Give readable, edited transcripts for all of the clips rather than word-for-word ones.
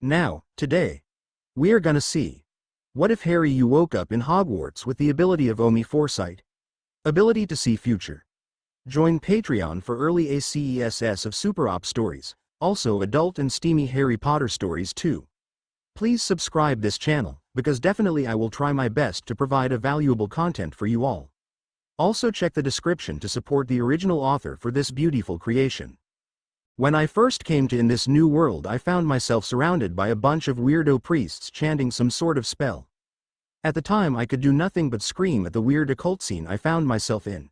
Now, today, we are gonna see. What if Harry you woke up in Hogwarts with the ability of Omniforesight? Ability to see future. Join Patreon for early ACESS of Superop stories, also adult and steamy Harry Potter stories too. Please subscribe this channel, because definitely I will try my best to provide a valuable content for you all. Also check the description to support the original author for this beautiful creation. When I first came to in this new world, I found myself surrounded by a bunch of weirdo priests chanting some sort of spell. At the time I could do nothing but scream at the weird occult scene I found myself in.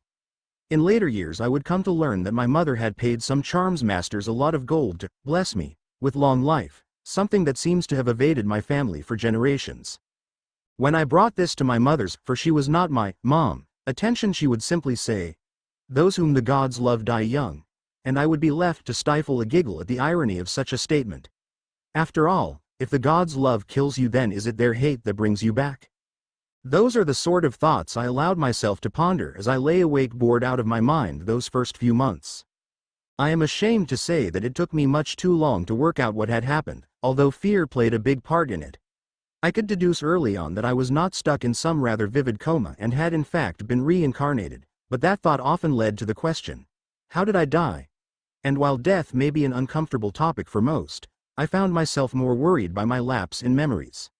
In later years I would come to learn that my mother had paid some charms masters a lot of gold to bless me with long life, something that seems to have evaded my family for generations. When I brought this to my mother's, for she was not my mom, attention, she would simply say, "Those whom the gods love die young," and I would be left to stifle a giggle at the irony of such a statement. After all, if the gods' love kills you, then is it their hate that brings you back? Those are the sort of thoughts I allowed myself to ponder as I lay awake bored out of my mind those first few months. I am ashamed to say that it took me much too long to work out what had happened, although fear played a big part in it. I could deduce early on that I was not stuck in some rather vivid coma and had in fact been reincarnated, but that thought often led to the question, how did I die? And while death may be an uncomfortable topic for most, I found myself more worried by my lapse in memories.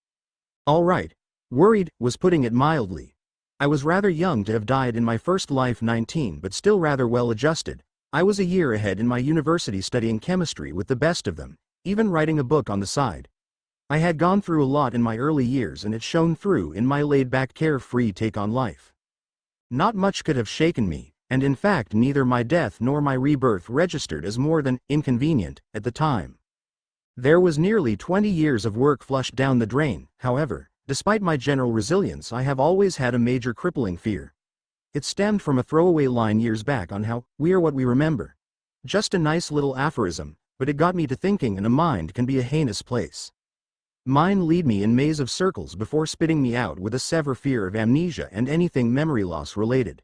Alright, worried was putting it mildly. I was rather young to have died in my first life, 19, but still rather well adjusted. I was a year ahead in my university studying chemistry with the best of them, even writing a book on the side. I had gone through a lot in my early years and it shone through in my laid-back carefree take on life. Not much could have shaken me, and in fact neither my death nor my rebirth registered as more than inconvenient at the time. There was nearly 20 years of work flushed down the drain. However, despite my general resilience, I have always had a major crippling fear. It stemmed from a throwaway line years back on how we are what we remember. Just a nice little aphorism, but it got me to thinking, and a mind can be a heinous place. Mine lead me in maze of circles before spitting me out with a severe fear of amnesia and anything memory loss related.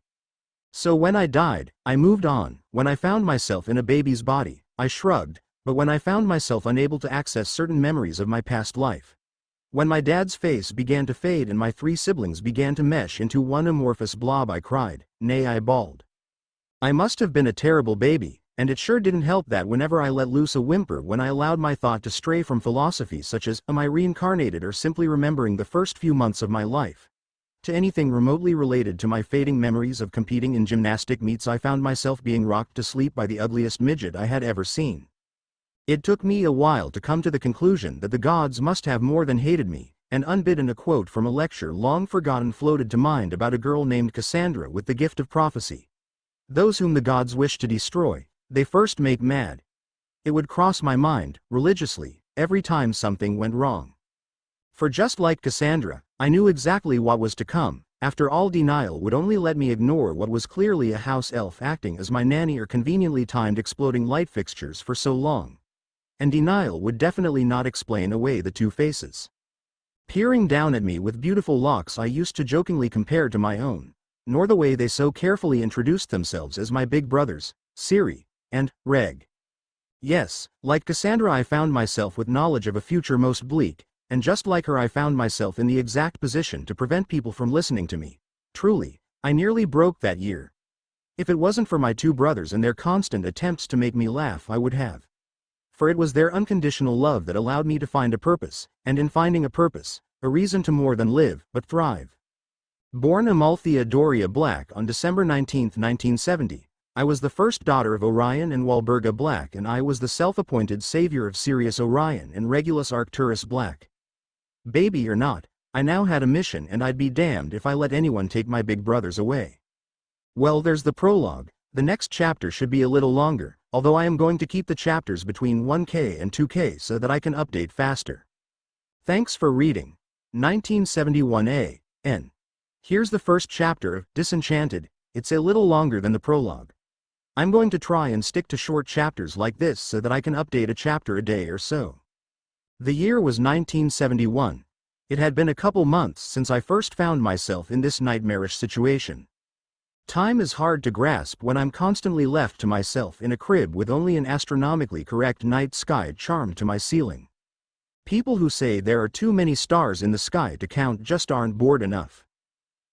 So when I died, I moved on. When I found myself in a baby's body, I shrugged, but when I found myself unable to access certain memories of my past life. When my dad's face began to fade and my 3 siblings began to mesh into one amorphous blob, I cried, nay, I bawled. I must have been a terrible baby, and it sure didn't help that whenever I let loose a whimper when I allowed my thought to stray from philosophies such as, am I reincarnated, or simply remembering the first few months of my life, to anything remotely related to my fading memories of competing in gymnastic meets. I found myself being rocked to sleep by the ugliest midget I had ever seen. It took me a while to come to the conclusion that the gods must have more than hated me, and unbidden a quote from a lecture long forgotten floated to mind about a girl named Cassandra with the gift of prophecy. Those whom the gods wish to destroy, they first make mad. It would cross my mind, religiously, every time something went wrong. For just like Cassandra, I knew exactly what was to come. After all, denial would only let me ignore what was clearly a house elf acting as my nanny or conveniently timed exploding light fixtures for so long. And denial would definitely not explain away the 2 faces peering down at me with beautiful locks I used to jokingly compare to my own, nor the way they so carefully introduced themselves as my big brothers, Siri and Reg. Yes, like Cassandra, I found myself with knowledge of a future most bleak, and just like her I found myself in the exact position to prevent people from listening to me. Truly, I nearly broke that year. If it wasn't for my 2 brothers and their constant attempts to make me laugh, I would have. For it was their unconditional love that allowed me to find a purpose, and in finding a purpose, a reason to more than live, but thrive. Born Amalthea Doria Black on December 19, 1970, I was the first daughter of Orion and Walburga Black, and I was the self-appointed savior of Sirius Orion and Regulus Arcturus Black. Baby or not, I now had a mission, and I'd be damned if I let anyone take my big brothers away. Well, there's the prologue. The next chapter should be a little longer, although I am going to keep the chapters between 1K and 2K so that I can update faster. Thanks for reading. 1971 N. Here's the first chapter of Disenchanted. It's a little longer than the prologue. I'm going to try and stick to short chapters like this so that I can update a chapter a day or so. The year was 1971. It had been a couple months since I first found myself in this nightmarish situation. Time is hard to grasp when I'm constantly left to myself in a crib with only an astronomically correct night sky charmed to my ceiling. People who say there are too many stars in the sky to count just aren't bored enough.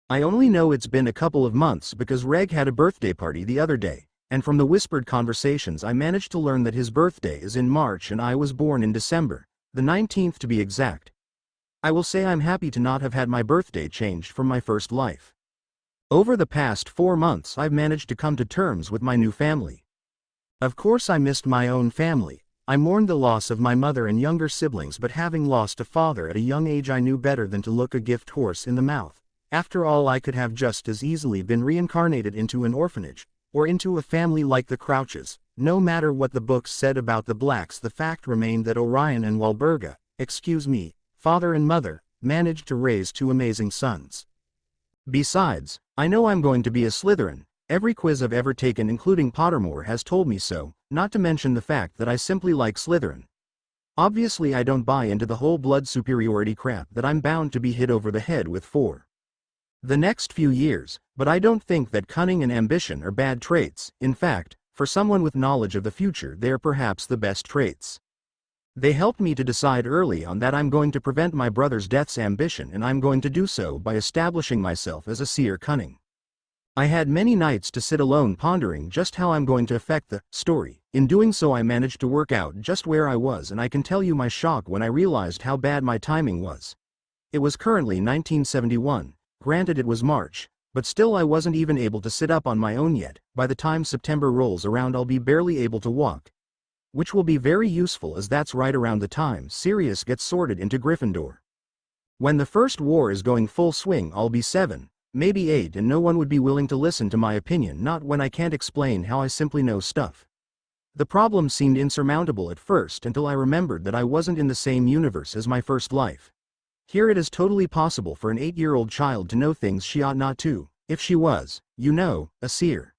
I only know it's been a couple of months because Reg had a birthday party the other day, and from the whispered conversations I managed to learn that his birthday is in March and I was born in December, the 19th to be exact. I will say I'm happy to not have had my birthday changed from my first life. Over the past 4 months I've managed to come to terms with my new family. Of course I missed my own family. I mourned the loss of my mother and younger siblings, but having lost a father at a young age I knew better than to look a gift horse in the mouth. After all, I could have just as easily been reincarnated into an orphanage, or into a family like the Crouches. No matter what the books said about the blacks, the fact remained that Orion and Walburga, father and mother, managed to raise 2 amazing sons. Besides, I know I'm going to be a Slytherin. Every quiz I've ever taken, including Pottermore, has told me so, not to mention the fact that I simply like Slytherin. Obviously I don't buy into the whole blood superiority crap that I'm bound to be hit over the head with for the next few years, but I don't think that cunning and ambition are bad traits. In fact, for someone with knowledge of the future, they're perhaps the best traits. They helped me to decide early on that I'm going to prevent my brother's death's ambition, and I'm going to do so by establishing myself as a seer cunning. I had many nights to sit alone pondering just how I'm going to affect the story. In doing so I managed to work out just where I was, and I can tell you my shock when I realized how bad my timing was. It was currently 1971, granted it was March, but still I wasn't even able to sit up on my own yet. By the time September rolls around I'll be barely able to walk. Which will be very useful, as that's right around the time Sirius gets sorted into Gryffindor. When the first war is going full swing I'll be 7. Maybe 8, and no one would be willing to listen to my opinion, not when I can't explain how I simply know stuff. The problem seemed insurmountable at first until I remembered that I wasn't in the same universe as my first life. Here it is totally possible for an 8-year-old child to know things she ought not to, if she was, a seer.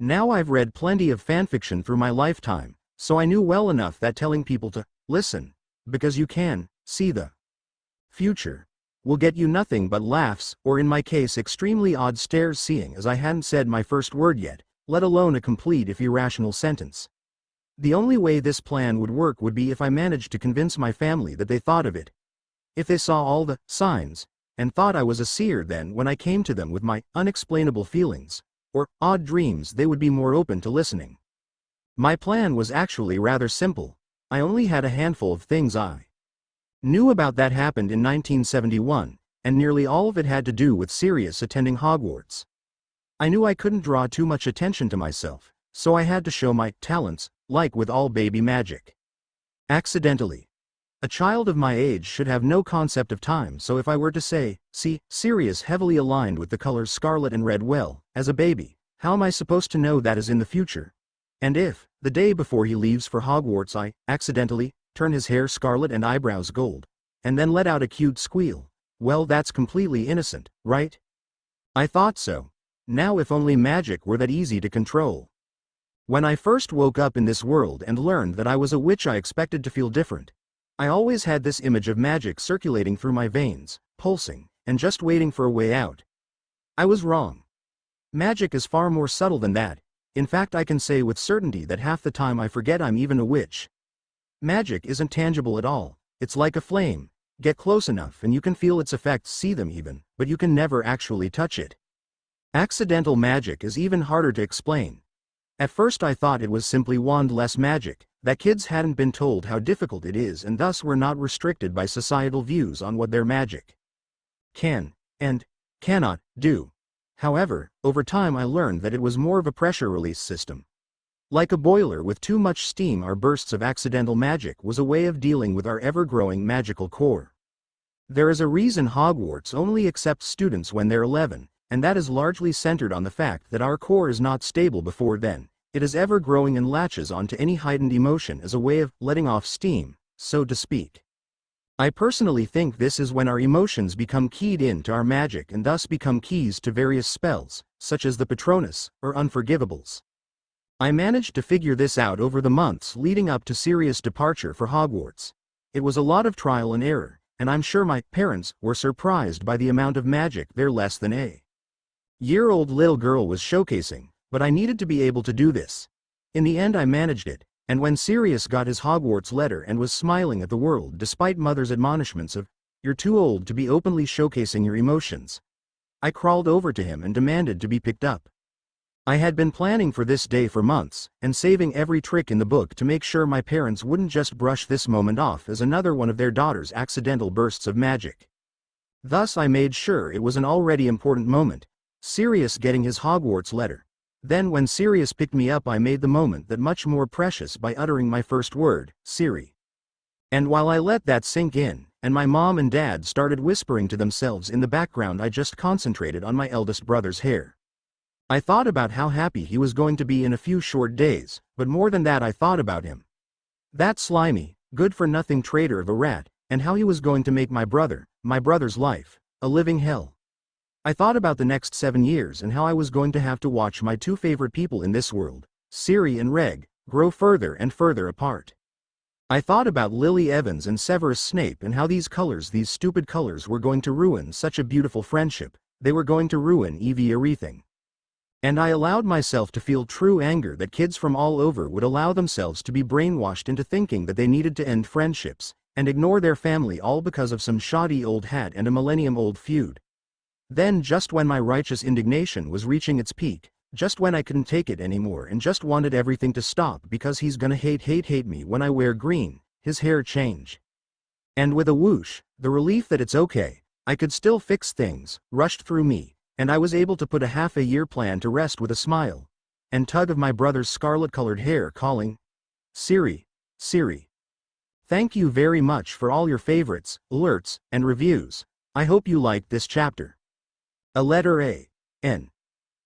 Now I've read plenty of fanfiction through my lifetime, so I knew well enough that telling people to listen, because you can see the future, will get you nothing but laughs, or in my case extremely odd stares, seeing as I hadn't said my first word yet, let alone a complete if irrational sentence. The only way this plan would work would be if I managed to convince my family that they thought of it. If they saw all the signs, and thought I was a seer, then when I came to them with my unexplainable feelings, or odd dreams, they would be more open to listening. My plan was actually rather simple. I only had a handful of things I knew about that happened in 1971, and nearly all of it had to do with Sirius attending Hogwarts. I knew I couldn't draw too much attention to myself, so I had to show my talents, like with all baby magic. Accidentally. A child of my age should have no concept of time, so if I were to say, see, Sirius heavily aligned with the colors scarlet and red, well, as a baby, how am I supposed to know that is in the future? And if, the day before he leaves for Hogwarts, I, accidentally, turn his hair scarlet and eyebrows gold, and then let out a cute squeal, well, that's completely innocent, right? I thought so. Now if only magic were that easy to control. When I first woke up in this world and learned that I was a witch, I expected to feel different. I always had this image of magic circulating through my veins, pulsing, and just waiting for a way out. I was wrong. Magic is far more subtle than that. In fact, I can say with certainty that half the time I forget I'm even a witch. Magic isn't tangible at all. It's like a flame. Get close enough and you can feel its effects, see them even, but you can never actually touch it. Accidental magic is even harder to explain. At first I thought it was simply wand-less magic, that kids hadn't been told how difficult it is and thus were not restricted by societal views on what their magic can and cannot do. However, over time I learned that it was more of a pressure release system. Like a boiler with too much steam, our bursts of accidental magic was a way of dealing with our ever-growing magical core. There is a reason Hogwarts only accepts students when they're 11, and that is largely centered on the fact that our core is not stable before then. It is ever-growing and latches onto any heightened emotion as a way of letting off steam, so to speak. I personally think this is when our emotions become keyed into our magic and thus become keys to various spells, such as the Patronus, or Unforgivables. I managed to figure this out over the months leading up to Sirius' departure for Hogwarts. It was a lot of trial and error, and I'm sure my parents were surprised by the amount of magic their less than a year-old little girl was showcasing, but I needed to be able to do this. In the end I managed it, And when Sirius got his Hogwarts letter and was smiling at the world despite Mother's admonishments of, "You're too old to be openly showcasing your emotions," I crawled over to him and demanded to be picked up. I had been planning for this day for months, and saving every trick in the book to make sure my parents wouldn't just brush this moment off as another one of their daughter's accidental bursts of magic. Thus I made sure it was an already important moment, Sirius getting his Hogwarts letter. Then when Sirius picked me up, I made the moment that much more precious by uttering my first word, Siri. And while I let that sink in, and my mom and dad started whispering to themselves in the background, I just concentrated on my eldest brother's hair. I thought about how happy he was going to be in a few short days, but more than that I thought about him. That slimy, good-for-nothing traitor of a rat, and how he was going to make my brother's life, a living hell. I thought about the next 7 years and how I was going to have to watch my two favorite people in this world, Siri and Reg, grow further and further apart. I thought about Lily Evans and Severus Snape and how these stupid colors were going to ruin such a beautiful friendship, they were going to ruin everything. And I allowed myself to feel true anger that kids from all over would allow themselves to be brainwashed into thinking that they needed to end friendships, and ignore their family all because of some shoddy old hat and a millennium-old feud. Then just when my righteous indignation was reaching its peak, just when I couldn't take it anymore and just wanted everything to stop because he's gonna hate me when I wear green, his hair changed. And with a whoosh, the relief that it's okay, I could still fix things, rushed through me. And I was able to put a half-a-year plan to rest with a smile and tug of my brother's scarlet-colored hair, calling, "Siri, Siri. Thank you very much for all your favorites, alerts, and reviews. I hope you liked this chapter. A letter A. N.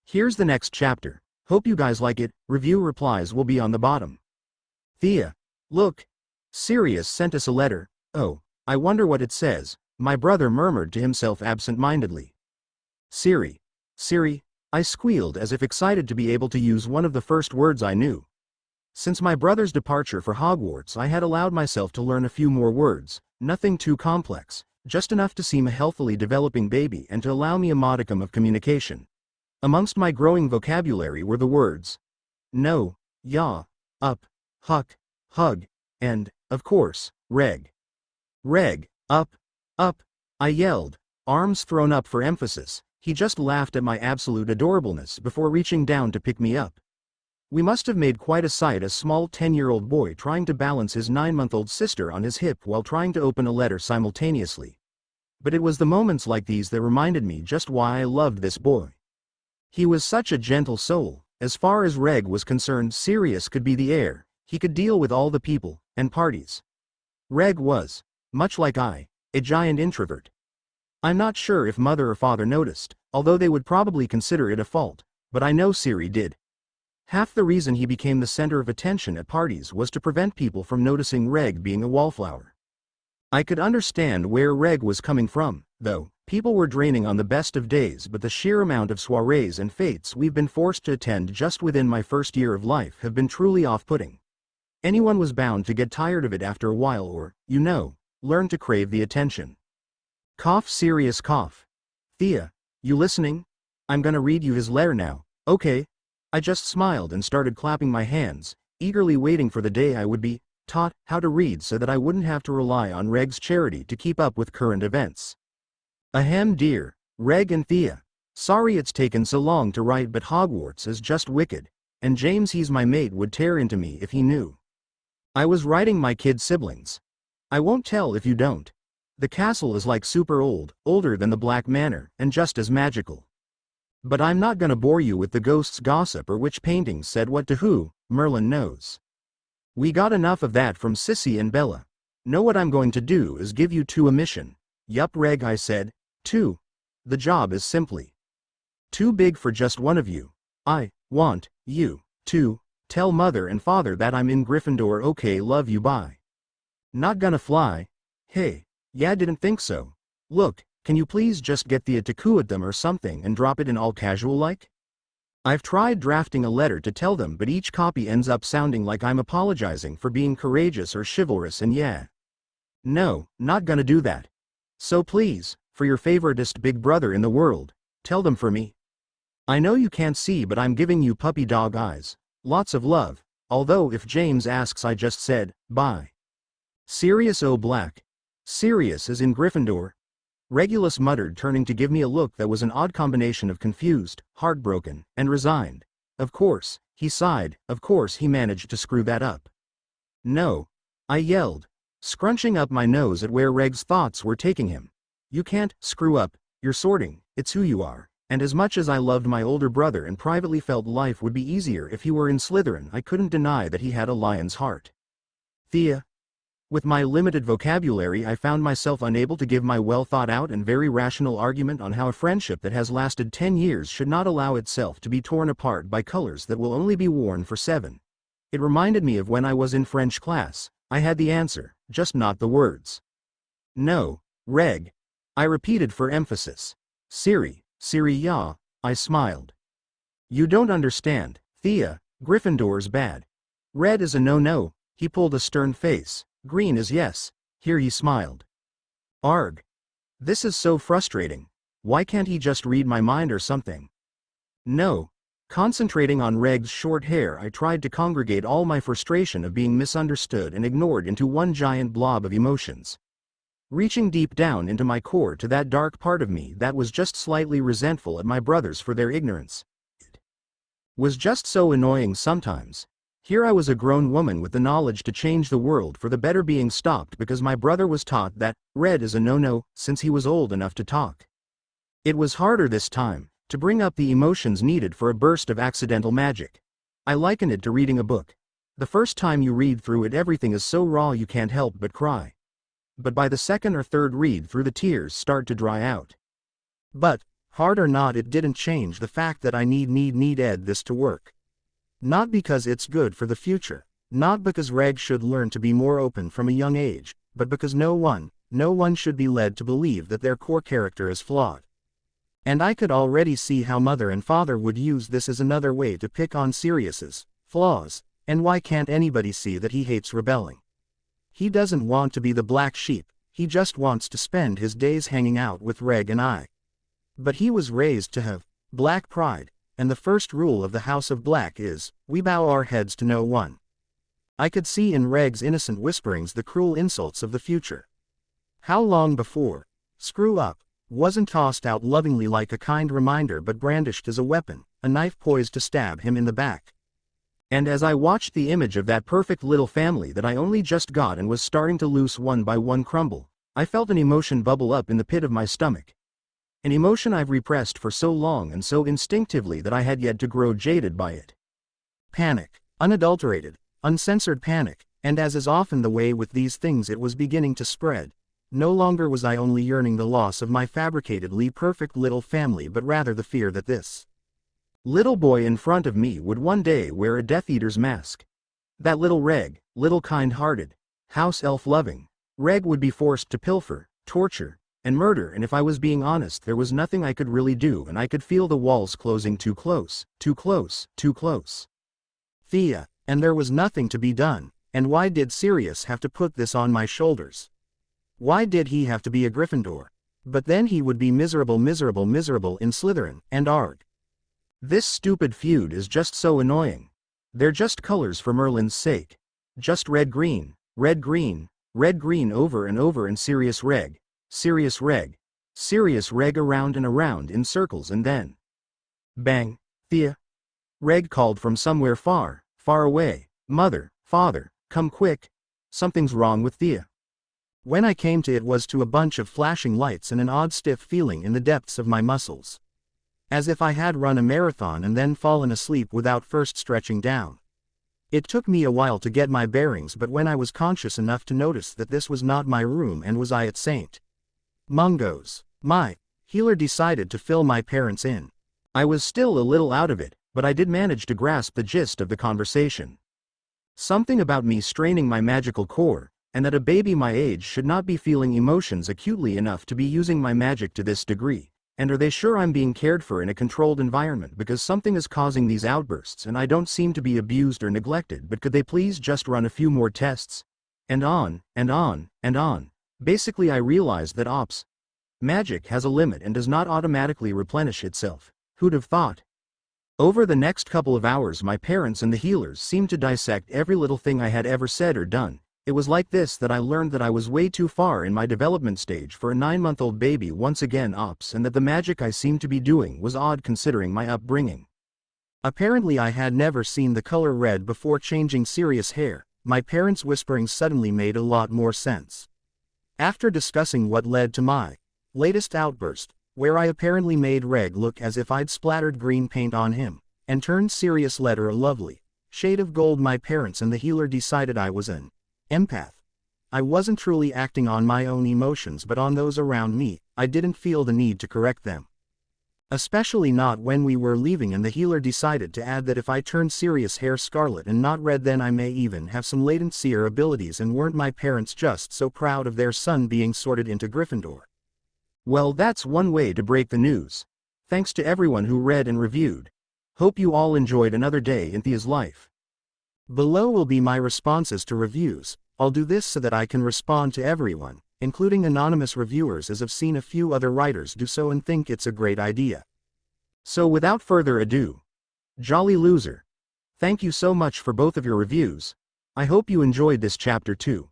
Here's the next chapter. Hope you guys like it. Review replies will be on the bottom. Thea. Look. Sirius sent us a letter. Oh, I wonder what it says," my brother murmured to himself absent-mindedly. Siri. Siri, I squealed as if excited to be able to use one of the first words I knew. Since my brother's departure for Hogwarts, I had allowed myself to learn a few more words, nothing too complex, just enough to seem a healthily developing baby and to allow me a modicum of communication. Amongst my growing vocabulary were the words no, yeah, up, huck, hug, and, of course, reg. Reg, up, I yelled, arms thrown up for emphasis. He just laughed at my absolute adorableness before reaching down to pick me up. We must have made quite a sight, a small 10-year-old boy trying to balance his 9-month-old sister on his hip while trying to open a letter simultaneously. But it was the moments like these that reminded me just why I loved this boy. He was such a gentle soul. As far as Reg was concerned, Sirius could be the heir. He could deal with all the people and parties. Reg was, much like I, a giant introvert. I'm not sure if mother or father noticed, although they would probably consider it a fault, but I know Siri did. Half the reason he became the center of attention at parties was to prevent people from noticing Reg being a wallflower. I could understand where Reg was coming from, though. People were draining on the best of days, but the sheer amount of soirees and fêtes we've been forced to attend just within my first year of life have been truly off-putting. Anyone was bound to get tired of it after a while or, learn to crave the attention. Cough, Sirius, cough. Thea, you listening? I'm gonna read you his letter now, okay? I just smiled and started clapping my hands, eagerly waiting for the day I would be taught how to read so that I wouldn't have to rely on Reg's charity to keep up with current events. Ahem, dear Reg and Thea. Sorry it's taken so long to write, but Hogwarts is just wicked, and James, he's my mate, would tear into me if he knew. I was writing my kid siblings. I won't tell if you don't. The castle is like super old, older than the Black Manor, and just as magical. But I'm not gonna bore you with the ghosts' gossip or which paintings said what to who, Merlin knows. We got enough of that from Sissy and Bella. Know what I'm going to do is give you two a mission. Yup, Reg, I said. Two. The job is simply too big for just one of you. I want you to tell mother and father that I'm in Gryffindor. Okay, love you, bye. Not gonna fly. Hey. Yeah, didn't think so. Look, can you please just get Thea to coo at them or something and drop it in all casual like? I've tried drafting a letter to tell them, but each copy ends up sounding like I'm apologizing for being courageous or chivalrous, and yeah. No, not gonna do that. So please, for your favoritist big brother in the world, tell them for me. I know you can't see, but I'm giving you puppy dog eyes. Lots of love, Although if James asks I just said, bye. Sirius O Black. Sirius is in Gryffindor? Regulus muttered, turning to give me a look that was an odd combination of confused, heartbroken, and resigned. Of course, he sighed, of course he managed to screw that up. No. I yelled, scrunching up my nose at where Reg's thoughts were taking him. You can't screw up, you're sorting, it's who you are. And as much as I loved my older brother and privately felt life would be easier if he were in Slytherin, I couldn't deny that he had a lion's heart. Thea. With my limited vocabulary, I found myself unable to give my well-thought-out and very rational argument on how a friendship that has lasted 10 years should not allow itself to be torn apart by colors that will only be worn for 7. It reminded me of when I was in French class. I had the answer, just not the words. No, Reg. I repeated for emphasis. Siri, yeah, I smiled. You don't understand, Thea, Gryffindor's bad. Red is a no-no, he pulled a stern face. Green is yes, here he smiled. Arg. This is so frustrating. Why can't he just read my mind or something? No. Concentrating on Reg's short hair, I tried to congregate all my frustration of being misunderstood and ignored into one giant blob of emotions. Reaching deep down into my core to that dark part of me that was just slightly resentful at my brothers for their ignorance. It was just so annoying sometimes. Here I was, a grown woman with the knowledge to change the world for the better, being stopped because my brother was taught that red is a no-no since he was old enough to talk. It was harder this time to bring up the emotions needed for a burst of accidental magic. I liken it to reading a book. The first time you read through it, everything is so raw you can't help but cry. But by the second or third read through, the tears start to dry out. But, hard or not, it didn't change the fact that I need this to work. Not because it's good for the future, not because Reg should learn to be more open from a young age, but because no one should be led to believe that their core character is flawed. And I could already see how Mother and Father would use this as another way to pick on Sirius's flaws, and why can't anybody see that he hates rebelling? He doesn't want to be the black sheep, he just wants to spend his days hanging out with Reg and I. But he was raised to have black pride, and the first rule of the House of Black is, we bow our heads to no one. I could see in Reg's innocent whisperings the cruel insults of the future. How long before screw up wasn't tossed out lovingly like a kind reminder, but brandished as a weapon, a knife poised to stab him in the back. And as I watched the image of that perfect little family that I only just got and was starting to loose one by one crumble, I felt an emotion bubble up in the pit of my stomach. An emotion I've repressed for so long and so instinctively that I had yet to grow jaded by it. Panic. Unadulterated, uncensored panic, and as is often the way with these things, it was beginning to spread. No longer was I only yearning the loss of my fabricatedly perfect little family, but rather the fear that this little boy in front of me would one day wear a Death Eater's mask. That little Reg, little kind-hearted, house elf-loving Reg, would be forced to pilfer, torture, and murder, and if I was being honest, there was nothing I could really do, and I could feel the walls closing too close, too close, too close. Thea, and there was nothing to be done, and why did Sirius have to put this on my shoulders? Why did he have to be a Gryffindor? But then he would be miserable in Slytherin, and arg. This stupid feud is just so annoying. They're just colors for Merlin's sake. Just red-green, red-green, red-green over and over, and Sirius Reg, Sirius Reg, Sirius Reg, around and around in circles, and then bang. Thea. Reg called from somewhere far, far away. Mother, Father, come quick. Something's wrong with Thea. When I came to, it was to a bunch of flashing lights and an odd stiff feeling in the depths of my muscles. As if I had run a marathon and then fallen asleep without first stretching down. It took me a while to get my bearings, but when I was conscious enough to notice that this was not my room and was I at St. Mungo's, my healer decided to fill my parents in. I was still a little out of it, but I did manage to grasp the gist of the conversation. Something about me straining my magical core, and that a baby my age should not be feeling emotions acutely enough to be using my magic to this degree. And are they sure I'm being cared for in a controlled environment, because something is causing these outbursts and I don't seem to be abused or neglected, but could they please just run a few more tests? And on, and on, and on. Basically I realized that magic has a limit and does not automatically replenish itself. Who'd have thought? Over the next couple of hours my parents and the healers seemed to dissect every little thing I had ever said or done. It was like this that I learned that I was way too far in my development stage for a 9-month-old baby once again ops, and that the magic I seemed to be doing was odd considering my upbringing. Apparently I had never seen the color red before changing Sirius' hair. My parents' whispering suddenly made a lot more sense. After discussing what led to my latest outburst, where I apparently made Reg look as if I'd splattered green paint on him, and turned Sirius' letter a lovely shade of gold, my parents and the healer decided I was an empath. I wasn't truly acting on my own emotions but on those around me. I didn't feel the need to correct them. Especially not when we were leaving and the healer decided to add that if I turned Sirius' hair scarlet and not red then I may even have some latent seer abilities. And weren't my parents just so proud of their son being sorted into Gryffindor? Well, that's one way to break the news. Thanks to everyone who read and reviewed. Hope you all enjoyed another day in Thea's life. Below will be my responses to reviews. I'll do this so that I can respond to everyone, including anonymous reviewers, as I've seen a few other writers do so and think it's a great idea. So without further ado, Jolly Loser, thank you so much for both of your reviews. I hope you enjoyed this chapter too.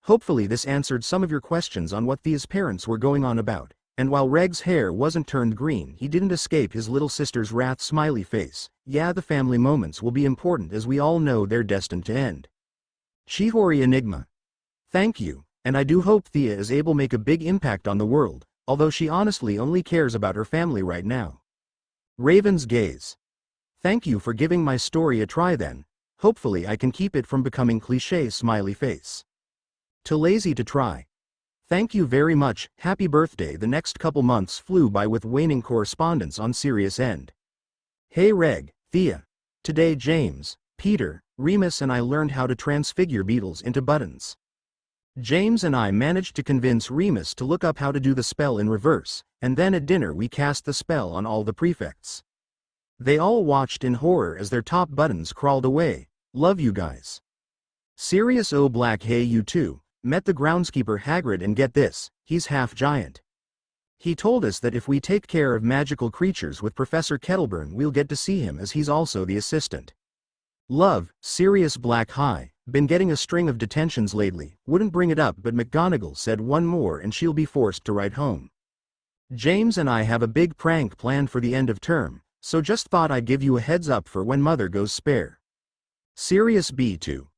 Hopefully this answered some of your questions on what Thea's parents were going on about, and while Reg's hair wasn't turned green he didn't escape his little sister's wrath smiley face. Yeah, the family moments will be important as we all know they're destined to end. Chihori Enigma. Thank you. And I do hope Thea is able to make a big impact on the world, although she honestly only cares about her family right now. Raven's Gaze. Thank you for giving my story a try then. Hopefully I can keep it from becoming cliché smiley face. Too lazy to try. Thank you very much. Happy birthday. The next couple months flew by with waning correspondence on Sirius' end. Hey Reg, Thea. Today James, Peter, Remus and I learned how to transfigure beetles into buttons. James and I managed to convince Remus to look up how to do the spell in reverse, and then at dinner we cast the spell on all the prefects. They all watched in horror as their top buttons crawled away. Love you guys. Sirius O Black. Hey you too. Met the groundskeeper Hagrid and get this, he's half giant. He told us that if we take care of magical creatures with Professor Kettleburn we'll get to see him as he's also the assistant. Love, Sirius Black. Hi. Been getting a string of detentions lately, wouldn't bring it up but McGonagall said one more and she'll be forced to write home. James and I have a big prank planned for the end of term, so just thought I'd give you a heads up for when Mother goes spare. Sirius B2.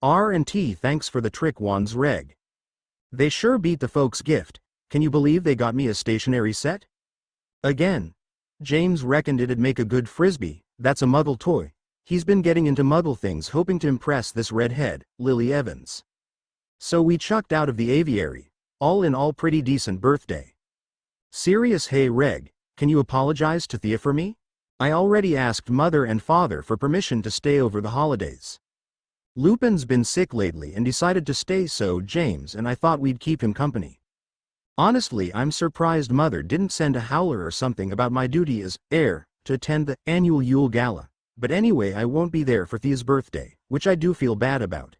R&T. Thanks for the trick wands Reg. They sure beat the folks' gift. Can you believe they got me a stationery set? Again. James reckoned it'd make a good frisbee. That's a Muggle toy. He's been getting into Muggle things hoping to impress this redhead, Lily Evans. So we chucked out of the aviary. All in all pretty decent birthday. Sirius. Hey Reg, can you apologize to Thea for me? I already asked Mother and Father for permission to stay over the holidays. Lupin's been sick lately and decided to stay, so James and I thought we'd keep him company. Honestly, I'm surprised Mother didn't send a howler or something about my duty as heir to attend the annual Yule Gala. But anyway, I won't be there for Thea's birthday, which I do feel bad about.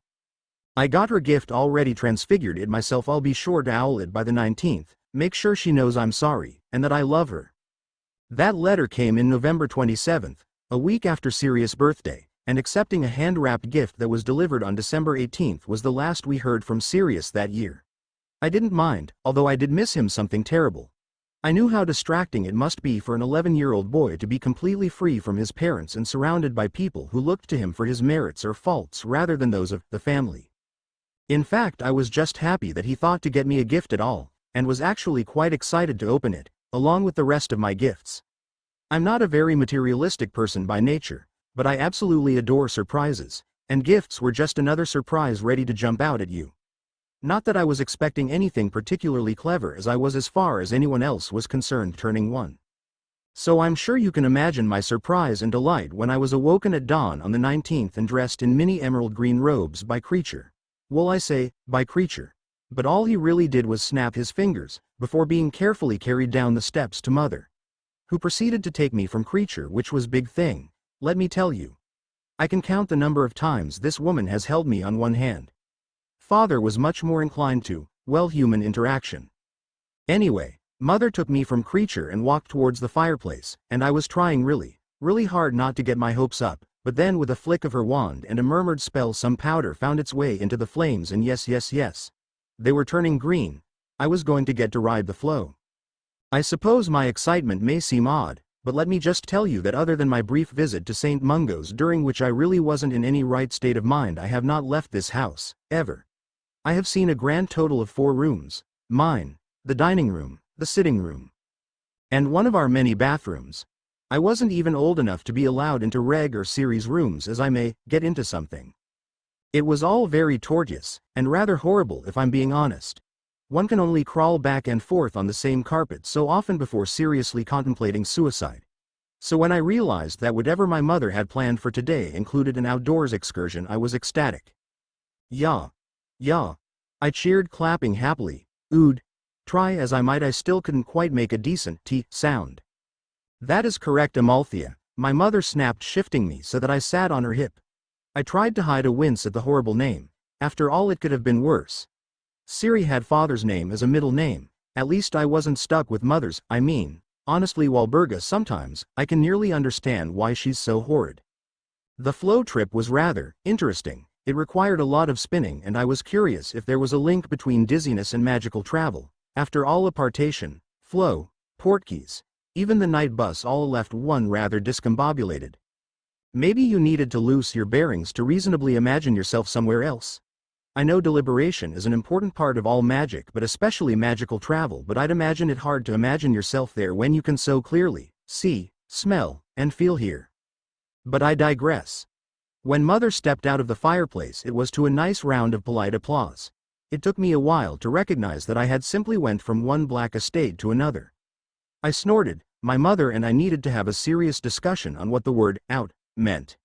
I got her gift already, transfigured it myself. I'll be sure to owl it by the 19th, make sure she knows I'm sorry, and that I love her. That letter came in November 27th, a week after Sirius' birthday, and accepting a hand-wrapped gift that was delivered on December 18th was the last we heard from Sirius that year. I didn't mind, although I did miss him something terrible. I knew how distracting it must be for an 11-year-old boy to be completely free from his parents and surrounded by people who looked to him for his merits or faults rather than those of the family. In fact, I was just happy that he thought to get me a gift at all, and was actually quite excited to open it, along with the rest of my gifts. I'm not a very materialistic person by nature, but I absolutely adore surprises, and gifts were just another surprise ready to jump out at you. Not that I was expecting anything particularly clever, as I was as far as anyone else was concerned turning 1. So I'm sure you can imagine my surprise and delight when I was awoken at dawn on the 19th and dressed in mini emerald green robes by Creature. Well, I say, by Creature. But all he really did was snap his fingers, before being carefully carried down the steps to Mother, who proceeded to take me from Creature, which was big thing, let me tell you. I can count the number of times this woman has held me on one hand. Father was much more inclined to, well, human interaction. Anyway, Mother took me from Creature and walked towards the fireplace, and I was trying really Really hard not to get my hopes up, but then with a flick of her wand and a murmured spell some powder found its way into the flames and yes. They were turning green. I was going to get to ride the flow. I suppose my excitement may seem odd, but let me just tell you that other than my brief visit to St. Mungo's during which I really wasn't in any right state of mind, I have not left this house, ever. I have seen a grand total of 4 rooms. Mine, the dining room, the sitting room, and one of our many bathrooms. I wasn't even old enough to be allowed into reg or series rooms as I may get into something. It was all very tortuous, and rather horrible if I'm being honest. One can only crawl back and forth on the same carpet so often before seriously contemplating suicide. So when I realized that whatever my mother had planned for today included an outdoors excursion, I was ecstatic. Yeah. I cheered, clapping happily. Try as I might, I still couldn't quite make a decent T sound. That is correct, Amalthea, my mother snapped, shifting me so that I sat on her hip. I tried to hide a wince at the horrible name. After all, it could have been worse. Siri had father's name as a middle name. At least I wasn't stuck with mother's. I mean, honestly, Walburga, sometimes I can nearly understand why she's so horrid. The flow trip was rather interesting. It required a lot of spinning, and I was curious if there was a link between dizziness and magical travel. After all, apartation, flow, portkeys, even the night bus all left one rather discombobulated. Maybe you needed to loose your bearings to reasonably imagine yourself somewhere else. I know deliberation is an important part of all magic, but especially magical travel, but I'd imagine it hard to imagine yourself there when you can so clearly see, smell, and feel here. But I digress. When Mother stepped out of the fireplace, it was to a nice round of polite applause. It took me a while to recognize that I had simply went from one black estate to another. I snorted. My mother and I needed to have a serious discussion on what the word out meant.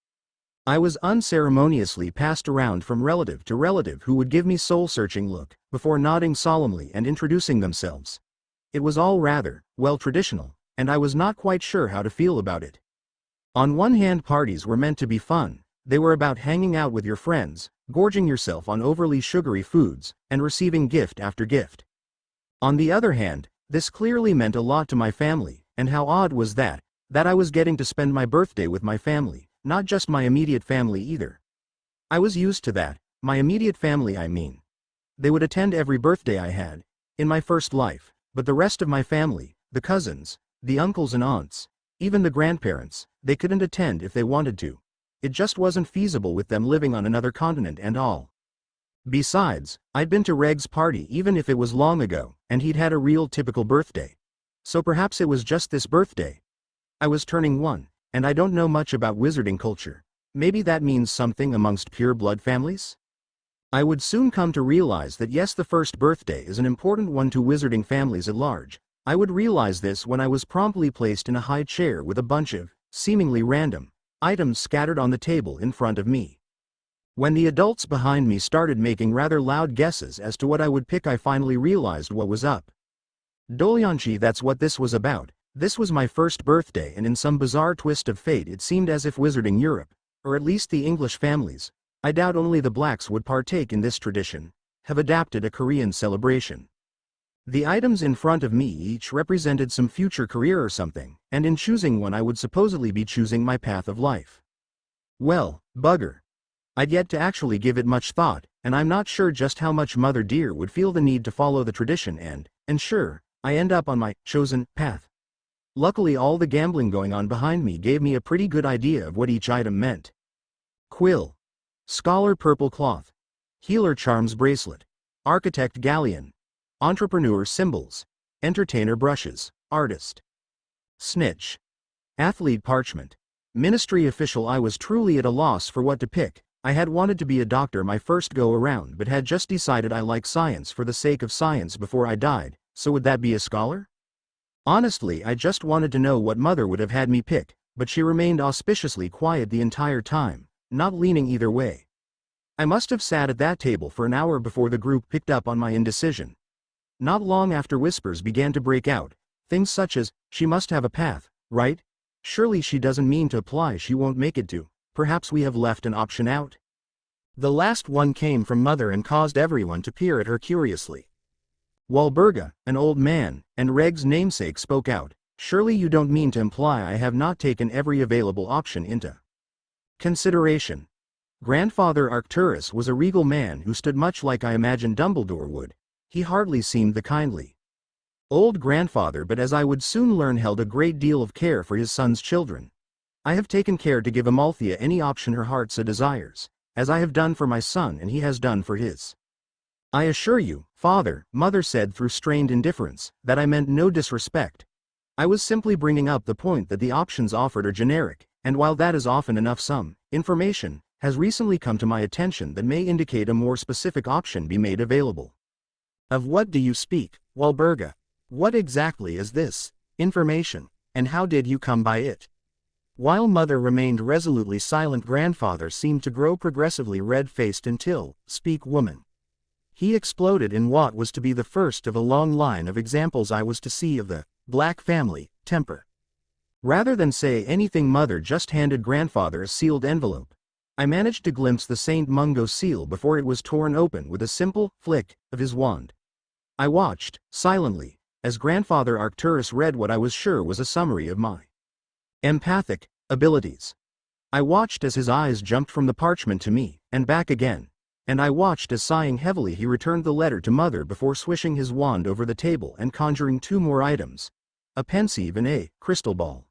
I was unceremoniously passed around from relative to relative who would give me soul-searching look, before nodding solemnly and introducing themselves. It was all rather, well, traditional, and I was not quite sure how to feel about it. On one hand, parties were meant to be fun. They were about hanging out with your friends, gorging yourself on overly sugary foods, and receiving gift after gift. On the other hand, this clearly meant a lot to my family, and how odd was that I was getting to spend my birthday with my family, not just my immediate family either. I was used to that, my immediate family I mean. They would attend every birthday I had, in my first life, but the rest of my family, the cousins, the uncles and aunts, even the grandparents, they couldn't attend if they wanted to. It just wasn't feasible with them living on another continent and all. Besides, I'd been to Reg's party even if it was long ago, and he'd had a real typical birthday. So perhaps it was just this birthday. I was turning 1, and I don't know much about wizarding culture. Maybe that means something amongst pure blood families? I would soon come to realize that yes, the first birthday is an important one to wizarding families at large. I would realize this when I was promptly placed in a high chair with a bunch of, seemingly random, items scattered on the table in front of me. When the adults behind me started making rather loud guesses as to what I would pick, I finally realized what was up. Dolyanchi, that's what this was about. This was my first birthday, and in some bizarre twist of fate it seemed as if wizarding Europe, or at least the English families, I doubt only the blacks would partake in this tradition, have adapted a Korean celebration. The items in front of me each represented some future career or something, and in choosing one I would supposedly be choosing my path of life. Well, bugger. I'd yet to actually give it much thought, and I'm not sure just how much Mother Dear would feel the need to follow the tradition and ensure I end up on my chosen path. Luckily, all the gambling going on behind me gave me a pretty good idea of what each item meant. Quill. Scholar purple cloth. Healer charms bracelet. Architect galleon. Entrepreneur symbols. Entertainer brushes. Artist. Snitch. Athlete parchment. Ministry official. I was truly at a loss for what to pick. I had wanted to be a doctor my first go around, but had just decided I like science for the sake of science before I died, so would that be a scholar? Honestly, I just wanted to know what Mother would have had me pick, but she remained auspiciously quiet the entire time, not leaning either way. I must have sat at that table for an hour before the group picked up on my indecision. Not long after, whispers began to break out, things such as, she must have a path, right? Surely she doesn't mean to apply she won't make it to, perhaps we have left an option out. The last one came from Mother and caused everyone to peer at her curiously. Walburga, an old man, and Reg's namesake spoke out, Surely you don't mean to imply I have not taken every available option into consideration. Grandfather Arcturus was a regal man who stood much like I imagined Dumbledore would. He hardly seemed the kindly old grandfather, but as I would soon learn held a great deal of care for his son's children. I have taken care to give Amalthea any option her heart so desires, as I have done for my son and he has done for his. I assure you, father, mother said through strained indifference, that I meant no disrespect. I was simply bringing up the point that the options offered are generic, and while that is often enough, some information has recently come to my attention that may indicate a more specific option be made available. Of what do you speak, Walburga? What exactly is this information, and how did you come by it? While mother remained resolutely silent, grandfather seemed to grow progressively red-faced until, speak woman. He exploded in what was to be the first of a long line of examples I was to see of the black family temper. Rather than say anything, mother just handed grandfather a sealed envelope. I managed to glimpse the Saint Mungo seal before it was torn open with a simple flick of his wand. I watched, silently, as grandfather Arcturus read what I was sure was a summary of my empathic abilities. I watched as his eyes jumped from the parchment to me, and back again, and I watched as sighing heavily he returned the letter to mother before swishing his wand over the table and conjuring two more items, a pensieve and a crystal ball.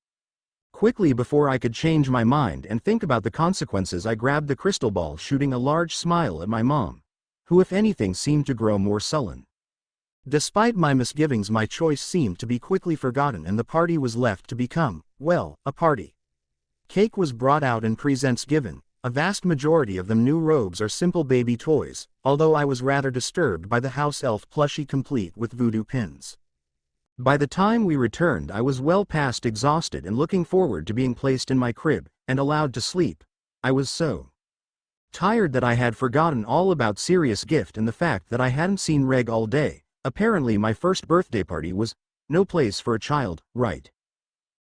Quickly, before I could change my mind and think about the consequences, I grabbed the crystal ball, shooting a large smile at my mom, who if anything seemed to grow more sullen. Despite my misgivings, my choice seemed to be quickly forgotten and the party was left to become, well, a party. Cake was brought out and presents given, a vast majority of them new robes or simple baby toys, although I was rather disturbed by the house elf plushie complete with voodoo pins. By the time we returned, I was well past exhausted and looking forward to being placed in my crib and allowed to sleep. I was so tired that I had forgotten all about Sirius' gift and the fact that I hadn't seen Reg all day. Apparently my first birthday party was no place for a child, right?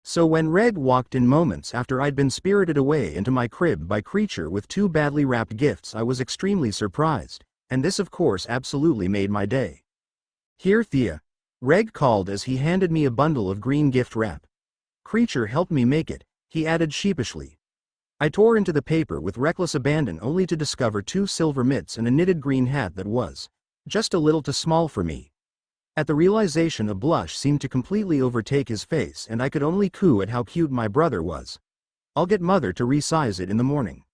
So when Reg walked in moments after I'd been spirited away into my crib by Creature with two badly wrapped gifts, I was extremely surprised, and this of course absolutely made my day. "Here, Thea," Reg called as he handed me a bundle of green gift wrap. "Creature helped me make it," he added sheepishly. I tore into the paper with reckless abandon only to discover 2 silver mitts and a knitted green hat that was just a little too small for me. At the realization, a blush seemed to completely overtake his face and I could only coo at how cute my brother was. "I'll get mother to resize it in the morning."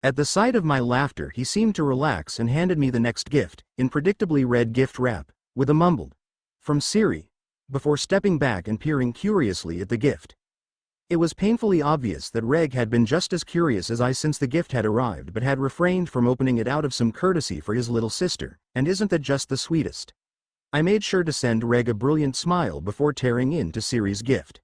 At the sight of my laughter, he seemed to relax and handed me the next gift, in predictably red gift wrap, with a mumbled, "From Siri," before stepping back and peering curiously at the gift. It was painfully obvious that Reg had been just as curious as I since the gift had arrived, but had refrained from opening it out of some courtesy for his little sister, and isn't that just the sweetest? I made sure to send Reg a brilliant smile before tearing into Siri's gift.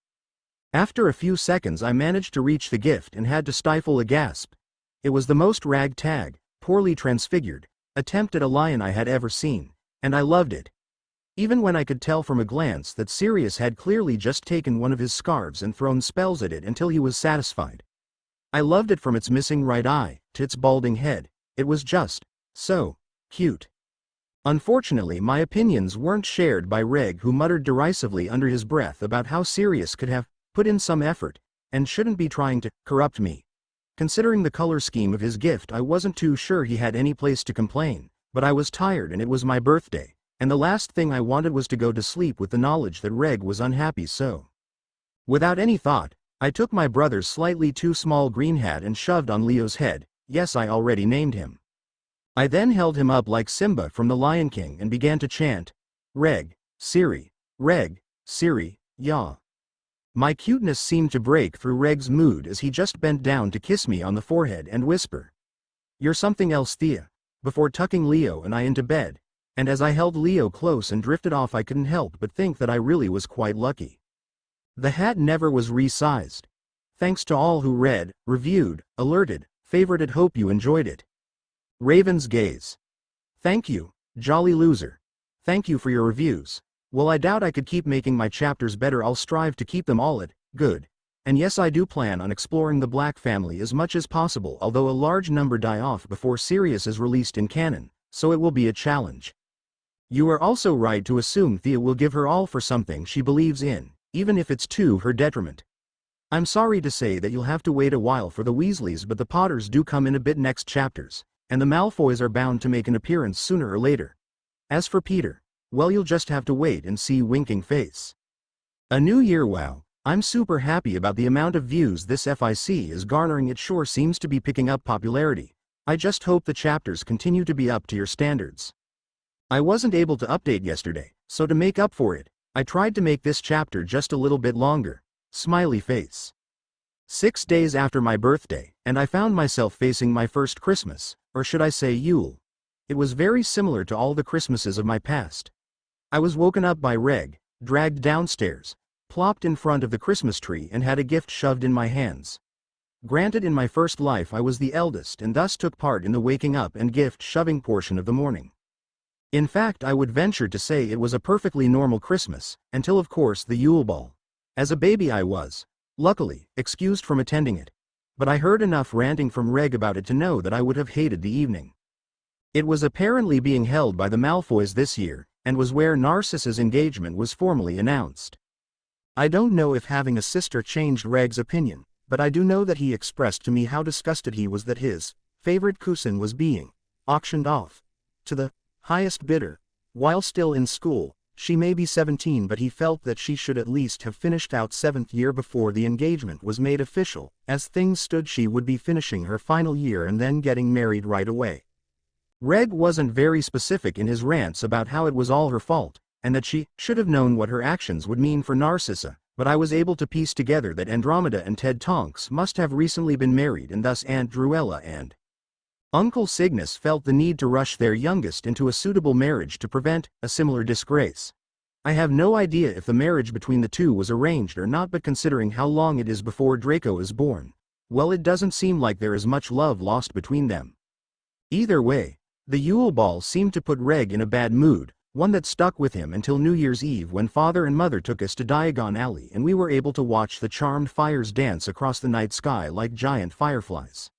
After a few seconds I managed to reach the gift and had to stifle a gasp. It was the most ragtag, poorly transfigured attempt at a lion I had ever seen, and I loved it. Even when I could tell from a glance that Sirius had clearly just taken one of his scarves and thrown spells at it until he was satisfied. I loved it from its missing right eye to its balding head. It was just so cute. Unfortunately, my opinions weren't shared by Reg, who muttered derisively under his breath about how Sirius could have put in some effort and shouldn't be trying to corrupt me. Considering the color scheme of his gift, I wasn't too sure he had any place to complain, but I was tired and it was my birthday, and the last thing I wanted was to go to sleep with the knowledge that Reg was unhappy, so without any thought, I took my brother's slightly too small green hat and shoved on Leo's head. Yes, I already named him. I then held him up like Simba from The Lion King and began to chant, "Reg, Siri, ya." My cuteness seemed to break through Reg's mood as he just bent down to kiss me on the forehead and whisper, "You're something else, Thea," before tucking Leo and I into bed, and as I held Leo close and drifted off, I couldn't help but think that I really was quite lucky. The hat never was resized. Thanks to all who read, reviewed, alerted, favorited. Hope you enjoyed it. Raven's Gaze. Thank you, jolly loser. Thank you for your reviews. While I doubt I could keep making my chapters better, I'll strive to keep them all at good. And yes, I do plan on exploring the Black family as much as possible, although a large number die off before Sirius is released in canon, so it will be a challenge. You are also right to assume Thea will give her all for something she believes in, even if it's to her detriment. I'm sorry to say that you'll have to wait a while for the Weasleys, but the Potters do come in a bit next chapters, and the Malfoys are bound to make an appearance sooner or later. As for Peter, well, you'll just have to wait and see. Winking face. A new year. Wow, I'm super happy about the amount of views this FIC is garnering. It sure seems to be picking up popularity. I just hope the chapters continue to be up to your standards. I wasn't able to update yesterday, so to make up for it, I tried to make this chapter just a little bit longer. Smiley face. 6 days after my birthday, and I found myself facing my first Christmas, or should I say Yule. It was very similar to all the Christmases of my past. I was woken up by Reg, dragged downstairs, plopped in front of the Christmas tree and had a gift shoved in my hands. Granted, in my first life I was the eldest and thus took part in the waking up and gift shoving portion of the morning. In fact, I would venture to say it was a perfectly normal Christmas, until of course the Yule Ball. As a baby I was, luckily, excused from attending it. But I heard enough ranting from Reg about it to know that I would have hated the evening. It was apparently being held by the Malfoys this year, and was where Narcissa's engagement was formally announced. I don't know if having a sister changed Reg's opinion, but I do know that he expressed to me how disgusted he was that his favorite cousin was being auctioned off to the highest bidder, while still in school. She may be 17, but he felt that she should at least have finished out 7th year before the engagement was made official. As things stood, she would be finishing her final year and then getting married right away. Reg wasn't very specific in his rants about how it was all her fault, and that she should have known what her actions would mean for Narcissa, but I was able to piece together that Andromeda and Ted Tonks must have recently been married, and thus Aunt Druella and Uncle Cygnus felt the need to rush their youngest into a suitable marriage to prevent a similar disgrace. I have no idea if the marriage between the two was arranged or not, but considering how long it is before Draco is born, well, it doesn't seem like there is much love lost between them. Either way, the Yule Ball seemed to put Reg in a bad mood, one that stuck with him until New Year's Eve, when Father and Mother took us to Diagon Alley and we were able to watch the charmed fires dance across the night sky like giant fireflies.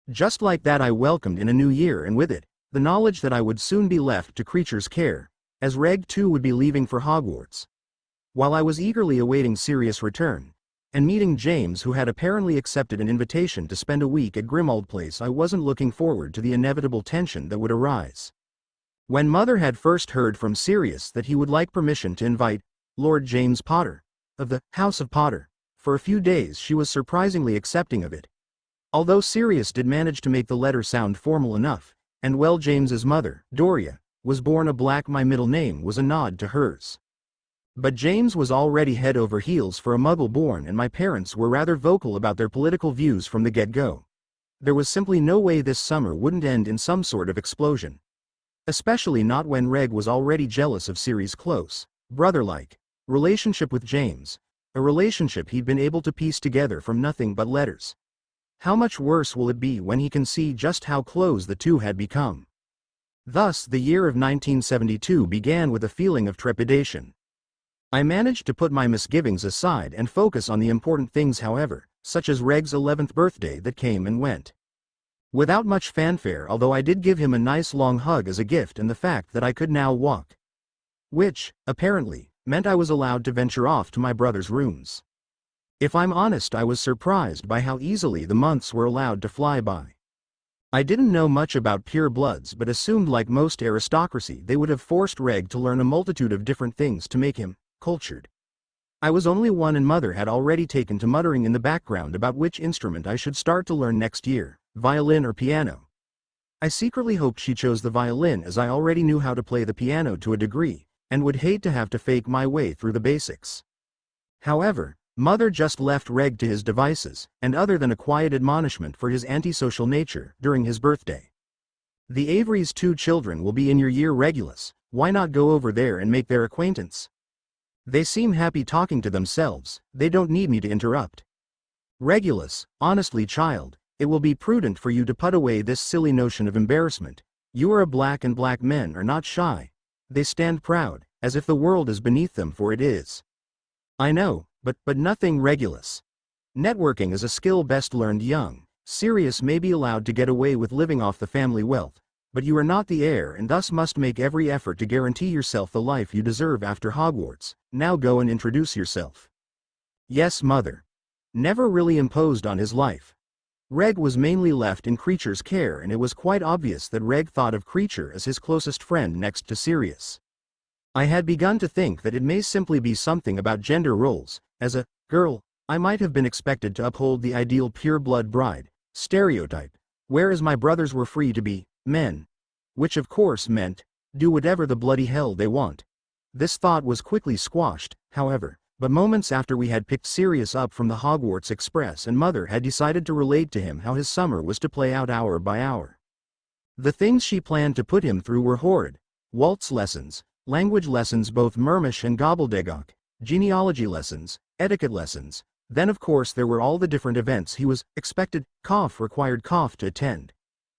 Just like that, I welcomed in a new year, and with it, the knowledge that I would soon be left to creatures' care, as Reg too would be leaving for Hogwarts. While I was eagerly awaiting Sirius' return, and meeting James, who had apparently accepted an invitation to spend a week at Grimmauld Place, I wasn't looking forward to the inevitable tension that would arise. When Mother had first heard from Sirius that he would like permission to invite Lord James Potter, of the House of Potter, for a few days, she was surprisingly accepting of it. Although Sirius did manage to make the letter sound formal enough, and well, James's mother, Doria, was born a black, my middle name was a nod to hers. But James was already head over heels for a Muggle born, and my parents were rather vocal about their political views from the get-go. There was simply no way this summer wouldn't end in some sort of explosion. Especially not when Reg was already jealous of Sirius' close, brother-like relationship with James, a relationship he'd been able to piece together from nothing but letters. How much worse will it be when he can see just how close the two had become? Thus, the year of 1972 began with a feeling of trepidation. I managed to put my misgivings aside and focus on the important things, however, such as Reg's 11th birthday that came and went without much fanfare, although I did give him a nice long hug as a gift, and the fact that I could now walk, which, apparently, meant I was allowed to venture off to my brother's rooms. If I'm honest, I was surprised by how easily the months were allowed to fly by. I didn't know much about purebloods, but assumed, like most aristocracy, they would have forced Reg to learn a multitude of different things to make him cultured. I was only one, and Mother had already taken to muttering in the background about which instrument I should start to learn next year, violin or piano. I secretly hoped she chose the violin, as I already knew how to play the piano to a degree, and would hate to have to fake my way through the basics. However, Mother just left Reg to his devices, and other than a quiet admonishment for his antisocial nature during his birthday. The Avery's 2 children will be in your year, Regulus. Why not go over there and make their acquaintance? They seem happy talking to themselves, they don't need me to interrupt. Regulus, honestly, child, it will be prudent for you to put away this silly notion of embarrassment. You are a black, and black men are not shy. They stand proud, as if the world is beneath them, for it is. I know. But nothing, Regulus. Networking is a skill best learned young. Sirius may be allowed to get away with living off the family wealth, but you are not the heir and thus must make every effort to guarantee yourself the life you deserve after Hogwarts. Now go and introduce yourself." "Yes, mother." Never really imposed on his life. Reg was mainly left in Kreacher's care, and it was quite obvious that Reg thought of Kreacher as his closest friend next to Sirius. I had begun to think that it may simply be something about gender roles. As a girl, I might have been expected to uphold the ideal pure-blood bride stereotype, whereas my brothers were free to be men. Which of course meant, do whatever the bloody hell they want. This thought was quickly squashed, however, but moments after we had picked Sirius up from the Hogwarts Express and Mother had decided to relate to him how his summer was to play out hour by hour. The things she planned to put him through were horrid. Waltz lessons, language lessons both Murmish and Gobbledegock, genealogy lessons, etiquette lessons, then of course there were all the different events he was expected, required to attend.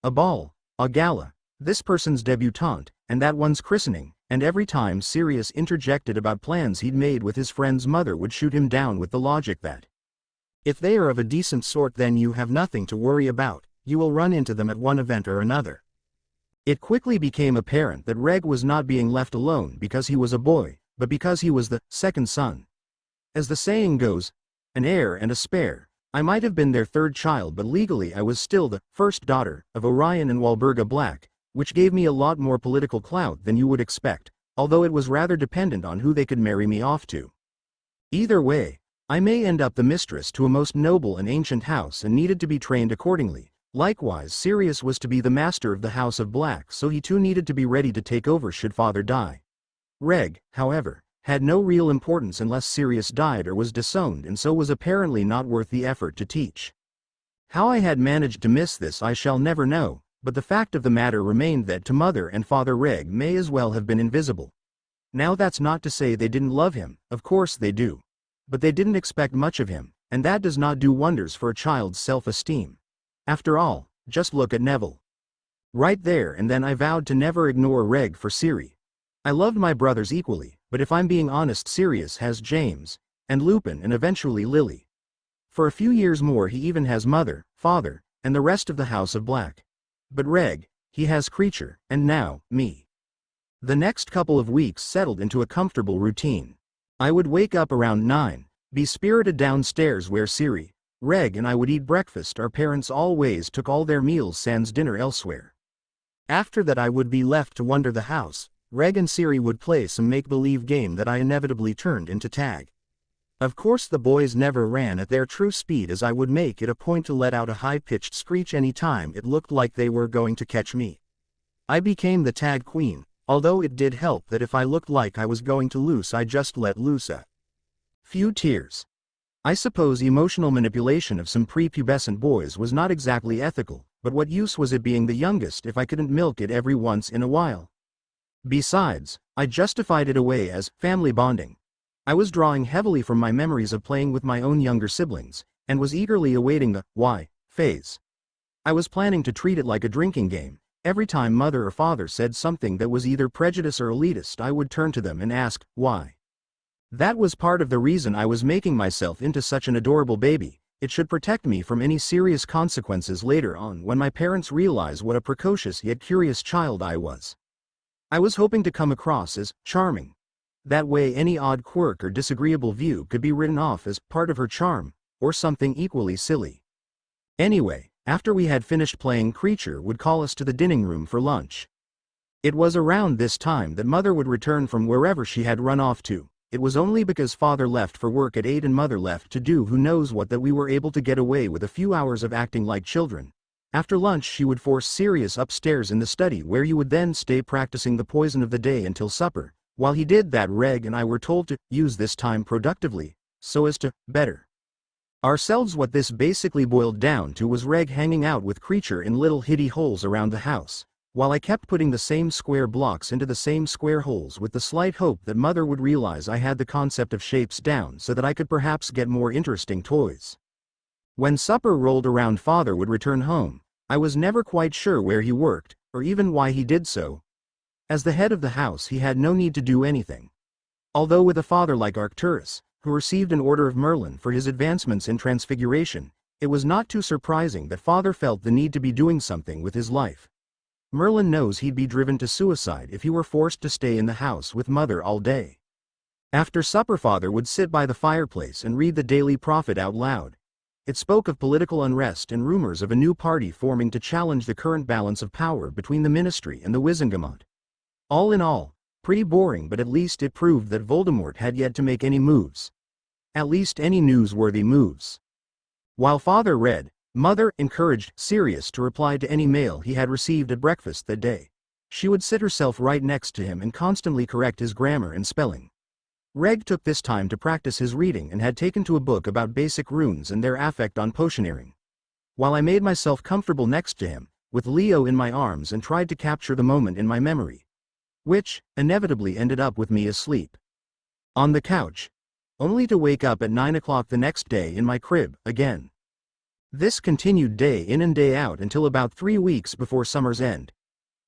A ball, a gala, this person's debutante, and that one's christening, and every time Sirius interjected about plans he'd made with his friend's mother would shoot him down with the logic that, if they are of a decent sort then you have nothing to worry about, you will run into them at one event or another. It quickly became apparent that Reg was not being left alone because he was a boy, but because he was the second son. As the saying goes, an heir and a spare. I might have been their third child, but legally I was still the first daughter of Orion and Walburga Black, which gave me a lot more political clout than you would expect, although it was rather dependent on who they could marry me off to. Either way, I may end up the mistress to a most noble and ancient house and needed to be trained accordingly. Likewise, Sirius was to be the master of the House of Black, so he too needed to be ready to take over should father die. Reg, however, had no real importance unless Sirius died or was disowned, and so was apparently not worth the effort to teach. How I had managed to miss this I shall never know, but the fact of the matter remained that to Mother and Father Reg may as well have been invisible. Now that's not to say they didn't love him, of course they do. But they didn't expect much of him, and that does not do wonders for a child's self-esteem. After all, just look at Neville. Right there and then I vowed to never ignore Reg for Siri. I loved my brothers equally, but if I'm being honest, Sirius has James, and Lupin, and eventually Lily. For a few years more he even has Mother, Father, and the rest of the House of Black. But Reg, he has Kreacher, and now, me. The next couple of weeks settled into a comfortable routine. I would wake up around 9, be spirited downstairs where Siri, Reg and I would eat breakfast. Our parents always took all their meals sans dinner elsewhere. After that I would be left to wander the house. Reg and Siri would play some make-believe game that I inevitably turned into tag. Of course the boys never ran at their true speed, as I would make it a point to let out a high-pitched screech any time it looked like they were going to catch me. I became the tag queen, although it did help that if I looked like I was going to lose I just let loose a few tears. I suppose emotional manipulation of some prepubescent boys was not exactly ethical, but what use was it being the youngest if I couldn't milk it every once in a while? Besides, I justified it away as family bonding. I was drawing heavily from my memories of playing with my own younger siblings, and was eagerly awaiting the why phase. I was planning to treat it like a drinking game. Every time Mother or Father said something that was either prejudice or elitist, I would turn to them and ask, why? That was part of the reason I was making myself into such an adorable baby. It should protect me from any serious consequences later on when my parents realize what a precocious yet curious child I was. I was hoping to come across as charming. That way any odd quirk or disagreeable view could be written off as part of her charm, or something equally silly. Anyway, after we had finished playing, Kreacher would call us to the dining room for lunch. It was around this time that Mother would return from wherever she had run off to. It was only because Father left for work at 8 and Mother left to do who knows what that we were able to get away with a few hours of acting like children. After lunch she would force Sirius upstairs in the study, where you would then stay practicing the poison of the day until supper. While he did that, Reg and I were told to use this time productively, so as to better ourselves. What this basically boiled down to was Reg hanging out with Kreacher in little hiddy holes around the house, while I kept putting the same square blocks into the same square holes, with the slight hope that Mother would realize I had the concept of shapes down so that I could perhaps get more interesting toys. When supper rolled around, Father would return home. I was never quite sure where he worked, or even why he did so. As the head of the house he had no need to do anything. Although with a father like Arcturus, who received an order of Merlin for his advancements in transfiguration, it was not too surprising that Father felt the need to be doing something with his life. Merlin knows he'd be driven to suicide if he were forced to stay in the house with Mother all day. After supper, Father would sit by the fireplace and read the Daily Prophet out loud. It spoke of political unrest and rumors of a new party forming to challenge the current balance of power between the Ministry and the Wizengamot. All in all, pretty boring, but at least it proved that Voldemort had yet to make any moves. At least any newsworthy moves. While Father read, Mother encouraged Sirius to reply to any mail he had received at breakfast that day. She would sit herself right next to him and constantly correct his grammar and spelling. Reg took this time to practice his reading and had taken to a book about basic runes and their effect on potioneering. While I made myself comfortable next to him, with Leo in my arms, and tried to capture the moment in my memory, which inevitably ended up with me asleep on the couch, only to wake up at 9 o'clock the next day in my crib again. This continued day in and day out until about 3 weeks before summer's end.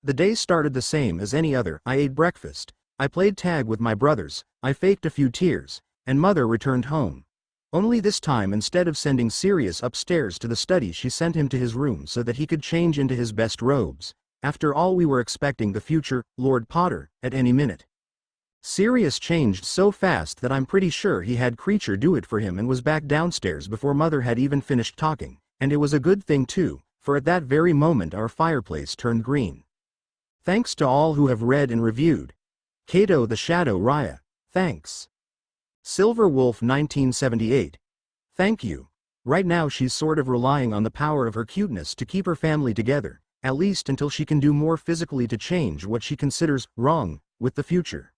The day started the same as any other. I ate breakfast, I played tag with my brothers, I faked a few tears, and Mother returned home. Only this time, instead of sending Sirius upstairs to the study, she sent him to his room so that he could change into his best robes. After all, we were expecting the future Lord Potter at any minute. Sirius changed so fast that I'm pretty sure he had Creature do it for him and was back downstairs before Mother had even finished talking, and it was a good thing too, for at that very moment our fireplace turned green. Thanks to all who have read and reviewed. Kato the Shadow Raya, thanks. Silver Wolf 1978, thank you. Right now she's sort of relying on the power of her cuteness to keep her family together, at least until she can do more physically to change what she considers wrong with the future.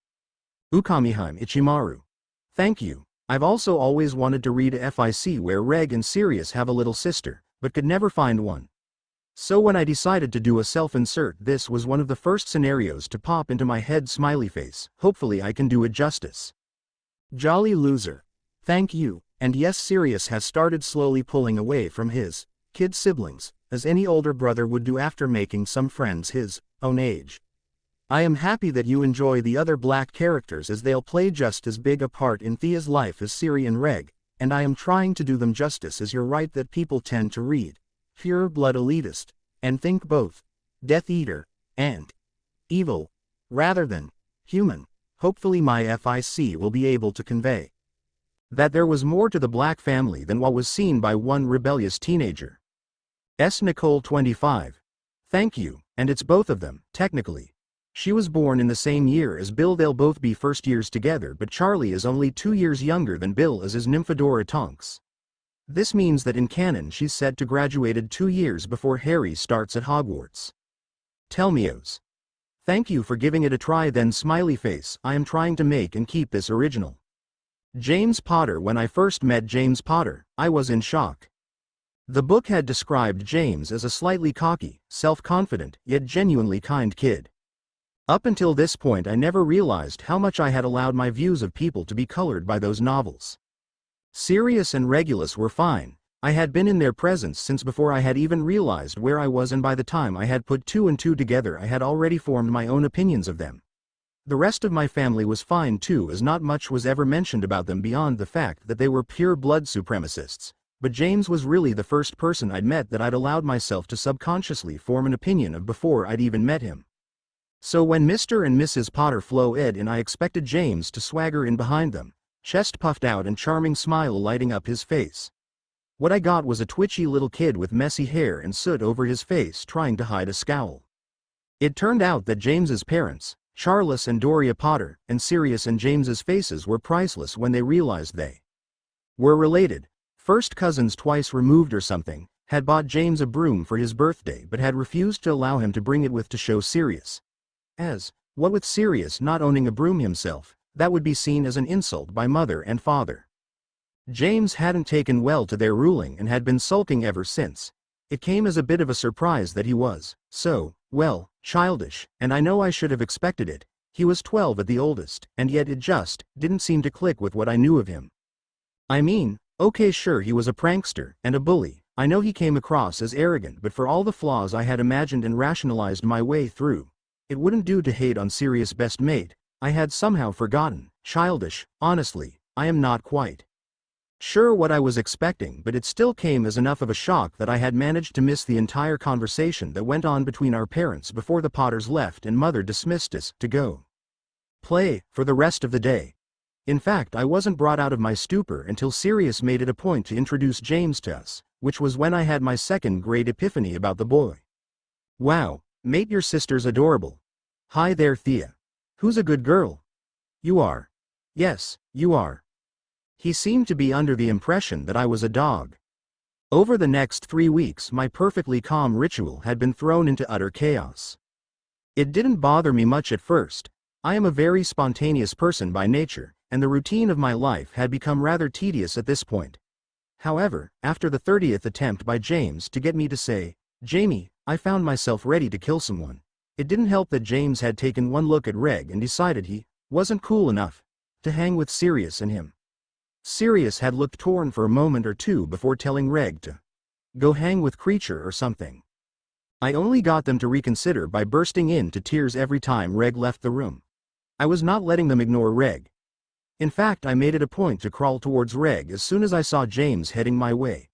Ukamiheim Ichimaru, thank you. I've also always wanted to read a FIC where Reg and Sirius have a little sister, but could never find one. So when I decided to do a self-insert, this was one of the first scenarios to pop into my head. Smiley face. Hopefully I can do it justice. Jolly loser. Thank you. And yes, Sirius has started slowly pulling away from his kid siblings, as any older brother would do after making some friends his own age. I am happy that you enjoy the other black characters, as they'll play just as big a part in Thea's life as Siri and Reg, and I am trying to do them justice, as you're right that people tend to read Pure Blood Elitist, and think both Death Eater and evil, rather than human. Hopefully my FIC will be able to convey that there was more to the Black family than what was seen by one rebellious teenager. S. Nicole 25. Thank you, and it's both of them, technically. She was born in the same year as Bill. They'll both be first years together, but Charlie is only 2 years younger than Bill, as is Nymphadora Tonks. This means that in canon she's said to graduated 2 years before Harry starts at Hogwarts. Telmios. Thank you for giving it a try then. Smiley face. I am trying to make and keep this original. James Potter. When I first met James Potter, I was in shock. The book had described James as a slightly cocky, self-confident, yet genuinely kind kid. Up until this point I never realized how much I had allowed my views of people to be colored by those novels. Sirius and Regulus were fine. I had been in their presence since before I had even realized where I was, and by the time I had put 2 and 2 together I had already formed my own opinions of them. The rest of my family was fine too, as not much was ever mentioned about them beyond the fact that they were pure blood supremacists, but James was really the first person I'd met that I'd allowed myself to subconsciously form an opinion of before I'd even met him. So when Mr. and Mrs. Potter flow in, I expected James to swagger in behind them, chest puffed out and charming smile lighting up his face. What I got was a twitchy little kid with messy hair and soot over his face trying to hide a scowl. It turned out that James's parents, Charles and Doria Potter, and Sirius and James's faces were priceless when they realized they were related. First cousins twice removed or something, had bought James a broom for his birthday but had refused to allow him to bring it with to show Sirius. As, what with Sirius not owning a broom himself, that would be seen as an insult by mother and father. James hadn't taken well to their ruling and had been sulking ever since. It came as a bit of a surprise that he was so, well, childish, and I know I should have expected it. He was 12 at the oldest, and yet it just didn't seem to click with what I knew of him. I mean, okay, sure, he was a prankster and a bully. I know he came across as arrogant, but for all the flaws I had imagined and rationalized my way through, it wouldn't do to hate on Sirius' best mate. I had somehow forgotten. Childish, honestly, I am not quite Sure, what I was expecting, but it still came as enough of a shock that I had managed to miss the entire conversation that went on between our parents before the Potters left and Mother dismissed us to go play for the rest of the day. In fact, I wasn't brought out of my stupor until Sirius made it a point to introduce James to us, which was when I had my second grade epiphany about the boy. Wow, mate, your sister's adorable. Hi there, Thea. Who's a good girl? You are. Yes, you are. He seemed to be under the impression that I was a dog. Over the next 3 weeks, my perfectly calm ritual had been thrown into utter chaos. It didn't bother me much at first. I am a very spontaneous person by nature, and the routine of my life had become rather tedious at this point. However, after the 30th attempt by James to get me to say, "Jamie," I found myself ready to kill someone. It didn't help that James had taken one look at Reg and decided he wasn't cool enough to hang with Sirius and him. Sirius had looked torn for a moment or two before telling Reg to go hang with Creature or something. I only got them to reconsider by bursting into tears every time Reg left the room. I was not letting them ignore Reg. In fact, I made it a point to crawl towards Reg as soon as I saw James heading my way.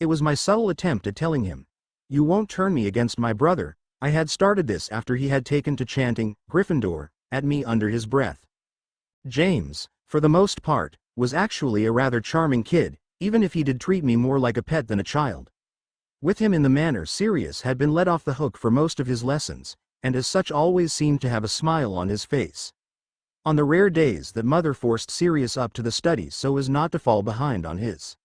It was my subtle attempt at telling him, "You won't turn me against my brother." I had started this after he had taken to chanting Gryffindor at me under his breath. James, for the most part, was actually a rather charming kid, even if he did treat me more like a pet than a child. With him in the manor, Sirius had been let off the hook for most of his lessons, and as such always seemed to have a smile on his face. On the rare days that Mother forced Sirius up to the studies so as not to fall behind on his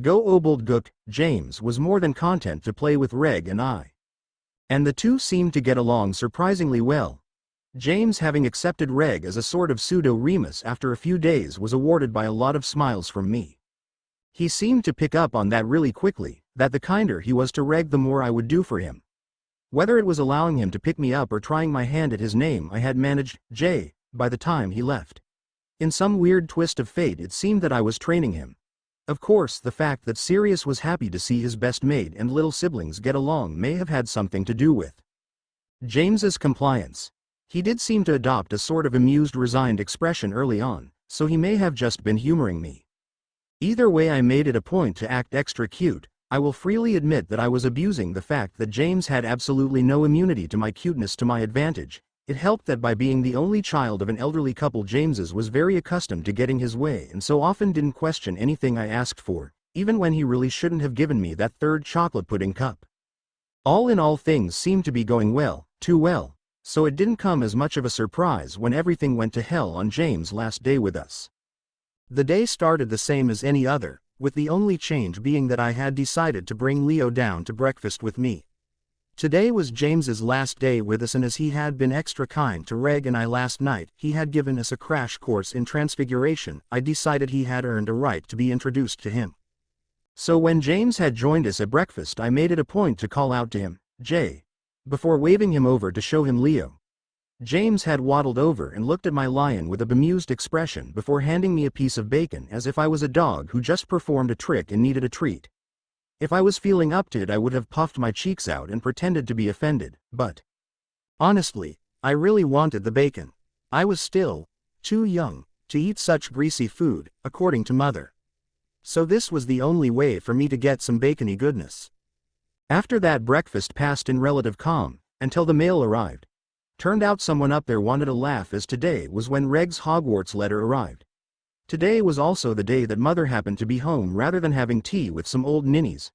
go obold gook, James was more than content to play with Reg and I. And the two seemed to get along surprisingly well. James, having accepted Reg as a sort of pseudo-Remus after a few days, was awarded by a lot of smiles from me. He seemed to pick up on that really quickly, that the kinder he was to Reg the more I would do for him. Whether it was allowing him to pick me up or trying my hand at his name, I had managed J by the time he left. In some weird twist of fate, it seemed that I was training him. Of course, the fact that Sirius was happy to see his best mate and little siblings get along may have had something to do with James's compliance. He did seem to adopt a sort of amused, resigned expression early on, so he may have just been humoring me. Either way, I made it a point to act extra cute. I will freely admit that I was abusing the fact that James had absolutely no immunity to my cuteness to my advantage. It helped that by being the only child of an elderly couple, James's was very accustomed to getting his way and so often didn't question anything I asked for, even when he really shouldn't have given me that third chocolate pudding cup. All in all, things seemed to be going well, too well, so it didn't come as much of a surprise when everything went to hell on James' last day with us. The day started the same as any other, with the only change being that I had decided to bring Leo down to breakfast with me. Today was James's last day with us, and as he had been extra kind to Reg and I last night, he had given us a crash course in transfiguration. I decided he had earned a right to be introduced to him. So when James had joined us at breakfast, I made it a point to call out to him, "Jay," before waving him over to show him Leo. James had waddled over and looked at my lion with a bemused expression before handing me a piece of bacon as if I was a dog who just performed a trick and needed a treat. If I was feeling up to it, I would have puffed my cheeks out and pretended to be offended, but honestly, I really wanted the bacon. I was still too young to eat such greasy food, according to Mother. So this was the only way for me to get some bacony goodness. After that, breakfast passed in relative calm, until the mail arrived. Turned out someone up there wanted a laugh, as today was when Reg's Hogwarts letter arrived. Today was also the day that Mother happened to be home rather than having tea with some old ninnies.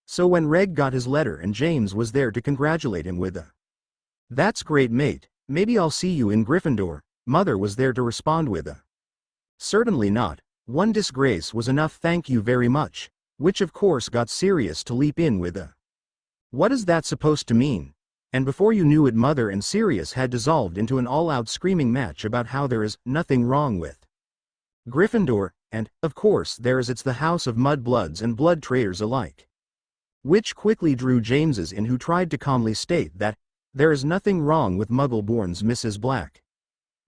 So when Reg got his letter and James was there to congratulate him with a "That's great, mate, maybe I'll see you in Gryffindor," Mother was there to respond with a "Certainly not. One disgrace was enough, thank you very much," which of course got Sirius to leap in with a "What is that supposed to mean?" And before you knew it, Mother and Sirius had dissolved into an all-out screaming match about how there is nothing wrong with Gryffindor, and, of course, it's the house of mudbloods and blood traitors alike. Which quickly drew James's in, who tried to calmly state that there is nothing wrong with Muggle-born's Mrs. Black.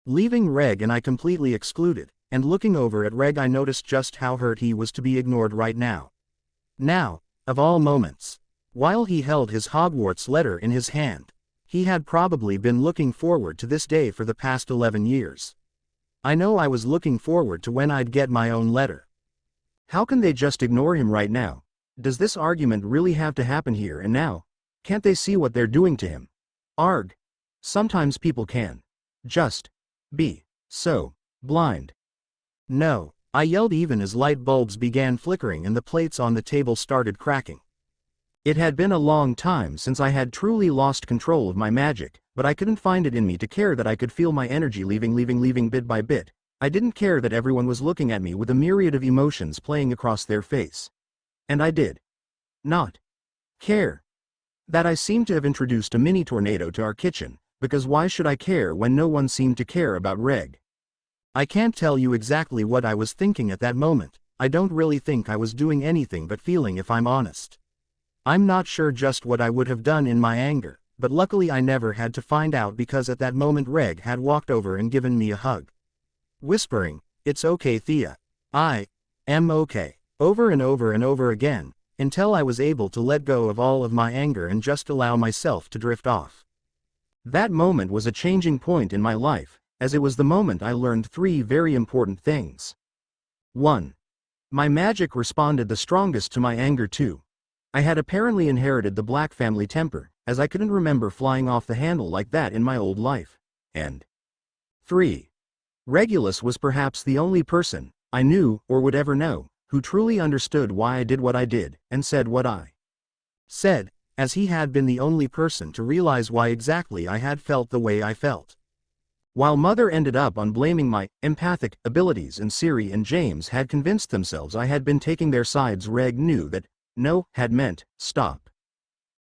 Leaving Reg and I completely excluded, and looking over at Reg, I noticed just how hurt he was to be ignored right now. Now, of all moments. While he held his Hogwarts letter in his hand, he had probably been looking forward to this day for the past 11 years. I know I was looking forward to when I'd get my own letter. How can they just ignore him right now? Does this argument really have to happen here and now? Can't they see what they're doing to him? Arg. Sometimes people can just be so blind. No, I yelled even as light bulbs began flickering and the plates on the table started cracking. It had been a long time since I had truly lost control of my magic, but I couldn't find it in me to care that I could feel my energy leaving bit by bit. I didn't care that everyone was looking at me with a myriad of emotions playing across their face. And I did not care that I seemed to have introduced a mini tornado to our kitchen, because why should I care when no one seemed to care about Reg? I can't tell you exactly what I was thinking at that moment. I don't really think I was doing anything but feeling, if I'm honest. I'm not sure just what I would have done in my anger, but luckily I never had to find out because at that moment Reg had walked over and given me a hug. Whispering, "It's okay, Thea. I am okay," over and over and over again, until I was able to let go of all of my anger and just allow myself to drift off. That moment was a changing point in my life, as it was the moment I learned 3 very important things. 1. My magic responded the strongest to my anger. 2. I had apparently inherited the black family temper, as I couldn't remember flying off the handle like that in my old life. And 3. Regulus was perhaps the only person I knew, or would ever know, who truly understood why I did what I did, and said what I said, as he had been the only person to realize why exactly I had felt the way I felt. While Mother ended up on blaming my empathic abilities and Siri and James had convinced themselves I had been taking their sides, Reg knew that no had meant stop.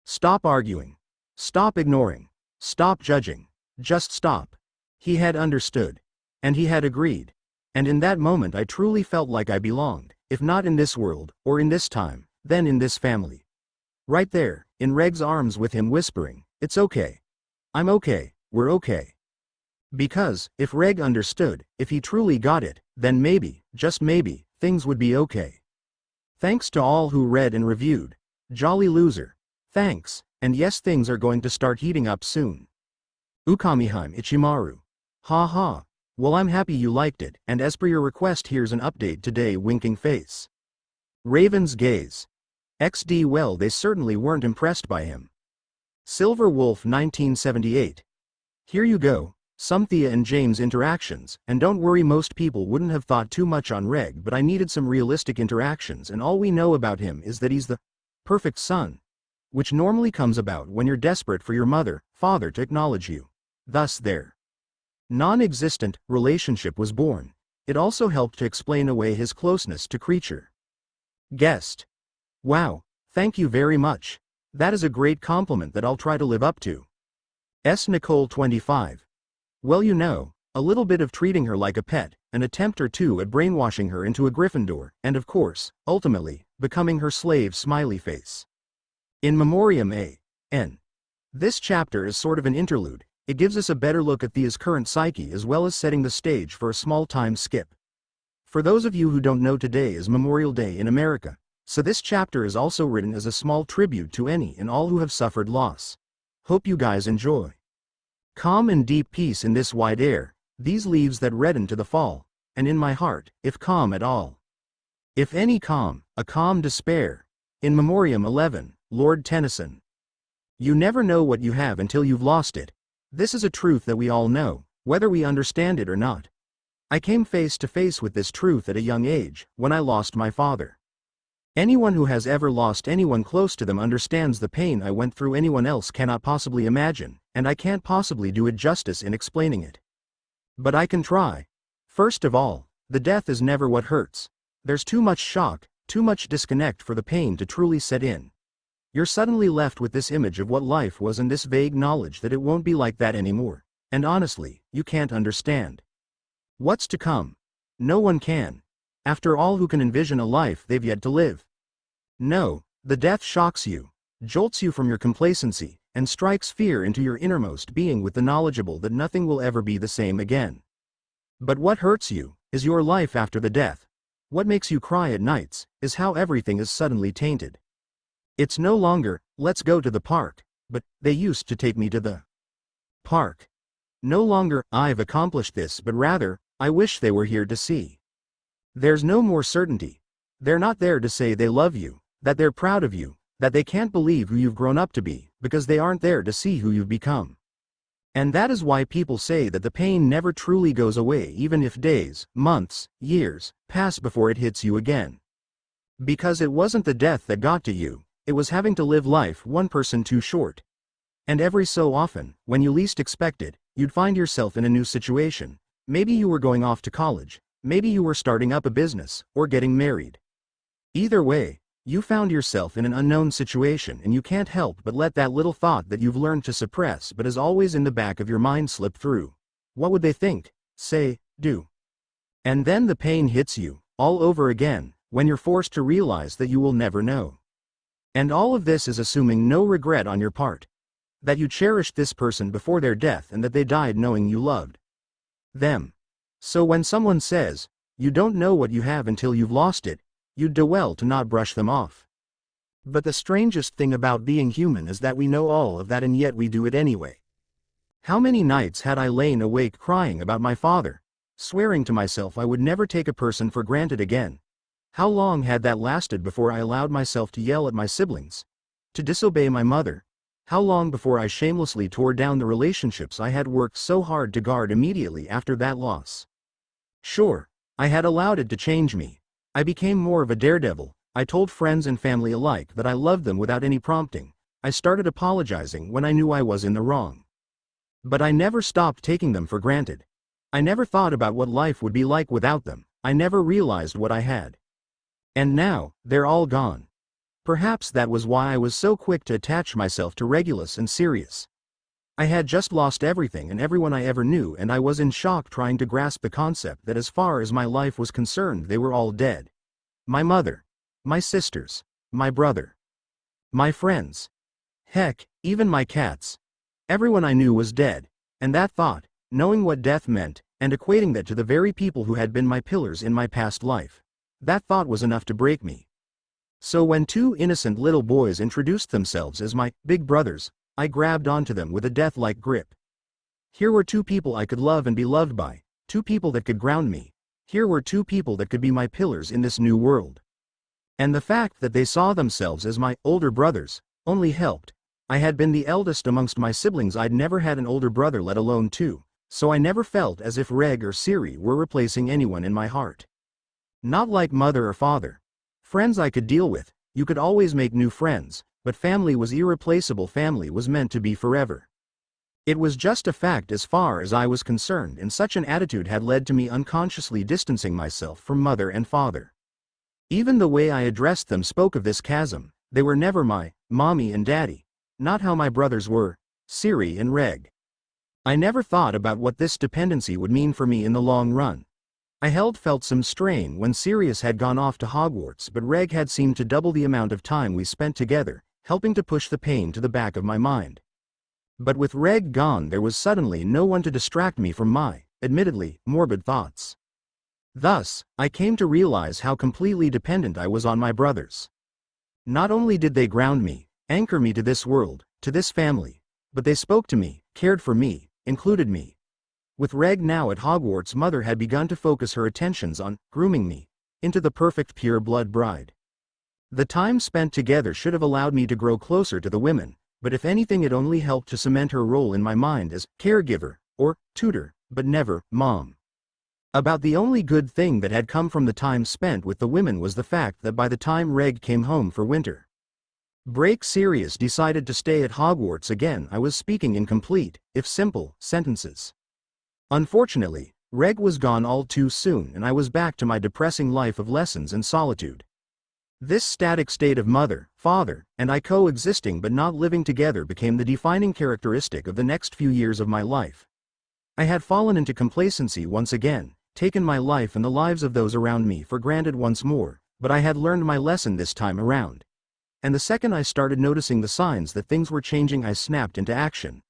Stop arguing. Stop ignoring. Stop judging. Just stop. He had understood. And he had agreed. And in that moment I truly felt like I belonged, if not in this world, or in this time, then in this family. Right there, in Reg's arms with him whispering, "It's okay. I'm okay, we're okay." Because, if Reg understood, if he truly got it, then maybe, just maybe, things would be okay. Thanks to all who read and reviewed. Jolly loser. Thanks, and yes, things are going to start heating up soon. Ukamiheim Ichimaru. Ha ha. Well, I'm happy you liked it, and as per your request here's an update today. Winking face. Raven's gaze. XD. Well, they certainly weren't impressed by him. Silver Wolf 1978. Here you go. Some Thea and James interactions, and don't worry, most people wouldn't have thought too much on Reg, but I needed some realistic interactions, and all we know about him is that he's the perfect son, which normally comes about when you're desperate for your mother, father to acknowledge you. Thus their non-existent relationship was born. It also helped to explain away his closeness to Creature. Guest. Wow, thank you very much. That is a great compliment that I'll try to live up to. S. Nicole 25. Well, you know, a little bit of treating her like a pet, an attempt or two at brainwashing her into a Gryffindor, and of course, ultimately, becoming her slave. Smiley face. In Memoriam A.N. This chapter is sort of an interlude. It gives us a better look at Thea's current psyche as well as setting the stage for a small time skip. For those of you who don't know, today is Memorial Day in America, so this chapter is also written as a small tribute to any and all who have suffered loss. Hope you guys enjoy. Calm and deep peace in this wide air, these leaves that redden to the fall, and in my heart, if calm at all. If any calm, a calm despair. In Memoriam 11, Lord Tennyson. You never know what you have until you've lost it. This is a truth that we all know, whether we understand it or not. I came face to face with this truth at a young age, when I lost my father. Anyone who has ever lost anyone close to them understands the pain I went through. Anyone else cannot possibly imagine, and I can't possibly do it justice in explaining it. But I can try. First of all, the death is never what hurts. There's too much shock, too much disconnect for the pain to truly set in. You're suddenly left with this image of what life was and this vague knowledge that it won't be like that anymore, and honestly, you can't understand what's to come. No one can. After all, who can envision a life they've yet to live? No, the death shocks you, jolts you from your complacency, and strikes fear into your innermost being with the knowledgeable that nothing will ever be the same again. But what hurts you is your life after the death. What makes you cry at nights is how everything is suddenly tainted. It's no longer, let's go to the park, but they used to take me to the park. No longer, I've accomplished this, but rather, I wish they were here to see. There's no more certainty. They're not there to say they love you, that they're proud of you, that they can't believe who you've grown up to be, because they aren't there to see who you've become. And that is why people say that the pain never truly goes away, even if days, months, years pass before it hits you again. Because it wasn't the death that got to you, it was having to live life one person too short. And every so often, when you least expect it, you'd find yourself in a new situation. Maybe you were going off to college, maybe you were starting up a business, or getting married. Either way, you found yourself in an unknown situation, and you can't help but let that little thought that you've learned to suppress but is always in the back of your mind slip through. What would they think, say, do? And then the pain hits you, all over again, when you're forced to realize that you will never know. And all of this is assuming no regret on your part. That you cherished this person before their death and that they died knowing you loved them. So when someone says, you don't know what you have until you've lost it, you'd do well to not brush them off. But the strangest thing about being human is that we know all of that and yet we do it anyway. How many nights had I lain awake crying about my father, swearing to myself I would never take a person for granted again? How long had that lasted before I allowed myself to yell at my siblings, to disobey my mother? How long before I shamelessly tore down the relationships I had worked so hard to guard immediately after that loss? Sure, I had allowed it to change me. I became more of a daredevil. I told friends and family alike that I loved them without any prompting. I started apologizing when I knew I was in the wrong. But I never stopped taking them for granted. I never thought about what life would be like without them. I never realized what I had. And now, they're all gone. Perhaps that was why I was so quick to attach myself to Regulus and Sirius. I had just lost everything and everyone I ever knew, and I was in shock trying to grasp the concept that as far as my life was concerned they were all dead. My mother. My sisters. My brother. My friends. Heck, even my cats. Everyone I knew was dead, and that thought, knowing what death meant, and equating that to the very people who had been my pillars in my past life, that thought was enough to break me. So when two innocent little boys introduced themselves as my big brothers, I grabbed onto them with a death-like grip. Here were two people I could love and be loved by, two people that could ground me. Here were two people that could be my pillars in this new world. And the fact that they saw themselves as my older brothers only helped. I had been the eldest amongst my siblings. I'd never had an older brother, let alone two, so I never felt as if Reg or Siri were replacing anyone in my heart. Not like mother or father. Friends I could deal with, you could always make new friends, but family was irreplaceable. Family was meant to be forever. It was just a fact as far as I was concerned, and such an attitude had led to me unconsciously distancing myself from mother and father. Even the way I addressed them spoke of this chasm. They were never my mommy and daddy, not how my brothers were, Siri and Reg. I never thought about what this dependency would mean for me in the long run. I felt some strain when Sirius had gone off to Hogwarts, but Reg had seemed to double the amount of time we spent together, helping to push the pain to the back of my mind. But with Reg gone, there was suddenly no one to distract me from my, admittedly, morbid thoughts. Thus, I came to realize how completely dependent I was on my brothers. Not only did they ground me, anchor me to this world, to this family, but they spoke to me, cared for me, included me. With Reg now at Hogwarts, Mother had begun to focus her attentions on grooming me into the perfect pure-blood bride. The time spent together should have allowed me to grow closer to the women, but if anything it only helped to cement her role in my mind as caregiver, or tutor, but never mom. About the only good thing that had come from the time spent with the women was the fact that by the time Reg came home for winter break, Sirius decided to stay at Hogwarts again. I was speaking in complete, if simple, sentences. Unfortunately, Reg was gone all too soon, and I was back to my depressing life of lessons and solitude. This static state of mother, father, and I coexisting but not living together became the defining characteristic of the next few years of my life. I had fallen into complacency once again, taken my life and the lives of those around me for granted once more, but I had learned my lesson this time around. And the second I started noticing the signs that things were changing, I snapped into action.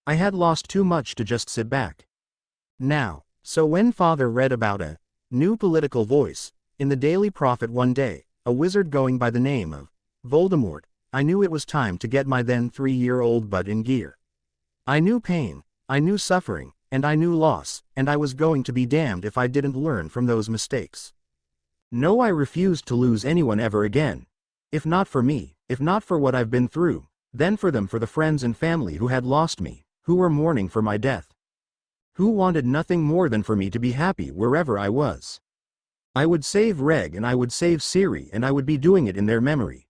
I had lost too much to just sit back. Now, so when Father read about a new political voice in the Daily Prophet one day, a wizard going by the name of Voldemort, I knew it was time to get my then 3-year-old butt in gear. I knew pain, I knew suffering, and I knew loss, and I was going to be damned if I didn't learn from those mistakes. No, I refused to lose anyone ever again. If not for me, if not for what I've been through, then for them, for the friends and family who had lost me, who were mourning for my death. Who wanted nothing more than for me to be happy wherever I was. I would save Reg and I would save Siri, and I would be doing it in their memory.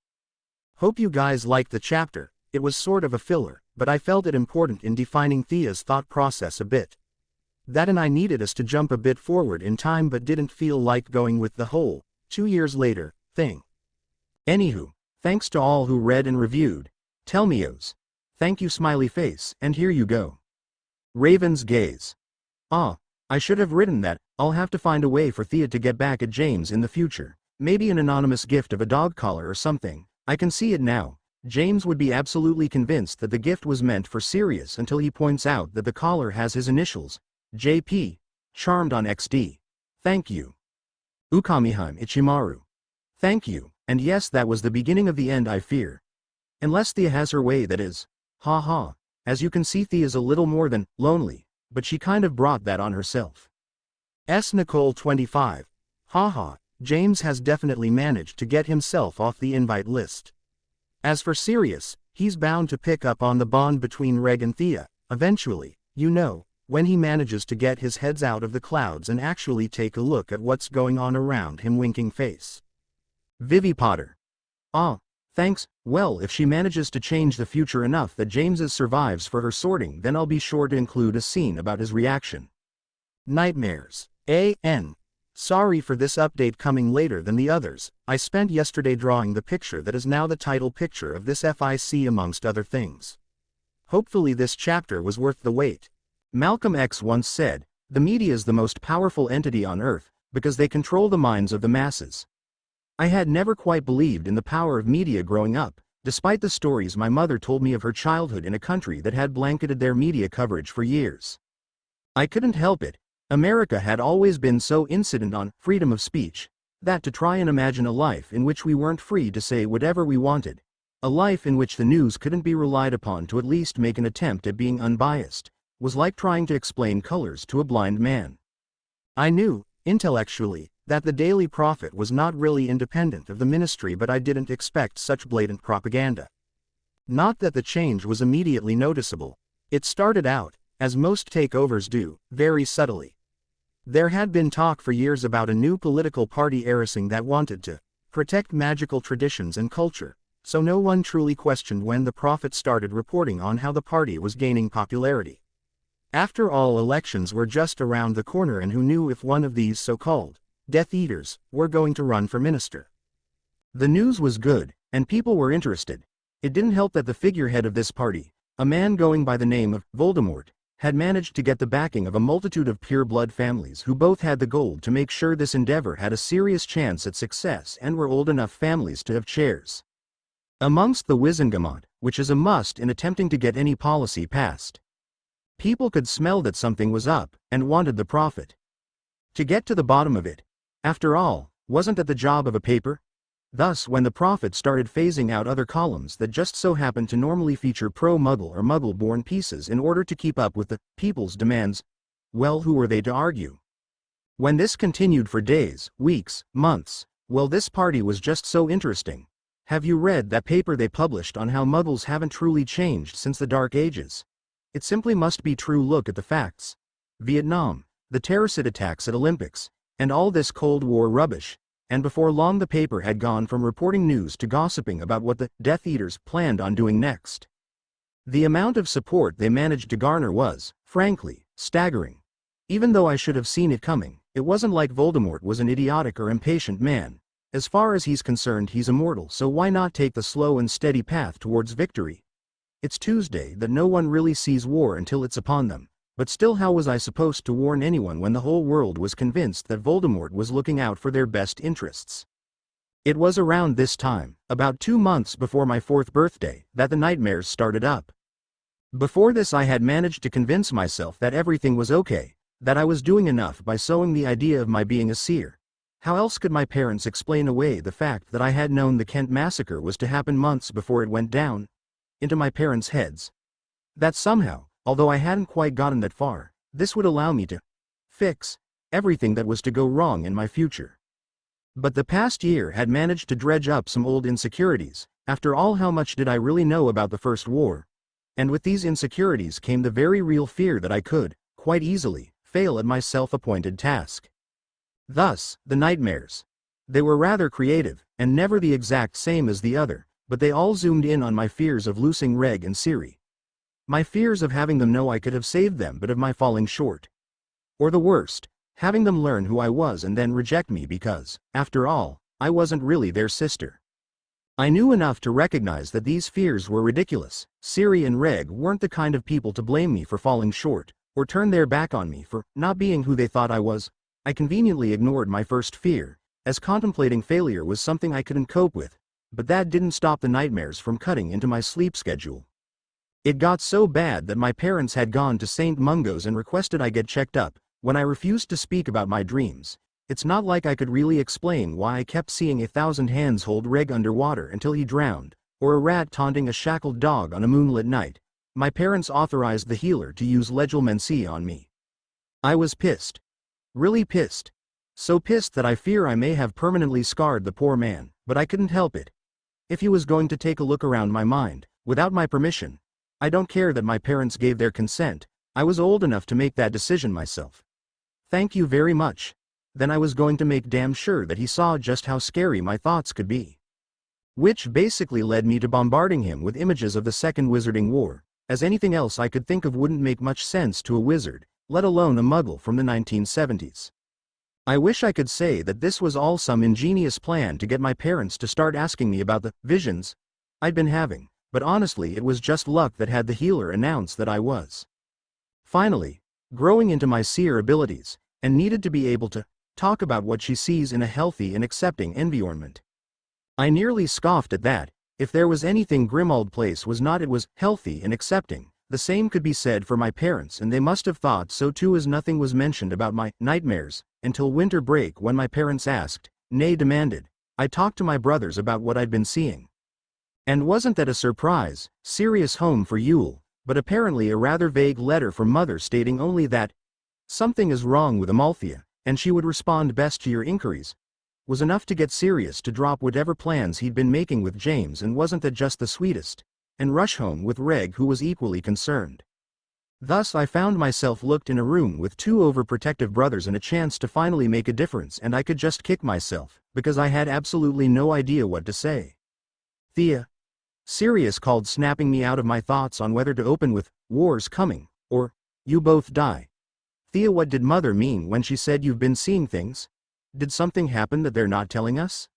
Hope you guys liked the chapter. It was sort of a filler, but I felt it important in defining Thea's thought process a bit. That and I needed us to jump a bit forward in time but didn't feel like going with the whole 2 years later thing. Anywho, thanks to all who read and reviewed. Tell meos. Thank you smiley face, and here you go. Raven's gaze. Ah, I should have written that. I'll have to find a way for Thea to get back at James in the future. Maybe an anonymous gift of a dog collar or something. I can see it now. James would be absolutely convinced that the gift was meant for Sirius until he points out that the collar has his initials, JP, charmed on XD. Thank you. Ukamiheim Ichimaru. Thank you, and yes, that was the beginning of the end, I fear. Unless Thea has her way, that is. Ha ha. As you can see, Thea's a little more than lonely, but she kind of brought that on herself. Nicole 25. Haha, James has definitely managed to get himself off the invite list. As for Sirius, he's bound to pick up on the bond between Reg and Thea, eventually, you know, when he manages to get his heads out of the clouds and actually take a look at what's going on around him. Winking face. Vivi Potter. Ah, thanks. Well, if she manages to change the future enough that James's survives for her sorting, then I'll be sure to include a scene about his reaction. Nightmares. A.N. Sorry for this update coming later than the others. I spent yesterday drawing the picture that is now the title picture of this FIC amongst other things. Hopefully this chapter was worth the wait. Malcolm X once said, "The media is the most powerful entity on earth, because they control the minds of the masses." I had never quite believed in the power of media growing up, despite the stories my mother told me of her childhood in a country that had blanketed their media coverage for years. I couldn't help it. America had always been so insistent on freedom of speech, that to try and imagine a life in which we weren't free to say whatever we wanted, a life in which the news couldn't be relied upon to at least make an attempt at being unbiased, was like trying to explain colors to a blind man. I knew, intellectually, that the Daily Prophet was not really independent of the ministry, but I didn't expect such blatant propaganda. Not that the change was immediately noticeable. It started out, as most takeovers do, very subtly. There had been talk for years about a new political party arising that wanted to protect magical traditions and culture, so no one truly questioned when the Prophet started reporting on how the party was gaining popularity. After all, elections were just around the corner, and who knew if one of these so-called Death Eaters were going to run for minister. The news was good, and people were interested. It didn't help that the figurehead of this party, a man going by the name of Voldemort, had managed to get the backing of a multitude of pure-blood families who both had the goal to make sure this endeavor had a serious chance at success and were old enough families to have chairs amongst the Wizengamot, which is a must in attempting to get any policy passed. People could smell that something was up, and wanted the Prophet to get to the bottom of it. After all, wasn't that the job of a paper? Thus, when the Prophet started phasing out other columns that just so happened to normally feature pro-Muggle or Muggle-born pieces in order to keep up with the people's demands, well, who were they to argue? When this continued for days, weeks, months, well, this party was just so interesting. Have you read that paper they published on how Muggles haven't truly changed since the Dark Ages? It simply must be true. Look at the facts. Vietnam, the terrorist attacks at Olympics, and all this Cold War rubbish. And before long the paper had gone from reporting news to gossiping about what the Death Eaters planned on doing next. The amount of support they managed to garner was, frankly, staggering. Even though I should have seen it coming, it wasn't like Voldemort was an idiotic or impatient man. As far as he's concerned, he's immortal, so why not take the slow and steady path towards victory? It's Tuesday that no one really sees war until it's upon them. But still, how was I supposed to warn anyone when the whole world was convinced that Voldemort was looking out for their best interests? It was around this time, about 2 months before my 4th birthday, that the nightmares started up. Before this I had managed to convince myself that everything was okay, that I was doing enough by sowing the idea of my being a seer. How else could my parents explain away the fact that I had known the Kent massacre was to happen months before it went down? Into my parents' heads. That somehow, although I hadn't quite gotten that far, this would allow me to fix everything that was to go wrong in my future. But the past year had managed to dredge up some old insecurities. After all, how much did I really know about the First War? And with these insecurities came the very real fear that I could, quite easily, fail at my self-appointed task. Thus, the nightmares. They were rather creative, and never the exact same as the other, but they all zoomed in on my fears of losing Reg and Siri. My fears of having them know I could have saved them but of my falling short. Or the worst, having them learn who I was and then reject me because, after all, I wasn't really their sister. I knew enough to recognize that these fears were ridiculous. Siri and Reg weren't the kind of people to blame me for falling short, or turn their back on me for not being who they thought I was. I conveniently ignored my first fear, as contemplating failure was something I couldn't cope with, but that didn't stop the nightmares from cutting into my sleep schedule. It got so bad that my parents had gone to St. Mungo's and requested I get checked up. When I refused to speak about my dreams, it's not like I could really explain why I kept seeing 1,000 hands hold Reg underwater until he drowned, or a rat taunting a shackled dog on a moonlit night. My parents authorized the healer to use legilmency on me. I was pissed. Really pissed. So pissed that I fear I may have permanently scarred the poor man, but I couldn't help it. If he was going to take a look around my mind, without my permission, I don't care that my parents gave their consent. I was old enough to make that decision myself. Thank you very much. Then I was going to make damn sure that he saw just how scary my thoughts could be. Which basically led me to bombarding him with images of the Second Wizarding War, as anything else I could think of wouldn't make much sense to a wizard, let alone a muggle from the 1970s. I wish I could say that this was all some ingenious plan to get my parents to start asking me about the visions I'd been having, but honestly it was just luck that had the healer announce that I was finally growing into my seer abilities, and needed to be able to talk about what she sees in a healthy and accepting environment. I nearly scoffed at that. If there was anything Grimmauld Place was not, it was healthy and accepting. The same could be said for my parents, and they must have thought so too, as nothing was mentioned about my nightmares until winter break, when my parents asked, nay demanded, I talked to my brothers about what I'd been seeing. And wasn't that a surprise? Sirius home for Yule, but apparently a rather vague letter from Mother stating only that something is wrong with Amalthea, and she would respond best to your inquiries, was enough to get Sirius to drop whatever plans he'd been making with James. And wasn't that just the sweetest? And rush home with Reg, who was equally concerned. Thus I found myself locked in a room with two overprotective brothers and a chance to finally make a difference, and I could just kick myself, because I had absolutely no idea what to say. Thea. Sirius called, snapping me out of my thoughts on whether to open with, war's coming, or, you both die. Thea, what did Mother mean when she said you've been seeing things? Did something happen that they're not telling us?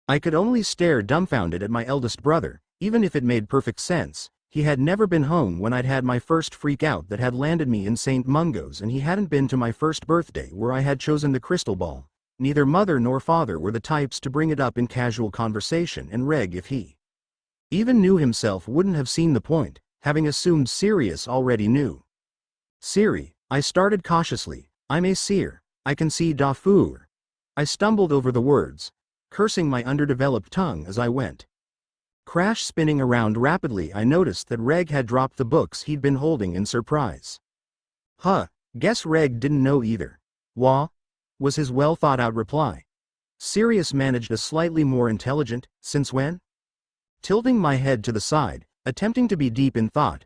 I could only stare dumbfounded at my eldest brother. Even if it made perfect sense, he had never been home when I'd had my first freak out that had landed me in St. Mungo's, and he hadn't been to my first birthday where I had chosen the crystal ball. Neither Mother nor Father were the types to bring it up in casual conversation, and Reg, if he even knew himself, wouldn't have seen the point, having assumed Sirius already knew. Siri, I started cautiously, I'm a seer, I can see Dafur. I stumbled over the words, cursing my underdeveloped tongue as I went. Crash spinning around rapidly, I noticed that Reg had dropped the books he'd been holding in surprise. Huh, guess Reg didn't know either. Wah? Was his well-thought-out reply. Sirius managed a slightly more intelligent, since when? Tilting my head to the side, attempting to be deep in thought,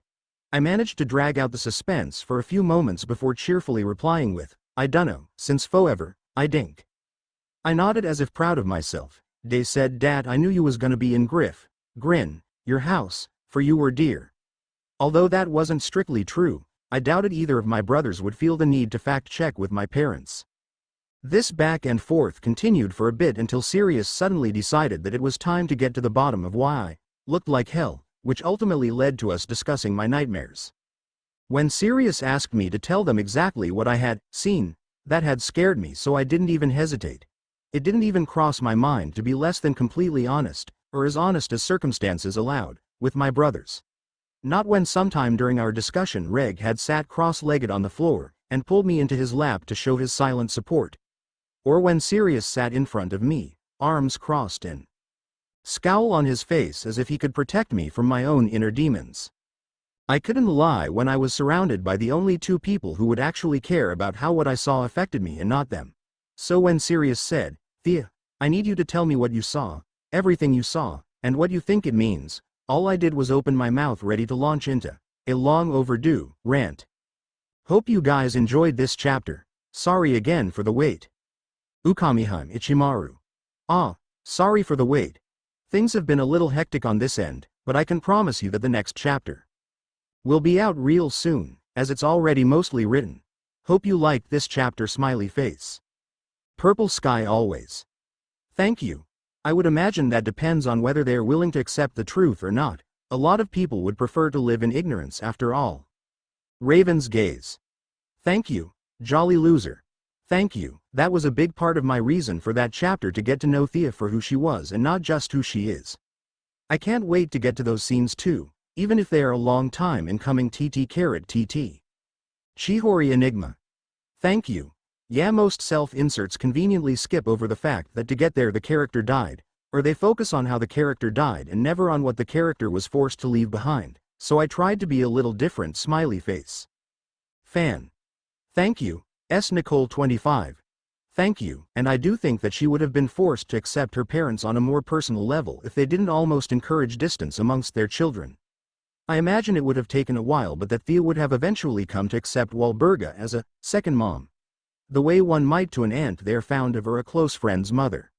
I managed to drag out the suspense for a few moments before cheerfully replying with, I dunno, since forever, I dink. I nodded as if proud of myself. They said, Dad, I knew you was gonna be in Grin, your house, for you were dear. Although that wasn't strictly true, I doubted either of my brothers would feel the need to fact-check with my parents. This back and forth continued for a bit until Sirius suddenly decided that it was time to get to the bottom of why I looked like hell, which ultimately led to us discussing my nightmares. When Sirius asked me to tell them exactly what I had seen, that had scared me, so I didn't even hesitate. It didn't even cross my mind to be less than completely honest, or as honest as circumstances allowed, with my brothers. Not when sometime during our discussion Reg had sat cross-legged on the floor, and pulled me into his lap to show his silent support. Or when Sirius sat in front of me, arms crossed and scowl on his face as if he could protect me from my own inner demons. I couldn't lie when I was surrounded by the only two people who would actually care about how what I saw affected me and not them. So when Sirius said, Thea, I need you to tell me what you saw, everything you saw, and what you think it means. All I did was open my mouth ready to launch into a long overdue rant. Hope you guys enjoyed this chapter. Sorry again for the wait. Ukamihan Ichimaru. Sorry for the wait. Things have been a little hectic on this end, but I can promise you that the next chapter will be out real soon, as it's already mostly written. Hope you liked this chapter. Smiley face. Purple sky always. Thank you. I would imagine that depends on whether they are willing to accept the truth or not. A lot of people would prefer to live in ignorance after all. Raven's gaze. Thank you, jolly loser. Thank you. That was a big part of my reason for that chapter, to get to know Thea for who she was and not just who she is. I can't wait to get to those scenes too, even if they are a long time in coming. TT. Chihori Enigma. Thank you. Yeah, most self-inserts conveniently skip over the fact that to get there the character died, or they focus on how the character died and never on what the character was forced to leave behind, so I tried to be a little different. Smiley face. Fan. Thank you, Nicole 25. Thank you, and I do think that she would have been forced to accept her parents on a more personal level if they didn't almost encourage distance amongst their children. I imagine it would have taken a while, but that Thea would have eventually come to accept Walburga as a second mom, the way one might to an aunt they're found of or a close friend's mother.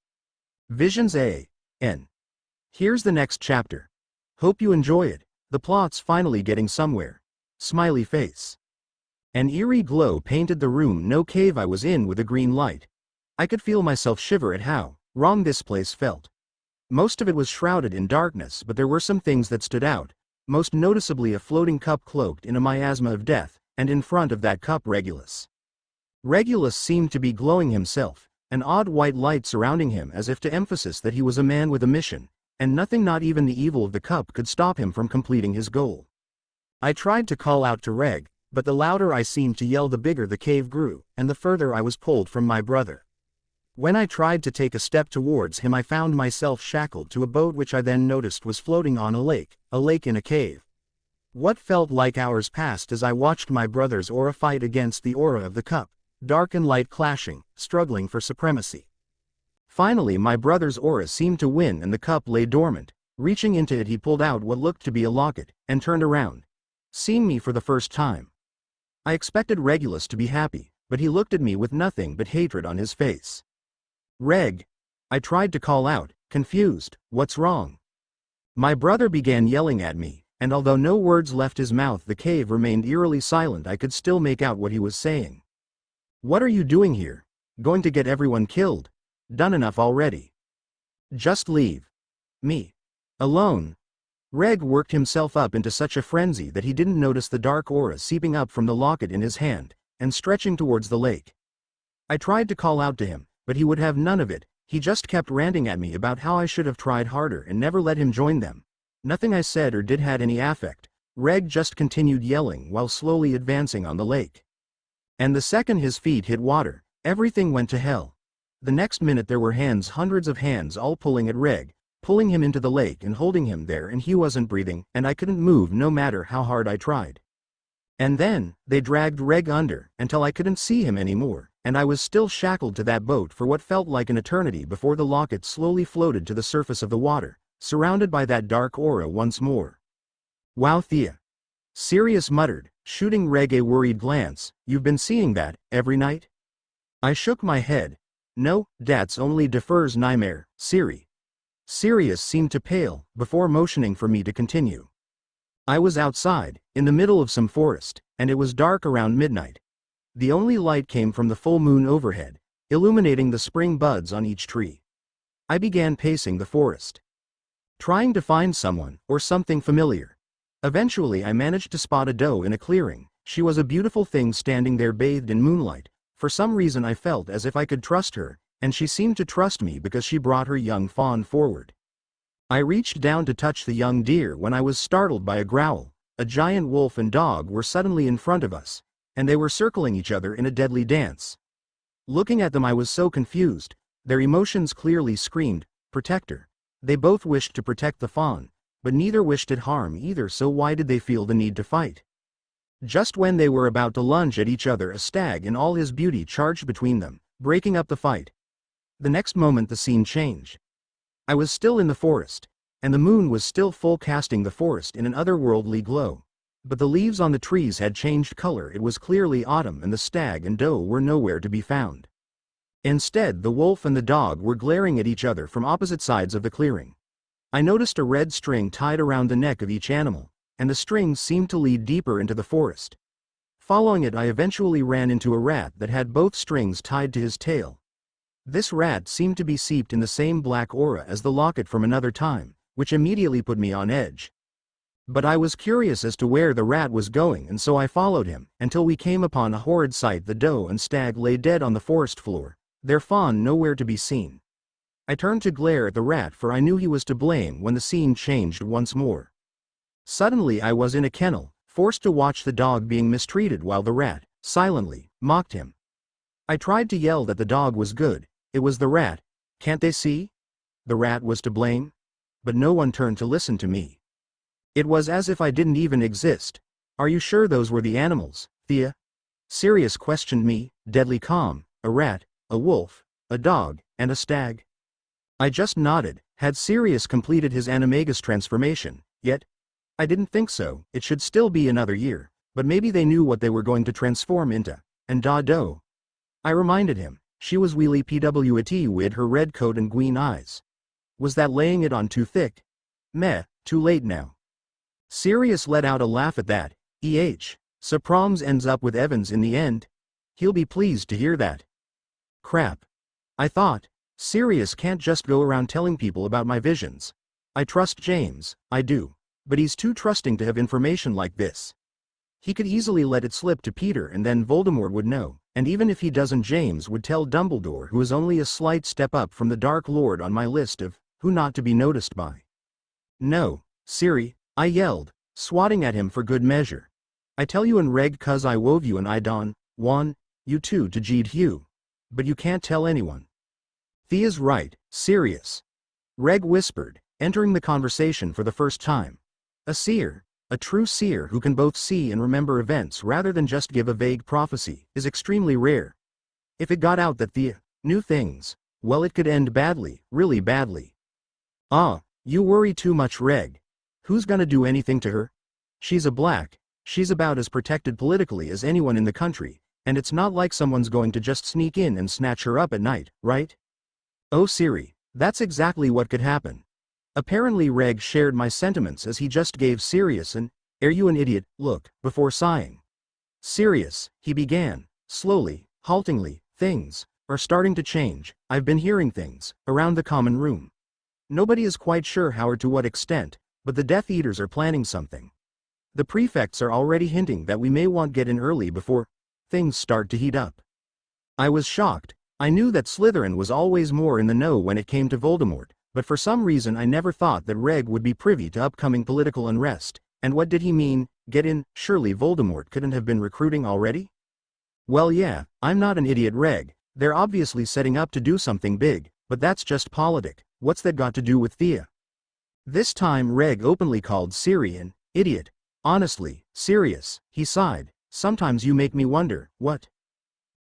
Visions A.N. Here's the next chapter. Hope you enjoy it. The plot's finally getting somewhere. Smiley face. An eerie glow painted the room no cave I was in with a green light. I could feel myself shiver at how wrong this place felt. Most of it was shrouded in darkness, but there were some things that stood out, most noticeably a floating cup cloaked in a miasma of death, and in front of that cup Regulus. Regulus seemed to be glowing himself, an odd white light surrounding him as if to emphasize that he was a man with a mission, and nothing, not even the evil of the cup, could stop him from completing his goal. I tried to call out to Reg, but the louder I seemed to yell the bigger the cave grew, and the further I was pulled from my brother. When I tried to take a step towards him I found myself shackled to a boat which I then noticed was floating on a lake in a cave. What felt like hours passed as I watched my brother's aura fight against the aura of the cup, dark and light clashing, struggling for supremacy. Finally my brother's aura seemed to win and the cup lay dormant. Reaching into it he pulled out what looked to be a locket, and turned around, seeing me for the first time. I expected Regulus to be happy, but he looked at me with nothing but hatred on his face. Reg. I tried to call out, confused. What's wrong? My brother began yelling at me, and although no words left his mouth the cave remained eerily silent. I could still make out what he was saying. What are you doing here? Going to get everyone killed? Done enough already. Just leave me alone. Reg worked himself up into such a frenzy that he didn't notice the dark aura seeping up from the locket in his hand, and stretching towards the lake. I tried to call out to him, but he would have none of it. He just kept ranting at me about how I should have tried harder and never let him join them. Nothing I said or did had any affect. Reg just continued yelling while slowly advancing on the lake. And the second his feet hit water, everything went to hell. The next minute there were hands, hundreds of hands, all pulling at Reg, pulling him into the lake and holding him there, and he wasn't breathing, and I couldn't move no matter how hard I tried. And then, they dragged Reg under, until I couldn't see him anymore, and I was still shackled to that boat for what felt like an eternity before the locket slowly floated to the surface of the water, surrounded by that dark aura once more. Wow, Thea. Sirius muttered, shooting Reg a worried glance. You've been seeing that, every night? I shook my head. No, that's only Defer's nightmare, Siri. Sirius seemed to pale, before motioning for me to continue. I was outside, in the middle of some forest, and it was dark around midnight. The only light came from the full moon overhead, illuminating the spring buds on each tree. I began pacing the forest, trying to find someone, or something familiar. Eventually I managed to spot a doe in a clearing. She was a beautiful thing standing there bathed in moonlight. For some reason I felt as if I could trust her, and she seemed to trust me because she brought her young fawn forward. I reached down to touch the young deer when I was startled by a growl. A giant wolf and dog were suddenly in front of us, and they were circling each other in a deadly dance. Looking at them I was so confused. Their emotions clearly screamed, protector. They both wished to protect the fawn, but neither wished it harm either, so why did they feel the need to fight? Just when they were about to lunge at each other, a stag in all his beauty charged between them, breaking up the fight. The next moment the scene changed. I was still in the forest, and the moon was still full, casting the forest in an otherworldly glow. But the leaves on the trees had changed color. It was clearly autumn, and the stag and doe were nowhere to be found. Instead, the wolf and the dog were glaring at each other from opposite sides of the clearing. I noticed a red string tied around the neck of each animal, and the string seemed to lead deeper into the forest. Following it, I eventually ran into a rat that had both strings tied to his tail. This rat seemed to be seeped in the same black aura as the locket from another time, which immediately put me on edge. But I was curious as to where the rat was going, and so I followed him, until we came upon a horrid sight. The doe and stag lay dead on the forest floor, their fawn nowhere to be seen. I turned to glare at the rat, for I knew he was to blame, when the scene changed once more. Suddenly I was in a kennel, forced to watch the dog being mistreated while the rat, silently, mocked him. I tried to yell that the dog was good. It was the rat. Can't they see? The rat was to blame? But no one turned to listen to me. It was as if I didn't even exist. Are you sure those were the animals, Thea? Sirius questioned me, deadly calm. A rat, a wolf, a dog, and a stag. I just nodded. Had Sirius completed his animagus transformation yet? I didn't think so. It should still be another year, but maybe they knew what they were going to transform into. And doe. I reminded him. She was wheelie pwat with her red coat and green eyes. Was that laying it on too thick? Meh, too late now. Sirius let out a laugh at that. So Proms ends up with Evans in the end? He'll be pleased to hear that. Crap. I thought. Sirius can't just go around telling people about my visions. I trust James, I do. But he's too trusting to have information like this. He could easily let it slip to Peter, and then Voldemort would know, and even if he doesn't, James would tell Dumbledore, who is only a slight step up from the Dark Lord on my list of who not to be noticed by. No, Siri, I yelled, swatting at him for good measure. I tell you and Reg, 'cause I wove you and I don, wan, you two to Jeed Hugh. But you can't tell anyone. Thea's right, Sirius. Reg whispered, entering the conversation for the first time. A seer, a true seer who can both see and remember events rather than just give a vague prophecy, is extremely rare. If it got out that Thea knew things, well, it could end badly, really badly. Ah, you worry too much, Reg. Who's gonna do anything to her? She's a black, she's about as protected politically as anyone in the country, and it's not like someone's going to just sneak in and snatch her up at night, right? Oh Siri, that's exactly what could happen. Apparently Reg shared my sentiments, as he just gave Sirius an, "Are you an idiot?" look, before sighing. Sirius, he began, slowly, haltingly, things are starting to change. I've been hearing things around the common room. Nobody is quite sure how or to what extent, but the Death Eaters are planning something. The prefects are already hinting that we may want to get in early before things start to heat up. I was shocked. I knew that Slytherin was always more in the know when it came to Voldemort, but for some reason I never thought that Reg would be privy to upcoming political unrest. And what did he mean, get in? Surely Voldemort couldn't have been recruiting already? Well, yeah, I'm not an idiot, Reg. They're obviously setting up to do something big, but that's just politic. What's that got to do with Thea? This time Reg openly called Siri an idiot. Honestly, Sirius, he sighed, sometimes you make me wonder, what?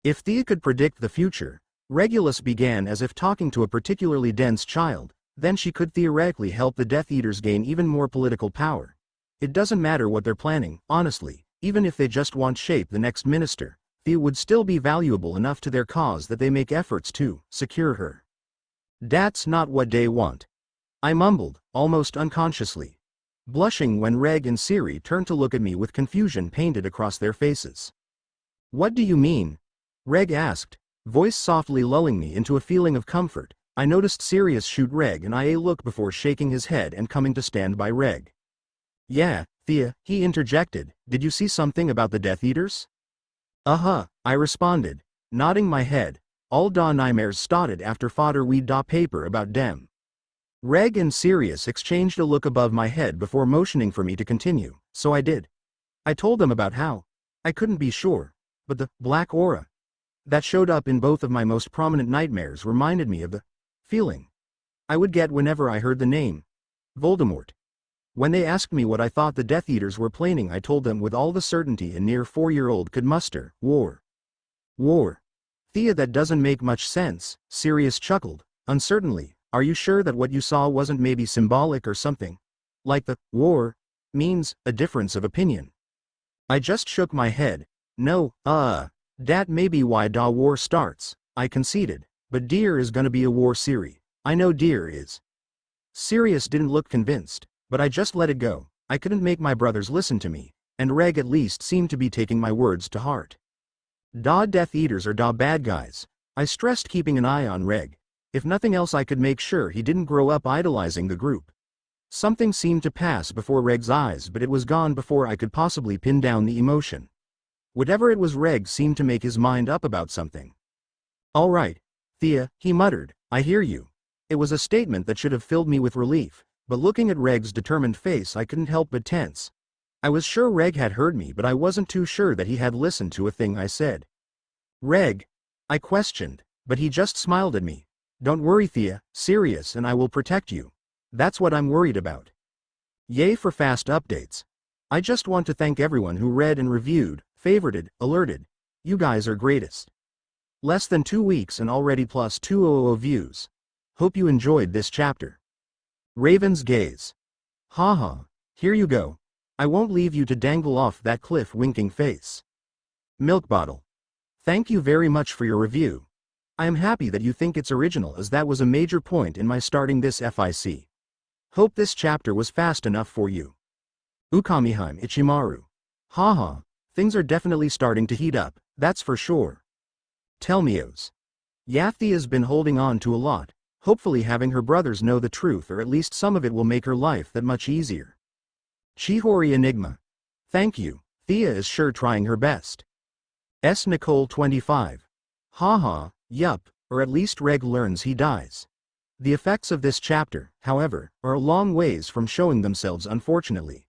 If Thea could predict the future, Regulus began, as if talking to a particularly dense child, then she could theoretically help the Death Eaters gain even more political power. It doesn't matter what they're planning, honestly, even if they just want shape the next minister, Thea would still be valuable enough to their cause that they make efforts to secure her. That's not what they want. I mumbled, almost unconsciously, blushing when Reg and Siri turned to look at me with confusion painted across their faces. What do you mean? Reg asked, voice softly lulling me into a feeling of comfort. I noticed Sirius shoot Reg and I a look before shaking his head and coming to stand by Reg. Yeah, Thea, he interjected, did you see something about the Death Eaters? Uh-huh, I responded, nodding my head. All da nightmares started after fodder we da paper about dem. Reg and Sirius exchanged a look above my head before motioning for me to continue, so I did. I told them about how I couldn't be sure, but the black aura that showed up in both of my most prominent nightmares reminded me of the feeling I would get whenever I heard the name Voldemort. When they asked me what I thought the Death Eaters were planning, I told them with all the certainty a near 4-year-old could muster. War. Thea, that doesn't make much sense, Sirius chuckled, uncertainly. Are you sure that what you saw wasn't maybe symbolic or something? Like the war means a difference of opinion. I just shook my head. No, that may be why da war starts, I conceded, but dear is gonna be a war Siri. I know dear is. Sirius didn't look convinced, but I just let it go. I couldn't make my brothers listen to me, and Reg at least seemed to be taking my words to heart. Da Death Eaters are da bad guys. I stressed, keeping an eye on Reg. If nothing else, I could make sure he didn't grow up idolizing the group. Something seemed to pass before Reg's eyes, but it was gone before I could possibly pin down the emotion. Whatever it was, Reg seemed to make his mind up about something. All right, Thea, he muttered, I hear you. It was a statement that should have filled me with relief, but looking at Reg's determined face, I couldn't help but tense. I was sure Reg had heard me, but I wasn't too sure that he had listened to a thing I said. Reg? I questioned, but he just smiled at me. Don't worry, Thea, Sirius and I will protect you. That's what I'm worried about. Yay for fast updates. I just want to thank everyone who read and reviewed, favorited, alerted. You guys are greatest. Less than 2 weeks and already plus 200 views. Hope you enjoyed this chapter. Raven's Gaze. Haha, here you go. I won't leave you to dangle off that cliff, winking face. Milk Bottle. Thank you very much for your review. I am happy that you think it's original, as that was a major point in my starting this FIC. Hope this chapter was fast enough for you. Ukamiheim Ichimaru. Haha, things are definitely starting to heat up, that's for sure. Telmios. Thea's been holding on to a lot, hopefully having her brothers know the truth, or at least some of it will make her life that much easier. Chihori Enigma. Thank you, Thea is sure trying her best. S. Nicole 25. Haha, yup, or at least Reg learns he dies. The effects of this chapter, however, are a long ways from showing themselves, unfortunately.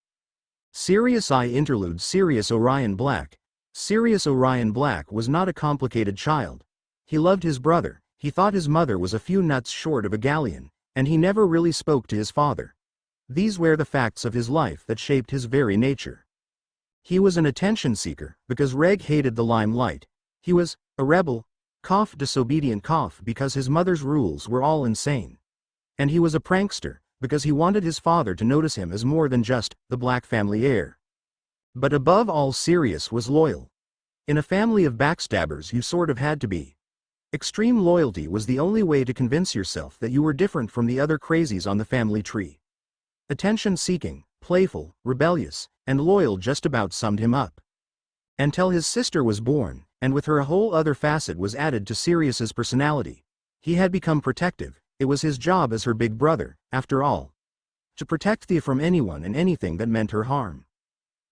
Sirius I Interlude. Sirius Orion Black. Sirius Orion Black was not a complicated child. He loved his brother, he thought his mother was a few nuts short of a galleon, and he never really spoke to his father. These were the facts of his life that shaped his very nature. He was an attention seeker, because Reg hated the limelight. He was a rebel, disobedient, because his mother's rules were all insane. And he was a prankster, because he wanted his father to notice him as more than just the black family heir. But above all, Sirius was loyal. In a family of backstabbers, you sort of had to be. Extreme loyalty was the only way to convince yourself that you were different from the other crazies on the family tree. Attention-seeking, playful, rebellious, and loyal just about summed him up. Until his sister was born, and with her a whole other facet was added to Sirius's personality. He had become protective. It was his job as her big brother, after all. To protect Thea from anyone and anything that meant her harm.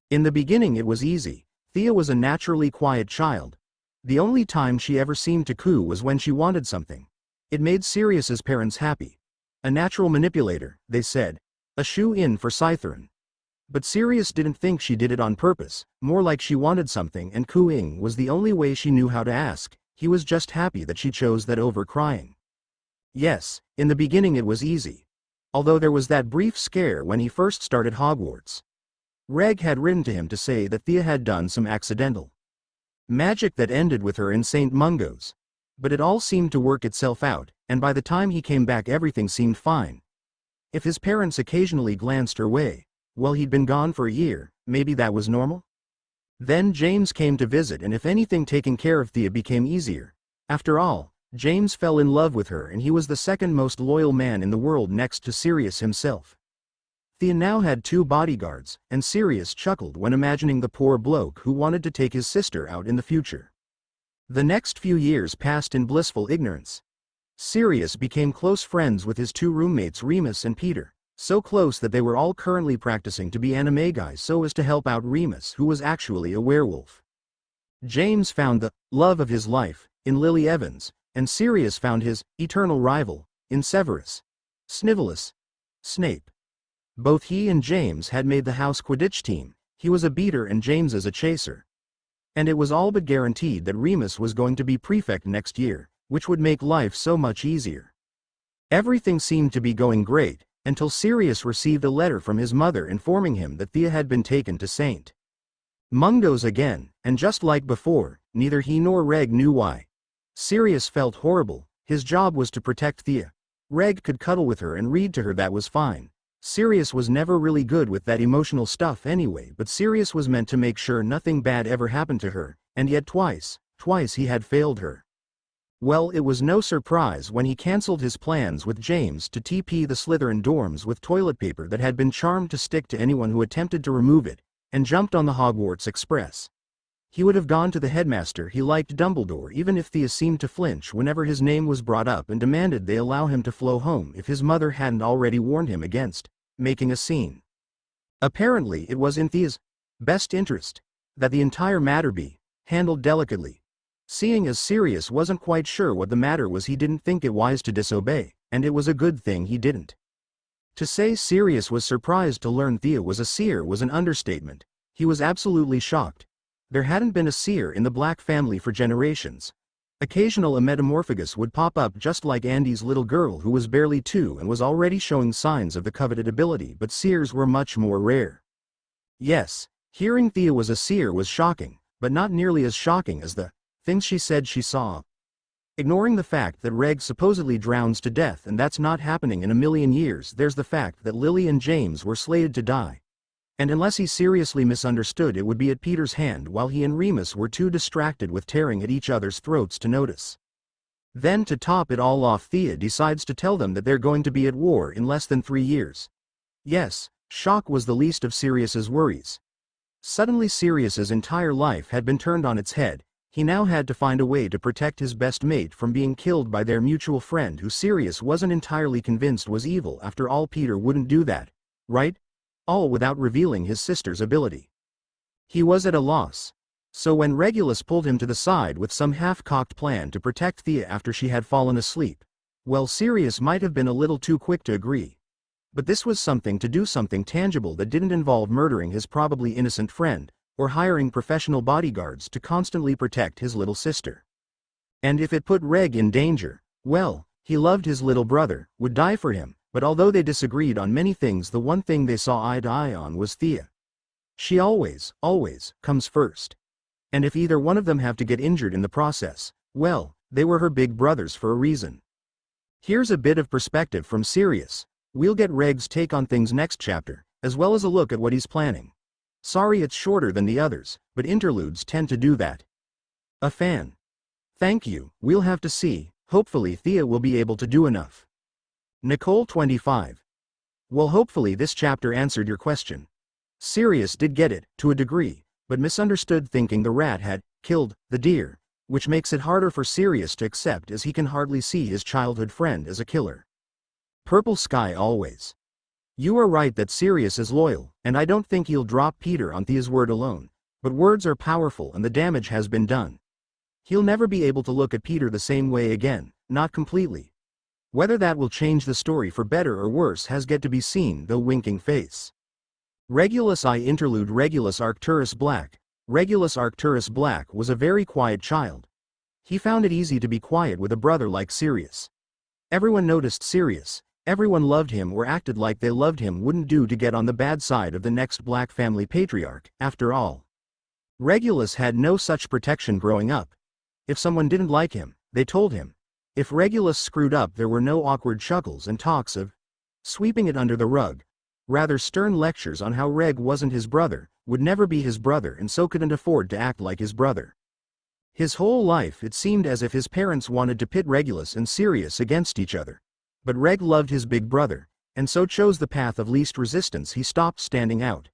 In the beginning it was easy. Thea was a naturally quiet child. The only time she ever seemed to coo was when she wanted something. It made Sirius's parents happy. A natural manipulator, they said. A shoe-in for Slytherin. But Sirius didn't think she did it on purpose, more like she wanted something and cooing was the only way she knew how to ask. He was just happy that she chose that over crying. Yes, in the beginning it was easy. Although there was that brief scare when he first started Hogwarts. Reg had written to him to say that Thea had done some accidental magic that ended with her in St. Mungo's. But it all seemed to work itself out, and by the time he came back everything seemed fine. If his parents occasionally glanced her way, well, he'd been gone for a year, maybe that was normal? Then James came to visit, and if anything, taking care of Thea became easier. After all, James fell in love with her, and he was the second most loyal man in the world next to Sirius himself. Thea now had 2 bodyguards, and Sirius chuckled when imagining the poor bloke who wanted to take his sister out in the future. The next few years passed in blissful ignorance. Sirius became close friends with his 2 roommates, Remus and Peter. So close that they were all currently practicing to be anime guys so as to help out Remus, who was actually a werewolf. James found the love of his life in Lily Evans, and Sirius found his eternal rival in Severus Snape. Both he and James had made the house Quidditch team. He was a beater and James as a chaser. And it was all but guaranteed that Remus was going to be prefect next year, which would make life so much easier. Everything seemed to be going great, until Sirius received a letter from his mother informing him that Thea had been taken to St. Mungo's again, and just like before, neither he nor Reg knew why. Sirius felt horrible. His job was to protect Thea. Reg could cuddle with her and read to her, that was fine. Sirius was never really good with that emotional stuff anyway, but Sirius was meant to make sure nothing bad ever happened to her, and yet twice he had failed her. Well, it was no surprise when he cancelled his plans with James to TP the Slytherin dorms with toilet paper that had been charmed to stick to anyone who attempted to remove it, and jumped on the Hogwarts Express. He would have gone to the headmaster. He liked Dumbledore even if Thea seemed to flinch whenever his name was brought up and demanded they allow him to flow home if his mother hadn't already warned him against making a scene. Apparently it was in Thea's best interest that the entire matter be handled delicately. Seeing as Sirius wasn't quite sure what the matter was, he didn't think it wise to disobey, and it was a good thing he didn't. To say Sirius was surprised to learn Thea was a seer was an understatement. He was absolutely shocked. There hadn't been a seer in the Black family for generations. Occasional a metamorphagus would pop up, just like Andy's little girl who was barely 2 and was already showing signs of the coveted ability, but seers were much more rare. Yes, hearing Thea was a seer was shocking, but not nearly as shocking as the things she said she saw. Ignoring the fact that Reg supposedly drowns to death and that's not happening in a million years, there's the fact that Lily and James were slated to die. And unless he seriously misunderstood, it would be at Peter's hand while he and Remus were too distracted with tearing at each other's throats to notice. Then to top it all off, Thea decides to tell them that they're going to be at war in less than 3 years. Yes, shock was the least of Sirius's worries. Suddenly Sirius's entire life had been turned on its head. He now had to find a way to protect his best mate from being killed by their mutual friend who Sirius wasn't entirely convinced was evil. After all, Peter wouldn't do that, right? All without revealing his sister's ability. He was at a loss. So when Regulus pulled him to the side with some half-cocked plan to protect Thea after she had fallen asleep, well, Sirius might have been a little too quick to agree. But this was something to do something tangible that didn't involve murdering his probably innocent friend, or hiring professional bodyguards to constantly protect his little sister. And if it put Reg in danger, well, he loved his little brother, would die for him. But although they disagreed on many things, the one thing they saw eye to eye on was Thea. She always comes first. And if either one of them have to get injured in the process, well, they were her big brothers for a reason. Here's a bit of perspective from Sirius. We'll get Reg's take on things next chapter, as well as a look at what he's planning. Sorry it's shorter than the others, but interludes tend to do that. A fan. Thank you. We'll have to see. Hopefully Thea will be able to do enough. Nicole 25. Well, hopefully this chapter answered your question. Sirius did get it, to a degree, but misunderstood, thinking the rat had killed the deer, which makes it harder for Sirius to accept as he can hardly see his childhood friend as a killer. Purple sky always. You are right that Sirius is loyal, and I don't think he'll drop Peter on Thea's word alone, but words are powerful and the damage has been done. He'll never be able to look at Peter the same way again, not completely. Whether that will change the story for better or worse has yet to be seen, though. Winking face. Regulus I interlude. Regulus Arcturus Black. Regulus Arcturus Black was a very quiet child. He found it easy to be quiet with a brother like Sirius. Everyone noticed Sirius, everyone loved him or acted like they loved him. Wouldn't do to get on the bad side of the next Black family patriarch, after all. Regulus had no such protection growing up. If someone didn't like him, they told him. If Regulus screwed up, there were no awkward chuckles and talks of sweeping it under the rug. Rather stern lectures on how Reg wasn't his brother, would never be his brother, and so couldn't afford to act like his brother. His whole life it seemed as if his parents wanted to pit Regulus and Sirius against each other. But Reg loved his big brother, and so chose the path of least resistance. He stopped standing out.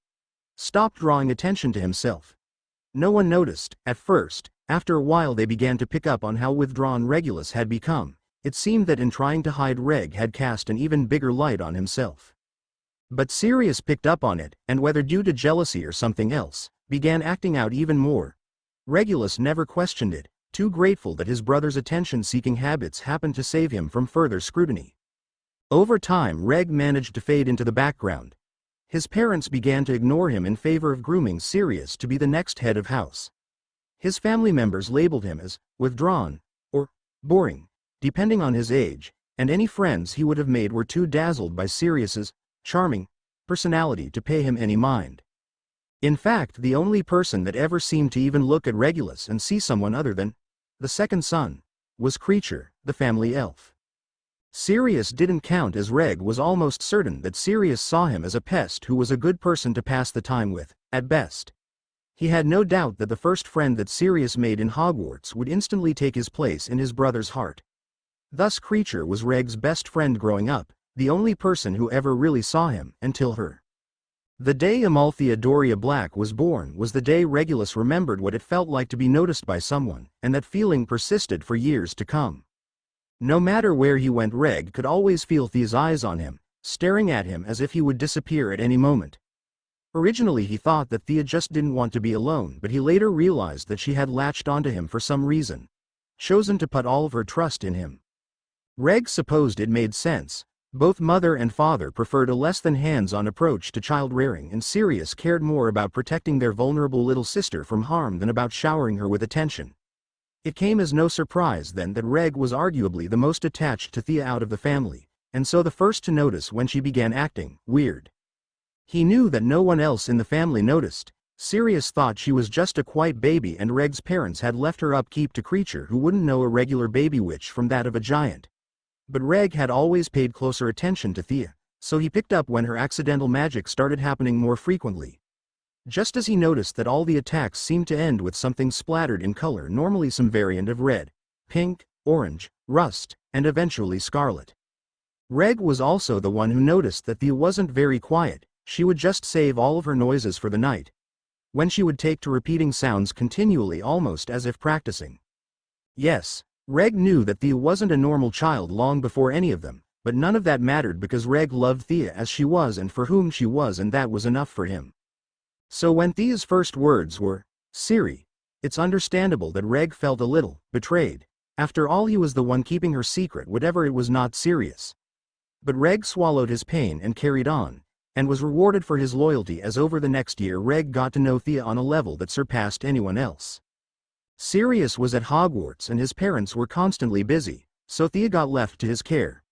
Stopped drawing attention to himself. No one noticed, at first. After a while they began to pick up on how withdrawn Regulus had become. It seemed that in trying to hide, Reg had cast an even bigger light on himself. But Sirius picked up on it, and whether due to jealousy or something else, began acting out even more. Regulus never questioned it, too grateful that his brother's attention-seeking habits happened to save him from further scrutiny. Over time Reg managed to fade into the background. His parents began to ignore him in favor of grooming Sirius to be the next head of house. His family members labeled him as withdrawn or boring, depending on his age, and any friends he would have made were too dazzled by Sirius's charming personality to pay him any mind. In fact, the only person that ever seemed to even look at Regulus and see someone other than the second son was Creature, the family elf. Sirius didn't count, as Reg was almost certain that Sirius saw him as a pest who was a good person to pass the time with, at best. He had no doubt that the first friend that Sirius made in Hogwarts would instantly take his place in his brother's heart. Thus Creature was Reg's best friend growing up, the only person who ever really saw him, until her. The day Amalthea Doria Black was born was the day Regulus remembered what it felt like to be noticed by someone, and that feeling persisted for years to come. No matter where he went, Reg could always feel Thea's eyes on him, staring at him as if he would disappear at any moment. Originally he thought that Thea just didn't want to be alone, but he later realized that she had latched onto him for some reason, chosen to put all of her trust in him. Reg supposed it made sense. Both mother and father preferred a less than hands-on approach to child rearing, and Sirius cared more about protecting their vulnerable little sister from harm than about showering her with attention. It came as no surprise then that Reg was arguably the most attached to Thea out of the family, and so the first to notice when she began acting weird. He knew that no one else in the family noticed. Sirius thought she was just a quiet baby, and Reg's parents had left her upkeep to Creature, who wouldn't know a regular baby witch from that of a giant. But Reg had always paid closer attention to Thea, so he picked up when her accidental magic started happening more frequently. Just as he noticed that all the attacks seemed to end with something splattered in color, normally some variant of red, pink, orange, rust, and eventually scarlet. Reg was also the one who noticed that Thea wasn't very quiet. She would just save all of her noises for the night, when she would take to repeating sounds continually, almost as if practicing. Yes, Reg knew that Thea wasn't a normal child long before any of them, but none of that mattered because Reg loved Thea as she was and for whom she was, and that was enough for him. So when Thea's first words were, "Siri," it's understandable that Reg felt a little betrayed. After all, he was the one keeping her secret, whatever it was not Sirius. But Reg swallowed his pain and carried on, and was rewarded for his loyalty as over the next year Reg got to know Thea on a level that surpassed anyone else. Sirius was at Hogwarts and his parents were constantly busy, so Thea got left to his care.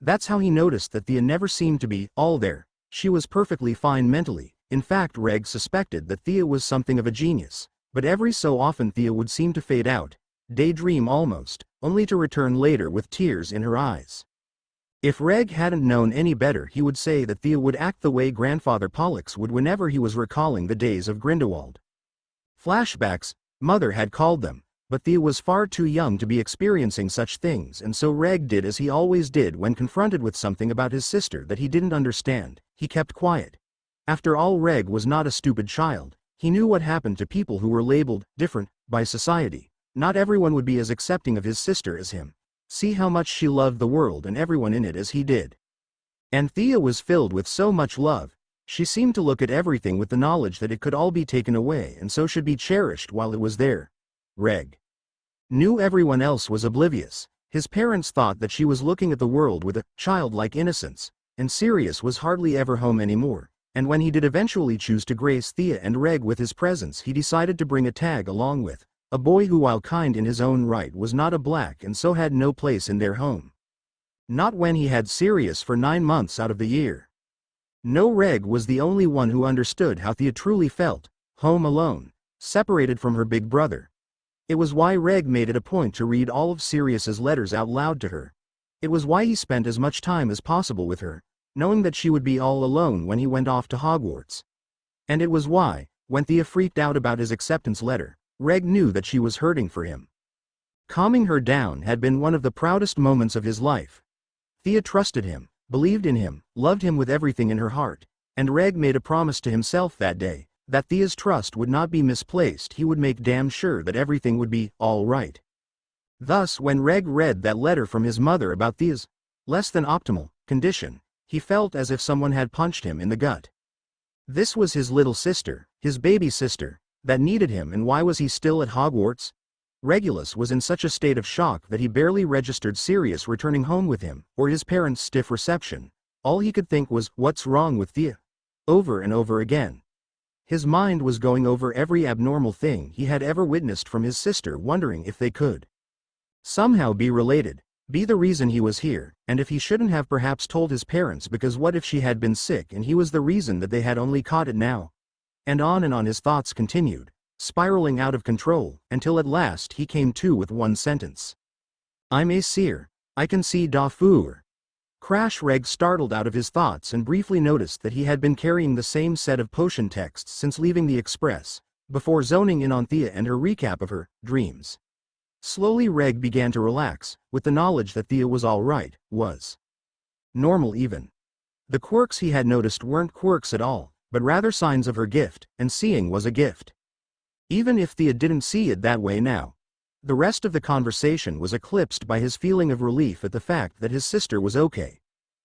That's how he noticed that Thea never seemed to be all there. She was perfectly fine mentally. In fact, Reg suspected that Thea was something of a genius, but every so often Thea would seem to fade out, daydream almost, only to return later with tears in her eyes. If Reg hadn't known any better, he would say that Thea would act the way Grandfather Pollux would whenever he was recalling the days of Grindelwald. Flashbacks, Mother had called them, but Thea was far too young to be experiencing such things, and so Reg did as he always did when confronted with something about his sister that he didn't understand. He kept quiet. After all, Reg was not a stupid child. He knew what happened to people who were labeled different by society. Not everyone would be as accepting of his sister as him. See how much she loved the world and everyone in it as he did. And Thea was filled with so much love. She seemed to look at everything with the knowledge that it could all be taken away and so should be cherished while it was there. Reg knew everyone else was oblivious. His parents thought that she was looking at the world with a childlike innocence, and Sirius was hardly ever home anymore. And when he did eventually choose to grace Thea and Reg with his presence, he decided to bring a tag along with a boy who, while kind in his own right, was not a black and so had no place in their home. Not when he had Sirius for 9 months out of the year. No, Reg was the only one who understood how Thea truly felt, home alone, separated from her big brother. It was why Reg made it a point to read all of Sirius's letters out loud to her. It was why he spent as much time as possible with her, knowing that she would be all alone when he went off to Hogwarts. And it was why, when Thea freaked out about his acceptance letter, Reg knew that she was hurting for him. Calming her down had been one of the proudest moments of his life. Thea trusted him, believed in him, loved him with everything in her heart, and Reg made a promise to himself that day, that Thea's trust would not be misplaced. He would make damn sure that everything would be all right. Thus, when Reg read that letter from his mother about Thea's less than optimal condition, he felt as if someone had punched him in the gut. This was his little sister, his baby sister, that needed him, and why was he still at Hogwarts? Regulus was in such a state of shock that he barely registered Sirius returning home with him, or his parents' stiff reception. All he could think was, what's wrong with Thea? Over and over again. His mind was going over every abnormal thing he had ever witnessed from his sister, wondering if they could somehow be related. Be the reason he was here, and if he shouldn't have perhaps told his parents, because what if she had been sick and he was the reason that they had only caught it now? And on his thoughts continued, spiraling out of control, until at last he came to with one sentence. I'm a seer. I can see da four. Crash. Reg startled out of his thoughts and briefly noticed that he had been carrying the same set of potion texts since leaving the Express, before zoning in on Thea and her recap of her dreams. Slowly Reg began to relax, with the knowledge that Thea was alright, was normal even. The quirks he had noticed weren't quirks at all, but rather signs of her gift, and seeing was a gift. Even if Thea didn't see it that way now. The rest of the conversation was eclipsed by his feeling of relief at the fact that his sister was okay.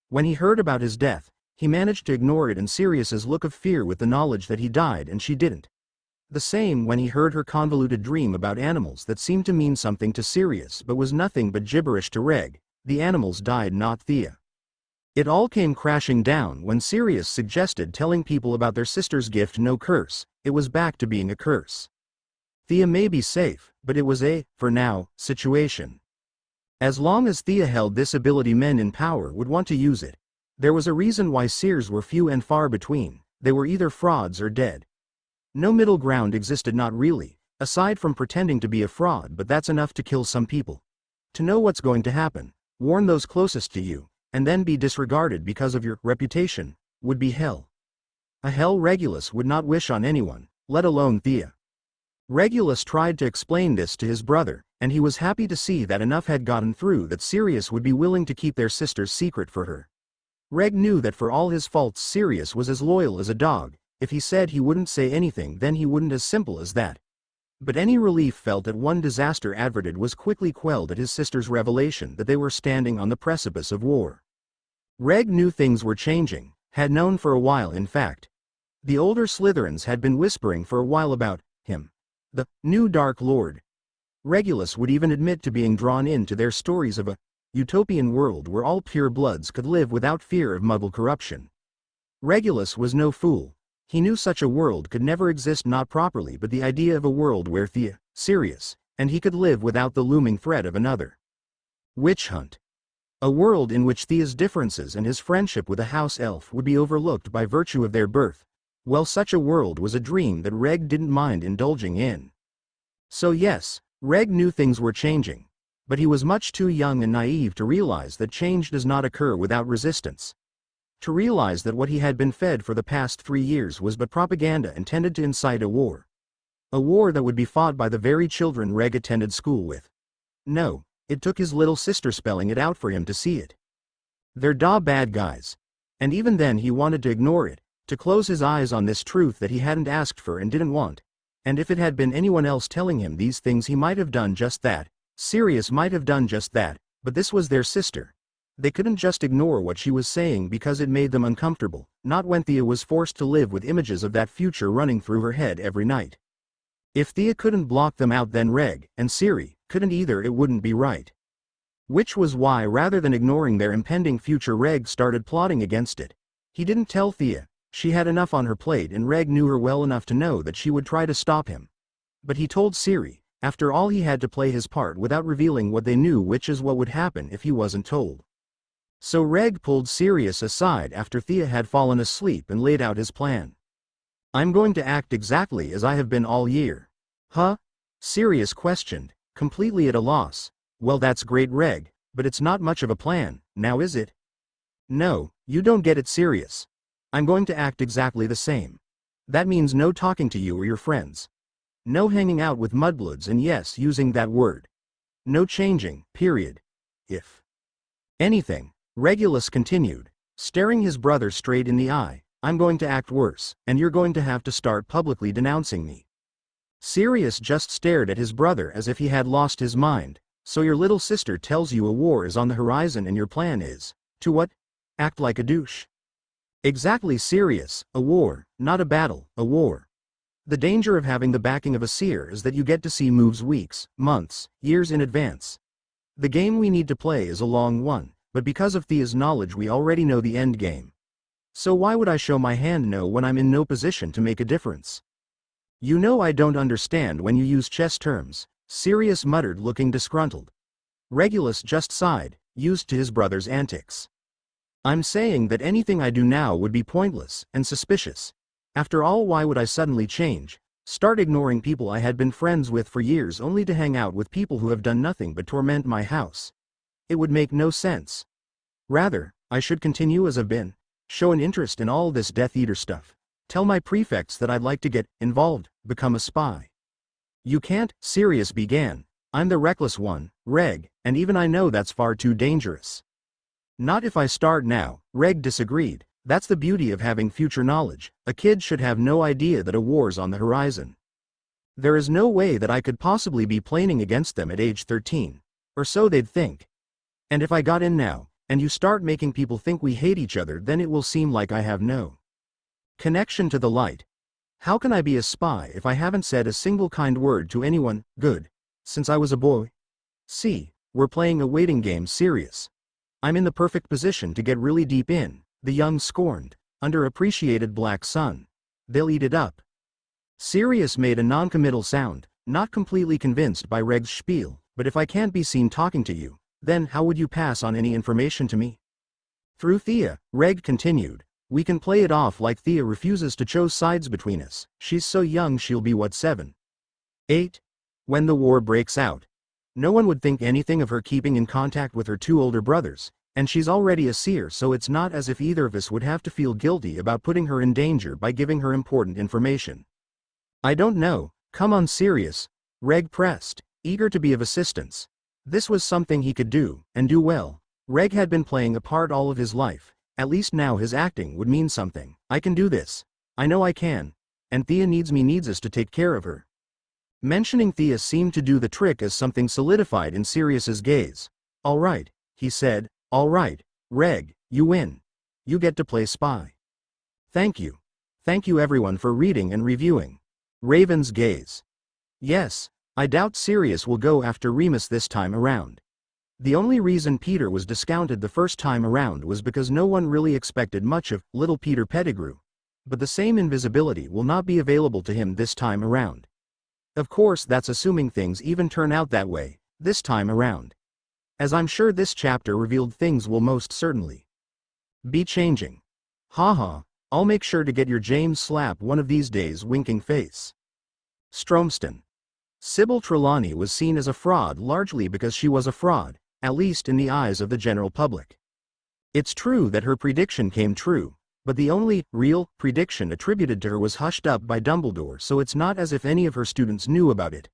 When he heard about his death, he managed to ignore it and Sirius's look of fear with the knowledge that he died and she didn't. The same when he heard her convoluted dream about animals that seemed to mean something to Sirius but was nothing but gibberish to Reg. The animals died, not Thea. It all came crashing down when Sirius suggested telling people about their sister's gift. No curse, it was back to being a curse. Thea may be safe, but it was a, for now, situation. As long as Thea held this ability, men in power would want to use it. There was a reason why seers were few and far between. They were either frauds or dead. No middle ground existed, not really, aside from pretending to be a fraud, but that's enough to kill some people. To know what's going to happen, warn those closest to you, and then be disregarded because of your reputation, would be hell. A hell Regulus would not wish on anyone, let alone Thea. Regulus tried to explain this to his brother, and he was happy to see that enough had gotten through that Sirius would be willing to keep their sister's secret for her. Reg knew that for all his faults Sirius was as loyal as a dog. If he said he wouldn't say anything, then he wouldn't, as simple as that. But any relief felt at one disaster averted was quickly quelled at his sister's revelation that they were standing on the precipice of war. Reg knew things were changing, had known for a while in fact. The older Slytherins had been whispering for a while about him. The new Dark Lord. Regulus would even admit to being drawn into their stories of a utopian world where all pure bloods could live without fear of Muggle corruption. Regulus was no fool. He knew such a world could never exist, not properly, but the idea of a world where Thea, Sirius, and he could live without the looming threat of another witch hunt. A world in which Thea's differences and his friendship with a house elf would be overlooked by virtue of their birth. Well, such a world was a dream that Reg didn't mind indulging in. So yes, Reg knew things were changing. But he was much too young and naive to realize that change does not occur without resistance. To realize that what he had been fed for the past 3 years was but propaganda intended to incite a war. A war that would be fought by the very children Reg attended school with. No, it took his little sister spelling it out for him to see it. They're da bad guys. And even then he wanted to ignore it, to close his eyes on this truth that he hadn't asked for and didn't want. And if it had been anyone else telling him these things, he might have done just that. Sirius might have done just that, but this was their sister. They couldn't just ignore what she was saying because it made them uncomfortable, not when Thea was forced to live with images of that future running through her head every night. If Thea couldn't block them out, then Reg and Siri couldn't either. It wouldn't be right. Which was why, rather than ignoring their impending future, Reg started plotting against it. He didn't tell Thea. She had enough on her plate, and Reg knew her well enough to know that she would try to stop him. But he told Siri. After all, he had to play his part without revealing what they knew, which is what would happen if he wasn't told. So Reg pulled Sirius aside after Thea had fallen asleep and laid out his plan. I'm going to act exactly as I have been all year. Huh? Sirius questioned, completely at a loss. Well, that's great, Reg, but it's not much of a plan, now is it? No, you don't get it, Sirius. I'm going to act exactly the same. That means no talking to you or your friends. No hanging out with mudbloods, and yes, using that word. No changing, period. If anything, Regulus continued, staring his brother straight in the eye, I'm going to act worse, and you're going to have to start publicly denouncing me. Sirius just stared at his brother as if he had lost his mind. So your little sister tells you a war is on the horizon and your plan is to what? Act like a douche. Exactly, Sirius, a war, not a battle, a war. The danger of having the backing of a seer is that you get to see moves weeks, months, years in advance. The game we need to play is a long one, but because of Thea's knowledge we already know the end game. So why would I show my hand no when I'm in no position to make a difference? You know I don't understand when you use chess terms, Sirius muttered, looking disgruntled. Regulus just sighed, used to his brother's antics. I'm saying that anything I do now would be pointless and suspicious. After all, why would I suddenly change, start ignoring people I had been friends with for years only to hang out with people who have done nothing but torment my house? It would make no sense. Rather, I should continue as I've been, show an interest in all this Death Eater stuff, tell my prefects that I'd like to get involved, become a spy. You can't, Sirius began. I'm the reckless one, Reg, and even I know that's far too dangerous. Not if I start now, Reg disagreed. That's the beauty of having future knowledge. A kid should have no idea that a war's on the horizon. There is no way that I could possibly be planning against them at age 13. Or so they'd think. And if I got in now, and you start making people think we hate each other, then it will seem like I have no connection to the light. How can I be a spy if I haven't said a single kind word to anyone good since I was a boy? See, we're playing a waiting game, Sirius. I'm in the perfect position to get really deep in. The young scorned, underappreciated black sun. They'll eat it up. Sirius made a non-committal sound, not completely convinced by Reg's spiel. But if I can't be seen talking to you, then how would you pass on any information to me? Through Thea, Reg continued. We can play it off like Thea refuses to choose sides between us. She's so young, she'll be what, 7? 8? When the war breaks out. No one would think anything of her keeping in contact with her 2 older brothers. And she's already a seer, so it's not as if either of us would have to feel guilty about putting her in danger by giving her important information. I don't know, come on, Sirius, Reg pressed, eager to be of assistance. This was something he could do, and do well. Reg had been playing a part all of his life. At least now his acting would mean something. I can do this. I know I can. And Thea needs us to take care of her. Mentioning Thea seemed to do the trick as something solidified in Sirius's gaze. All right, he said. All right, Reg, you win. You get to play spy. Thank you. Thank you everyone for reading and reviewing. Raven's gaze. Yes, I doubt Sirius will go after Remus this time around. The only reason Peter was discounted the first time around was because no one really expected much of little Peter Pettigrew. But the same invisibility will not be available to him this time around. Of course, that's assuming things even turn out that way, this time around. As I'm sure this chapter revealed, things will most certainly be changing. Haha, I'll make sure to get your James slap one of these days, winking face. Stromston. Sybil Trelawney was seen as a fraud largely because she was a fraud, at least in the eyes of the general public. It's true that her prediction came true, but the only real prediction attributed to her was hushed up by Dumbledore, so it's not as if any of her students knew about it.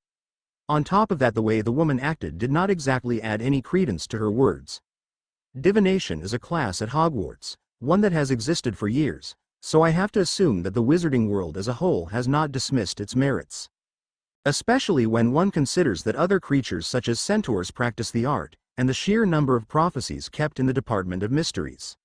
On top of that, the way the woman acted did not exactly add any credence to her words. Divination is a class at Hogwarts, one that has existed for years, so I have to assume that the wizarding world as a whole has not dismissed its merits. Especially when one considers that other creatures such as centaurs practice the art, and the sheer number of prophecies kept in the Department of Mysteries.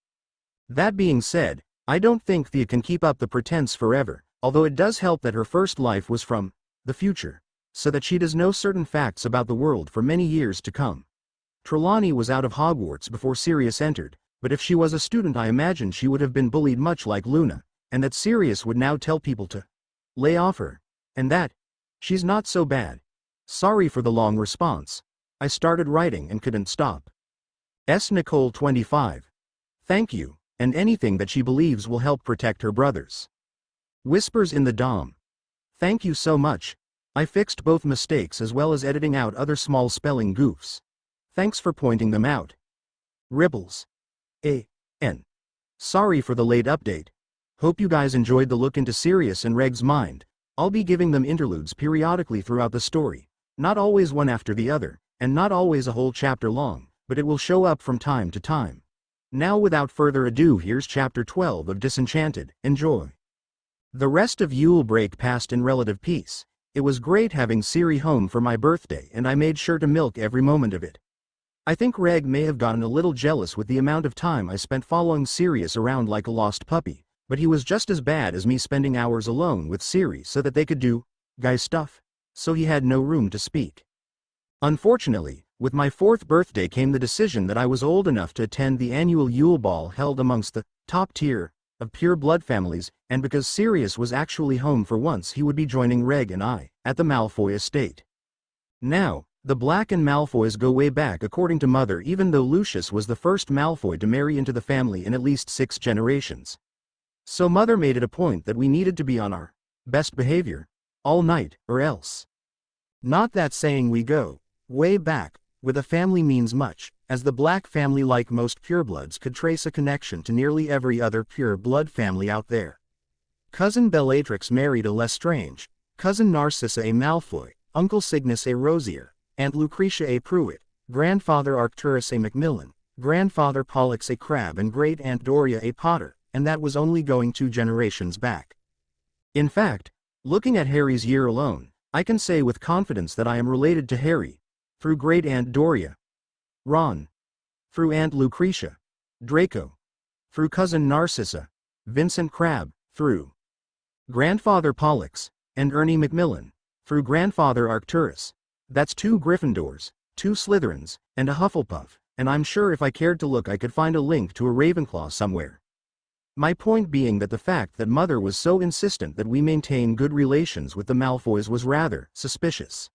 That being said, I don't think Thea can keep up the pretense forever, although it does help that her first life was from the future, so that she does know certain facts about the world for many years to come. Trelawney was out of Hogwarts before Sirius entered, but if she was a student, I imagine she would have been bullied much like Luna, and that Sirius would now tell people to lay off her, and that she's not so bad. Sorry for the long response. I started writing and couldn't stop. Nicole 25. Thank you, and anything that she believes will help protect her brothers. Whispers in the Dom. Thank you so much. I fixed both mistakes as well as editing out other small spelling goofs. Thanks for pointing them out. Ripples. A.N. Sorry for the late update. Hope you guys enjoyed the look into Sirius and Reg's mind. I'll be giving them interludes periodically throughout the story. Not always one after the other, and not always a whole chapter long, but it will show up from time to time. Now without further ado, here's chapter 12 of Disenchanted. Enjoy. The rest of Yule break passed in relative peace. It was great having Siri home for my birthday, and I made sure to milk every moment of it. I think Reg may have gotten a little jealous with the amount of time I spent following Sirius around like a lost puppy, but he was just as bad as me spending hours alone with Siri so that they could do guy stuff, so he had no room to speak. Unfortunately, with my 4th birthday came the decision that I was old enough to attend the annual Yule Ball held amongst the top tier of pure blood families, and because Sirius was actually home for once, he would be joining Reg and I at the Malfoy estate. Now, the Black and Malfoys go way back according to Mother, even though Lucius was the first Malfoy to marry into the family in at least 6 generations. So Mother made it a point that we needed to be on our best behavior all night, or else. Not that saying we go way back with a family means much, as the Black family, like most purebloods, could trace a connection to nearly every other pure blood family out there. Cousin Bellatrix married a Lestrange, Cousin Narcissa a Malfoy, Uncle Cygnus a Rosier, Aunt Lucretia a Pruitt, Grandfather Arcturus a Macmillan, Grandfather Pollux a Crabbe, and Great Aunt Doria a Potter, and that was only going 2 generations back. In fact, looking at Harry's year alone, I can say with confidence that I am related to Harry, through Great Aunt Doria, Ron, through Aunt Lucretia, Draco, through Cousin Narcissa, Vincent Crabbe, through Grandfather Pollux, and Ernie Macmillan, through Grandfather Arcturus. That's 2 Gryffindors, 2 Slytherins, and a Hufflepuff, and I'm sure if I cared to look I could find a link to a Ravenclaw somewhere. My point being that the fact that Mother was so insistent that we maintain good relations with the Malfoys was rather suspicious.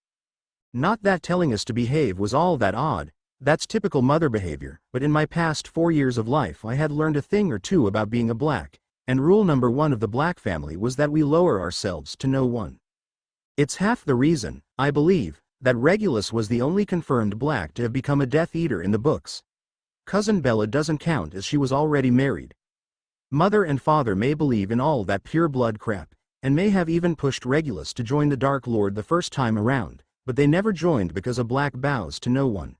Not that telling us to behave was all that odd, that's typical Mother behavior, but in my past 4 years of life I had learned a thing or two about being a Black, and rule number 1 of the Black family was that we lower ourselves to no one. It's half the reason, I believe, that Regulus was the only confirmed Black to have become a Death Eater in the books. Cousin Bella doesn't count as she was already married. Mother and Father may believe in all that pure blood crap, and may have even pushed Regulus to join the Dark Lord the first time around, but they never joined because a Black bows to no one.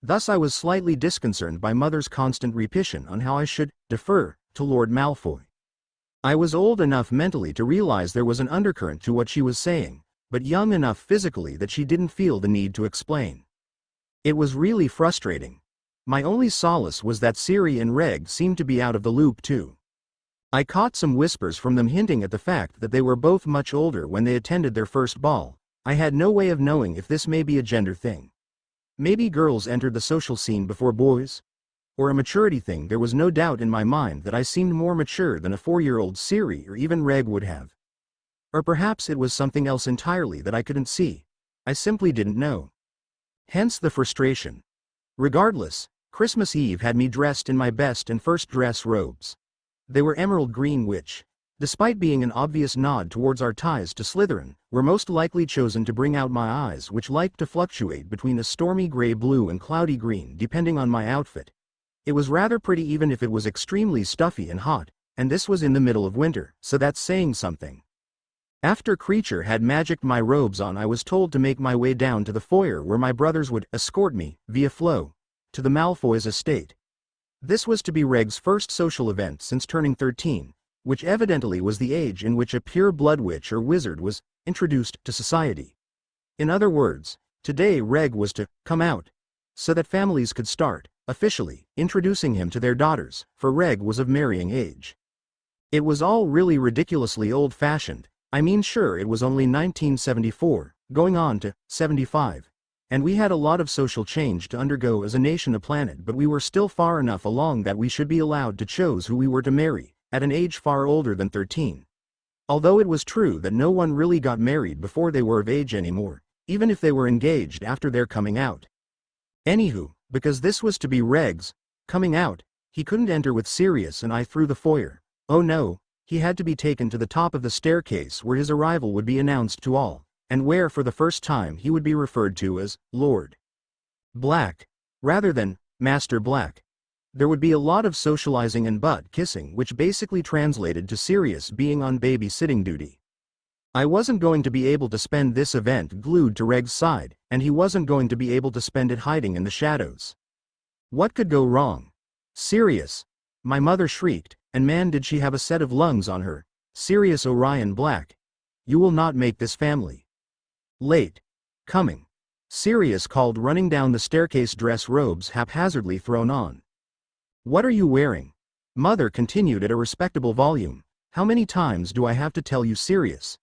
Thus I was slightly disconcerted by Mother's constant repetition on how I should defer to Lord Malfoy. I was old enough mentally to realize there was an undercurrent to what she was saying, but young enough physically that she didn't feel the need to explain. It was really frustrating. My only solace was that Siri and Reg seemed to be out of the loop too. I caught some whispers from them hinting at the fact that they were both much older when they attended their first ball. I had no way of knowing if this may be a gender thing. Maybe girls entered the social scene before boys? Or a maturity thing. There was no doubt in my mind that I seemed more mature than a 4-year-old Siri or even Reg would have. Or perhaps it was something else entirely that I couldn't see. I simply didn't know. Hence the frustration. Regardless, Christmas Eve had me dressed in my best and first dress robes. They were emerald green, which, despite being an obvious nod towards our ties to Slytherin, were most likely chosen to bring out my eyes, which liked to fluctuate between a stormy gray blue and cloudy green depending on my outfit. It was rather pretty even if it was extremely stuffy and hot, and this was in the middle of winter, so that's saying something. After Creature had magicked my robes on, I was told to make my way down to the foyer where my brothers would escort me, via Flo, to the Malfoys' estate. This was to be Reg's first social event since turning 13, which evidently was the age in which a pure blood witch or wizard was introduced to society. In other words, today Reg was to come out, so that families could start, officially, introducing him to their daughters, for Reg was of marrying age. It was all really ridiculously old-fashioned. I mean, sure, it was only 1974, going on to 75, and we had a lot of social change to undergo as a nation, a planet, but we were still far enough along that we should be allowed to choose who we were to marry, at an age far older than 13. Although it was true that no one really got married before they were of age anymore, even if they were engaged after their coming out. Anywho, because this was to be Reg's coming out, he couldn't enter with Sirius and I through the foyer. Oh no, he had to be taken to the top of the staircase where his arrival would be announced to all, and where for the first time he would be referred to as Lord Black, rather than Master Black. There would be a lot of socializing and butt kissing, which basically translated to Sirius being on babysitting duty. I wasn't going to be able to spend this event glued to Reg's side, and he wasn't going to be able to spend it hiding in the shadows. What could go wrong? Sirius! My mother shrieked, and man did she have a set of lungs on her. Sirius Orion Black! You will not make this family. Late. Coming. Sirius called, running down the staircase, dress robes haphazardly thrown on. What are you wearing? Mother continued at a respectable volume. How many times do I have to tell you, Sirius?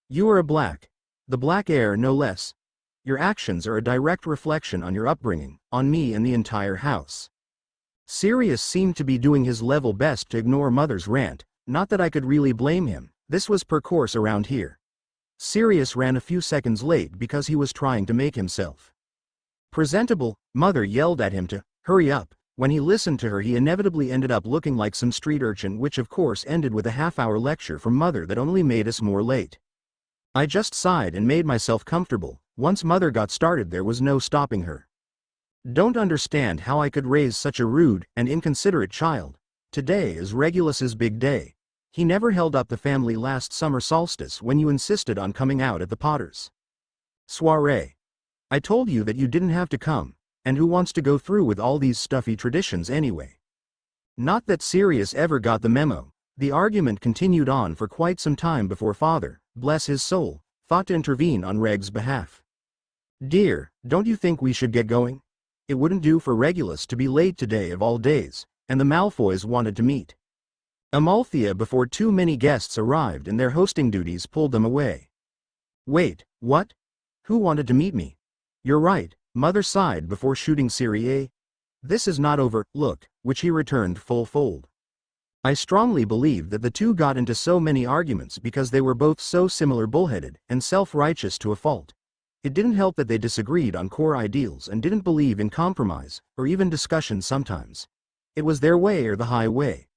You are a Black. The Black heir, no less. Your actions are a direct reflection on your upbringing, on me and the entire house. Sirius seemed to be doing his level best to ignore Mother's rant, not that I could really blame him, this was per course around here. Sirius ran a few seconds late because he was trying to make himself presentable. Mother yelled at him to hurry up. When he listened to her, he inevitably ended up looking like some street urchin, which of course ended with a half-hour lecture from Mother that only made us more late. I just sighed and made myself comfortable. Once Mother got started, there was no stopping her. Don't understand how I could raise such a rude and inconsiderate child. Today is Regulus's big day. He never held up the family last summer solstice when you insisted on coming out at the Potters' soiree. I told you that you didn't have to come, and who wants to go through with all these stuffy traditions anyway? Not that Sirius ever got the memo. The argument continued on for quite some time before Father, bless his soul, thought to intervene on Reg's behalf. Dear, don't you think we should get going? It wouldn't do for Regulus to be late today of all days, and the Malfoys wanted to meet Amalthea before too many guests arrived and their hosting duties pulled them away. Wait, what? Who wanted to meet me? You're right, Mother sighed before shooting Sirius. This is not over, look, which he returned full fold. I strongly believe that the two got into so many arguments because they were both so similar bullheaded and self-righteous to a fault. It didn't help that they disagreed on core ideals and didn't believe in compromise, or even discussion sometimes. It was their way or the highway.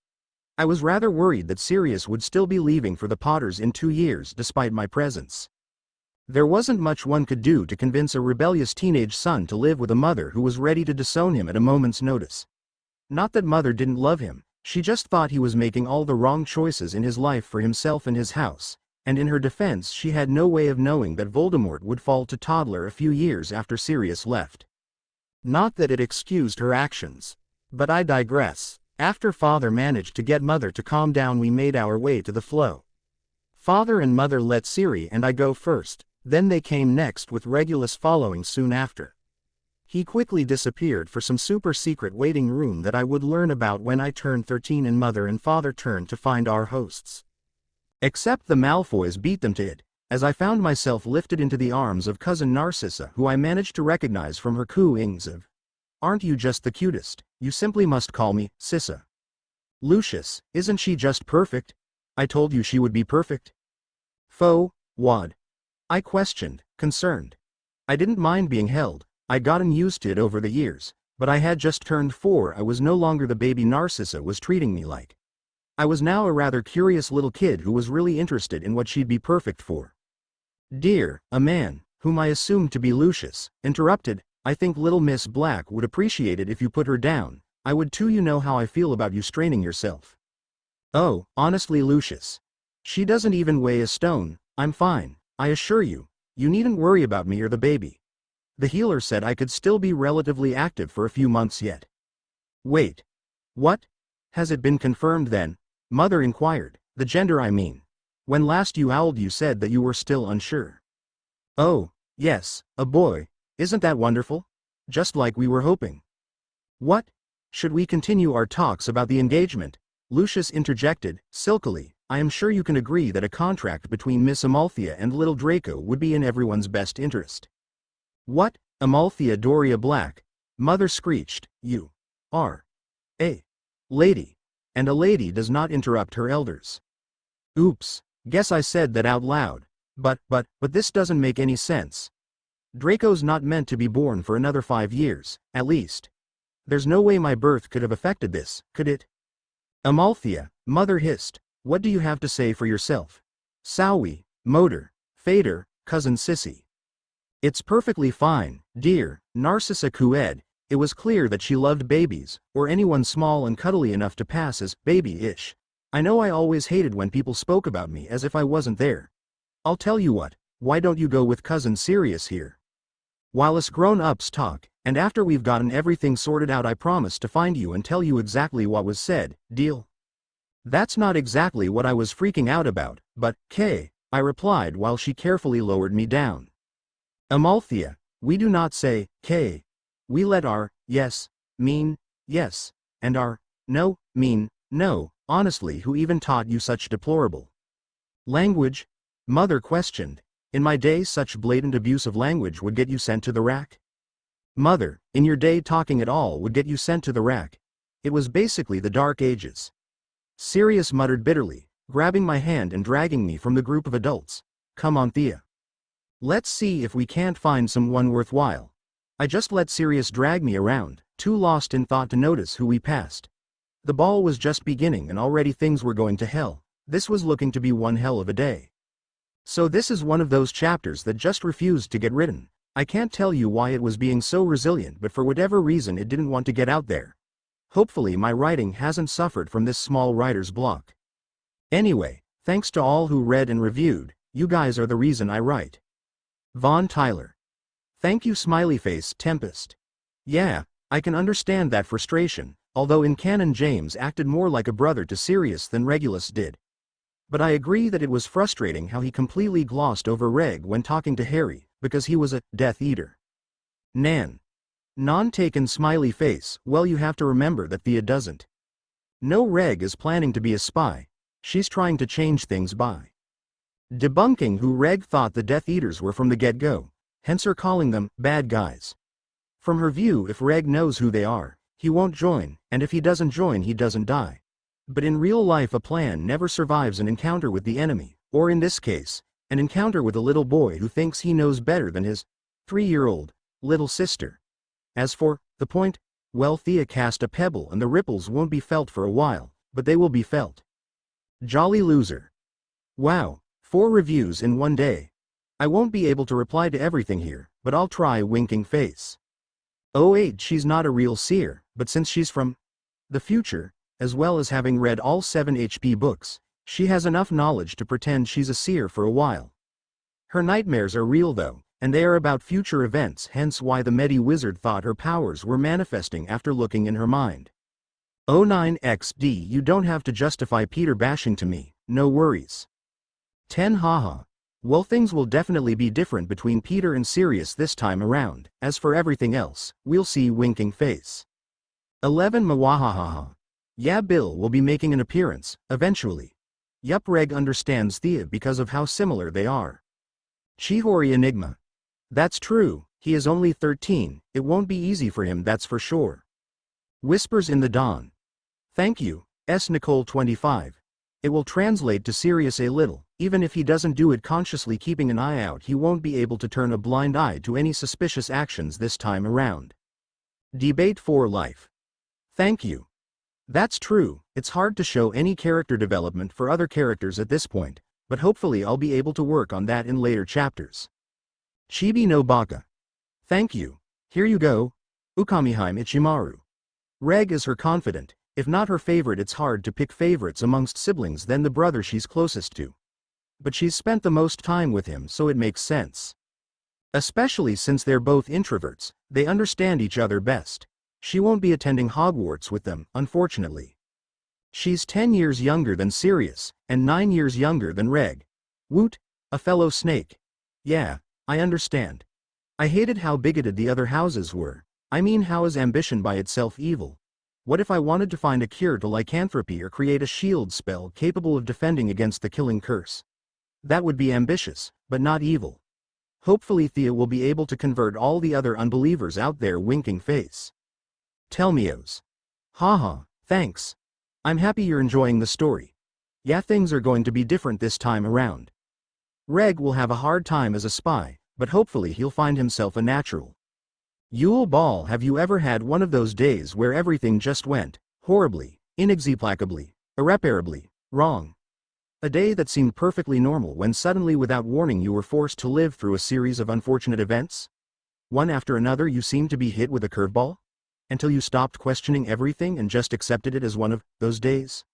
I was rather worried that Sirius would still be leaving for the Potters in 2 years despite my presence. There wasn't much one could do to convince a rebellious teenage son to live with a mother who was ready to disown him at a moment's notice. Not that Mother didn't love him, she just thought he was making all the wrong choices in his life for himself and his house, and in her defense she had no way of knowing that Voldemort would fall to toddler a few years after Sirius left. Not that it excused her actions. But I digress. After Father managed to get Mother to calm down, we made our way to the flow. Father and Mother let Siri and I go first, then they came next with Regulus following soon after. He quickly disappeared for some super secret waiting room that I would learn about when I turned 13 and Mother and Father turned to find our hosts. Except the Malfoys beat them to it, as I found myself lifted into the arms of cousin Narcissa, who I managed to recognize from her cooings of, "Aren't you just the cutest? You simply must call me Sissa." "Lucius, isn't she just perfect? I told you she would be perfect." "Faux, wad?" I questioned, concerned. I didn't mind being held, I'd gotten used to it over the years, but I had just turned 4. I was no longer the baby Narcissa was treating me like. I was now a rather curious little kid who was really interested in what she'd be perfect for. "Dear, a man, whom I assumed to be Lucius, interrupted, I think little Miss Black would appreciate it if you put her down. I would too, you know how I feel about you straining yourself." "Oh, honestly Lucius. She doesn't even weigh a stone, I'm fine, I assure you. You needn't worry about me or the baby." The healer said I could still be relatively active for a few months yet. "Wait. What? Has it been confirmed then?" Mother inquired. "The gender I mean. When last you owled you said that you were still unsure." "Oh, yes, a boy. Isn't that wonderful? Just like we were hoping." "What? Should we continue our talks about the engagement?" Lucius interjected, silkily. "I am sure you can agree that a contract between Miss Amalthea and little Draco would be in everyone's best interest." "What, Amalthea Doria Black?" Mother screeched. "You are a lady, and a lady does not interrupt her elders." "Oops, guess I said that out loud. But this doesn't make any sense. Draco's not meant to be born for another 5 years, at least. There's no way my birth could have affected this, could it?" "Amalthea," Mother hissed, "what do you have to say for yourself? Sowie, Motor, Fader, Cousin Sissy." "It's perfectly fine, dear," Narcissa cooed. It was clear that she loved babies, or anyone small and cuddly enough to pass as baby-ish. I know I always hated when people spoke about me as if I wasn't there. I'll tell you what, why don't you go with Cousin Sirius here? While us grown-ups talk, and after we've gotten everything sorted out I promise to find you and tell you exactly what was said, deal?" "That's not exactly what I was freaking out about, but, I replied while she carefully lowered me down. "Amalthea, we do not say, We let our, yes, mean, yes, and our, no, mean, no. Honestly, who even taught you such deplorable language?" Mother questioned. "In my day such blatant abuse of language would get you sent to the rack." "Mother, in your day talking at all would get you sent to the rack. It was basically the Dark Ages." Sirius muttered bitterly, grabbing my hand and dragging me from the group of adults. "Come on, Thea. Let's see if we can't find someone worthwhile." I just let Sirius drag me around, too lost in thought to notice who we passed. The ball was just beginning and already things were going to hell. This was looking to be one hell of a day. So this is one of those chapters that just refused to get written. I can't tell you why it was being so resilient, but for whatever reason it didn't want to get out there. Hopefully my writing hasn't suffered from this small writer's block. Anyway, thanks to all who read and reviewed, you guys are the reason I write. Von Tyler. Thank you smiley face Tempest. Yeah, I can understand that frustration, although in canon James acted more like a brother to Sirius than Regulus did. But I agree that it was frustrating how he completely glossed over Reg when talking to Harry, because he was a Death Eater. Nan. Non-taken smiley face. Well, you have to remember that Thea doesn't. No, Reg is planning to be a spy. She's trying to change things by debunking who Reg thought the Death Eaters were from the get-go, hence her calling them bad guys. From her view, if Reg knows who they are, he won't join, and if he doesn't join, he doesn't die. But in real life, a plan never survives an encounter with the enemy, or in this case, an encounter with a little boy who thinks he knows better than his 3-year-old little sister. As for the point, well, Thea cast a pebble and the ripples won't be felt for a while, but they will be felt. Jolly loser. Wow, 4 reviews in one day. I won't be able to reply to everything here, but I'll try. Winking face. Oh wait, she's not a real seer, but since she's from the future, as well as having read all 7 HP books, she has enough knowledge to pretend she's a seer for a while. Her nightmares are real though, and they are about future events, hence why the Medi-Wizard thought her powers were manifesting after looking in her mind. 09XD, you don't have to justify Peter bashing to me, no worries. 10 haha. Well, things will definitely be different between Peter and Sirius this time around. As for everything else, we'll see. Winking face. 11 Mwahahaha. Yeah, Bill will be making an appearance, eventually. Yup, Reg understands Thea because of how similar they are. Chihori Enigma. That's true, he is only 13, it won't be easy for him, that's for sure. Whispers in the Dawn. Thank you, S. Nicole 25. It will translate to Sirius a little, even if he doesn't do it consciously. Keeping an eye out, he won't be able to turn a blind eye to any suspicious actions this time around. Debate for life. Thank you. That's true, it's hard to show any character development for other characters at this point, but hopefully I'll be able to work on that in later chapters. Chibi no Baka. Thank you. Here you go. Ukamiheim Ichimaru. Reg is her confidant, if not her favorite. It's hard to pick favorites amongst siblings than the brother she's closest to. But she's spent the most time with him, so it makes sense. Especially since they're both introverts, they understand each other best. She won't be attending Hogwarts with them, unfortunately. She's 10 years younger than Sirius, and 9 years younger than Reg. Woot, a fellow snake. Yeah, I understand. I hated how bigoted the other houses were. I mean, how is ambition by itself evil? What if I wanted to find a cure to lycanthropy or create a shield spell capable of defending against the killing curse? That would be ambitious, but not evil. Hopefully Thea will be able to convert all the other unbelievers out there. Winking face. Telmios. Haha, thanks. I'm happy you're enjoying the story. Yeah, things are going to be different this time around. Reg will have a hard time as a spy, but hopefully he'll find himself a natural. Yule Ball. Have you ever had one of those days where everything just went horribly, inexplicably, irreparably wrong? A day that seemed perfectly normal when suddenly, without warning, you were forced to live through a series of unfortunate events? One after another, you seemed to be hit with a curveball? Until you stopped questioning everything and just accepted it as one of those days?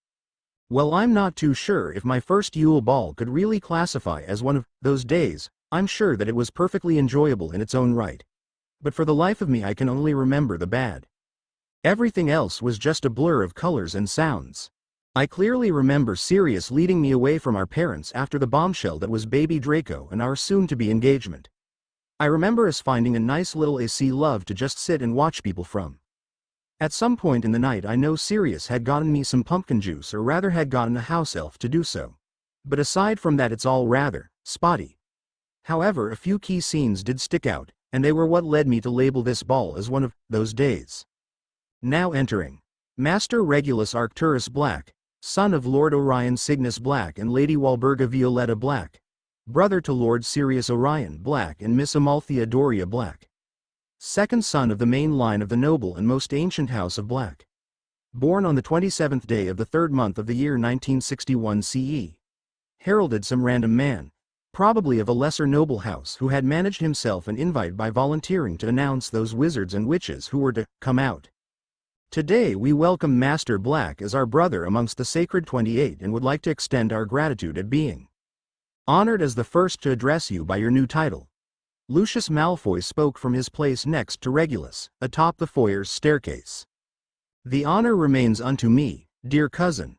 Well, I'm not too sure if my first Yule Ball could really classify as one of those days. I'm sure that it was perfectly enjoyable in its own right. But for the life of me, I can only remember the bad. Everything else was just a blur of colors and sounds. I clearly remember Sirius leading me away from our parents after the bombshell that was baby Draco and our soon-to-be engagement. I remember us finding a nice little AC love to just sit and watch people from. At some point in the night, I know Sirius had gotten me some pumpkin juice, or rather had gotten a house elf to do so. But aside from that, it's all rather spotty. However, a few key scenes did stick out, and they were what led me to label this ball as one of those days. Now entering. Master Regulus Arcturus Black, son of Lord Orion Cygnus Black and Lady Walburga Violetta Black. Brother to Lord Sirius Orion Black and Miss Amalthea Doria Black. Second son of the main line of the noble and most ancient house of Black. Born on the 27th day of the 3rd month of the year 1961 CE. Heralded some random man. probably of a lesser noble house who had managed himself an invite by volunteering to announce those wizards and witches who were to come out. Today we welcome Master Black as our brother amongst the Sacred 28 and would like to extend our gratitude at being honored as the first to address you by your new title. Lucius Malfoy spoke from his place next to Regulus, atop the foyer's staircase. The honor remains unto me, dear cousin,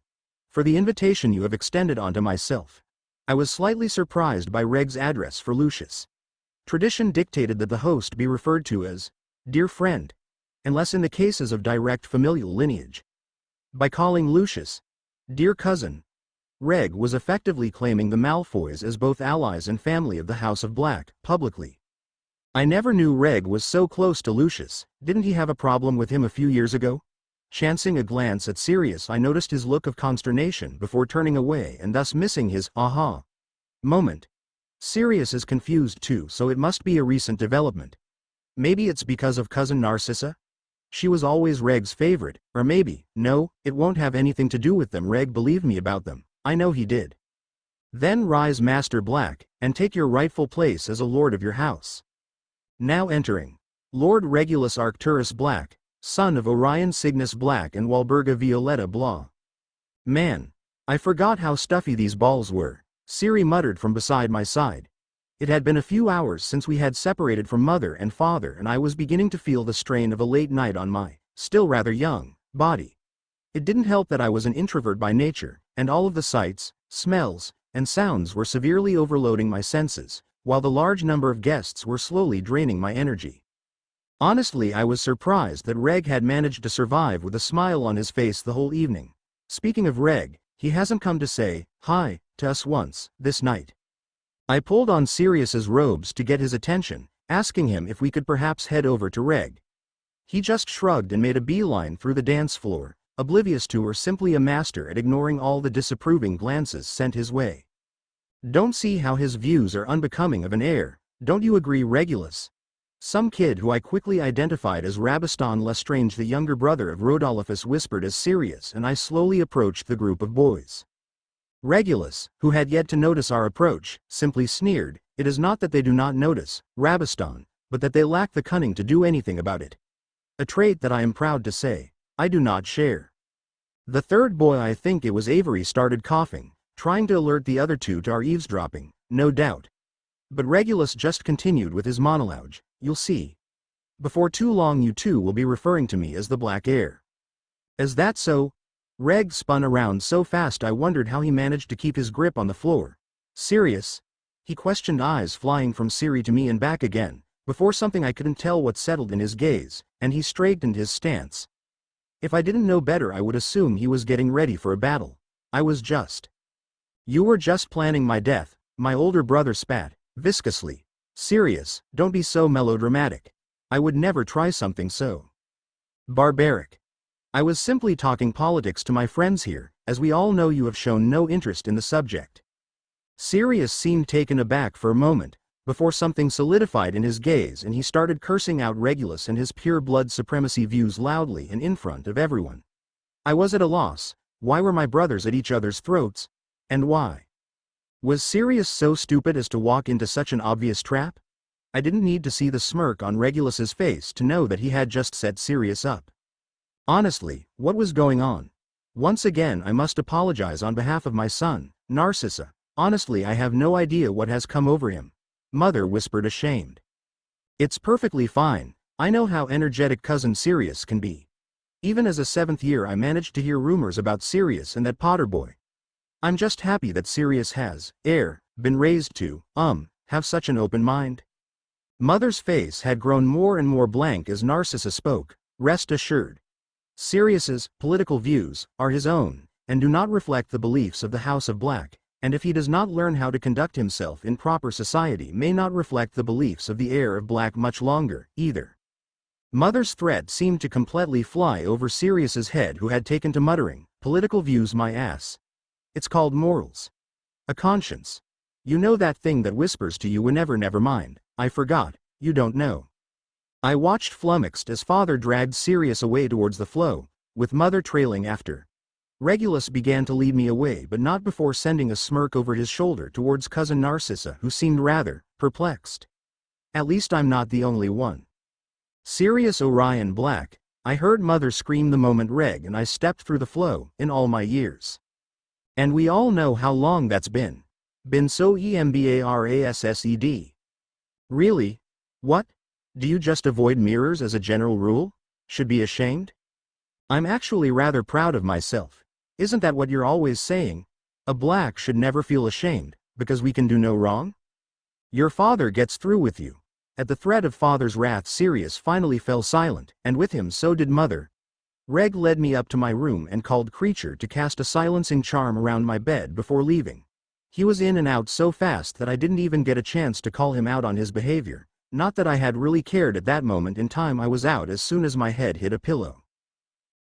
for the invitation you have extended onto myself. I was slightly surprised by Reg's address for Lucius. Tradition dictated that the host be referred to as dear friend, unless in the cases of direct familial lineage. By calling Lucius dear cousin, Reg was effectively claiming the Malfoys as both allies and family of the House of Black, publicly. I never knew Reg was so close to Lucius. Didn't he have a problem with him a few years ago? Chancing a glance at Sirius, I noticed his look of consternation before turning away and thus missing his aha moment. Sirius is confused too, so it must be a recent development. Maybe it's because of cousin Narcissa? She was always Reg's favorite, or maybe, no, it won't have anything to do with them. Reg believed me about them. I know he did. Then rise, Master Black, and take your rightful place as a lord of your house. Now entering, Lord Regulus Arcturus Black, son of Orion Cygnus Black and Walburga Violetta Blah. Man, I forgot how stuffy these balls were, Siri muttered from beside my side. It had been a few hours since we had separated from mother and father, and I was beginning to feel the strain of a late night on my, still rather young, body. It didn't help that I was an introvert by nature, and all of the sights, smells, and sounds were severely overloading my senses, while the large number of guests were slowly draining my energy. Honestly, I was surprised that Reg had managed to survive with a smile on his face the whole evening. Speaking of Reg, he hasn't come to say hi to us once this night. I pulled on Sirius's robes to get his attention, asking him if we could perhaps head over to Reg. He just shrugged and made a beeline through the dance floor, oblivious to or simply a master at ignoring all the disapproving glances sent his way. Don't see how his views are unbecoming of an heir, don't you agree, Regulus? Some kid who I quickly identified as Rabiston Lestrange, the younger brother of Rodolphus, whispered as Sirius and I slowly approached the group of boys. Regulus, who had yet to notice our approach, simply sneered. It is not that they do not notice, Rabiston, but that they lack the cunning to do anything about it. A trait that I am proud to say I do not share. The third boy, I think it was Avery, started coughing, trying to alert the other two to our eavesdropping, no doubt. But Regulus just continued with his monologue. You'll see. Before too long you two will be referring to me as the Black Heir. Is that so? Reg spun around so fast I wondered how he managed to keep his grip on the floor. Sirius? He questioned, eyes flying from Siri to me and back again, before something I couldn't tell what settled in his gaze, and he straightened his stance. If I didn't know better I would assume he was getting ready for a battle. I was just. You were just planning my death, my older brother spat, viscously. Sirius, don't be so melodramatic. I would never try something so barbaric. I was simply talking politics to my friends here, as we all know you have shown no interest in the subject. Sirius seemed taken aback for a moment, before something solidified in his gaze and he started cursing out Regulus and his pure blood supremacy views loudly and in front of everyone. I was at a loss. Why were my brothers at each other's throats? And why? Was Sirius so stupid as to walk into such an obvious trap? I didn't need to see the smirk on Regulus's face to know that he had just set Sirius up. Honestly, what was going on? Once again I must apologize on behalf of my son, Narcissa. Honestly, I have no idea what has come over him. Mother whispered, ashamed. It's perfectly fine. I know how energetic cousin Sirius can be. Even as a 7th year I managed to hear rumors about Sirius and that Potter boy. I'm just happy that Sirius has, been raised to, have such an open mind. Mother's face had grown more and more blank as Narcissa spoke. Rest assured. Sirius's political views are his own, and do not reflect the beliefs of the House of Black, and if he does not learn how to conduct himself in proper society, may not reflect the beliefs of the heir of Black much longer, either. Mother's threat seemed to completely fly over Sirius's head, who had taken to muttering, political views my ass. It's called morals. A conscience. You know that thing that whispers to you whenever never mind, I forgot, you don't know. I watched flummoxed as father dragged Sirius away towards the flow, with mother trailing after. Regulus began to lead me away, but not before sending a smirk over his shoulder towards cousin Narcissa, who seemed rather perplexed. At least I'm not the only one. Sirius Orion Black, I heard Mother scream the moment Reg and I stepped through the flow, in all my years. And we all know how long that's been. Been so embarrassed. Really? What? Do you just avoid mirrors as a general rule? Should be ashamed? I'm actually rather proud of myself. Isn't that what you're always saying? A black should never feel ashamed, because we can do no wrong? Your father gets through with you. At the threat of father's wrath, Sirius finally fell silent, and with him so did mother. Reg led me up to my room and called Creature to cast a silencing charm around my bed before leaving. He was in and out so fast that I didn't even get a chance to call him out on his behavior. Not that I had really cared at that moment in time. I was out as soon as my head hit a pillow.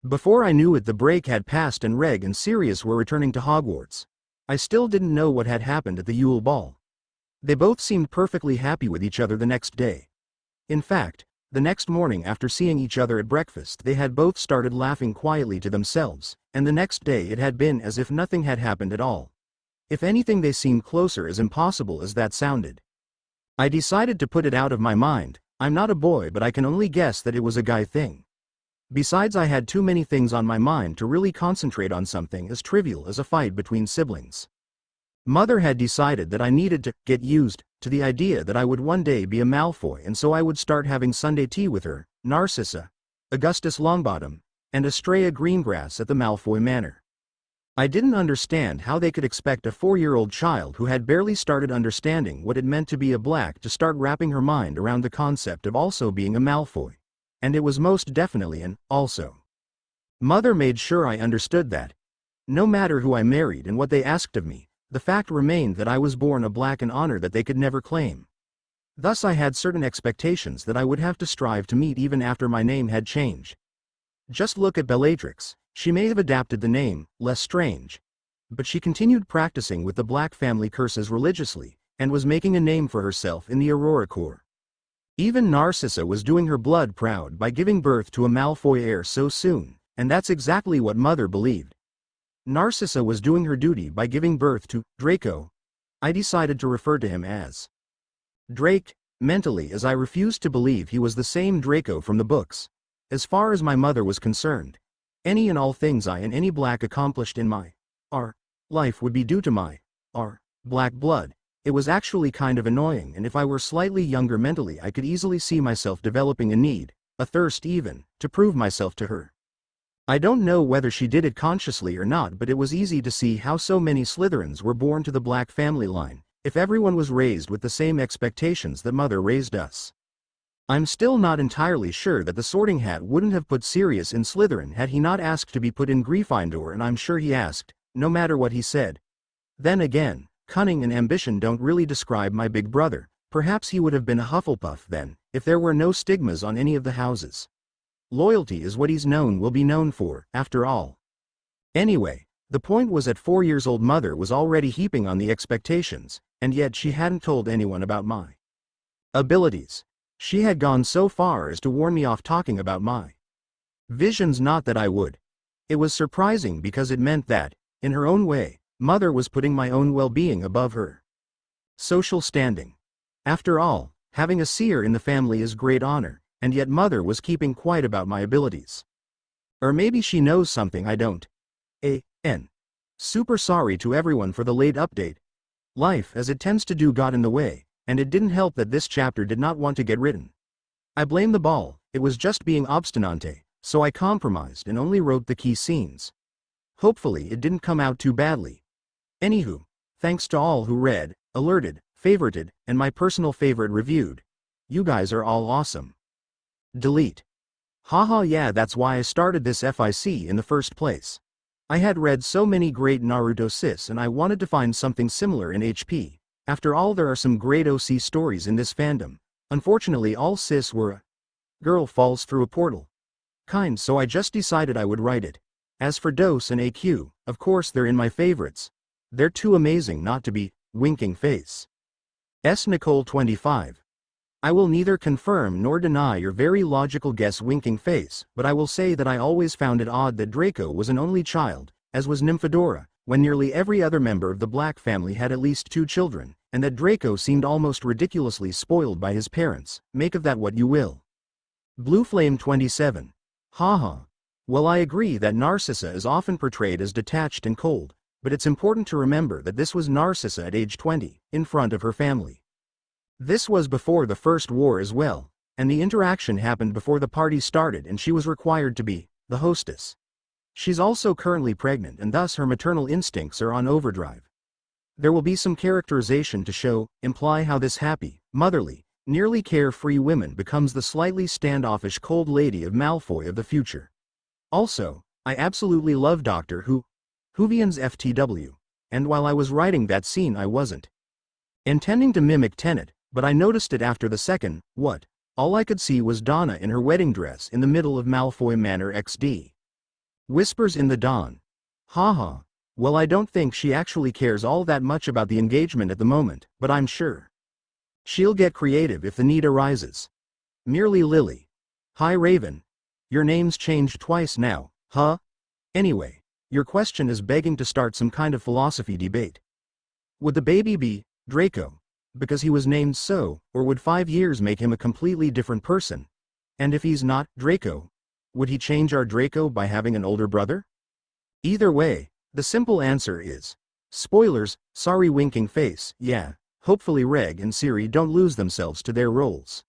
Before I knew it, the break had passed and Reg and Sirius were returning to Hogwarts. I still didn't know what had happened at the Yule Ball. They both seemed perfectly happy with each other the next day. In fact, the next morning after seeing each other at breakfast, they had both started laughing quietly to themselves, and the next day it had been as if nothing had happened at all. If anything, they seemed closer, as impossible as that sounded. I decided to put it out of my mind. I'm not a boy, but I can only guess that it was a guy thing. Besides, I had too many things on my mind to really concentrate on something as trivial as a fight between siblings. Mother had decided that I needed to get used to the idea that I would one day be a Malfoy, and so I would start having Sunday tea with her, Narcissa, Augustus Longbottom, and Estrella Greengrass at the Malfoy Manor. I didn't understand how they could expect a 4-year-old child who had barely started understanding what it meant to be a black to start wrapping her mind around the concept of also being a Malfoy. And it was most definitely an also. Mother made sure I understood that. No matter who I married and what they asked of me, the fact remained that I was born a black, an honor that they could never claim. Thus I had certain expectations that I would have to strive to meet even after my name had changed. Just look at Bellatrix. She may have adapted the name, less strange. But she continued practicing with the black family curses religiously, and was making a name for herself in the Aurora Corps. Even Narcissa was doing her blood proud by giving birth to a Malfoy heir so soon, and that's exactly what Mother believed. Narcissa was doing her duty by giving birth to Draco. I decided to refer to him as Drake, mentally, as I refused to believe he was the same Draco from the books. As far as my mother was concerned, any and all things I and any black accomplished in my life would be due to my black blood. It was actually kind of annoying, and if I were slightly younger mentally, I could easily see myself developing a need, a thirst even, to prove myself to her. I don't know whether she did it consciously or not, but it was easy to see how so many Slytherins were born to the black family line, if everyone was raised with the same expectations that Mother raised us. I'm still not entirely sure that the Sorting Hat wouldn't have put Sirius in Slytherin had he not asked to be put in Gryffindor, and I'm sure he asked, no matter what he said. Then again, cunning and ambition don't really describe my big brother. Perhaps he would have been a Hufflepuff then, if there were no stigmas on any of the houses. Loyalty is what he's known will be known for, after all. Anyway, the point was at 4 years old Mother was already heaping on the expectations, and yet she hadn't told anyone about my abilities. She had gone so far as to warn me off talking about my visions, not that I would. It was surprising because it meant that, in her own way, Mother was putting my own well-being above her social standing. After all, having a seer in the family is great honor, and yet Mother was keeping quiet about my abilities. Or maybe she knows something I don't. Super sorry to everyone for the late update. Life, as it tends to do, got in the way, and it didn't help that this chapter did not want to get written. I blame the ball. It was just being obstinate, so I compromised and only wrote the key scenes. Hopefully it didn't come out too badly. Anywho, thanks to all who read, alerted, favorited, and my personal favorite reviewed. You guys are all awesome. Delete. Haha, yeah, that's why I started this FIC in the first place. I had read so many great Naruto sis and I wanted to find something similar in HP. After all, there are some great OC stories in this fandom. Unfortunately, all sis were a girl falls through a portal kind, so I just decided I would write it. As for Dose and AQ, of course they're in my favorites. They're too amazing not to be. Winking face. S. Nicole 25. I will neither confirm nor deny your very logical guess, winking face, but I will say that I always found it odd that Draco was an only child, as was Nymphadora, when nearly every other member of the Black family had at least 2 children, and that Draco seemed almost ridiculously spoiled by his parents. Make of that what you will. Blue Flame 27. Haha. Well, I agree that Narcissa is often portrayed as detached and cold, but it's important to remember that this was Narcissa at age 20, in front of her family. This was before the First War as well, and the interaction happened before the party started and she was required to be the hostess. She's also currently pregnant and thus her maternal instincts are on overdrive. There will be some characterization to imply how this happy, motherly, nearly carefree woman becomes the slightly standoffish cold lady of Malfoy of the future. Also, I absolutely love Doctor Whovian's FTW, and while I was writing that scene I wasn't intending to mimic Tenet, but I noticed it after the second, all I could see was Donna in her wedding dress in the middle of Malfoy Manor XD. Whispers in the Dawn. Haha. Well, I don't think she actually cares all that much about the engagement at the moment, but I'm sure she'll get creative if the need arises. Merely Lily. Hi Raven. Your name's changed twice now, huh? Anyway, your question is begging to start some kind of philosophy debate. Would the baby be Draco because he was named so, or would 5 years make him a completely different person? And if he's not Draco, would he change our Draco by having an older brother? Either way, the simple answer is spoilers, sorry winking face, yeah, hopefully Reg and Siri don't lose themselves to their roles.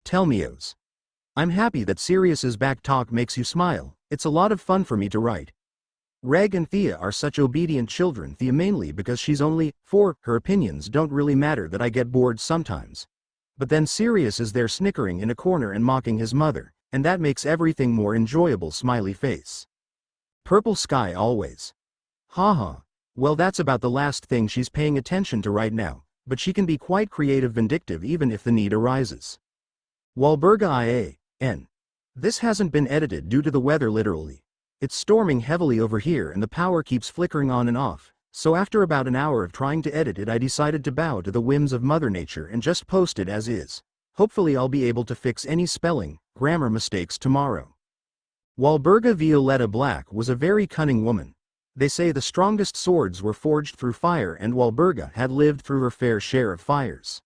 Telmios. I'm happy that Sirius's back talk makes you smile, it's a lot of fun for me to write. Reg and Thea are such obedient children, Thea mainly because she's only 4, her opinions don't really matter that I get bored sometimes. But then Sirius is there snickering in a corner and mocking his mother, and that makes everything more enjoyable smiley face. Purple sky always. Haha. Well, that's about the last thing she's paying attention to right now, but she can be quite creative vindictive even if the need arises. Walburga IAN. This hasn't been edited due to the weather literally. It's storming heavily over here and the power keeps flickering on and off, so after about an hour of trying to edit it I decided to bow to the whims of Mother Nature and just post it as is. Hopefully I'll be able to fix any spelling, grammar mistakes tomorrow. Walburga Violetta Black was a very cunning woman. They say the strongest swords were forged through fire and Walburga had lived through her fair share of fires.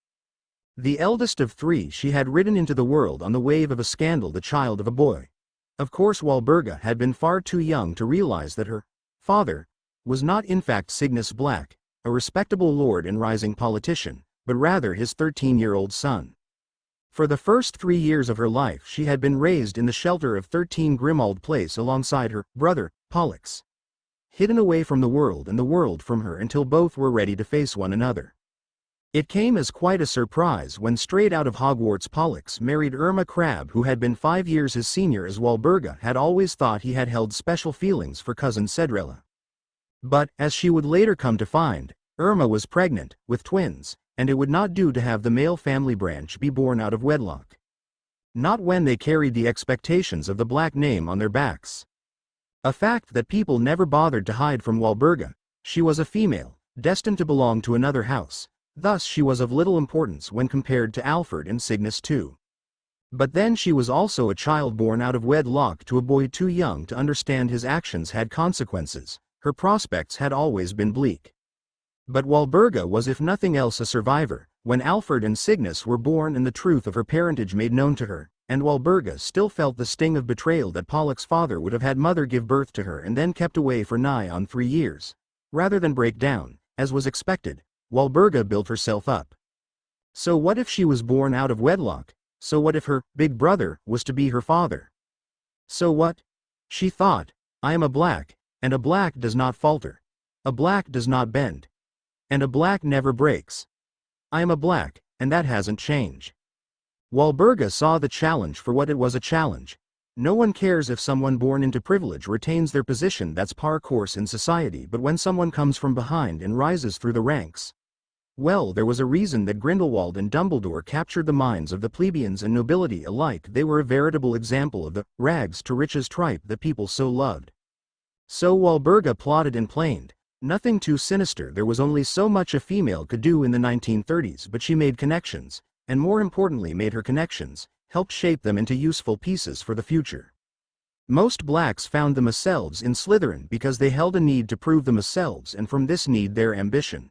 The eldest of 3, she had ridden into the world on the wave of a scandal, the child of a boy. Of course Walburga had been far too young to realize that her father was not in fact Cygnus Black, a respectable lord and rising politician, but rather his 13-year-old son. For the first 3 years of her life she had been raised in the shelter of 13 Grimmauld Place alongside her brother, Pollux. Hidden away from the world and the world from her until both were ready to face one another. It came as quite a surprise when straight out of Hogwarts Pollux married Irma Crabbe, who had been 5 years his senior, as Walburga had always thought he had held special feelings for cousin Cedrella. But, as she would later come to find, Irma was pregnant, with twins, and it would not do to have the male family branch be born out of wedlock. Not when they carried the expectations of the Black name on their backs. A fact that people never bothered to hide from Walburga. She was a female, destined to belong to another house. Thus she was of little importance when compared to Alfred and Cygnus too. But then she was also a child born out of wedlock to a boy too young to understand his actions had consequences. Her prospects had always been bleak. But Walburga was if nothing else a survivor, when Alfred and Cygnus were born and the truth of her parentage made known to her, and Walburga still felt the sting of betrayal that Pollux's father would have had mother give birth to her and then kept away for nigh on 3 years. Rather than break down, as was expected, Walburga built herself up. So what if she was born out of wedlock? So what if her big brother was to be her father? So what? She thought, I am a Black, and a Black does not falter. A Black does not bend. And a Black never breaks. I am a Black, and that hasn't changed. Walburga saw the challenge for what it was, a challenge. No one cares if someone born into privilege retains their position, that's par course in society, but when someone comes from behind and rises through the ranks. Well, there was a reason that Grindelwald and Dumbledore captured the minds of the plebeians and nobility alike. They were a veritable example of the rags to riches tripe that people so loved. So Walburga plotted and planed. Nothing too sinister, there was only so much a female could do in the 1930s, but she made connections, and more importantly made her connections, helped shape them into useful pieces for the future. Most blacks found themselves in Slytherin because they held a need to prove themselves, and from this need their ambition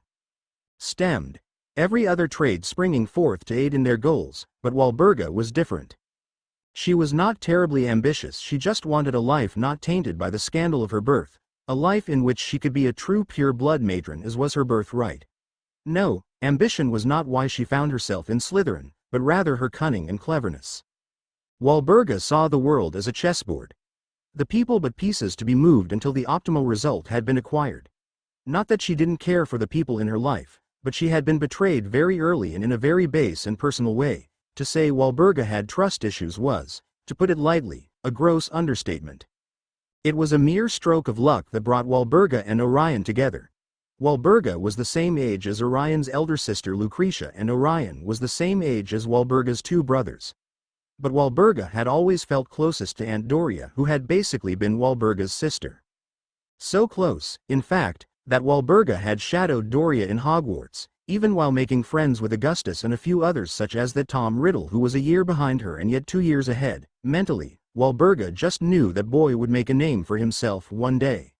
stemmed. Every other trait springing forth to aid in their goals, but Walburga was different. She was not terribly ambitious, she just wanted a life not tainted by the scandal of her birth, a life in which she could be a true pure-blood matron as was her birthright. No, ambition was not why she found herself in Slytherin, but rather her cunning and cleverness. Walburga saw the world as a chessboard. The people but pieces to be moved until the optimal result had been acquired. Not that she didn't care for the people in her life, but she had been betrayed very early and in a very base and personal way. To say Walburga had trust issues was, to put it lightly, a gross understatement. It was a mere stroke of luck that brought Walburga and Orion together. Walburga was the same age as Orion's elder sister Lucretia, and Orion was the same age as Walburga's two brothers. But Walburga had always felt closest to Aunt Doria, who had basically been Walburga's sister. So close, in fact, that Walburga had shadowed Doria in Hogwarts, even while making friends with Augustus and a few others such as that Tom Riddle who was a year behind her and yet 2 years ahead. Mentally, Walburga just knew that boy would make a name for himself one day.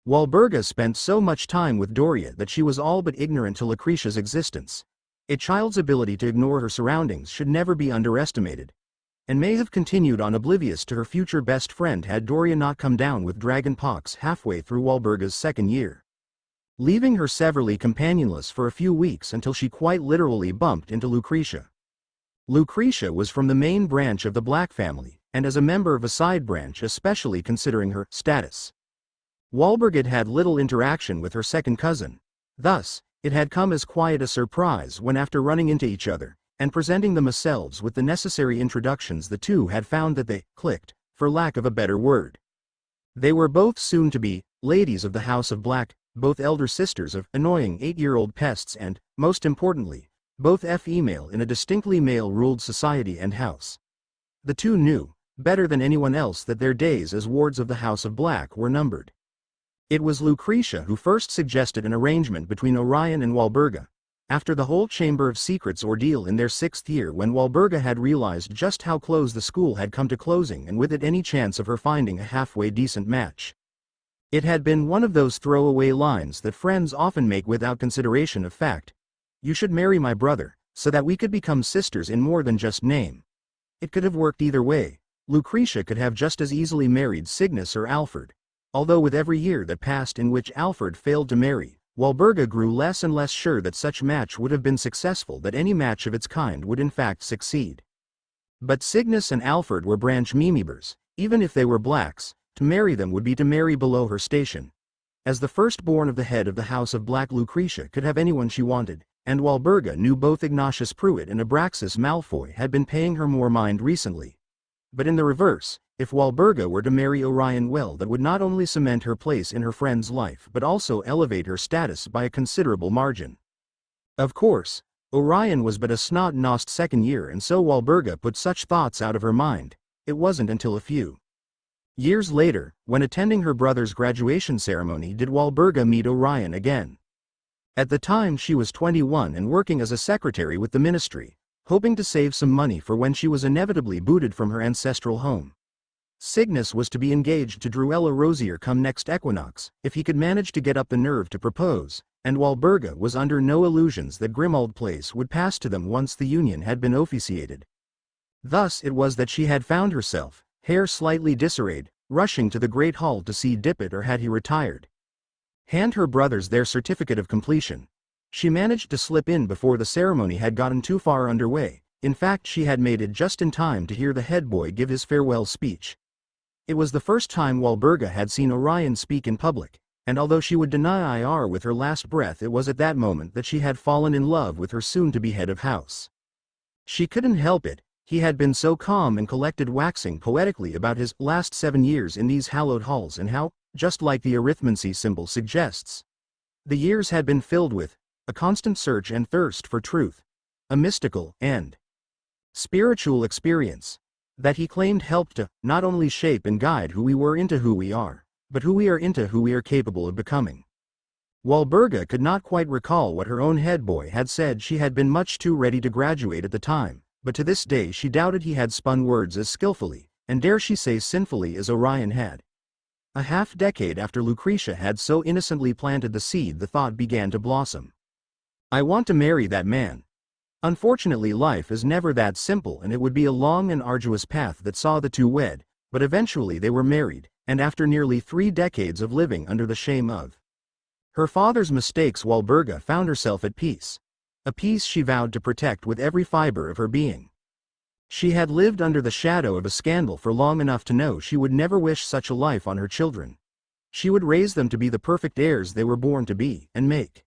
Walburga spent so much time with Doria that she was all but ignorant to Lucretia's existence. A child's ability to ignore her surroundings should never be underestimated, and may have continued on oblivious to her future best friend had Doria not come down with dragon pox halfway through Walburga's second year, leaving her severely companionless for a few weeks until she quite literally bumped into Lucretia. Lucretia was from the main branch of the Black family, and as a member of a side branch, especially considering her status, Walburga had little interaction with her second cousin. Thus, it had come as quite a surprise when, after running into each other and presenting themselves with the necessary introductions, the two had found that they clicked, for lack of a better word. They were both soon to be ladies of the House of Black, both elder sisters of annoying 8-year-old pests, and, most importantly, both female in a distinctly male-ruled society and house. The two knew, better than anyone else, that their days as wards of the House of Black were numbered. It was Lucretia who first suggested an arrangement between Orion and Walburga, after the whole Chamber of Secrets ordeal in their 6th year, when Walburga had realized just how close the school had come to closing, and with it any chance of her finding a halfway decent match. It had been one of those throwaway lines that friends often make without consideration of fact. You should marry my brother, so that we could become sisters in more than just name. It could have worked either way. Lucretia could have just as easily married Cygnus or Alfred. Although with every year that passed in which Alfred failed to marry, Walburga grew less and less sure that such match would have been successful, that any match of its kind would in fact succeed. But Cygnus and Alfred were branch mimibers. Even if they were blacks, to marry them would be to marry below her station. As the firstborn of the head of the House of Black, Lucretia could have anyone she wanted, and Walburga knew both Ignatius Pruitt and Abraxas Malfoy had been paying her more mind recently. But in the reverse, if Walburga were to marry Orion, well, that would not only cement her place in her friend's life but also elevate her status by a considerable margin. Of course, Orion was but a snot-nosed second year, and so Walburga put such thoughts out of her mind. It wasn't until a few years later, when attending her brother's graduation ceremony, did Walburga meet Orion again. At the time she was 21 and working as a secretary with the ministry, hoping to save some money for when she was inevitably booted from her ancestral home. Cygnus was to be engaged to Druella Rosier come next equinox, if he could manage to get up the nerve to propose, and Walburga was under no illusions that Grimmauld Place would pass to them once the union had been officiated. Thus it was that she had found herself, hair slightly disarrayed, rushing to the Great Hall to see Dippet, or had he retired, hand her brothers their certificate of completion. She managed to slip in before the ceremony had gotten too far underway. In fact, she had made it just in time to hear the head boy give his farewell speech. It was the first time Walburga had seen Orion speak in public, and although she would deny IR with her last breath, it was at that moment that she had fallen in love with her soon-to-be head of house. She couldn't help it. He had been so calm and collected, waxing poetically about his last 7 years in these hallowed halls, and how, just like the arithmancy symbol suggests, the years had been filled with a constant search and thirst for truth, a mystical and spiritual experience that he claimed helped to not only shape and guide who we were into who we are, but who we are into who we are capable of becoming. Walburga could not quite recall what her own head boy had said. She had been much too ready to graduate at the time, but to this day she doubted he had spun words as skillfully, and dare she say sinfully as Orion had. A half-decade after Lucretia had so innocently planted the seed, the thought began to blossom. I want to marry that man. Unfortunately, life is never that simple, and it would be a long and arduous path that saw the two wed, but eventually they were married, and after nearly 3 decades of living under the shame of her father's mistakes, Walburga found herself at peace. A peace she vowed to protect with every fiber of her being. She had lived under the shadow of a scandal for long enough to know she would never wish such a life on her children. She would raise them to be the perfect heirs they were born to be, and make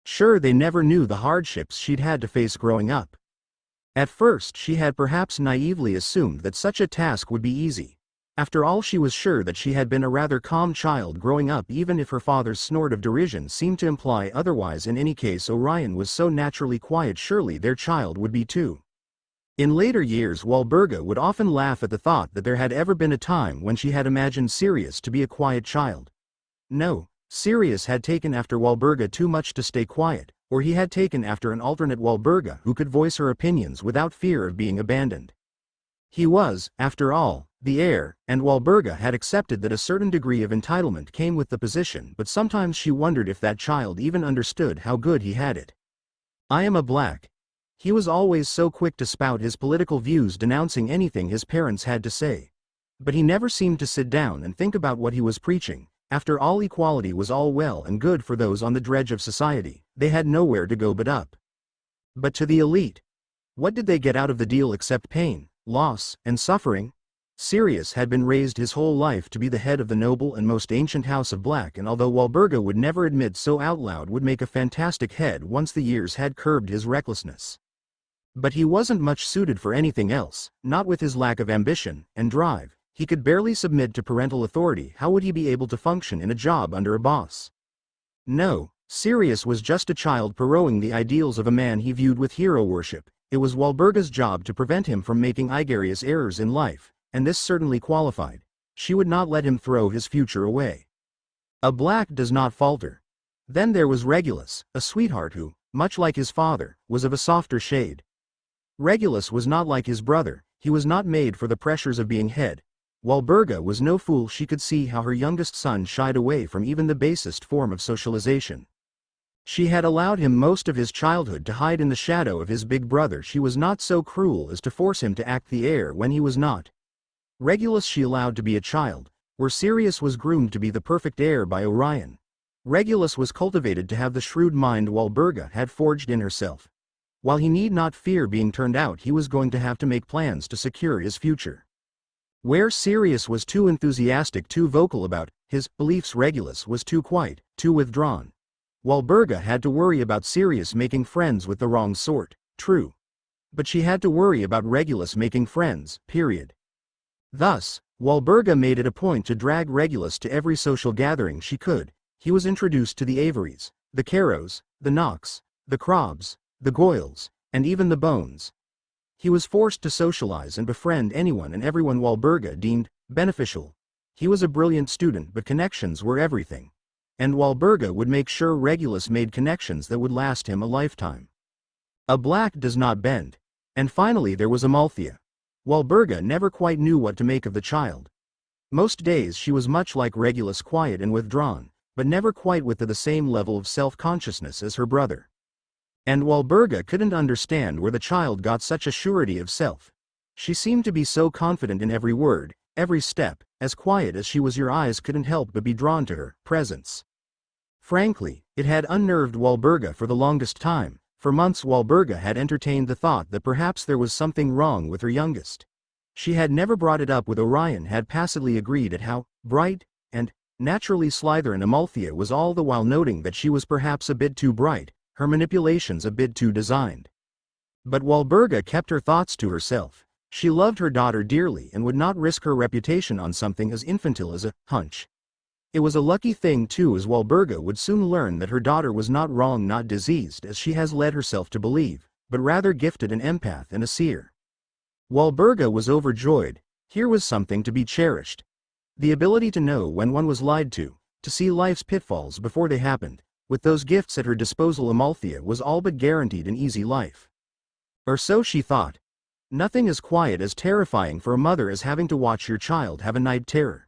sure they never knew the hardships she'd had to face growing up. At first she had perhaps naively assumed that such a task would be easy. After all, she was sure that she had been a rather calm child growing up, even if her father's snort of derision seemed to imply otherwise. In any case, Orion was so naturally quiet, surely their child would be too. In later years, Walburga would often laugh at the thought that there had ever been a time when she had imagined Sirius to be a quiet child. No, Sirius had taken after Walburga too much to stay quiet, or he had taken after an alternate Walburga who could voice her opinions without fear of being abandoned. He was, after all, the heir, and Walburga had accepted that a certain degree of entitlement came with the position, but sometimes she wondered if that child even understood how good he had it. I am a black. He was always so quick to spout his political views, denouncing anything his parents had to say. But he never seemed to sit down and think about what he was preaching. After all, equality was all well and good for those on the dredge of society. They had nowhere to go but up. But to the elite, what did they get out of the deal except pain, loss, and suffering? Sirius had been raised his whole life to be the head of the noble and most ancient house of Black, and although Walburga would never admit so out loud, would make a fantastic head once the years had curbed his recklessness. But he wasn't much suited for anything else, not with his lack of ambition and drive. He could barely submit to parental authority. How would he be able to function in a job under a boss? No, Sirius was just a child pursuing the ideals of a man he viewed with hero worship. It was Walburga's job to prevent him from making egregious errors in life, and this certainly qualified. She would not let him throw his future away. A black does not falter. Then there was Regulus, a sweetheart who, much like his father, was of a softer shade. Regulus was not like his brother. He was not made for the pressures of being head. Walburga was no fool. She could see how her youngest son shied away from even the basest form of socialization. She had allowed him most of his childhood to hide in the shadow of his big brother. She was not so cruel as to force him to act the heir when he was not. Regulus she allowed to be a child, where Sirius was groomed to be the perfect heir by Orion. Regulus was cultivated to have the shrewd mind Walburga had forged in herself. While he need not fear being turned out, he was going to have to make plans to secure his future. Where Sirius was too enthusiastic, too vocal about his beliefs, Regulus was too quiet, too withdrawn. Walburga had to worry about Sirius making friends with the wrong sort, true. But she had to worry about Regulus making friends, period. Thus, Walburga made it a point to drag Regulus to every social gathering she could. He was introduced to the Averys, the Caros, the Knocks, the Crobs, the Goyles, and even the Bones. He was forced to socialize and befriend anyone and everyone Walburga deemed beneficial. He was a brilliant student, but connections were everything. And Walburga would make sure Regulus made connections that would last him a lifetime. A black does not bend. And finally there was Amalthea. Walburga never quite knew what to make of the child. Most days she was much like Regulus, quiet and withdrawn, but never quite with the same level of self-consciousness as her brother. And Walburga couldn't understand where the child got such a surety of self. She seemed to be so confident in every word, every step, as quiet as she was. Your eyes couldn't help but be drawn to her presence. Frankly, it had unnerved Walburga for the longest time. For months Walburga had entertained the thought that perhaps there was something wrong with her youngest. She had never brought it up with Orion, had passively agreed at how bright and naturally Slytherin Amalthea was, all the while noting that she was perhaps a bit too bright, her manipulations a bit too designed. But Walburga kept her thoughts to herself. She loved her daughter dearly and would not risk her reputation on something as infantile as a hunch. It was a lucky thing too, as Walburga would soon learn that her daughter was not wrong, not diseased as she has led herself to believe, but rather gifted, an empath and a seer. Walburga was overjoyed. Here was something to be cherished. The ability to know when one was lied to see life's pitfalls before they happened. With those gifts at her disposal, Amalthea was all but guaranteed an easy life. Or so she thought. Nothing as quiet as terrifying for a mother as having to watch your child have a night terror.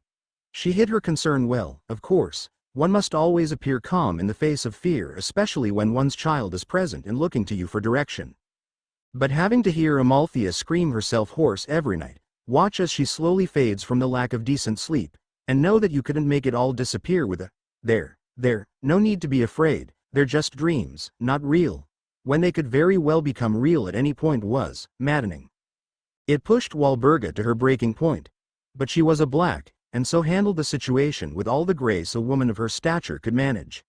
She hid her concern well, of course. One must always appear calm in the face of fear, especially when one's child is present and looking to you for direction. But having to hear Amalthea scream herself hoarse every night, watch as she slowly fades from the lack of decent sleep, and know that you couldn't make it all disappear with a, there, no need to be afraid, they're just dreams, not real, when they could very well become real at any point was maddening. It pushed Walburga to her breaking point. But she was a black, and so handled the situation with all the grace a woman of her stature could manage.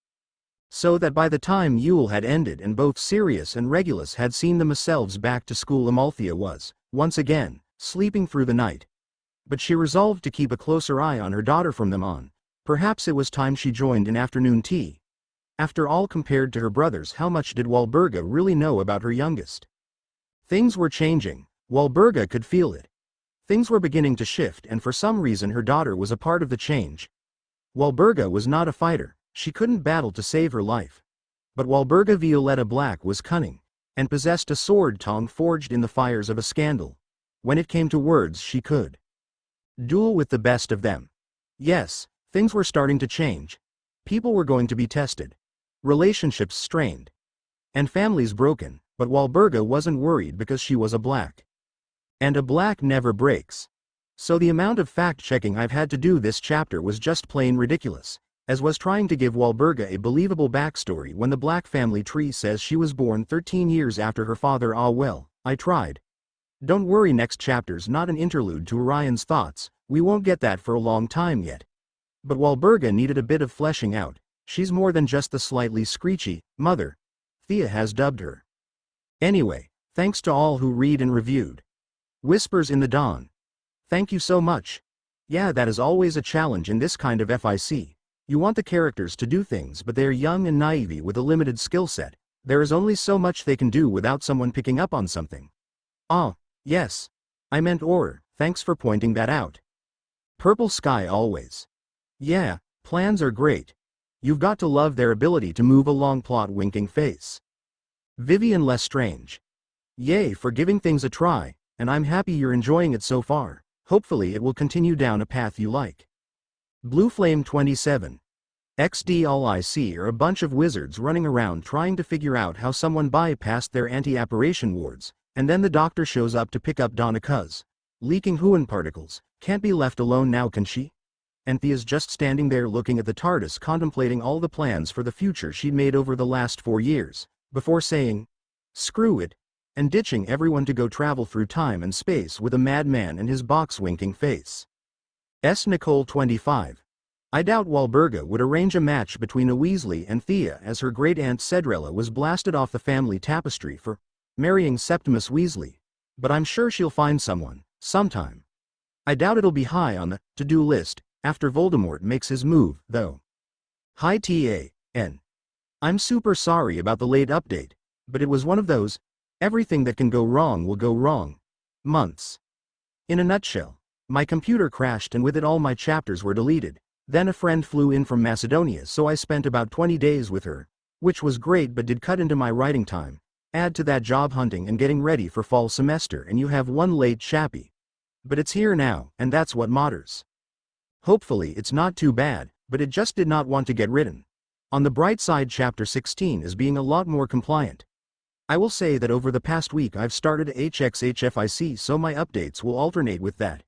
So that by the time Yule had ended and both Sirius and Regulus had seen themselves back to school, Amalthea was, once again, sleeping through the night. But she resolved to keep a closer eye on her daughter from then on. Perhaps it was time she joined in afternoon tea. After all, compared to her brothers, how much did Walburga really know about her youngest? Things were changing. Walburga could feel it. Things were beginning to shift, and for some reason her daughter was a part of the change. Walburga was not a fighter. She couldn't battle to save her life. But Walburga Violetta Black was cunning, and possessed a sword tongue forged in the fires of a scandal. When it came to words, she could duel with the best of them. Yes, things were starting to change. People were going to be tested. Relationships strained. And families broken, but Walburga wasn't worried because she was a black. And a black never breaks. So the amount of fact-checking I've had to do this chapter was just plain ridiculous, as was trying to give Walburga a believable backstory when the black family tree says she was born 13 years after her father. Ah well, I tried. Don't worry, next chapter's not an interlude to Orion's thoughts, we won't get that for a long time yet. But Walburga needed a bit of fleshing out. She's more than just the slightly screechy mother Thea has dubbed her. Anyway, thanks to all who read and reviewed. Whispers in the Dawn. Thank you so much. Yeah, that is always a challenge in this kind of FIC. You want the characters to do things, but they are young and naive with a limited skill set. There is only so much they can do without someone picking up on something. Ah, yes. I meant Auror, thanks for pointing that out. Purple Sky always. Yeah, plans are great. You've got to love their ability to move along plot. Winking face. Vivian Lestrange. Yay for giving things a try, and I'm happy you're enjoying it so far. Hopefully it will continue down a path you like. Blue Flame 27. XD, all I see are a bunch of wizards running around trying to figure out how someone bypassed their anti-apparition wards, and then the doctor shows up to pick up Donna 'cause leaking Huan particles. Can't be left alone now, can she? And Thea's just standing there looking at the TARDIS, contemplating all the plans for the future she'd made over the last 4 years, before saying, screw it, and ditching everyone to go travel through time and space with a madman and his box-winking face. Nicole 25. I doubt Walburga would arrange a match between a Weasley and Thea, as her great-aunt Cedrella was blasted off the family tapestry for marrying Septimus Weasley, but I'm sure she'll find someone, sometime. I doubt it'll be high on the to-do list after Voldemort makes his move, though. Hi TAN. I'm super sorry about the late update, but it was one of those, everything that can go wrong will go wrong months. In a nutshell, my computer crashed and with it all my chapters were deleted. Then a friend flew in from Macedonia, so I spent about 20 days with her, which was great but did cut into my writing time. Add to that job hunting and getting ready for fall semester and you have one late chappie. But it's here now, and that's what matters. Hopefully it's not too bad, but it just did not want to get written. On the bright side, chapter 16 is being a lot more compliant. I will say that over the past week I've started HXHFIC, so my updates will alternate with that.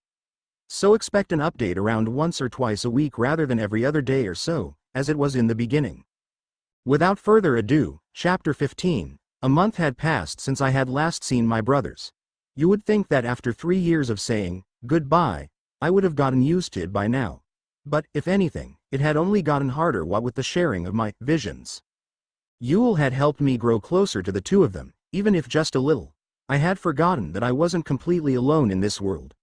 So expect an update around once or twice a week rather than every other day or so, as it was in the beginning. Without further ado, chapter 15. A month had passed since I had last seen my brothers. You would think that after 3 years of saying goodbye, I would have gotten used to it by now. But, if anything, it had only gotten harder what with the sharing of my visions. Yule had helped me grow closer to the two of them, even if just a little. I had forgotten that I wasn't completely alone in this world.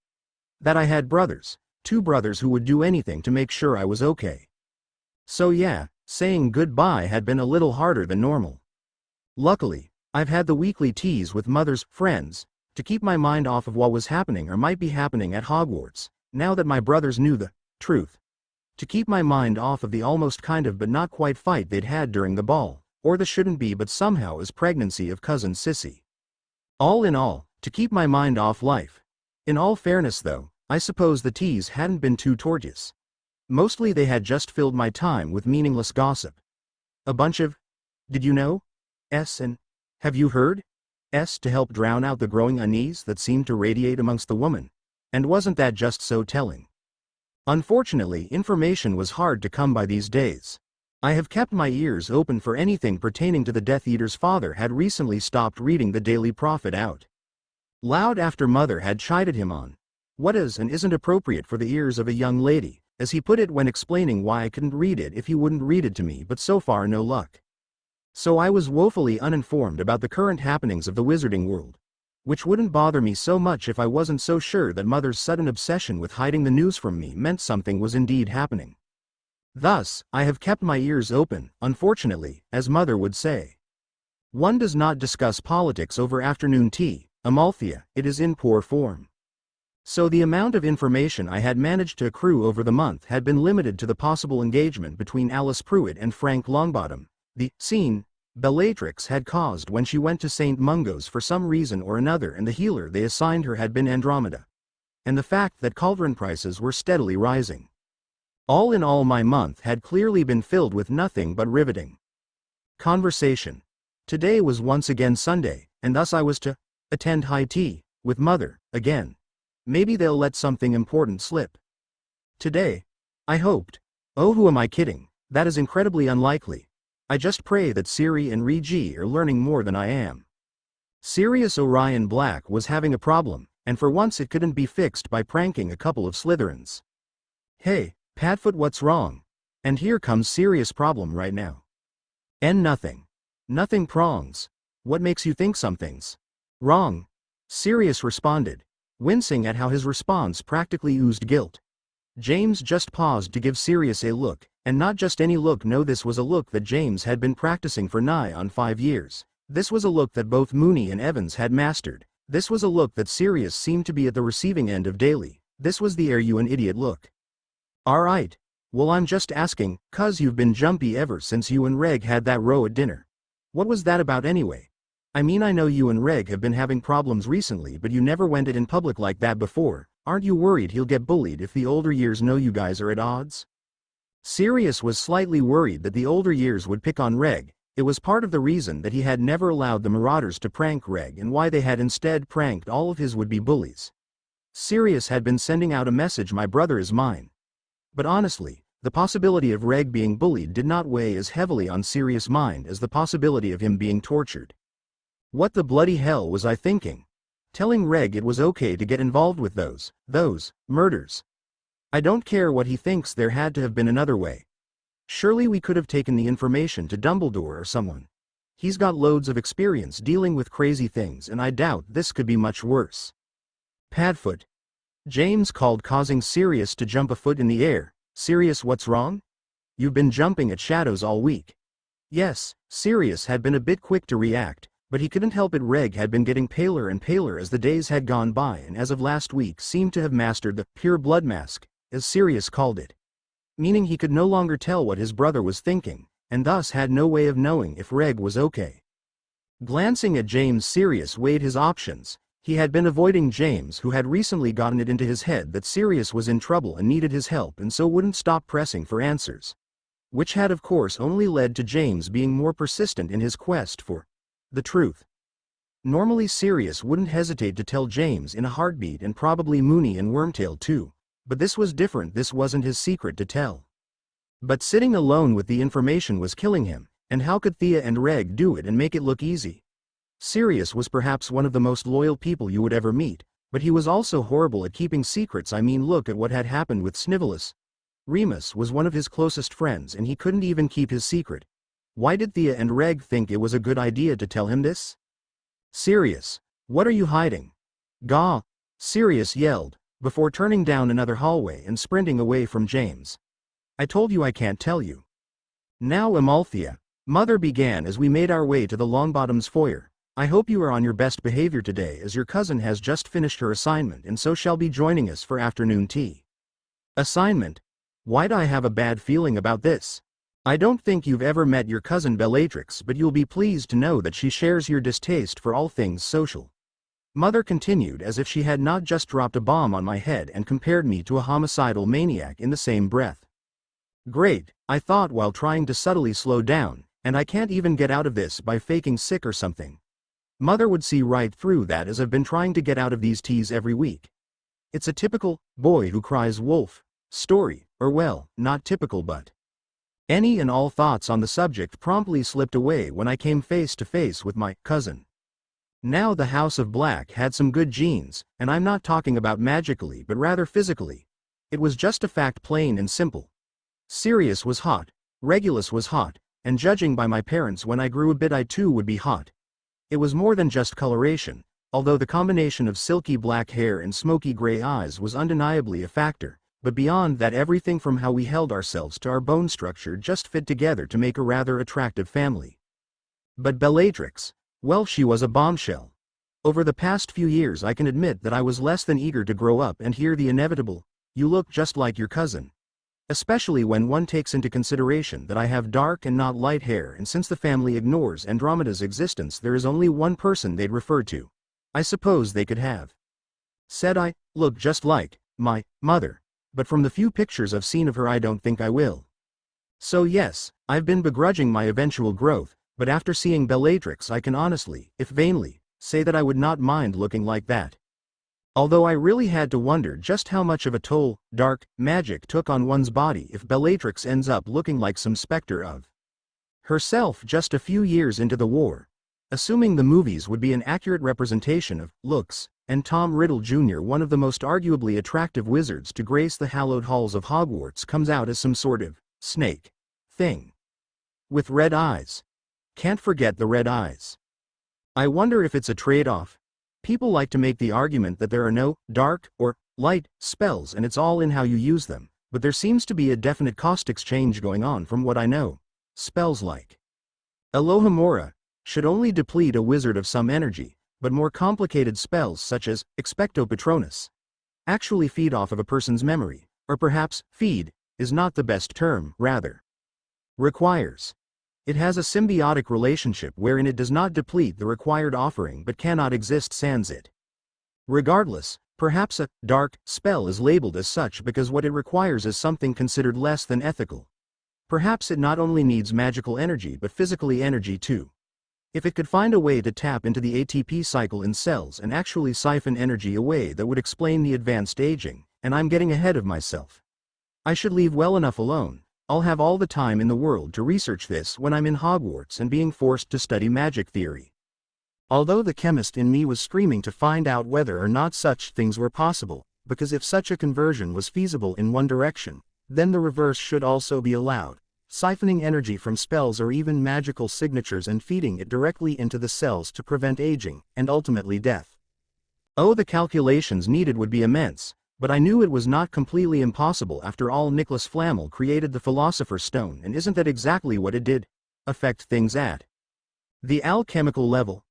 That I had brothers, 2 brothers who would do anything to make sure I was okay. So yeah, saying goodbye had been a little harder than normal. Luckily, I've had the weekly teas with mother's friends, to keep my mind off of what was happening or might be happening at Hogwarts, now that my brothers knew the truth. To keep my mind off of the almost kind of but not quite fight they'd had during the ball, or the shouldn't be but somehow is pregnancy of cousin Sissy. All in all, To keep my mind off life. In all fairness though, I suppose the teas hadn't been too tortuous. Mostly they had just filled my time with meaningless gossip. A bunch of, did you know? And, have you heard? To help drown out the growing unease that seemed to radiate amongst the women. And wasn't that just so telling? Unfortunately, information was hard to come by these days. I have kept my ears open for anything pertaining to the Death Eater's father had recently stopped reading the Daily Prophet out loud after Mother had chided him on what is and isn't appropriate for the ears of a young lady, as he put it when explaining why I couldn't read it if he wouldn't read it to me, but so far no luck. So I was woefully uninformed about the current happenings of the wizarding world. Which wouldn't bother me so much if I wasn't so sure that Mother's sudden obsession with hiding the news from me meant something was indeed happening. Thus, I have kept my ears open, unfortunately, as Mother would say. One does not discuss politics over afternoon tea, Amalthea, it is in poor form. So the amount of information I had managed to accrue over the month had been limited to the possible engagement between Alice Pruitt and Frank Longbottom, the scene Bellatrix had caused when she went to St. Mungo's for some reason or another, and the healer they assigned her had been Andromeda. And the fact that cauldron prices were steadily rising. All in all, my month had clearly been filled with nothing but riveting conversation. Today was once again Sunday, and thus I was to attend high tea with Mother again. Maybe they'll let something important slip today, I hoped. Oh, who am I kidding? That is incredibly unlikely. I just pray that Siri and Regi are learning more than I am. Sirius Orion Black was having a problem, and for once it couldn't be fixed by pranking a couple of Slytherins. Hey, Padfoot, what's wrong? And here comes serious problem right now. Nothing. Nothing prongs. What makes you think something's wrong? Sirius responded, wincing at how his response practically oozed guilt. James just paused to give Sirius a look, and not just any look. No, this was a look that James had been practicing for nigh on 5 years. This was a look that both Mooney and Evans had mastered. This was a look that Sirius seemed to be at the receiving end of daily. This was the "are you an idiot" look. Alright. Well, I'm just asking, 'cause you've been jumpy ever since you and Reg had that row at dinner. What was that about anyway? I mean, I know you and Reg have been having problems recently, but you never went it in public like that before. Aren't you worried he'll get bullied if the older years know you guys are at odds? Sirius was slightly worried that the older years would pick on Reg. It was part of the reason that he had never allowed the Marauders to prank Reg and why they had instead pranked all of his would-be bullies. Sirius had been sending out a message, "My brother is mine." But honestly, the possibility of Reg being bullied did not weigh as heavily on Sirius' mind as the possibility of him being tortured. What the bloody hell was I thinking? Telling Reg it was okay to get involved with those murders. I don't care what he thinks, there had to have been another way. Surely we could have taken the information to Dumbledore or someone. He's got loads of experience dealing with crazy things, and I doubt this could be much worse. Padfoot. James called, causing Sirius to jump a foot in the air. Sirius, what's wrong? You've been jumping at shadows all week. Yes, Sirius had been a bit quick to react, but he couldn't help it. Reg had been getting paler and paler as the days had gone by, and as of last week seemed to have mastered the pure blood mask, as Sirius called it. Meaning he could no longer tell what his brother was thinking, and thus had no way of knowing if Reg was okay. Glancing at James, Sirius weighed his options. He had been avoiding James, who had recently gotten it into his head that Sirius was in trouble and needed his help, and so wouldn't stop pressing for answers. Which had of course only led to James being more persistent in his quest for the truth. Normally Sirius wouldn't hesitate to tell James in a heartbeat, and probably Mooney and Wormtail too. But this was different. This wasn't his secret to tell. But sitting alone with the information was killing him, and how could Thea and Reg do it and make it look easy? Sirius was perhaps one of the most loyal people you would ever meet, but he was also horrible at keeping secrets. I mean, look at what had happened with Snivellus. Remus was one of his closest friends, and he couldn't even keep his secret. Why did Thea and Reg think it was a good idea to tell him this? Sirius, what are you hiding? Gah! Sirius yelled, before turning down another hallway and sprinting away from James. I told you I can't tell you. Now, Amalthea, Mother began as we made our way to the Longbottom's foyer. I hope you are on your best behavior today, as your cousin has just finished her assignment and so shall be joining us for afternoon tea. Assignment? Why'd I have a bad feeling about this? I don't think you've ever met your cousin Bellatrix, but you'll be pleased to know that she shares your distaste for all things social. Mother continued as if she had not just dropped a bomb on my head and compared me to a homicidal maniac in the same breath. Great, I thought while trying to subtly slow down, and I can't even get out of this by faking sick or something. Mother would see right through that, as I've been trying to get out of these teas every week. It's a typical boy who cries wolf story, or well, not typical, but any and all thoughts on the subject promptly slipped away when I came face to face with my cousin. Now the House of Black had some good genes, and I'm not talking about magically but rather physically. It was just a fact, plain and simple. Sirius was hot, Regulus was hot, and judging by my parents, when I grew a bit I too would be hot. It was more than just coloration, although the combination of silky black hair and smoky gray eyes was undeniably a factor, but beyond that, everything from how we held ourselves to our bone structure just fit together to make a rather attractive family. But Bellatrix, well, she was a bombshell. Over the past few years I can admit that I was less than eager to grow up and hear the inevitable, "You look just like your cousin." Especially when one takes into consideration that I have dark and not light hair, and since the family ignores Andromeda's existence, there is only one person they'd refer to. I suppose they could have said I look just like my mother, but from the few pictures I've seen of her I don't think I will. So yes, I've been begrudging my eventual growth, but after seeing Bellatrix I can honestly, if vainly, say that I would not mind looking like that. Although I really had to wonder just how much of a toll dark magic took on one's body if Bellatrix ends up looking like some specter of herself just a few years into the war. Assuming the movies would be an accurate representation of looks, and Tom Riddle Jr., one of the most arguably attractive wizards to grace the hallowed halls of Hogwarts, comes out as some sort of snake thing with red eyes. Can't forget the red eyes. I wonder if it's a trade-off. People like to make the argument that there are no dark or light spells and it's all in how you use them, but there seems to be a definite cost exchange going on from what I know. Spells like Alohomora should only deplete a wizard of some energy, but more complicated spells such as Expecto Patronus actually feed off of a person's memory, or perhaps feed is not the best term, rather requires. It has a symbiotic relationship wherein it does not deplete the required offering but cannot exist sans it. Regardless, perhaps a dark spell is labeled as such because what it requires is something considered less than ethical. Perhaps it not only needs magical energy but physically energy too. If it could find a way to tap into the ATP cycle in cells and actually siphon energy away, that would explain the advanced aging, and I'm getting ahead of myself. I should leave well enough alone. I'll have all the time in the world to research this when I'm in Hogwarts and being forced to study magic theory. Although the chemist in me was screaming to find out whether or not such things were possible, because if such a conversion was feasible in one direction, then the reverse should also be allowed, siphoning energy from spells or even magical signatures and feeding it directly into the cells to prevent aging, and ultimately death. Oh, the calculations needed would be immense. But I knew it was not completely impossible. After all, Nicholas Flamel created the Philosopher's Stone, and isn't that exactly what it did? Affect things at the alchemical level.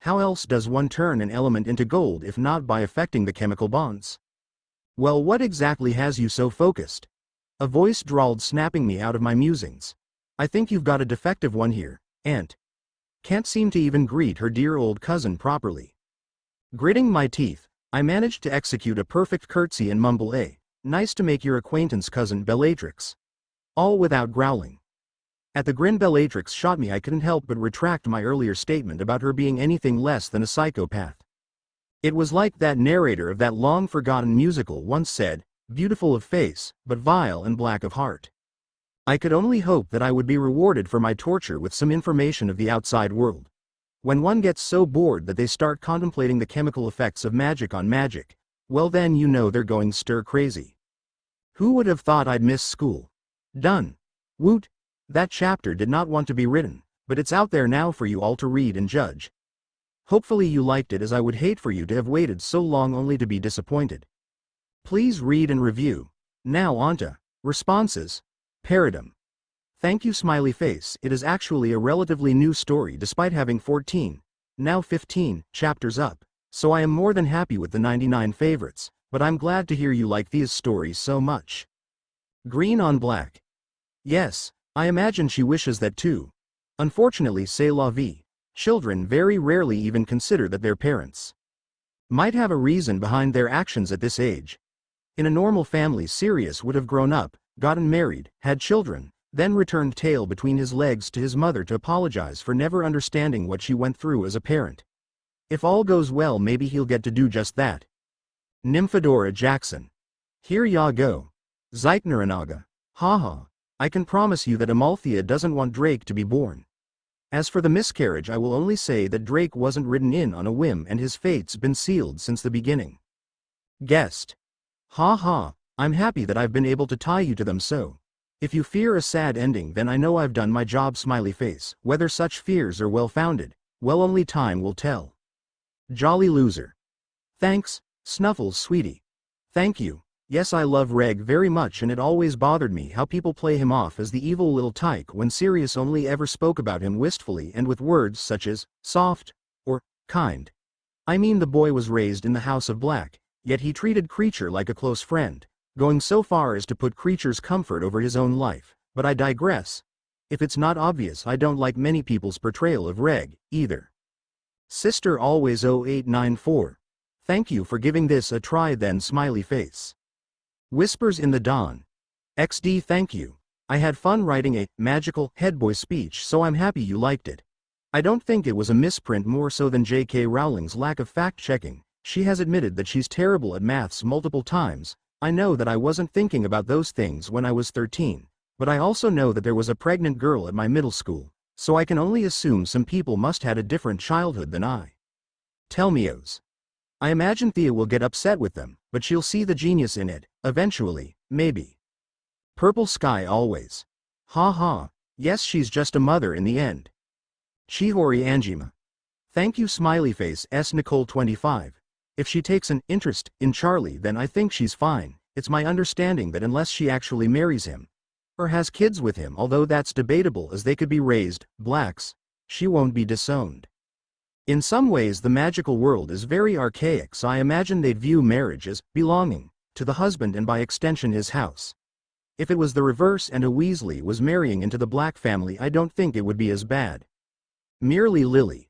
How else does one turn an element into gold if not by affecting the chemical bonds? Well, what exactly has you so focused? A voice drawled, snapping me out of my musings. I think you've got a defective one here, Aunt. Can't seem to even greet her dear old cousin properly. Gritting my teeth, I managed to execute a perfect curtsy and mumble, "Nice to make your acquaintance, cousin Bellatrix." All without growling. At the grin Bellatrix shot me, I couldn't help but retract my earlier statement about her being anything less than a psychopath. It was like that narrator of that long-forgotten musical once said, beautiful of face, but vile and black of heart. I could only hope that I would be rewarded for my torture with some information of the outside world. When one gets so bored that they start contemplating the chemical effects of magic on magic, well then you know they're going stir crazy. Who would have thought I'd miss school? Done. Woot. That chapter did not want to be written, but it's out there now for you all to read and judge. Hopefully you liked it, as I would hate for you to have waited so long only to be disappointed. Please read and review. Now onto responses. Paradigm. Thank you, smiley face. It is actually a relatively new story despite having 14, now 15, chapters up, so I am more than happy with the 99 favorites, but I'm glad to hear you like these stories so much. Green on black. Yes, I imagine she wishes that too. Unfortunately, c'est la vie. Children very rarely even consider that they're parents. might have a reason behind their actions at this age. In a normal family, Sirius would have grown up, gotten married, had children, then returned tail between his legs to his mother to apologize for never understanding what she went through as a parent. If all goes well, maybe he'll get to do just that. Nymphadora Jackson. Here ya go. Zeitneranaga. Haha. I can promise you that Amalthea doesn't want Drake to be born. As for the miscarriage, I will only say that Drake wasn't ridden in on a whim and his fate's been sealed since the beginning. Guest. Ha ha, I'm happy that I've been able to tie you to them so. If you fear a sad ending, then I know I've done my job. Smiley face. Whether such fears are well-founded, well, only time will tell. Jolly loser. Thanks, Snuffles sweetie. Thank you. Yes, I love Reg very much, and it always bothered me how people play him off as the evil little tyke when Sirius only ever spoke about him wistfully and with words such as soft or kind. I mean, the boy was raised in the House of Black, yet he treated Creature like a close friend, going so far as to put Creature's comfort over his own life. But I digress. If it's not obvious, I don't like many people's portrayal of Reg, either. Sister Always 0894. Thank you for giving this a try then. Smiley face. Whispers in the Dawn. XD, thank you. I had fun writing a magical headboy speech, so I'm happy you liked it. I don't think it was a misprint, more so than J.K. Rowling's lack of fact-checking. She has admitted that she's terrible at maths multiple times. I know that I wasn't thinking about those things when I was 13, but I also know that there was a pregnant girl at my middle school, so I can only assume some people must had a different childhood than I. Tell meos. I imagine Thea will get upset with them, but she'll see the genius in it, eventually, maybe. Purple Sky Always. Ha ha, yes, she's just a mother in the end. Chihori Anjima. Thank you. Smiley face. S. Nicole 25. If she takes an interest in Charlie, then I think she's fine. It's my understanding that unless she actually marries him, or has kids with him, although that's debatable as they could be raised blacks, she won't be disowned. In some ways the magical world is very archaic, so I imagine they'd view marriage as belonging to the husband and by extension his house. If it was the reverse and a Weasley was marrying into the Black family, I don't think it would be as bad. Merely Lily.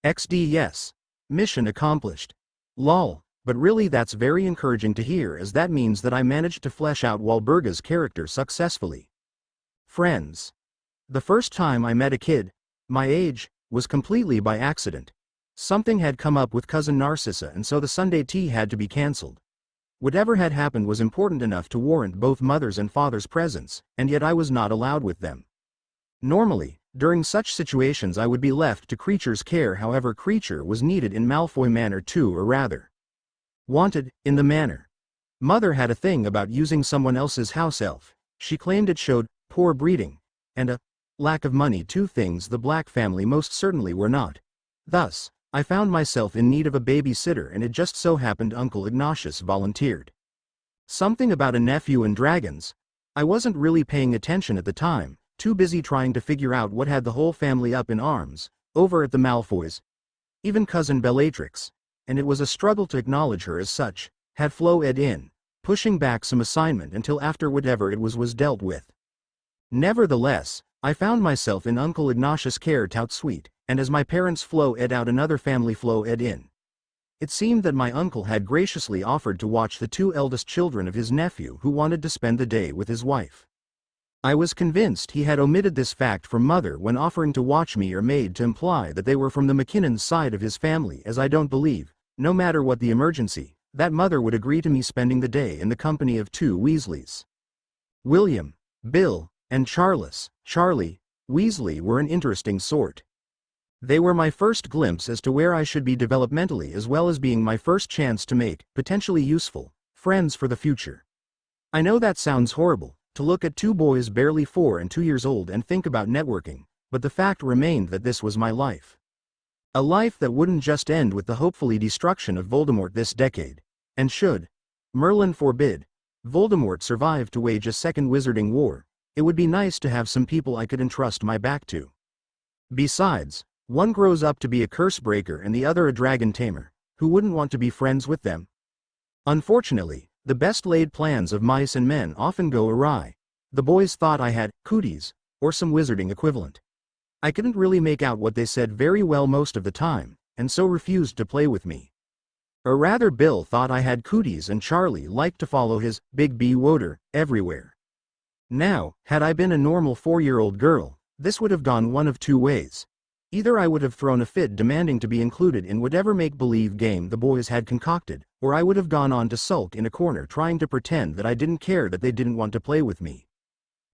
XD, yes. Mission accomplished. Lol, but really that's very encouraging to hear, as that means that I managed to flesh out Walburga's character successfully. Friends. The first time I met a kid my age was completely by accident. Something had come up with cousin Narcissa, and so the Sunday tea had to be cancelled. Whatever had happened was important enough to warrant both mother's and father's presence, and yet I was not allowed with them. Normally, during such situations I would be left to Creature's care. However, Creature was needed in Malfoy Manor too, or rather, wanted in the manor. Mother had a thing about using someone else's house elf. She claimed it showed poor breeding and a lack of money, two things the Black family most certainly were not. Thus, I found myself in need of a babysitter, and it just so happened Uncle Ignatius volunteered. Something about a nephew and dragons. I wasn't really paying attention at the time, too busy trying to figure out what had the whole family up in arms over at the Malfoys. Even cousin Bellatrix, and it was a struggle to acknowledge her as such, had Flo Ed in, pushing back some assignment until after whatever it was dealt with. Nevertheless, I found myself in Uncle Ignatius' care tout suite, and as my parents Flo Ed out another family Flo Ed in. It seemed that my uncle had graciously offered to watch the two eldest children of his nephew who wanted to spend the day with his wife. I was convinced he had omitted this fact from mother when offering to watch me, or made to imply that they were from the McKinnon's side of his family, as I don't believe, no matter what the emergency, that mother would agree to me spending the day in the company of two Weasleys. William, Bill, and Charlie Weasley were an interesting sort. They were my first glimpse as to where I should be developmentally, as well as being my first chance to make potentially useful friends for the future. I know that sounds horrible, to look at two boys barely 4 and 2 years old and think about networking, but the fact remained that this was my life. A life that wouldn't just end with the hopefully destruction of Voldemort this decade, and should, Merlin forbid, Voldemort survive to wage a second wizarding war, it would be nice to have some people I could entrust my back to. Besides, one grows up to be a curse breaker and the other a dragon tamer. Who wouldn't want to be friends with them? Unfortunately, the best laid plans of mice and men often go awry. The boys thought I had cooties, or some wizarding equivalent. I couldn't really make out what they said very well most of the time, and so refused to play with me. Or rather, Bill thought I had cooties and Charlie liked to follow his big B woder everywhere. Now, had I been a normal 4-year-old girl, this would have gone one of two ways. Either I would have thrown a fit demanding to be included in whatever make-believe game the boys had concocted, or I would have gone on to sulk in a corner trying to pretend that I didn't care that they didn't want to play with me.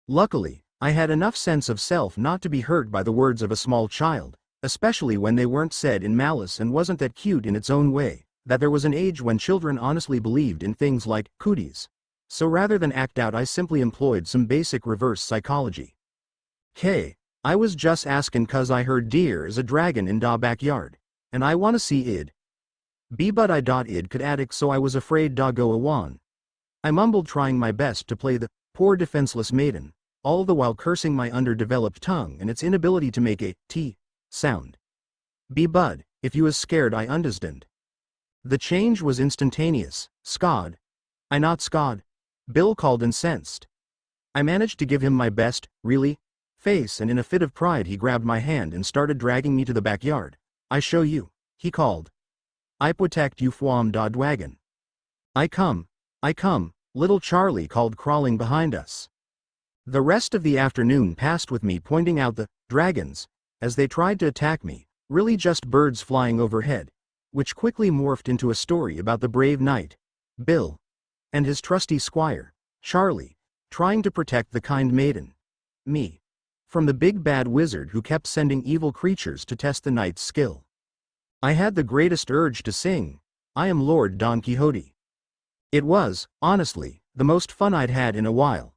Luckily, I had enough sense of self not to be hurt by the words of a small child, especially when they weren't said in malice and wasn't that cute in its own way, that there was an age when children honestly believed in things like cooties. So rather than act out, I simply employed some basic reverse psychology. "Hey, I was just asking 'cause I heard deer is a dragon in da backyard, and I wanna see id. B but I dot id could attic so I was afraid da go awan." I mumbled, trying my best to play the poor defenseless maiden, all the while cursing my underdeveloped tongue and its inability to make a t sound. "B bud, if you was scared I understand." The change was instantaneous. "Scod. I not scod," Bill called, incensed. I managed to give him my best, really, face, and in a fit of pride he grabbed my hand and started dragging me to the backyard. "I show you," he called. "I protect you from da dwagon." I come," little Charlie called, crawling behind us. The rest of the afternoon passed with me pointing out the dragons, as they tried to attack me, really just birds flying overhead, which quickly morphed into a story about the brave knight, Bill, and his trusty squire, Charlie, trying to protect the kind maiden, me, from the big bad wizard who kept sending evil creatures to test the knight's skill. I had the greatest urge to sing, "I am Lord Don Quixote." It was, honestly, the most fun I'd had in a while.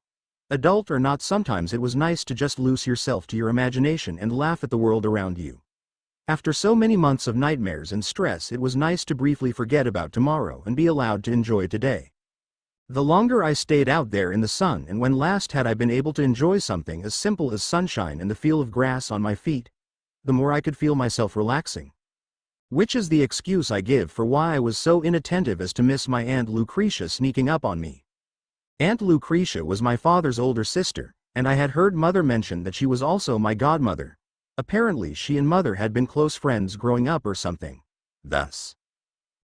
Adult or not, sometimes it was nice to just lose yourself to your imagination and laugh at the world around you. After so many months of nightmares and stress, it was nice to briefly forget about tomorrow and be allowed to enjoy today. The longer I stayed out there in the sun, and when last had I been able to enjoy something as simple as sunshine and the feel of grass on my feet, the more I could feel myself relaxing. Which is the excuse I give for why I was so inattentive as to miss my Aunt Lucretia sneaking up on me. Aunt Lucretia was my father's older sister, and I had heard Mother mention that she was also my godmother. Apparently she and Mother had been close friends growing up or something. Thus,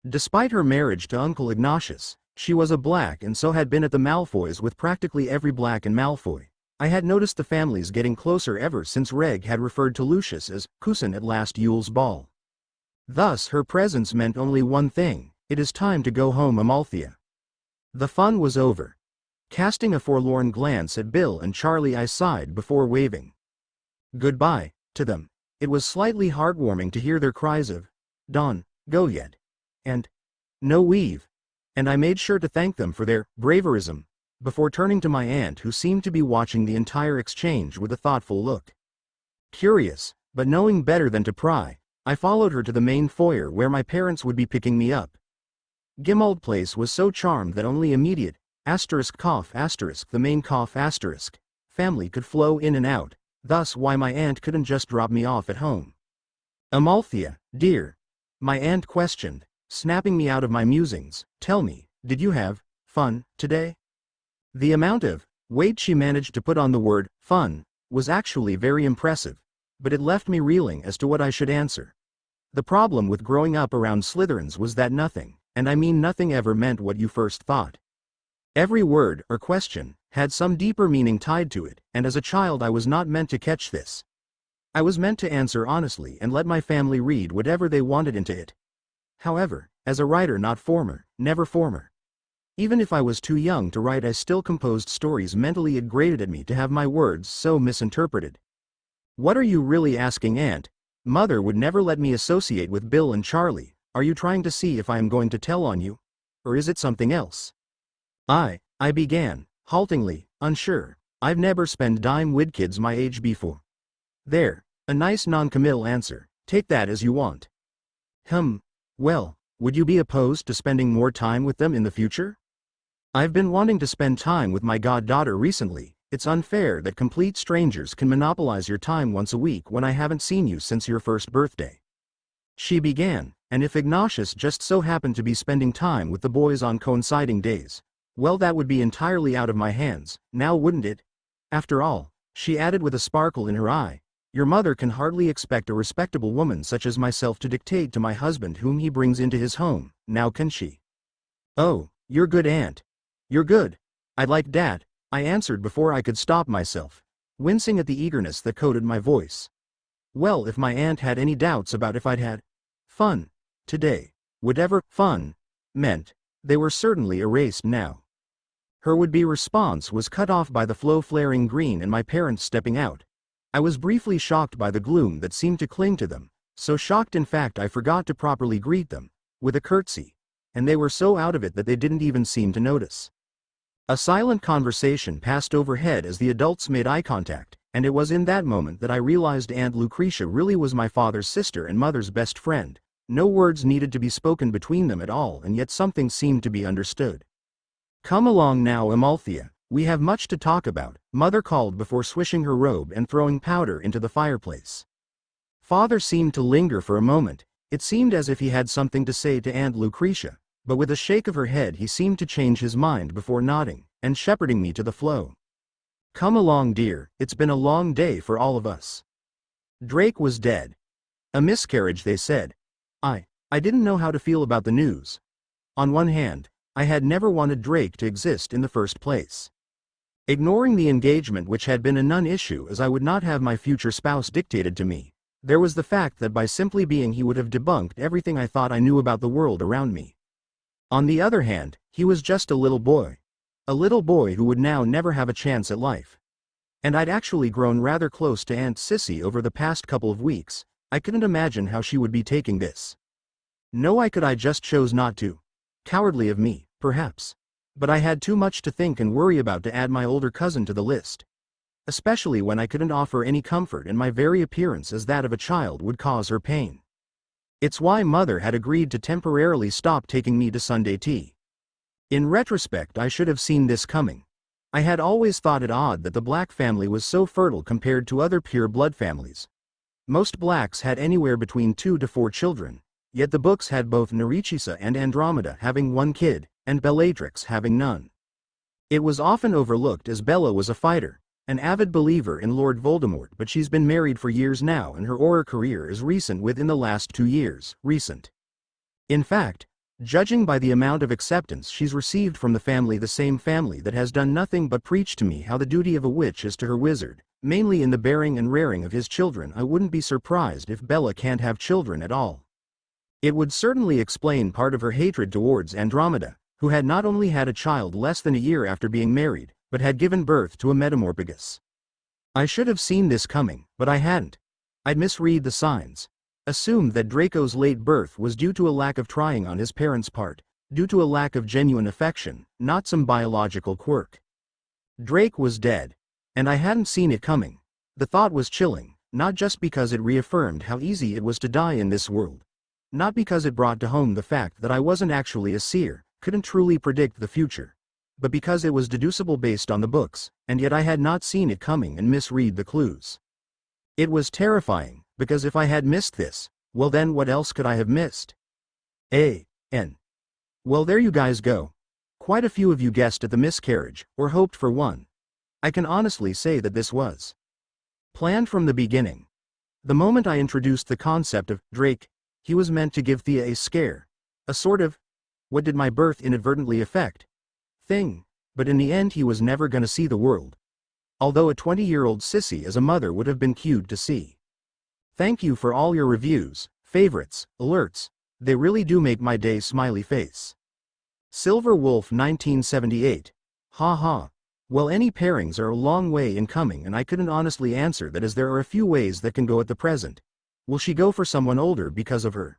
despite her marriage to Uncle Ignatius, she was a black and so had been at the Malfoys with practically every black in Malfoy. I had noticed the families getting closer ever since Reg had referred to Lucius as cousin at last Yule's ball. Thus her presence meant only one thing: it is time to go home, Amalthea. The fun was over. Casting a forlorn glance at Bill and Charlie, I sighed before waving goodbye to them. It was slightly heartwarming to hear their cries of, "Don, go yet," and "No weave," and I made sure to thank them for their braverism, before turning to my aunt, who seemed to be watching the entire exchange with a thoughtful look. Curious, but knowing better than to pry, I followed her to the main foyer where my parents would be picking me up. Gimald Place was so charmed that only immediate, the main family could flow in and out, thus why my aunt couldn't just drop me off at home. "Amalthea, dear," my aunt questioned, snapping me out of my musings, "tell me, did you have fun today?" The amount of weight she managed to put on the word fun was actually very impressive, but it left me reeling as to what I should answer. The problem with growing up around Slytherins was that nothing, and I mean nothing, ever meant what you first thought. Every word or question had some deeper meaning tied to it, and as a child I was not meant to catch this. I was meant to answer honestly and let my family read whatever they wanted into it. However, as a writer, not former, never former. Even if I was too young to write, I still composed stories mentally. It grated at me to have my words so misinterpreted. "What are you really asking, Aunt? Mother would never let me associate with Bill and Charlie. Are you trying to see if I am going to tell on you? Or is it something else?" I began, haltingly, unsure. "I've never spent dime wid kids my age before." "There, a nice non-committal answer, take that as you want." Well, would you be opposed to spending more time with them in the future?" "I've been wanting to spend time with my goddaughter recently. It's unfair that complete strangers can monopolize your time once a week when I haven't seen you since your first birthday," she began, "and if Ignatius just so happened to be spending time with the boys on coinciding days, well, that would be entirely out of my hands, now wouldn't it? After all," she added with a sparkle in her eye, Your mother can hardly expect a respectable woman such as myself to dictate to my husband whom he brings into his home, now can she? Oh, you're good, aunt. You're good. I'd like dat, I answered before I could stop myself, wincing at the eagerness that coated my voice. Well, if my aunt had any doubts about if I'd had fun today, whatever fun meant, they were certainly erased now. Her would-be response was cut off by the flow flaring green and my parents stepping out. I was briefly shocked by the gloom that seemed to cling to them, so shocked in fact I forgot to properly greet them, with a curtsy, and they were so out of it that they didn't even seem to notice. A silent conversation passed overhead as the adults made eye contact, and it was in that moment that I realized Aunt Lucretia really was my father's sister and mother's best friend. No words needed to be spoken between them at all, and yet something seemed to be understood. Come along now, Amalthea, we have much to talk about, Mother called before swishing her robe and throwing powder into the fireplace. Father seemed to linger for a moment. It seemed as if he had something to say to Aunt Lucretia, but with a shake of her head he seemed to change his mind before nodding, and shepherding me to the flow. Come along, dear, it's been a long day for all of us. Drake was dead. A miscarriage, they said. I didn't know how to feel about the news. On one hand, I had never wanted Drake to exist in the first place. Ignoring the engagement, which had been a non-issue as I would not have my future spouse dictated to me, there was the fact that by simply being he would have debunked everything I thought I knew about the world around me. On the other hand, he was just a little boy. A little boy who would now never have a chance at life. And I'd actually grown rather close to Aunt Sissy over the past couple of weeks. I couldn't imagine how she would be taking this. No, I just chose not to. Cowardly of me, perhaps. But I had too much to think and worry about to add my older cousin to the list. Especially when I couldn't offer any comfort and my very appearance as that of a child would cause her pain. It's why Mother had agreed to temporarily stop taking me to Sunday tea. In retrospect, I should have seen this coming. I had always thought it odd that the Black family was so fertile compared to other pure blood families. Most Blacks had anywhere between 2 to 4 children, yet the books had both Narcissa and Andromeda having 1 kid, and Bellatrix having none. It was often overlooked as Bella was a fighter, an avid believer in Lord Voldemort, but she's been married for years now and her Auror career is recent, within the last 2 years, recent. In fact, judging by the amount of acceptance she's received from the family, the same family that has done nothing but preach to me how the duty of a witch is to her wizard, mainly in the bearing and rearing of his children, I wouldn't be surprised if Bella can't have children at all. It would certainly explain part of her hatred towards Andromeda, who had not only had a child less than a year after being married, but had given birth to a metamorphagus. I should have seen this coming, but I hadn't. I'd misread the signs. Assumed that Draco's late birth was due to a lack of trying on his parents' part, due to a lack of genuine affection, not some biological quirk. Drake was dead. And I hadn't seen it coming. The thought was chilling, not just because it reaffirmed how easy it was to die in this world. Not because it brought to home the fact that I wasn't actually a seer, couldn't truly predict the future. But because it was deducible based on the books, and yet I had not seen it coming and misread the clues. It was terrifying, because if I had missed this, well then what else could I have missed? Well, there you guys go. Quite a few of you guessed at the miscarriage, or hoped for one. I can honestly say that this was planned from the beginning. The moment I introduced the concept of Drake, he was meant to give Thea a scare. A sort of, what did my birth inadvertently affect? Thing. But in the end he was never gonna see the world. Although a 20-year-old sissy as a mother would have been cute to see. Thank you for all your reviews, favorites, alerts. They really do make my day, smiley face. Silver Wolf 1978. Ha ha. Well, any pairings are a long way in coming and I couldn't honestly answer that, as there are a few ways that can go at the present. Will she go for someone older because of her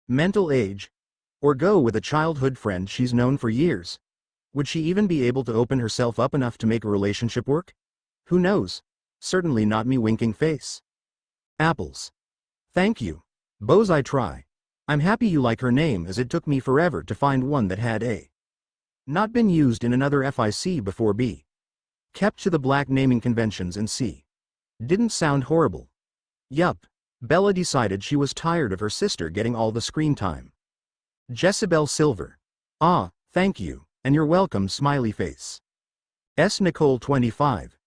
mental age? Or go with a childhood friend she's known for years? Would she even be able to open herself up enough to make a relationship work? Who knows? Certainly not me, winking face. Apples. Thank you. Bows, I try. I'm happy you like her name, as it took me forever to find one that had A. Not been used in another FIC before. B. Kept to the Black naming conventions, and C. Didn't sound horrible. Yup. Bella decided she was tired of her sister getting all the screen time. Jezebel Silver. Ah, thank you, and you're welcome, smiley face. S. Nicole 25.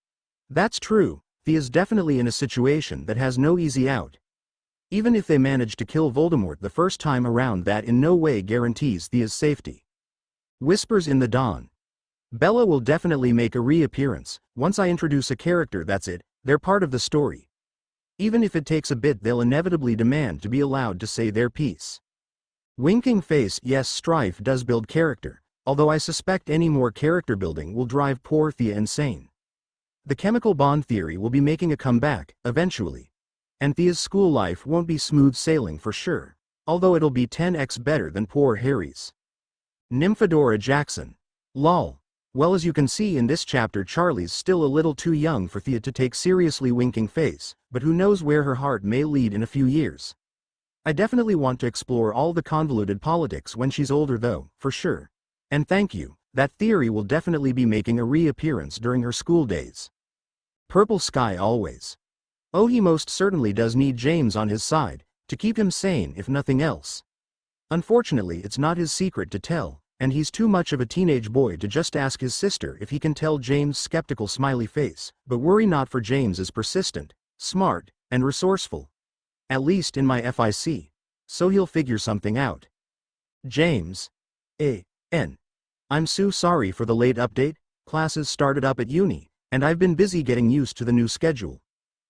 That's true, Thea's definitely in a situation that has no easy out. Even if they manage to kill Voldemort the first time around, that in no way guarantees Thea's safety. Whispers in the Dawn. Bella will definitely make a reappearance. Once I introduce a character, that's it, they're part of the story. Even if it takes a bit, they'll inevitably demand to be allowed to say their piece. Winking face. Yes, strife does build character, although I suspect any more character building will drive poor Thea insane. The chemical bond theory will be making a comeback, eventually. And Thea's school life won't be smooth sailing for sure, although it'll be 10x better than poor Harry's. Nymphadora Jackson. Lol. Well, as you can see in this chapter, Charlie's still a little too young for Thea to take seriously winking face, but who knows where her heart may lead in a few years. I definitely want to explore all the convoluted politics when she's older though, for sure. And thank you, that theory will definitely be making a reappearance during her school days. Purple Sky always. Oh, he most certainly does need James on his side, to keep him sane if nothing else. Unfortunately, it's not his secret to tell, and he's too much of a teenage boy to just ask his sister if he can tell James' skeptical smiley face, but worry not, for James is persistent, smart, and resourceful. At least in my FIC. So he'll figure something out. James. A.N. I'm so sorry for the late update. Classes started up at uni, and I've been busy getting used to the new schedule.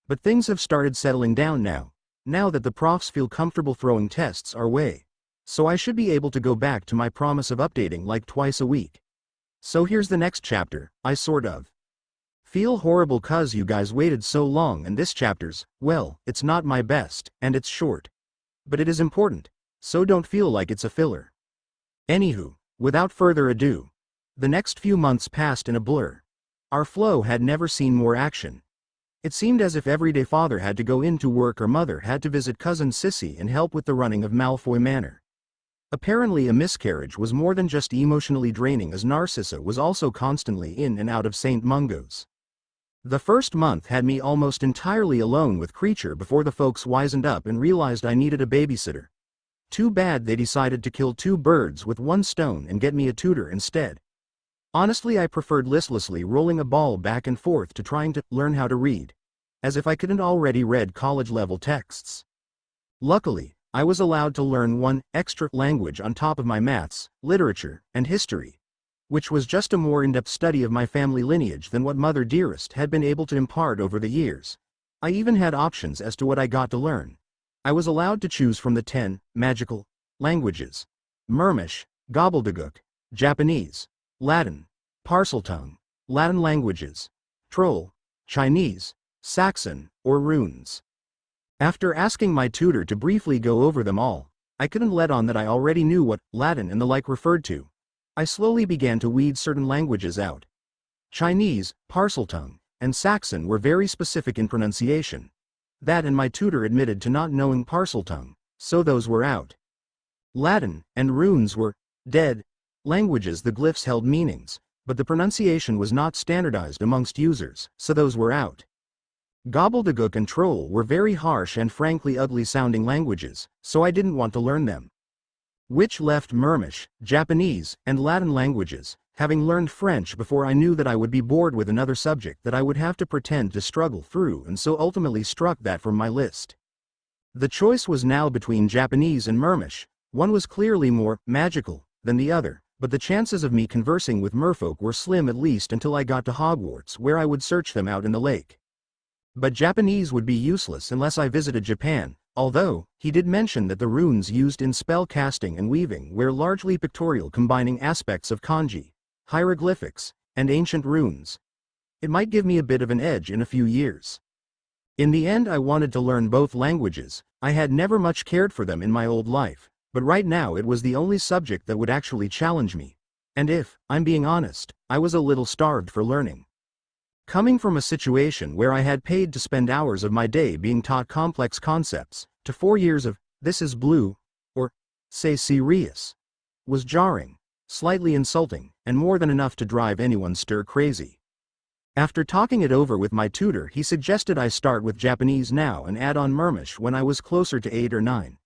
But things have started settling down now that the profs feel comfortable throwing tests our way. So I should be able to go back to my promise of updating like twice a week. So here's the next chapter. I sort of feel horrible cause you guys waited so long, and this chapter's, well, it's not my best, and it's short. But it is important, so don't feel like it's a filler. Anywho, without further ado, the next few months passed in a blur. Our flow had never seen more action. It seemed as if everyday father had to go into work or mother had to visit cousin Sissy and help with the running of Malfoy Manor. Apparently a miscarriage was more than just emotionally draining, as Narcissa was also constantly in and out of St. Mungo's. The first month had me almost entirely alone with Creature before the folks wisened up and realized I needed a babysitter. Too bad they decided to kill two birds with one stone and get me a tutor instead. Honestly, I preferred listlessly rolling a ball back and forth to trying to learn how to read. As if I couldn't already read college-level texts. Luckily, I was allowed to learn one extra language on top of my maths, literature, and history, which was just a more in-depth study of my family lineage than what Mother Dearest had been able to impart over the years. I even had options as to what I got to learn. I was allowed to choose from the 10 magical languages: Mermish, Gobbledygook, Japanese, Latin, Parseltongue, Latin languages, Troll, Chinese, Saxon, or runes. After asking my tutor to briefly go over them all, I couldn't let on that I already knew what Latin and the like referred to. I slowly began to weed certain languages out. Chinese, Parseltongue, and Saxon were very specific in pronunciation. That and my tutor admitted to not knowing Parseltongue, so those were out. Latin and runes were dead languages. The glyphs held meanings, but the pronunciation was not standardized amongst users, so those were out. Gobbledygook and Troll were very harsh and frankly ugly-sounding languages, so I didn't want to learn them. Which left Mermish, Japanese, and Latin languages, having learned French before I knew that I would be bored with another subject that I would have to pretend to struggle through, and so ultimately struck that from my list. The choice was now between Japanese and Mermish. One was clearly more magical than the other, but the chances of me conversing with merfolk were slim, at least until I got to Hogwarts, where I would search them out in the lake. But Japanese would be useless unless I visited Japan, although he did mention that the runes used in spell casting and weaving were largely pictorial, combining aspects of kanji, hieroglyphics, and ancient runes. It might give me a bit of an edge in a few years. In the end, I wanted to learn both languages. I had never much cared for them in my old life, but right now it was the only subject that would actually challenge me. And if I'm being honest, I was a little starved for learning. Coming from a situation where I had paid to spend hours of my day being taught complex concepts, to 4 years of, "This is blue," or, "Say Sirius," was jarring, slightly insulting, and more than enough to drive anyone stir-crazy. After talking it over with my tutor, he suggested I start with Japanese now and add on Mermish when I was closer to 8 or 9.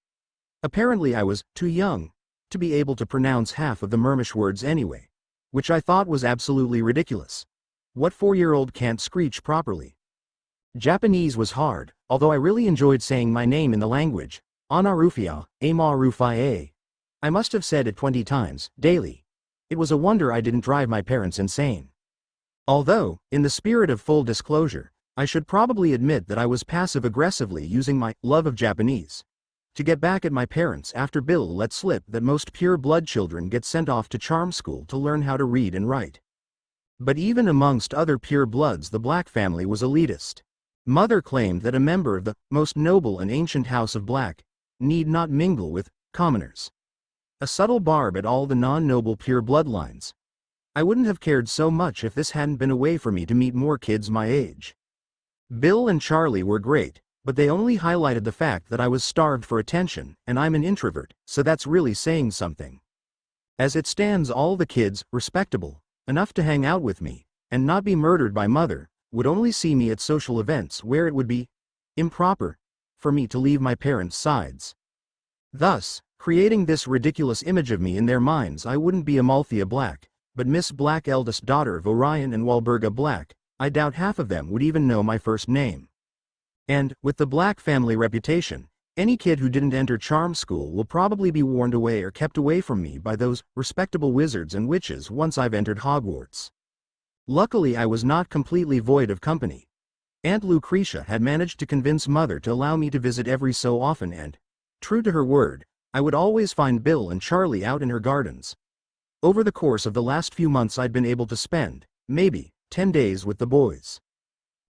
Apparently I was too young to be able to pronounce half of the Mermish words anyway, which I thought was absolutely ridiculous. What 4-year-old can't screech properly? Japanese was hard, although I really enjoyed saying my name in the language. Anarufia, Amarufae. I must have said it 20 times, daily. It was a wonder I didn't drive my parents insane. Although, in the spirit of full disclosure, I should probably admit that I was passive-aggressively using my love of Japanese to get back at my parents after Bill let slip that most pure-blood children get sent off to charm school to learn how to read and write. But even amongst other pure-bloods, the Black family was elitist. Mother claimed that a member of the most noble and ancient house of Black need not mingle with commoners. A subtle barb at all the non-noble pure bloodlines. I wouldn't have cared so much if this hadn't been a way for me to meet more kids my age. Bill and Charlie were great, but they only highlighted the fact that I was starved for attention, and I'm an introvert, so that's really saying something. As it stands, all the kids, respectable enough to hang out with me, and not be murdered by Mother, would only see me at social events where it would be improper for me to leave my parents' sides. Thus, creating this ridiculous image of me in their minds. I wouldn't be Amalthea Black, but Miss Black, eldest daughter of Orion and Walburga Black. I doubt half of them would even know my first name. And, with the Black family reputation, any kid who didn't enter charm school will probably be warned away or kept away from me by those respectable wizards and witches once I've entered Hogwarts. Luckily, I was not completely void of company. Aunt Lucretia had managed to convince Mother to allow me to visit every so often, and, true to her word, I would always find Bill and Charlie out in her gardens. Over the course of the last few months, I'd been able to spend, maybe, 10 days with the boys.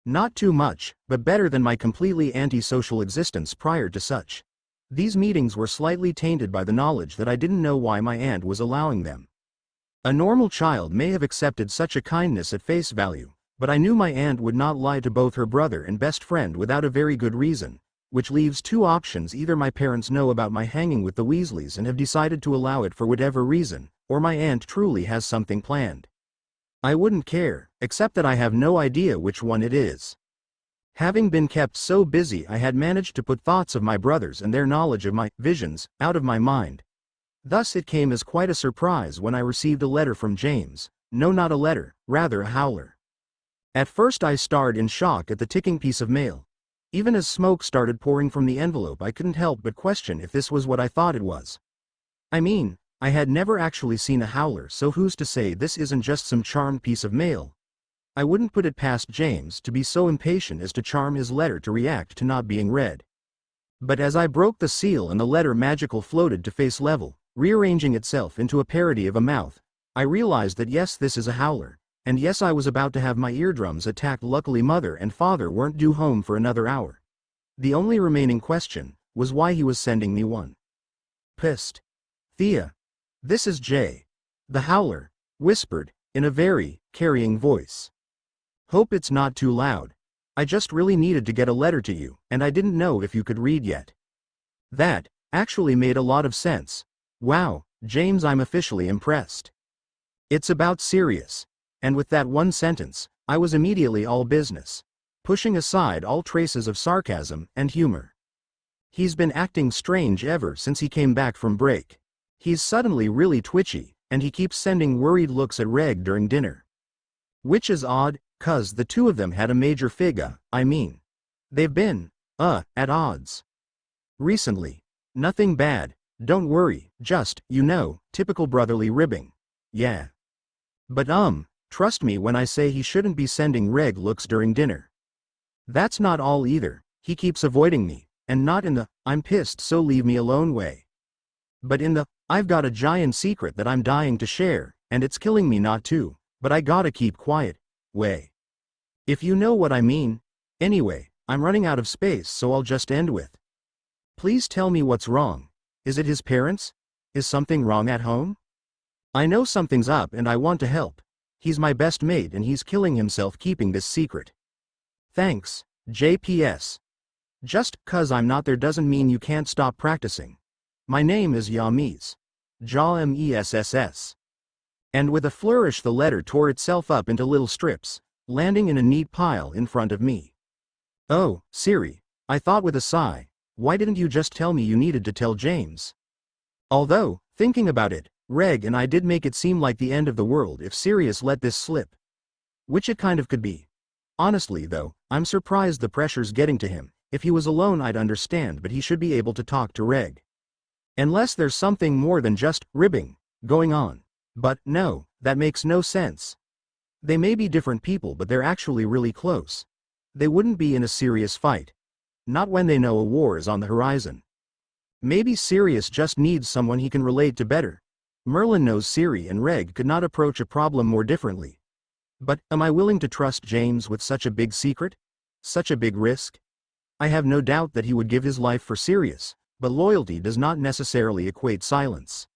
Not too much, but better than my completely antisocial existence prior to such. These meetings were slightly tainted by the knowledge that I didn't know why my aunt was allowing them. A normal child may have accepted such a kindness at face value, but I knew my aunt would not lie to both her brother and best friend without a very good reason, which leaves two options: either my parents know about my hanging with the Weasleys and have decided to allow it for whatever reason, or my aunt truly has something planned. I wouldn't care, except that I have no idea which one it is. Having been kept so busy, I had managed to put thoughts of my brothers and their knowledge of my visions out of my mind. Thus it came as quite a surprise when I received a letter from James. No, not a letter, rather a howler. At first I stared in shock at the ticking piece of mail. Even as smoke started pouring from the envelope, I couldn't help but question if this was what I thought it was. I mean, I had never actually seen a howler, so who's to say this isn't just some charmed piece of mail? I wouldn't put it past James to be so impatient as to charm his letter to react to not being read. But as I broke the seal and the letter magical floated to face level, rearranging itself into a parody of a mouth, I realized that yes, this is a howler, and yes, I was about to have my eardrums attacked. Luckily Mother and Father weren't due home for another hour. The only remaining question was why he was sending me one. Pissed. Thea. This is Jay. The howler whispered, in a very carrying voice. Hope it's not too loud. I just really needed to get a letter to you, and I didn't know if you could read yet. That actually made a lot of sense. Wow, James, I'm officially impressed. It's about Sirius. And with that one sentence, I was immediately all business, pushing aside all traces of sarcasm and humor. He's been acting strange ever since he came back from break. He's suddenly really twitchy, and he keeps sending worried looks at Reg during dinner. Which is odd, 'cause the two of them had a major they've been, at odds. Recently. Nothing bad, don't worry, just, typical brotherly ribbing. Yeah. But trust me when I say he shouldn't be sending Reg looks during dinner. That's not all either, he keeps avoiding me, and not in the, I'm pissed so leave me alone way. But in the, I've got a giant secret that I'm dying to share, and it's killing me not to, but I gotta keep quiet, way. If you know what I mean. Anyway, I'm running out of space, so I'll just end with. Please tell me what's wrong. Is it his parents? Is something wrong at home? I know something's up and I want to help. He's my best mate and he's killing himself keeping this secret. Thanks, JPS. Just 'cause I'm not there doesn't mean you can't stop practicing. My name is Yamis. Mess. And with a flourish the letter tore itself up into little strips, landing in a neat pile in front of me. Oh, Siri, I thought with a sigh, why didn't you just tell me you needed to tell James? Although, thinking about it, Reg and I did make it seem like the end of the world if Sirius let this slip. Which it kind of could be. Honestly though, I'm surprised the pressure's getting to him. If he was alone I'd understand, but he should be able to talk to Reg. Unless there's something more than just ribbing going on. But no, that makes no sense. They may be different people, but they're actually really close. They wouldn't be in a serious fight. Not when they know a war is on the horizon. Maybe Sirius just needs someone he can relate to better. Merlin knows Siri and Reg could not approach a problem more differently. But, am I willing to trust James with such a big secret? Such a big risk? I have no doubt that he would give his life for Sirius, but loyalty does not necessarily equate silence.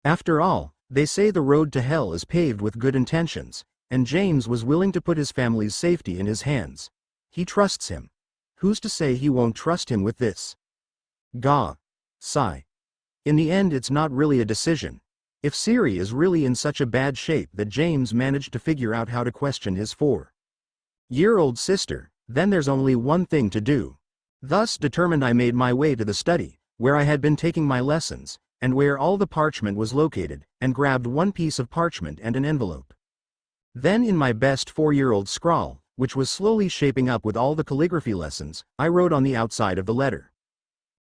After all, they say the road to hell is paved with good intentions, and James was willing to put his family's safety in his hands. He trusts him. Who's to say he won't trust him with this? Gah. Sigh. In the end it's not really a decision. If Siri is really in such a bad shape that James managed to figure out how to question his 4-year-old sister, then there's only one thing to do. Thus determined I made my way to the study, where I had been taking my lessons, and where all the parchment was located, and grabbed one piece of parchment and an envelope. Then in my best 4-year-old scrawl, which was slowly shaping up with all the calligraphy lessons, I wrote on the outside of the letter,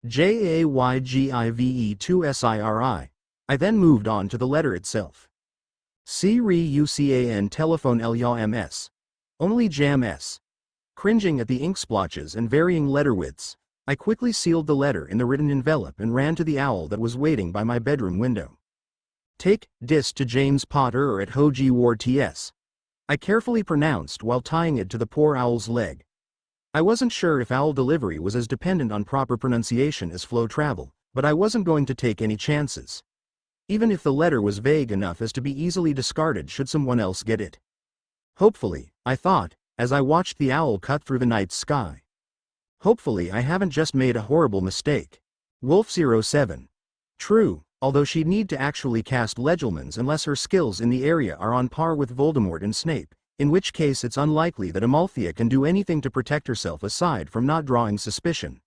JAYGIVE2SIRI. I then moved on to the letter itself. CREUCAN telephone LYAMS. Only jam S. Cringing at the ink splotches and varying letter widths, I quickly sealed the letter in the written envelope and ran to the owl that was waiting by my bedroom window. Take dis to James Potter or at Hoji Ward TS. I carefully pronounced while tying it to the poor owl's leg. I wasn't sure if owl delivery was as dependent on proper pronunciation as flow travel, but I wasn't going to take any chances. Even if the letter was vague enough as to be easily discarded should someone else get it. Hopefully, I thought, as I watched the owl cut through the night sky. Hopefully I haven't just made a horrible mistake. Wolf07. True, although she'd need to actually cast Legelmans unless her skills in the area are on par with Voldemort and Snape, in which case it's unlikely that Amalthea can do anything to protect herself aside from not drawing suspicion.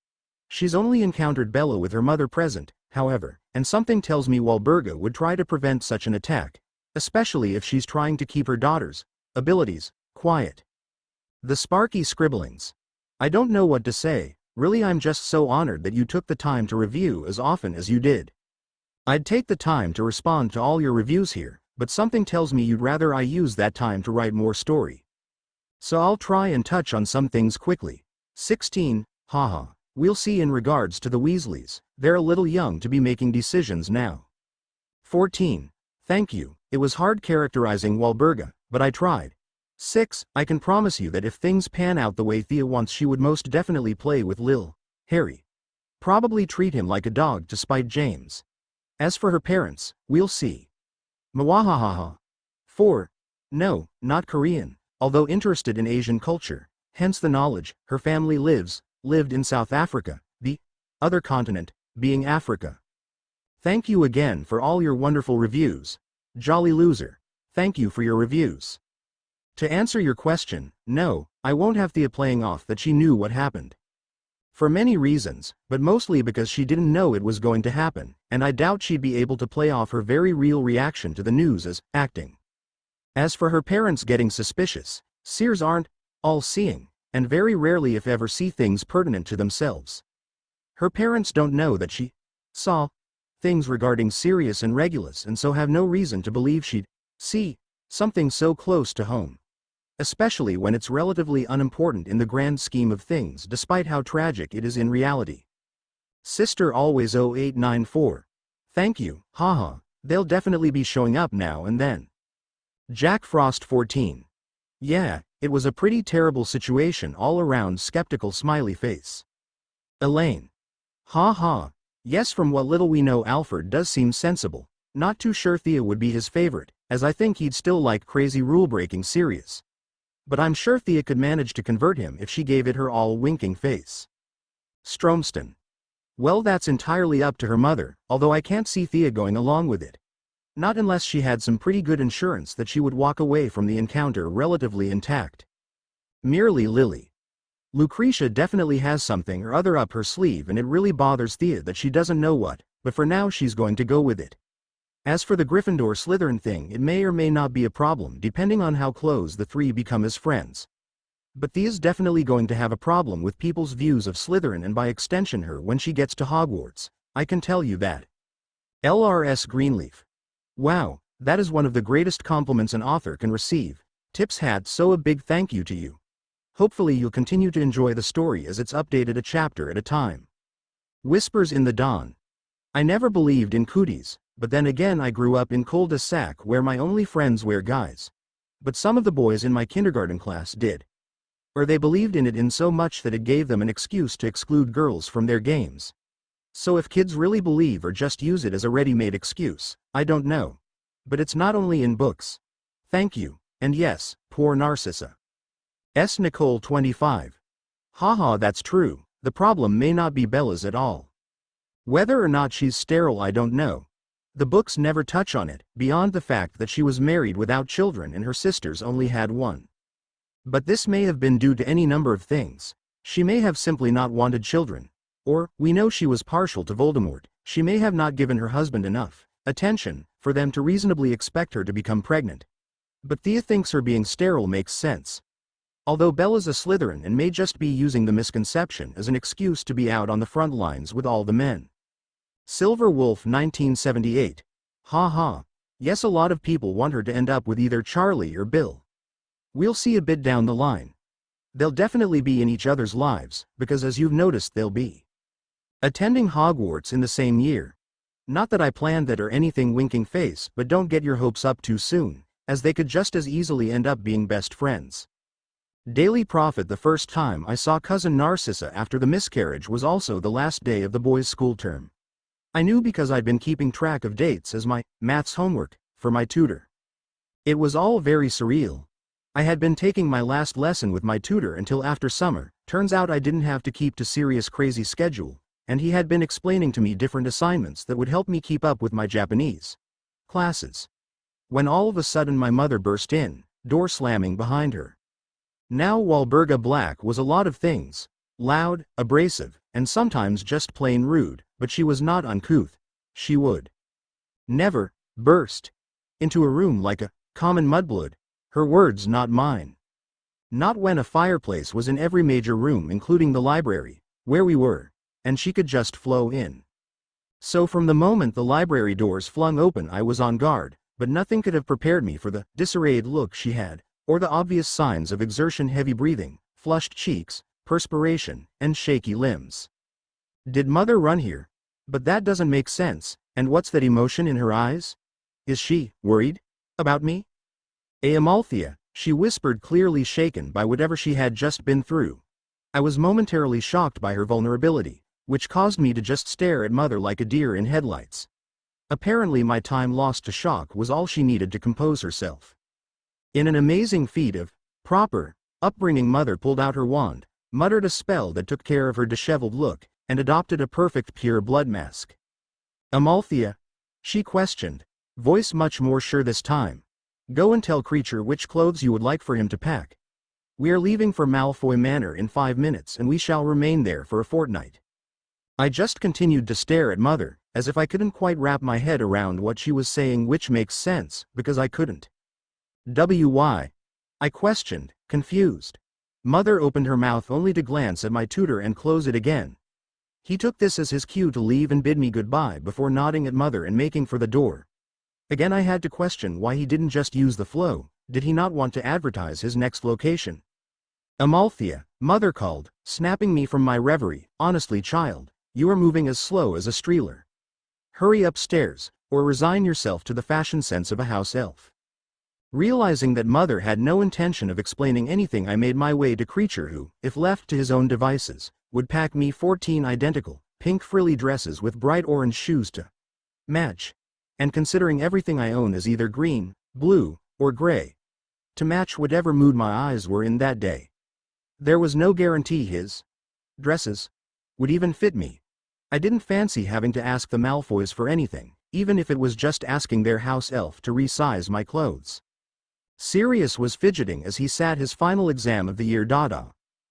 She's only encountered Bella with her mother present, however, and something tells me Walburga would try to prevent such an attack, especially if she's trying to keep her daughter's abilities quiet. The sparky scribblings. I don't know what to say, really. I'm just so honored that you took the time to review as often as you did. I'd take the time to respond to all your reviews here, but something tells me you'd rather I use that time to write more story. So I'll try and touch on some things quickly. 16, haha. We'll see. In regards to the Weasleys, they're a little young to be making decisions now. 14. Thank you, it was hard characterizing Walburga, but I tried. 6. I can promise you that if things pan out the way Thea wants, she would most definitely play with Lil Harry. Probably treat him like a dog to spite James. As for her parents, we'll see. Mwahahaha. 4. No, not Korean, although interested in Asian culture, hence the knowledge. Her family lived in South Africa, the other continent being Africa. Thank you again for all your wonderful reviews. Jolly loser. Thank you for your reviews. To answer your question, no, I won't have Thea playing off that she knew what happened. For many reasons, but mostly because she didn't know it was going to happen, and I doubt she'd be able to play off her very real reaction to the news as acting. As for her parents getting suspicious, seers aren't all-seeing, and very rarely if ever see things pertinent to themselves. Her parents don't know that she saw things regarding Sirius and Regulus, and so have no reason to believe she'd see something so close to home. Especially when it's relatively unimportant in the grand scheme of things, despite how tragic it is in reality. Sister Always 0894. Thank you, haha, they'll definitely be showing up now and then. Jack Frost 14. Yeah, it was a pretty terrible situation all around. Skeptical smiley face. Elaine. Haha. Yes, from what little we know Alfred does seem sensible. Not too sure Thea would be his favorite, as I think he'd still like crazy rule-breaking Sirius. But I'm sure Thea could manage to convert him if she gave it her all winking face. Stromston. Well, that's entirely up to her mother, although I can't see Thea going along with it. Not unless she had some pretty good insurance that she would walk away from the encounter relatively intact. Merely Lily. Lucretia definitely has something or other up her sleeve, and it really bothers Thea that she doesn't know what, but for now she's going to go with it. As for the Gryffindor-Slytherin thing, it may or may not be a problem depending on how close the three become as friends. But Thea's definitely going to have a problem with people's views of Slytherin and by extension her when she gets to Hogwarts, I can tell you that. LRS Greenleaf. Wow, that is one of the greatest compliments an author can receive. Tips hat, so a big thank you to you. Hopefully you'll continue to enjoy the story as it's updated a chapter at a time. Whispers in the Dawn. I never believed in cooties, but then again I grew up in cul-de-sac where my only friends were guys. But some of the boys in my kindergarten class did. Or they believed in it in so much that it gave them an excuse to exclude girls from their games. So if kids really believe or just use it as a ready-made excuse, I don't know. But it's not only in books. Thank you, and yes, poor Narcissa. S. Nicole 25. Haha, that's true, the problem may not be Bella's at all. Whether or not she's sterile I don't know. The books never touch on it, beyond the fact that she was married without children and her sisters only had one. But this may have been due to any number of things. She may have simply not wanted children. Or, we know she was partial to Voldemort, she may have not given her husband enough attention for them to reasonably expect her to become pregnant. But Thea thinks her being sterile makes sense. Although Bella's a Slytherin and may just be using the misconception as an excuse to be out on the front lines with all the men. Silver Wolf 1978. Ha. Yes, a lot of people want her to end up with either Charlie or Bill. We'll see a bit down the line. They'll definitely be in each other's lives, because as you've noticed they'll be attending Hogwarts in the same year. Not that I planned that or anything, winking face, but don't get your hopes up too soon, as they could just as easily end up being best friends. Daily Prophet. The first time I saw cousin Narcissa after the miscarriage was also the last day of the boys' school term. I knew because I'd been keeping track of dates as my maths homework for my tutor. It was all very surreal. I had been taking my last lesson with my tutor until after summer. Turns out I didn't have to keep to Sirius' crazy schedule, and he had been explaining to me different assignments that would help me keep up with my Japanese classes. When all of a sudden my mother burst in, door slamming behind her. Now Walburga Black was a lot of things. Loud, abrasive, and sometimes just plain rude, but she was not uncouth. She would never burst into a room like a common mudblood. Her words, not mine. Not when a fireplace was in every major room including the library, where we were, and she could just flow in. So from the moment the library doors flung open I was on guard, but nothing could have prepared me for the disarrayed look she had, or the obvious signs of exertion: heavy breathing, flushed cheeks, perspiration, and shaky limbs. Did mother run here? But that doesn't make sense, and what's that emotion in her eyes? Is she worried about me? Amalthea, she whispered, clearly shaken by whatever she had just been through. I was momentarily shocked by her vulnerability, which caused me to just stare at mother like a deer in headlights. Apparently my time lost to shock was all she needed to compose herself. In an amazing feat of proper upbringing, mother pulled out her wand, muttered a spell that took care of her disheveled look, and adopted a perfect pure blood mask. Amalthea? She questioned, voice much more sure this time. Go and tell Creature which clothes you would like for him to pack. We are leaving for Malfoy Manor in 5 minutes and we shall remain there for a fortnight. I just continued to stare at mother, as if I couldn't quite wrap my head around what she was saying, which makes sense, because I couldn't. Why? I questioned, confused. Mother opened her mouth only to glance at my tutor and close it again. He took this as his cue to leave and bid me goodbye before nodding at mother and making for the door. Again I had to question why he didn't just use the flow. Did he not want to advertise his next location? Amalthea, mother called, snapping me from my reverie. Honestly, child, you are moving as slow as a streeler. Hurry upstairs, or resign yourself to the fashion sense of a house elf. Realizing that mother had no intention of explaining anything, I made my way to Creature, who, if left to his own devices, would pack me 14 identical, pink frilly dresses with bright orange shoes to match. And considering everything I own is either green, blue, or gray, to match whatever mood my eyes were in that day. There was no guarantee his dresses would even fit me. I didn't fancy having to ask the Malfoys for anything, even if it was just asking their house elf to resize my clothes. Sirius was fidgeting as he sat his final exam of the year.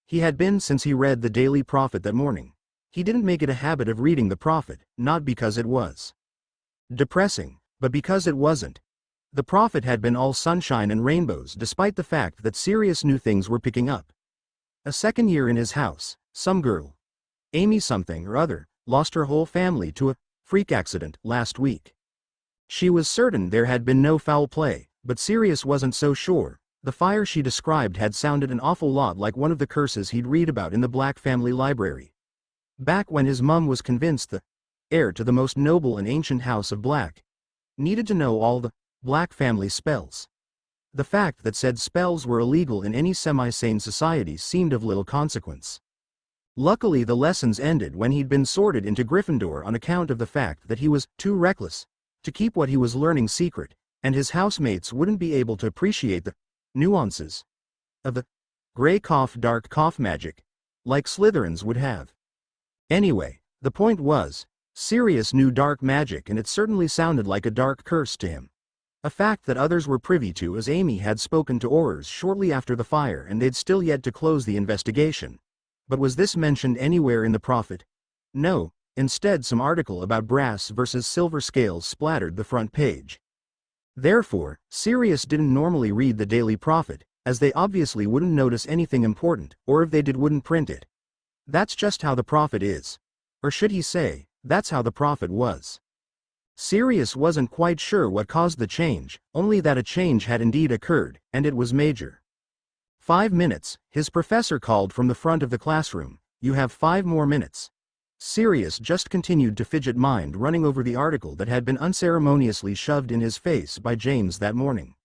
He had been since he read the Daily Prophet that morning. He didn't make it a habit of reading the Prophet, not because it was depressing, but because it wasn't. The Prophet had been all sunshine and rainbows, despite the fact that Sirius knew things were picking up, A second year in his house, some girl, Amy something or other, lost her whole family to a freak accident last week. She was certain there had been no foul play, but Sirius wasn't so sure. The fire she described had sounded an awful lot like one of the curses he'd read about in the Black family library. Back when his mum was convinced the heir to the most noble and ancient house of Black needed to know all the Black family spells. The fact that said spells were illegal in any semi-sane society seemed of little consequence. Luckily the lessons ended when he'd been sorted into Gryffindor on account of the fact that he was too reckless to keep what he was learning secret, and his housemates wouldn't be able to appreciate the nuances of the gray cough dark cough magic like Slytherins would have. Anyway, the point was, Sirius knew dark magic and it certainly sounded like a dark curse to him. A fact that others were privy to as Amy had spoken to Aurors shortly after the fire and they'd still yet to close the investigation. But was this mentioned anywhere in the Prophet? No, instead some article about brass versus silver scales splattered the front page. Therefore, Sirius didn't normally read the Daily Prophet, as they obviously wouldn't notice anything important, or if they did wouldn't print it. That's just how the Prophet is. Or should he say, that's how the Prophet was. Sirius wasn't quite sure what caused the change, only that a change had indeed occurred, and it was major. 5 minutes, his professor called from the front of the classroom. You have 5 more minutes. Sirius just continued to fidget, mind running over the article that had been unceremoniously shoved in his face by James that morning.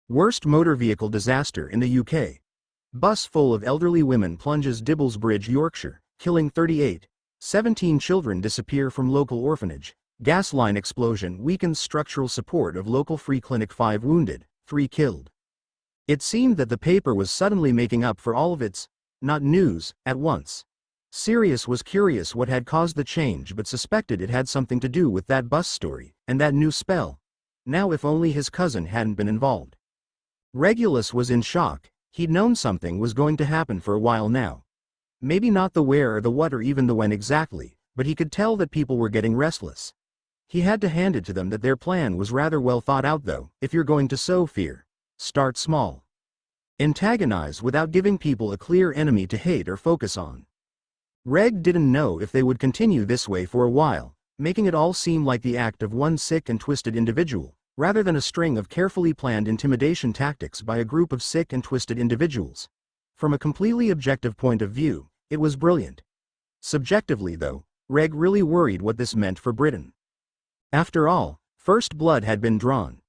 Worst motor vehicle disaster in the UK. Bus full of elderly women plunges Dibblesbridge, Yorkshire, killing 38. 17 children disappear from local orphanage. Gas line explosion weakens structural support of local free clinic. 5 wounded, 3 killed. It seemed that the paper was suddenly making up for all of its not news at once. Sirius was curious what had caused the change but suspected it had something to do with that bus story, and that new spell. Now if only his cousin hadn't been involved. Regulus was in shock. He'd known something was going to happen for a while now. Maybe not the where or the what or even the when exactly, but he could tell that people were getting restless. He had to hand it to them that their plan was rather well thought out though. If you're going to sow fear, start small. Antagonize without giving people a clear enemy to hate or focus on. Reg didn't know if they would continue this way for a while, making it all seem like the act of one sick and twisted individual, rather than a string of carefully planned intimidation tactics by a group of sick and twisted individuals. From a completely objective point of view, it was brilliant. Subjectively though, Reg really worried what this meant for Britain. After all, first blood had been drawn.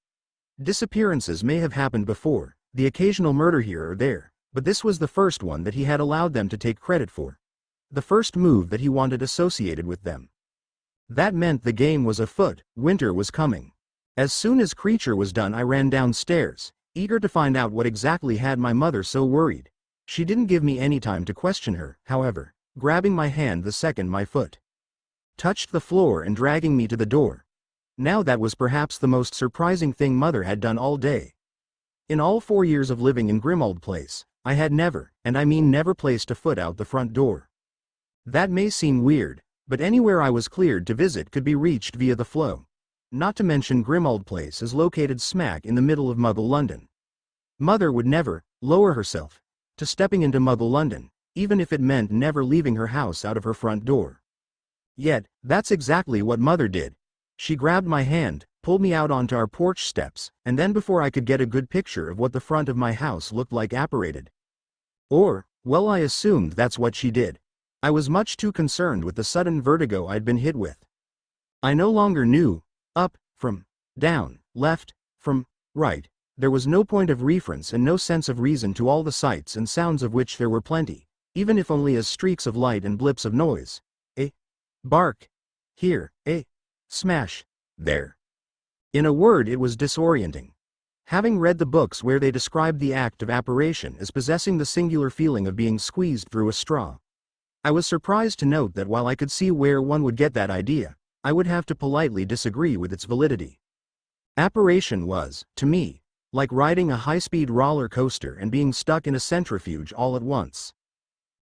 Disappearances may have happened before, the occasional murder here or there, but this was the first one that he had allowed them to take credit for. The first move that he wanted associated with them. That meant the game was afoot, winter was coming. As soon as Creature was done I ran downstairs, eager to find out what exactly had my mother so worried. She didn't give me any time to question her, however, grabbing my hand the second my foot touched the floor and dragging me to the door. Now that was perhaps the most surprising thing Mother had done all day. In all 4 years of living in Grimmauld Place, I had never, and I mean never, placed a foot out the front door. That may seem weird, but anywhere I was cleared to visit could be reached via the flow. Not to mention Grimmauld Place is located smack in the middle of Muggle London. Mother would never lower herself to stepping into Muggle London, even if it meant never leaving her house out of her front door. Yet, that's exactly what Mother did. She grabbed my hand, pulled me out onto our porch steps, and then before I could get a good picture of what the front of my house looked like apparated. Or, well, I assumed that's what she did. I was much too concerned with the sudden vertigo I'd been hit with. I no longer knew up from down, left from right. There was no point of reference and no sense of reason to all the sights and sounds of which there were plenty, even if only as streaks of light and blips of noise. A bark here, a smash there. In a word, it was disorienting. Having read the books where they described the act of apparition as possessing the singular feeling of being squeezed through a straw, I was surprised to note that while I could see where one would get that idea, I would have to politely disagree with its validity. Apparition was, to me, like riding a high-speed roller coaster and being stuck in a centrifuge all at once.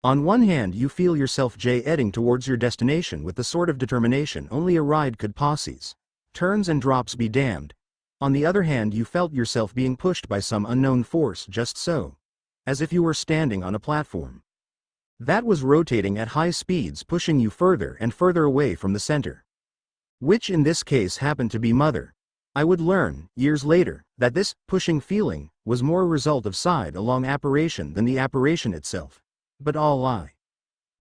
On one hand you feel yourself jet-ing towards your destination with the sort of determination only a ride could possess. Turns and drops be damned. On the other hand you felt yourself being pushed by some unknown force just so. as if you were standing on a platform that was rotating at high speeds, pushing you further and further away from the center. Which in this case happened to be Mother. I would learn, years later, that this pushing feeling was more a result of side-along apparition than the apparition itself. But all I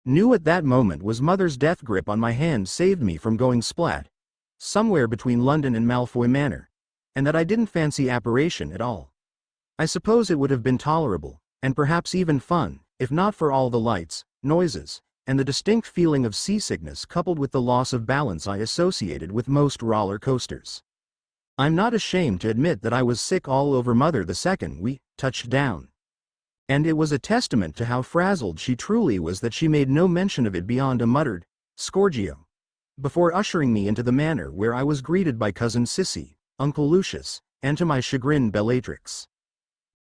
knew at that moment was Mother's death grip on my hand saved me from going splat somewhere between London and Malfoy Manor, and that I didn't fancy apparition at all. I suppose it would have been tolerable, and perhaps even fun, if not for all the lights, noises, and the distinct feeling of seasickness coupled with the loss of balance I associated with most roller coasters. I'm not ashamed to admit that I was sick all over Mother the second we touched down. And it was a testament to how frazzled she truly was that she made no mention of it beyond a muttered, "Scorgio," before ushering me into the manor, where I was greeted by Cousin Sissy, Uncle Lucius, and to my chagrin Bellatrix.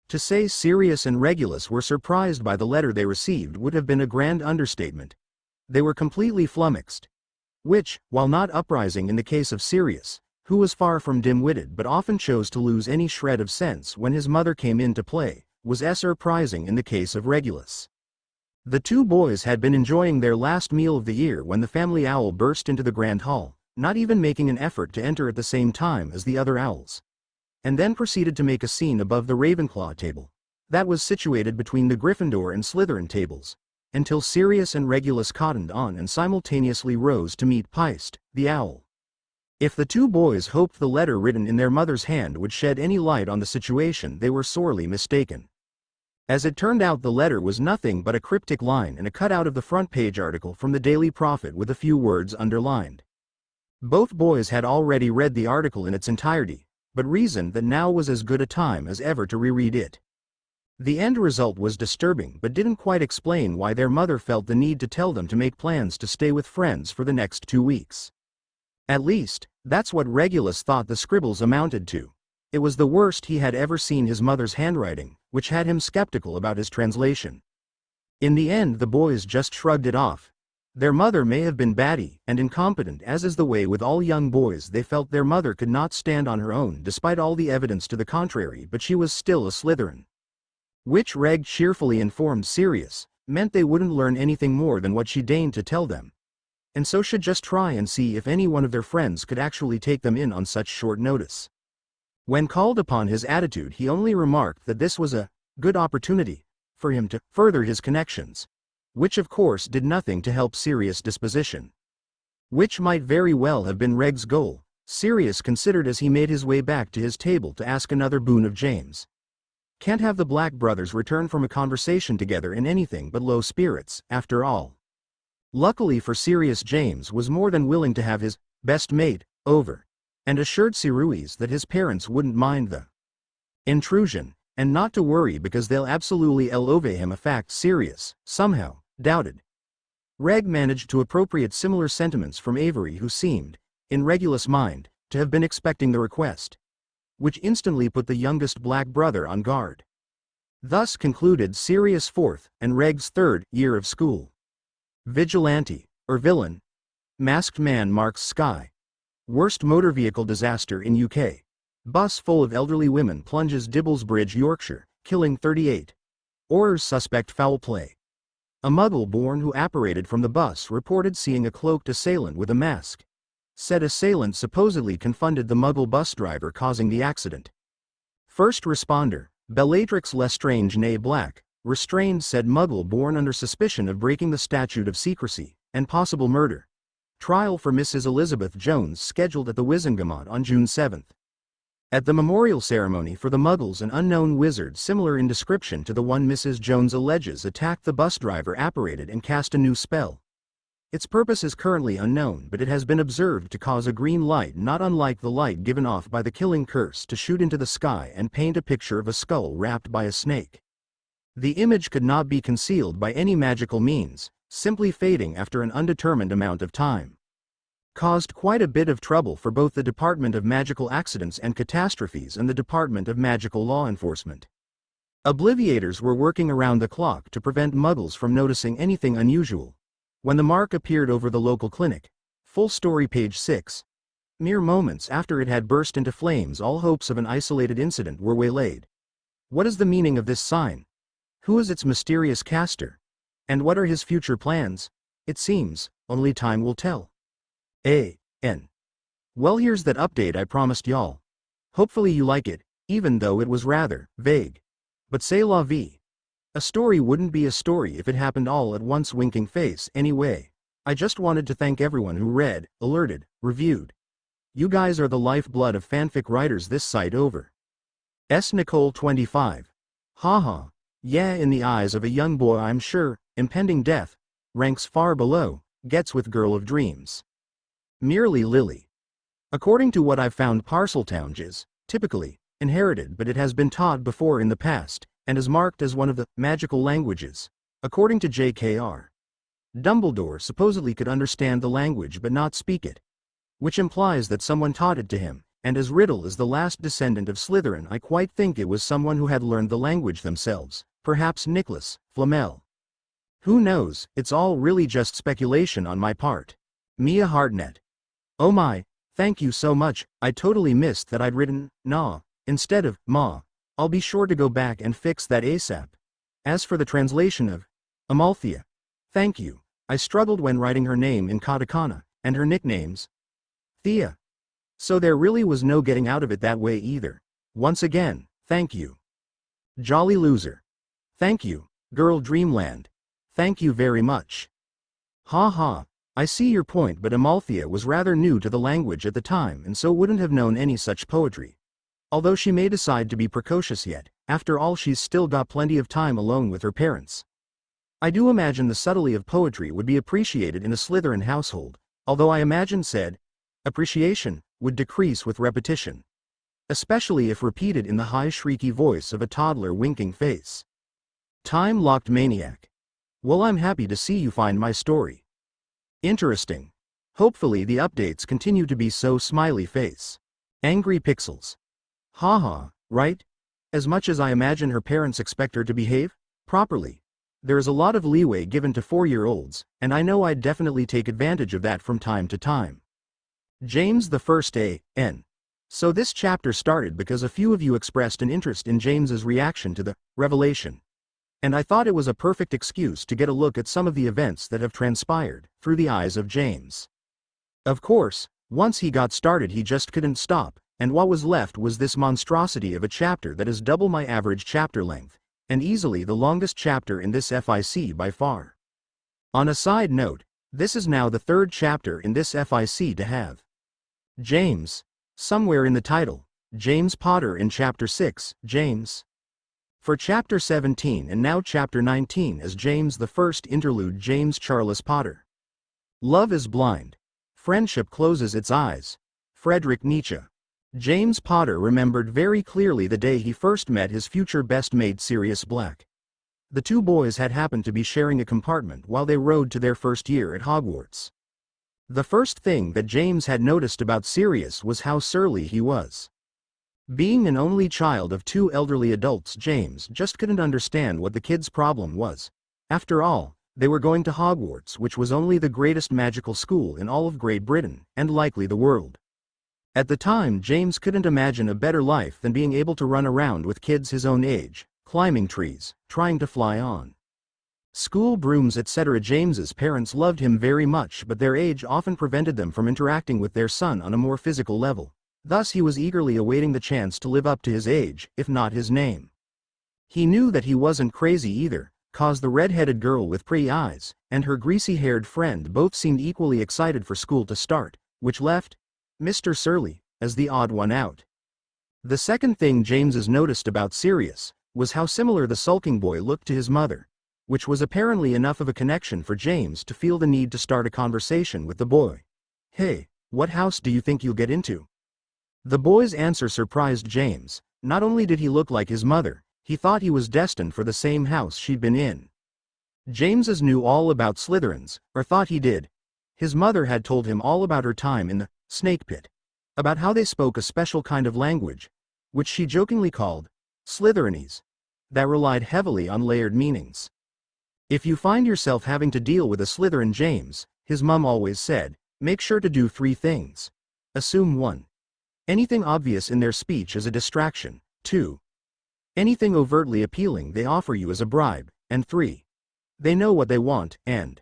To say Sirius and Regulus were surprised by the letter they received would have been a grand understatement. They were completely flummoxed. Which, while not uprising in the case of Sirius, who was far from dim-witted but often chose to lose any shred of sense when his mother came into play, was surprising in the case of Regulus. The two boys had been enjoying their last meal of the year when the family owl burst into the grand hall, not even making an effort to enter at the same time as the other owls, and then proceeded to make a scene above the Ravenclaw table, that was situated between the Gryffindor and Slytherin tables, until Sirius and Regulus cottoned on and simultaneously rose to meet Peist, the owl. If the two boys hoped the letter written in their mother's hand would shed any light on the situation, they were sorely mistaken. As it turned out, the letter was nothing but a cryptic line and a cutout of the front page article from the Daily Prophet with a few words underlined. Both boys had already read the article in its entirety, but reasoned that now was as good a time as ever to reread it. The end result was disturbing but didn't quite explain why their mother felt the need to tell them to make plans to stay with friends for the next 2 weeks. At least, that's what Regulus thought the scribbles amounted to. It was the worst he had ever seen his mother's handwriting, which had him skeptical about his translation. In the end, the boys just shrugged it off. Their mother may have been batty and incompetent, as is the way with all young boys. They felt their mother could not stand on her own despite all the evidence to the contrary, but she was still a Slytherin. Which Reg cheerfully informed Sirius meant they wouldn't learn anything more than what she deigned to tell them, and so should just try and see if any one of their friends could actually take them in on such short notice. When called upon his attitude, he only remarked that this was a good opportunity for him to further his connections, which of course did nothing to help Sirius' disposition. Which might very well have been Reg's goal, Sirius considered as he made his way back to his table to ask another boon of James. Can't have the Black brothers return from a conversation together in anything but low spirits, after all. Luckily for Sirius, James was more than willing to have his best mate over, and assured Sirius that his parents wouldn't mind the intrusion, and not to worry because they'll absolutely love him, a fact Sirius, somehow, doubted. Reg managed to appropriate similar sentiments from Avery, who seemed, in Regulus' mind, to have been expecting the request, which instantly put the youngest Black brother on guard. Thus concluded Sirius' 4th, and Reg's 3rd, year of school. Vigilante, or villain. Masked man marks sky. Worst motor vehicle disaster in UK. Bus full of elderly women plunges Dibblesbridge, Yorkshire, killing 38. Orders suspect foul play. A Muggle born who apparated from the bus reported seeing a cloaked assailant with a mask. Said assailant supposedly confronted the Muggle bus driver causing the accident. First responder, Bellatrix Lestrange née Black, restrained said Muggle born under suspicion of breaking the statute of secrecy and possible murder. Trial for Mrs. Elizabeth Jones scheduled at the Wizengamot on June 7. At the memorial ceremony for the Muggles, an unknown wizard similar in description to the one Mrs. Jones alleges attacked the bus driver apparated and cast a new spell. Its purpose is currently unknown, but it has been observed to cause a green light not unlike the light given off by the killing curse to shoot into the sky and paint a picture of a skull wrapped by a snake. The image could not be concealed by any magical means, simply fading after an undetermined amount of time. Caused quite a bit of trouble for both the Department of Magical Accidents and Catastrophes and the Department of Magical Law Enforcement. Obliviators were working around the clock to prevent Muggles from noticing anything unusual. When the mark appeared over the local clinic, full story page 6, mere moments after it had burst into flames, all hopes of an isolated incident were waylaid. What is the meaning of this sign? Who is its mysterious caster? And what are his future plans? It seems, only time will tell. A.N. Well, here's that update I promised y'all. Hopefully you like it, even though it was rather vague. But c'est la vie. A story wouldn't be a story if it happened all at once. Winking face. Anyway, I just wanted to thank everyone who read, alerted, reviewed. You guys are the lifeblood of fanfic writers this site over. S. Nicole 25. Haha. Yeah, in the eyes of a young boy I'm sure, impending death, ranks far below, gets with girl of dreams. Merely Lily. According to what I've found, Parseltown is, typically, inherited, but it has been taught before in the past, and is marked as one of the magical languages, according to J.K.R. Dumbledore supposedly could understand the language but not speak it, which implies that someone taught it to him, and as Riddle is the last descendant of Slytherin, I quite think it was someone who had learned the language themselves, perhaps Nicholas Flamel. Who knows, it's all really just speculation on my part. Mia Hartnett. Oh my, thank you so much, I totally missed that I'd written, nah, instead of, ma. I'll be sure to go back and fix that ASAP. As for the translation of Amalthea, thank you, I struggled when writing her name in katakana, and her nicknames. Thea. So there really was no getting out of it that way either. Once again, thank you. Jolly Loser. Thank you, Girl Dreamland. Thank you very much. Ha ha, I see your point, but Amalthea was rather new to the language at the time and so wouldn't have known any such poetry. Although she may decide to be precocious yet, after all she's still got plenty of time alone with her parents. I do imagine the subtlety of poetry would be appreciated in a Slytherin household, although I imagine said appreciation would decrease with repetition. Especially if repeated in the high shrieky voice of a toddler. Winking face. Time-locked maniac. Well, I'm happy to see you find my story interesting. Hopefully the updates continue to be so. Smiley face. Angry pixels. Haha, right? As much as I imagine her parents expect her to behave properly, there is a lot of leeway given to 4-year-olds, and I know I'd definitely take advantage of that from time to time. James the First A.N. So this chapter started because a few of you expressed an interest in James's reaction to the revelation. And I thought it was a perfect excuse to get a look at some of the events that have transpired through the eyes of James. Of course, once he got started he just couldn't stop, and what was left was this monstrosity of a chapter that is double my average chapter length, and easily the longest chapter in this FIC by far. On a side note, this is now the 3rd chapter in this FIC to have James somewhere in the title. James Potter in Chapter 6, James for Chapter 17, and now Chapter 19 as James the First interlude. James Charles Potter. Love is blind. Friendship closes its eyes. Friedrich Nietzsche. James Potter remembered very clearly the day he first met his future best mate Sirius Black. The two boys had happened to be sharing a compartment while they rode to their first year at Hogwarts. The first thing that James had noticed about Sirius was how surly he was. Being an only child of 2 elderly adults, James just couldn't understand what the kid's problem was. After all, they were going to Hogwarts, which was only the greatest magical school in all of Great Britain, and likely the world. At the time, James couldn't imagine a better life than being able to run around with kids his own age, climbing trees, trying to fly on school brooms, etc. James's parents loved him very much, but their age often prevented them from interacting with their son on a more physical level. Thus he was eagerly awaiting the chance to live up to his age, if not his name. He knew that he wasn't crazy either, cause the red-headed girl with pretty eyes and her greasy-haired friend both seemed equally excited for school to start, which left Mr. Surly as the odd one out. The second thing James's noticed about Sirius was how similar the sulking boy looked to his mother, which was apparently enough of a connection for James to feel the need to start a conversation with the boy. Hey, what house do you think you'll get into? The boy's answer surprised James. Not only did he look like his mother, he thought he was destined for the same house she'd been in. James's knew all about Slytherins, or thought he did. His mother had told him all about her time in the snake pit, about how they spoke a special kind of language, which she jokingly called Slytherinese, that relied heavily on layered meanings. If you find yourself having to deal with a Slytherin, James, his mum always said, make sure to do 3 things. Assume 1. Anything obvious in their speech is a distraction. 2. Anything overtly appealing they offer you as a bribe, and 3. They know what they want, and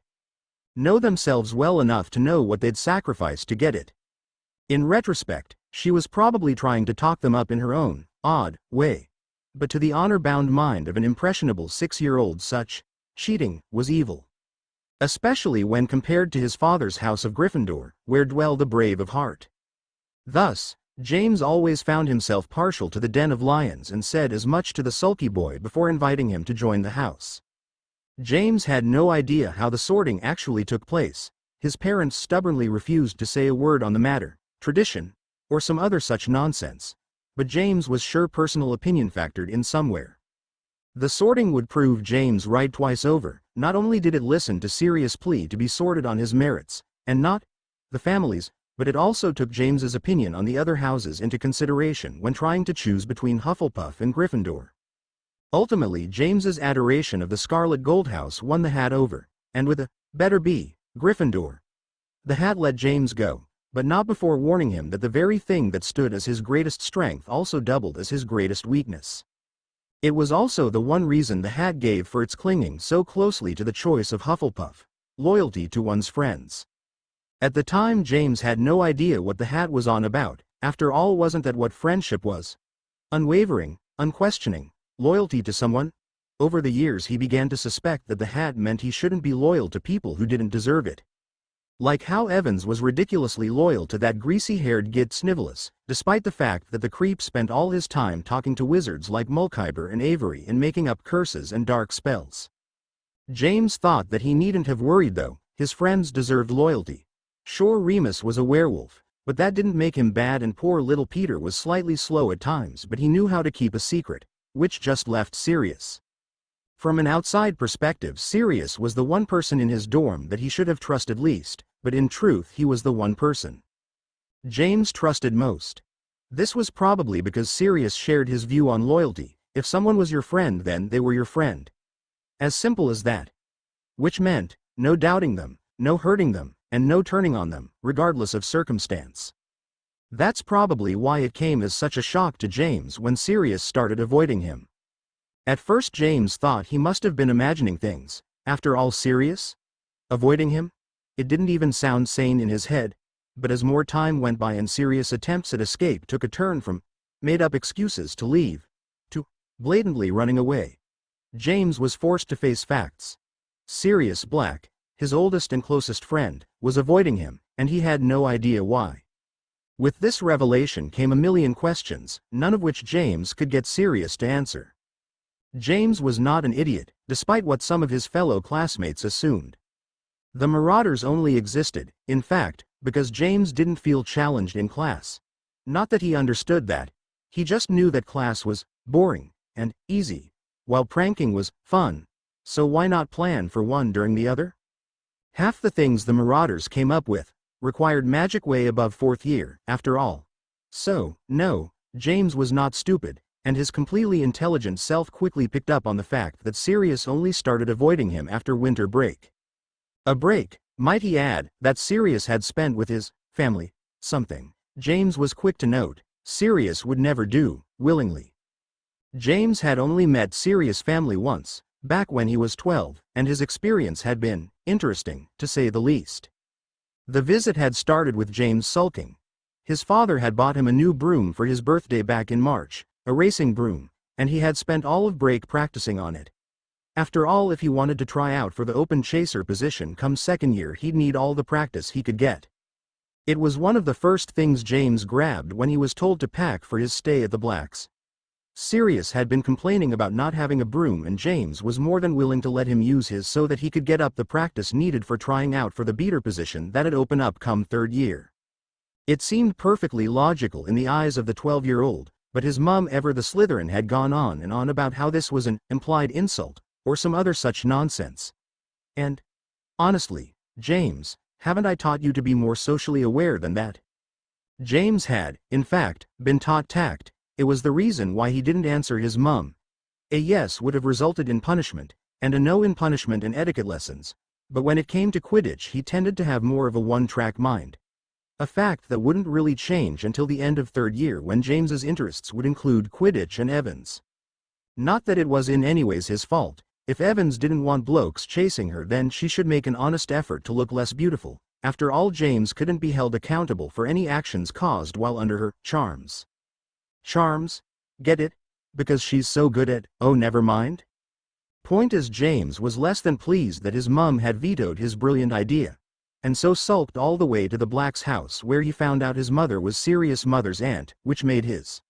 know themselves well enough to know what they'd sacrifice to get it. In retrospect, she was probably trying to talk them up in her own, odd, way. But to the honor-bound mind of an impressionable 6-year-old such cheating was evil. Especially when compared to his father's house of Gryffindor, where dwell the brave of heart. Thus, James always found himself partial to the den of lions and said as much to the sulky boy before inviting him to join the house. James had no idea how the sorting actually took place. His parents stubbornly refused to say a word on the matter, tradition, or some other such nonsense. But James was sure personal opinion factored in somewhere. The sorting would prove James right twice over. Not only did it listen to Sirius' plea to be sorted on his merits, and not the family's, but it also took James's opinion on the other houses into consideration when trying to choose between Hufflepuff and Gryffindor. Ultimately, James's adoration of the Scarlet Gold House won the hat over, and with a "better be, Gryffindor," the hat let James go, but not before warning him that the very thing that stood as his greatest strength also doubled as his greatest weakness. It was also the one reason the hat gave for its clinging so closely to the choice of Hufflepuff: loyalty to one's friends. At the time, James had no idea what the hat was on about. After all, wasn't that what friendship was? Unwavering, unquestioning loyalty to someone? Over the years he began to suspect that the hat meant he shouldn't be loyal to people who didn't deserve it. Like how Evans was ridiculously loyal to that greasy-haired git Snivellus, despite the fact that the creep spent all his time talking to wizards like Mulciber and Avery and making up curses and dark spells. James thought that he needn't have worried though, his friends deserved loyalty. Sure, Remus was a werewolf, but that didn't make him bad, and poor little Peter was slightly slow at times, but he knew how to keep a secret, which just left Sirius. From an outside perspective, Sirius was the one person in his dorm that he should have trusted least, but in truth he was the one person James trusted most. This was probably because Sirius shared his view on loyalty. If someone was your friend, then they were your friend. As simple as that. Which meant, no doubting them, no hurting them, and no turning on them, regardless of circumstance. That's probably why it came as such a shock to James when Sirius started avoiding him. At first James thought he must have been imagining things. After all, Sirius? Avoiding him? It didn't even sound sane in his head, but as more time went by and Sirius' attempts at escape took a turn from made-up excuses to leave, to blatantly running away, James was forced to face facts. Sirius Black, his oldest and closest friend, was avoiding him, and he had no idea why. With this revelation came a million questions, none of which James could get Sirius to answer. James was not an idiot, despite what some of his fellow classmates assumed. The Marauders only existed, in fact, because James didn't feel challenged in class. Not that he understood that. He just knew that class was boring and easy, while pranking was fun. So why not plan for one during the other? Half the things the Marauders came up with required magic way above 4th year, after all. So, no, James was not stupid, and his completely intelligent self quickly picked up on the fact that Sirius only started avoiding him after winter break. A break, might he add, that Sirius had spent with his family. Something James was quick to note Sirius would never do willingly. James had only met Sirius' family once, back when he was 12, and his experience had been interesting, to say the least. The visit had started with James sulking. His father had bought him a new broom for his birthday back in March, a racing broom, and he had spent all of break practicing on it. After all, if he wanted to try out for the open chaser position come 2nd year, he'd need all the practice he could get. It was one of the first things James grabbed when he was told to pack for his stay at the Blacks. Sirius had been complaining about not having a broom, and James was more than willing to let him use his so that he could get up the practice needed for trying out for the beater position that'd open up come 3rd year. It seemed perfectly logical in the eyes of the 12-year-old, but his mum, ever the Slytherin, had gone on and on about how this was an implied insult, or some other such nonsense. And, honestly, James, haven't I taught you to be more socially aware than that? James had, in fact, been taught tact. It was the reason why he didn't answer his mum. A yes would have resulted in punishment, and a no in punishment and etiquette lessons, but when it came to Quidditch he tended to have more of a one-track mind. A fact that wouldn't really change until the end of 3rd year, when James's interests would include Quidditch and Evans. Not that it was in any ways his fault. If Evans didn't want blokes chasing her, then she should make an honest effort to look less beautiful. After all, James couldn't be held accountable for any actions caused while under her charms. Charms? Get it? Because she's so good at, oh never mind? Point is, James was less than pleased that his mum had vetoed his brilliant idea, and so sulked all the way to the Black's house, where he found out his mother was Sirius' mother's aunt, which made his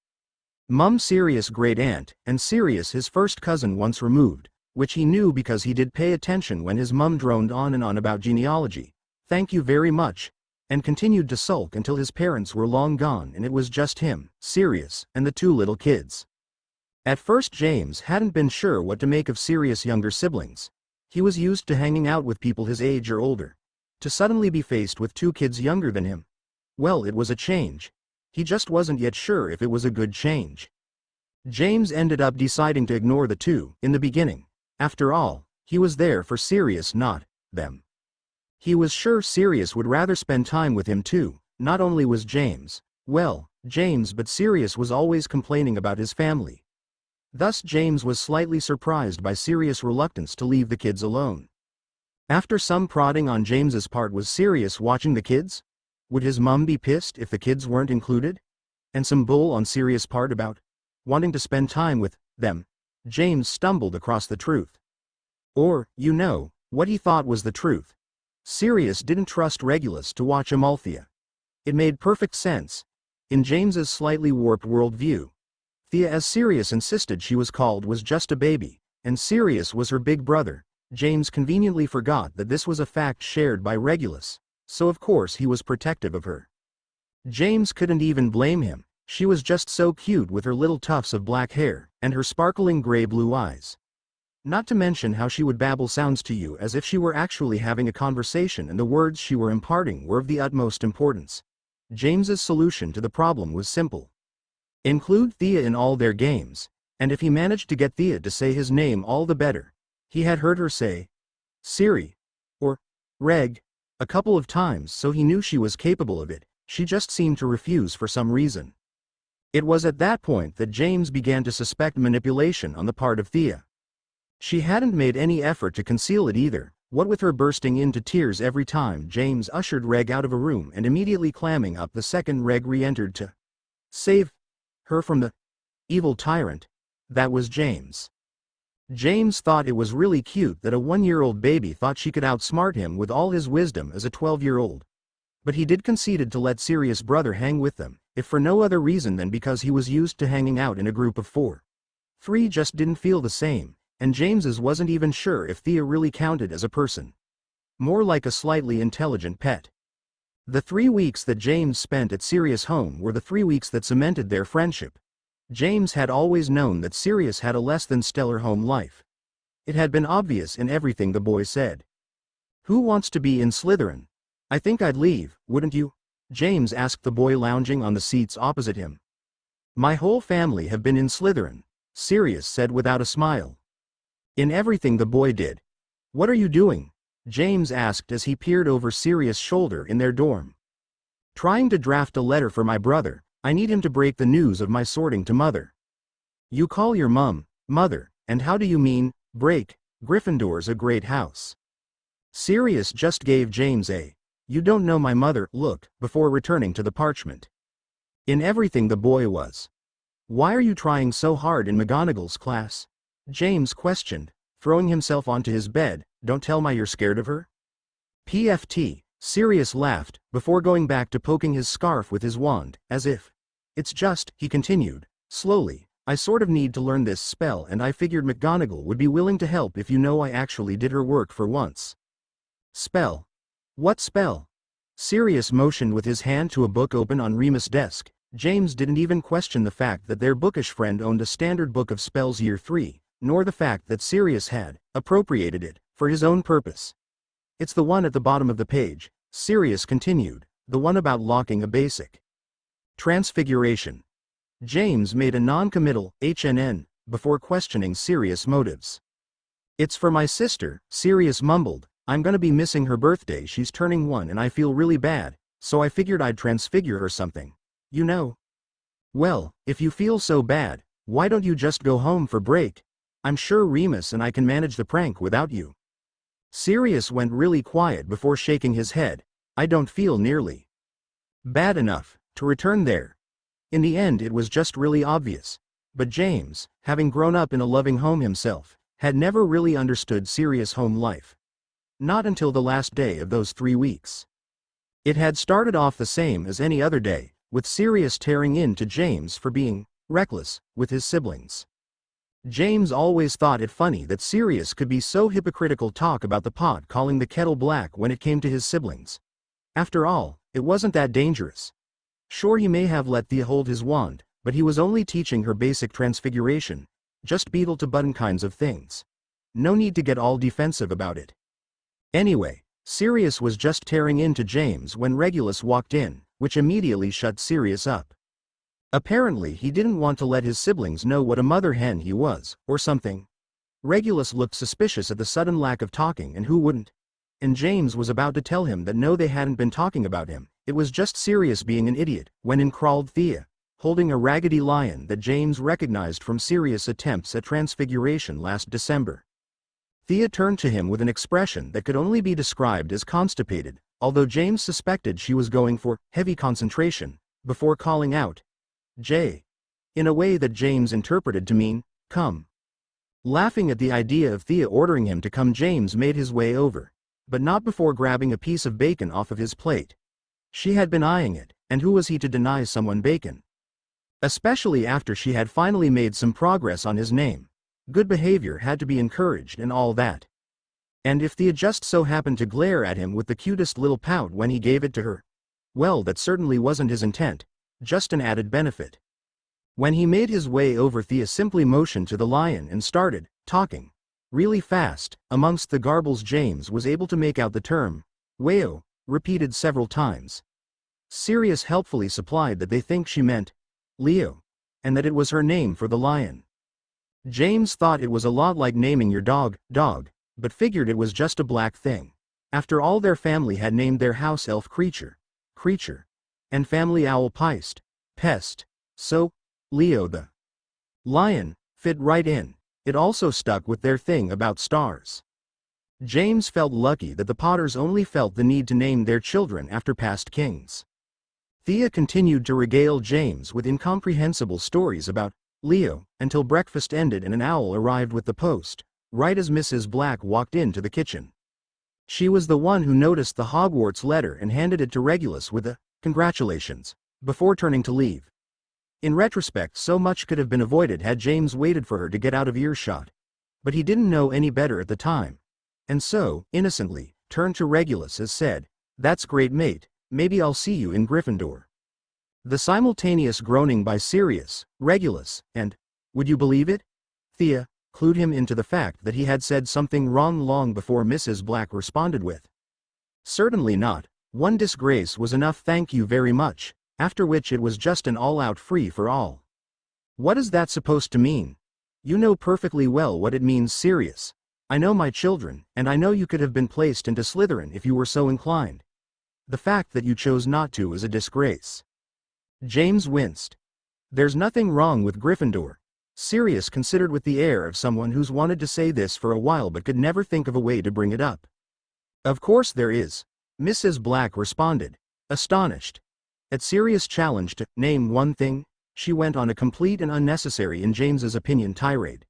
mum Sirius' great aunt, and Sirius his first cousin once removed, which he knew because he did pay attention when his mum droned on and on about genealogy. Thank you very much, and continued to sulk until his parents were long gone and it was just him, Sirius, and the two little kids. At first James hadn't been sure what to make of Sirius' younger siblings. He was used to hanging out with people his age or older. To suddenly be faced with two kids younger than him, well, it was a change. He just wasn't yet sure if it was a good change. James ended up deciding to ignore the two in the beginning. After all, he was there for Sirius, not them. He was sure Sirius would rather spend time with him too. Not only was James, but Sirius was always complaining about his family. Thus James was slightly surprised by Sirius' reluctance to leave the kids alone. After some prodding on James's part, was Sirius watching the kids? Would his mum be pissed if the kids weren't included? And some bull on Sirius' part about wanting to spend time with them. James stumbled across the truth. Or, what he thought was the truth. Sirius didn't trust Regulus to watch Thea. It made perfect sense. In James's slightly warped worldview, Thea, as Sirius insisted she was called, was just a baby, and Sirius was her big brother. James conveniently forgot that this was a fact shared by Regulus, so of course he was protective of her. James couldn't even blame him. She was just so cute with her little tufts of black hair, and her sparkling gray-blue eyes. Not to mention how she would babble sounds to you as if she were actually having a conversation, and the words she were imparting were of the utmost importance. James's solution to the problem was simple. Include Thea in all their games, and if he managed to get Thea to say his name, all the better. He had heard her say Siri or Reg a couple of times, so he knew she was capable of it. She just seemed to refuse for some reason. It was at that point that James began to suspect manipulation on the part of Thea. She hadn't made any effort to conceal it either, what with her bursting into tears every time James ushered Reg out of a room and immediately clamming up the second Reg re-entered to save her from the evil tyrant. That was James. James thought it was really cute that a 1-year-old baby thought she could outsmart him with all his wisdom as a 12-year-old. But he did conceded to let Sirius' brother hang with them, if for no other reason than because he was used to hanging out in a group of 4. 3 just didn't feel the same, and James's wasn't even sure if Thea really counted as a person. More like a slightly intelligent pet. The 3 weeks that James spent at Sirius' home were the 3 weeks that cemented their friendship. James had always known that Sirius had a less than stellar home life. It had been obvious in everything the boy said. "Who wants to be in Slytherin? I think I'd leave, wouldn't you?" James asked the boy lounging on the seats opposite him. "My whole family have been in Slytherin," Sirius said without a smile. In everything the boy did. "What are you doing?" James asked as he peered over Sirius' shoulder in their dorm. "Trying to draft a letter for my brother. I need him to break the news of my sorting to Mother." "You call your mum, Mother, and how do you mean, break? Gryffindor's a great house." Sirius just gave James a, "You don't know my mother" look, before returning to the parchment. In everything the boy was. "Why are you trying so hard in McGonagall's class?" James questioned, throwing himself onto his bed. "Don't tell me you're scared of her?" "PFT, Sirius laughed, before going back to poking his scarf with his wand, as if. "It's just," he continued, slowly, "I sort of need to learn this spell, and I figured McGonagall would be willing to help if I actually did her work for once." "Spell? What spell?" Sirius motioned with his hand to a book open on Remus' desk. James didn't even question the fact that their bookish friend owned a standard book of spells year 3, nor the fact that Sirius had appropriated it for his own purpose. "It's the one at the bottom of the page," Sirius continued, "the one about locking a basic transfiguration." James made a non-committal HNN before questioning Sirius' motives. "It's for my sister," Sirius mumbled. "I'm gonna be missing her birthday. She's turning 1 and I feel really bad, so I figured I'd transfigure her something. You know." "Well, if you feel so bad, Why don't you just go home for break? I'm sure Remus and I can manage the prank without you. Sirius went really quiet before shaking his head. I don't feel nearly bad enough to return there. In the end it was just really obvious. But James, having grown up in a loving home himself, had never really understood Sirius' home life. Not until the last day of those 3 weeks. It had started off the same as any other day, with Sirius tearing into James for being reckless with his siblings. James always thought it funny that Sirius could be so hypocritical, talk about the pot calling the kettle black when it came to his siblings. After all, it wasn't that dangerous. Sure, he may have let Thea hold his wand, but he was only teaching her basic transfiguration, just beetle to button kinds of things. No need to get all defensive about it. Anyway, Sirius was just tearing into James when Regulus walked in, which immediately shut Sirius up. Apparently he didn't want to let his siblings know what a mother hen he was, or something. Regulus looked suspicious at the sudden lack of talking, and who wouldn't? And James was about to tell him that no, they hadn't been talking about him, it was just Sirius being an idiot, when in crawled Thea, holding a raggedy lion that James recognized from Sirius' attempts at transfiguration last December. Thea turned to him with an expression that could only be described as constipated, although James suspected she was going for heavy concentration, before calling out, "Jay," in a way that James interpreted to mean, "Come." Laughing at the idea of Thea ordering him to come, James made his way over, but not before grabbing a piece of bacon off of his plate. She had been eyeing it, and who was he to deny someone bacon? Especially after she had finally made some progress on his name. Good behavior had to be encouraged and all that. And if Thea just so happened to glare at him with the cutest little pout when he gave it to her, well, that certainly wasn't his intent, just an added benefit. When he made his way over, Thea simply motioned to the lion and started talking really fast. Amongst the garbles, James was able to make out the term "wayo," repeated several times. Sirius helpfully supplied that they think she meant Leo, and that it was her name for the lion. James thought it was a lot like naming your dog, but figured it was just a black thing. After all, their family had named their house elf Creature, and family owl Pest, so Leo the lion fit right in. It also stuck with their thing about stars. James felt lucky that the Potters only felt the need to name their children after past kings. Thea continued to regale James with incomprehensible stories about Leo until breakfast ended and an owl arrived with the post, right as Mrs. Black walked into the kitchen. She was the one who noticed the Hogwarts letter and handed it to Regulus with a "congratulations" before turning to leave. In retrospect, so much could have been avoided had James waited for her to get out of earshot. But he didn't know any better at the time. And so, innocently, turned to Regulus as said, "That's great, mate, maybe I'll see you in Gryffindor." The simultaneous groaning by Sirius, Regulus, and, "Would you believe it?" Thea, clued him into the fact that he had said something wrong long before Mrs. Black responded with, "Certainly not, one disgrace was enough, thank you very much," after which it was just an all-out free for all. "What is that supposed to mean?" "You know perfectly well what it means, Sirius. I know my children, and I know you could have been placed into Slytherin if you were so inclined. The fact that you chose not to is a disgrace." James winced. "There's nothing wrong with Gryffindor," Sirius considered with the air of someone who's wanted to say this for a while but could never think of a way to bring it up. "Of course there is," Mrs. Black responded, astonished. At Sirius' challenge to name one thing, she went on a complete and unnecessary, in James's opinion, tirade.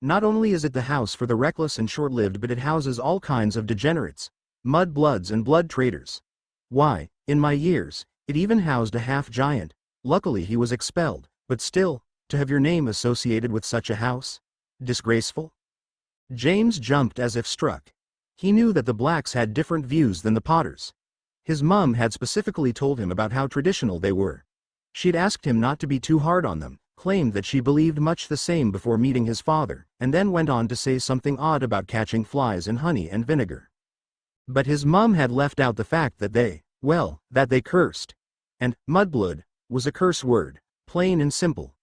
"Not only is it the house for the reckless and short-lived, but it houses all kinds of degenerates, mud-bloods and blood traitors. Why, in my years, it even housed a half-giant. Luckily he was expelled, but still, to have your name associated with such a house? Disgraceful." James jumped as if struck. He knew that the Blacks had different views than the Potters. His mum had specifically told him about how traditional they were. She'd asked him not to be too hard on them, claimed that she believed much the same before meeting his father, and then went on to say something odd about catching flies in honey and vinegar. But his mum had left out the fact that they cursed. And mudblood was a curse word, plain and simple.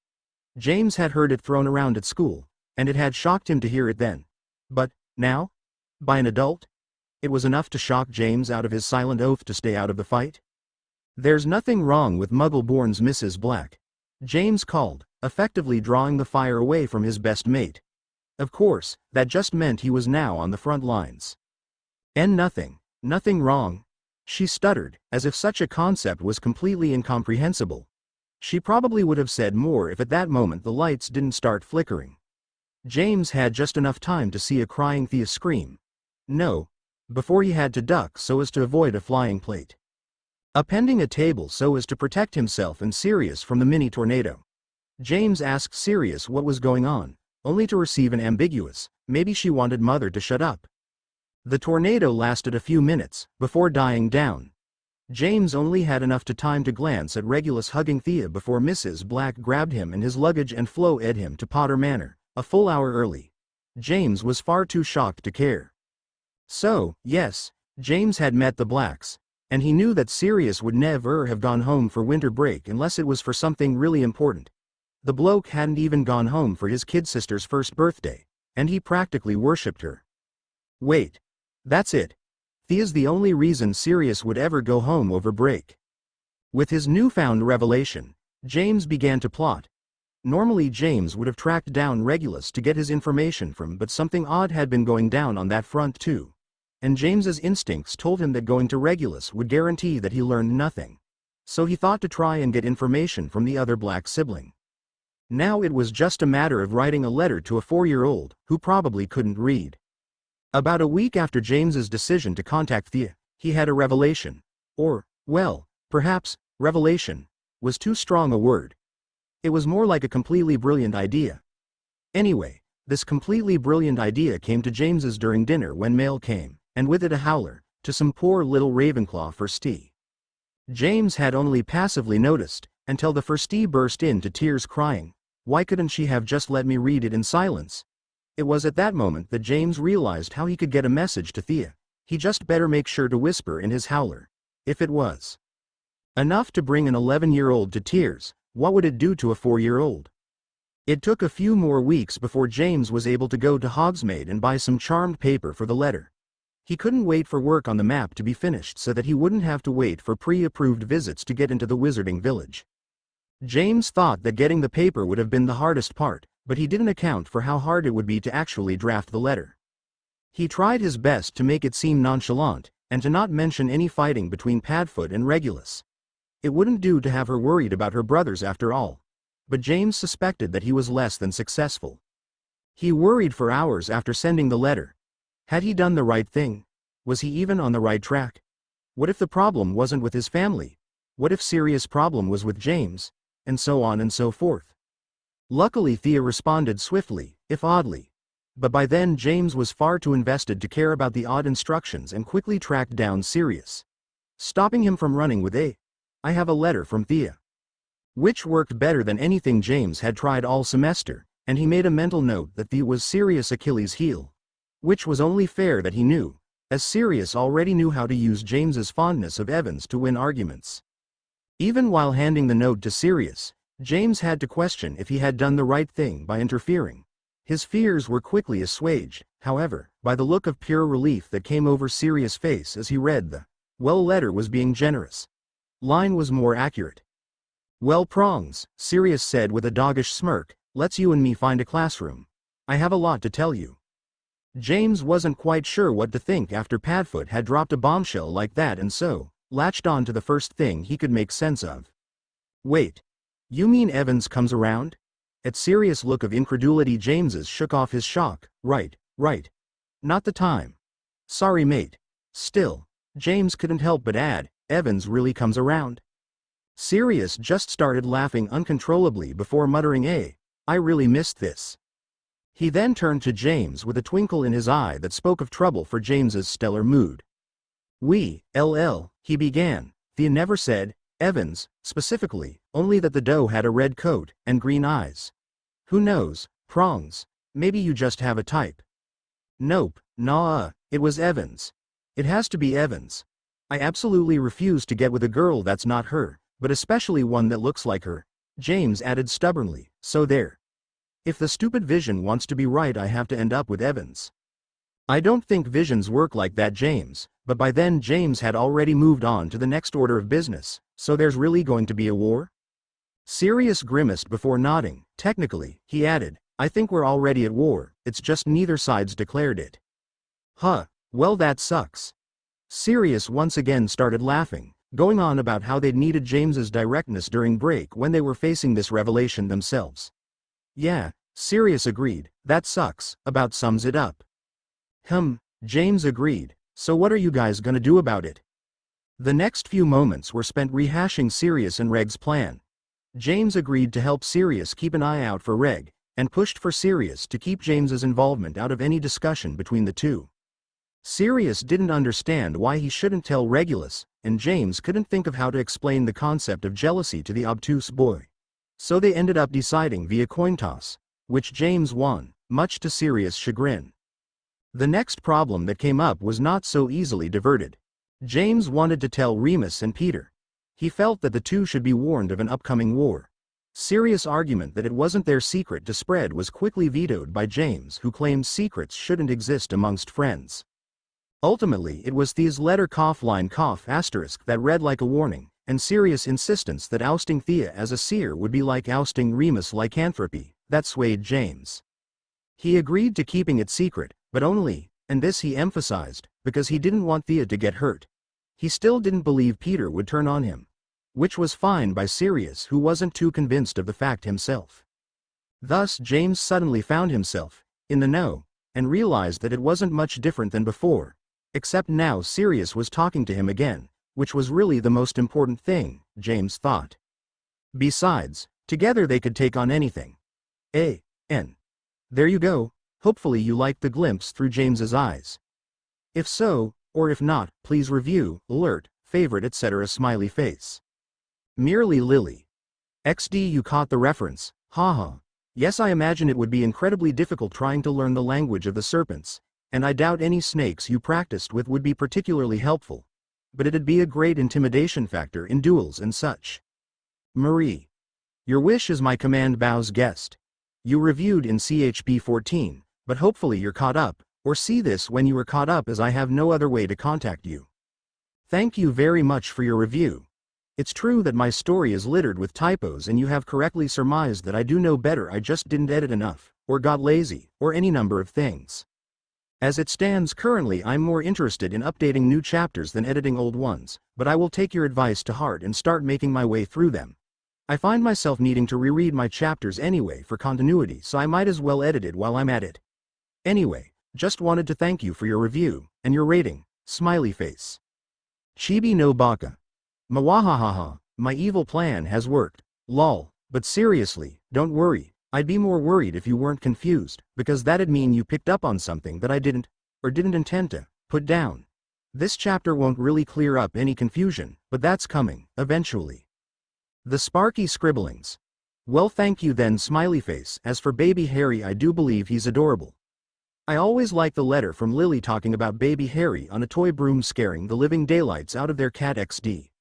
James had heard it thrown around at school, and it had shocked him to hear it then. But, now? By an adult? It was enough to shock James out of his silent oath to stay out of the fight. "There's nothing wrong with Muggle-borns, Mrs. Black," James called, effectively drawing the fire away from his best mate. Of course, that just meant he was now on the front lines. And nothing wrong? She stuttered, as if such a concept was completely incomprehensible. She probably would have said more if at that moment the lights didn't start flickering. James had just enough time to see a crying Thea scream. No. Before he had to duck so as to avoid a flying plate. Appending a table so as to protect himself and Sirius from the mini tornado. James asked Sirius what was going on, only to receive an ambiguous, maybe she wanted Mother to shut up. The tornado lasted a few minutes, before dying down. James only had enough time to glance at Regulus hugging Thea before Mrs. Black grabbed him and his luggage and flowed him to Potter Manor, a full hour early. James was far too shocked to care. So, yes, James had met the Blacks, and he knew that Sirius would never have gone home for winter break unless it was for something really important. The bloke hadn't even gone home for his kid sister's first birthday, and he practically worshipped her. Wait. That's it. Thea's the only reason Sirius would ever go home over break. With his newfound revelation, James began to plot. Normally James would have tracked down Regulus to get his information from, but something odd had been going down on that front too. And James's instincts told him that going to Regulus would guarantee that he learned nothing. So he thought to try and get information from the other Black sibling. Now it was just a matter of writing a letter to a 4-year-old, who probably couldn't read. About a week after James's decision to contact Thea, he had a revelation. Or, well, perhaps, revelation was too strong a word. It was more like a completely brilliant idea. Anyway, this completely brilliant idea came to James's during dinner when mail came, and with it a howler, to some poor little Ravenclaw firstee. James had only passively noticed, until the firstee burst into tears crying, "Why couldn't she have just let me read it in silence?" It was at that moment that James realized how he could get a message to Thea. He just better make sure to whisper in his howler. If it was enough to bring an 11-year-old to tears, what would it do to a 4-year-old? It took a few more weeks before James was able to go to Hogsmeade and buy some charmed paper for the letter. He couldn't wait for work on the map to be finished so that he wouldn't have to wait for pre-approved visits to get into the Wizarding Village. James thought that getting the paper would have been the hardest part, but he didn't account for how hard it would be to actually draft the letter. He tried his best to make it seem nonchalant, and to not mention any fighting between Padfoot and Regulus. It wouldn't do to have her worried about her brothers after all. But James suspected that he was less than successful. He worried for hours after sending the letter. Had he done the right thing? Was he even on the right track? What if the problem wasn't with his family? What if Sirius' problem was with James? And so on and so forth. Luckily Thea responded swiftly, if oddly. But by then James was far too invested to care about the odd instructions and quickly tracked down Sirius, stopping him from running with "I have a letter from Thea." Which worked better than anything James had tried all semester, and he made a mental note that Thea was Sirius' Achilles' heel. Which was only fair that he knew, as Sirius already knew how to use James's fondness of Evans to win arguments. Even while handing the note to Sirius, James had to question if he had done the right thing by interfering. His fears were quickly assuaged, however, by the look of pure relief that came over Sirius' face as he read the letter was being generous. Line was more accurate. "Well, Prongs," Sirius said with a doggish smirk, "let's you and me find a classroom. I have a lot to tell you." James wasn't quite sure what to think after Padfoot had dropped a bombshell like that and so latched on to the first thing he could make sense of. "Wait. You mean Evans comes around?" At Sirius' look of incredulity James's shook off his shock. Right. Not the time. Sorry mate. Still, James couldn't help but add, "Evans really comes around?" Sirius just started laughing uncontrollably before muttering, "I really missed this." He then turned to James with a twinkle in his eye that spoke of trouble for James's stellar mood. He began. Thea never said Evans, specifically, only that the doe had a red coat and green eyes. Who knows, Prongs, maybe you just have a type. Nope, nah, it was Evans. It has to be Evans. I absolutely refuse to get with a girl that's not her, but especially one that looks like her, James added stubbornly, so there. If the stupid Vision wants to be right I have to end up with Evans. I don't think visions work like that James, but by then James had already moved on to the next order of business, so there's really going to be a war? Sirius grimaced before nodding. Technically, he added, I think we're already at war, it's just neither side's declared it. Huh, well that sucks. Sirius once again started laughing, going on about how they'd needed James's directness during break when they were facing this revelation themselves. Yeah, Sirius agreed, that sucks, about sums it up. James agreed, so what are you guys gonna do about it? The next few moments were spent rehashing Sirius and Reg's plan. James agreed to help Sirius keep an eye out for Reg, and pushed for Sirius to keep James's involvement out of any discussion between the two. Sirius didn't understand why he shouldn't tell Regulus, and James couldn't think of how to explain the concept of jealousy to the obtuse boy. So they ended up deciding via coin toss, which James won, much to Sirius' chagrin. The next problem that came up was not so easily diverted. James wanted to tell Remus and Peter. He felt that the two should be warned of an upcoming war. Sirius' argument that it wasn't their secret to spread was quickly vetoed by James, who claimed secrets shouldn't exist amongst friends. Ultimately, it was Thea's letter line ** that read like a warning, and Sirius' insistence that ousting Thea as a seer would be like ousting Remus' lycanthropy, that swayed James. He agreed to keeping it secret, but only, and this he emphasized, because he didn't want Thea to get hurt. He still didn't believe Peter would turn on him. Which was fine by Sirius, who wasn't too convinced of the fact himself. Thus James suddenly found himself in the know, and realized that it wasn't much different than before, except now Sirius was talking to him again, which was really the most important thing, James thought. Besides, together they could take on anything. There you go, hopefully you liked the glimpse through James's eyes. If so, or if not, please review, alert, favorite etc. smiley face. Merely Lily. XD you caught the reference, haha. Yes, I imagine it would be incredibly difficult trying to learn the language of the serpents, and I doubt any snakes you practiced with would be particularly helpful. But it'd be a great intimidation factor in duels and such. Marie. Your wish is my command, bows guest. You reviewed in CHP 14, but hopefully you're caught up, or see this when you are caught up, as I have no other way to contact you. Thank you very much for your review. It's true that my story is littered with typos, and you have correctly surmised that I do know better, I just didn't edit enough, or got lazy, or any number of things. As it stands currently, I'm more interested in updating new chapters than editing old ones, but I will take your advice to heart and start making my way through them. I find myself needing to reread my chapters anyway for continuity, so I might as well edit it while I'm at it. Anyway, just wanted to thank you for your review, and your rating, smiley face. Chibi no Baka. Mwahahaha, my evil plan has worked, lol, but seriously, don't worry, I'd be more worried if you weren't confused, because that'd mean you picked up on something that I didn't intend to put down. This chapter won't really clear up any confusion, but that's coming, eventually. The Sparky Scribblings. Well, thank you then, smiley face. As for baby Harry, I do believe he's adorable. I always like the letter from Lily talking about baby Harry on a toy broom scaring the living daylights out of their cat XD.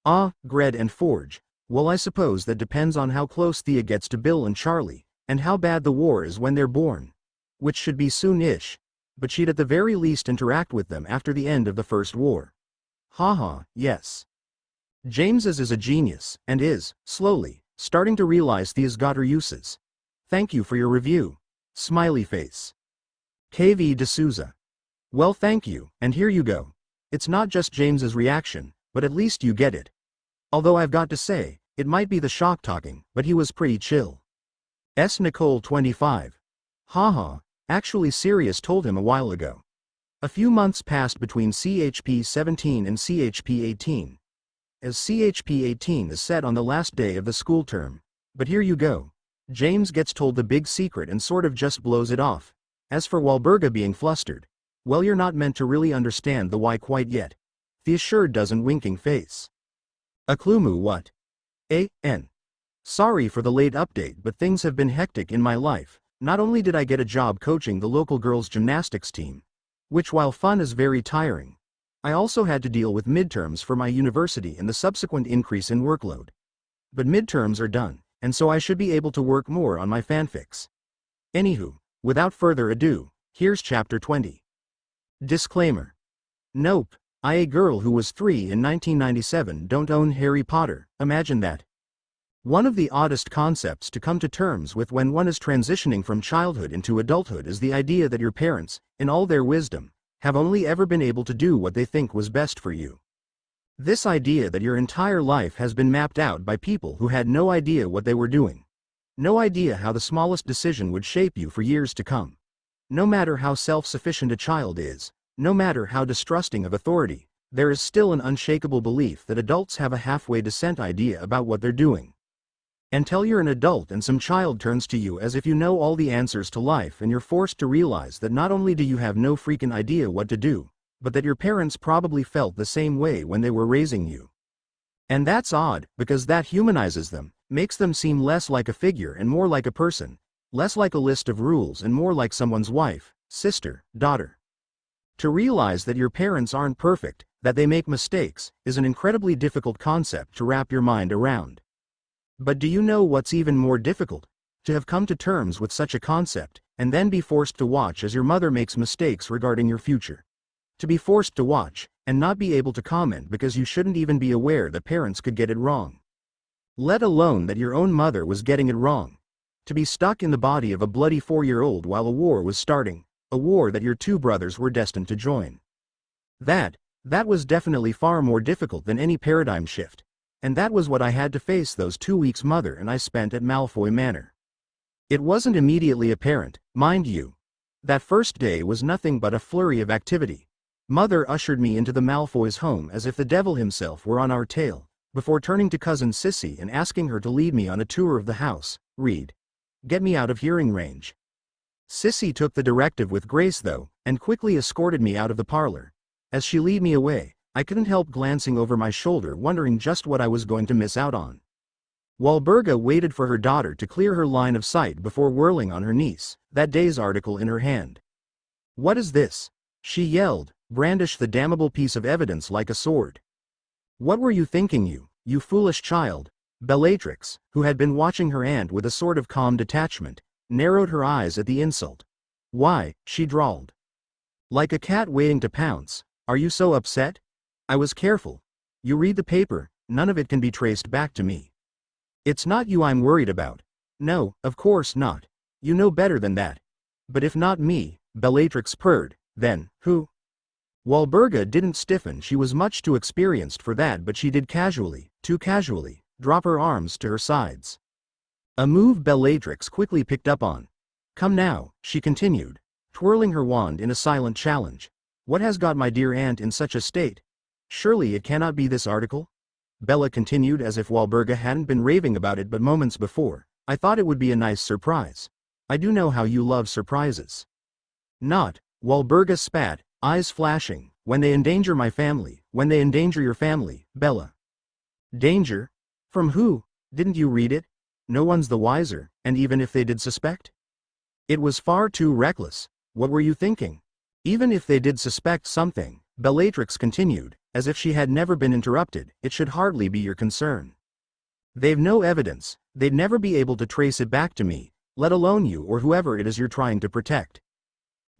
Ah, Gred and Forge. Well, I suppose that depends on how close Thea gets to Bill and Charlie, and how bad the war is when they're born. Which should be soon-ish. But she'd at the very least interact with them after the end of the First War. Haha, yes. James's is a genius, and is, slowly, starting to realize Thea's got her uses. Thank you for your review. Smiley face. KV D'Souza. Well, thank you, and here you go. It's not just James's reaction, but at least you get it. Although I've got to say, it might be the shock talking, but he was pretty chill. Nicole 25. Haha, actually Sirius told him a while ago. A few months passed between CHP 17 and CHP 18. As CHP 18 is set on the last day of the school term. But here you go. James gets told the big secret and sort of just blows it off. As for Walburga being flustered, well, you're not meant to really understand the why quite yet. Thea sure doesn't, winking face. Aklumu what? Sorry for the late update, but things have been hectic in my life. Not only did I get a job coaching the local girls' gymnastics team, which while fun is very tiring, I also had to deal with midterms for my university and the subsequent increase in workload. But midterms are done, and so I should be able to work more on my fanfics. Anywho, without further ado, here's chapter 20. Disclaimer. Nope. I, a girl who was 3 in 1997, don't own Harry Potter, imagine that. One of the oddest concepts to come to terms with when one is transitioning from childhood into adulthood is the idea that your parents, in all their wisdom, have only ever been able to do what they think was best for you. This idea that your entire life has been mapped out by people who had no idea what they were doing. No idea how the smallest decision would shape you for years to come. No matter how self-sufficient a child is, no matter how distrusting of authority, there is still an unshakable belief that adults have a halfway decent idea about what they're doing. Until you're an adult and some child turns to you as if you know all the answers to life, and you're forced to realize that not only do you have no freaking idea what to do, but that your parents probably felt the same way when they were raising you. And that's odd, because that humanizes them, makes them seem less like a figure and more like a person, less like a list of rules and more like someone's wife, sister, daughter. To realize that your parents aren't perfect, that they make mistakes, is an incredibly difficult concept to wrap your mind around. But do you know what's even more difficult? To have come to terms with such a concept, and then be forced to watch as your mother makes mistakes regarding your future. To be forced to watch, and not be able to comment because you shouldn't even be aware that parents could get it wrong. Let alone that your own mother was getting it wrong. To be stuck in the body of a bloody 4-year-old while a war was starting, a war that your two brothers were destined to join. That was definitely far more difficult than any paradigm shift. And that was what I had to face those 2 weeks Mother and I spent at Malfoy Manor. It wasn't immediately apparent, mind you. That first day was nothing but a flurry of activity. Mother ushered me into the Malfoys' home as if the devil himself were on our tail, before turning to cousin Sissy and asking her to lead me on a tour of the house. Read. Get me out of hearing range. Sissy took the directive with grace though, and quickly escorted me out of the parlor. As she led me away, I couldn't help glancing over my shoulder wondering just what I was going to miss out on. Walburga waited for her daughter to clear her line of sight before whirling on her niece, that day's article in her hand. "What is this?" she yelled, brandished the damnable piece of evidence like a sword. "What were you thinking, you foolish child?" Bellatrix, who had been watching her aunt with a sort of calm detachment, narrowed her eyes at the insult. "Why," she drawled. "Like a cat waiting to pounce, are you so upset?" I was careful. "You read the paper, none of it can be traced back to me." "It's not you I'm worried about." "No, of course not. You know better than that." "But if not me," Bellatrix purred, "then, who?" Walburga didn't stiffen. She was much too experienced for that, but she did casually, too casually, drop her arms to her sides. A move Bellatrix quickly picked up on. "Come now," she continued, twirling her wand in a silent challenge. "What has got my dear aunt in such a state? Surely it cannot be this article?" Bella continued as if Walburga hadn't been raving about it but moments before. "I thought it would be a nice surprise. I do know how you love surprises." "Not," Walburga spat, eyes flashing, "when they endanger my family, when they endanger your family, Bella." "Danger? From who? Didn't you read it? No one's the wiser, and even if they did suspect?" "It was far too reckless. What were you thinking?" "Even if they did suspect something," Bellatrix continued, as if she had never been interrupted, "it should hardly be your concern. They've no evidence, they'd never be able to trace it back to me, let alone you or whoever it is you're trying to protect."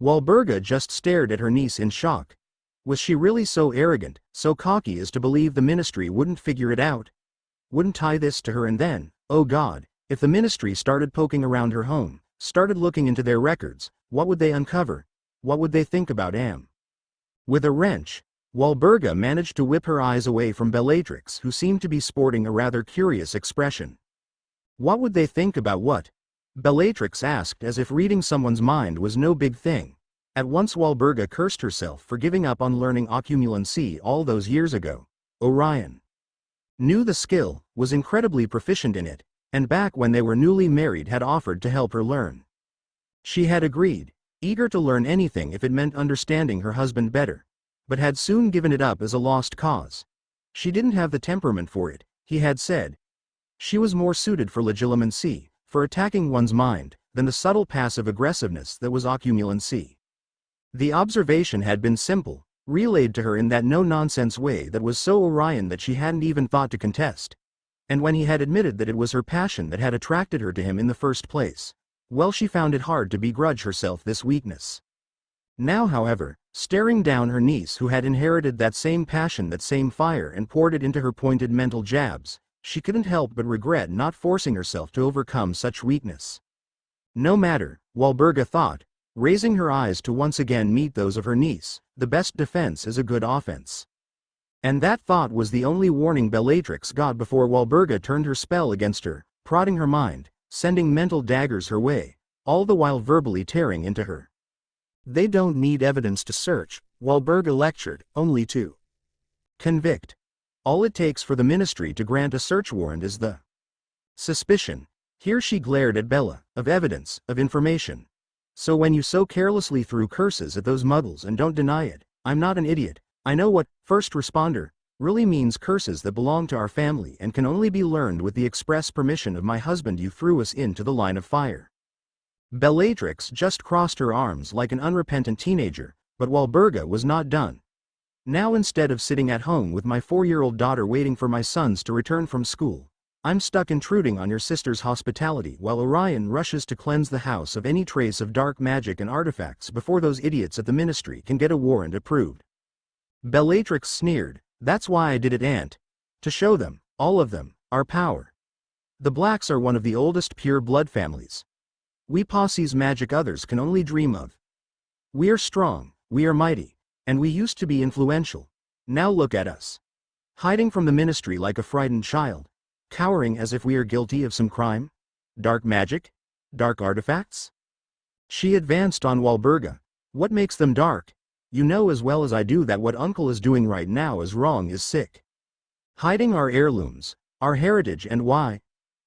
Walburga just stared at her niece in shock. Was she really so arrogant, so cocky as to believe the Ministry wouldn't figure it out? Wouldn't tie this to her? And then, oh God, if the Ministry started poking around her home, started looking into their records, what would they uncover? What would they think about Am? With a wrench, Walburga managed to whip her eyes away from Bellatrix, who seemed to be sporting a rather curious expression. "What would they think about what?" Bellatrix asked, as if reading someone's mind was no big thing. At once Walburga cursed herself for giving up on learning occlumency all those years ago. Orion knew the skill, was incredibly proficient in it, and back when they were newly married had offered to help her learn. She had agreed, eager to learn anything if it meant understanding her husband better, but had soon given it up as a lost cause. She didn't have the temperament for it, he had said. She was more suited for legilimency, for attacking one's mind, than the subtle passive aggressiveness that was occlumency. The observation had been simple, relayed to her in that no-nonsense way that was so Orion that she hadn't even thought to contest. And when he had admitted that it was her passion that had attracted her to him in the first place, well, she found it hard to begrudge herself this weakness. Now, however, staring down her niece who had inherited that same passion, that same fire, and poured it into her pointed mental jabs, she couldn't help but regret not forcing herself to overcome such weakness. No matter, Walburga thought, raising her eyes to once again meet those of her niece, the best defense is a good offense. And that thought was the only warning Bellatrix got before Walburga turned her spell against her, prodding her mind, sending mental daggers her way, all the while verbally tearing into her. They don't need evidence to search, Walburga lectured, only to convict. All it takes for the ministry to grant a search warrant is the suspicion. Here she glared at Bella, of evidence, of information. So when you so carelessly threw curses at those muggles and don't deny it, I'm not an idiot, I know what first responder really means, curses that belong to our family and can only be learned with the express permission of my husband. You threw us into the line of fire. Bellatrix just crossed her arms like an unrepentant teenager, but Walburga was not done. Now instead of sitting at home with my 4-year-old daughter waiting for my sons to return from school, I'm stuck intruding on your sister's hospitality while Orion rushes to cleanse the house of any trace of dark magic and artifacts before those idiots at the ministry can get a warrant approved. Bellatrix sneered, that's why I did it, Aunt. To show them, all of them, our power. The Blacks are one of the oldest pure blood families. We possess magic others can only dream of. We are strong, we are mighty, and we used to be influential. Now look at us. Hiding from the ministry like a frightened child. Cowering as if we are guilty of some crime? Dark magic? Dark artifacts? She advanced on Walburga. What makes them dark? You know as well as I do that what Uncle is doing right now is wrong, is sick. Hiding our heirlooms, our heritage, and why?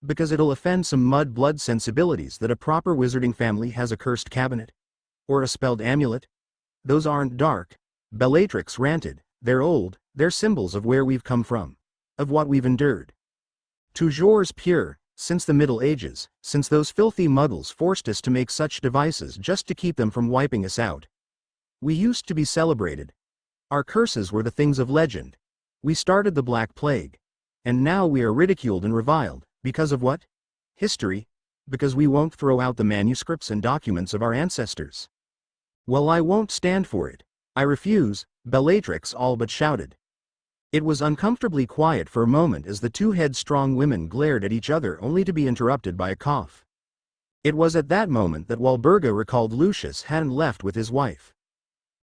Because it'll offend some mud-blood sensibilities that a proper wizarding family has a cursed cabinet? Or a spelled amulet? Those aren't dark, Bellatrix ranted, they're old, they're symbols of where we've come from. Of what we've endured. Toujours pure, since the Middle Ages, since those filthy muggles forced us to make such devices just to keep them from wiping us out. We used to be celebrated. Our curses were the things of legend. We started the Black Plague. And now we are ridiculed and reviled, because of what? History? Because we won't throw out the manuscripts and documents of our ancestors. Well, I won't stand for it. I refuse, Bellatrix all but shouted. It was uncomfortably quiet for a moment as the two headstrong women glared at each other only to be interrupted by a cough. It was at that moment that Walburga recalled Lucius hadn't left with his wife.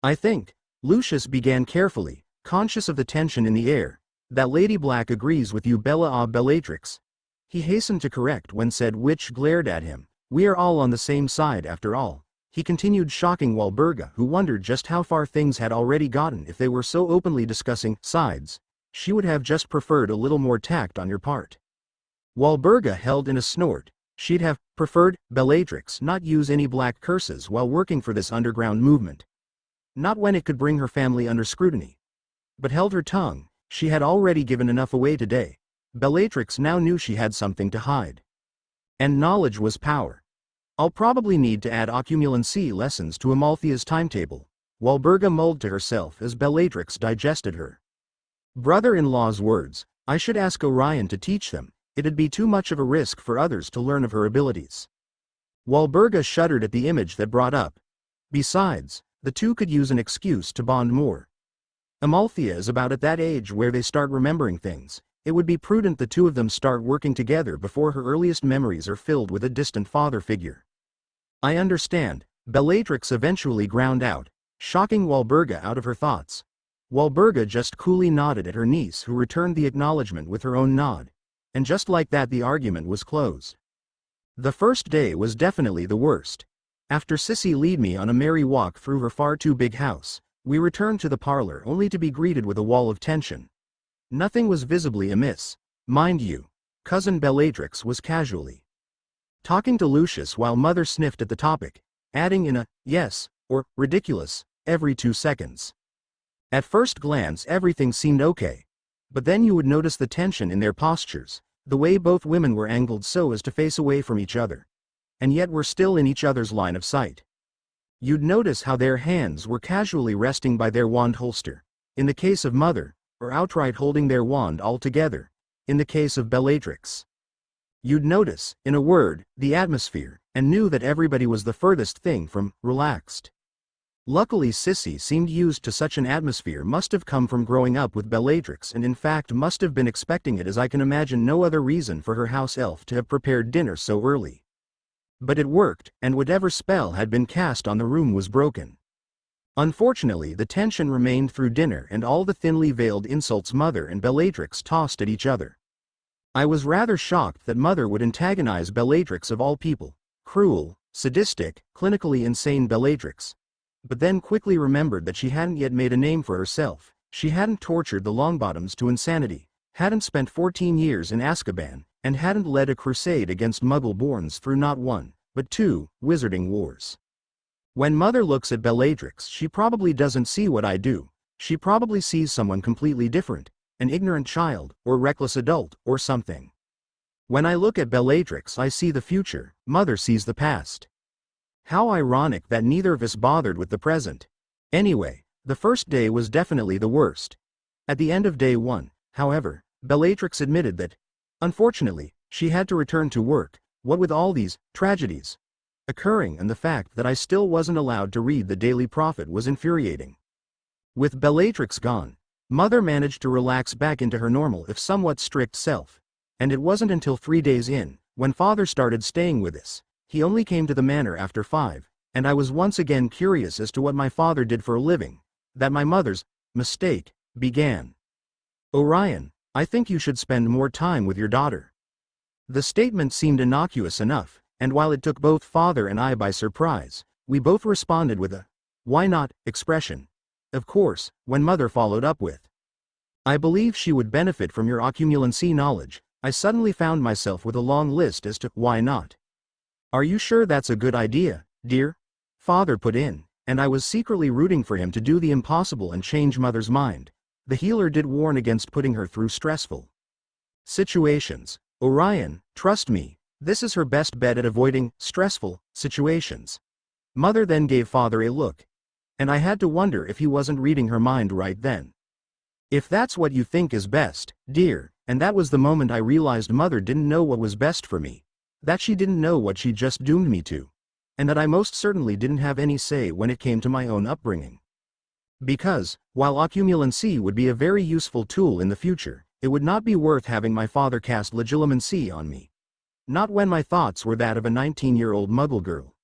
I think, Lucius began carefully, conscious of the tension in the air, that Lady Black agrees with you, Bella. Bellatrix. He hastened to correct when said witch glared at him. We are all on the same side after all. He continued, shocking Walburga, who wondered just how far things had already gotten. If they were so openly discussing sides, she would have just preferred a little more tact on your part. Walburga held in a snort. She'd have preferred Bellatrix not use any black curses while working for this underground movement. Not when it could bring her family under scrutiny. But held her tongue. She had already given enough away today. Bellatrix now knew she had something to hide. And knowledge was power. I'll probably need to add occumulancy lessons to Amalthea's timetable, Walburga mulled to herself as Bellatrix digested her brother-in-law's words. I should ask Orion to teach them. It'd be too much of a risk for others to learn of her abilities. Walburga shuddered at the image that brought up. Besides, the two could use an excuse to bond more. Amalthea is about at that age where they start remembering things. It would be prudent the two of them start working together before her earliest memories are filled with a distant father figure. I understand, Bellatrix eventually ground out, shocking Walburga out of her thoughts. Walburga just coolly nodded at her niece, who returned the acknowledgement with her own nod. And just like that the argument was closed. The first day was definitely the worst. After Sissy lead me on a merry walk through her far too big house, we returned to the parlor only to be greeted with a wall of tension. Nothing was visibly amiss, mind you. Cousin Bellatrix was casually talking to Lucius while Mother sniffed at the topic, adding in a yes or ridiculous every 2 seconds. At first glance everything seemed okay, but then you would notice the tension in their postures, the way both women were angled so as to face away from each other, and yet were still in each other's line of sight. You'd notice how their hands were casually resting by their wand holster, in the case of Mother, or outright holding their wand altogether, in the case of Bellatrix. You'd notice, in a word, the atmosphere, and knew that everybody was the furthest thing from relaxed. Luckily Sissy seemed used to such an atmosphere, must have come from growing up with Bellatrix, and in fact must have been expecting it, as I can imagine no other reason for her house elf to have prepared dinner so early. But it worked, and whatever spell had been cast on the room was broken. Unfortunately the tension remained through dinner and all the thinly veiled insults Mother and Bellatrix tossed at each other. I was rather shocked that Mother would antagonize Bellatrix of all people. Cruel, sadistic, clinically insane Bellatrix. But then quickly remembered that she hadn't yet made a name for herself. She hadn't tortured the Longbottoms to insanity, hadn't spent 14 years in Azkaban, and hadn't led a crusade against Muggle-borns through not one, but two, wizarding wars. When Mother looks at Bellatrix, she probably doesn't see what I do. She probably sees someone completely different, an ignorant child, or reckless adult, or something. When I look at Bellatrix I see the future, Mother sees the past. How ironic that neither of us bothered with the present. Anyway, the first day was definitely the worst. At the end of day 1, however, Bellatrix admitted that, unfortunately, she had to return to work, what with all these tragedies occurring, and the fact that I still wasn't allowed to read the Daily Prophet was infuriating. With Bellatrix gone, Mother managed to relax back into her normal if somewhat strict self. And it wasn't until 3 days in, when Father started staying with us. He only came to the manor after 5, and I was once again curious as to what my father did for a living, that my mother's mistake began. "Orion, I think you should spend more time with your daughter." The statement seemed innocuous enough, and while it took both Father and I by surprise, we both responded with a "why not" expression. Of course, when Mother followed up with, "I believe she would benefit from your occumulancy knowledge," I suddenly found myself with a long list as to why not. "Are you sure that's a good idea, dear?" Father put in, and I was secretly rooting for him to do the impossible and change Mother's mind. The healer did warn against putting her through stressful situations. "Orion, trust me, this is her best bet at avoiding stressful situations." Mother then gave Father a look, and I had to wonder if he wasn't reading her mind right then. "If that's what you think is best, dear," and that was the moment I realized Mother didn't know what was best for me. That she didn't know what she just doomed me to. And that I most certainly didn't have any say when it came to my own upbringing. Because, while occumulancy would be a very useful tool in the future, it would not be worth having my father cast legilimency on me. Not when my thoughts were that of a 19-year-old Muggle girl.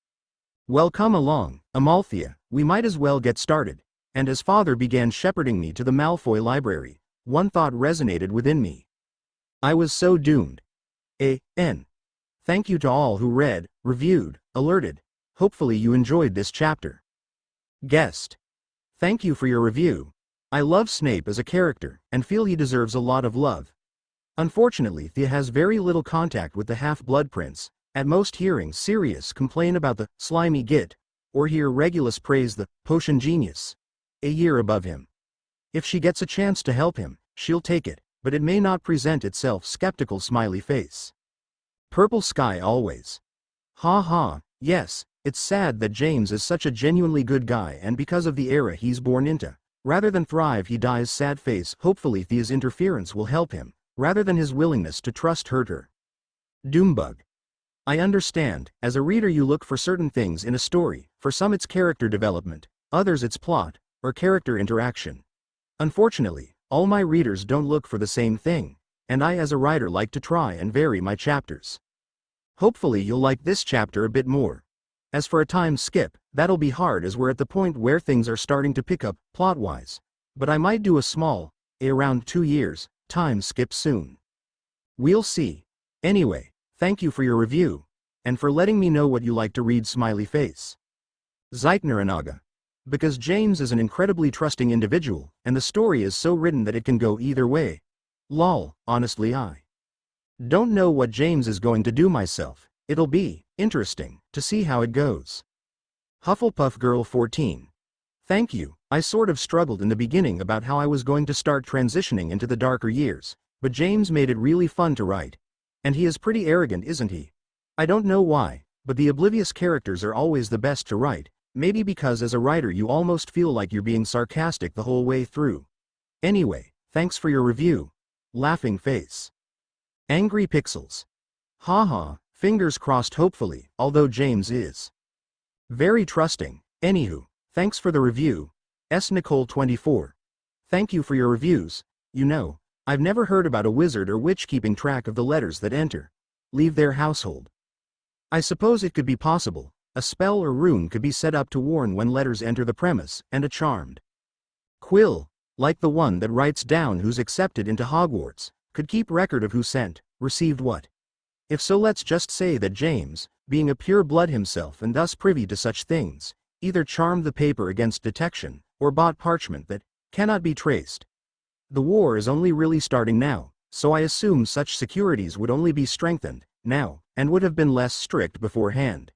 "Well, come along, Amalthea, we might as well get started." And as Father began shepherding me to the Malfoy library, one thought resonated within me. I was so doomed. A.N. Thank you to all who read, reviewed, alerted. Hopefully you enjoyed this chapter. Guest. Thank you for your review. I love Snape as a character, and feel he deserves a lot of love. Unfortunately, Thea has very little contact with the Half-Blood Prince. At most hearing Sirius complain about the slimy git, or hear Regulus praise the potion genius. A year above him. If she gets a chance to help him, she'll take it, but it may not present itself. Skeptical smiley face. Purple sky always. Ha ha, yes, it's sad that James is such a genuinely good guy, and because of the era he's born into, rather than thrive he dies. Sad face. Hopefully Thea's interference will help him, rather than his willingness to trust hurt her. Doombug. I understand, as a reader you look for certain things in a story, for some it's character development, others it's plot, or character interaction. Unfortunately, all my readers don't look for the same thing, and I as a writer like to try and vary my chapters. Hopefully you'll like this chapter a bit more. As for a time skip, that'll be hard as we're at the point where things are starting to pick up, plot-wise. But I might do a small, around 2 years, time skip soon. We'll see. Anyway, thank you for your review, and for letting me know what you like to read. Smiley face. Zeitneranaga. Because James is an incredibly trusting individual, and the story is so written that it can go either way. Lol, honestly I don't know what James is going to do myself. It'll be interesting to see how it goes. Hufflepuff Girl 14. Thank you. I sort of struggled in the beginning about how I was going to start transitioning into the darker years, but James made it really fun to write. And he is pretty arrogant, isn't he? I don't know why, but the oblivious characters are always the best to write, maybe because as a writer you almost feel like you're being sarcastic the whole way through. Anyway, thanks for your review. Laughing face. Angry Pixels. Haha, fingers crossed. Hopefully, although James is very trusting. Anywho, Thanks for the review. Nicole24. Thank you for your reviews. You know, I've never heard about a wizard or witch keeping track of the letters that leave their household. I suppose it could be possible. A spell or rune could be set up to warn when letters enter the premise, and a charmed quill, like the one that writes down who's accepted into Hogwarts, could keep record of who received what. If so, let's just say that James, being a pure blood himself and thus privy to such things, either charmed the paper against detection, or bought parchment that cannot be traced. The war is only really starting now, so I assume such securities would only be strengthened now, and would have been less strict beforehand.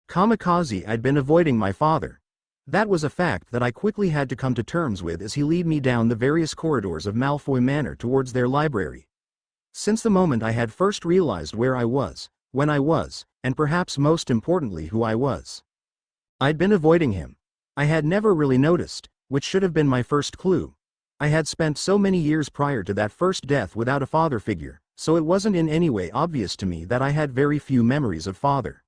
Kamikaze, I'd been avoiding my father. That was a fact that I quickly had to come to terms with as he led me down the various corridors of Malfoy Manor towards their library. Since the moment I had first realized where I was, when I was, and perhaps most importantly who I was. I'd been avoiding him. I had never really noticed, which should have been my first clue. I had spent so many years prior to that first death without a father figure, so it wasn't in any way obvious to me that I had very few memories of father.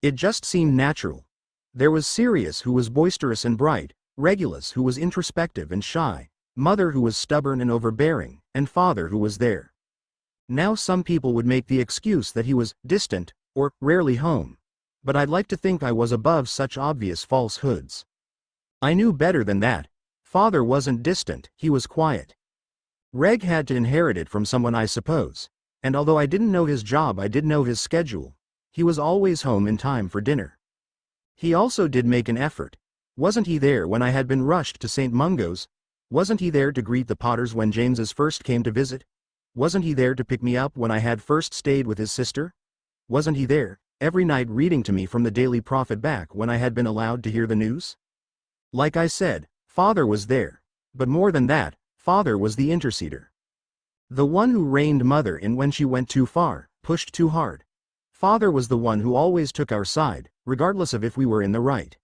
It just seemed natural. There was Sirius, who was boisterous and bright, Regulus, who was introspective and shy, Mother, who was stubborn and overbearing, and Father, who was there. Now some people would make the excuse that he was distant, or rarely home. But I'd like to think I was above such obvious falsehoods. I knew better than that. Father wasn't distant, he was quiet. Reg had to inherit it from someone, I suppose, and although I didn't know his job, I did know his schedule. He was always home in time for dinner. He also did make an effort. Wasn't he there when I had been rushed to St. Mungo's? Wasn't he there to greet the Potters when James's first came to visit? Wasn't he there to pick me up when I had first stayed with his sister? Wasn't he there, every night reading to me from the Daily Prophet back when I had been allowed to hear the news? Like I said, Father was there. But more than that, Father was the interceder. The one who reined Mother in when she went too far, pushed too hard. Father was the one who always took our side, regardless of if we were in the right.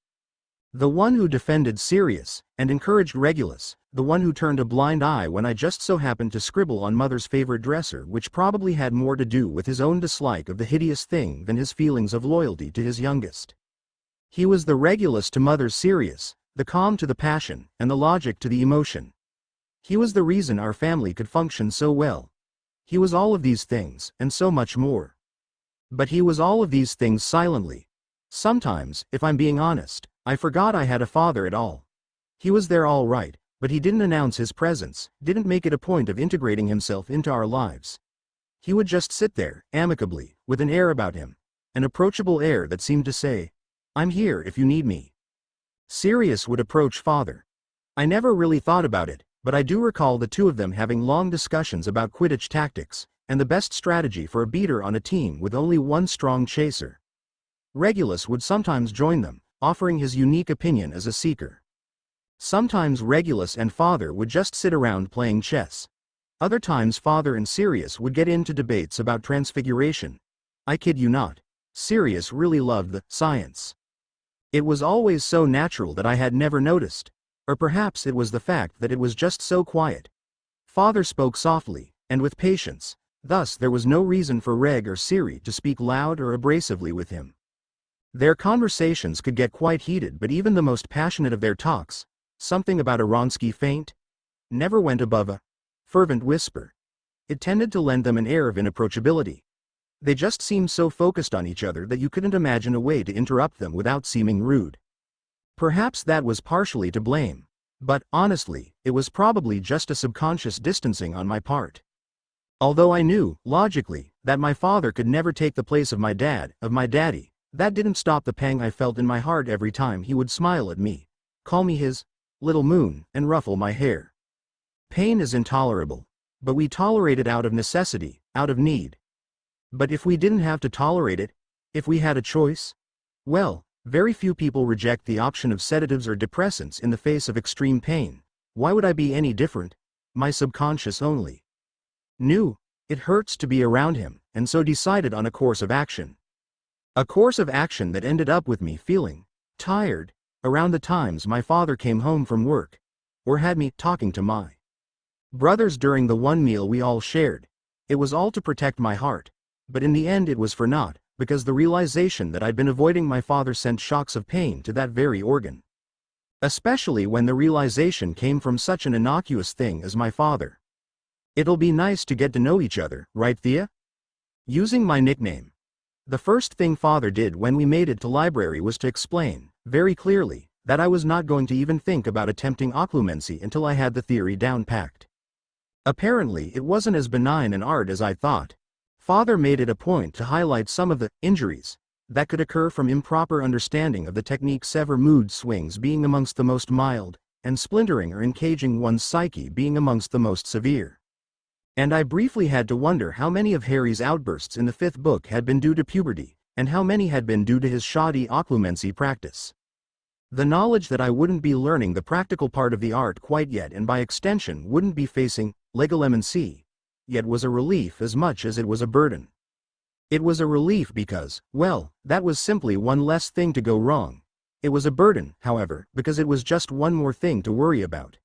The one who defended Sirius, and encouraged Regulus, the one who turned a blind eye when I just so happened to scribble on Mother's favorite dresser, which probably had more to do with his own dislike of the hideous thing than his feelings of loyalty to his youngest. He was the Regulus to Mother's Sirius, the calm to the passion, and the logic to the emotion. He was the reason our family could function so well. He was all of these things, and so much more. But he was all of these things silently. Sometimes, if I'm being honest, I forgot I had a father at all. He was there all right, but he didn't announce his presence, didn't make it a point of integrating himself into our lives. He would just sit there, amicably, with an air about him. An approachable air that seemed to say, "I'm here if you need me." Sirius would approach Father. I never really thought about it, but I do recall the two of them having long discussions about Quidditch tactics, and the best strategy for a beater on a team with only one strong chaser. Regulus would sometimes join them, offering his unique opinion as a seeker. Sometimes Regulus and Father would just sit around playing chess. Other times Father and Sirius would get into debates about transfiguration. I kid you not. Sirius really loved the science. It was always so natural that I had never noticed. Or perhaps it was the fact that it was just so quiet. Father spoke softly, and with patience. Thus there was no reason for Reg or Siri to speak loud or abrasively with him. Their conversations could get quite heated, but even the most passionate of their talks, something about a Wronski feint, never went above a fervent whisper. It tended to lend them an air of inapproachability. They just seemed so focused on each other that you couldn't imagine a way to interrupt them without seeming rude. Perhaps that was partially to blame, but, honestly, it was probably just a subconscious distancing on my part. Although I knew, logically, that my father could never take the place of my daddy, that didn't stop the pang I felt in my heart every time he would smile at me, call me his little moon, and ruffle my hair. Pain is intolerable, but we tolerate it out of necessity, out of need. But if we didn't have to tolerate it, if we had a choice, well, very few people reject the option of sedatives or depressants in the face of extreme pain. Why would I be any different? My subconscious only knew it hurts to be around him, and so decided on a course of action. A course of action that ended up with me feeling tired around the times my father came home from work, or had me talking to my brothers during the one meal we all shared. It was all to protect my heart, but in the end it was for naught, because the realization that I'd been avoiding my father sent shocks of pain to that very organ. Especially when the realization came from such an innocuous thing as my father. It'll be nice to get to know each other, right Thea? Using my nickname. The first thing father did when we made it to library was to explain, very clearly, that I was not going to even think about attempting occlumency until I had the theory down packed. Apparently it wasn't as benign an art as I thought. Father made it a point to highlight some of the injuries that could occur from improper understanding of the technique, severe mood swings being amongst the most mild, and splintering or encaging one's psyche being amongst the most severe. And I briefly had to wonder how many of Harry's outbursts in the 5th book had been due to puberty, and how many had been due to his shoddy occlumency practice. The knowledge that I wouldn't be learning the practical part of the art quite yet, and by extension wouldn't be facing legalemancy, yet was a relief as much as it was a burden. It was a relief because, well, that was simply one less thing to go wrong. It was a burden, however, because it was just one more thing to worry about.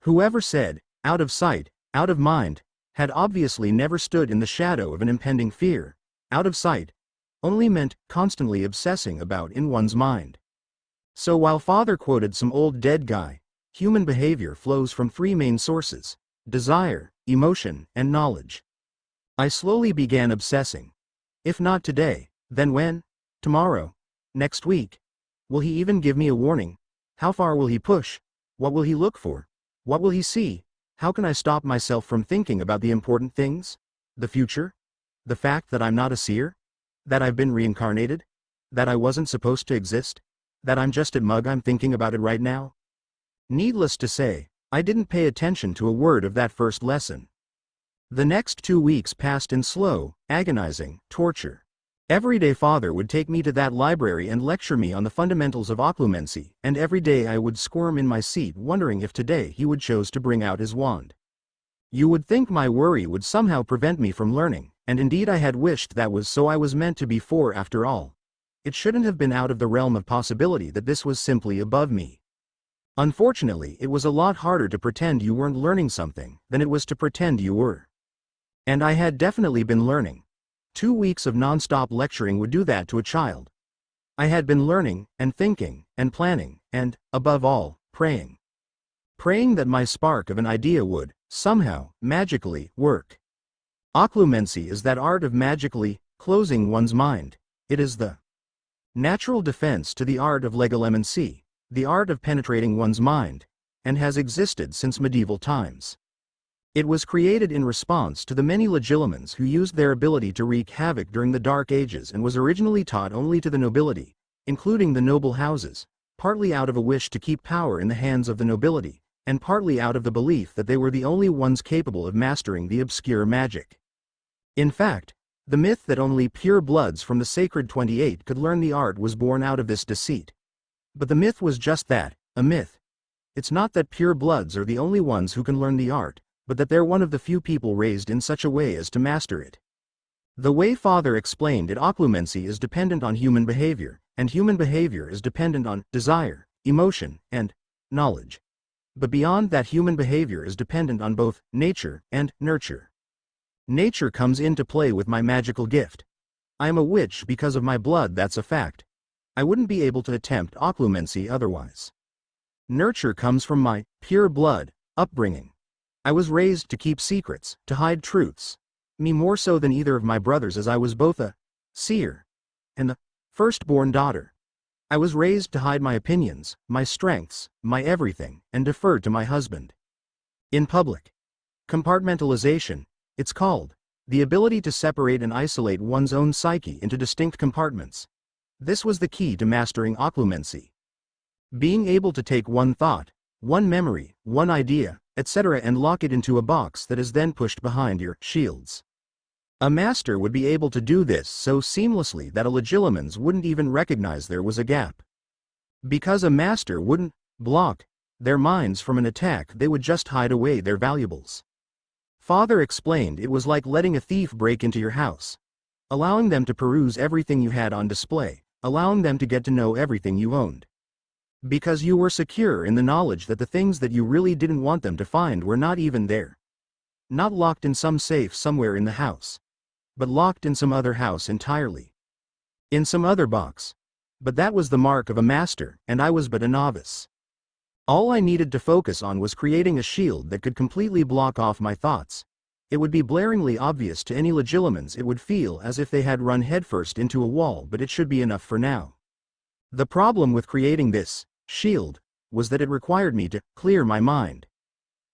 Whoever said, out of sight, out of mind, had obviously never stood in the shadow of an impending fear. Out of sight only meant constantly obsessing about in one's mind. So while father quoted some old dead guy, human behavior flows from 3 main sources: desire, emotion, and knowledge. I slowly began obsessing. If not today, then when? Tomorrow? Next week? Will he even give me a warning? How far will he push? What will he look for? What will he see? How can I stop myself from thinking about the important things? The future? The fact that I'm not a seer? That I've been reincarnated? That I wasn't supposed to exist? That I'm just a mug? I'm thinking about it right now? Needless to say, I didn't pay attention to a word of that first lesson. The next 2 weeks passed in slow, agonizing torture. Every day father would take me to that library and lecture me on the fundamentals of occlumency, and every day I would squirm in my seat wondering if today he would choose to bring out his wand. You would think my worry would somehow prevent me from learning, and indeed I had wished that was so I was meant to be, for after all, it shouldn't have been out of the realm of possibility that this was simply above me. Unfortunately, it was a lot harder to pretend you weren't learning something than it was to pretend you were. And I had definitely been learning. 2 weeks of non-stop lecturing would do that to a child. I had been learning, and thinking, and planning, and, above all, praying. Praying that my spark of an idea would, somehow, magically, work. Occlumency is that art of magically closing one's mind. It is the natural defense to the art of legalemancy, the art of penetrating one's mind, and has existed since medieval times. It was created in response to the many legilimens who used their ability to wreak havoc during the Dark Ages, and was originally taught only to the nobility, including the noble houses, partly out of a wish to keep power in the hands of the nobility, and partly out of the belief that they were the only ones capable of mastering the obscure magic. In fact, the myth that only pure bloods from the Sacred 28 could learn the art was born out of this deceit. But the myth was just that, a myth. It's not that pure bloods are the only ones who can learn the art, but that they're one of the few people raised in such a way as to master it. The way father explained it, occlumency is dependent on human behavior, and human behavior is dependent on desire, emotion, and knowledge. But beyond that, human behavior is dependent on both nature and nurture. Nature comes into play with my magical gift. I am a witch because of my blood, that's a fact. I wouldn't be able to attempt occlumency otherwise. Nurture comes from my pure blood upbringing. I was raised to keep secrets, to hide truths. Me more so than either of my brothers, as I was both a seer and the firstborn daughter. I was raised to hide my opinions, my strengths, my everything, and defer to my husband. In public. Compartmentalization, it's called. The ability to separate and isolate one's own psyche into distinct compartments. This was the key to mastering occlumency. Being able to take one thought, one memory, one idea, etc., and lock it into a box that is then pushed behind your shields. A master would be able to do this so seamlessly that a legilimens wouldn't even recognize there was a gap. Because a master wouldn't block their minds from an attack, they would just hide away their valuables. Father explained it was like letting a thief break into your house, allowing them to peruse everything you had on display, allowing them to get to know everything you owned. Because you were secure in the knowledge that the things that you really didn't want them to find were not even there. Not locked in some safe somewhere in the house, but locked in some other house entirely. In some other box. But that was the mark of a master, and I was but a novice. All I needed to focus on was creating a shield that could completely block off my thoughts. It would be blaringly obvious to any legilimens. It would feel as if they had run headfirst into a wall, but it should be enough for now. The problem with creating this shield was that it required me to clear my mind.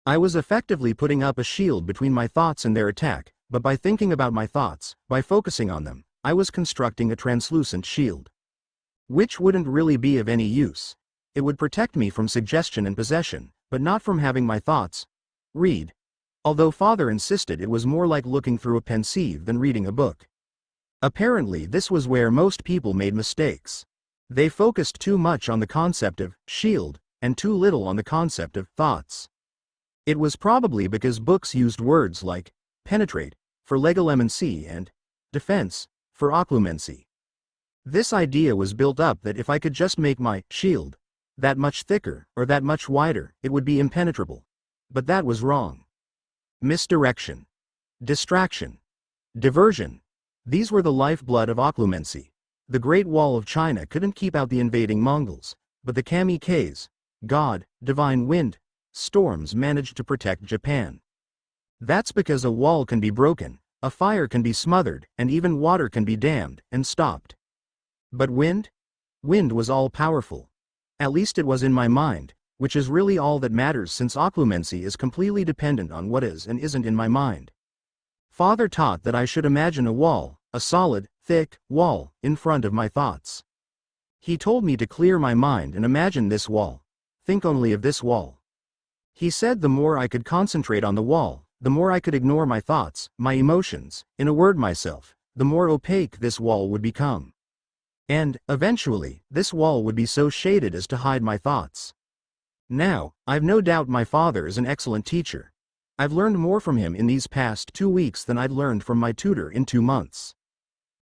I was effectively putting up a shield between my thoughts and their attack, but by thinking about my thoughts, by focusing on them, I was constructing a translucent shield. Which wouldn't really be of any use. It would protect me from suggestion and possession, but not from having my thoughts read. Although Father insisted it was more like looking through a pensieve than reading a book. Apparently this was where most people made mistakes. They focused too much on the concept of shield, and too little on the concept of thoughts. It was probably because books used words like penetrate for legilimency and defense for occlumency. This idea was built up that if I could just make my shield that much thicker or that much wider, it would be impenetrable. But that was wrong. Misdirection, distraction, diversion, these were the lifeblood of occlumency. The Great Wall of China couldn't keep out the invading Mongols, but the kamikazes, God, divine wind, storms managed to protect Japan. That's because a wall can be broken, a fire can be smothered, and even water can be dammed and stopped. But wind? Wind was all-powerful. At least it was in my mind, which is really all that matters since occlumency is completely dependent on what is and isn't in my mind. Father taught that I should imagine a wall, a solid, thick wall, in front of my thoughts. He told me to clear my mind and imagine this wall. Think only of this wall. He said the more I could concentrate on the wall, the more I could ignore my thoughts, my emotions, in a word myself, the more opaque this wall would become. And, eventually, this wall would be so shaded as to hide my thoughts. Now, I've no doubt my father is an excellent teacher. I've learned more from him in these past 2 weeks than I'd learned from my tutor in 2 months.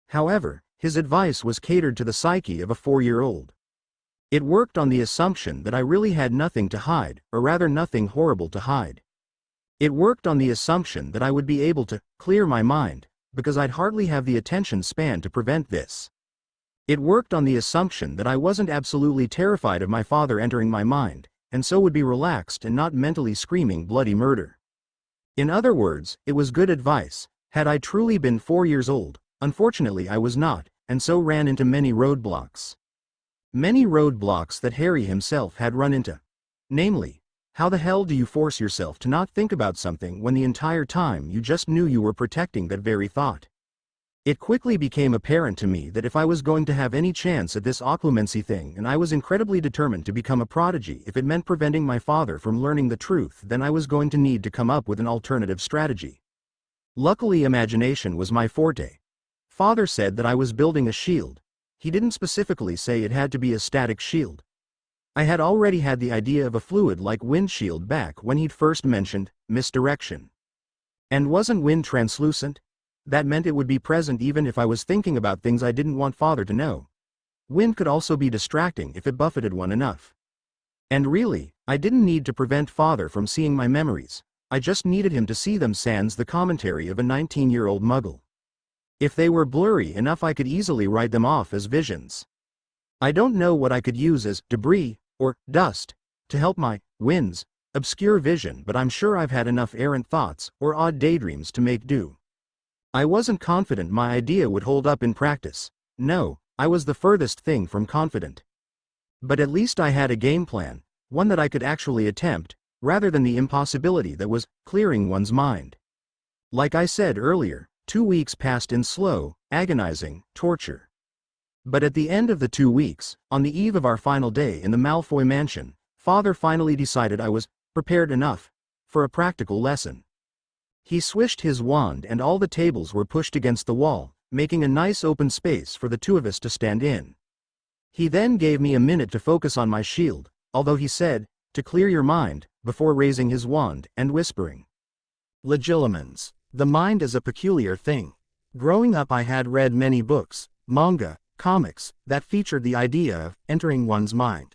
However, his advice was catered to the psyche of a 4-year-old. It worked on the assumption that I really had nothing to hide, or rather nothing horrible to hide. It worked on the assumption that I would be able to clear my mind, because I'd hardly have the attention span to prevent this. It worked on the assumption that I wasn't absolutely terrified of my father entering my mind, and so would be relaxed and not mentally screaming bloody murder. In other words, it was good advice. Had I truly been 4 years old, unfortunately I was not, and so ran into many roadblocks. Many roadblocks that Harry himself had run into. Namely, how the hell do you force yourself to not think about something when the entire time you just knew you were protecting that very thought? It quickly became apparent to me that if I was going to have any chance at this occlumency thing, and I was incredibly determined to become a prodigy if it meant preventing my father from learning the truth, then I was going to need to come up with an alternative strategy. Luckily, imagination was my forte. Father said that I was building a shield. He didn't specifically say it had to be a static shield. I had already had the idea of a fluid like windshield back when he'd first mentioned misdirection. And wasn't wind translucent? That meant it would be present even if I was thinking about things I didn't want Father to know. Wind could also be distracting if it buffeted one enough. And really, I didn't need to prevent Father from seeing my memories. I just needed him to see them sans the commentary of a 19-year-old muggle. If they were blurry enough, I could easily write them off as visions. I don't know what I could use as debris or dust to help my winds obscure vision, but I'm sure I've had enough errant thoughts or odd daydreams to make do. I wasn't confident my idea would hold up in practice. No, I was the furthest thing from confident. But at least I had a game plan, one that I could actually attempt, rather than the impossibility that was clearing one's mind. Like I said earlier, 2 weeks passed in slow, agonizing torture. But at the end of the 2 weeks, on the eve of our final day in the Malfoy mansion, Father finally decided I was prepared enough for a practical lesson. He swished his wand and all the tables were pushed against the wall, making a nice open space for the two of us to stand in. He then gave me a minute to focus on my shield, although he said, to clear your mind, before raising his wand and whispering. Legilimens, the mind is a peculiar thing. Growing up I had read many books, manga, comics, that featured the idea of entering one's mind.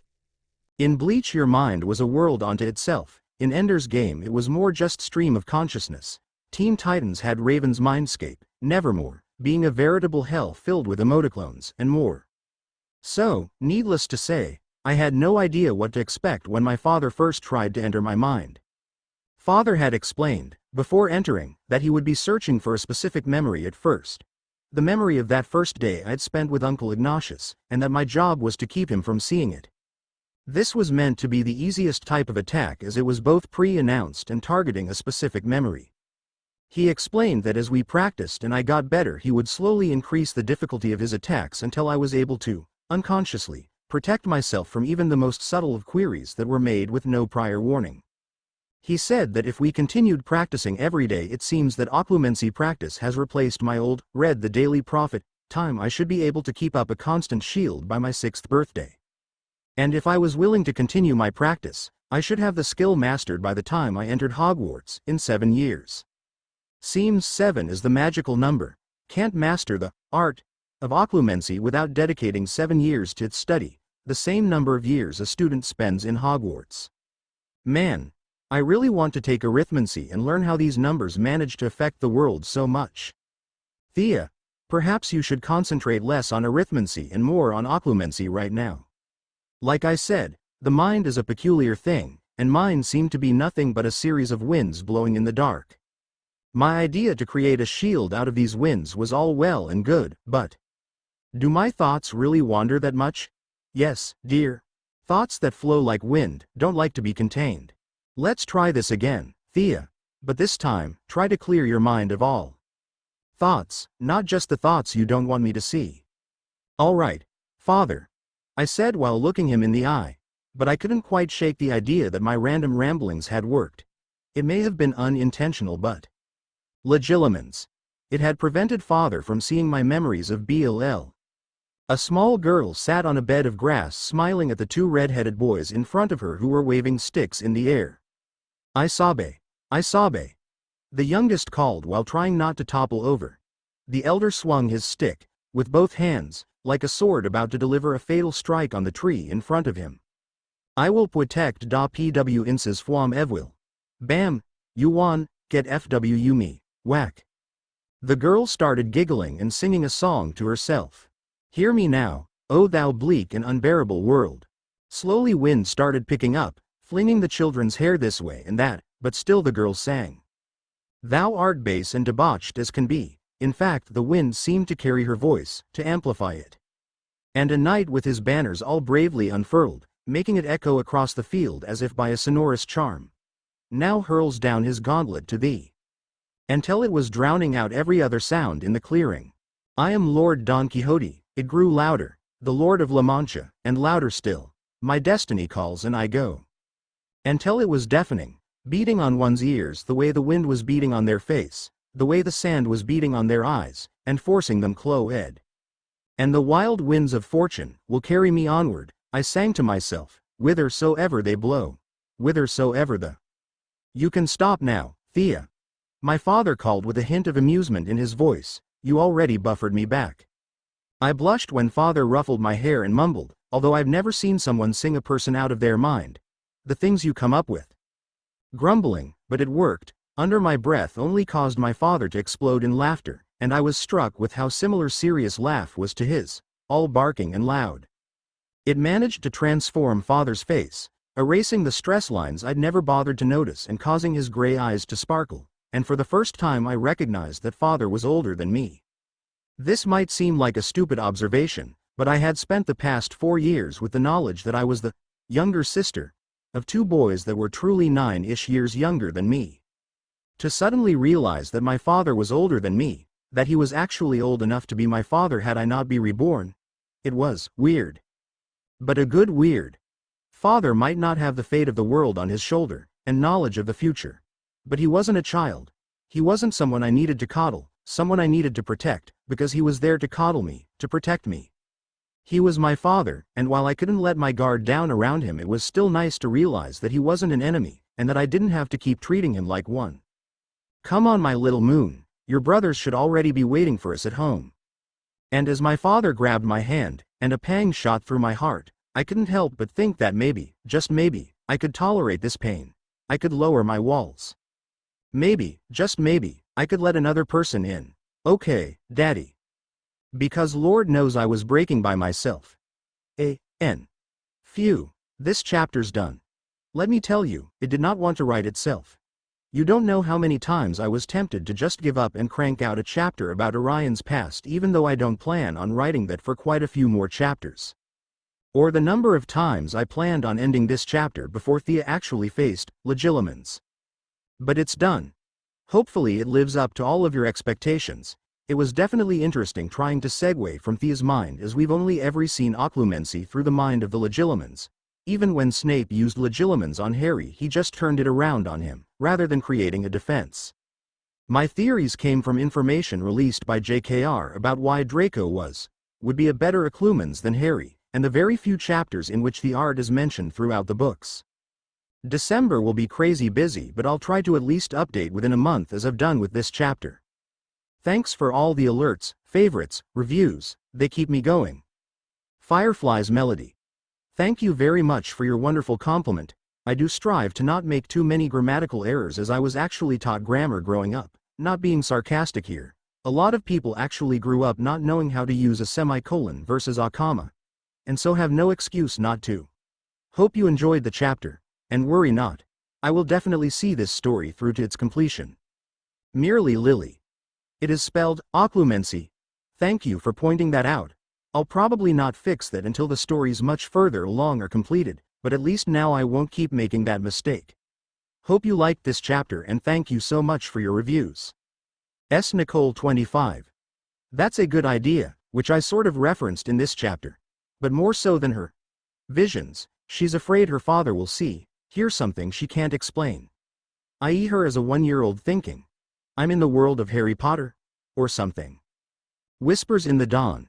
In Bleach your mind was a world unto itself. In Ender's Game it was more just stream of consciousness. Teen Titans had Raven's Mindscape, Nevermore, being a veritable hell filled with emoticlones, and more. So, needless to say, I had no idea what to expect when my father first tried to enter my mind. Father had explained, before entering, that he would be searching for a specific memory at first. The memory of that first day I'd spent with Uncle Ignatius, and that my job was to keep him from seeing it. This was meant to be the easiest type of attack as it was both pre-announced and targeting a specific memory. He explained that as we practiced and I got better, he would slowly increase the difficulty of his attacks until I was able to, unconsciously, protect myself from even the most subtle of queries that were made with no prior warning. He said that if we continued practicing every day, it seems that occlumency practice has replaced my old, read the Daily Prophet, time I should be able to keep up a constant shield by my 6th birthday. And if I was willing to continue my practice, I should have the skill mastered by the time I entered Hogwarts, in 7 years. Seems 7 is the magical number. Can't master the art of occlumency without dedicating 7 years to its study, the same number of years a student spends in Hogwarts. Man, I really want to take arithmancy and learn how these numbers manage to affect the world so much. Thea, perhaps you should concentrate less on arithmancy and more on occlumency right now. Like I said, the mind is a peculiar thing, and mine seemed to be nothing but a series of winds blowing in the dark. My idea to create a shield out of these winds was all well and good, but do my thoughts really wander that much? Yes, dear. Thoughts that flow like wind don't like to be contained. Let's try this again, Thea. But this time, try to clear your mind of all thoughts, not just the thoughts you don't want me to see. All right, Father, I said while looking him in the eye, but I couldn't quite shake the idea that my random ramblings had worked. It may have been unintentional, but legilimens. It had prevented Father from seeing my memories of Bll. A small girl sat on a bed of grass smiling at the 2 red-headed boys in front of her who were waving sticks in the air. I sabe. The youngest called while trying not to topple over. The elder swung his stick, with both hands, like a sword about to deliver a fatal strike on the tree in front of him. I will protect da pw inses fwam evil. Bam, you won, get fw you me, whack. The girl started giggling and singing a song to herself. Hear me now, O thou bleak and unbearable world. Slowly wind started picking up, flinging the children's hair this way and that, but still the girl sang. Thou art base and debauched as can be. In fact, the wind seemed to carry her voice, to amplify it. And a knight with his banners all bravely unfurled, making it echo across the field as if by a sonorous charm, now hurls down his gauntlet to thee, until it was drowning out every other sound in the clearing. I am Lord Don Quixote. It grew louder, the Lord of La Mancha, and louder still. My destiny calls and I go. Until it was deafening, beating on one's ears the way the wind was beating on their face, the way the sand was beating on their eyes, and forcing them clo-ed. And the wild winds of fortune will carry me onward, I sang to myself, whithersoever they blow, whithersoever the... You can stop now, Thea. My father called with a hint of amusement in his voice. You already buffered me back. I blushed when Father ruffled my hair and mumbled, although I've never seen someone sing a person out of their mind. The things you come up with. Grumbling, but it worked, under my breath only caused my father to explode in laughter, and I was struck with how similar Sirius' laugh was to his, all barking and loud. It managed to transform Father's face, erasing the stress lines I'd never bothered to notice and causing his gray eyes to sparkle, and for the first time I recognized that Father was older than me. This might seem like a stupid observation, but I had spent the past 4 years with the knowledge that I was the younger sister of 2 boys that were truly 9-ish years younger than me. To suddenly realize that my father was older than me, that he was actually old enough to be my father had I not been reborn, it was weird. But a good weird. Father might not have the fate of the world on his shoulder, and knowledge of the future. But he wasn't a child. He wasn't someone I needed to coddle, someone I needed to protect, because he was there to coddle me, to protect me. He was my father, and while I couldn't let my guard down around him, it was still nice to realize that he wasn't an enemy, and that I didn't have to keep treating him like one. Come on, my little moon, your brothers should already be waiting for us at home. And as my father grabbed my hand, and a pang shot through my heart, I couldn't help but think that maybe, just maybe, I could tolerate this pain. I could lower my walls. Maybe, just maybe, I could let another person in. Okay, Daddy. Because Lord knows I was breaking by myself. A.N. Phew, this chapter's done. Let me tell you, it did not want to write itself. You don't know how many times I was tempted to just give up and crank out a chapter about Orion's past, even though I don't plan on writing that for quite a few more chapters. Or the number of times I planned on ending this chapter before Thea actually faced Legilimens. But it's done. Hopefully it lives up to all of your expectations. It was definitely interesting trying to segue from Thea's mind, as we've only ever seen occlumency through the mind of the Legilimens. Even when Snape used Legilimens on Harry, he just turned it around on him, rather than creating a defense. My theories came from information released by JKR about why Draco would be a better occlumens than Harry, and the very few chapters in which the art is mentioned throughout the books. December will be crazy busy, but I'll try to at least update within a month, as I've done with this chapter. Thanks for all the alerts, favorites, reviews, they keep me going. Firefly's Melody. Thank you very much for your wonderful compliment. I do strive to not make too many grammatical errors, as I was actually taught grammar growing up. Not being sarcastic here. A lot of people actually grew up not knowing how to use a semicolon versus a comma, and so have no excuse not to. Hope you enjoyed the chapter, and worry not. I will definitely see this story through to its completion. Merely Lily. It is spelled occlumency. Thank you for pointing that out. I'll probably not fix that until the stories much further along are completed, but at least now I won't keep making that mistake. Hope you liked this chapter, and thank you so much for your reviews. S. Nicole 25. That's a good idea, which I sort of referenced in this chapter. But more so than her visions, she's afraid her father will hear something she can't explain. I.e. her as a 1-year-old thinking, I'm in the world of Harry Potter? Or something. Whispers in the Dawn.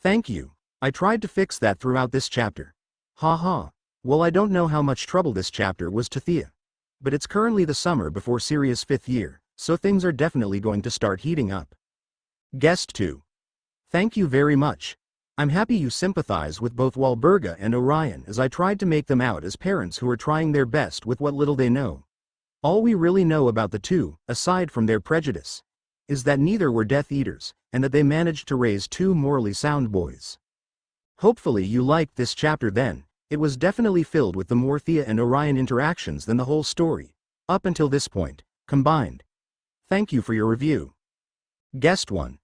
Thank you. I tried to fix that throughout this chapter. Haha. Well, I don't know how much trouble this chapter was to Thea. But it's currently the summer before Sirius' 5th year, so things are definitely going to start heating up. Guest 2. Thank you very much. I'm happy you sympathize with both Walburga and Orion, as I tried to make them out as parents who are trying their best with what little they know. All we really know about the two, aside from their prejudice, is that neither were Death Eaters, and that they managed to raise 2 morally sound boys. Hopefully you liked this chapter then. It was definitely filled with the more Thea and Orion interactions than the whole story, up until this point, combined. Thank you for your review. Guest 1.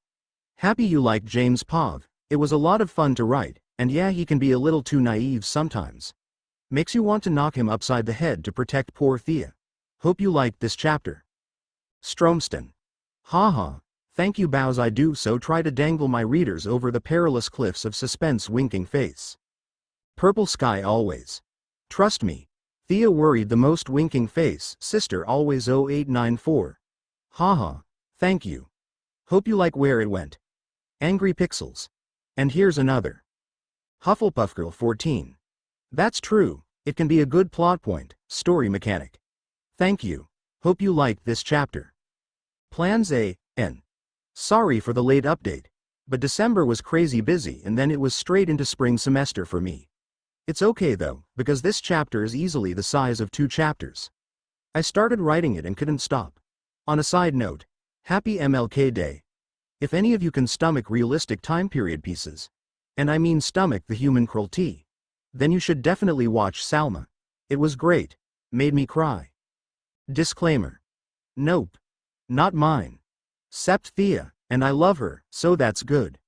Happy you liked James Pov. It was a lot of fun to write, and yeah, he can be a little too naive sometimes. Makes you want to knock him upside the head to protect poor Thea. Hope you liked this chapter. Stromston. Haha. Thank you, bows. I do so try to dangle my readers over the perilous cliffs of suspense, winking face. Purple Sky always. Trust me. Thea worried the most, winking face, sister always 0894. Haha. Thank you. Hope you like where it went. Angry Pixels. And here's another. Hufflepuff Girl 14. That's true, it can be a good plot point, story mechanic. Thank you. Hope you liked this chapter. Plans A.N. Sorry for the late update, but December was crazy busy, and then it was straight into spring semester for me. It's okay though, because this chapter is easily the size of 2 chapters. I started writing it and couldn't stop. On a side note, happy MLK Day. If any of you can stomach realistic time period pieces, and I mean stomach the human cruelty, then you should definitely watch Salma. It was great. Made me cry. Disclaimer. Nope. Not mine. Sept Thea, and I love her, so that's good.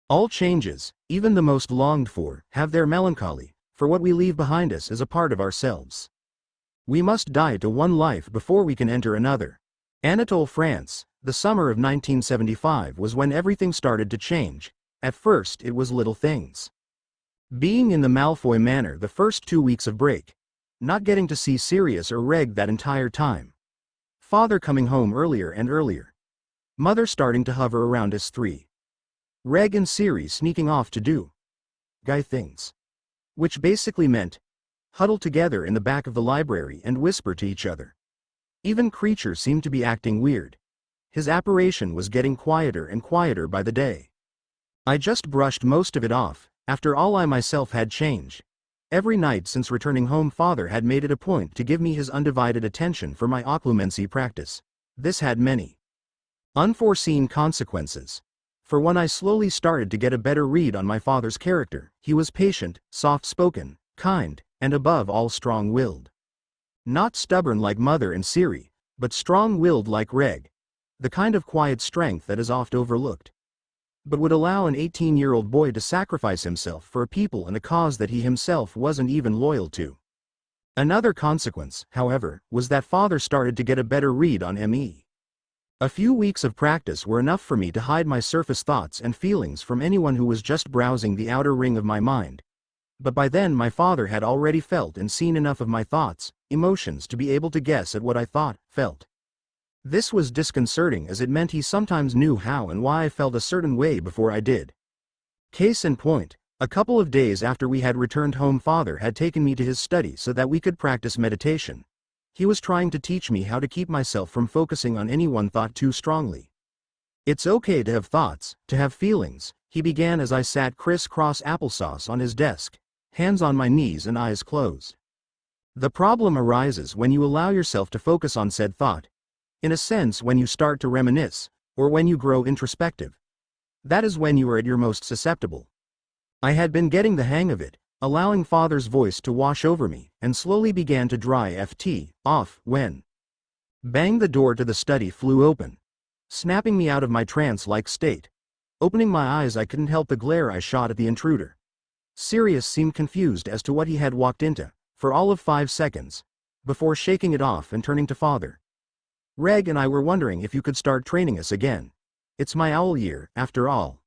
All changes, even the most longed for, have their melancholy, for what we leave behind us is a part of ourselves. We must die to one life before we can enter another. Anatole, France, the summer of 1975 was when everything started to change. At first it was little things. Being in the Malfoy Manor the first 2 weeks of break. Not getting to see Sirius or Reg that entire time. Father coming home earlier and earlier. Mother starting to hover around us 3. Reg and Siri sneaking off to do guy things. Which basically meant huddle together in the back of the library and whisper to each other. Even Creature seemed to be acting weird. His apparition was getting quieter and quieter by the day. I just brushed most of it off. After all, I myself had changed. Every night since returning home, Father had made it a point to give me his undivided attention for my occlumency practice. This had many unforeseen consequences. For when I slowly started to get a better read on my father's character, he was patient, soft-spoken, kind, and above all strong-willed. Not stubborn like Mother and Siri, but strong-willed like Reg. The kind of quiet strength that is oft overlooked. But would allow an 18-year-old boy to sacrifice himself for a people and a cause that he himself wasn't even loyal to. Another consequence, however, was that Father started to get a better read on me. A few weeks of practice were enough for me to hide my surface thoughts and feelings from anyone who was just browsing the outer ring of my mind. But by then my father had already felt and seen enough of my thoughts, emotions to be able to guess at what I thought, felt. This was disconcerting as it meant he sometimes knew how and why I felt a certain way before I did. Case in point, a couple of days after we had returned home, Father had taken me to his study so that we could practice meditation. He was trying to teach me how to keep myself from focusing on any one thought too strongly. It's okay to have thoughts, to have feelings, he began as I sat crisscross applesauce on his desk, hands on my knees and eyes closed. The problem arises when you allow yourself to focus on said thought. In a sense, when you start to reminisce, or when you grow introspective. That is when you are at your most susceptible. I had been getting the hang of it, allowing Father's voice to wash over me, and slowly began to dry off when bang, the door to the study flew open, snapping me out of my trance-like state. Opening my eyes, I couldn't help the glare I shot at the intruder. Sirius seemed confused as to what he had walked into, for all of 5 seconds, before shaking it off and turning to Father. Reg and I were wondering if you could start training us again. It's my owl year, after all.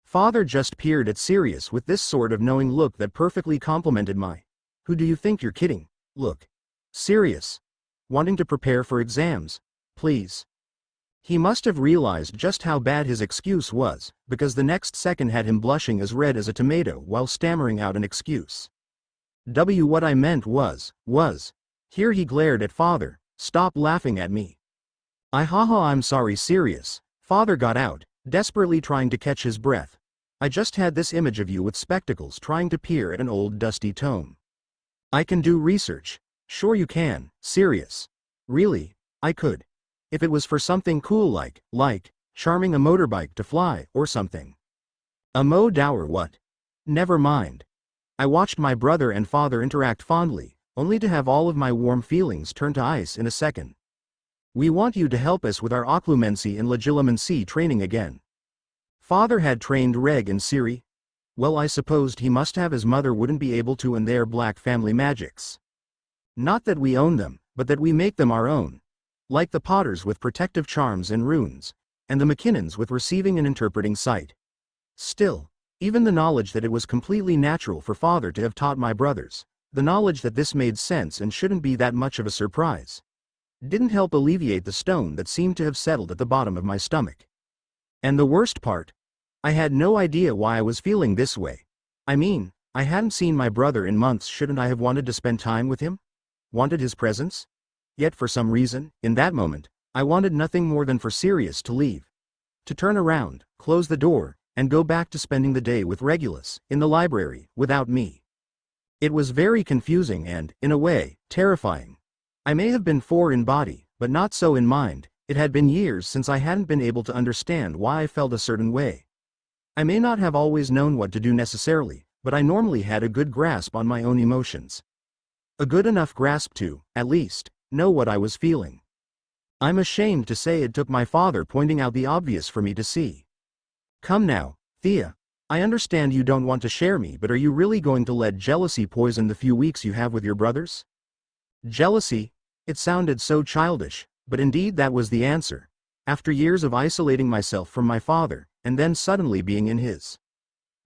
Father just peered at Sirius with this sort of knowing look that perfectly complemented my "who do you think you're kidding" look. Sirius. Wanting to prepare for exams, please. He must have realized just how bad his excuse was, because the next second had him blushing as red as a tomato while stammering out an excuse. What I meant was. Here he glared at Father, "Stop laughing at me." I'm sorry, Sirius. Father got out, desperately trying to catch his breath. I just had this image of you with spectacles trying to peer at an old dusty tome. I can do research. Sure you can, Sirius. Really, I could. If it was for something cool like charming a motorbike to fly, or something. A Mo Dower what? Never mind. I watched my brother and Father interact fondly, only to have all of my warm feelings turn to ice in a second. We want you to help us with our occlumency and legilimency training again. Father had trained Reg and Siri. Well, I supposed he must have, his mother wouldn't be able to, and their black family magics. Not that we own them, but that we make them our own. Like the Potters with protective charms and runes, and the McKinnons with receiving and interpreting sight. Still, even the knowledge that it was completely natural for Father to have taught my brothers, the knowledge that this made sense and shouldn't be that much of a surprise, didn't help alleviate the stone that seemed to have settled at the bottom of my stomach. And the worst part? I had no idea why I was feeling this way. I mean, I hadn't seen my brother in months. Shouldn't I have wanted to spend time with him? Wanted his presence? Yet for some reason, in that moment, I wanted nothing more than for Sirius to leave. To turn around, close the door, and go back to spending the day with Regulus, in the library, without me. It was very confusing and, in a way, terrifying. I may have been 4 in body, but not so in mind. It had been years since I hadn't been able to understand why I felt a certain way. I may not have always known what to do necessarily, but I normally had a good grasp on my own emotions. A good enough grasp to, at least, know what I was feeling. I'm ashamed to say it took my father pointing out the obvious for me to see. Come now, Thea. I understand you don't want to share me, but are you really going to let jealousy poison the few weeks you have with your brothers? Jealousy? It sounded so childish, but indeed that was the answer. After years of isolating myself from my father, and then suddenly being in his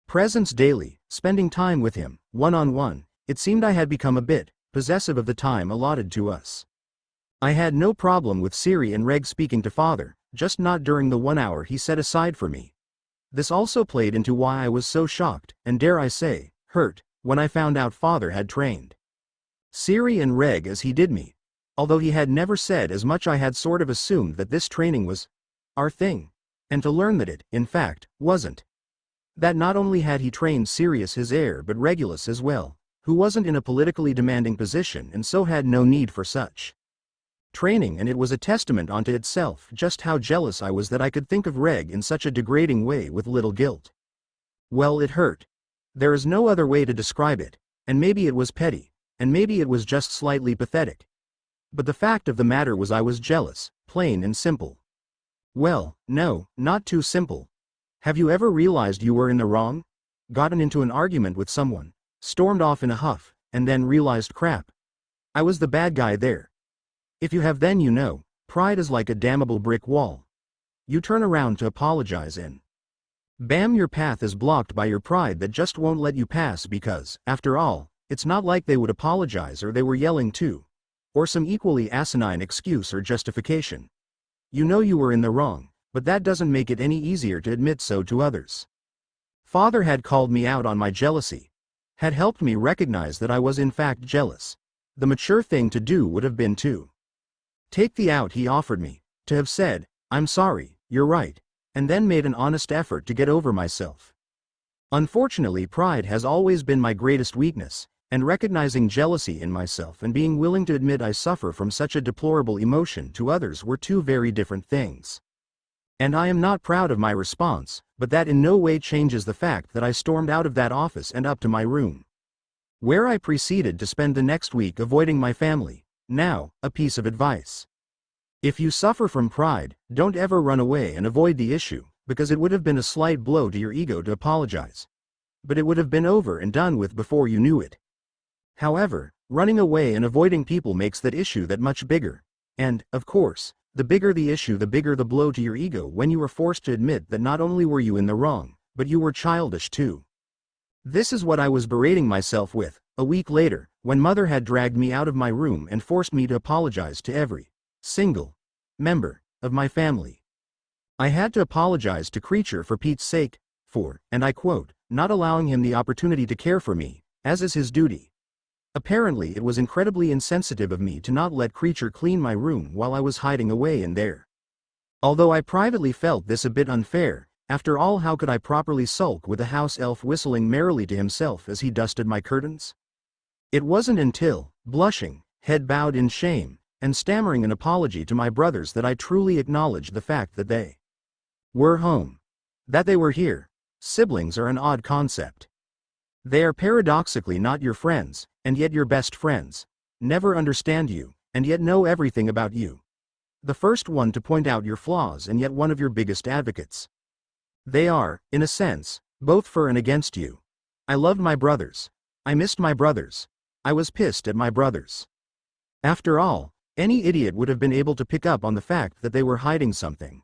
presence daily, spending time with him, one-on-one, it seemed I had become a bit possessive of the time allotted to us. I had no problem with Siri and Reg speaking to Father, just not during the 1 hour he set aside for me. This also played into why I was so shocked, and dare I say, hurt, when I found out Father had trained Siri and Reg as he did me. Although he had never said as much, I had sort of assumed that this training was our thing. And to learn that it, in fact, wasn't. That not only had he trained Sirius his heir but Regulus as well, who wasn't in a politically demanding position and so had no need for such training, and it was a testament unto itself just how jealous I was that I could think of Reg in such a degrading way with little guilt. Well, it hurt. There is no other way to describe it. and maybe it was petty, and maybe it was just slightly pathetic. But the fact of the matter was I was jealous, plain and simple. Well, no, not too simple. Have you ever realized you were in the wrong? Gotten into an argument with someone, stormed off in a huff, and then realized crap. I was the bad guy there. If you have, then you know, pride is like a damnable brick wall. You turn around to apologize and bam, your path is blocked by your pride that just won't let you pass because, after all, it's not like they would apologize or they were yelling too. Or some equally asinine excuse or justification. You know you were in the wrong, but that doesn't make it any easier to admit so to others. Father had called me out on my jealousy. Had helped me recognize that I was in fact jealous. The mature thing to do would have been to take the out he offered me, to have said, "I'm sorry, you're right," and then made an honest effort to get over myself. Unfortunately, pride has always been my greatest weakness, and recognizing jealousy in myself and being willing to admit I suffer from such a deplorable emotion to others were two very different things. And I am not proud of my response, but that in no way changes the fact that I stormed out of that office and up to my room, where I proceeded to spend the next week avoiding my family. Now, a piece of advice. If you suffer from pride, don't ever run away and avoid the issue, because it would have been a slight blow to your ego to apologize. But it would have been over and done with before you knew it. However, running away and avoiding people makes that issue that much bigger. And, of course, the bigger the issue, the bigger the blow to your ego when you are forced to admit that not only were you in the wrong, but you were childish too. This is what I was berating myself with, a week later, when Mother had dragged me out of my room and forced me to apologize to every single member of my family. I had to apologize to Creature for Pete's sake, for, and I quote, not allowing him the opportunity to care for me, as is his duty. Apparently it was incredibly insensitive of me to not let Creature clean my room while I was hiding away in there. Although I privately felt this a bit unfair, after all, how could I properly sulk with a house elf whistling merrily to himself as he dusted my curtains? It wasn't until, blushing, head bowed in shame, and stammering an apology to my brothers that I truly acknowledged the fact that they were home. That they were here. Siblings are an odd concept. They are paradoxically not your friends, and yet your best friends. Never understand you, and yet know everything about you. The first one to point out your flaws and yet one of your biggest advocates. They are, in a sense, both for and against you. I loved my brothers. I missed my brothers. I was pissed at my brothers. After all, any idiot would have been able to pick up on the fact that they were hiding something.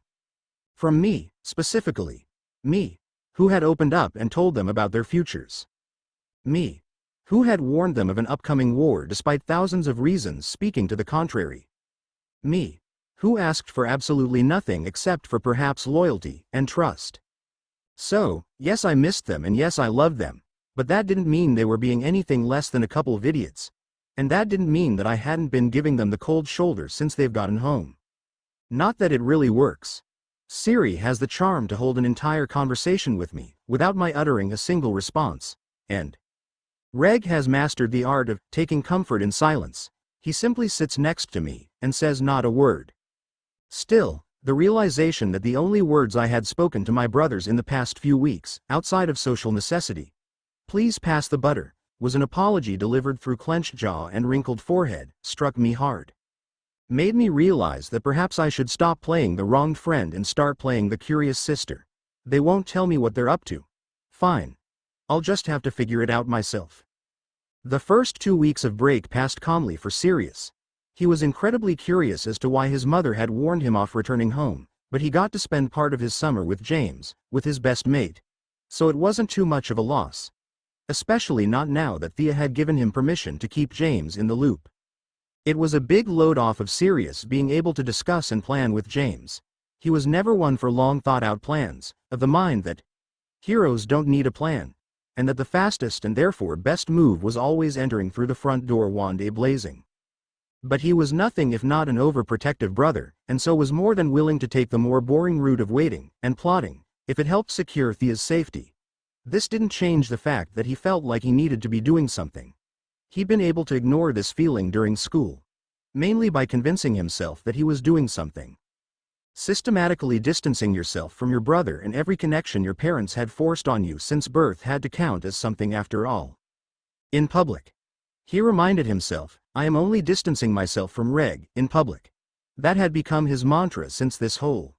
From me, specifically. Me, who had opened up and told them about their futures. Me, who had warned them of an upcoming war despite thousands of reasons speaking to the contrary. Me, who asked for absolutely nothing except for perhaps loyalty and trust. So, yes, I missed them and yes, I loved them, but that didn't mean they were being anything less than a couple of idiots. And that didn't mean that I hadn't been giving them the cold shoulder since they've gotten home. Not that it really works. Siri has the charm to hold an entire conversation with me, without my uttering a single response, and Reg has mastered the art of taking comfort in silence. He simply sits next to me, and says not a word. Still, the realization that the only words I had spoken to my brothers in the past few weeks, outside of social necessity, "Please pass the butter," was an apology delivered through clenched jaw and wrinkled forehead, struck me hard. Made me realize that perhaps I should stop playing the wronged friend and start playing the curious sister. They won't tell me what they're up to. Fine. I'll just have to figure it out myself. The first 2 weeks of break passed calmly for Sirius. He was incredibly curious as to why his mother had warned him off returning home, but he got to spend part of his summer with James, with his best mate. So it wasn't too much of a loss. Especially not now that Thea had given him permission to keep James in the loop. It was a big load off of Sirius being able to discuss and plan with James. He was never one for long thought-out plans, of the mind that heroes don't need a plan, and that the fastest and therefore best move was always entering through the front door wand blazing. But he was nothing if not an overprotective brother, and so was more than willing to take the more boring route of waiting and plotting, if it helped secure Thea's safety. This didn't change the fact that he felt like he needed to be doing something. He'd been able to ignore this feeling during school, mainly by convincing himself that he was doing something. Systematically distancing yourself from your brother and every connection your parents had forced on you since birth had to count as something after all. In public. He reminded himself, I am only distancing myself from Reg, in public. That had become his mantra since this whole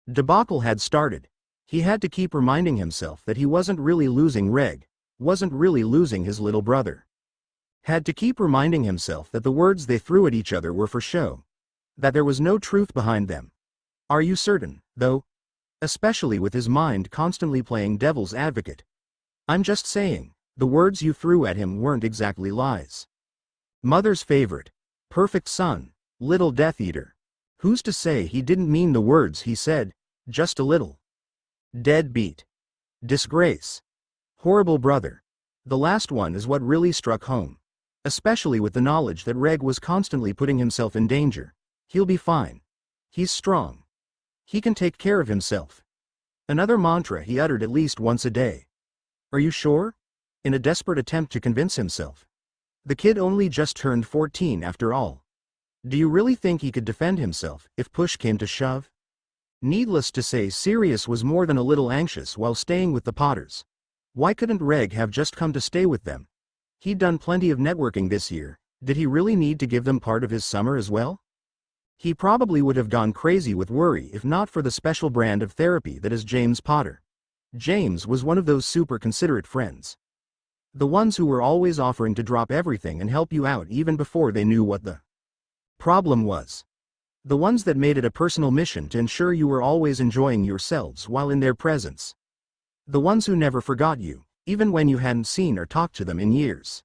debacle had started. He had to keep reminding himself that he wasn't really losing Reg, wasn't really losing his little brother. Had to keep reminding himself that the words they threw at each other were for show. That there was no truth behind them. Are you certain, though? Especially with his mind constantly playing devil's advocate. I'm just saying, the words you threw at him weren't exactly lies. Mother's favorite. Perfect son. Little Death Eater. Who's to say he didn't mean the words he said, just a little? Deadbeat. Disgrace. Horrible brother. The last one is what really struck home. Especially with the knowledge that Reg was constantly putting himself in danger. He'll be fine. He's strong. He can take care of himself. Another mantra he uttered at least once a day. Are you sure? In a desperate attempt to convince himself. The kid only just turned 14 after all. Do you really think he could defend himself if push came to shove? Needless to say, Sirius was more than a little anxious while staying with the Potters. Why couldn't Reg have just come to stay with them? He'd done plenty of networking this year. Did he really need to give them part of his summer as well? He probably would have gone crazy with worry if not for the special brand of therapy that is James Potter. James was one of those super considerate friends. The ones who were always offering to drop everything and help you out even before they knew what the problem was. The ones that made it a personal mission to ensure you were always enjoying yourselves while in their presence. The ones who never forgot you, even when you hadn't seen or talked to them in years.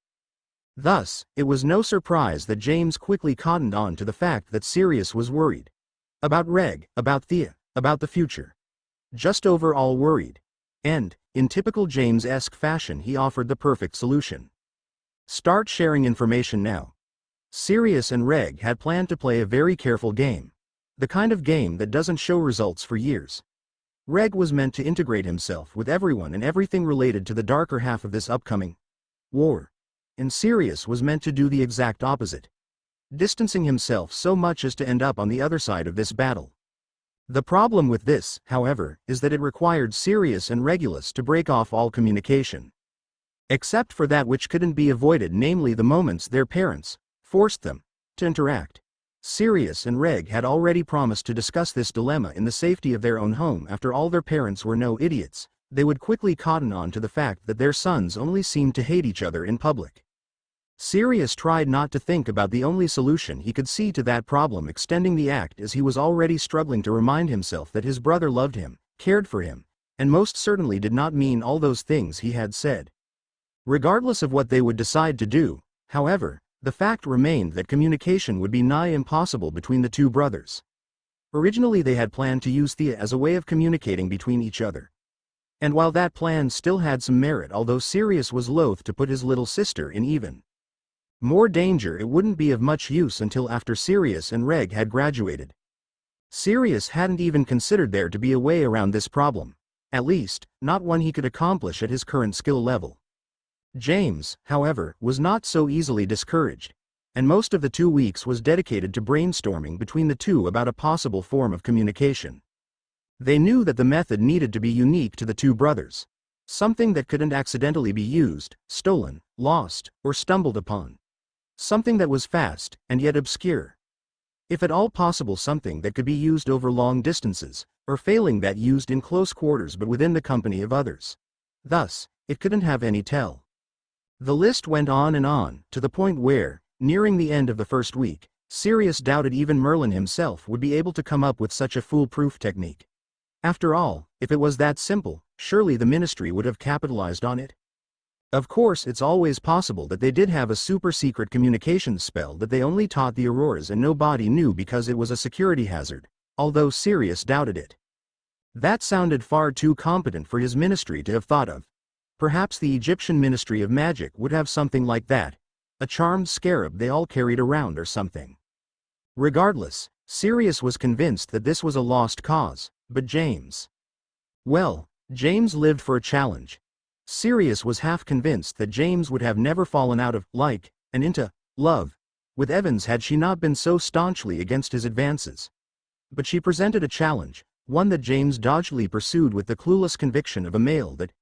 Thus, it was no surprise that James quickly cottoned on to the fact that Sirius was worried. About Reg, about Thea, about the future. Just overall worried. And, in typical James-esque fashion, he offered the perfect solution. Start sharing information now. Sirius and Reg had planned to play a very careful game. The kind of game that doesn't show results for years. Reg was meant to integrate himself with everyone and everything related to the darker half of this upcoming war. And Sirius was meant to do the exact opposite. Distancing himself so much as to end up on the other side of this battle. The problem with this, however, is that it required Sirius and Regulus to break off all communication. Except for that which couldn't be avoided, namely the moments their parents forced them to interact. Sirius and Reg had already promised to discuss this dilemma in the safety of their own home. After all, their parents were no idiots. They would quickly cotton on to the fact that their sons only seemed to hate each other in public. Sirius tried not to think about the only solution he could see to that problem, extending the act, as he was already struggling to remind himself that his brother loved him, cared for him, and most certainly did not mean all those things he had said. Regardless of what they would decide to do, however, the fact remained that communication would be nigh impossible between the two brothers. Originally they had planned to use Thea as a way of communicating between each other. And while that plan still had some merit, although Sirius was loath to put his little sister in even more danger, it wouldn't be of much use until after Sirius and Reg had graduated. Sirius hadn't even considered there to be a way around this problem. At least, not one he could accomplish at his current skill level. James, however, was not so easily discouraged, and most of the 2 weeks was dedicated to brainstorming between the two about a possible form of communication. They knew that the method needed to be unique to the two brothers. Something that couldn't accidentally be used, stolen, lost, or stumbled upon. Something that was fast, and yet obscure. If at all possible, something that could be used over long distances, or failing that, used in close quarters but within the company of others. Thus, it couldn't have any tell. The list went on and on, to the point where, nearing the end of the first week, Sirius doubted even Merlin himself would be able to come up with such a foolproof technique. After all, if it was that simple, surely the Ministry would have capitalized on it. Of course, it's always possible that they did have a super-secret communications spell that they only taught the Auroras and nobody knew because it was a security hazard, although Sirius doubted it. That sounded far too competent for his ministry to have thought of. Perhaps the Egyptian Ministry of Magic would have something like that, a charmed scarab they all carried around or something. Regardless, Sirius was convinced that this was a lost cause, but James... well, James lived for a challenge. Sirius was half convinced that James would have never fallen out of like and into love with Evans had she not been so staunchly against his advances. But she presented a challenge, one that James doggedly pursued with the clueless conviction of a male that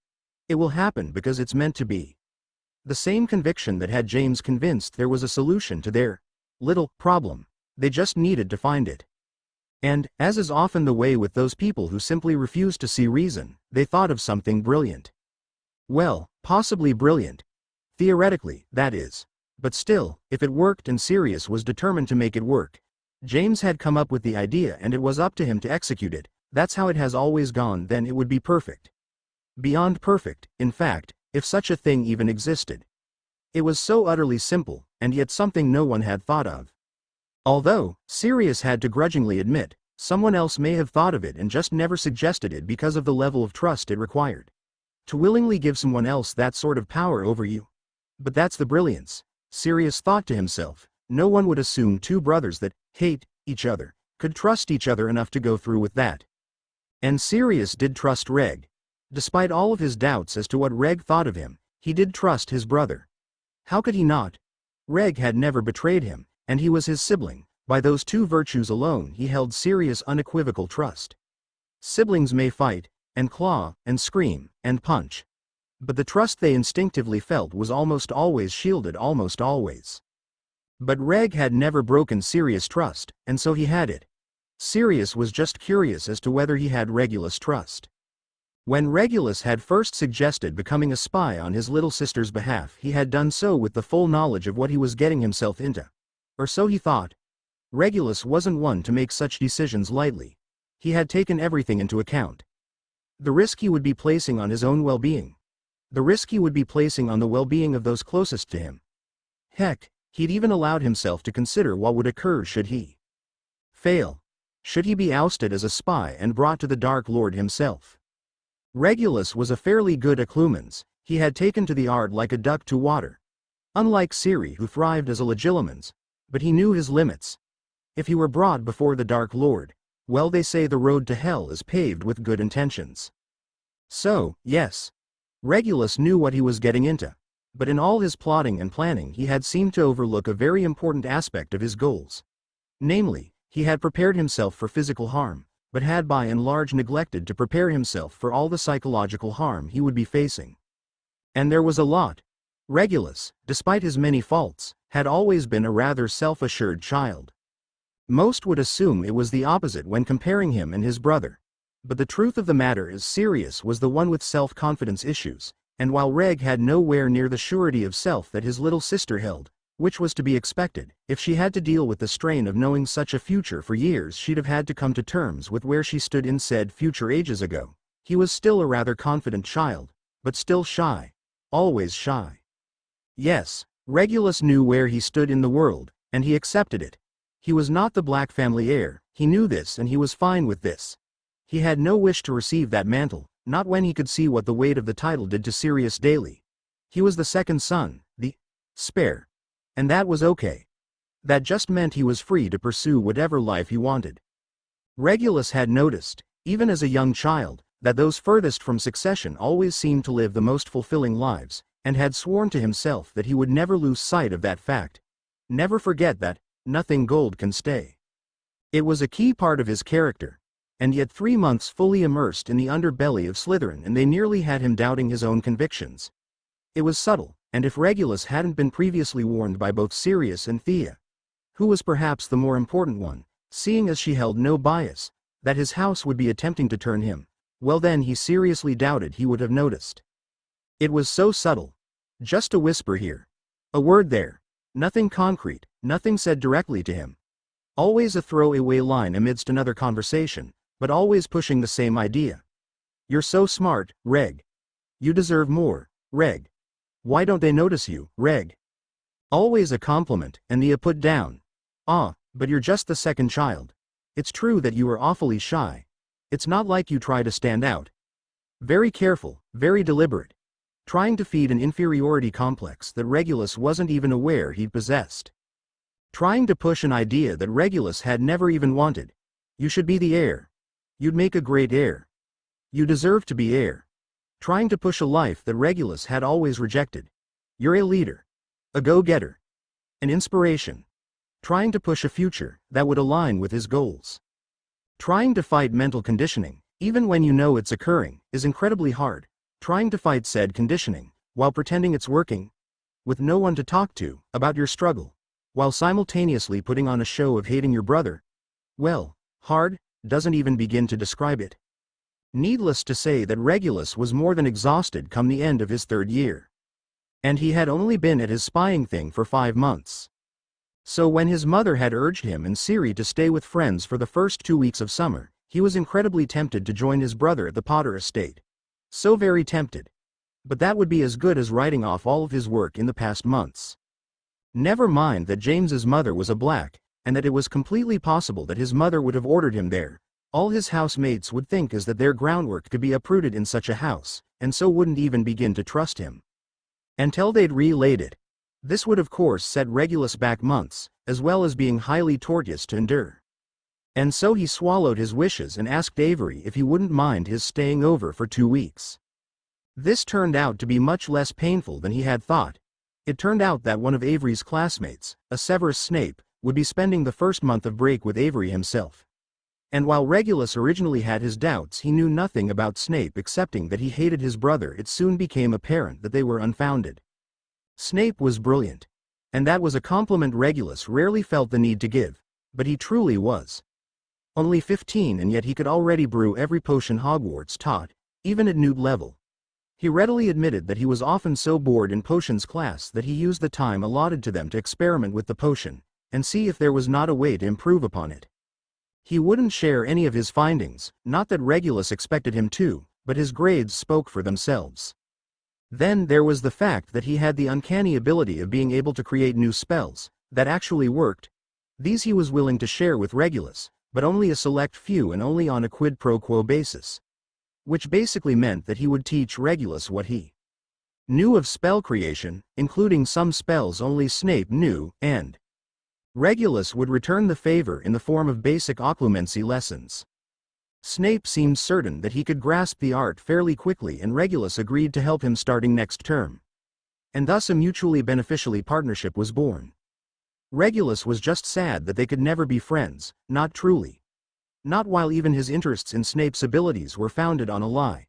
it will happen because it's meant to be. The same conviction that had James convinced there was a solution to their little problem. They just needed to find it. And, as is often the way with those people who simply refuse to see reason, they thought of something brilliant. Well, possibly brilliant. Theoretically, that is. But still, if it worked and Sirius was determined to make it work. James had come up with the idea and it was up to him to execute it. That's how it has always gone. Then it would be perfect. Beyond perfect, in fact, if such a thing even existed. It was so utterly simple, and yet something no one had thought of. Although, Sirius had to grudgingly admit, someone else may have thought of it and just never suggested it because of the level of trust it required. To willingly give someone else that sort of power over you. But that's the brilliance, Sirius thought to himself. No one would assume two brothers that hate each other could trust each other enough to go through with that. And Sirius did trust Reg. Despite all of his doubts as to what Reg thought of him, he did trust his brother. How could he not? Reg had never betrayed him, and he was his sibling. By those two virtues alone he held Sirius' unequivocal trust. Siblings may fight, and claw, and scream, and punch. But the trust they instinctively felt was almost always shielded, almost always. But Reg had never broken Sirius' trust, and so he had it. Sirius was just curious as to whether he had Regulus' trust. When Regulus had first suggested becoming a spy on his little sister's behalf, he had done so with the full knowledge of what he was getting himself into. Or so he thought. Regulus wasn't one to make such decisions lightly. He had taken everything into account. The risk he would be placing on his own well-being. The risk he would be placing on the well-being of those closest to him. Heck, he'd even allowed himself to consider what would occur should he fail. Should he be ousted as a spy and brought to the Dark Lord himself? Regulus was a fairly good accoutrements. He had taken to the art like a duck to water. Unlike Siri, who thrived as a legilimens, but he knew his limits. If he were brought before the Dark Lord, well, they say the road to hell is paved with good intentions. So, yes, Regulus knew what he was getting into, but in all his plotting and planning he had seemed to overlook a very important aspect of his goals. Namely, he had prepared himself for physical harm, but had by and large neglected to prepare himself for all the psychological harm he would be facing. And there was a lot. Regulus, despite his many faults, had always been a rather self-assured child. Most would assume it was the opposite when comparing him and his brother. But the truth of the matter is Sirius was the one with self-confidence issues, and while Reg had nowhere near the surety of self that his little sister held, which was to be expected, if she had to deal with the strain of knowing such a future for years, she'd have had to come to terms with where she stood in said future ages ago. He was still a rather confident child, but still shy. Always shy. Yes, Regulus knew where he stood in the world, and he accepted it. He was not the Black family heir, he knew this and he was fine with this. He had no wish to receive that mantle, not when he could see what the weight of the title did to Sirius daily. He was the second son, the spare. And that was okay. That just meant he was free to pursue whatever life he wanted. Regulus had noticed, even as a young child, that those furthest from succession always seemed to live the most fulfilling lives, and had sworn to himself that he would never lose sight of that fact. Never forget that nothing gold can stay. It was a key part of his character, and yet 3 months fully immersed in the underbelly of Slytherin and they nearly had him doubting his own convictions. It was subtle, and if Regulus hadn't been previously warned by both Sirius and Thea, who was perhaps the more important one, seeing as she held no bias, that his house would be attempting to turn him, well then he seriously doubted he would have noticed. It was so subtle. Just a whisper here. A word there. Nothing concrete, nothing said directly to him. Always a throwaway line amidst another conversation, but always pushing the same idea. You're so smart, Reg. You deserve more, Reg. Why don't they notice you, Reg? Always a compliment, and the put down. Ah, but you're just the second child. It's true that you are awfully shy. It's not like you try to stand out. Very careful, very deliberate. Trying to feed an inferiority complex that Regulus wasn't even aware he possessed. Trying to push an idea that Regulus had never even wanted. You should be the heir. You'd make a great heir. You deserve to be heir. Trying to push a life that Regulus had always rejected. You're a leader. A go-getter. An inspiration. Trying to push a future that would align with his goals. Trying to fight mental conditioning, even when you know it's occurring, is incredibly hard. Trying to fight said conditioning, while pretending it's working, with no one to talk to about your struggle, while simultaneously putting on a show of hating your brother? Well, hard doesn't even begin to describe it. Needless to say that Regulus was more than exhausted come the end of his 3rd year. And he had only been at his spying thing for 5 months. So when his mother had urged him and Siri to stay with friends for the first 2 weeks of summer, he was incredibly tempted to join his brother at the Potter estate. So very tempted. But that would be as good as writing off all of his work in the past months. Never mind that James's mother was a black, and that it was completely possible that his mother would have ordered him there. All his housemates would think is that their groundwork could be uprooted in such a house, and so wouldn't even begin to trust him. Until they'd relayed it. This would of course set Regulus back months, as well as being highly tortuous to endure. And so he swallowed his wishes and asked Avery if he wouldn't mind his staying over for 2 weeks. This turned out to be much less painful than he had thought. It turned out that one of Avery's classmates, a Severus Snape, would be spending the first month of break with Avery himself. And while Regulus originally had his doubts, he knew nothing about Snape excepting that he hated his brother. It soon became apparent that they were unfounded. Snape was brilliant. And that was a compliment Regulus rarely felt the need to give, but he truly was. Only 15, and yet he could already brew every potion Hogwarts taught, even at Newt level. He readily admitted that he was often so bored in potions class that he used the time allotted to them to experiment with the potion, and see if there was not a way to improve upon it. He wouldn't share any of his findings, not that Regulus expected him to, but his grades spoke for themselves. Then there was the fact that he had the uncanny ability of being able to create new spells, that actually worked. These he was willing to share with Regulus, but only a select few and only on a quid pro quo basis. Which basically meant that he would teach Regulus what he knew of spell creation, including some spells only Snape knew, and Regulus would return the favor in the form of basic occlumency lessons. Snape seemed certain that he could grasp the art fairly quickly, and Regulus agreed to help him starting next term. And thus a mutually beneficial partnership was born. Regulus was just sad that they could never be friends, not truly. Not while even his interests in Snape's abilities were founded on a lie.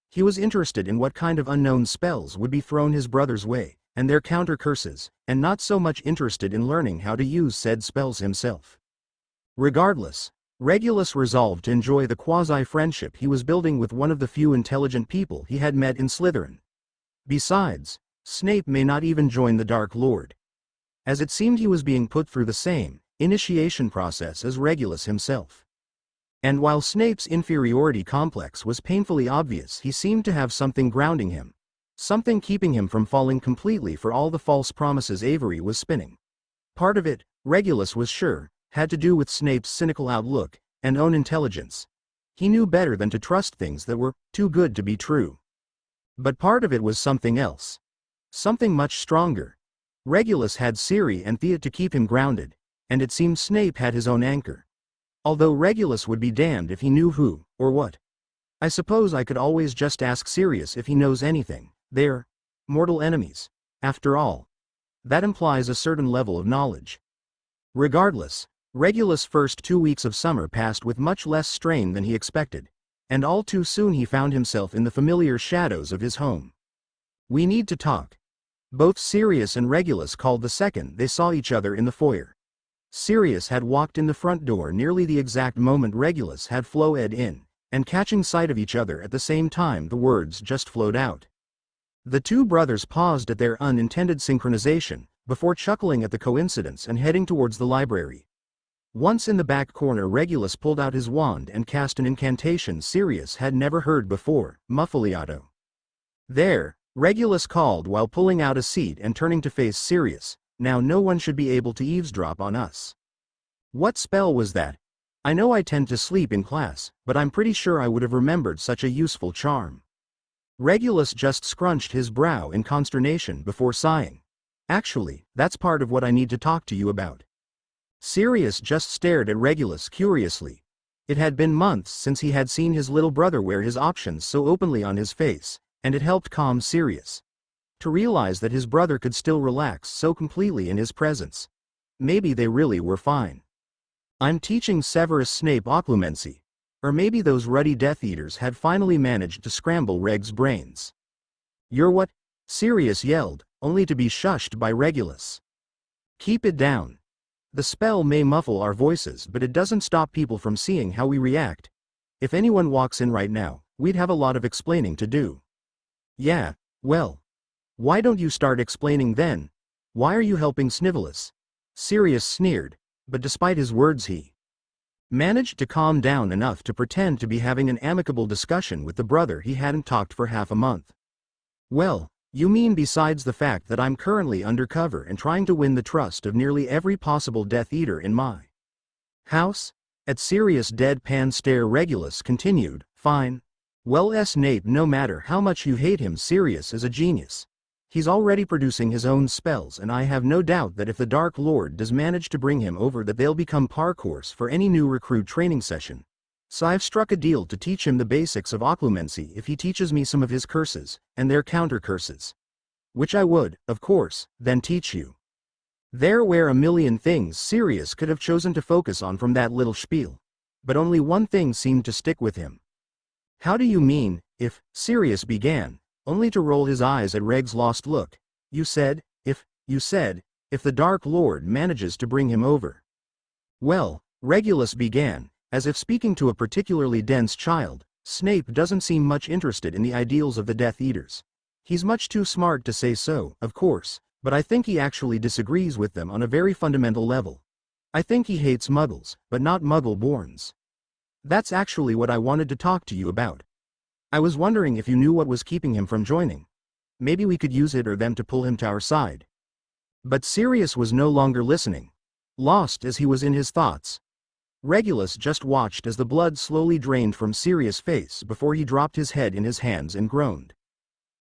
He was interested in what kind of unknown spells would be thrown his brother's way, and their counter curses, and not so much interested in learning how to use said spells himself. Regardless, Regulus resolved to enjoy the quasi-friendship he was building with one of the few intelligent people he had met in Slytherin. Besides, Snape may not even join the Dark Lord, as it seemed he was being put through the same initiation process as Regulus himself. And while Snape's inferiority complex was painfully obvious, he seemed to have something grounding him, something keeping him from falling completely for all the false promises Avery was spinning. Part of it, Regulus was sure, had to do with Snape's cynical outlook and own intelligence. He knew better than to trust things that were too good to be true. But part of it was something else. Something much stronger. Regulus had Siri and Thea to keep him grounded, and it seemed Snape had his own anchor. Although Regulus would be damned if he knew who, or what. I suppose I could always just ask Sirius if he knows anything. They're mortal enemies, after all. That implies a certain level of knowledge. Regardless, Regulus' first 2 weeks of summer passed with much less strain than he expected, and all too soon he found himself in the familiar shadows of his home. "We need to talk." Both Sirius and Regulus called the second they saw each other in the foyer. Sirius had walked in the front door nearly the exact moment Regulus had flowed in, and catching sight of each other at the same time, the words just flowed out. The two brothers paused at their unintended synchronization, before chuckling at the coincidence and heading towards the library. Once in the back corner, Regulus pulled out his wand and cast an incantation Sirius had never heard before, Muffoliato. "There," Regulus called while pulling out a seat and turning to face Sirius. "Now no one should be able to eavesdrop on us." "What spell was that? I know I tend to sleep in class, but I'm pretty sure I would have remembered such a useful charm." Regulus just scrunched his brow in consternation before sighing. "Actually, that's part of what I need to talk to you about." Sirius just stared at Regulus curiously. It had been months since he had seen his little brother wear his options so openly on his face, and it helped calm Sirius to realize that his brother could still relax so completely in his presence. Maybe they really were fine. "I'm teaching Severus Snape occlumency." Or maybe those ruddy Death Eaters had finally managed to scramble Reg's brains. "You're what?" Sirius yelled, only to be shushed by Regulus. Keep it down. The spell may muffle our voices, but it doesn't stop people from seeing how we react. If anyone walks in right now, we'd have a lot of explaining to do. Yeah, well. Why don't you start explaining then? Why are you helping Snivellus? Sirius sneered, but despite his words he managed to calm down enough to pretend to be having an amicable discussion with the brother he hadn't talked for half a month. Well, you mean besides the fact that I'm currently undercover and trying to win the trust of nearly every possible Death Eater in my house? At Sirius' deadpan stare Regulus continued, fine. Well, Snape, no matter how much you hate him, Sirius is a genius. He's already producing his own spells, and I have no doubt that if the Dark Lord does manage to bring him over, that they'll become par course for any new recruit training session. So I've struck a deal to teach him the basics of occlumency if he teaches me some of his curses, and their counter-curses. Which I would, of course, then teach you. There were a million things Sirius could have chosen to focus on from that little spiel. But only one thing seemed to stick with him. How do you mean, if, Sirius began, only to roll his eyes at Reg's lost look. You said, if the Dark Lord manages to bring him over. Well, Regulus began, as if speaking to a particularly dense child. Snape doesn't seem much interested in the ideals of the Death Eaters. He's much too smart to say so, of course, but I think he actually disagrees with them on a very fundamental level. I think he hates Muggles, but not Muggle-borns. That's actually what I wanted to talk to you about. I was wondering if you knew what was keeping him from joining. Maybe we could use it or them to pull him to our side. But Sirius was no longer listening. Lost as he was in his thoughts. Regulus just watched as the blood slowly drained from Sirius' face before he dropped his head in his hands and groaned.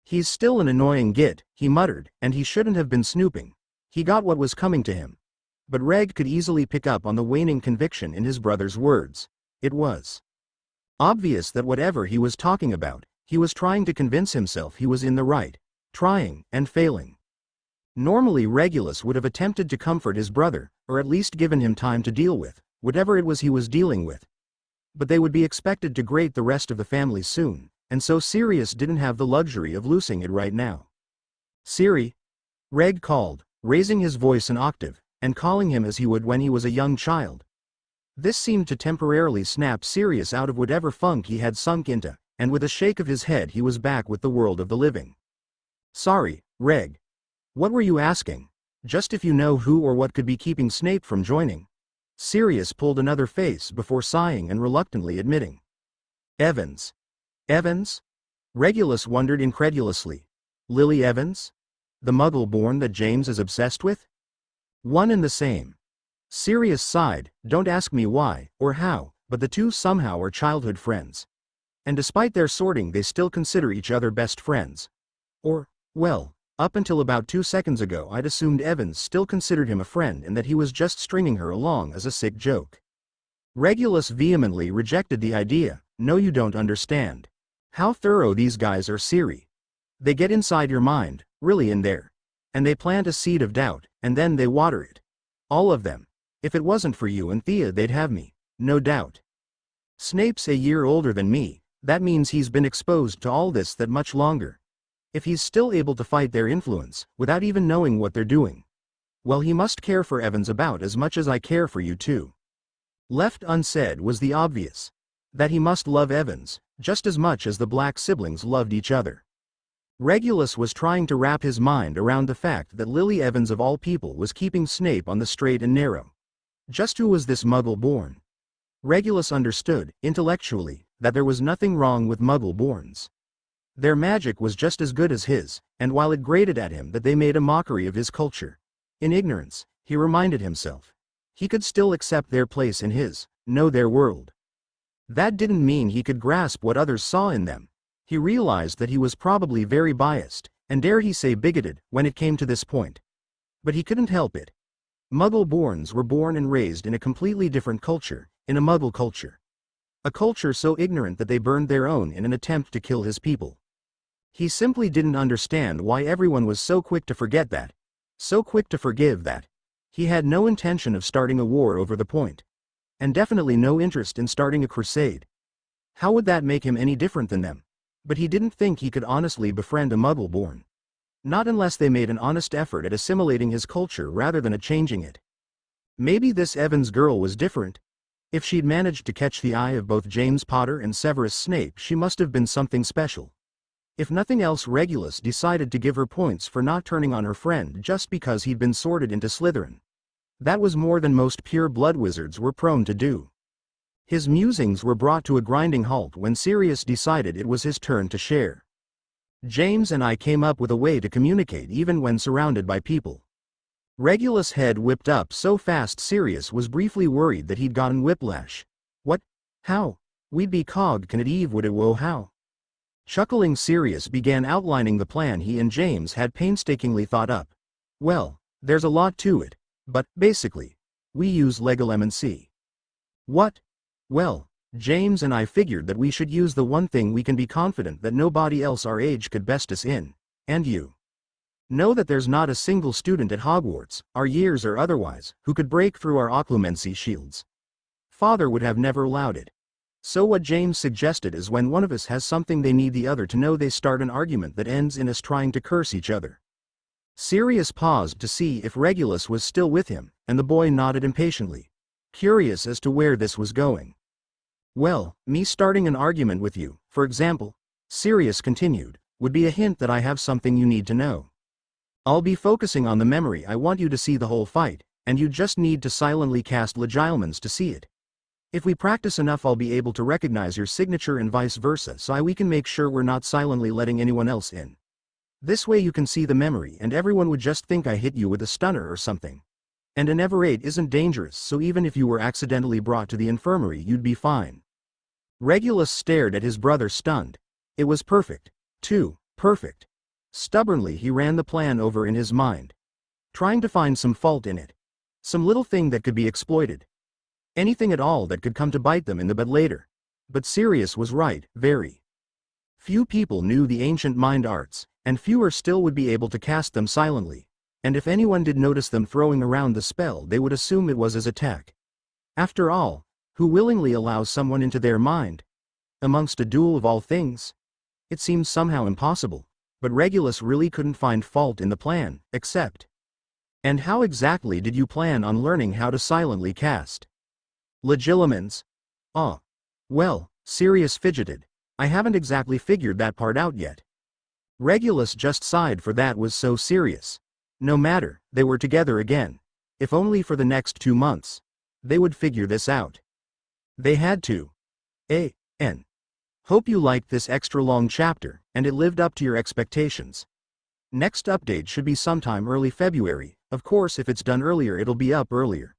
He's still an annoying git, he muttered, and he shouldn't have been snooping. He got what was coming to him. But Reg could easily pick up on the waning conviction in his brother's words. It was obvious that whatever he was talking about, he was trying to convince himself he was in the right, trying and failing. Normally Regulus would have attempted to comfort his brother, or at least given him time to deal with whatever it was he was dealing with. But they would be expected to grate the rest of the family soon, and so Sirius didn't have the luxury of losing it right now. Siri, Reg called, raising his voice an octave, and calling him as he would when he was a young child. This seemed to temporarily snap Sirius out of whatever funk he had sunk into, and with a shake of his head he was back with the world of the living. Sorry, Reg. What were you asking? Just if you know who or what could be keeping Snape from joining. Sirius pulled another face before sighing and reluctantly admitting. Evans. Evans? Regulus wondered incredulously. Lily Evans? The Muggle-born that James is obsessed with? One and the same. Sirius sighed, don't ask me why, or how, but the two somehow are childhood friends. And despite their sorting they still consider each other best friends. Or, well, up until about 2 seconds ago I'd assumed Evans still considered him a friend and that he was just stringing her along as a sick joke. Regulus vehemently rejected the idea. No, you don't understand. How thorough these guys are, Siri. They get inside your mind, really in there. And they plant a seed of doubt, and then they water it. All of them. If it wasn't for you and Thea they'd have me, no doubt. Snape's a year older than me, that means he's been exposed to all this that much longer. If he's still able to fight their influence, without even knowing what they're doing, well, he must care for Evans about as much as I care for you too. Left unsaid was the obvious. That he must love Evans, just as much as the Black siblings loved each other. Regulus was trying to wrap his mind around the fact that Lily Evans of all people was keeping Snape on the straight and narrow. Just who was this Muggle-born? Regulus understood, intellectually, that there was nothing wrong with Muggle-borns. Their magic was just as good as his, and while it grated at him that they made a mockery of his culture, in ignorance, he reminded himself, he could still accept their place in his, know their world. That didn't mean he could grasp what others saw in them. He realized that he was probably very biased, and dare he say bigoted, when it came to this point. But he couldn't help it. Muggle-borns were born and raised in a completely different culture, in a Muggle culture. A culture so ignorant that they burned their own in an attempt to kill his people. He simply didn't understand why everyone was so quick to forget that, so quick to forgive that. He had no intention of starting a war over the point. And definitely no interest in starting a crusade. How would that make him any different than them? But he didn't think he could honestly befriend a Muggle-born. Not unless they made an honest effort at assimilating his culture rather than at changing it. Maybe this Evans girl was different. If she'd managed to catch the eye of both James Potter and Severus Snape, she must have been something special. If nothing else, Regulus decided to give her points for not turning on her friend just because he'd been sorted into Slytherin. That was more than most pure-blood wizards were prone to do. His musings were brought to a grinding halt when Sirius decided it was his turn to share. James and I came up with a way to communicate even when surrounded by people. Regulus' head whipped up so fast Sirius was briefly worried that he'd gotten whiplash. What? How? We'd be cogged at Eve would it woe how? Chuckling, Sirius began outlining the plan he and James had painstakingly thought up. Well, there's a lot to it, but, basically, we use Legolemon. What? Well, James and I figured that we should use the one thing we can be confident that nobody else our age could best us in, and you know that there's not a single student at Hogwarts, our years or otherwise, who could break through our occlumency shields. Father would have never allowed it. So what James suggested is when one of us has something they need the other to know, they start an argument that ends in us trying to curse each other. Sirius paused to see if Regulus was still with him, and the boy nodded impatiently, curious as to where this was going. Well, me starting an argument with you, for example, Sirius continued, would be a hint that I have something you need to know. I'll be focusing on the memory. I want you to see the whole fight, and you just need to silently cast Legilimens to see it. If we practice enough, I'll be able to recognize your signature and vice versa, so we can make sure we're not silently letting anyone else in. This way you can see the memory and everyone would just think I hit you with a stunner or something. And an Everate isn't dangerous, so even if you were accidentally brought to the infirmary you'd be fine. Regulus stared at his brother, stunned. It was perfect. Too perfect. Stubbornly he ran the plan over in his mind, trying to find some fault in it. Some little thing that could be exploited. Anything at all that could come to bite them in the butt later. But Sirius was right, very few people knew the ancient mind arts, and fewer still would be able to cast them silently, and if anyone did notice them throwing around the spell they would assume it was as attack. After all, who willingly allows someone into their mind? Amongst a duel of all things? It seems somehow impossible, but Regulus really couldn't find fault in the plan, except. And how exactly did you plan on learning how to silently cast Legilimens? Ah. Well, Sirius fidgeted. I haven't exactly figured that part out yet. Regulus just sighed, for that was so serious. No matter, they were together again. If only for the next 2 months. They would figure this out. They had to. A.N. Hope you liked this extra long chapter, and it lived up to your expectations. Next update should be sometime early February. Of course, if it's done earlier it'll be up earlier.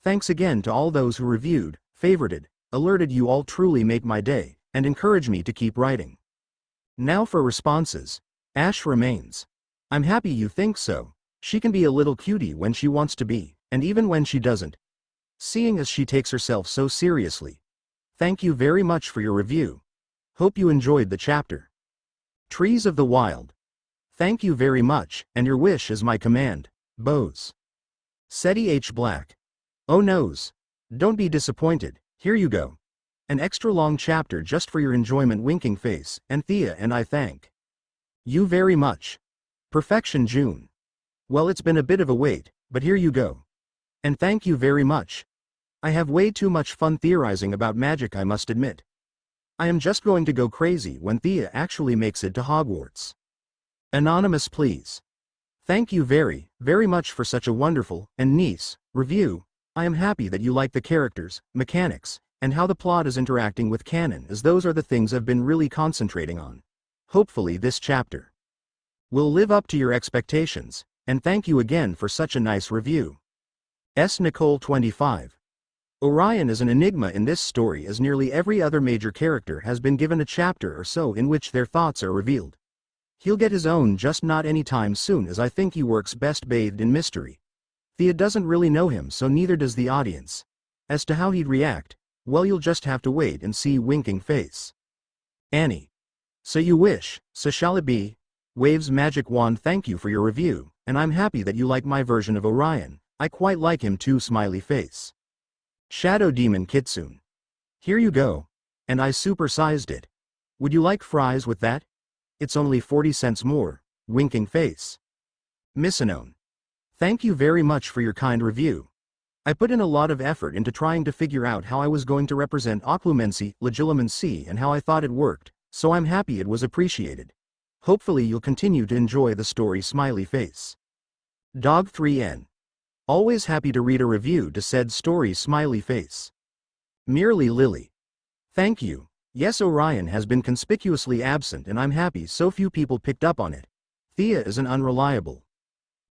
Thanks again to all those who reviewed, favorited, alerted. You all truly make my day, and encourage me to keep writing. Now for responses. Ash remains. I'm happy you think so. She can be a little cutie when she wants to be, and even when she doesn't. Seeing as she takes herself so seriously. Thank you very much for your review. Hope you enjoyed the chapter. Trees of the Wild. Thank you very much, and your wish is my command. Bose. Seti H. Black. Oh noes. Don't be disappointed, here you go. An extra long chapter just for your enjoyment, winking face, and Thea and I thank you very much. Perfection June. Well, it's been a bit of a wait, but here you go. And thank you very much. I have way too much fun theorizing about magic, I must admit. I am just going to go crazy when Thea actually makes it to Hogwarts. Anonymous, please. Thank you very, very much for such a wonderful, and nice, review. I am happy that you like the characters, mechanics, and how the plot is interacting with canon, as those are the things I've been really concentrating on. Hopefully this chapter will live up to your expectations, and thank you again for such a nice review. S. Nicole 25. Orion is an enigma in this story, as nearly every other major character has been given a chapter or so in which their thoughts are revealed. He'll get his own, just not anytime soon, as I think he works best bathed in mystery. Thea doesn't really know him, so neither does the audience. As to how he'd react, well, you'll just have to wait and see. Winking face. Annie. So you wish, so shall it be. Waves magic wand. Thank you for your review, and I'm happy that you like my version of Orion. I quite like him too. Smiley face. Shadow Demon Kitsune. Here you go. And I supersized it. Would you like fries with that? It's only 40 cents more. Winking face. Misnown. Thank you very much for your kind review. I put in a lot of effort into trying to figure out how I was going to represent occlumency, legislamancy, and how I thought it worked, so I'm happy it was appreciated. Hopefully you'll continue to enjoy the story. Smiley face. Dog 3N. Always happy to read a review to said story. Smiley face. Merely Lily. Thank you. Yes, Orion has been conspicuously absent and I'm happy so few people picked up on it. Thea is an unreliable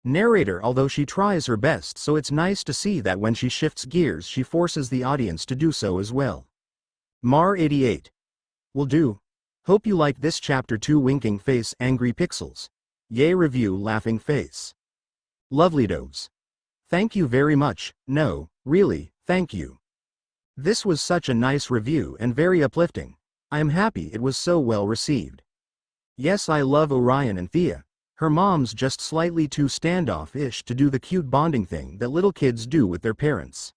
narrator, although she tries her best, so it's nice to see that when she shifts gears she forces the audience to do so as well. Mar88. Will do. Hope you like this chapter 2. Winking face. Angry pixels. Yay review. Laughing face. Lovely doves. Thank you very much. No, really, thank you. This was such a nice review and very uplifting. I am happy it was so well received. Yes, I love Orion and Thea. Her mom's just slightly too standoffish to do the cute bonding thing that little kids do with their parents.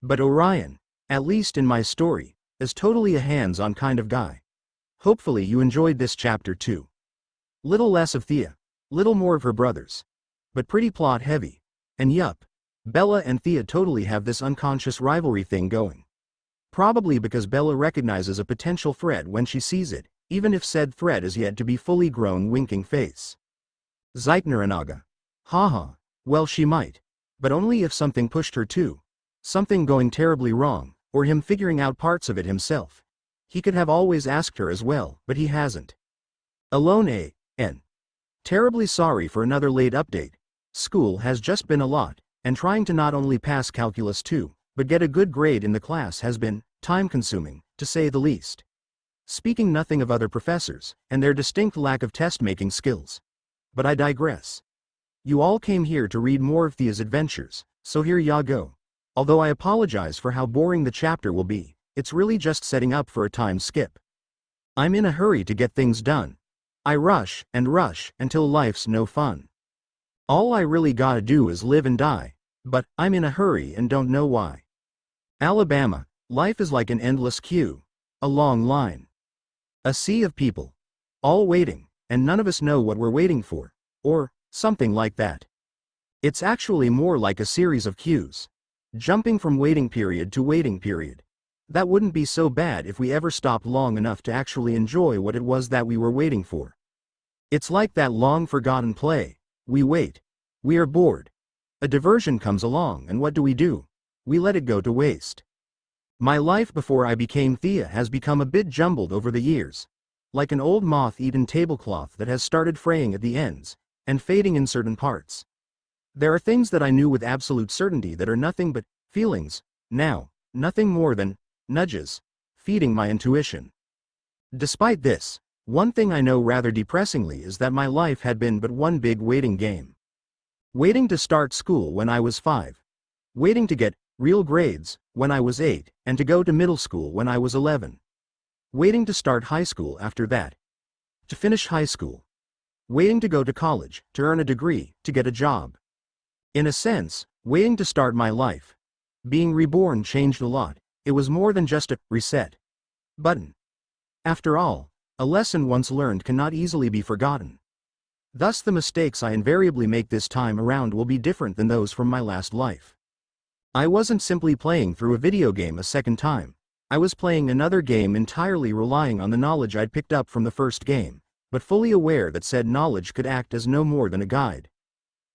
But Orion, at least in my story, is totally a hands-on kind of guy. Hopefully you enjoyed this chapter too. Little less of Thea, little more of her brothers. But pretty plot heavy. And yup, Bella and Thea totally have this unconscious rivalry thing going. Probably because Bella recognizes a potential threat when she sees it, even if said threat is yet to be fully grown. Winking face. Zeitneranaga. Haha, well she might. But only if something pushed her to. Something going terribly wrong, or him figuring out parts of it himself. He could have always asked her as well, but he hasn't. Alone A.N. Terribly sorry for another late update. School has just been a lot, and trying to not only pass calculus 2, but get a good grade in the class has been time-consuming, to say the least. Speaking nothing of other professors, and their distinct lack of test-making skills. But I digress. You all came here to read more of Thea's adventures, so here ya go. Although I apologize for how boring the chapter will be, it's really just setting up for a time skip. I'm in a hurry to get things done. I rush until life's no fun. All I really gotta do is live and die, but I'm in a hurry and don't know why. Alabama, life is like an endless queue, a long line. A sea of people. All waiting, and none of us know what we're waiting for, or something like that. It's actually more like a series of queues. Jumping from waiting period to waiting period. That wouldn't be so bad if we ever stopped long enough to actually enjoy what it was that we were waiting for. It's like that long-forgotten play. We wait. We are bored. A diversion comes along and what do? We let it go to waste. My life before I became Thea has become a bit jumbled over the years. Like an old moth-eaten tablecloth that has started fraying at the ends, and fading in certain parts. There are things that I knew with absolute certainty that are nothing but feelings, now, nothing more than nudges, feeding my intuition. Despite this, one thing I know rather depressingly is that my life had been but one big waiting game. Waiting to start school when I was 5. Waiting to get real grades when I was 8, and to go to middle school when I was 11. Waiting to start high school after that. To finish high school. Waiting to go to college, to earn a degree, to get a job. In a sense, waiting to start my life. Being reborn changed a lot. It was more than just a reset button. After all, a lesson once learned cannot easily be forgotten. Thus the mistakes I invariably make this time around will be different than those from my last life. I wasn't simply playing through a video game a second time. I was playing another game entirely relying on the knowledge I'd picked up from the first game, but fully aware that said knowledge could act as no more than a guide.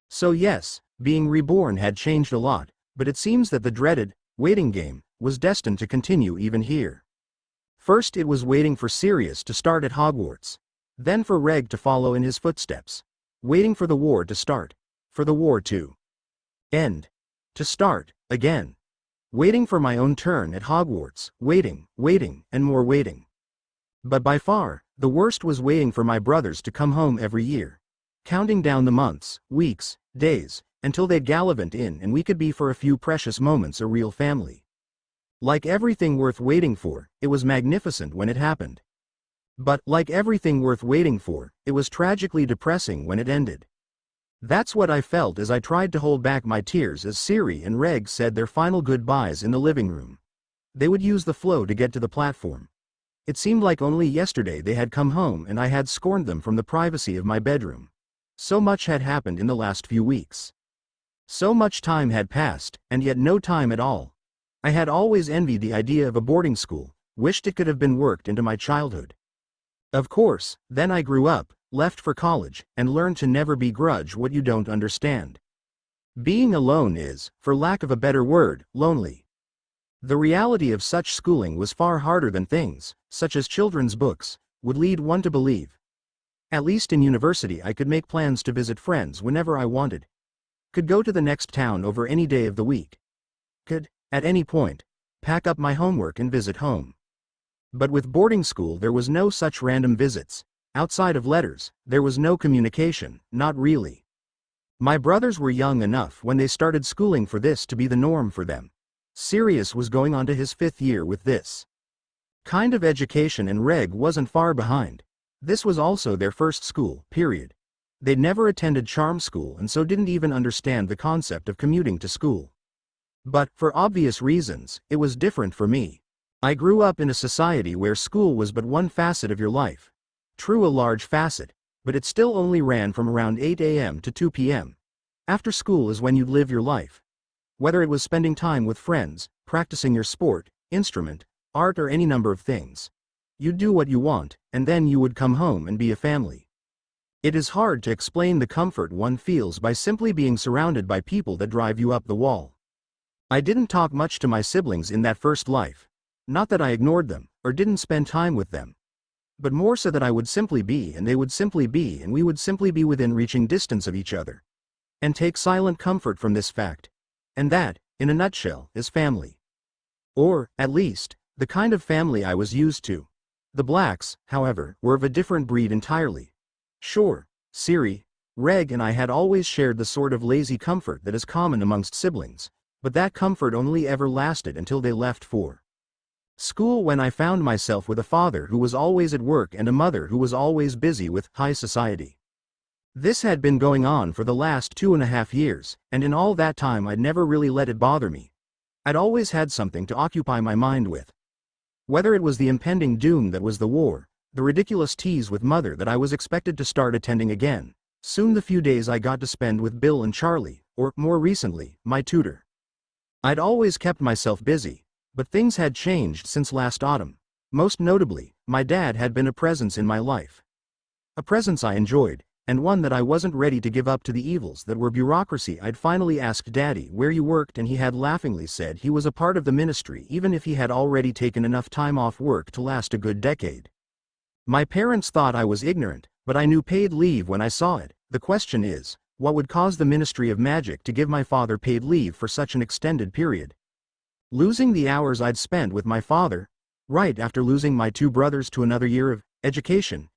So yes, being reborn had changed a lot, but it seems that the dreaded waiting game was destined to continue even here. First it was waiting for Sirius to start at Hogwarts. Then for Reg to follow in his footsteps. Waiting for the war to start. For the war to end. To start, again. Waiting for my own turn at Hogwarts, waiting, and more waiting. But by far, the worst was waiting for my brothers to come home every year. Counting down the months, weeks, days, until they'd gallivant in and we could be for a few precious moments a real family. Like everything worth waiting for, it was magnificent when it happened. But, like everything worth waiting for, it was tragically depressing when it ended. That's what I felt as I tried to hold back my tears as Siri and Reg said their final goodbyes in the living room. They would use the flow to get to the platform. It seemed like only yesterday they had come home and I had scorned them from the privacy of my bedroom. So much had happened in the last few weeks. So much time had passed, and yet no time at all. I had always envied the idea of a boarding school, wished it could have been worked into my childhood. Of course, then I grew up, left for college, and learned to never begrudge what you don't understand. Being alone is, for lack of a better word, lonely. The reality of such schooling was far harder than things, such as children's books, would lead one to believe. At least in university I could make plans to visit friends whenever I wanted. Could go to the next town over any day of the week. Could, at any point, pack up my homework and visit home. But with boarding school there was no such random visits. Outside of letters, there was no communication, not really. My brothers were young enough when they started schooling for this to be the norm for them. Sirius was going on to his 5th year with this kind of education, and Reg wasn't far behind. This was also their first school, period. They'd never attended charm school and so didn't even understand the concept of commuting to school. But, for obvious reasons, it was different for me. I grew up in a society where school was but one facet of your life. True, a large facet, but it still only ran from around 8 a.m. to 2 p.m. After school is when you'd live your life. Whether it was spending time with friends, practicing your sport, instrument, art, or any number of things. You'd do what you want, and then you would come home and be a family. It is hard to explain the comfort one feels by simply being surrounded by people that drive you up the wall. I didn't talk much to my siblings in that first life. Not that I ignored them, or didn't spend time with them. But more so that I would simply be and they would simply be and we would simply be within reaching distance of each other. And take silent comfort from this fact. And that, in a nutshell, is family. Or, at least, the kind of family I was used to. The Blacks, however, were of a different breed entirely. Sure, Siri, Reg and I had always shared the sort of lazy comfort that is common amongst siblings, but that comfort only ever lasted until they left for school, when I found myself with a father who was always at work and a mother who was always busy with high society. This had been going on for the last 2.5 years, and in all that time I'd never really let it bother me. I'd always had something to occupy my mind with. Whether it was the impending doom that was the war, the ridiculous tease with mother that I was expected to start attending again, soon the few days I got to spend with Bill and Charlie, or, more recently, my tutor. I'd always kept myself busy, but things had changed since last autumn. Most notably, my dad had been a presence in my life. A presence I enjoyed, and one that I wasn't ready to give up to the evils that were bureaucracy. I'd finally asked Daddy where you worked, and he had laughingly said he was a part of the ministry even if he had already taken enough time off work to last a good decade. My parents thought I was ignorant, but I knew paid leave when I saw it. The question is, what would cause the Ministry of Magic to give my father paid leave for such an extended period? Losing the hours I'd spent with my father, right after losing my 2 brothers to another year of education.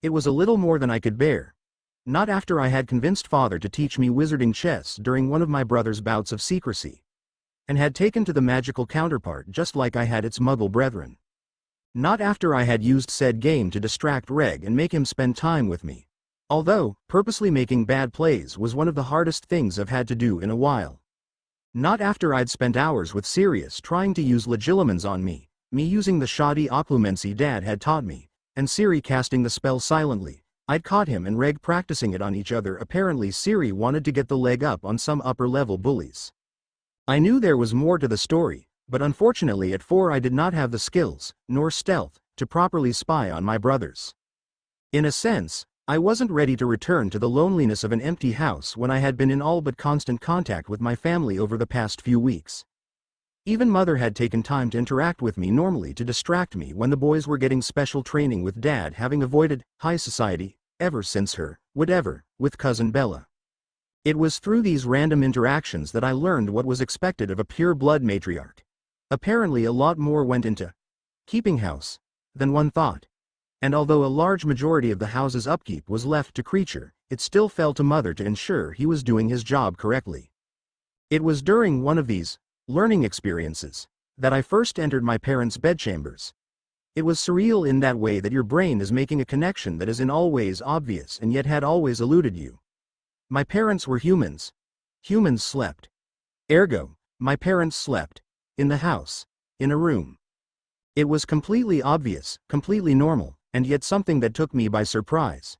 It was a little more than I could bear. Not after I had convinced father to teach me wizarding chess during one of my brother's bouts of secrecy. And had taken to the magical counterpart just like I had its muggle brethren. Not after I had used said game to distract Reg and make him spend time with me. Although, purposely making bad plays was one of the hardest things I've had to do in a while. Not after I'd spent hours with Sirius trying to use legilimens on me using the shoddy occlumency Dad had taught me, and Siri casting the spell silently. I'd caught him and Reg practicing it on each other. Apparently Siri wanted to get the leg up on some upper-level bullies. I knew there was more to the story, but unfortunately at 4 I did not have the skills, nor stealth, to properly spy on my brothers. In a sense, I wasn't ready to return to the loneliness of an empty house when I had been in all but constant contact with my family over the past few weeks. Even Mother had taken time to interact with me normally to distract me when the boys were getting special training, with Dad having avoided high society ever since her whatever with cousin Bella. It was through these random interactions that I learned what was expected of a pure-blood matriarch. Apparently a lot more went into keeping house than one thought. And although a large majority of the house's upkeep was left to Creature, it still fell to Mother to ensure he was doing his job correctly. It was during one of these learning experiences that I first entered my parents' bedchambers. It was surreal in that way that your brain is making a connection that is in all ways obvious and yet had always eluded you. My parents were humans. Humans slept. Ergo, my parents slept. In the house. In a room. It was completely obvious, completely normal, and yet something that took me by surprise.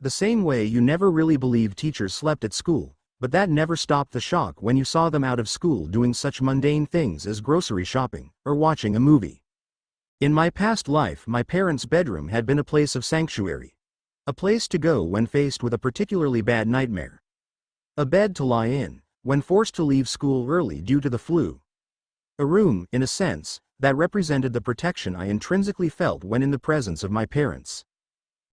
The same way you never really believed teachers slept at school, but that never stopped the shock when you saw them out of school doing such mundane things as grocery shopping, or watching a movie. In my past life, my parents' bedroom had been a place of sanctuary. A place to go when faced with a particularly bad nightmare. A bed to lie in, when forced to leave school early due to the flu. A room, in a sense, that represented the protection I intrinsically felt when in the presence of my parents.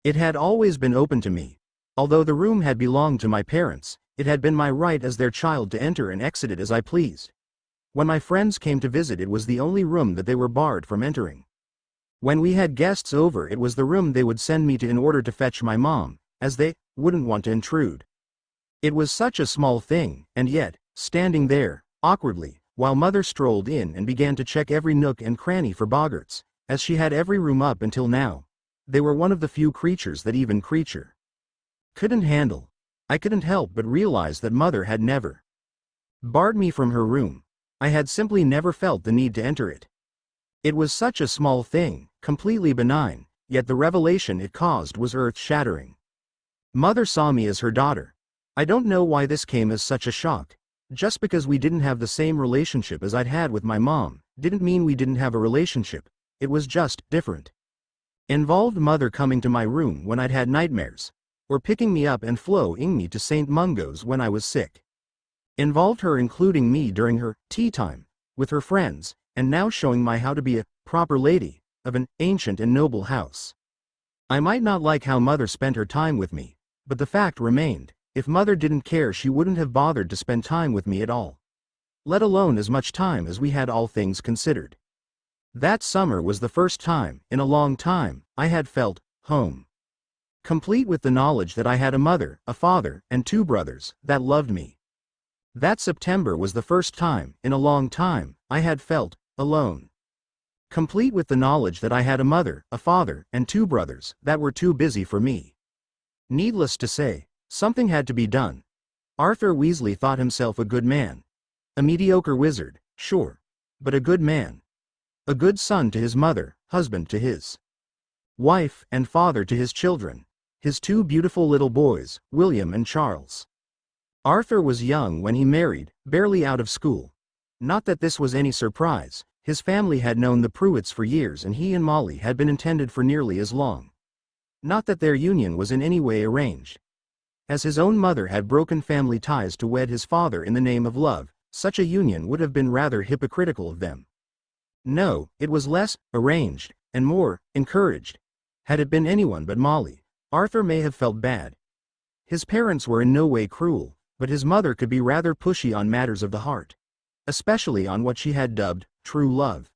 It had always been open to me. Although the room had belonged to my parents, it had been my right as their child to enter and exit it as I pleased. When my friends came to visit, it was the only room that they were barred from entering. When we had guests over, it was the room they would send me to in order to fetch my mom, as they wouldn't want to intrude. It was such a small thing, and yet, standing there, awkwardly, while mother strolled in and began to check every nook and cranny for boggarts, as she had every room up until now, they were one of the few creatures that even creature couldn't handle. I couldn't help but realize that mother had never barred me from her room. I had simply never felt the need to enter it. It was such a small thing, completely benign, yet the revelation it caused was earth-shattering. Mother saw me as her daughter. I don't know why this came as such a shock. Just because we didn't have the same relationship as I'd had with my mom, didn't mean we didn't have a relationship. It was just different. Involved mother coming to my room when I'd had nightmares, or picking me up and flowing me to St. Mungo's when I was sick. Involved her including me during her tea time with her friends, and now showing me how to be a proper lady of an ancient and noble house. I might not like how mother spent her time with me, but the fact remained, if mother didn't care, she wouldn't have bothered to spend time with me at all. Let alone as much time as we had, all things considered. That summer was the first time, in a long time, I had felt home. Complete with the knowledge that I had a mother, a father, and 2 brothers that loved me. That September was the first time, in a long time, I had felt alone. Complete with the knowledge that I had a mother, a father, and 2 brothers that were too busy for me. Needless to say, something had to be done. Arthur Weasley thought himself a good man. A mediocre wizard, sure, but a good man. A good son to his mother, husband to his wife, and father to his children, his 2 beautiful little boys, William and Charles. Arthur was young when he married, barely out of school. Not that this was any surprise, his family had known the Pruitts for years and he and Molly had been intended for nearly as long. Not that their union was in any way arranged. As his own mother had broken family ties to wed his father in the name of love, such a union would have been rather hypocritical of them. No, it was less arranged, and more encouraged. Had it been anyone but Molly, Arthur may have felt bad. His parents were in no way cruel, but his mother could be rather pushy on matters of the heart. Especially on what she had dubbed true love.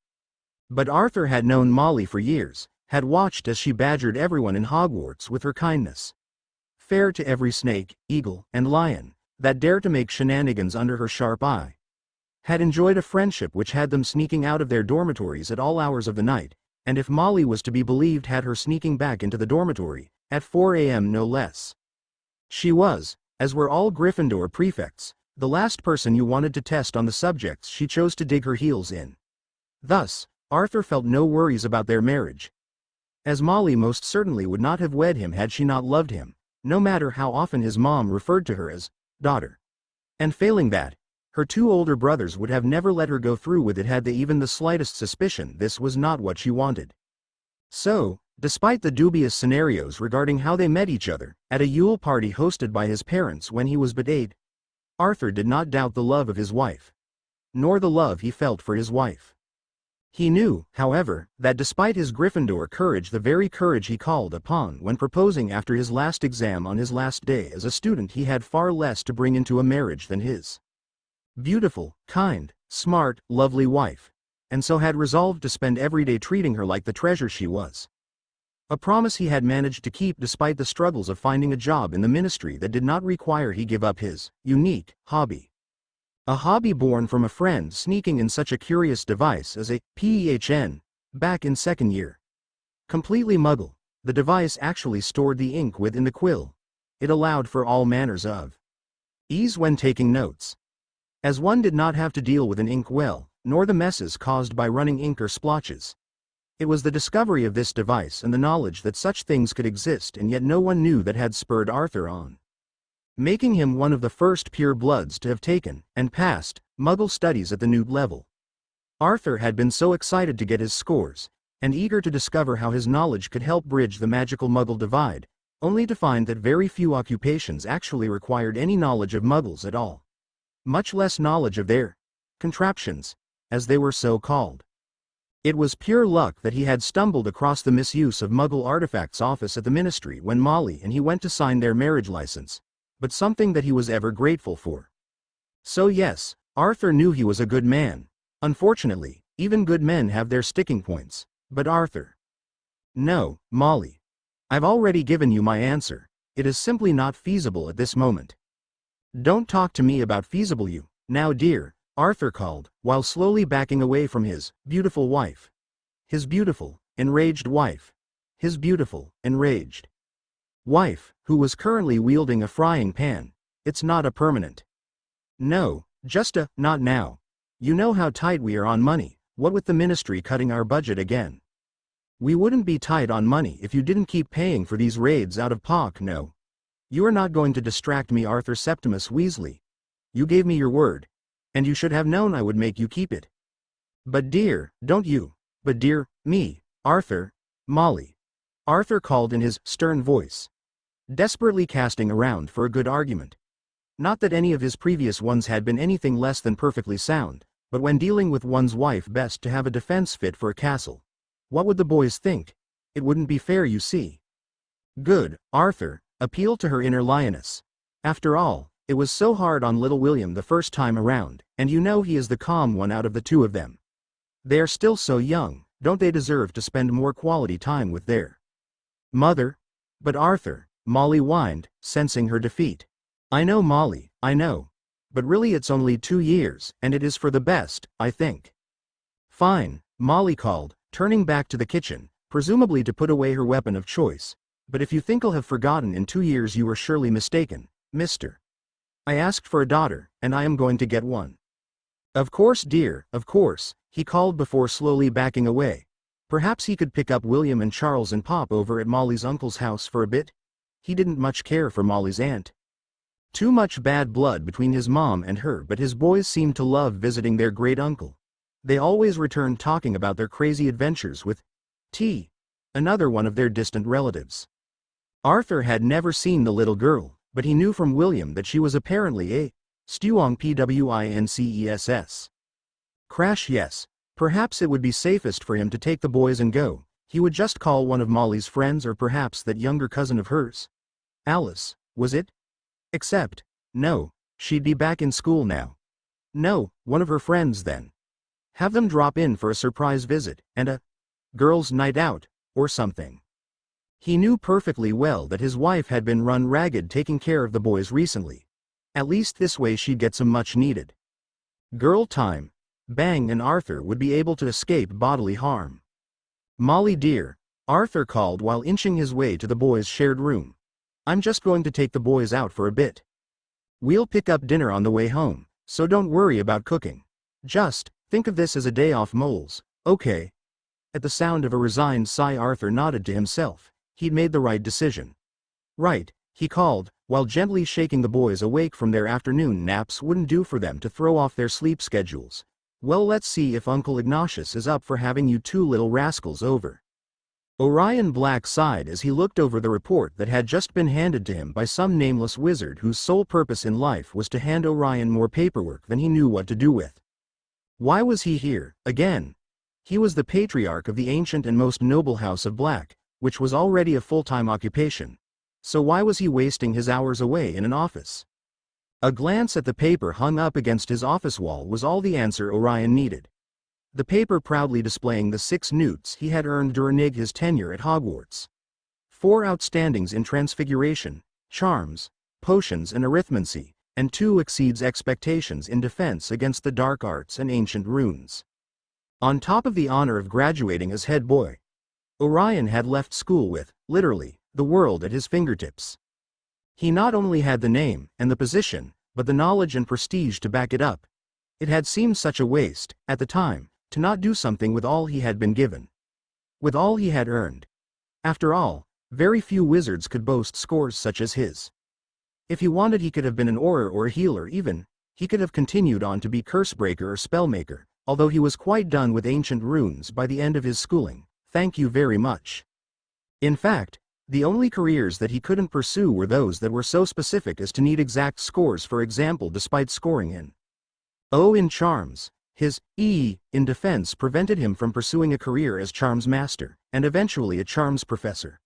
But Arthur had known Molly for years, had watched as she badgered everyone in Hogwarts with her kindness. Fair to every snake, eagle, and lion that dared to make shenanigans under her sharp eye. Had enjoyed a friendship which had them sneaking out of their dormitories at all hours of the night, and if Molly was to be believed, had her sneaking back into the dormitory, at 4 a.m. no less. She was, as were all Gryffindor prefects, the last person you wanted to test on the subjects she chose to dig her heels in. Thus, Arthur felt no worries about their marriage. As Molly most certainly would not have wed him had she not loved him, no matter how often his mom referred to her as daughter. And failing that, her 2 older brothers would have never let her go through with it had they even the slightest suspicion this was not what she wanted. So, despite the dubious scenarios regarding how they met each other, at a Yule party hosted by his parents when he was but 8, Arthur did not doubt the love of his wife. Nor the love he felt for his wife. He knew, however, that despite his Gryffindor courage, the very courage he called upon when proposing after his last exam on his last day as a student, he had far less to bring into a marriage than his beautiful, kind, smart, lovely wife, and so had resolved to spend every day treating her like the treasure she was. A promise he had managed to keep despite the struggles of finding a job in the ministry that did not require he give up his unique hobby. A hobby born from a friend sneaking in such a curious device as a PEHN, back in 2nd year. Completely muggle, the device actually stored the ink within the quill. It allowed for all manners of ease when taking notes. As one did not have to deal with an ink well, nor the messes caused by running ink or splotches. It was the discovery of this device and the knowledge that such things could exist and yet no one knew that had spurred Arthur on, making him one of the first pure bloods to have taken, and passed, Muggle studies at the Newt level. Arthur had been so excited to get his scores, and eager to discover how his knowledge could help bridge the magical Muggle divide, only to find that very few occupations actually required any knowledge of Muggles at all. Much less knowledge of their contraptions, as they were so called. It was pure luck that he had stumbled across the misuse of Muggle artifacts office at the Ministry when Molly and he went to sign their marriage license, but something that he was ever grateful for. So yes, Arthur knew he was a good man. Unfortunately, even good men have their sticking points, but Arthur. No, Molly. I've already given you my answer. It is simply not feasible at this moment. Don't talk to me about feasible you, now dear, Arthur called, while slowly backing away from his beautiful wife. His beautiful, enraged wife. His beautiful, enraged wife, who was currently wielding a frying pan. It's not a permanent. No, just a, not now. You know how tight we are on money, what with the Ministry cutting our budget again. We wouldn't be tight on money if you didn't keep paying for these raids out of pocket. No. You are not going to distract me, Arthur Septimus Weasley. You gave me your word, and you should have known I would make you keep it. But dear, don't you, but dear, me, Arthur, Molly. Arthur called in his stern voice, desperately casting around for a good argument. Not that any of his previous ones had been anything less than perfectly sound, but when dealing with one's wife, best to have a defense fit for a castle. What would the boys think? It wouldn't be fair, you see. Good, Arthur, appeal to her inner lioness. After all, it was so hard on little William the first time around, and you know he is the calm one out of the two of them. They are still so young, don't they deserve to spend more quality time with their mother? But Arthur, Molly whined, sensing her defeat. I know, Molly, I know. But really it's only 2 years, and it is for the best, I think. Fine, Molly called, turning back to the kitchen, presumably to put away her weapon of choice. But if you think I'll have forgotten in 2 years, you are surely mistaken, mister. I asked for a daughter, and I am going to get one. Of course, dear, of course, he called before slowly backing away. Perhaps he could pick up William and Charles and pop over at Molly's uncle's house for a bit. He didn't much care for Molly's aunt. Too much bad blood between his mom and her, but his boys seemed to love visiting their great uncle. They always returned talking about their crazy adventures with T, another one of their distant relatives. Arthur had never seen the little girl, but he knew from William that she was apparently a Stewong Pwinces. Crash, yes. Perhaps it would be safest for him to take the boys and go. He would just call one of Molly's friends, or perhaps that younger cousin of hers. Alice, was it? Except, no, she'd be back in school now. No, one of her friends then. Have them drop in for a surprise visit, and a girls' night out, or something. He knew perfectly well that his wife had been run ragged taking care of the boys recently. At least this way she'd get some much needed girl time. Bang, and Arthur would be able to escape bodily harm. Molly dear, Arthur called while inching his way to the boys' shared room. I'm just going to take the boys out for a bit. We'll pick up dinner on the way home, so don't worry about cooking. Just think of this as a day off, moles, okay? At the sound of a resigned sigh, Arthur nodded to himself. He'd made the right decision. Right, he called, while gently shaking the boys awake from their afternoon naps. Wouldn't do for them to throw off their sleep schedules. Well, let's see if Uncle Ignatius is up for having you two little rascals over. Orion Black sighed as he looked over the report that had just been handed to him by some nameless wizard whose sole purpose in life was to hand Orion more paperwork than he knew what to do with. Why was he here, again? He was the patriarch of the ancient and most noble House of Black, which was already a full-time occupation. So why was he wasting his hours away in an office? A glance at the paper hung up against his office wall was all the answer Orion needed. The paper proudly displaying the 6 newts he had earned during his tenure at Hogwarts. 4 outstandings in Transfiguration, Charms, Potions and Arithmancy, and 2 exceeds expectations in Defense against the Dark Arts and Ancient Runes. On top of the honor of graduating as head boy, Orion had left school with, literally, the world at his fingertips. He not only had the name and the position, but the knowledge and prestige to back it up. It had seemed such a waste, at the time, to not do something with all he had been given. with all he had earned. After all, very few wizards could boast scores such as his. If he wanted, he could have been an auror or a healer even. He could have continued on to be cursebreaker or spellmaker, although he was quite done with ancient runes by the end of his schooling. Thank you very much. In fact, the only careers that he couldn't pursue were those that were so specific as to need exact scores, for example, despite scoring in O in charms. His E in defense prevented him from pursuing a career as charms master, and eventually a charms professor.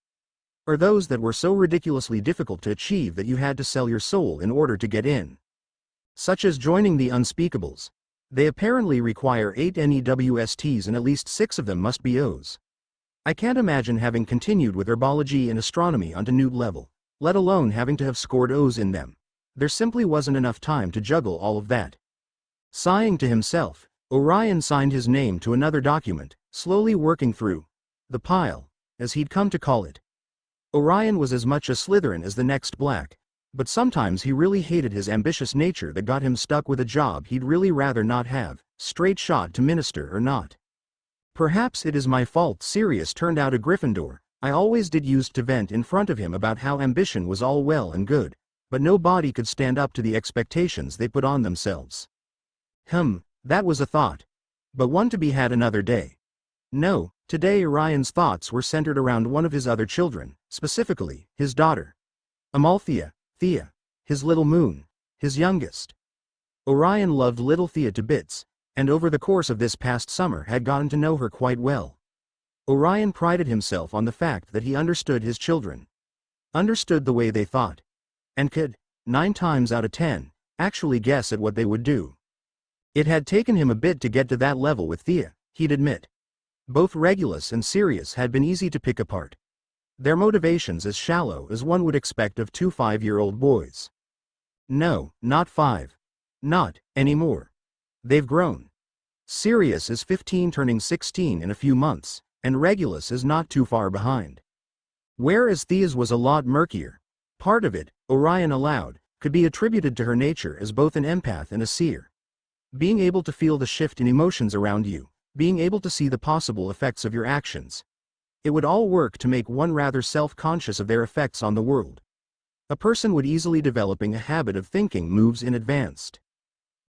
Or those that were so ridiculously difficult to achieve that you had to sell your soul in order to get in. Such as joining the Unspeakables. They apparently require 8 NEWSTs and at least 6 of them must be O's. I can't imagine having continued with herbology and astronomy onto Newt level, let alone having to have scored O's in them. There simply wasn't enough time to juggle all of that. Sighing to himself, Orion signed his name to another document, slowly working through the pile, as he'd come to call it. Orion was as much a Slytherin as the next Black, but sometimes he really hated his ambitious nature that got him stuck with a job he'd really rather not have, straight shot to minister or not. Perhaps it is my fault Sirius turned out a Gryffindor. I always did used to vent in front of him about how ambition was all well and good, but nobody could stand up to the expectations they put on themselves. That was a thought. But one to be had another day. No, today Orion's thoughts were centered around one of his other children, specifically, his daughter. Amalthea, Thea, his little moon, his youngest. Orion loved little Thea to bits, and over the course of this past summer had gotten to know her quite well. Orion prided himself on the fact that he understood his children. Understood the way they thought. And could, 9 times out of 10, actually guess at what they would do. It had taken him a bit to get to that level with Thea, he'd admit. Both Regulus and Sirius had been easy to pick apart. Their motivations as shallow as one would expect of 2 5-year-old boys. No, not 5. Not anymore. They've grown. Sirius is 15 turning 16 in a few months, and Regulus is not too far behind. Whereas Thea's was a lot murkier. Part of it, Orion allowed, could be attributed to her nature as both an empath and a seer. Being able to feel the shift in emotions around you, being able to see the possible effects of your actions. It would all work to make one rather self-conscious of their effects on the world. A person would easily developing a habit of thinking moves in advance.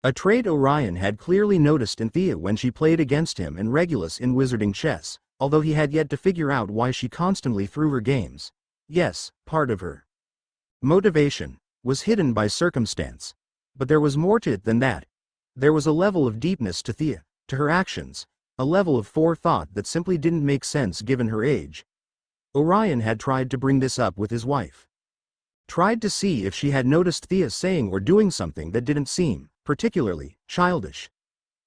A trait Orion had clearly noticed in Thea when she played against him and Regulus in wizarding chess, although he had yet to figure out why she constantly threw her games. Yes, part of her motivation was hidden by circumstance. But there was more to it than that. There was a level of deepness to Thea, to her actions, a level of forethought that simply didn't make sense given her age. Orion had tried to bring this up with his wife. Tried to see if she had noticed Thea saying or doing something that didn't seem particularly childish.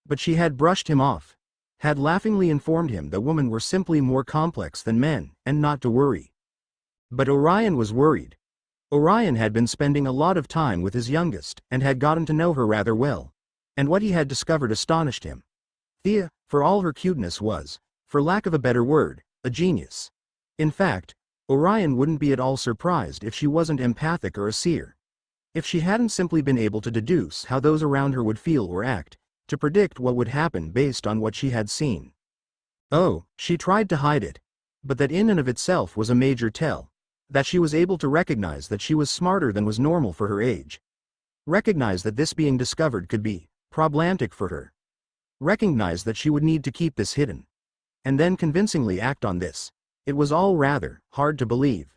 But she had brushed him off, had laughingly informed him that women were simply more complex than men, and not to worry. But Orion was worried. Orion had been spending a lot of time with his youngest, and had gotten to know her rather well. And what he had discovered astonished him. Thea, for all her cuteness, was, for lack of a better word, a genius. In fact, Orion wouldn't be at all surprised if she wasn't empathic or a seer. If she hadn't simply been able to deduce how those around her would feel or act, to predict what would happen based on what she had seen. Oh, she tried to hide it. But that in and of itself was a major tell. That she was able to recognize that she was smarter than was normal for her age. Recognize that this being discovered could be problematic for her. Recognize that she would need to keep this hidden. And then convincingly act on this. It was all rather hard to believe.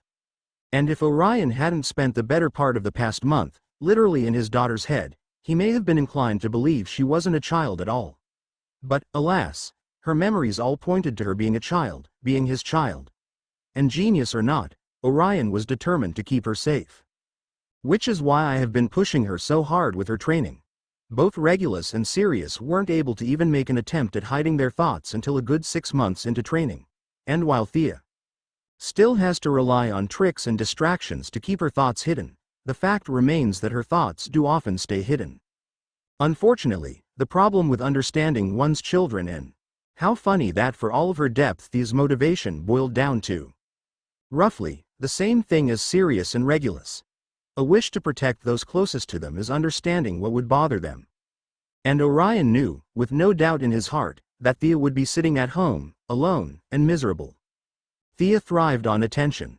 And if Orion hadn't spent the better part of the past month, literally in his daughter's head, he may have been inclined to believe she wasn't a child at all. But, alas, her memories all pointed to her being a child, being his child. And genius or not, Orion was determined to keep her safe. Which is why I have been pushing her so hard with her training. Both Regulus and Sirius weren't able to even make an attempt at hiding their thoughts until a good 6 months into training. And while Thea still has to rely on tricks and distractions to keep her thoughts hidden, the fact remains that her thoughts do often stay hidden. Unfortunately, the problem with understanding one's children and how funny that for all of her depth Thea's motivation boiled down to roughly the same thing as Sirius and Regulus. A wish to protect those closest to them is understanding what would bother them. And Orion knew, with no doubt in his heart, that Thea would be sitting at home, alone, and miserable. Thea thrived on attention.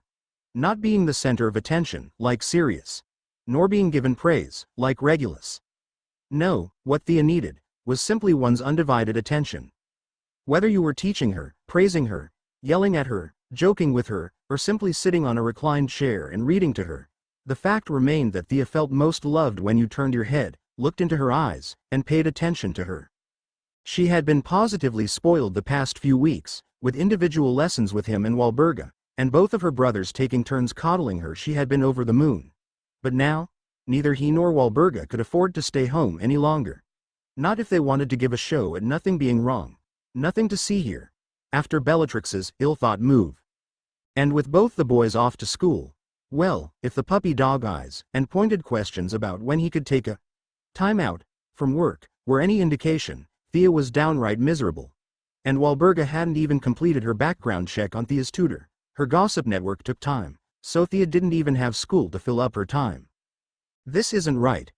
Not being the center of attention, like Sirius. Nor being given praise, like Regulus. No, what Thea needed was simply one's undivided attention. Whether you were teaching her, praising her, yelling at her, joking with her, or simply sitting on a reclined chair and reading to her, the fact remained that Thea felt most loved when you turned your head, looked into her eyes, and paid attention to her. She had been positively spoiled the past few weeks, with individual lessons with him and Walburga, and both of her brothers taking turns coddling her. She had been over the moon. But now, neither he nor Walburga could afford to stay home any longer. Not if they wanted to give a show at nothing being wrong. Nothing to see here, after Bellatrix's ill-thought move. And with both the boys off to school, well, if the puppy dog eyes and pointed questions about when he could take a time out from work were any indication, Thea was downright miserable. And Walburga hadn't even completed her background check on Thea's tutor. Her gossip network took time, so Thea didn't even have school to fill up her time. This isn't right.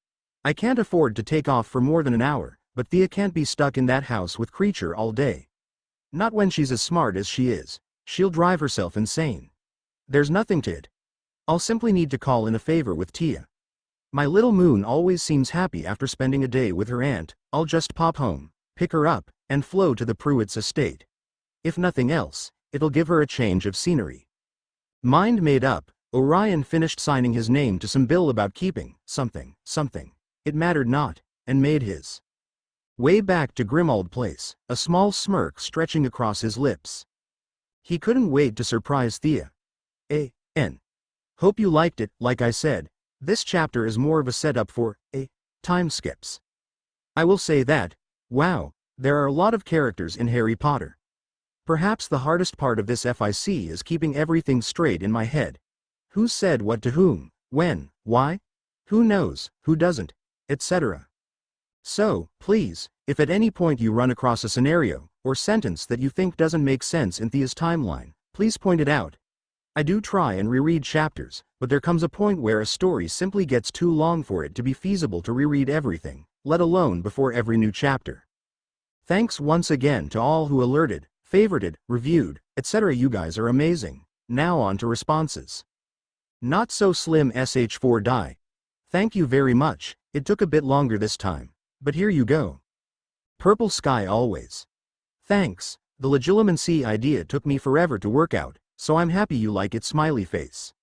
I can't afford to take off for more than an hour, but Thea can't be stuck in that house with Creature all day. Not when she's as smart as she is. She'll drive herself insane. There's nothing to it. I'll simply need to call in a favor with Thea. My little moon always seems happy after spending a day with her aunt. I'll just pop home, pick her up, and flow to the Pruitts' estate. If nothing else, it'll give her a change of scenery. Mind made up, Orion finished signing his name to some bill about keeping something. It mattered not, and made his way back to Grimmauld Place, a small smirk stretching across his lips. He couldn't wait to surprise Thea. A.N. Hope you liked it. Like I said, this chapter is more of a setup for time skips. I will say that, wow, there are a lot of characters in Harry Potter. Perhaps the hardest part of this FIC is keeping everything straight in my head. Who said what to whom, when, why? Who knows, who doesn't, etc. So, please, if at any point you run across a scenario or sentence that you think doesn't make sense in Thea's timeline, please point it out. I do try and reread chapters, but there comes a point where a story simply gets too long for it to be feasible to reread everything, let alone before every new chapter. Thanks once again to all who alerted, favorited, reviewed, etc. You guys are amazing. Now on to responses. Not so slim sh4 die. Thank you very much. It took a bit longer this time, but here you go. Purple sky always. Thanks. The legilimency idea took me forever to work out, so I'm happy you like it. Smiley face.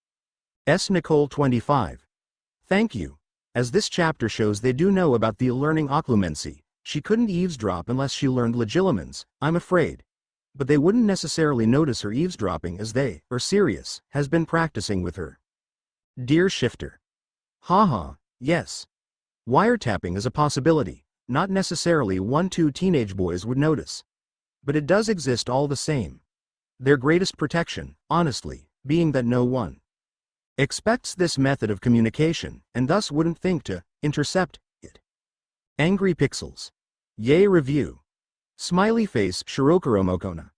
S. Nicole 25. Thank you. As this chapter shows, they do know about the learning occlumency. She couldn't eavesdrop unless she learned legilimens, I'm afraid. But they wouldn't necessarily notice her eavesdropping as they, or Sirius, has been practicing with her. Dear Shifter. Haha, yes. Wiretapping is a possibility, not necessarily one two teenage boys would notice. But it does exist all the same. Their greatest protection, honestly, being that no one expects this method of communication, and thus wouldn't think to intercept it. Angry Pixels. Yay review. Smiley face Shirokuromokona.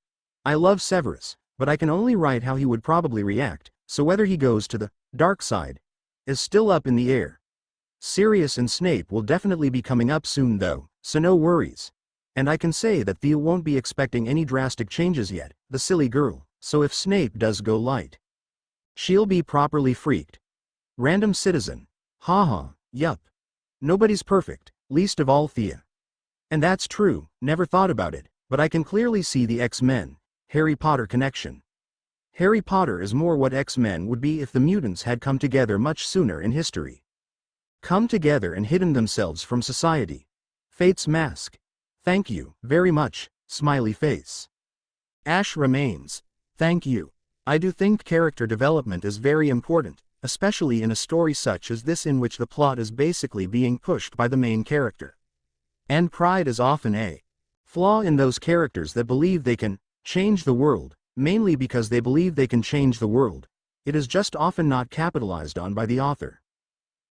I love Severus, but I can only write how he would probably react, so whether he goes to the dark side is still up in the air. Sirius and Snape will definitely be coming up soon though, so no worries. And I can say that Thea won't be expecting any drastic changes yet, the silly girl, so if Snape does go light, she'll be properly freaked. Random citizen. Haha, yup. Nobody's perfect, least of all Thea. And that's true, never thought about it, but I can clearly see the X-Men, Harry Potter connection. Harry Potter is more what X-Men would be if the mutants had come together much sooner in history. Come together and hidden themselves from society. Fate's mask. Thank you, very much, smiley face. Ash remains. Thank you. I do think character development is very important, especially in a story such as this in which the plot is basically being pushed by the main character. And pride is often a flaw in those characters that believe they can change the world, mainly because they believe they can change the world. It is just often not capitalized on by the author.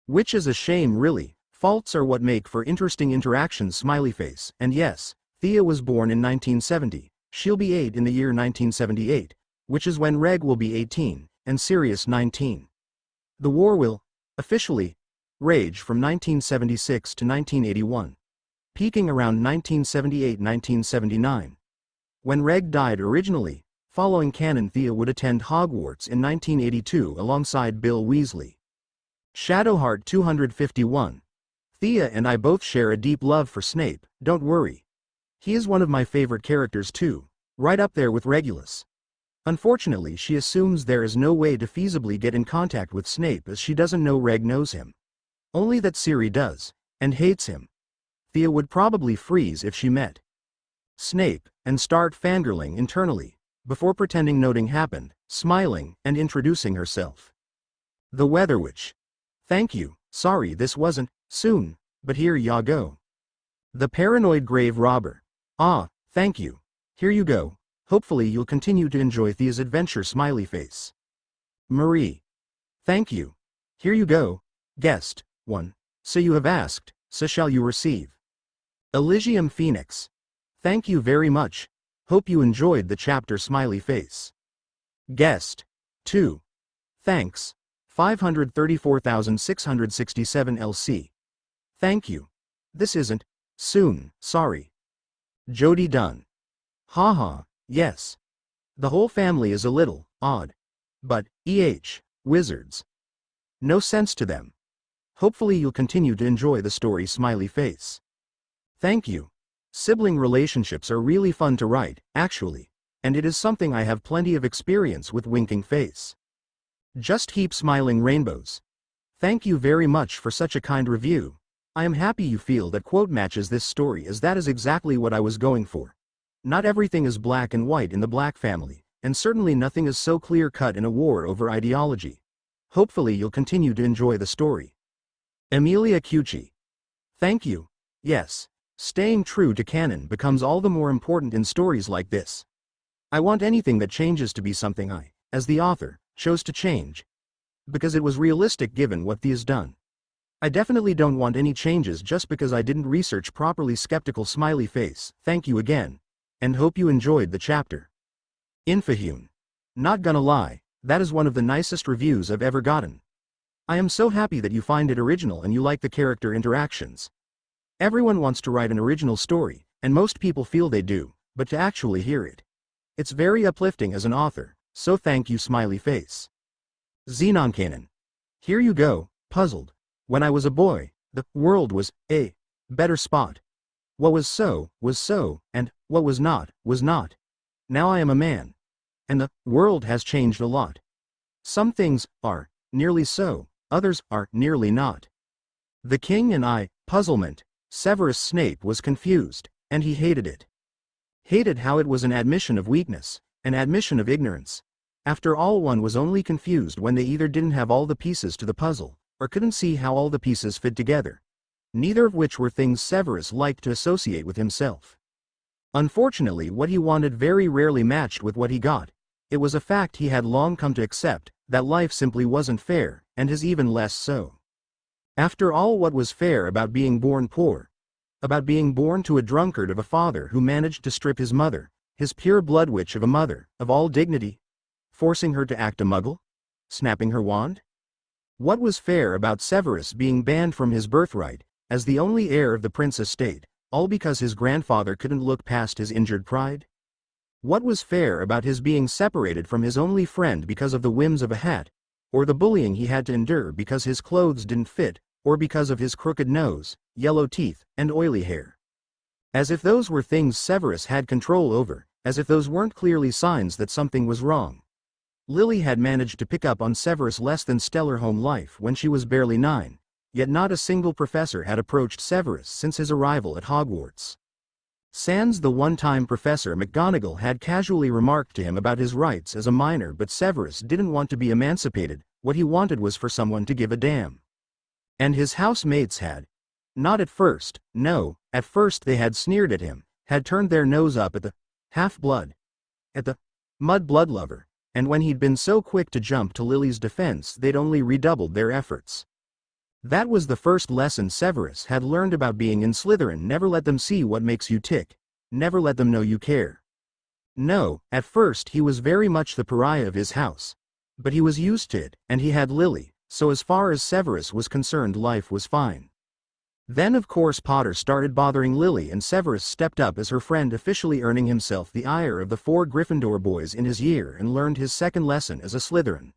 Which is a shame really. Faults are what make for interesting interactions. Smiley face. And yes, Thea was born in 1970, she'll be 8 in the year 1978, which is when Reg will be 18, and Sirius 19. The war will, officially, rage from 1976 to 1981. Peaking around 1978-1979. When Reg died originally, following canon Thea would attend Hogwarts in 1982 alongside Bill Weasley. Shadowheart 251. Thea and I both share a deep love for Snape, don't worry. He is one of my favorite characters too, right up there with Regulus. Unfortunately, she assumes there is no way to feasibly get in contact with Snape as she doesn't know Reg knows him. Only that Siri does, and hates him. Thea would probably freeze if she met Snape, and start fangirling internally, before pretending nothing happened, smiling, and introducing herself. The Weather Witch. Thank you, sorry this wasn't soon, but here ya go. The Paranoid Grave Robber. Ah, thank you. Here you go. Hopefully you'll continue to enjoy Thea's adventure smiley face. Marie. Thank you. Here you go. Guest 1. So you have asked, so shall you receive. Elysium Phoenix. Thank you very much. Hope you enjoyed the chapter smiley face. Guest 2. Thanks. 534,667 LC. Thank you. This isn't soon, sorry. Jody Dunn. Haha, yes. The whole family is a little odd. But, wizards. No sense to them. Hopefully you'll continue to enjoy the story smiley face. Thank you. Sibling relationships are really fun to write, actually, and it is something I have plenty of experience with winking face. Just keep smiling rainbows. Thank you very much for such a kind review. I am happy you feel that quote matches this story, as that is exactly what I was going for. Not everything is black and white in the Black family, and certainly nothing is so clear-cut in a war over ideology. Hopefully you'll continue to enjoy the story. Amelia Cucci. Thank you. Yes. Staying true to canon becomes all the more important in stories like this. I want anything that changes to be something I, as the author, chose to change. Because it was realistic given what Thea's done. I definitely don't want any changes just because I didn't research properly. Skeptical smiley face. Thank you again. And hope you enjoyed the chapter. Infahune. Not gonna lie, that is one of the nicest reviews I've ever gotten. I am so happy that you find it original and you like the character interactions. Everyone wants to write an original story, and most people feel they do, but to actually hear it. It's very uplifting as an author, so thank you smiley face. Xenon Canon. Here you go, puzzled. When I was a boy, the world was a better spot. What was so, and what was not, was not. Now I am a man. And the world has changed a lot. Some things are nearly so, others are nearly not. The king and I, puzzlement. Severus Snape was confused, and he hated it. Hated how it was an admission of weakness, an admission of ignorance. After all, one was only confused when they either didn't have all the pieces to the puzzle, or couldn't see how all the pieces fit together. Neither of which were things Severus liked to associate with himself. Unfortunately, what he wanted very rarely matched with what he got. It was a fact he had long come to accept, that life simply wasn't fair, and his even less so. After all, what was fair about being born poor? About being born to a drunkard of a father who managed to strip his mother, his pure blood witch of a mother, of all dignity? Forcing her to act a muggle? Snapping her wand? What was fair about Severus being banned from his birthright, as the only heir of the prince estate, all because his grandfather couldn't look past his injured pride? What was fair about his being separated from his only friend because of the whims of a hat, or the bullying he had to endure because his clothes didn't fit, or because of his crooked nose, yellow teeth, and oily hair? As if those were things Severus had control over, as if those weren't clearly signs that something was wrong. Lily had managed to pick up on Severus' less than stellar home life when she was barely 9, yet not a single professor had approached Severus since his arrival at Hogwarts. Sans the one-time Professor McGonagall had casually remarked to him about his rights as a minor, but Severus didn't want to be emancipated. What he wanted was for someone to give a damn. And his housemates had. Not at first, no, at first they had sneered at him, had turned their nose up at the half-blood, at the mud-blood lover, and when he'd been so quick to jump to Lily's defense they'd only redoubled their efforts. That was the first lesson Severus had learned about being in Slytherin. Never let them see what makes you tick. Never let them know you care. No, at first he was very much the pariah of his house. But he was used to it, and he had Lily, so as far as Severus was concerned life was fine. Then of course Potter started bothering Lily and Severus stepped up as her friend, officially earning himself the ire of the 4 Gryffindor boys in his year, and learned his second lesson as a Slytherin.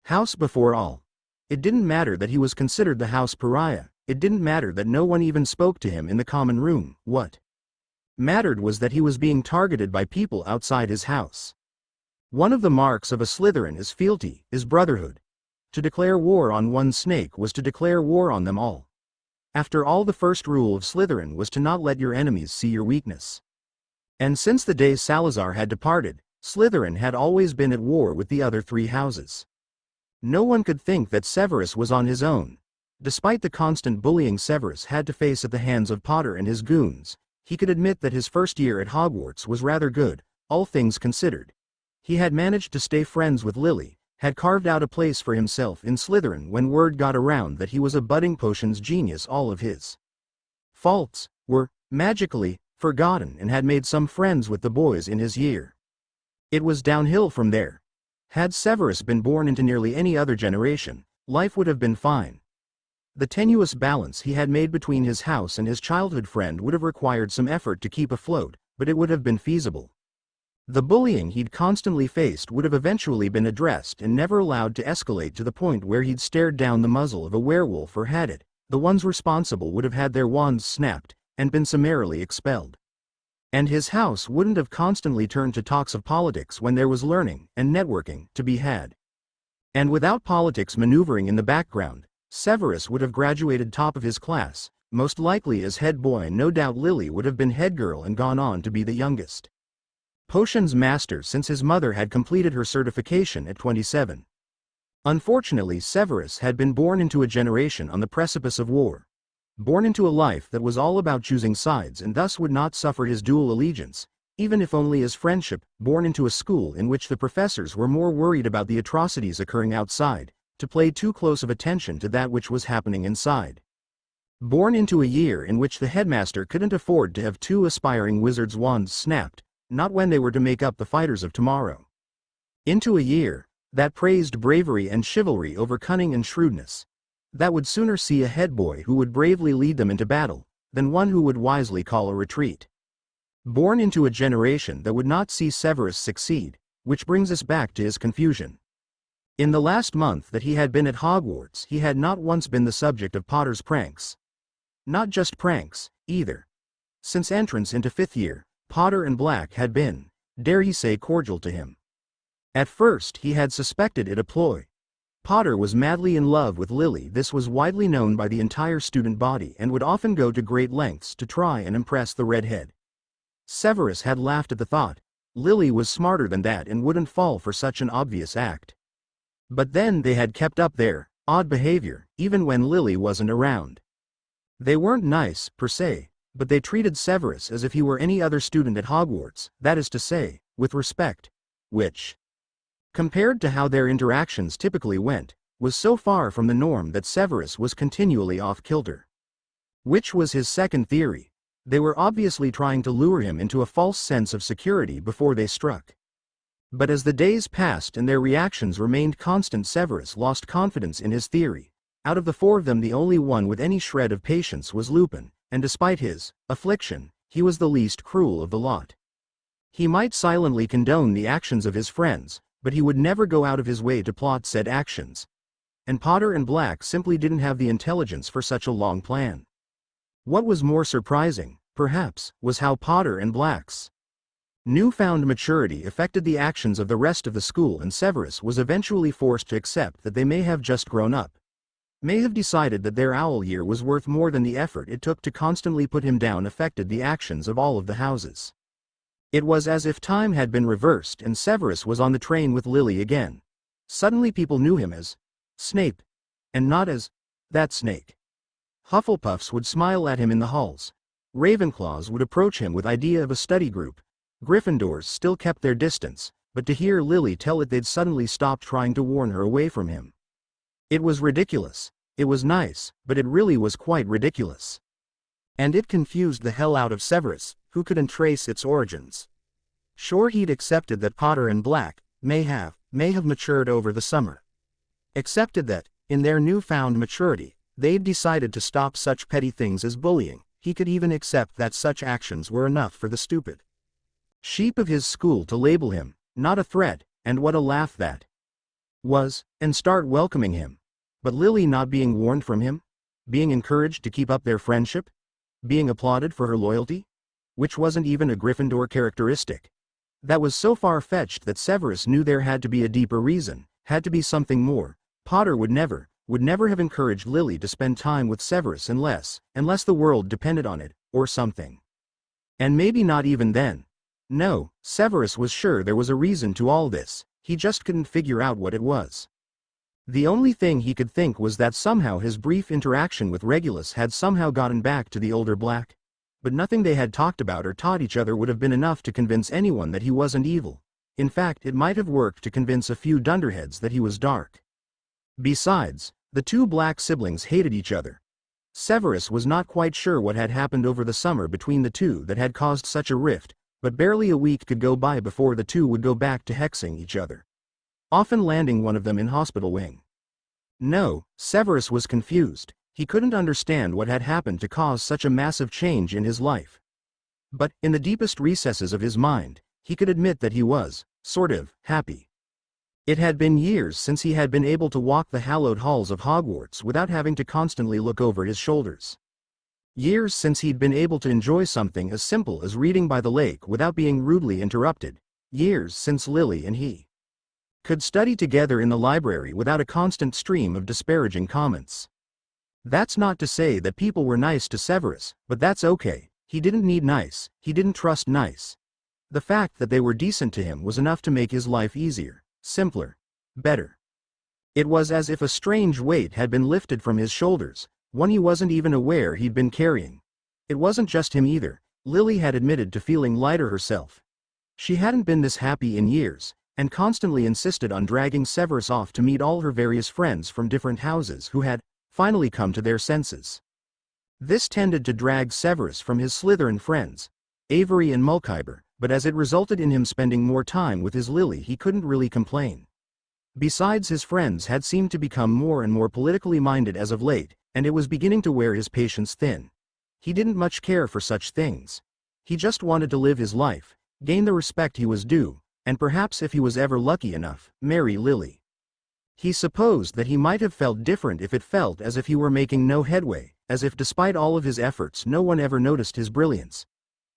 House before all. It didn't matter that he was considered the house pariah, it didn't matter that no one even spoke to him in the common room, what mattered was that he was being targeted by people outside his house. One of the marks of a Slytherin is fealty, is brotherhood. To declare war on one snake was to declare war on them all. After all, the first rule of Slytherin was to not let your enemies see your weakness. And since the day Salazar had departed, Slytherin had always been at war with the other 3 houses. No one could think that Severus was on his own. Despite the constant bullying Severus had to face at the hands of Potter and his goons, he could admit that his first year at Hogwarts was rather good, all things considered. He had managed to stay friends with Lily, had carved out a place for himself in Slytherin when word got around that he was a budding potions genius. All of his faults were, magically, forgotten, and had made some friends with the boys in his year. It was downhill from there. Had Severus been born into nearly any other generation, life would have been fine. The tenuous balance he had made between his house and his childhood friend would have required some effort to keep afloat, but it would have been feasible. The bullying he'd constantly faced would have eventually been addressed and never allowed to escalate to the point where he'd stared down the muzzle of a werewolf, or had it, the ones responsible would have had their wands snapped and been summarily expelled. And his house wouldn't have constantly turned to talks of politics when there was learning and networking to be had. And without politics maneuvering in the background, Severus would have graduated top of his class, most likely as head boy, and no doubt Lily would have been head girl and gone on to be the youngest potions master since his mother had completed her certification at 27. Unfortunately, Severus had been born into a generation on the precipice of war. Born into a life that was all about choosing sides, and thus would not suffer his dual allegiance, even if only as friendship. Born into a school in which the professors were more worried about the atrocities occurring outside, to pay too close of attention to that which was happening inside. Born into a year in which the headmaster couldn't afford to have 2 aspiring wizards' wands snapped, not when they were to make up the fighters of tomorrow. Into a year that praised bravery and chivalry over cunning and shrewdness, that would sooner see a head boy who would bravely lead them into battle, than one who would wisely call a retreat. Born into a generation that would not see Severus succeed, which brings us back to his confusion. In the last month that he had been at Hogwarts, he had not once been the subject of Potter's pranks. Not just pranks, either. Since entrance into 5th year, Potter and Black had been, dare he say, cordial to him. At first he had suspected it a ploy. Potter was madly in love with Lily. This was widely known by the entire student body and would often go to great lengths to try and impress the redhead. Severus had laughed at the thought. Lily was smarter than that and wouldn't fall for such an obvious act. But then they had kept up their odd behavior, even when Lily wasn't around. They weren't nice, per se, but they treated Severus as if he were any other student at Hogwarts, that is to say, with respect, which, compared to how their interactions typically went, was so far from the norm that Severus was continually off kilter. Which was his second theory. They were obviously trying to lure him into a false sense of security before they struck. But as the days passed and their reactions remained constant, Severus lost confidence in his theory. Out of the 4 of them, the only one with any shred of patience was Lupin, and despite his affliction, he was the least cruel of the lot. He might silently condone the actions of his friends, but he would never go out of his way to plot said actions. And Potter and Black simply didn't have the intelligence for such a long plan. What was more surprising, perhaps, was how Potter and Black's newfound maturity affected the actions of the rest of the school, and Severus was eventually forced to accept that they may have just grown up. May have decided that their owl year was worth more than the effort it took to constantly put him down affected the actions of all of the houses. It was as if time had been reversed and Severus was on the train with Lily again. Suddenly people knew him as Snape, and not as that snake. Hufflepuffs would smile at him in the halls. Ravenclaws would approach him with idea of a study group. Gryffindors still kept their distance, but to hear Lily tell it they'd suddenly stopped trying to warn her away from him. It was ridiculous. It was nice, but it really was quite ridiculous. And it confused the hell out of Severus, who couldn't trace its origins. Sure, he'd accepted that Potter and Black may have matured over the summer. Accepted that, in their newfound maturity, They'd decided to stop such petty things as bullying. He could even accept that such actions were enough for the stupid sheep of his school to label him, not a threat, and what a laugh that was, and start welcoming him. But Lily not being warned from him? Being encouraged to keep up their friendship? Being applauded for her loyalty? Which wasn't even a Gryffindor characteristic. That was so far-fetched that Severus knew there had to be a deeper reason, had to be something more. Potter would never have encouraged Lily to spend time with Severus unless the world depended on it, or something. And maybe not even then. No, Severus was sure there was a reason to all this, he just couldn't figure out what it was. The only thing he could think was that somehow his brief interaction with Regulus had somehow gotten back to the older Black. But nothing they had talked about or taught each other would have been enough to convince anyone that he wasn't evil. In fact, it might have worked to convince a few dunderheads that he was dark. Besides, the two Black siblings hated each other. Severus was not quite sure what had happened over the summer between the two that had caused such a rift, but barely a week could go by before the two would go back to hexing each other, often landing one of them in hospital wing. No, Severus was confused. He couldn't understand what had happened to cause such a massive change in his life. But, in the deepest recesses of his mind, he could admit that he was, sort of, happy. It had been years since he had been able to walk the hallowed halls of Hogwarts without having to constantly look over his shoulders. Years since he'd been able to enjoy something as simple as reading by the lake without being rudely interrupted. Years since Lily and he could study together in the library without a constant stream of disparaging comments. That's not to say that people were nice to Severus, but that's okay. He didn't need nice, he didn't trust nice. The fact that they were decent to him was enough to make his life easier, simpler, better. It was as if a strange weight had been lifted from his shoulders, one he wasn't even aware he'd been carrying. It wasn't just him either. Lily had admitted to feeling lighter herself. She hadn't been this happy in years, and constantly insisted on dragging Severus off to meet all her various friends from different houses who had finally come to their senses. This tended to drag Severus from his Slytherin friends, Avery and Mulcaber, but as it resulted in him spending more time with his Lily, he couldn't really complain. Besides, his friends had seemed to become more and more politically minded as of late, and it was beginning to wear his patience thin. He didn't much care for such things. He just wanted to live his life, gain the respect he was due, and perhaps, if he was ever lucky enough, marry Lily. He supposed that he might have felt different if it felt as if he were making no headway, as if despite all of his efforts no one ever noticed his brilliance.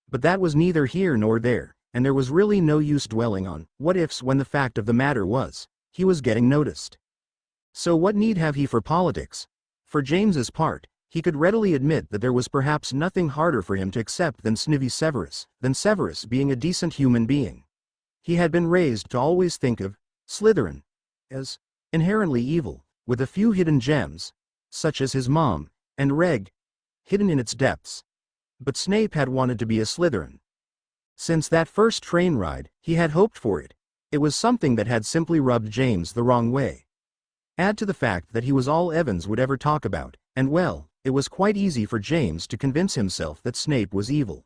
But that was neither here nor there, and there was really no use dwelling on what-ifs when the fact of the matter was, he was getting noticed. So what need have he for politics? For James's part, he could readily admit that there was perhaps nothing harder for him to accept than Severus being a decent human being. He had been raised to always think of Slytherin as inherently evil, with a few hidden gems, such as his mom, and Reg, hidden in its depths. But Snape had wanted to be a Slytherin. Since that first train ride, he had hoped for it. It was something that had simply rubbed James the wrong way. Add to the fact that he was all Evans would ever talk about, and well, it was quite easy for James to convince himself that Snape was evil.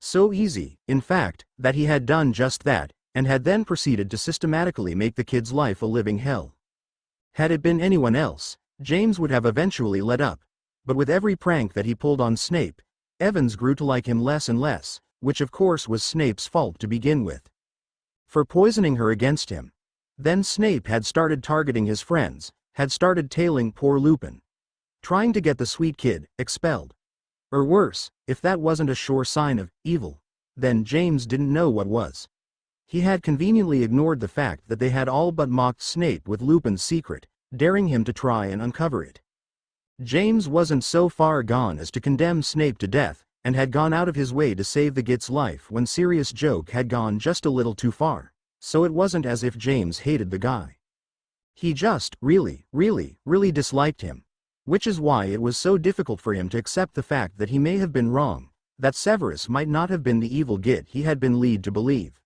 So easy, in fact, that he had done just that, and had then proceeded to systematically make the kid's life a living hell. Had it been anyone else, James would have eventually let up, but with every prank that he pulled on Snape, Evans grew to like him less and less, which of course was Snape's fault to begin with. For poisoning her against him. Then Snape had started targeting his friends, had started tailing poor Lupin. Trying to get the sweet kid expelled. Or worse, if that wasn't a sure sign of evil, then James didn't know what was. He had conveniently ignored the fact that they had all but mocked Snape with Lupin's secret, daring him to try and uncover it. James wasn't so far gone as to condemn Snape to death, and had gone out of his way to save the Git's life when Sirius' joke had gone just a little too far, so it wasn't as if James hated the guy. He just really disliked him. Which is why it was so difficult for him to accept the fact that he may have been wrong, that Severus might not have been the evil Git he had been led to believe.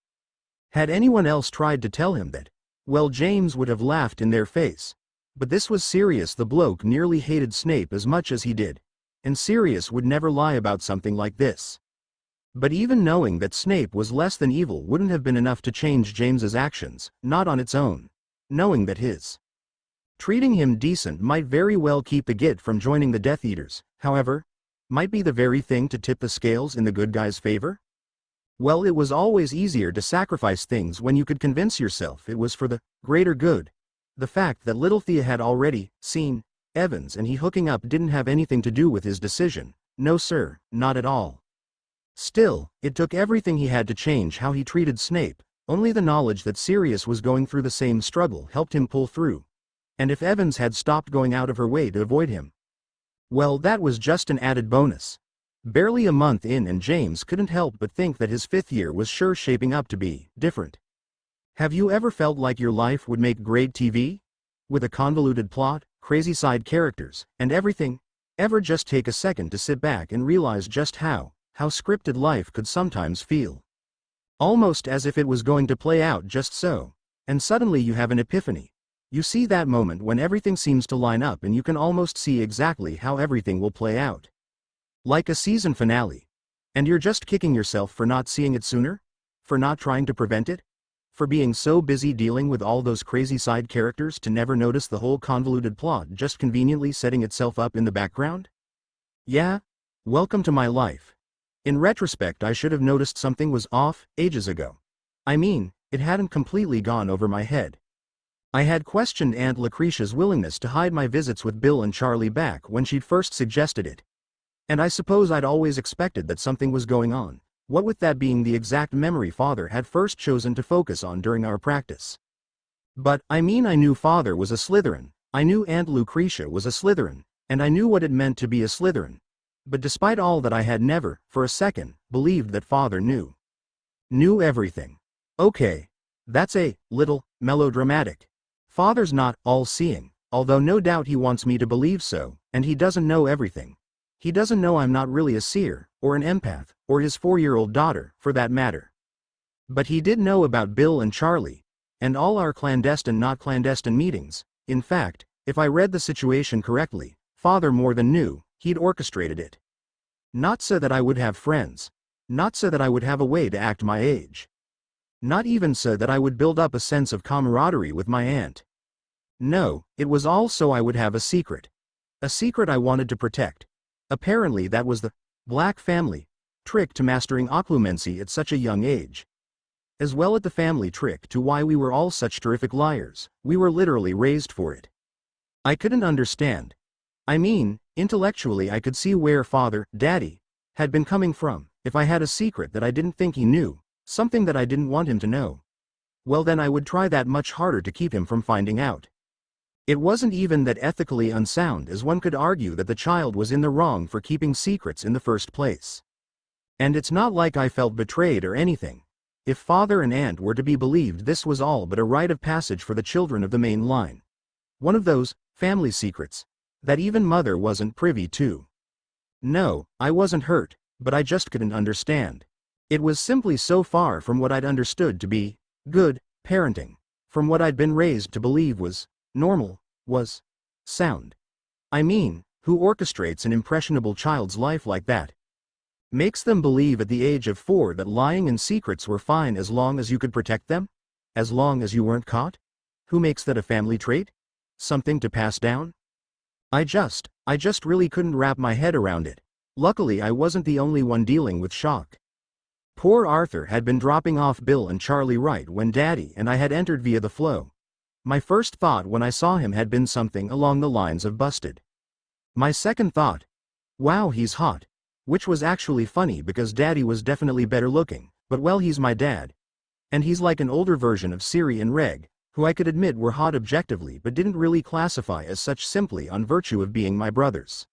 Had anyone else tried to tell him that, well, James would have laughed in their face. But this was Sirius. The bloke nearly hated Snape as much as he did, and Sirius would never lie about something like this. But even knowing that Snape was less than evil wouldn't have been enough to change James's actions, not on its own. Knowing that his Treating him decent might very well keep the Git from joining the Death Eaters, however, might be the very thing to tip the scales in the good guy's favor? Well, it was always easier to sacrifice things when you could convince yourself it was for the greater good. The fact that little Thea had already seen Evans and he hooking up didn't have anything to do with his decision. No sir, not at all. Still, it took everything he had to change how he treated Snape. Only the knowledge that Sirius was going through the same struggle helped him pull through. And if Evans had stopped going out of her way to avoid him, well, that was just an added bonus. Barely a month in and James couldn't help but think that his 5th year was sure shaping up to be different. Have you ever felt like your life would make great TV? With a convoluted plot, crazy side characters, and everything? Ever just take a second to sit back and realize just how scripted life could sometimes feel? Almost as if it was going to play out just so. And suddenly you have an epiphany. You see that moment when everything seems to line up and you can almost see exactly how everything will play out. Like a season finale. And you're just kicking yourself for not seeing it sooner? For not trying to prevent it? For being so busy dealing with all those crazy side characters to never notice the whole convoluted plot just conveniently setting itself up in the background? Yeah? Welcome to my life. In retrospect, I should have noticed something was off ages ago. I mean, it hadn't completely gone over my head. I had questioned Aunt Lucretia's willingness to hide my visits with Bill and Charlie back when she'd first suggested it. And I suppose I'd always expected that something was going on, what with that being the exact memory Father had first chosen to focus on during our practice. But, I mean, I knew Father was a Slytherin, I knew Aunt Lucretia was a Slytherin, and I knew what it meant to be a Slytherin. But despite all that, I had never, for a second, believed that Father knew. Knew everything. Okay. That's a little melodramatic. Father's not all-seeing, although no doubt he wants me to believe so, and he doesn't know everything. He doesn't know I'm not really a seer, or an empath, or his 4-year-old daughter, for that matter. But he did know about Bill and Charlie, and all our clandestine not clandestine meetings. In fact, if I read the situation correctly, Father more than knew, he'd orchestrated it. Not so that I would have friends. Not so that I would have a way to act my age. Not even so that I would build up a sense of camaraderie with my aunt. No, it was all so I would have a secret. A secret I wanted to protect. Apparently that was the Black family trick to mastering occlumency at such a young age. As well as the family trick to why we were all such terrific liars. We were literally raised for it. I couldn't understand. I mean, intellectually I could see where Father, Daddy, had been coming from. If I had a secret that I didn't think he knew, something that I didn't want him to know, well then I would try that much harder to keep him from finding out. It wasn't even that ethically unsound, as one could argue that the child was in the wrong for keeping secrets in the first place. And it's not like I felt betrayed or anything. If Father and Aunt were to be believed, this was all but a rite of passage for the children of the main line. One of those family secrets that even Mother wasn't privy to. No, I wasn't hurt, but I just couldn't understand. It was simply so far from what I'd understood to be good parenting, from what I'd been raised to believe was normal, was sound. I mean, who orchestrates an impressionable child's life like that? Makes them believe at the age of 4 that lying and secrets were fine as long as you could protect them? As long as you weren't caught? Who makes that a family trait? Something to pass down? I just really couldn't wrap my head around it. Luckily I wasn't the only one dealing with shock. Poor Arthur had been dropping off Bill and Charlie right when Daddy and I had entered via the flow. My first thought when I saw him had been something along the lines of busted. My second thought, wow, he's hot. Which was actually funny because Daddy was definitely better looking, but well, he's my dad. And he's like an older version of Siri and Reg, who I could admit were hot objectively but didn't really classify as such simply on virtue of being my brothers.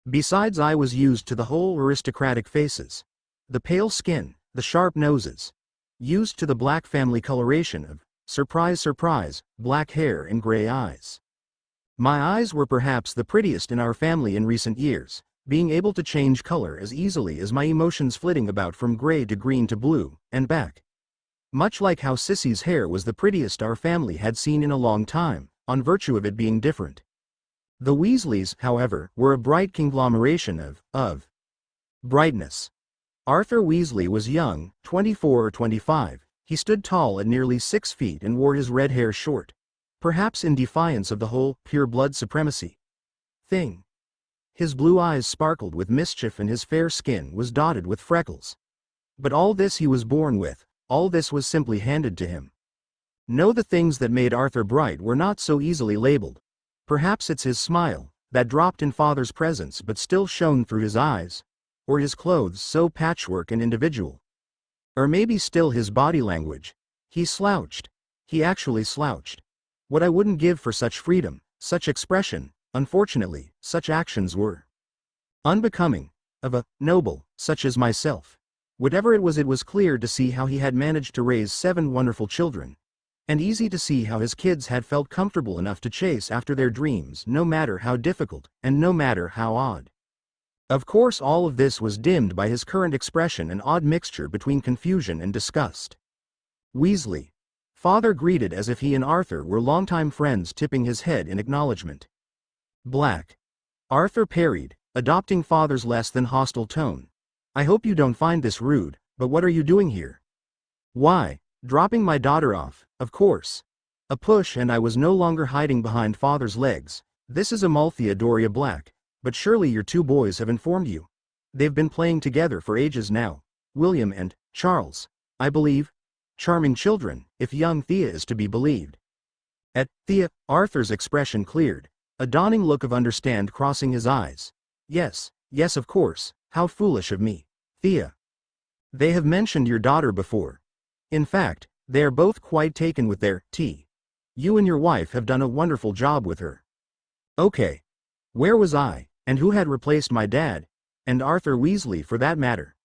Besides, I was used to the whole aristocratic faces. The pale skin, the sharp noses. Used to the Black family coloration of, surprise surprise, black hair and gray eyes. My eyes were perhaps the prettiest in our family in recent years, being able to change color as easily as my emotions, flitting about from gray to green to blue, and back. Much like how Sissy's hair was the prettiest our family had seen in a long time, on virtue of it being different. The Weasleys, however, were a bright conglomeration of brightness. Arthur Weasley was young, 24 or 25, he stood tall at nearly 6 feet and wore his red hair short, Perhaps in defiance of the whole pure blood supremacy thing. His blue eyes sparkled with mischief and his fair skin was dotted with freckles. But all this he was born with, all this was simply handed to him. No, the things that made Arthur bright were not so easily labeled. Perhaps it's his smile, that dropped in father's presence but still shone through his eyes, or his clothes so patchwork and individual. Or maybe still his body language. He slouched. He actually slouched. What I wouldn't give for such freedom, such expression. Unfortunately, such actions were unbecoming of a noble such as myself. Whatever it was clear to see how he had managed to raise 7 wonderful children, and easy to see how his kids had felt comfortable enough to chase after their dreams no matter how difficult and no matter how odd. Of course all of this was dimmed by his current expression, an odd mixture between confusion and disgust. Weasley. Father greeted as if he and Arthur were longtime friends, tipping his head in acknowledgement. Black. Arthur parried, adopting father's less than hostile tone. I hope you don't find this rude, but what are you doing here? Why, dropping my daughter off, of course. A push and I was no longer hiding behind father's legs. This is Amalthea Doria Black, but surely your 2 boys have informed you. They've been playing together for ages now. William and Charles, I believe. Charming children, if young Thea is to be believed. At Thea, Arthur's expression cleared. A dawning look of understand crossing his eyes. Yes, yes, of course, how foolish of me. Thea. They have mentioned your daughter before. In fact, they are both quite taken with their tea. You and your wife have done a wonderful job with her. Okay. Where was I, and who had replaced my dad? And Arthur Weasley for that matter.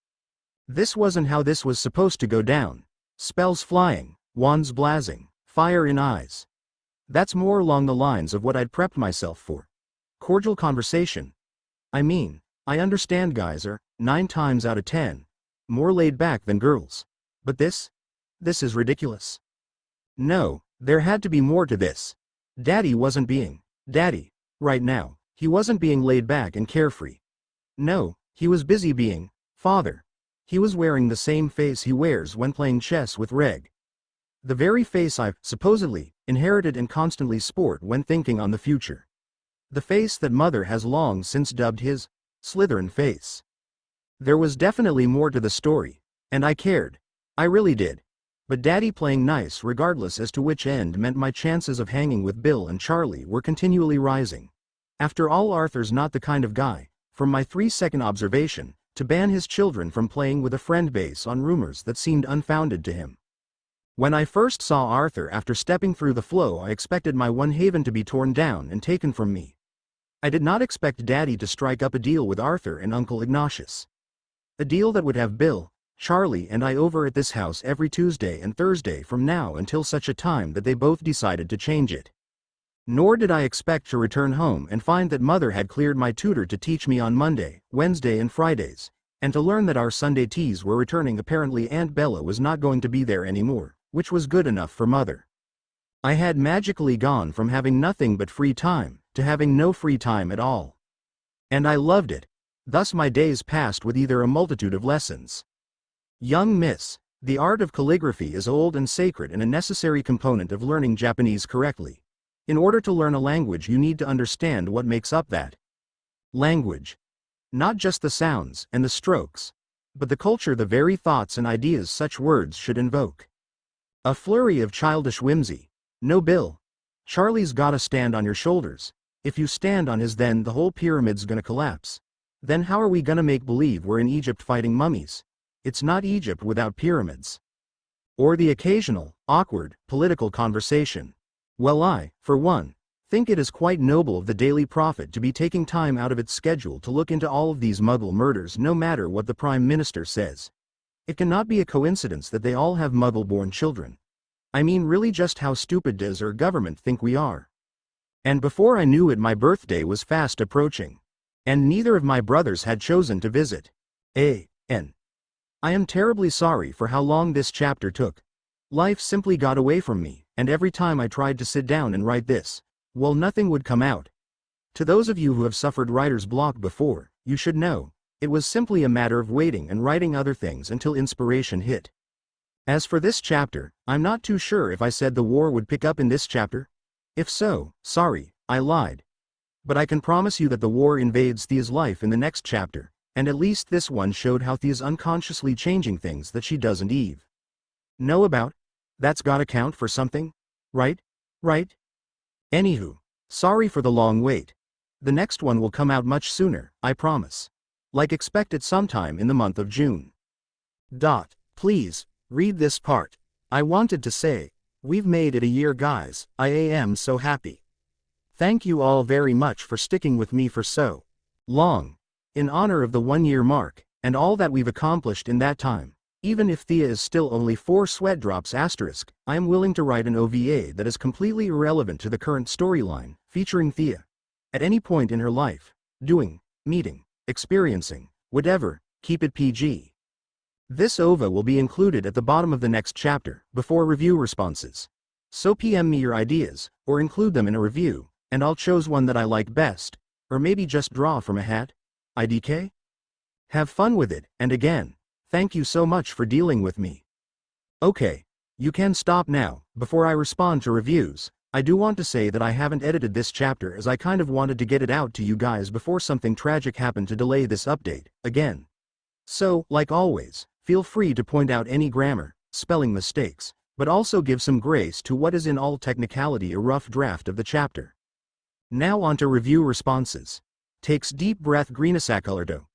This wasn't how this was supposed to go down. Spells flying, wands blazing, fire in eyes. That's more along the lines of what I'd prepped myself for. Cordial conversation. I mean, I understand guys are, 9 times out of 10, more laid back than girls. But this is ridiculous. No, there had to be more to this. Daddy wasn't being Daddy, right now. He wasn't being laid back and carefree. No, he was busy being Father. He was wearing the same face he wears when playing chess with Reg. The very face I've, supposedly, inherited and constantly sport when thinking on the future. The face that Mother has long since dubbed his Slytherin face. There was definitely more to the story, and I cared. I really did. But Daddy playing nice regardless as to which end meant my chances of hanging with Bill and Charlie were continually rising. After all, Arthur's not the kind of guy, from my 3-second observation, to ban his children from playing with a friend base on rumors that seemed unfounded to him. When I first saw Arthur after stepping through the flow, I expected my one haven to be torn down and taken from me. I did not expect Daddy to strike up a deal with Arthur and Uncle Ignatius. A deal that would have Bill, Charlie and I over at this house every Tuesday and Thursday from now until such a time that they both decided to change it. Nor did I expect to return home and find that Mother had cleared my tutor to teach me on Monday, Wednesday and Fridays, and to learn that our Sunday teas were returning. Apparently Aunt Bella was not going to be there anymore, which was good enough for Mother. I had magically gone from having nothing but free time to having no free time at all. And I loved it. Thus my days passed with either a multitude of lessons. Young Miss, the art of calligraphy is old and sacred and a necessary component of learning Japanese correctly. In order to learn a language, you need to understand what makes up that language. Not just the sounds and the strokes, but the culture, the very thoughts and ideas such words should invoke. A flurry of childish whimsy. No, Bill. Charlie's gotta stand on your shoulders. If you stand on his, then the whole pyramid's gonna collapse. Then how are we gonna make believe we're in Egypt fighting mummies? It's not Egypt without pyramids. Or the occasional, awkward, political conversation. Well, I, for one, think it is quite noble of the Daily Prophet to be taking time out of its schedule to look into all of these Muggle murders, no matter what the Prime Minister says. It cannot be a coincidence that they all have Muggle-born children. I mean, really, just how stupid does our government think we are? And before I knew it, my birthday was fast approaching. And neither of my brothers had chosen to visit. A.N. I am terribly sorry for how long this chapter took. Life simply got away from me, and every time I tried to sit down and write this, well, nothing would come out. To those of you who have suffered writer's block before, you should know, it was simply a matter of waiting and writing other things until inspiration hit. As for this chapter, I'm not too sure if I said the war would pick up in this chapter. If so, sorry, I lied. But I can promise you that the war invades Thea's life in the next chapter, and at least this one showed how Thea's unconsciously changing things that she doesn't Eve know about. That's gotta count for something, right? Right? Anywho, sorry for the long wait. The next one will come out much sooner, I promise. Like expect it sometime in the month of June. Please, read this part. I wanted to say, we've made it a year guys, I am so happy. Thank you all very much for sticking with me for so long. In honor of the 1-year mark, and all that we've accomplished in that time, even if Thea is still only 4 sweat drops asterisk, I am willing to write an OVA that is completely irrelevant to the current storyline, featuring Thea. At any point in her life, doing, meeting, experiencing, whatever, keep it PG. This OVA will be included at the bottom of the next chapter, before review responses. So PM me your ideas, or include them in a review, and I'll choose one that I like best, or maybe just draw from a hat. IDK? Have fun with it, and again, thank you so much for dealing with me. Okay, you can stop now. Before I respond to reviews, I do want to say that I haven't edited this chapter as I kind of wanted to get it out to you guys before something tragic happened to delay this update, again. So, like always, feel free to point out any grammar, spelling mistakes, but also give some grace to what is in all technicality a rough draft of the chapter. Now on to review responses. Takes deep breath Greenasacolordo.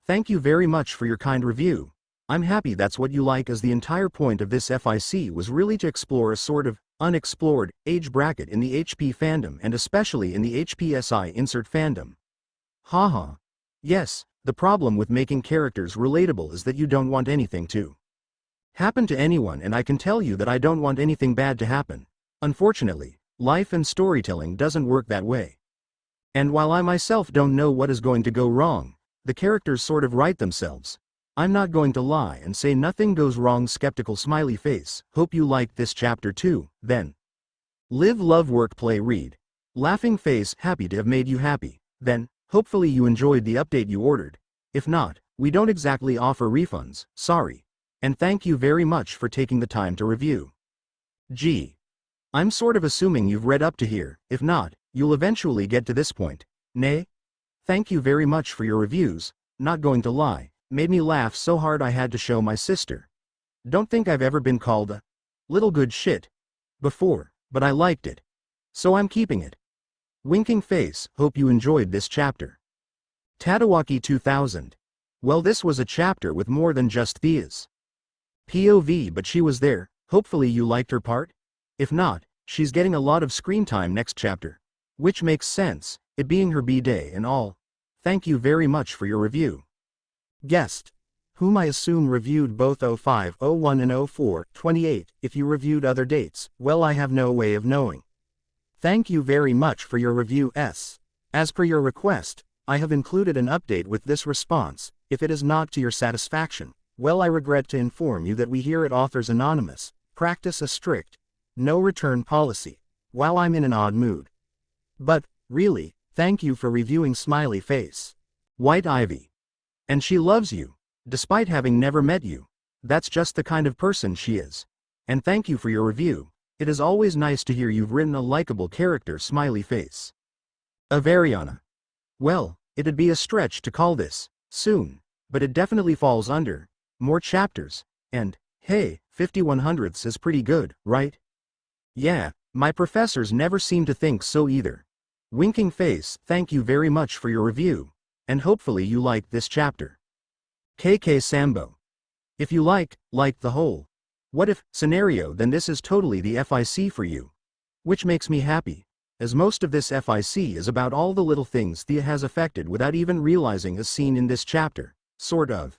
Thank you very much for your kind review. I'm happy that's what you like, as the entire point of this FIC was really to explore a sort of unexplored age bracket in the HP fandom, and especially in the HPSI insert fandom. Haha. Yes, the problem with making characters relatable is that you don't want anything to happen to anyone, and I can tell you that I don't want anything bad to happen. Unfortunately, life and storytelling doesn't work that way. And while I myself don't know what is going to go wrong, the characters sort of write themselves. I'm not going to lie and say nothing goes wrong. Skeptical smiley face. Hope you liked this chapter too, then. Live, love, work, play, read. Laughing face. Happy to have made you happy, then. Hopefully you enjoyed the update you ordered. If not, we don't exactly offer refunds, sorry. And thank you very much for taking the time to review. Gee. I'm sort of assuming you've read up to here. If not, you'll eventually get to this point. Nay? Thank you very much for your reviews. Not going to lie, made me laugh so hard I had to show my sister. Don't think I've ever been called a little good shit before, but I liked it. So I'm keeping it. Winking face. Hope you enjoyed this chapter. Tadawaki 2000. Well, this was a chapter with more than just Thea's POV, but she was there. Hopefully you liked her part? If not, she's getting a lot of screen time next chapter. Which makes sense, it being her B-day and all. Thank you very much for your review. Guest, whom I assume reviewed both 05, 01 and 04, 28. If you reviewed other dates, well, I have no way of knowing. Thank you very much for your review. As per your request, I have included an update with this response. If it is not to your satisfaction, well, I regret to inform you that we here at Authors Anonymous practice a strict no return policy while I'm in an odd mood. But, really, thank you for reviewing smiley face. White Ivy. And she loves you, despite having never met you. That's just the kind of person she is. And thank you for your review. It is always nice to hear you've written a likable character. Smiley face. Avariana. Well, it'd be a stretch to call this soon, but it definitely falls under more chapters, and, hey, 5100ths is pretty good, right? Yeah, my professors never seem to think so either. Winking face. Thank you very much for your review, and hopefully you liked this chapter. KK Sambo. If you like the whole what if scenario, then this is totally the FIC for you. Which makes me happy, as most of this FIC is about all the little things Thea has affected without even realizing as seen in this chapter, sort of.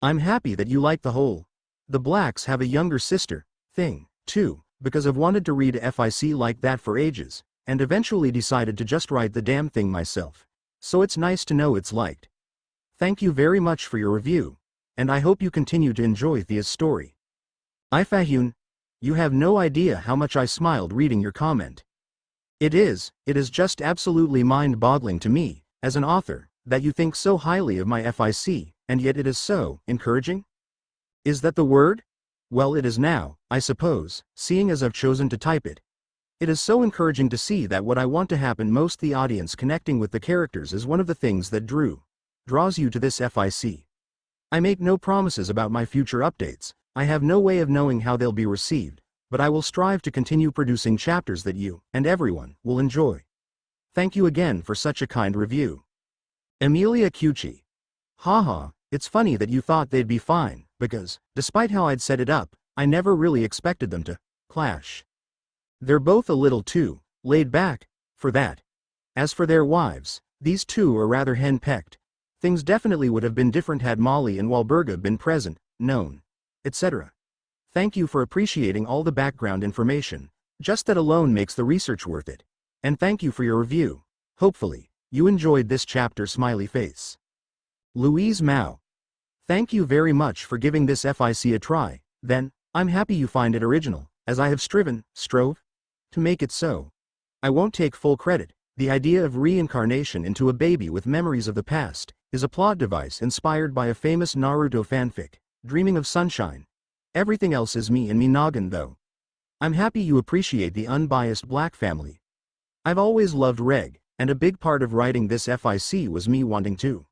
I'm happy that you like the whole the blacks have a younger sister thing, too, because I've wanted to read a FIC like that for ages, and eventually decided to just write the damn thing myself. So it's nice to know it's liked. Thank you very much for your review, and I hope you continue to enjoy Thea's story. Ifahun, you have no idea how much I smiled reading your comment. It is just absolutely mind-boggling to me, as an author, that you think so highly of my FIC, and yet it is so encouraging? Is that the word? Well, it is now, I suppose, seeing as I've chosen to type it. It is so encouraging to see that what I want to happen most the audience connecting with the characters is one of the things that draws you to this FIC. I make no promises about my future updates, I have no way of knowing how they'll be received, but I will strive to continue producing chapters that you, and everyone, will enjoy. Thank you again for such a kind review. Emilia Cucci. Haha, it's funny that you thought they'd be fine, because, despite how I'd set it up, I never really expected them to clash. They're both a little too laid back for that. As for their wives, these two are rather henpecked. Things definitely would have been different had Molly and Walburga been present, known, etc. Thank you for appreciating all the background information, just that alone makes the research worth it. And thank you for your review. Hopefully, you enjoyed this chapter. Smiley face. Louise Mao. Thank you very much for giving this FIC a try, then, I'm happy you find it original, as I have strove, to make it so. I won't take full credit. The idea of reincarnation into a baby with memories of the past is a plot device inspired by a famous Naruto fanfic, Dreaming of Sunshine. Everything else is me and me noggin though. I'm happy you appreciate the unbiased black family. I've always loved Reg, and a big part of writing this FIC was me wanting to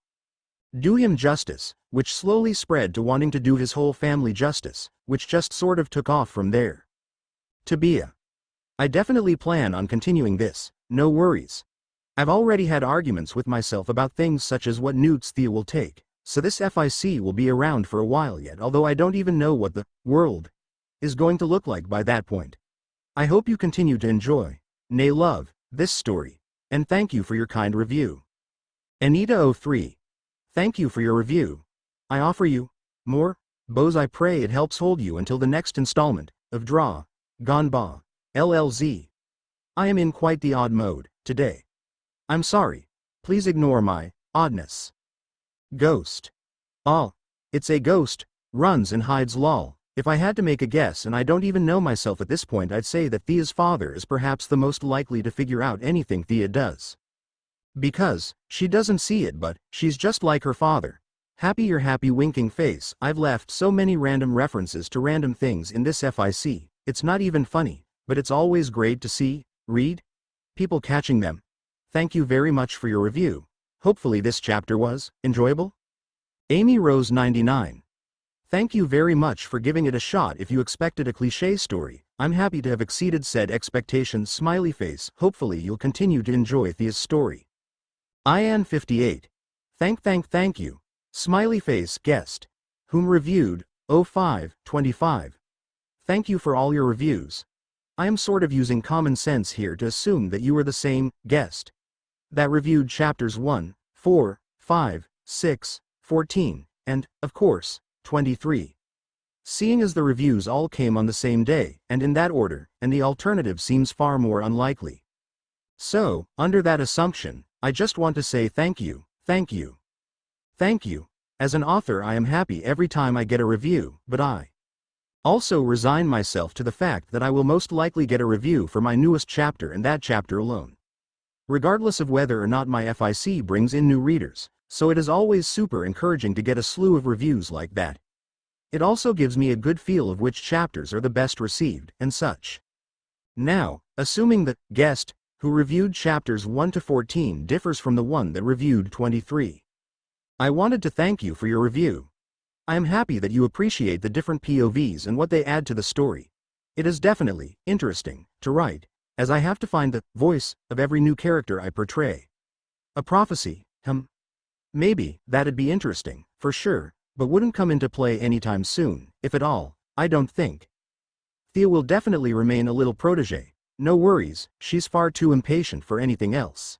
do him justice, which slowly spread to wanting to do his whole family justice, which just sort of took off from there. Tabia. I definitely plan on continuing this, no worries. I've already had arguments with myself about things such as what newts Thea will take, so this FIC will be around for a while yet, although I don't even know what the world is going to look like by that point. I hope you continue to enjoy, nay love, this story, and thank you for your kind review. Anita03. Thank you for your review. I offer you more bows. I pray it helps hold you until the next installment of Draw Gone Ba LLZ. I am in quite the odd mode today. I'm sorry. Please ignore my oddness. Ghost. Oh, it's a ghost, runs and hides lol. If I had to make a guess, and I don't even know myself at this point, I'd say that Thea's father is perhaps the most likely to figure out anything Thea does. Because, she doesn't see it, but she's just like her father. Happy you're happy winking face. I've left so many random references to random things in this FIC, it's not even funny, but it's always great to read people catching them. Thank you very much for your review. Hopefully this chapter was enjoyable. Amy Rose 99. Thank you very much for giving it a shot. If you expected a cliché story, I'm happy to have exceeded said expectations. Smiley face. Hopefully you'll continue to enjoy Thea's story. Ian 58. Thank you. Smiley face guest. Whom reviewed, 0525. Thank you for all your reviews. I am sort of using common sense here to assume that you were the same guest that reviewed chapters 1, 4, 5, 6, 14, and, of course, 23. Seeing as the reviews all came on the same day, and in that order, and the alternative seems far more unlikely. So, under that assumption, I just want to say thank you. As an author I am happy every time I get a review, but I also resign myself to the fact that I will most likely get a review for my newest chapter and that chapter alone, regardless of whether or not my FIC brings in new readers, so it is always super encouraging to get a slew of reviews like that. It also gives me a good feel of which chapters are the best received, and such. Now, assuming the guest who reviewed chapters 1 to 14 differs from the one that reviewed 23. I wanted to thank you for your review. I am happy that you appreciate the different POVs and what they add to the story. It is definitely interesting to write, as I have to find the voice of every new character I portray. A prophecy, maybe that'd be interesting, for sure, but wouldn't come into play anytime soon, if at all, I don't think. Thea will definitely remain a little protege. No worries, she's far too impatient for anything else.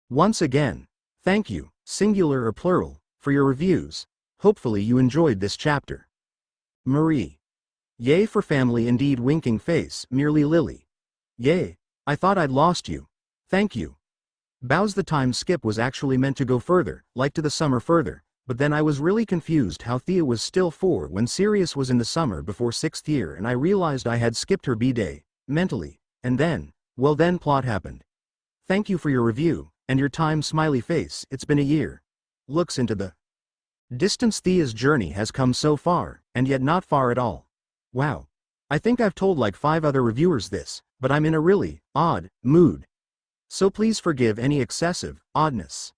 Once again, thank you, singular or plural, for your reviews. Hopefully you enjoyed this chapter. Marie. Yay for family indeed. Winking face. Merely Lily. Yay, I thought I'd lost you. Thank you. Bows. The time skip was actually meant to go further, like to the summer further, but then I was really confused how Thea was still 4 when Sirius was in the summer before 6th year, and I realized I had skipped her B-day, mentally. And then, well then plot happened. Thank you for your review, and your time. Smiley face. It's been a year. Looks into the distance. Thea's journey has come so far, and yet not far at all. Wow. I think I've told like 5 other reviewers this, but I'm in a really odd mood. So please forgive any excessive oddness.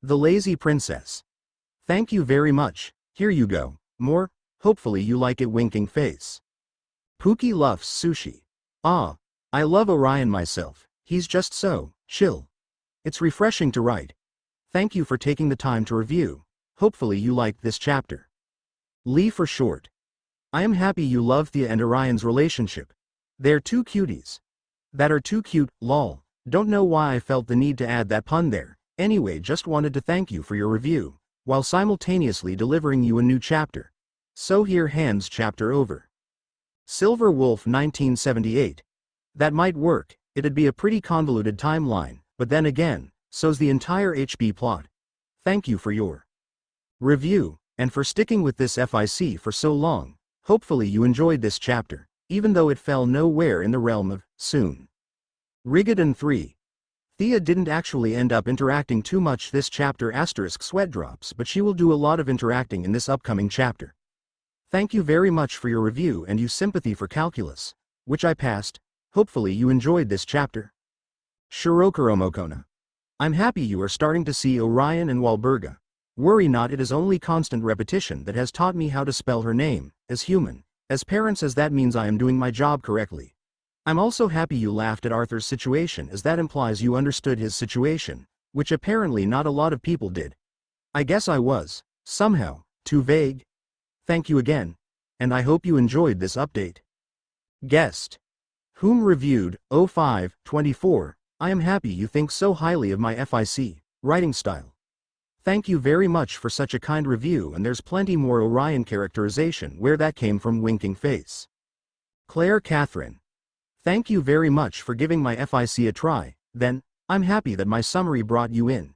The Lazy Princess. Thank you very much, here you go, more, hopefully you like it winking face. Pookie Luff's Sushi. Ah, I love Orion myself, he's just so chill. It's refreshing to write. Thank you for taking the time to review, hopefully you liked this chapter. Lee for short. I am happy you love Thea and Orion's relationship. They're two cuties. That are too cute, lol. Don't know why I felt the need to add that pun there. Anyway, just wanted to thank you for your review, while simultaneously delivering you a new chapter. So here hands chapter over. Silver Wolf 1978. That might work, it'd be a pretty convoluted timeline, but then again, so's the entire HB plot. Thank you for your review, and for sticking with this FIC for so long. Hopefully you enjoyed this chapter, even though it fell nowhere in the realm of soon. Rigadon 3. Thea didn't actually end up interacting too much this chapter asterisk sweat drops, but she will do a lot of interacting in this upcoming chapter. Thank you very much for your review and your sympathy for calculus, which I passed. Hopefully you enjoyed this chapter. Shirokuromokona. I'm happy you are starting to see Orion and Walburga. Worry not, it is only constant repetition that has taught me how to spell her name, as human, as parents, as that means I am doing my job correctly. I'm also happy you laughed at Arthur's situation, as that implies you understood his situation, which apparently not a lot of people did. I guess I was, somehow, too vague. Thank you again, and I hope you enjoyed this update. Guest. Whom reviewed, 0524, I am happy you think so highly of my FIC writing style. Thank you very much for such a kind review, and there's plenty more Orion characterization where that came from winking face. Claire Catherine. Thank you very much for giving my FIC a try, then, I'm happy that my summary brought you in.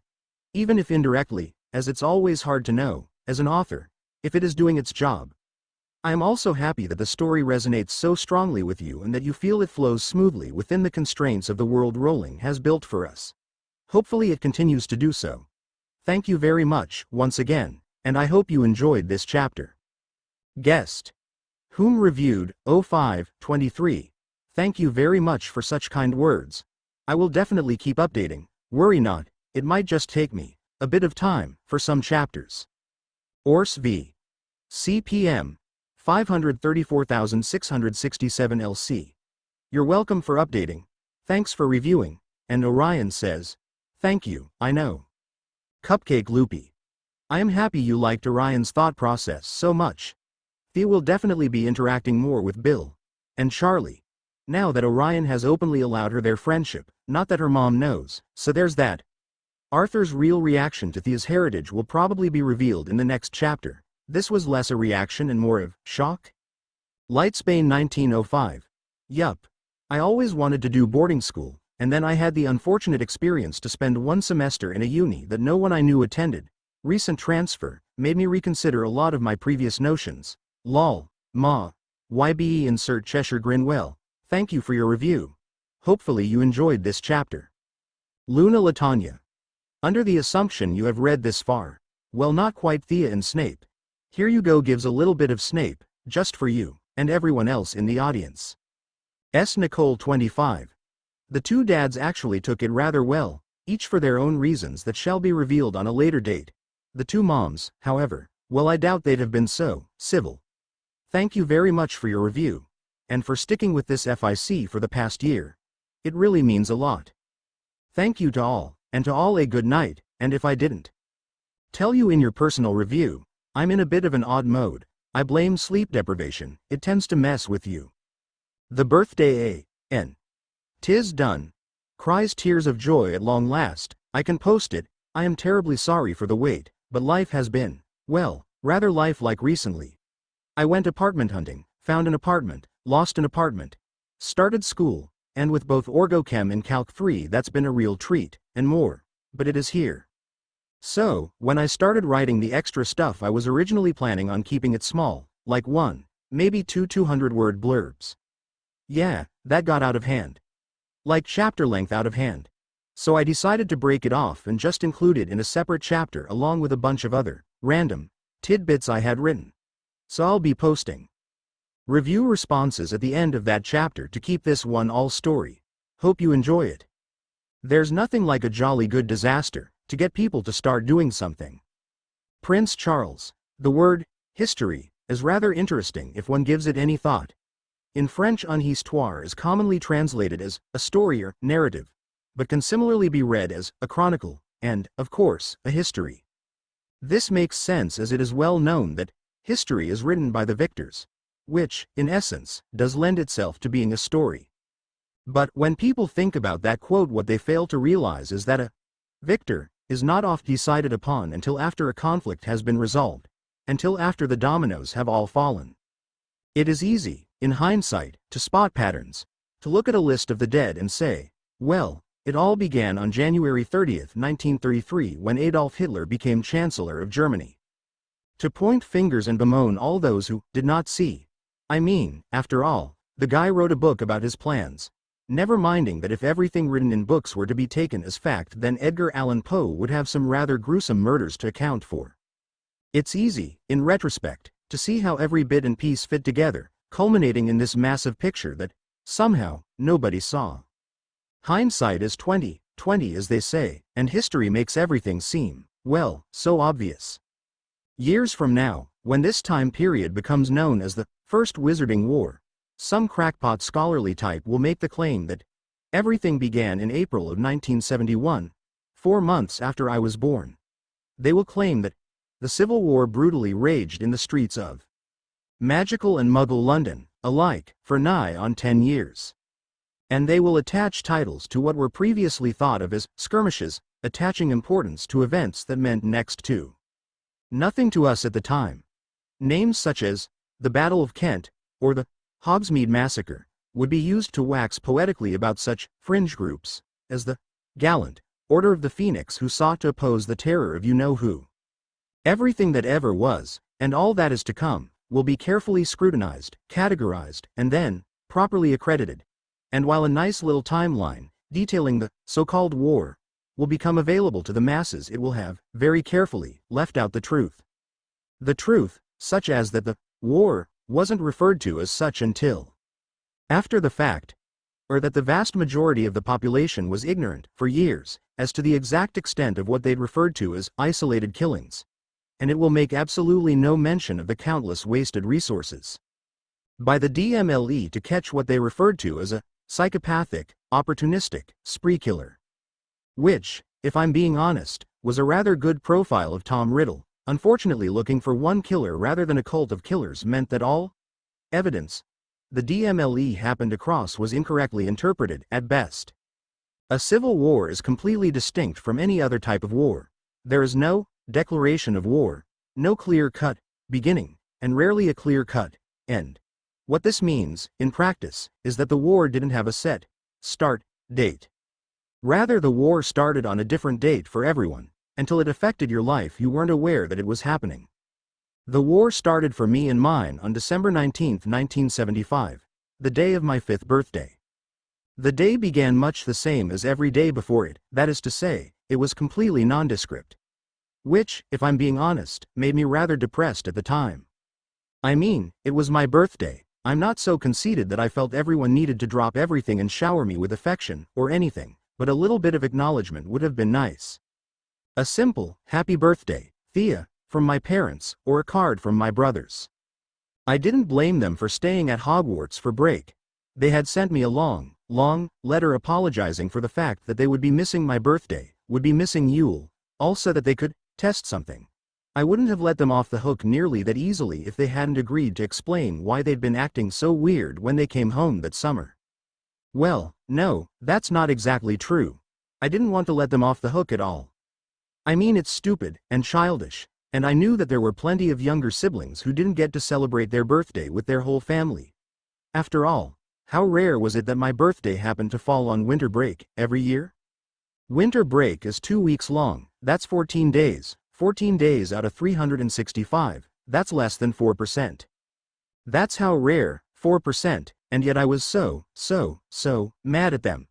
Even if indirectly, as it's always hard to know, as an author, if it is doing its job. I am also happy that the story resonates so strongly with you and that you feel it flows smoothly within the constraints of the world Rowling has built for us. Hopefully it continues to do so. Thank you very much, once again, and I hope you enjoyed this chapter. Guest. Whom reviewed, 0523. Thank you very much for such kind words. I will definitely keep updating, worry not, it might just take me a bit of time for some chapters. Ors v. CPM 534,667 LC. You're welcome for updating. Thanks for reviewing. And Orion says, thank you, I know. Cupcake Loopy. I am happy you liked Orion's thought process so much. Thea will definitely be interacting more with Bill and Charlie, now that Orion has openly allowed her their friendship, not that her mom knows, so there's that. Arthur's real reaction to Thea's heritage will probably be revealed in the next chapter. This was less a reaction and more of shock. Lightsbane 1905. Yup. I always wanted to do boarding school, and then I had the unfortunate experience to spend one semester in a uni that no one I knew attended. Recent transfer made me reconsider a lot of my previous notions. Lol. Ma. YBE insert Cheshire grin. Well, thank you for your review. Hopefully you enjoyed this chapter. Luna Latanya. Under the assumption you have read this far. Well, not quite. Thea and Snape. Here you go gives a little bit of Snape, just for you, and everyone else in the audience. S. Nicole 25. The two dads actually took it rather well, each for their own reasons that shall be revealed on a later date. The two moms, however, well, I doubt they'd have been so civil. Thank you very much for your review, and for sticking with this FIC for the past year. It really means a lot. Thank you to all, and to all a good night, and if I didn't tell you in your personal review, I'm in a bit of an odd mode. I blame sleep deprivation, it tends to mess with you. The birthday A.N. 'Tis done. Cries tears of joy at long last. I can post it. I am terribly sorry for the wait, but life has been, well, rather lifelike recently. I went apartment hunting, found an apartment, lost an apartment, started school, and with both Orgochem and Calc 3 that's been a real treat, and more, but it is here. So, when I started writing the extra stuff I was originally planning on keeping it small, like one, maybe two 200-word blurbs. Yeah, that got out of hand. Like chapter length out of hand. So I decided to break it off and just include it in a separate chapter along with a bunch of other, random, tidbits I had written. So I'll be posting Review responses at the end of that chapter to keep this one all story. Hope you enjoy it. There's nothing like a jolly good disaster to get people to start doing something. Prince Charles. The word history is rather interesting if one gives it any thought. In French, une histoire is commonly translated as a story or narrative, but can similarly be read as a chronicle and, of course, a history. This makes sense as it is well known that history is written by the victors, which, in essence, does lend itself to being a story. But when people think about that quote, what they fail to realize is that a victor is not oft decided upon until after a conflict has been resolved, until after the dominoes have all fallen. It is easy, in hindsight, to spot patterns, to look at a list of the dead and say, well, it all began on January 30th, 1933 when Adolf Hitler became Chancellor of Germany. To point fingers and bemoan all those who did not see. I mean, after all, the guy wrote a book about his plans. Never minding that if everything written in books were to be taken as fact, then Edgar Allan Poe would have some rather gruesome murders to account for. It's easy, in retrospect, to see how every bit and piece fit together, culminating in this massive picture that, somehow, nobody saw. Hindsight is 20/20 as they say, and history makes everything seem, well, so obvious. Years from now, when this time period becomes known as the First Wizarding War, some crackpot scholarly type will make the claim that everything began in April of 1971, 4 months after I was born. They will claim that the Civil War brutally raged in the streets of magical and Muggle London, alike, for nigh on 10 years. And they will attach titles to what were previously thought of as skirmishes, attaching importance to events that meant next to nothing to us at the time. Names such as the Battle of Kent, or the Hogsmeade Massacre, would be used to wax poetically about such fringe groups as the gallant Order of the Phoenix who sought to oppose the terror of you-know-who. Everything that ever was, and all that is to come, will be carefully scrutinized, categorized, and then properly accredited. And while a nice little timeline, detailing the so-called war, will become available to the masses, it will have, very carefully, left out the truth. The truth, such as that the war wasn't referred to as such until after the fact, or that the vast majority of the population was ignorant, for years, as to the exact extent of what they'd referred to as isolated killings. And it will make absolutely no mention of the countless wasted resources by the DMLE to catch what they referred to as a psychopathic, opportunistic, spree killer. Which, if I'm being honest, was a rather good profile of Tom Riddle. Unfortunately, looking for one killer rather than a cult of killers meant that all evidence the DMLE happened across was incorrectly interpreted, at best. A civil war is completely distinct from any other type of war. There is no declaration of war, no clear-cut beginning, and rarely a clear-cut end. What this means, in practice, is that the war didn't have a set start date. Rather, the war started on a different date for everyone. Until it affected your life, you weren't aware that it was happening. The war started for me and mine on December 19, 1975, the day of my 5th birthday. The day began much the same as every day before it, that is to say, it was completely nondescript. Which, if I'm being honest, made me rather depressed at the time. I mean, it was my birthday. I'm not so conceited that I felt everyone needed to drop everything and shower me with affection, or anything, but a little bit of acknowledgement would have been nice. A simple, happy birthday, Thea, from my parents, or a card from my brothers. I didn't blame them for staying at Hogwarts for break. They had sent me a long letter apologizing for the fact that they would be missing my birthday, would be missing Yule, also that they could test something. I wouldn't have let them off the hook nearly that easily if they hadn't agreed to explain why they'd been acting so weird when they came home that summer. Well, no, that's not exactly true. I didn't want to let them off the hook at all. I mean, it's stupid and childish, and I knew that there were plenty of younger siblings who didn't get to celebrate their birthday with their whole family. After all, how rare was it that my birthday happened to fall on winter break every year? Winter break is 2 weeks long, that's 14 days, 14 days out of 365, that's less than 4%. That's how rare, 4%, and yet I was so mad at them.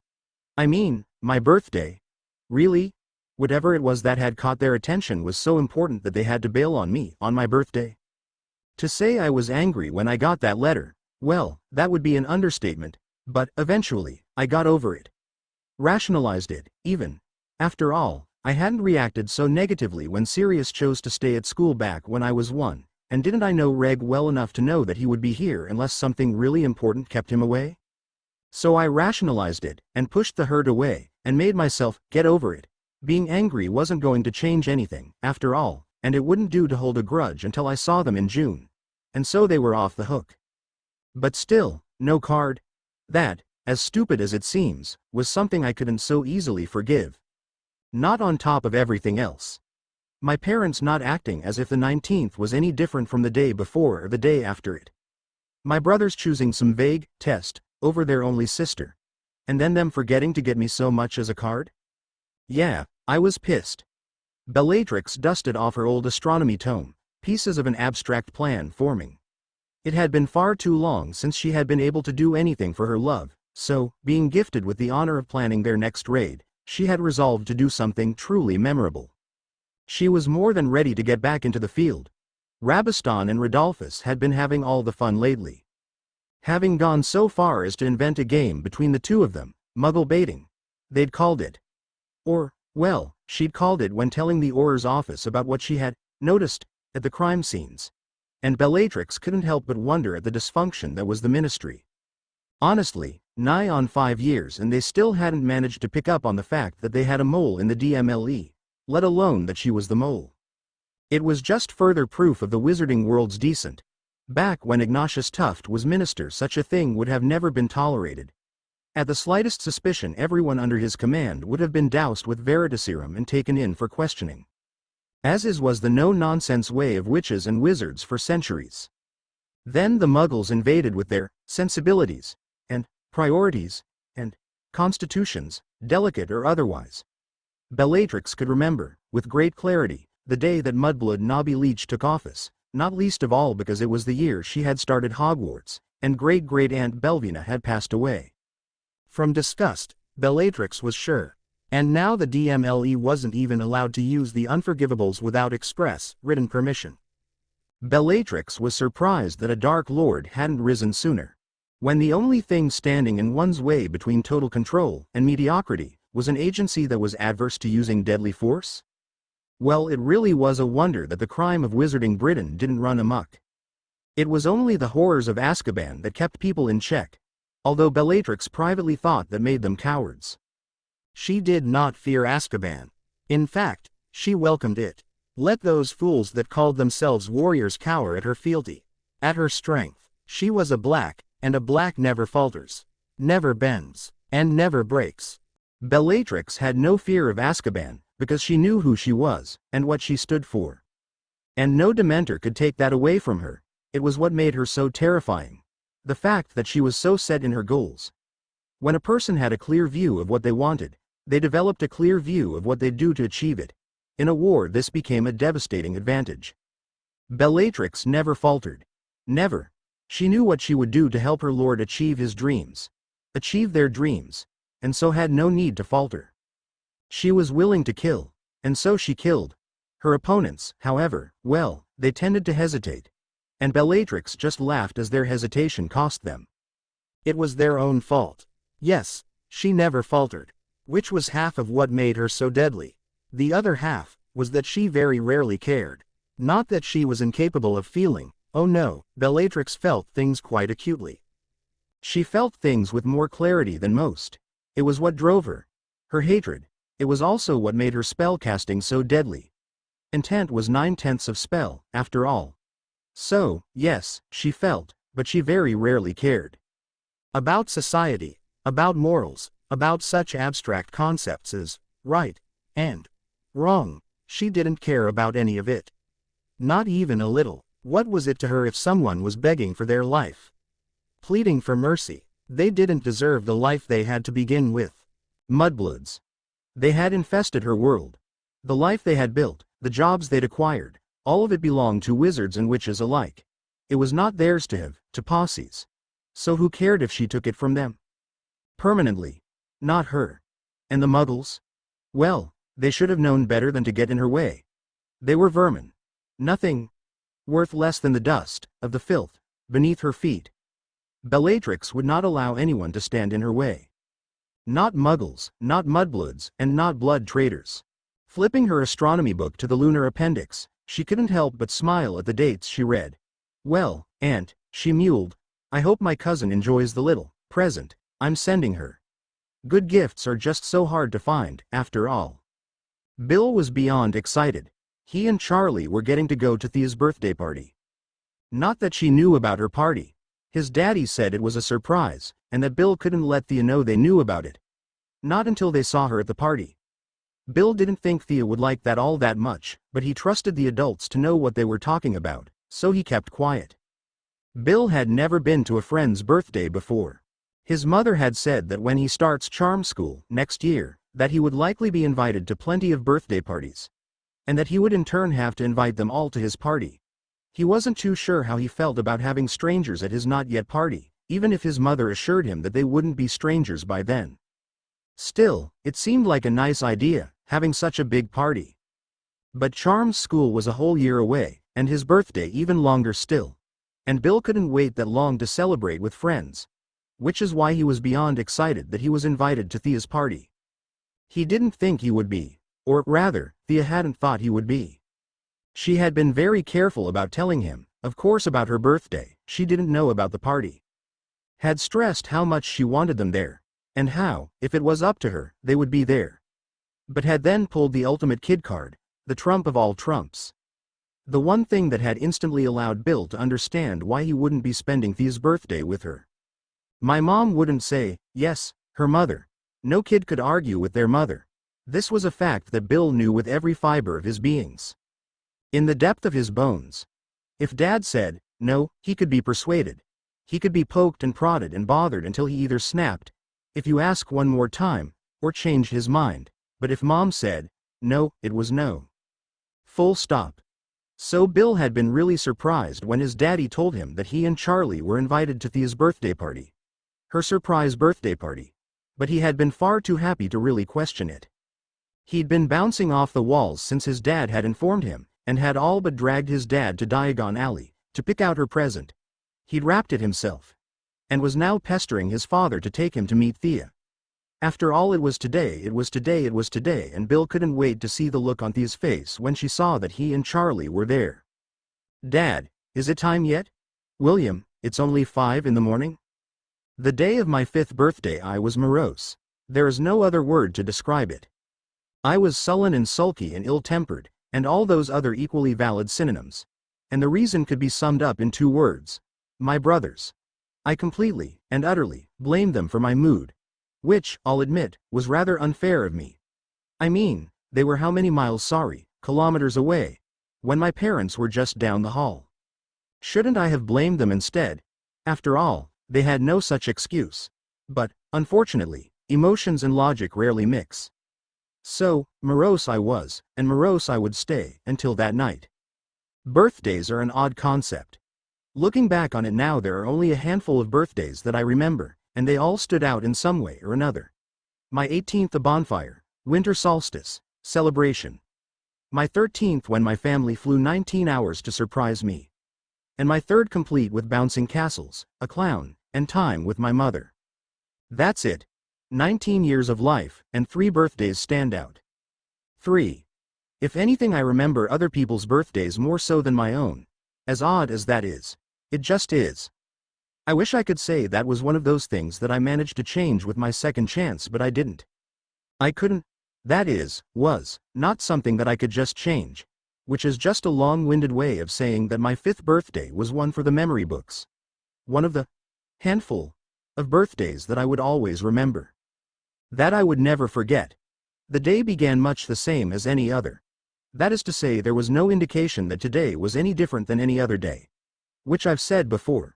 I mean, my birthday? Really? Whatever it was that had caught their attention was so important that they had to bail on me on my birthday? To say I was angry when I got that letter Well, that would be an understatement, but, eventually, I got over it. Rationalized it, even. After all, I hadn't reacted so negatively when Sirius chose to stay at school back when I was 1, and didn't I know Reg well enough to know that he would be here unless something really important kept him away? So I rationalized it, and pushed the hurt away, and made myself get over it. Being angry wasn't going to change anything, after all, and it wouldn't do to hold a grudge until I saw them in June. And so they were off the hook. But still, no card. That, as stupid as it seems, was something I couldn't so easily forgive. Not on top of everything else. My parents not acting as if the 19th was any different from the day before or the day after it. My brothers choosing some vague test over their only sister. And then them forgetting to get me so much as a card? Yeah, I was pissed. Bellatrix dusted off her old astronomy tome, pieces of an abstract plan forming. It had been far too long since she had been able to do anything for her love, so, being gifted with the honor of planning their next raid, she had resolved to do something truly memorable. She was more than ready to get back into the field. Rabiston and Rodolphus had been having all the fun lately. Having gone so far as to invent a game between the two of them, muggle baiting. They'd called it. Or, well, she'd called it when telling the Auror's office about what she had noticed at the crime scenes. And Bellatrix couldn't help but wonder at the dysfunction that was the ministry. Honestly, nigh on 5 years and they still hadn't managed to pick up on the fact that they had a mole in the DMLE, let alone that she was the mole. It was just further proof of the wizarding world's decent. Back when Ignatius Tuft was minister, such a thing would have never been tolerated. At the slightest suspicion, everyone under his command would have been doused with veritaserum and taken in for questioning. As was the no-nonsense way of witches and wizards for centuries. Then the muggles invaded with their sensibilities, and priorities, and constitutions, delicate or otherwise. Bellatrix could remember, with great clarity, the day that Mudblood Nobby Leech took office, not least of all because it was the year she had started Hogwarts, and great-great-aunt Belvina had passed away. From disgust, Bellatrix was sure. And now the DMLE wasn't even allowed to use the unforgivables without express, written permission. Bellatrix was surprised that a Dark Lord hadn't risen sooner. When the only thing standing in one's way between total control and mediocrity was an agency that was adverse to using deadly force? Well, it really was a wonder that the crime of wizarding Britain didn't run amok. It was only the horrors of Azkaban that kept people in check, although Bellatrix privately thought that made them cowards. She did not fear Azkaban. In fact, she welcomed it. Let those fools that called themselves warriors cower at her fealty. At her strength. She was a black, and a black never falters, never bends, and never breaks. Bellatrix had no fear of Azkaban, because she knew who she was, and what she stood for. And no Dementor could take that away from her. It was what made her so terrifying. The fact that she was so set in her goals. When a person had a clear view of what they wanted, they developed a clear view of what they'd do to achieve it. In a war, this became a devastating advantage. Bellatrix never faltered. Never. She knew what she would do to help her lord achieve his dreams. Achieve their dreams. And so had no need to falter. She was willing to kill. And so she killed. Her opponents, however, well, they tended to hesitate. And Bellatrix just laughed as their hesitation cost them. It was their own fault. Yes, she never faltered. Which was half of what made her so deadly. The other half was that she very rarely cared. Not that she was incapable of feeling. Oh no, Bellatrix felt things quite acutely. She felt things with more clarity than most. It was what drove her. Her hatred. It was also what made her spell casting so deadly. Intent was 9/10 of spell, after all. So, yes, she felt, but she very rarely cared. About society, about morals, about such abstract concepts as right and wrong, she didn't care about any of it. Not even a little. What was it to her if someone was begging for their life? Pleading for mercy. They didn't deserve the life they had to begin with. Mudbloods. They had infested her world. The life they had built, the jobs they'd acquired, all of it belonged to wizards and witches alike. It was not theirs to have, to posses. So who cared if she took it from them? Permanently. Not her. And the muggles? Well, they should have known better than to get in her way. They were vermin. Nothing worth less than the dust of the filth beneath her feet. Bellatrix would not allow anyone to stand in her way. Not muggles, not mudbloods, and not blood traitors. Flipping her astronomy book to the lunar appendix, she couldn't help but smile at the dates she read. Well, Aunt, she mewed, I hope my cousin enjoys the little present I'm sending her. Good gifts are just so hard to find, after all. Bill was beyond excited. He and Charlie were getting to go to Thea's birthday party. Not that she knew about her party. His daddy said it was a surprise, and that Bill couldn't let Thea know they knew about it. Not until they saw her at the party. Bill didn't think Thea would like that all that much, but he trusted the adults to know what they were talking about, so he kept quiet. Bill had never been to a friend's birthday before. His mother had said that when he starts charm school next year, that he would likely be invited to plenty of birthday parties. And that he would in turn have to invite them all to his party. He wasn't too sure how he felt about having strangers at his not-yet party, even if his mother assured him that they wouldn't be strangers by then. Still, it seemed like a nice idea, having such a big party. But charm school was a whole year away, and his birthday even longer still. And Bill couldn't wait that long to celebrate with friends. Which is why he was beyond excited that he was invited to Thea's party. He didn't think he would be, or rather, Thea hadn't thought he would be. She had been very careful about telling him, of course about her birthday, she didn't know about the party. Had stressed how much she wanted them there, and how, if it was up to her, they would be there. But had then pulled the ultimate kid card, the trump of all trumps. The one thing that had instantly allowed Bill to understand why he wouldn't be spending Thea's birthday with her. My mom wouldn't say, yes, her mother. No kid could argue with their mother. This was a fact that Bill knew with every fiber of his beings. In the depth of his bones. If Dad said, no, he could be persuaded. He could be poked and prodded and bothered until he either snapped, if you ask one more time, or changed his mind. But if Mom said, no, it was no. Full stop. So Bill had been really surprised when his daddy told him that he and Charlie were invited to Thea's birthday party. Her surprise birthday party. But he had been far too happy to really question it. He'd been bouncing off the walls since his dad had informed him, and had all but dragged his dad to Diagon Alley, to pick out her present. He'd wrapped it himself. And was now pestering his father to take him to meet Thea. After all, it was today, and Bill couldn't wait to see the look on Thea's face when she saw that he and Charlie were there. Dad, is it time yet? William, it's only 5 in the morning? The day of my 5th birthday I was morose. There is no other word to describe it. I was sullen and sulky and ill-tempered, and all those other equally valid synonyms. And the reason could be summed up in 2 words. My brothers. I completely, and utterly, blamed them for my mood. Which, I'll admit, was rather unfair of me. I mean, they were how many miles kilometers away, when my parents were just down the hall. Shouldn't I have blamed them instead? After all, they had no such excuse. But, unfortunately, emotions and logic rarely mix. So, morose I was, and morose I would stay, until that night. Birthdays are an odd concept. Looking back on it now, there are only a handful of birthdays that I remember, and they all stood out in some way or another. My 18th a bonfire, winter solstice, celebration. My 13th when my family flew 19 hours to surprise me. And my 3rd complete with bouncing castles, a clown, and time with my mother. That's it. 19 years of life, and 3 birthdays stand out. 3. If anything, I remember other people's birthdays more so than my own. As odd as that is. It just is. I wish I could say that was one of those things that I managed to change with my second chance, but I didn't. I couldn't. That is, was, not something that I could just change. Which is just a long-winded way of saying that my 5th birthday was one for the memory books. One of the handful of birthdays that I would always remember. That I would never forget. The day began much the same as any other. That is to say, there was no indication that today was any different than any other day. Which I've said before.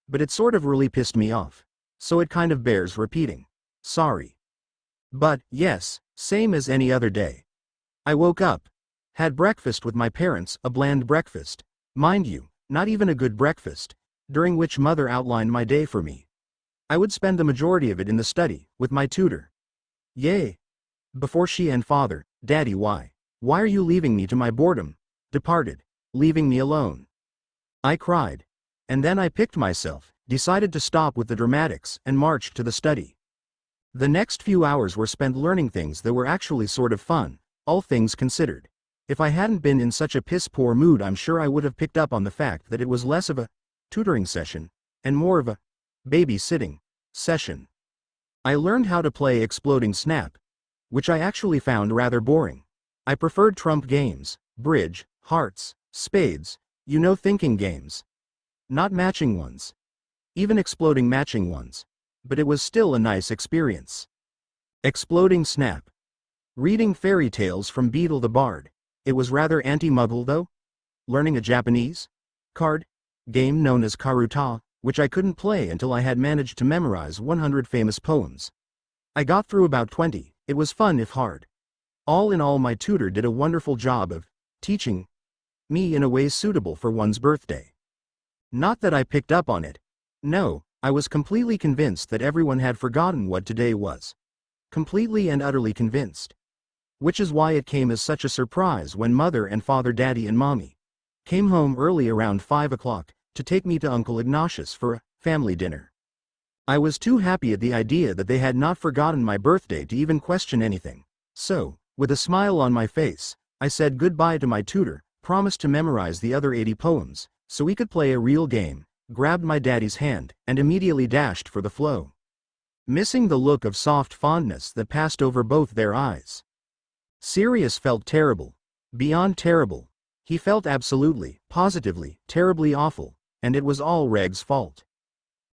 But it sort of really pissed me off. So it kind of bears repeating. Sorry. But, yes, same as any other day. I woke up. Had breakfast with my parents, a bland breakfast. Mind you, not even a good breakfast. During which Mother outlined my day for me. I would spend the majority of it in the study, with my tutor. Yay. Before she and Father, Daddy, why are you leaving me to my boredom? Departed. Leaving me alone. I cried. And then I picked myself, decided to stop with the dramatics and march to the study. The next few hours were spent learning things that were actually sort of fun, all things considered. If I hadn't been in such a piss-poor mood, I'm sure I would have picked up on the fact that it was less of a tutoring session and more of a babysitting session. I learned how to play Exploding Snap, which I actually found rather boring. I preferred trump games, bridge, hearts, spades, thinking games. Not matching ones. Even exploding matching ones. But it was still a nice experience. Exploding Snap. Reading fairy tales from Beetle the Bard. It was rather anti-muggle though. Learning a Japanese card game known as Karuta, which I couldn't play until I had managed to memorize 100 famous poems. I got through about 20, it was fun if hard. All in all, my tutor did a wonderful job of teaching me in a way suitable for one's birthday. Not that I picked up on it. No, I was completely convinced that everyone had forgotten what today was. Completely and utterly convinced. Which is why it came as such a surprise when Mother and Father, Daddy and Mommy came home early around 5 o'clock to take me to Uncle Ignatius for a family dinner. I was too happy at the idea that they had not forgotten my birthday to even question anything. So, with a smile on my face, I said goodbye to my tutor, promised to memorize the other 80 poems, so we could play a real game, grabbed my daddy's hand, and immediately dashed for the flow. Missing the look of soft fondness that passed over both their eyes. Sirius felt terrible. Beyond terrible. He felt absolutely, positively, terribly awful, and it was all Reg's fault.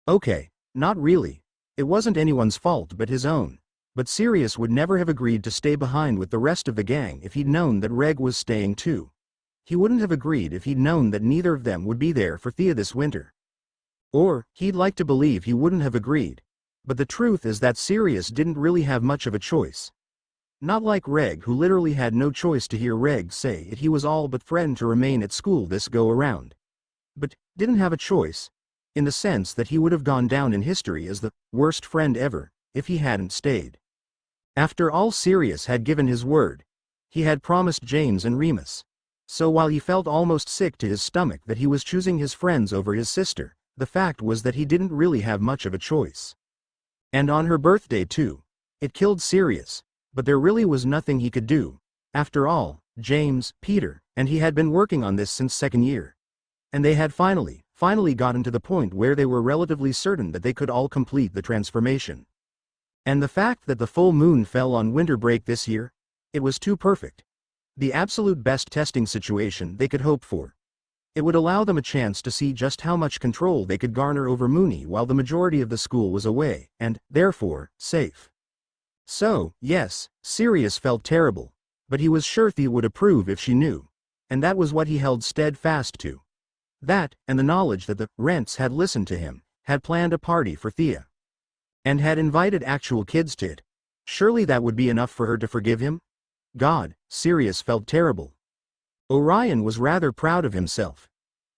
Okay, not really. It wasn't anyone's fault but his own. But Sirius would never have agreed to stay behind with the rest of the gang if he'd known that Reg was staying too. He wouldn't have agreed if he'd known that neither of them would be there for Thea this winter. Or, he'd like to believe he wouldn't have agreed. But the truth is that Sirius didn't really have much of a choice. Not like Reg, who literally had no choice to hear Reg say it. He was all but threatened to remain at school this go-around. But didn't have a choice, in the sense that he would have gone down in history as the worst friend ever, if he hadn't stayed. After all, Sirius had given his word. He had promised James and Remus. So while he felt almost sick to his stomach that he was choosing his friends over his sister, the fact was that he didn't really have much of a choice. And on her birthday too. It killed Sirius. But there really was nothing he could do. After all, James, Peter, and he had been working on this since second year. And they had finally gotten to the point where they were relatively certain that they could all complete the transformation. And the fact that the full moon fell on winter break this year, it was too perfect. The absolute best testing situation they could hope for. It would allow them a chance to see just how much control they could garner over Mooney while the majority of the school was away, and, therefore, safe. So, yes, Sirius felt terrible, but he was sure Thea would approve if she knew, and that was what he held steadfast to. That, and the knowledge that the Rents had listened to him, had planned a party for Thea, and had invited actual kids to it. Surely that would be enough for her to forgive him? God, Sirius felt terrible. Orion was rather proud of himself.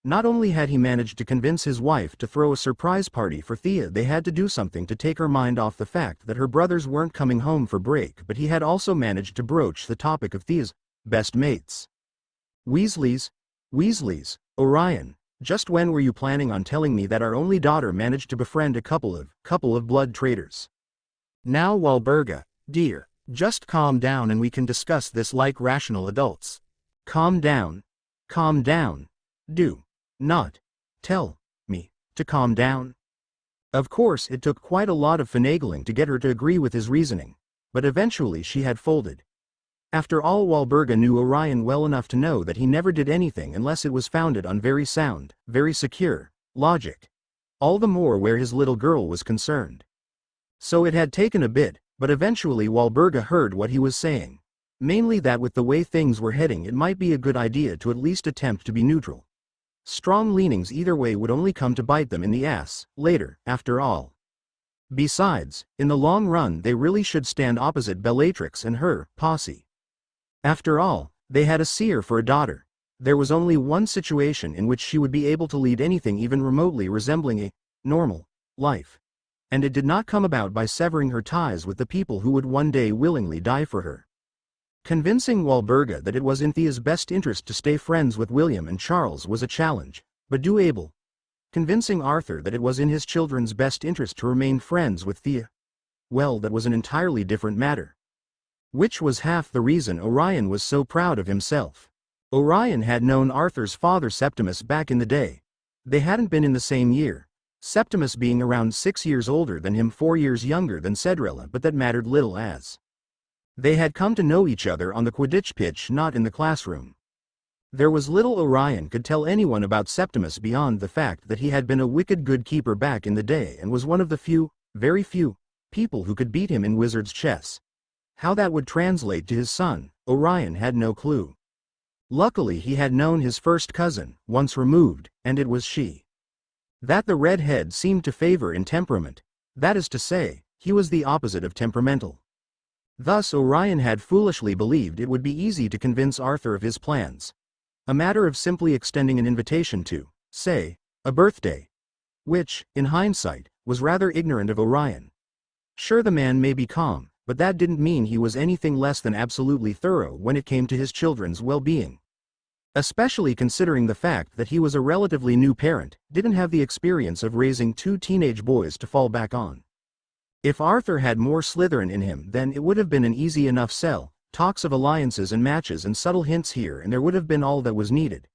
Not only had he managed to convince his wife to throw a surprise party for Thea, they had to do something to take her mind off the fact that her brothers weren't coming home for break, but he had also managed to broach the topic of Thea's best mates. Weasleys, Orion, just when were you planning on telling me that our only daughter managed to befriend a couple of blood traitors? Now Walburga, dear, just calm down and we can discuss this like rational adults. Calm down. Do not tell me to calm down. Of course, it took quite a lot of finagling to get her to agree with his reasoning, but eventually she had folded. After all, Walburga knew Orion well enough to know that he never did anything unless it was founded on very sound, very secure logic. All the more where his little girl was concerned. So it had taken a bit, but eventually Walburga heard what he was saying. Mainly that with the way things were heading, it might be a good idea to at least attempt to be neutral. Strong leanings either way would only come to bite them in the ass, later, after all. Besides, in the long run they really should stand opposite Bellatrix and her posse. After all, they had a seer for a daughter. There was only one situation in which she would be able to lead anything even remotely resembling a normal life. And it did not come about by severing her ties with the people who would one day willingly die for her. Convincing Walburga that it was in Thea's best interest to stay friends with William and Charles was a challenge, but doable. convincing Arthur that it was in his children's best interest to remain friends with Thea. Well, that was an entirely different matter. Which was half the reason Orion was so proud of himself. Orion had known Arthur's father Septimus back in the day. They hadn't been in the same year, Septimus being around 6 years older than him, 4 years younger than Cedrilla, but that mattered little as they had come to know each other on the Quidditch pitch, not in the classroom. There was little Orion could tell anyone about Septimus beyond the fact that he had been a wicked good keeper back in the day and was one of the few, very few, people who could beat him in wizard's chess. How that would translate to his son, Orion had no clue. Luckily he had known his first cousin, once removed, and it was she that the redhead seemed to favor in temperament. That is to say, he was the opposite of temperamental. Thus Orion had foolishly believed it would be easy to convince Arthur of his plans. A matter of simply extending an invitation to, say, a birthday. Which, in hindsight, was rather ignorant of Orion. Sure, the man may be calm, but that didn't mean he was anything less than absolutely thorough when it came to his children's well-being. Especially considering the fact that he was a relatively new parent, didn't have the experience of raising 2 teenage boys to fall back on. If Arthur had more Slytherin in him, then it would have been an easy enough sell, talks of alliances and matches and subtle hints here and there would have been all that was needed.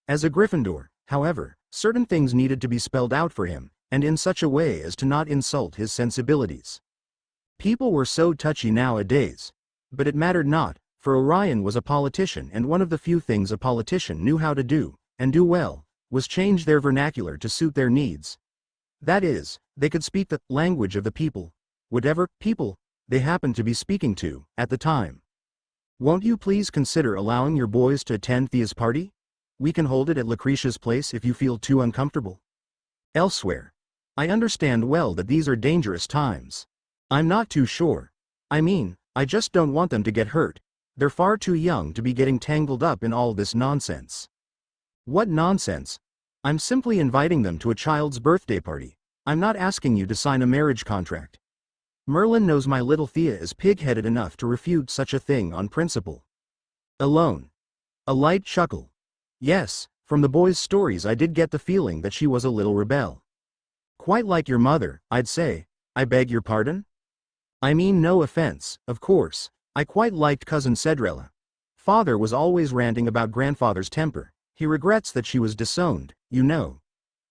As a Gryffindor, however, certain things needed to be spelled out for him, and in such a way as to not insult his sensibilities. People were so touchy nowadays. But it mattered not, for Orion was a politician, and one of the few things a politician knew how to do, and do well, was change their vernacular to suit their needs. That is, they could speak the language of the people, whatever people they happened to be speaking to at the time. Won't you please consider allowing your boys to attend Thea's party? We can hold it at Lucretia's place if you feel too uncomfortable elsewhere. I understand well that these are dangerous times. I'm not too sure. I mean, I just don't want them to get hurt. They're far too young to be getting tangled up in all this nonsense. What nonsense? I'm simply inviting them to a child's birthday party. I'm not asking you to sign a marriage contract. Merlin knows my little Thea is pig-headed enough to refute such a thing on principle. Alone. A light chuckle. Yes, from the boy's stories I did get the feeling that she was a little rebel. Quite like your mother, I'd say. I beg your pardon? I mean no offense, of course. I quite liked cousin Cedrilla. Father was always ranting about grandfather's temper. He regrets that she was disowned, you know.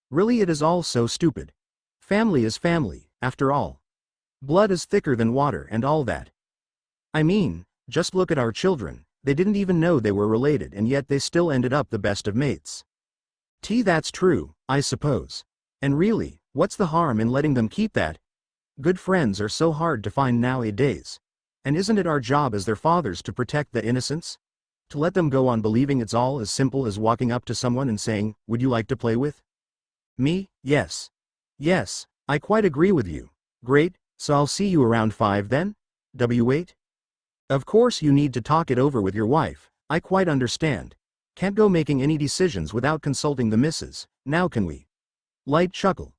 Really, it is all so stupid. Family is family, after all. Blood is thicker than water and all that. I mean, just look at our children. They didn't even know they were related and yet they still ended up the best of mates. That's true, I suppose. And really, what's the harm in letting them keep that? Good friends are so hard to find nowadays. And isn't it our job as their fathers to protect that innocence? To let them go on believing it's all as simple as walking up to someone and saying, "Would you like to play with me?" Yes. Yes, I quite agree with you. Great, so I'll see you around 5 then? W8? Of course you need to talk it over with your wife, I quite understand. Can't go making any decisions without consulting the missus, now can we? Light chuckle.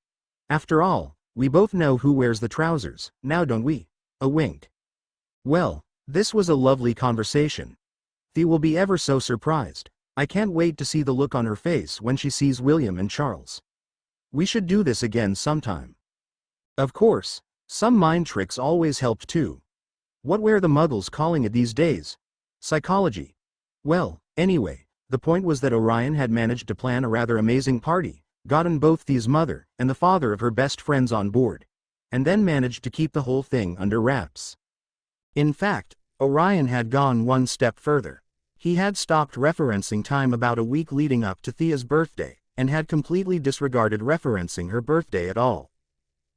After all, we both know who wears the trousers, now don't we? A wink. Well, this was a lovely conversation. Thea will be ever so surprised. I can't wait to see the look on her face when she sees William and Charles. We should do this again sometime. Of course, some mind tricks always help too. What were the muggles calling it these days? Psychology. Well, anyway, the point was that Orion had managed to plan a rather amazing party, gotten both Thea's mother and the father of her best friends on board, and then managed to keep the whole thing under wraps. In fact, Orion had gone one step further. He had stopped referencing time about a week leading up to Thea's birthday, and had completely disregarded referencing her birthday at all.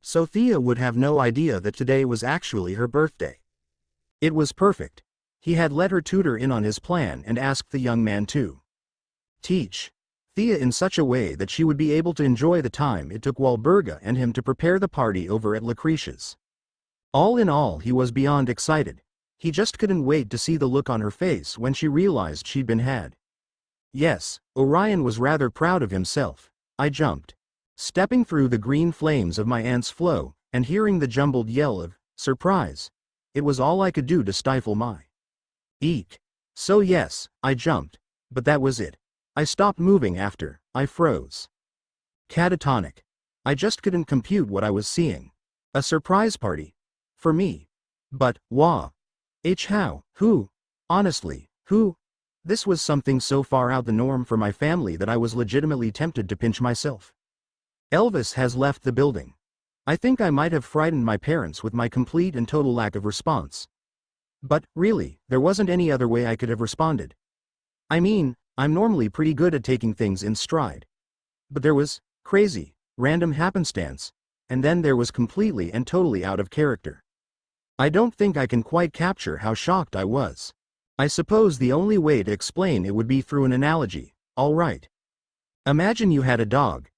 So Thea would have no idea that today was actually her birthday. It was perfect. He had let her tutor in on his plan and asked the young man to teach Thea in such a way that she would be able to enjoy the time it took Walburga and him to prepare the party over at Lucretia's. All in all, he was beyond excited. He just couldn't wait to see the look on her face when she realized she'd been had. Yes, Orion was rather proud of himself. I jumped. Stepping through the green flames of my aunt's flow, and hearing the jumbled yell of surprise. It was all I could do to stifle my eek. So yes, I jumped. But that was it. I stopped moving after I froze. Catatonic. I just couldn't compute what I was seeing. A surprise party. For me. But, how? Who? Honestly, who? This was something so far out the norm for my family that I was legitimately tempted to pinch myself. Elvis has left the building. I think I might have frightened my parents with my complete and total lack of response. But, really, there wasn't any other way I could have responded. I mean, I'm normally pretty good at taking things in stride. But there was crazy, random happenstance, and then there was completely and totally out of character. I don't think I can quite capture how shocked I was. I suppose the only way to explain it would be through an analogy. All right. Imagine you had a dog.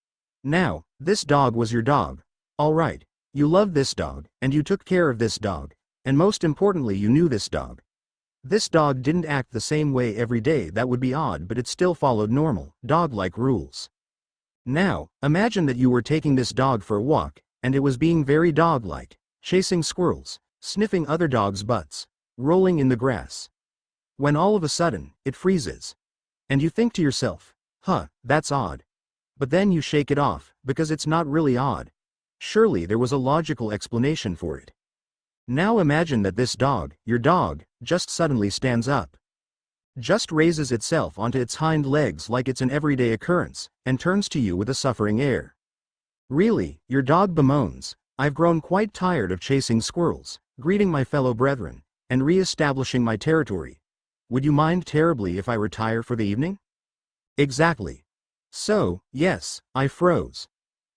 Now, this dog was your dog. All right. You loved this dog, and you took care of this dog, and most importantly you knew this dog. This dog didn't act the same way every day. That would be odd, but it still followed normal, dog-like rules. Now, imagine that you were taking this dog for a walk, and it was being very dog-like, chasing squirrels, sniffing other dogs' butts, rolling in the grass. When all of a sudden, it freezes. And you think to yourself, that's odd. But then you shake it off, because it's not really odd. Surely there was a logical explanation for it. Now imagine that this dog, your dog, just suddenly stands up. Just raises itself onto its hind legs like it's an everyday occurrence, and turns to you with a suffering air. Really, your dog bemoans, "I've grown quite tired of chasing squirrels, greeting my fellow brethren, and re-establishing my territory. Would you mind terribly if I retire for the evening?" Exactly. So, yes, I froze.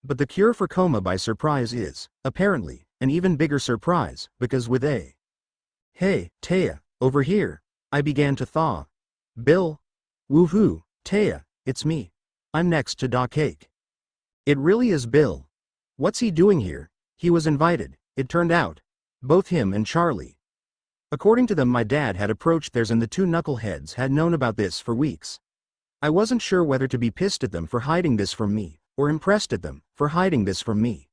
But the cure for coma by surprise is, apparently, an even bigger surprise, because with a "Hey, Thea, over here," I began to thaw. "Bill?" "Woohoo, Thea, it's me. I'm next to Doc Cake." It really is Bill. What's he doing here? He was invited, it turned out. Both him and Charlie. According to them, my dad had approached theirs and the two knuckleheads had known about this for weeks. I wasn't sure whether to be pissed at them for hiding this from me, or impressed at them for hiding this from me.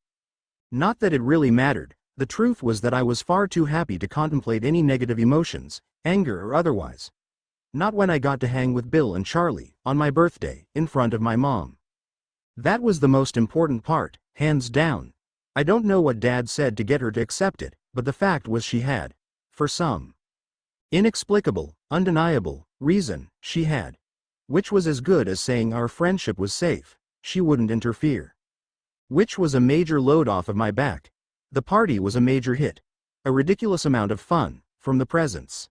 Not that it really mattered. The truth was that I was far too happy to contemplate any negative emotions, anger or otherwise. Not when I got to hang with Bill and Charlie, on my birthday, in front of my mom. That was the most important part, hands down. I don't know what Dad said to get her to accept it, but the fact was she had. For some inexplicable, undeniable reason, she had. Which was as good as saying our friendship was safe, she wouldn't interfere. Which was a major load off of my back. The party was a major hit. A ridiculous amount of fun, from the presents.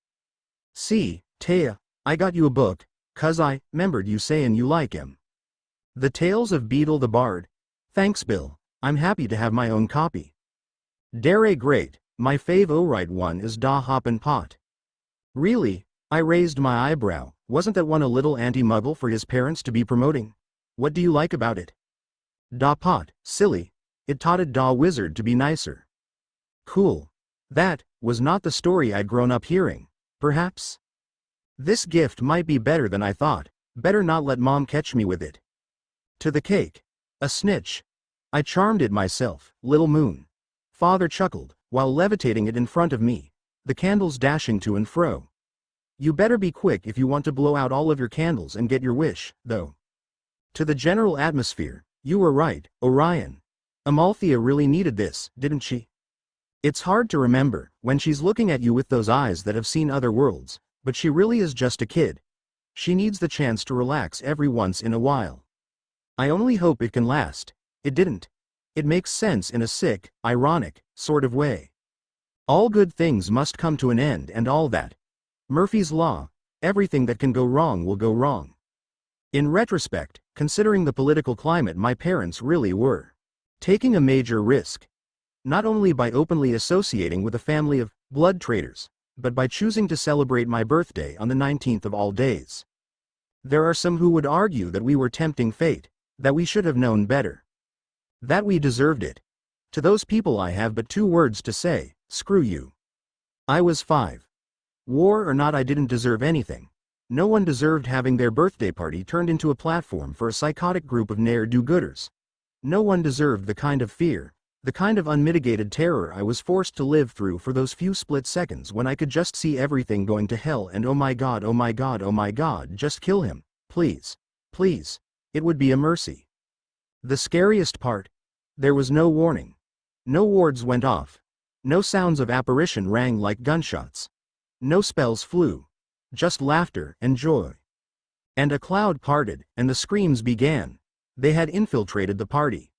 "See, Thea, I got you a book, 'cause I 'membered you sayin' you like him. The Tales of Beetle the Bard. Thanks Bill, I'm happy to have my own copy. Dare great, my fave right one is Da Hoppin' Pot." Really? I raised my eyebrow. Wasn't that one a little anti-muggle for his parents to be promoting? What do you like about it? Da Pot, silly. It taught a Da wizard to be nicer. Cool. That was not the story I'd grown up hearing, perhaps. This gift might be better than I thought. Better not let Mom catch me with it. To the cake. A snitch. I charmed it myself, little moon. Father chuckled, while levitating it in front of me, the candles dashing to and fro. You better be quick if you want to blow out all of your candles and get your wish, though. To the general atmosphere, you were right, Orion. Amalthea really needed this, didn't she? It's hard to remember, when she's looking at you with those eyes that have seen other worlds, but she really is just a kid. She needs the chance to relax every once in a while. I only hope it can last. It didn't. It makes sense in a sick, ironic, sort of way. All good things must come to an end and all that. Murphy's Law, everything that can go wrong will go wrong. In retrospect, considering the political climate, my parents really were taking a major risk. Not only by openly associating with a family of blood traitors, but by choosing to celebrate my birthday on the 19th of all days. There are some who would argue that we were tempting fate, that we should have known better. That we deserved it. To those people I have but two words to say: screw you. I was 5. War or not, I didn't deserve anything. No one deserved having their birthday party turned into a platform for a psychotic group of ne'er-do-gooders. No one deserved the kind of fear, the kind of unmitigated terror I was forced to live through for those few split seconds when I could just see everything going to hell and oh my god, oh my god, oh my god, just kill him, please, please. It would be a mercy. The scariest part? There was no warning. No wards went off. No sounds of apparition rang like gunshots. No spells flew. Just laughter and joy. And a cloud parted, and the screams began. They had infiltrated the party.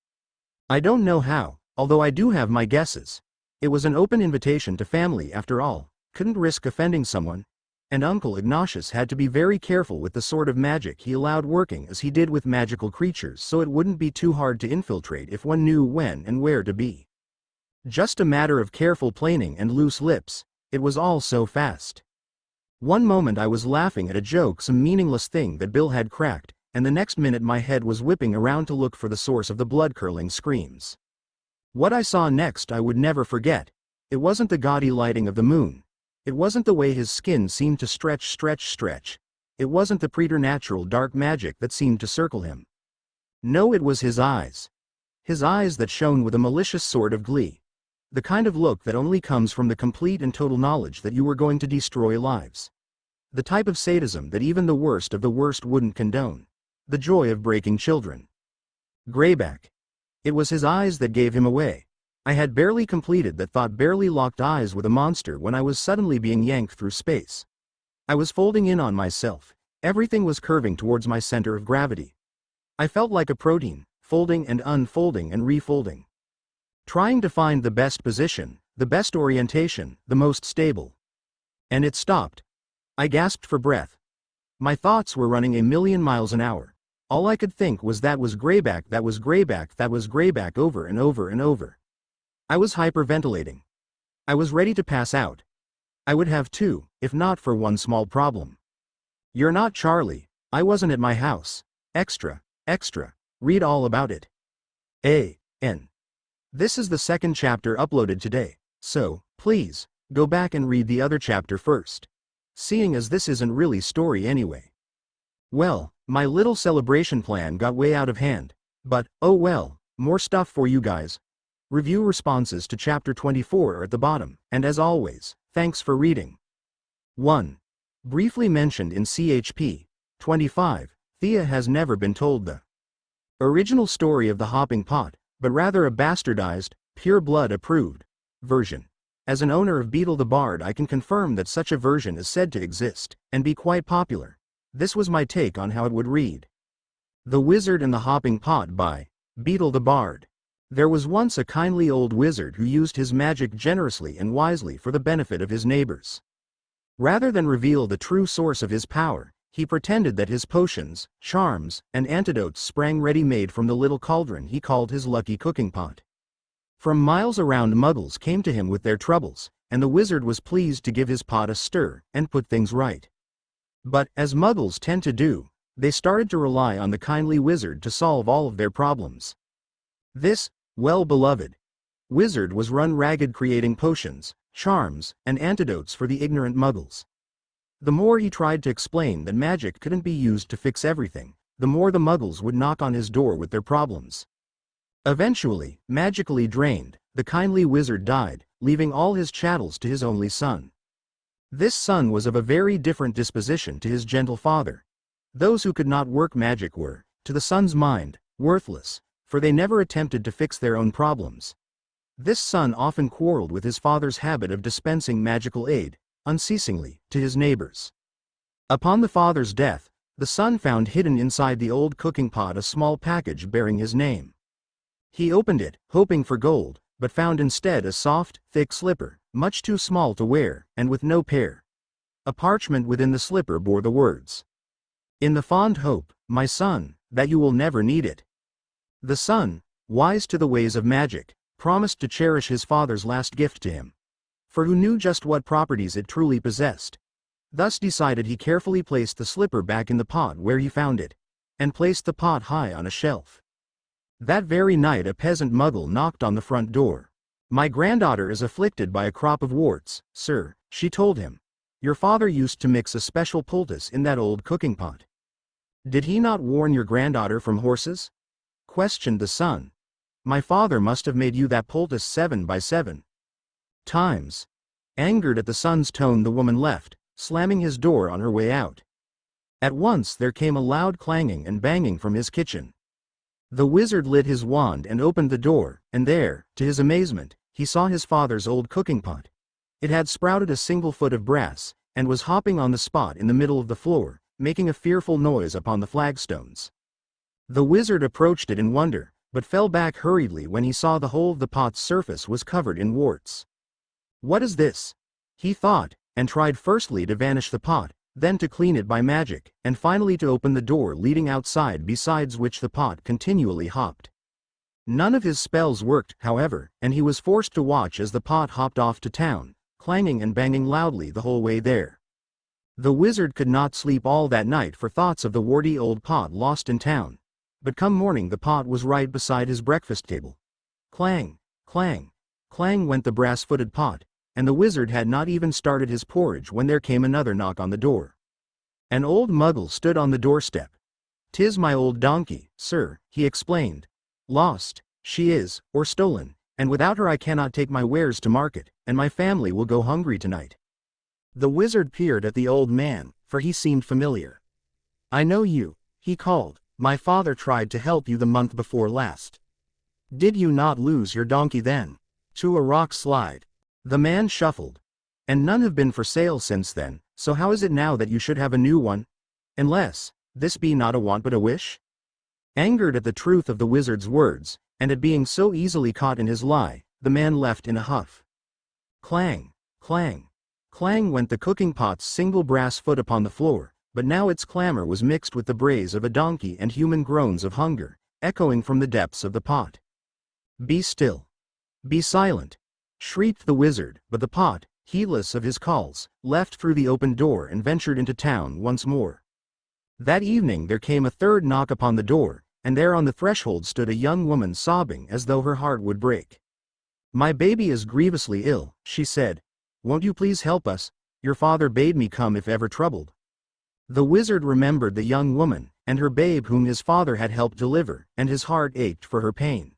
I don't know how, although I do have my guesses. It was an open invitation to family after all, couldn't risk offending someone. And Uncle Ignatius had to be very careful with the sort of magic he allowed working as he did with magical creatures so it wouldn't be too hard to infiltrate if one knew when and where to be. Just a matter of careful planing and loose lips, it was all so fast. One moment I was laughing at a joke, some meaningless thing that Bill had cracked, and the next minute my head was whipping around to look for the source of the blood-curdling screams. What I saw next I would never forget. It wasn't the gaudy lighting of the moon. It wasn't the way his skin seemed to stretch. It wasn't the preternatural dark magic that seemed to circle him. No, it was his eyes. His eyes that shone with a malicious sort of glee. The kind of look that only comes from the complete and total knowledge that you were going to destroy lives. The type of sadism that even the worst of the worst wouldn't condone. The joy of breaking children. Greyback. It was his eyes that gave him away. I had barely completed that thought, barely locked eyes with a monster, when I was suddenly being yanked through space. I was folding in on myself. Everything was curving towards my center of gravity. I felt like a protein, folding and unfolding and refolding. Trying to find the best position, the best orientation, the most stable. And it stopped. I gasped for breath. My thoughts were running a million miles an hour. All I could think was that was Greyback, that was Greyback, that was Greyback, over and over and over. I was hyperventilating. I was ready to pass out. I would have too, if not for one small problem. You're not Charlie. I wasn't at my house. Extra. Read all about it. A.N. This is the second chapter uploaded today, so, please, go back and read the other chapter first. Seeing as this isn't really story anyway. Well, my little celebration plan got way out of hand, but, oh well, more stuff for you guys. Review responses to chapter 24 are at the bottom, and as always, thanks for reading. 1. Briefly mentioned in CHP 25, Thea has never been told the original story of the hopping pot, but rather a bastardized, pure blood approved version. As an owner of Beetle the Bard, I can confirm that such a version is said to exist, and be quite popular. This was my take on how it would read. The Wizard and the Hopping Pot by Beetle the Bard. There was once a kindly old wizard who used his magic generously and wisely for the benefit of his neighbors. Rather than reveal the true source of his power, he pretended that his potions, charms, and antidotes sprang ready-made from the little cauldron he called his lucky cooking pot. From miles around, muggles came to him with their troubles, and the wizard was pleased to give his pot a stir and put things right. But, as muggles tend to do, they started to rely on the kindly wizard to solve all of their problems. This well-beloved wizard was run ragged creating potions, charms, and antidotes for the ignorant muggles. The more he tried to explain that magic couldn't be used to fix everything, the more the muggles would knock on his door with their problems. Eventually, magically drained, the kindly wizard died, leaving all his chattels to his only son. This son was of a very different disposition to his gentle father. Those who could not work magic were, to the son's mind, worthless, for they never attempted to fix their own problems. This son often quarreled with his father's habit of dispensing magical aid, unceasingly, to his neighbors. Upon the father's death, the son found hidden inside the old cooking pot a small package bearing his name. He opened it, hoping for gold, but found instead a soft, thick slipper, much too small to wear, and with no pair. A parchment within the slipper bore the words, "In the fond hope, my son, that you will never need it." The son, wise to the ways of magic, promised to cherish his father's last gift to him. For who knew just what properties it truly possessed? Thus decided, he carefully placed the slipper back in the pot where he found it, and placed the pot high on a shelf. That very night a peasant muggle knocked on the front door. "My granddaughter is afflicted by a crop of warts, sir," she told him. "Your father used to mix a special poultice in that old cooking pot." "Did he not warn your granddaughter from horses?" questioned the son. "My father must have made you that poultice 7 by 7 times. Angered at the son's tone, the woman left, slamming his door on her way out. At once there came a loud clanging and banging from his kitchen. The wizard lit his wand and opened the door, and there, to his amazement, he saw his father's old cooking pot. It had sprouted a single foot of brass, and was hopping on the spot in the middle of the floor, making a fearful noise upon the flagstones. The wizard approached it in wonder, but fell back hurriedly when he saw the whole of the pot's surface was covered in warts. "What is this?" he thought, and tried firstly to vanish the pot, then to clean it by magic, and finally to open the door leading outside, besides which the pot continually hopped. None of his spells worked, however, and he was forced to watch as the pot hopped off to town, clanging and banging loudly the whole way there. The wizard could not sleep all that night for thoughts of the warty old pot lost in town, but come morning the pot was right beside his breakfast table. Clang, clang, clang went the brass-footed pot, and the wizard had not even started his porridge when there came another knock on the door. An old muggle stood on the doorstep. "'Tis my old donkey, sir," he explained. "Lost, she is, or stolen, and without her I cannot take my wares to market, and my family will go hungry tonight." The wizard peered at the old man, for he seemed familiar. "I know you," he called. "My father tried to help you the month before last. Did you not lose your donkey then? To a rock slide?" The man shuffled. "And none have been for sale since then, so how is it now that you should have a new one? Unless, this be not a want but a wish?" Angered at the truth of the wizard's words, and at being so easily caught in his lie, the man left in a huff. Clang, clang, clang went the cooking pot's single brass foot upon the floor, but now its clamor was mixed with the brays of a donkey and human groans of hunger, echoing from the depths of the pot. "Be still! Be silent!" shrieked the wizard, but the pot, heedless of his calls, left through the open door and ventured into town once more. That evening there came a third knock upon the door, and there on the threshold stood a young woman sobbing as though her heart would break. "My baby is grievously ill," she said. "Won't you please help us? Your father bade me come if ever troubled." The wizard remembered the young woman, and her babe whom his father had helped deliver, and his heart ached for her pain.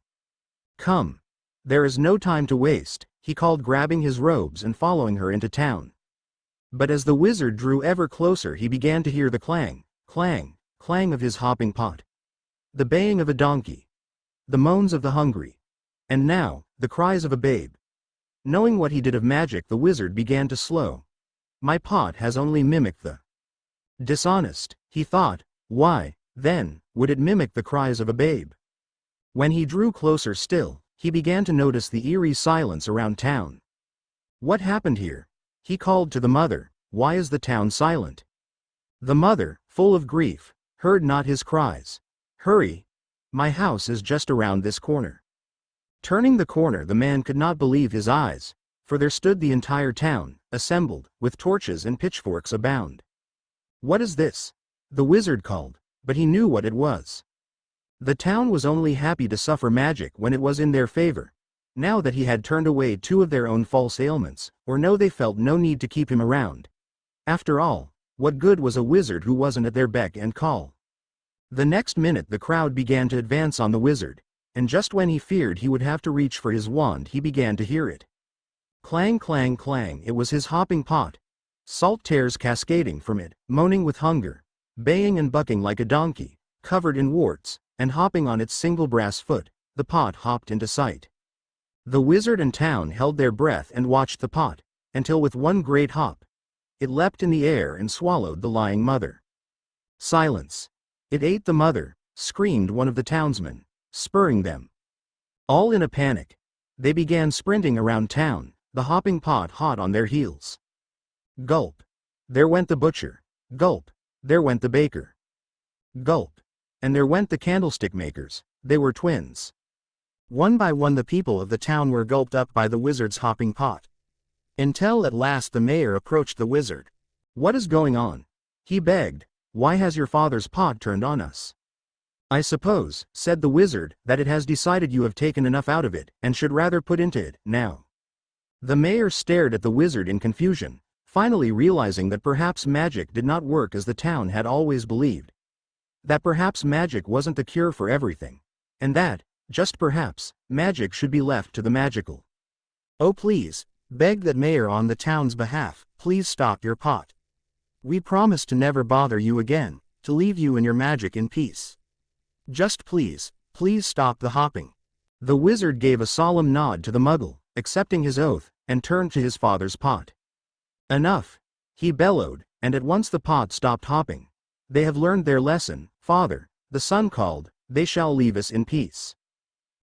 "Come. There is no time to waste," he called, grabbing his robes and following her into town. But as the wizard drew ever closer he began to hear the clang, clang, clang of his hopping pot, the baying of a donkey, the moans of the hungry, and now, the cries of a babe. Knowing what he did of magic, the wizard began to slow. "My pot has only mimicked the dishonest," he thought. "Why, then, would it mimic the cries of a babe?" When he drew closer still, he began to notice the eerie silence around town. "What happened here?" he called to the mother. "Why is the town silent?" The mother, full of grief, heard not his cries. "Hurry! My house is just around this corner." Turning the corner, the man could not believe his eyes, for there stood the entire town, assembled, with torches and pitchforks abound. "What is this?" the wizard called, but he knew what it was. The town was only happy to suffer magic when it was in their favor. Now that he had turned away two of their own false ailments, or no, they felt no need to keep him around. After all, what good was a wizard who wasn't at their beck and call? The next minute the crowd began to advance on the wizard, and just when he feared he would have to reach for his wand he began to hear it. Clang, clang, clang, it was his hopping pot. Salt tears cascading from it, moaning with hunger, baying and bucking like a donkey, covered in warts, and hopping on its single brass foot, the pot hopped into sight. The wizard and town held their breath and watched the pot, until with one great hop, it leapt in the air and swallowed the lying mother. "Silence! It ate the mother!" screamed one of the townsmen, spurring them. All in a panic, they began sprinting around town, the hopping pot hot on their heels. Gulp! There went the butcher. Gulp! There went the baker. Gulp! And there went the candlestick makers. They were twins. One by one the people of the town were gulped up by the wizard's hopping pot. Until at last the mayor approached the wizard. "What is going on?" he begged. "Why has your father's pot turned on us?" "I suppose," said the wizard, "that it has decided you have taken enough out of it, and should rather put into it, now." The mayor stared at the wizard in confusion, finally realizing that perhaps magic did not work as the town had always believed. That perhaps magic wasn't the cure for everything. And that, just perhaps, magic should be left to the magical. "Oh please," begged the mayor on the town's behalf, "please stop your pot. We promise to never bother you again, to leave you and your magic in peace. Just please, Please stop the hopping." The wizard gave a solemn nod to the muggle, accepting his oath, and turned to his father's pot. "Enough," he bellowed, and at once the pot stopped hopping. "They have learned their lesson, father," the son called, "they shall leave us in peace."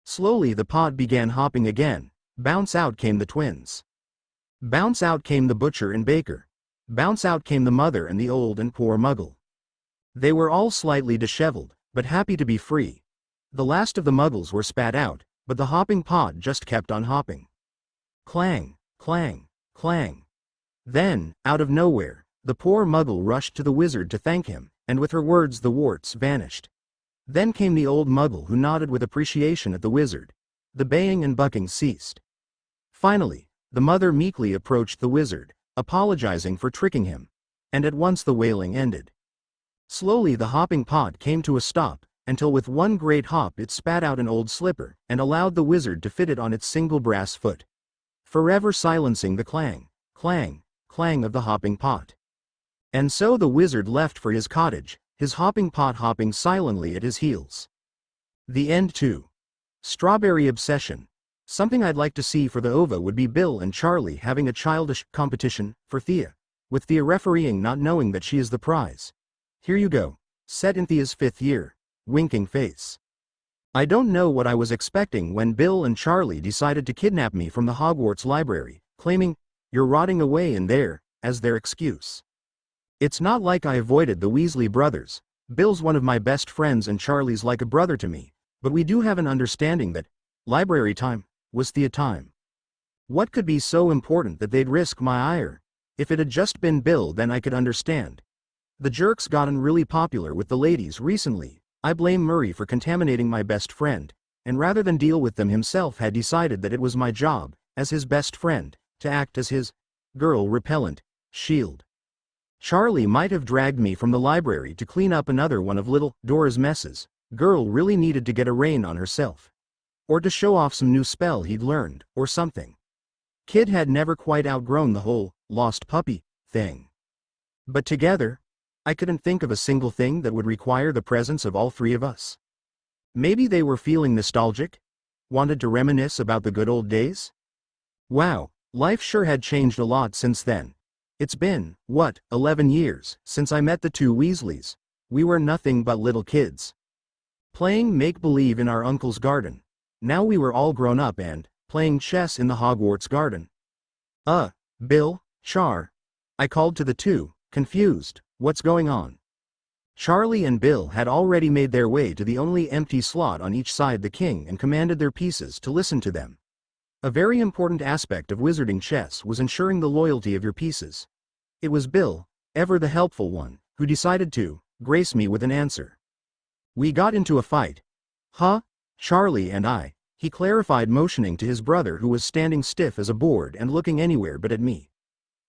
Slowly the pot began hopping again. Bounce out came the twins. Bounce out came the butcher and baker. Bounce out came the mother and the old and poor muggle. They were all slightly disheveled, but happy to be free. The last of the muggles were spat out, but the hopping pot just kept on hopping. Clang, clang, clang. Then, out of nowhere, the poor muggle rushed to the wizard to thank him, and with her words the warts vanished. Then came the old muggle who nodded with appreciation at the wizard. The baying and bucking ceased. Finally, the mother meekly approached the wizard, apologizing for tricking him, and at once the wailing ended. Slowly the hopping pot came to a stop, until with one great hop it spat out an old slipper, and allowed the wizard to fit it on its single brass foot, forever silencing the clang, clang, clang of the hopping pot. And so the wizard left for his cottage, his hopping pot hopping silently at his heels. The end. 2. Strawberry obsession. Something I'd like to see for the OVA would be Bill and Charlie having a childish competition for Thea, with Thea refereeing not knowing that she is the prize. Here you go. Set in Thea's 5th year. Winking face. I don't know what I was expecting when Bill and Charlie decided to kidnap me from the Hogwarts library, claiming, "You're rotting away in there," as their excuse. It's not like I avoided the Weasley brothers. Bill's one of my best friends and Charlie's like a brother to me, but we do have an understanding that library time was Thea time. What could be so important that they'd risk my ire? If it had just been Bill, then I could understand. The jerk's gotten really popular with the ladies recently. I blame Murray for contaminating my best friend, and rather than deal with them himself had decided that it was my job, as his best friend, to act as his girl repellent shield. Charlie might have dragged me from the library to clean up another one of little Dora's messes. Girl really needed to get a rein on herself. Or to show off some new spell he'd learned, or something. Kid had never quite outgrown the whole lost puppy thing. But together, I couldn't think of a single thing that would require the presence of all three of us. Maybe they were feeling nostalgic? Wanted to reminisce about the good old days? Wow, life sure had changed a lot since then. It's been, 11 years, since I met the two Weasleys. We were nothing but little kids. Playing make-believe in our uncle's garden. Now we were all grown up and playing chess in the Hogwarts garden. Bill, Char. I called to the two, confused. What's going on? Charlie and Bill had already made their way to the only empty slot on each side the king and commanded their pieces to listen to them. A very important aspect of wizarding chess was ensuring the loyalty of your pieces. It was Bill, ever the helpful one, who decided to grace me with an answer. We got into a fight. Huh? Charlie and I, he clarified, motioning to his brother who was standing stiff as a board and looking anywhere but at me.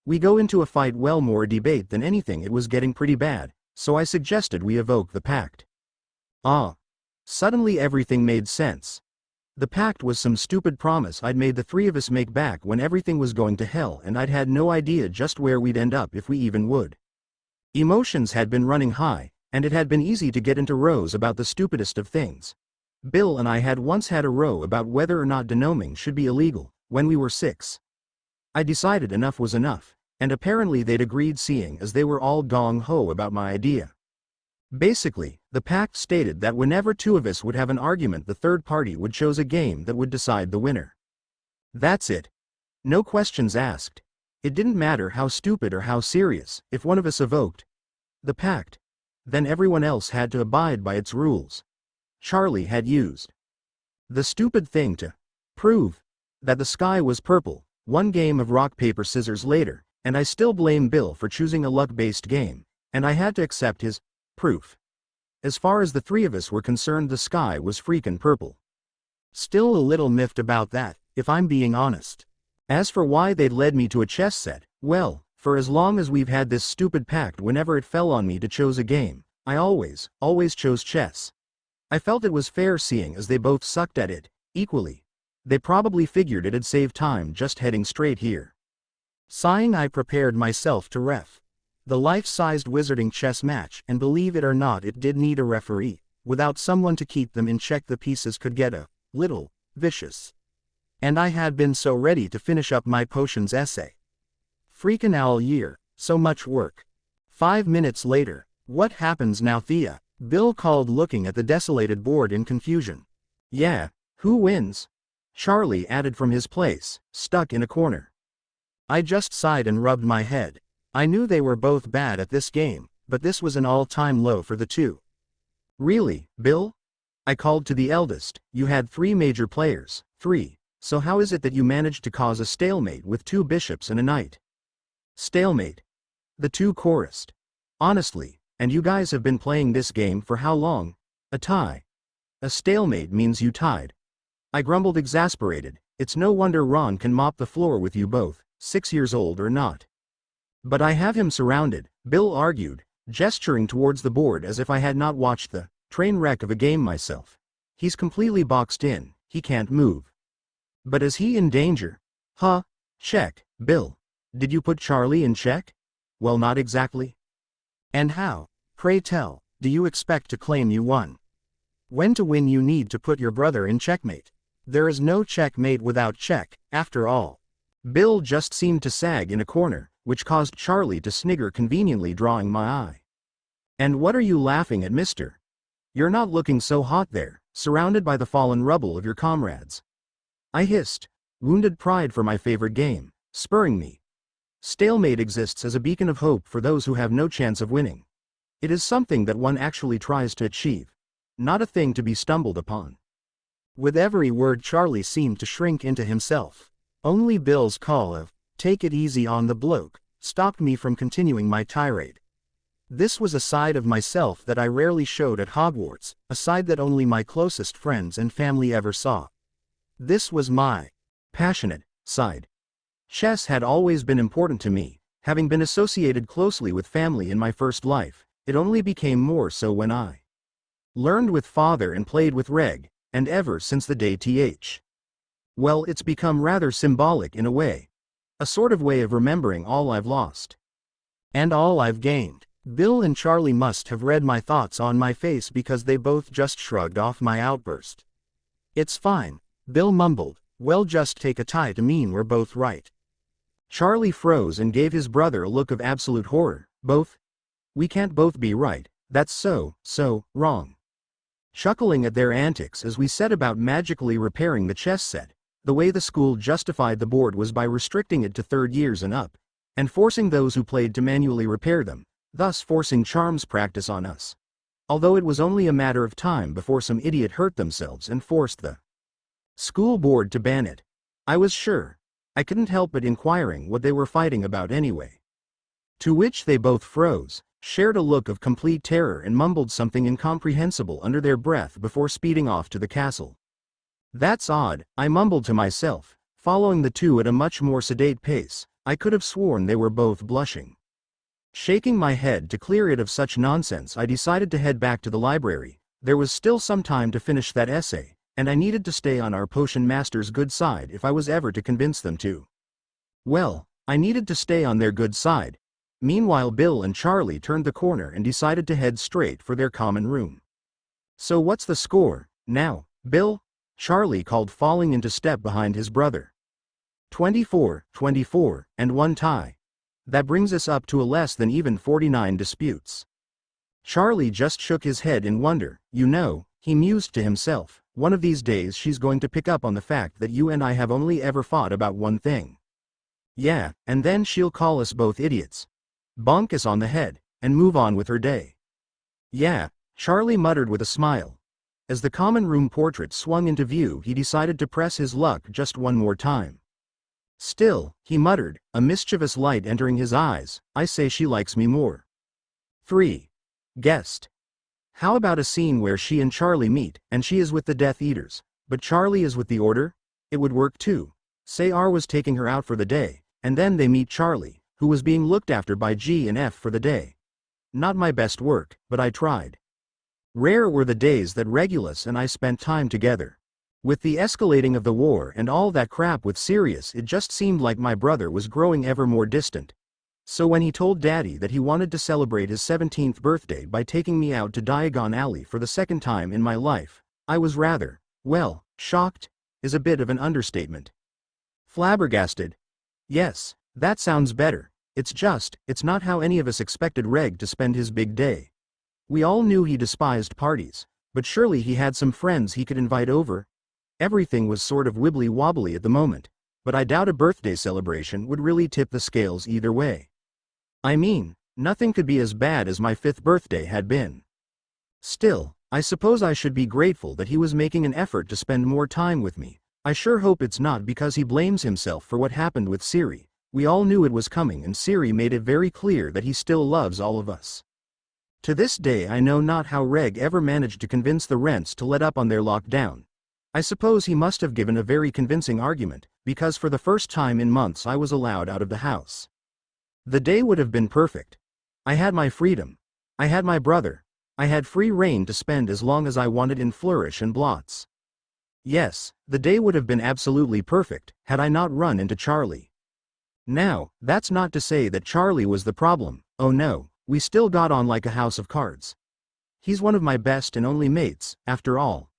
We go into a fight, well, more a debate than anything. It was getting pretty bad, so I suggested we evoke the pact. Suddenly everything made sense. The pact was some stupid promise I'd made the three of us make back when everything was going to hell, and I'd had no idea just where we'd end up if we even would. Emotions had been running high, and it had been easy to get into rows about the stupidest of things. Bill and I had once had a row about whether or not denoming should be illegal, when we were 6. I decided enough was enough, and apparently they'd agreed, seeing as they were all gong-ho about my idea. Basically, the pact stated that whenever two of us would have an argument, the third party would choose a game that would decide the winner. That's it. No questions asked. It didn't matter how stupid or how serious. If one of us evoked the pact, then everyone else had to abide by its rules. Charlie had used the stupid thing to prove that the sky was purple. One game of rock paper scissors later, and I still blame Bill for choosing a luck-based game, and I had to accept his proof. As far as the three of us were concerned, the sky was freaking purple. Still a little miffed about that, if I'm being honest. As for why they'd led me to a chess set, well, for as long as we've had this stupid pact, whenever it fell on me to choose a game, I always chose chess. I felt it was fair, seeing as they both sucked at it equally. They probably figured it'd save time just heading straight here. Sighing, I prepared myself to ref the life-sized wizarding chess match, and believe it or not, it did need a referee. without someone to keep them in check the pieces could get a little vicious. And I had been so ready to finish up my potions essay. Freakin' all year, so much work. 5 minutes later, what happens now, Thea? Bill called, looking at the desolated board in confusion. Yeah, who wins? Charlie added from his place, stuck in a corner. I just sighed and rubbed my head. I knew they were both bad at this game, but this was an all-time low for the two. Really, Bill? I called to the eldest. You had 3 major players. 3. So how is it that you managed to cause a stalemate with 2 bishops and a knight? Stalemate? The 2 chorused. Honestly, and you guys have been playing this game for how long? A tie. A stalemate means you tied. I grumbled, exasperated. It's no wonder Ron can mop the floor with you both, 6 years old or not. But I have him surrounded, Bill argued, gesturing towards the board as if I had not watched the train wreck of a game myself. He's completely boxed in, he can't move. But is he in danger? Huh? Check, Bill. Did you put Charlie in check? Well, not exactly. And how, pray tell, do you expect to claim you won? When to win you need to put your brother in checkmate. There is no checkmate without check, after all. Bill just seemed to sag in a corner, which caused Charlie to snigger, conveniently drawing my eye. And what are you laughing at, mister? You're not looking so hot there, surrounded by the fallen rubble of your comrades. I hissed, wounded pride for my favorite game, spurring me. Stalemate exists as a beacon of hope for those who have no chance of winning. It is something that one actually tries to achieve, not a thing to be stumbled upon. With every word, Charlie seemed to shrink into himself. Only Bill's call of, "Take it easy on the bloke," stopped me from continuing my tirade. This was a side of myself that I rarely showed at Hogwarts, a side that only my closest friends and family ever saw. This was my passionate side. Chess had always been important to me, having been associated closely with family in my first life. It only became more so when I learned with father and played with Reg, and ever since the day well, it's become rather symbolic in a way. A sort of way of remembering all I've lost. And all I've gained. Bill and Charlie must have read my thoughts on my face, because they both just shrugged off my outburst. It's fine, Bill mumbled. Well, just take a tie to mean we're both right. Charlie froze and gave his brother a look of absolute horror. Both? We can't both be right, that's so wrong. Chuckling at their antics as we set about magically repairing the chess set, the way the school justified the board was by restricting it to 3rd years and up, and forcing those who played to manually repair them, thus forcing charms practice on us. Although it was only a matter of time before some idiot hurt themselves and forced the school board to ban it. I was sure. I couldn't help but inquiring what they were fighting about anyway. To which they both froze, shared a look of complete terror, and mumbled something incomprehensible under their breath before speeding off to the castle. That's odd, I mumbled to myself, following the two at a much more sedate pace. I could have sworn they were both blushing. Shaking my head to clear it of such nonsense, I decided to head back to the library. There was still some time to finish that essay, and I needed to stay on our potion master's good side if I was ever to convince them to. Well, I needed to stay on their good side. Meanwhile, Bill and Charlie turned the corner and decided to head straight for their common room. So what's the score now, Bill? Charlie called, falling into step behind his brother. 24, and 1 tie. That brings us up to a less than even 49 disputes. Charlie just shook his head in wonder. You know, he mused to himself, one of these days she's going to pick up on the fact that you and I have only ever fought about one thing. Yeah, and then she'll call us both idiots. Bonk us on the head, and move on with her day. Yeah, Charlie muttered with a smile. As the common room portrait swung into view, he decided to press his luck just one more time. Still, he muttered, a mischievous light entering his eyes, I say she likes me more. 3. Guessed. How about a scene where she and Charlie meet, and she is with the Death Eaters, but Charlie is with the Order? It would work too. Say R was taking her out for the day, and then they meet Charlie, who was being looked after by G and F for the day. Not my best work, but I tried. Rare were the days that Regulus and I spent time together. With the escalating of the war and all that crap with Sirius, it just seemed like my brother was growing ever more distant. So when he told Daddy that he wanted to celebrate his 17th birthday by taking me out to Diagon Alley for the second time in my life, I was rather, well, shocked, is a bit of an understatement. Flabbergasted. Yes, that sounds better. It's not how any of us expected Reg to spend his big day. We all knew he despised parties, but surely he had some friends he could invite over. Everything was sort of wibbly-wobbly at the moment, but I doubt a birthday celebration would really tip the scales either way. I mean, nothing could be as bad as my 5th birthday had been. Still, I suppose I should be grateful that he was making an effort to spend more time with me. I sure hope it's not because he blames himself for what happened with Siri. We all knew it was coming and Siri made it very clear that he still loves all of us. To this day I know not how Reg ever managed to convince the rents to let up on their lockdown. I suppose he must have given a very convincing argument, because for the first time in months I was allowed out of the house. The day would have been perfect. I had my freedom. I had my brother. I had free rein to spend as long as I wanted in Flourish and Blots. Yes, the day would have been absolutely perfect, had I not run into Charlie. Now, that's not to say that Charlie was the problem. Oh no, we still got on like a house of cards. He's one of my best and only mates, after all.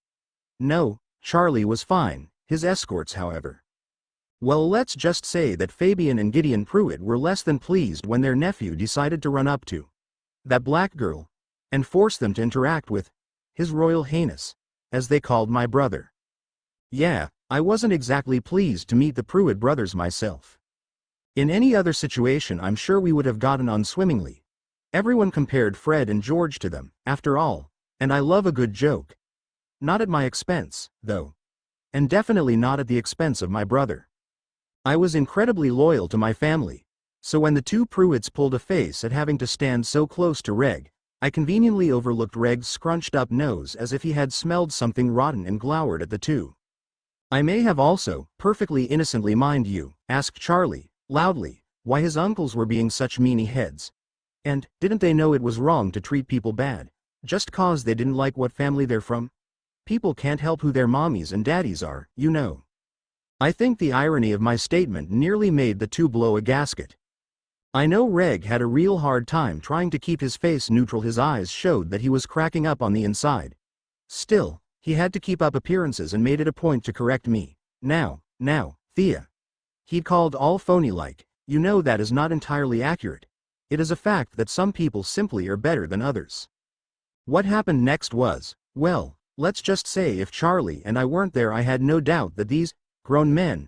No, Charlie was fine, his escorts however. Well, let's just say that Fabian and Gideon Pruitt were less than pleased when their nephew decided to run up to that black girl and force them to interact with His Royal Highness, as they called my brother. Yeah, I wasn't exactly pleased to meet the Pruitt brothers myself. In any other situation I'm sure we would have gotten on swimmingly. Everyone compared Fred and George to them, after all, and I love a good joke. Not at my expense, though. And definitely not at the expense of my brother. I was incredibly loyal to my family, so when the two Pruitts pulled a face at having to stand so close to Reg, I conveniently overlooked Reg's scrunched up nose as if he had smelled something rotten and glowered at the two. I may have also, perfectly innocently mind you, asked Charlie, loudly, why his uncles were being such meanie heads. And, didn't they know it was wrong to treat people bad, just cause they didn't like what family they're from? People can't help who their mommies and daddies are, you know. I think the irony of my statement nearly made the two blow a gasket. I know Reg had a real hard time trying to keep his face neutral. His eyes showed that he was cracking up on the inside. Still, he had to keep up appearances and made it a point to correct me. Now, Thea. He'd called all phony-like. You know that is not entirely accurate. It is a fact that some people simply are better than others. What happened next was, well, let's just say if Charlie and I weren't there I had no doubt that these grown men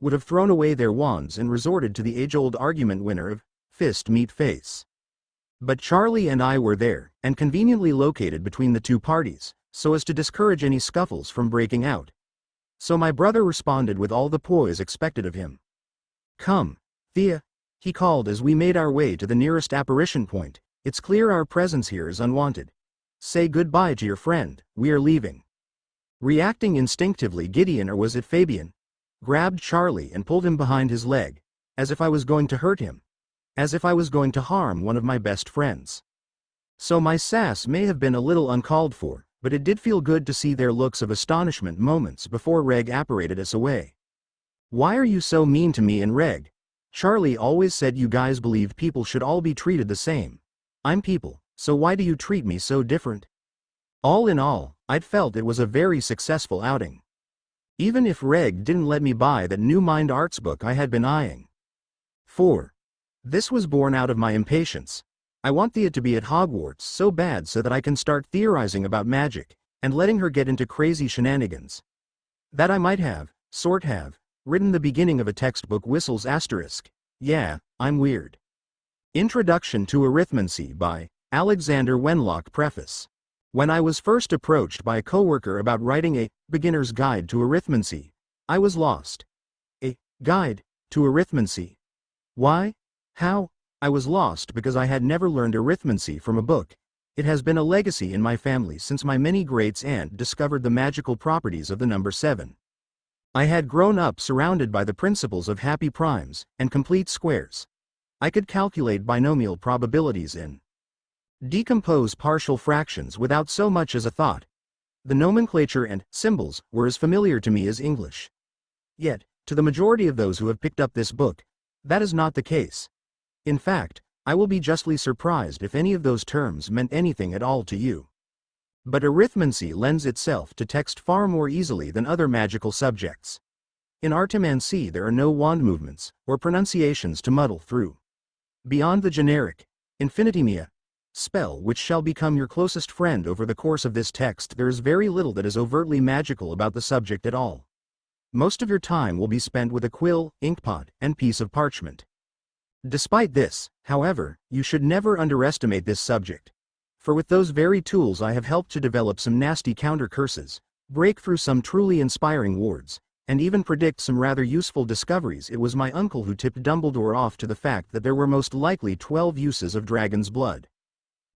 would have thrown away their wands and resorted to the age-old argument winner of fist meet face. But Charlie and I were there, and conveniently located between the two parties, so as to discourage any scuffles from breaking out. So my brother responded with all the poise expected of him. "Come, Thea," he called as we made our way to the nearest apparition point. "It's clear our presence here is unwanted. Say goodbye to your friend, we are leaving." Reacting instinctively, Gideon, or was it Fabian, grabbed Charlie and pulled him behind his leg, as if I was going to hurt him. As if I was going to harm one of my best friends. So my sass may have been a little uncalled for, but it did feel good to see their looks of astonishment moments before Reg apparated us away. "Why are you so mean to me and Reg? Charlie always said you guys believed people should all be treated the same. I'm people, so why do you treat me so different?" All in all, I'd felt it was a very successful outing. Even if Reg didn't let me buy that new Mind Arts book I had been eyeing. 4. This was born out of my impatience. I want Thea to be at Hogwarts so bad so that I can start theorizing about magic, and letting her get into crazy shenanigans. That I might have, written the beginning of a textbook whistles asterisk. Yeah, I'm weird. Introduction to Arithmancy by Alexander Wenlock. Preface. When I was first approached by a coworker about writing a beginner's guide to arithmancy, I was lost. A guide to arithmancy? Why? How? I was lost because I had never learned arithmancy from a book. It has been a legacy in my family since my many greats aunt discovered the magical properties of the number 7. I had grown up surrounded by the principles of happy primes and complete squares. I could calculate binomial probabilities in decompose partial fractions without so much as a thought. The nomenclature and symbols were as familiar to me as English. Yet, to the majority of those who have picked up this book, that is not the case. In fact, I will be justly surprised if any of those terms meant anything at all to you. But arithmancy lends itself to text far more easily than other magical subjects. In artimancy there are no wand movements, or pronunciations to muddle through. Beyond the generic, infinitimia, spell which shall become your closest friend over the course of this text, there is very little that is overtly magical about the subject at all. Most of your time will be spent with a quill, inkpot, and piece of parchment. Despite this, however, you should never underestimate this subject. For with those very tools I have helped to develop some nasty counter curses, break through some truly inspiring wards, and even predict some rather useful discoveries. It was my uncle who tipped Dumbledore off to the fact that there were most likely 12 uses of dragon's blood.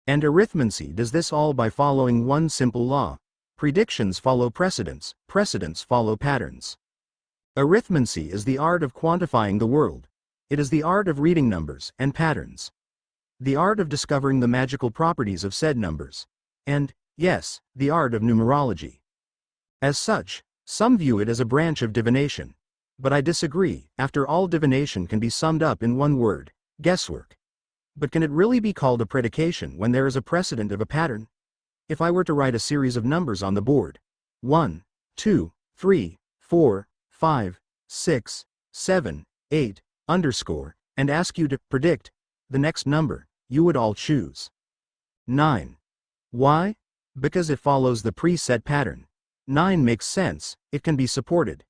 And arithmancy does this all by following one simple law: predictions follow precedents, precedents follow patterns. Arithmancy is the art of quantifying the world. It is the art of reading numbers and patterns. The art of discovering the magical properties of said numbers. And, yes, the art of numerology. As such, some view it as a branch of divination. But I disagree. After all, divination can be summed up in one word: guesswork. But can it really be called a predication when there is a precedent of a pattern? If I were to write a series of numbers on the board, 1, 2, 3, 4, 5, 6, 7, 8, underscore, and ask you to predict the next number, you would all choose 9. Why? Because it follows the preset pattern. 9 makes sense, it can be supported.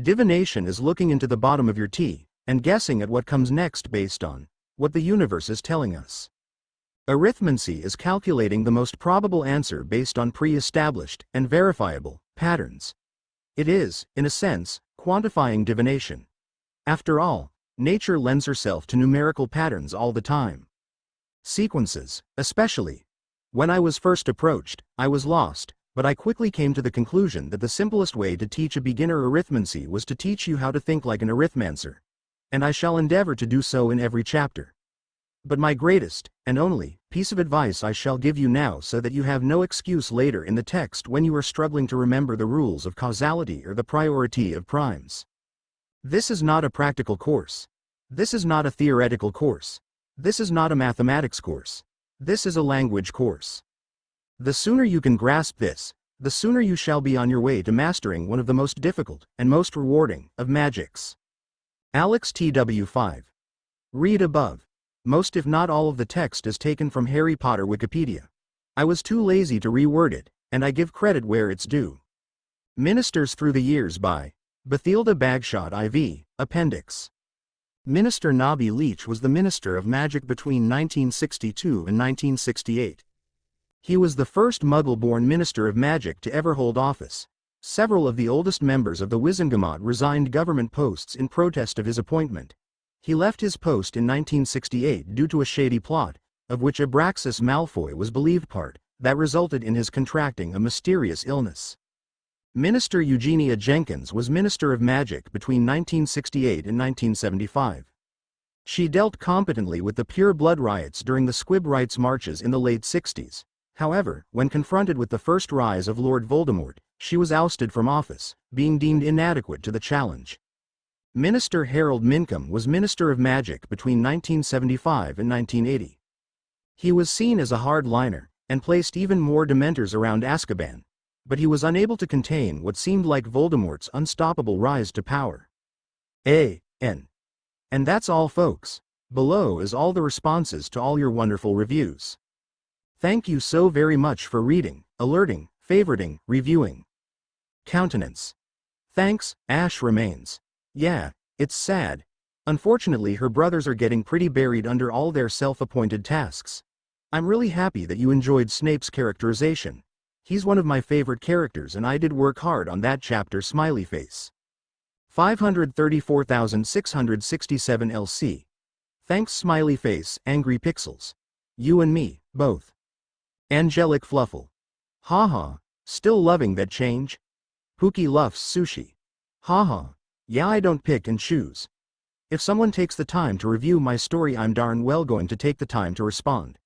Divination is looking into the bottom of your tea, and guessing at what comes next based on what the universe is telling us. Arithmancy is calculating the most probable answer based on pre-established and verifiable patterns. It is, in a sense, quantifying divination. After all, nature lends herself to numerical patterns all the time. Sequences, especially. When I was first approached, I was lost, but I quickly came to the conclusion that the simplest way to teach a beginner arithmancy was to teach you how to think like an arithmancer. And I shall endeavor to do so in every chapter. But my greatest, and only, piece of advice I shall give you now, so that you have no excuse later in the text when you are struggling to remember the rules of causality or the priority of primes. This is not a practical course. This is not a theoretical course. This is not a mathematics course. This is a language course. The sooner you can grasp this, the sooner you shall be on your way to mastering one of the most difficult and most rewarding of magics. Alex TW5. Read above. Most if not all of the text is taken from Harry Potter Wikipedia. I was too lazy to reword it, and I give credit where it's due. Ministers Through the Years by Bathilda Bagshot IV, Appendix. Minister Nobby Leach was the Minister of Magic between 1962 and 1968. He was the first Muggle-born Minister of Magic to ever hold office. Several of the oldest members of the Wizengamot resigned government posts in protest of his appointment. He left his post in 1968 due to a shady plot, of which Abraxas Malfoy was believed part, that resulted in his contracting a mysterious illness. Minister Eugenia Jenkins was Minister of Magic between 1968 and 1975. She dealt competently with the pure blood riots during the Squib Rights marches in the late 60s. However, when confronted with the first rise of Lord Voldemort, she was ousted from office, being deemed inadequate to the challenge. Minister Harold Mincombe was Minister of Magic between 1975 and 1980. He was seen as a hard-liner, and placed even more Dementors around Azkaban, but he was unable to contain what seemed like Voldemort's unstoppable rise to power. And that's all, folks. Below is all the responses to all your wonderful reviews. Thank you so very much for reading, alerting, favoriting, reviewing. Countenance. Thanks, Ash remains. Yeah, it's sad. Unfortunately, her brothers are getting pretty buried under all their self-appointed tasks. I'm really happy that you enjoyed Snape's characterization. He's one of my favorite characters and I did work hard on that chapter. Smiley face. 534,667 LC. Thanks smiley face, angry pixels. You and me, both. Angelic Fluffle. Haha, still loving that change? Pookie Luff's sushi. Haha, yeah, I don't pick and choose. If someone takes the time to review my story, I'm darn well going to take the time to respond.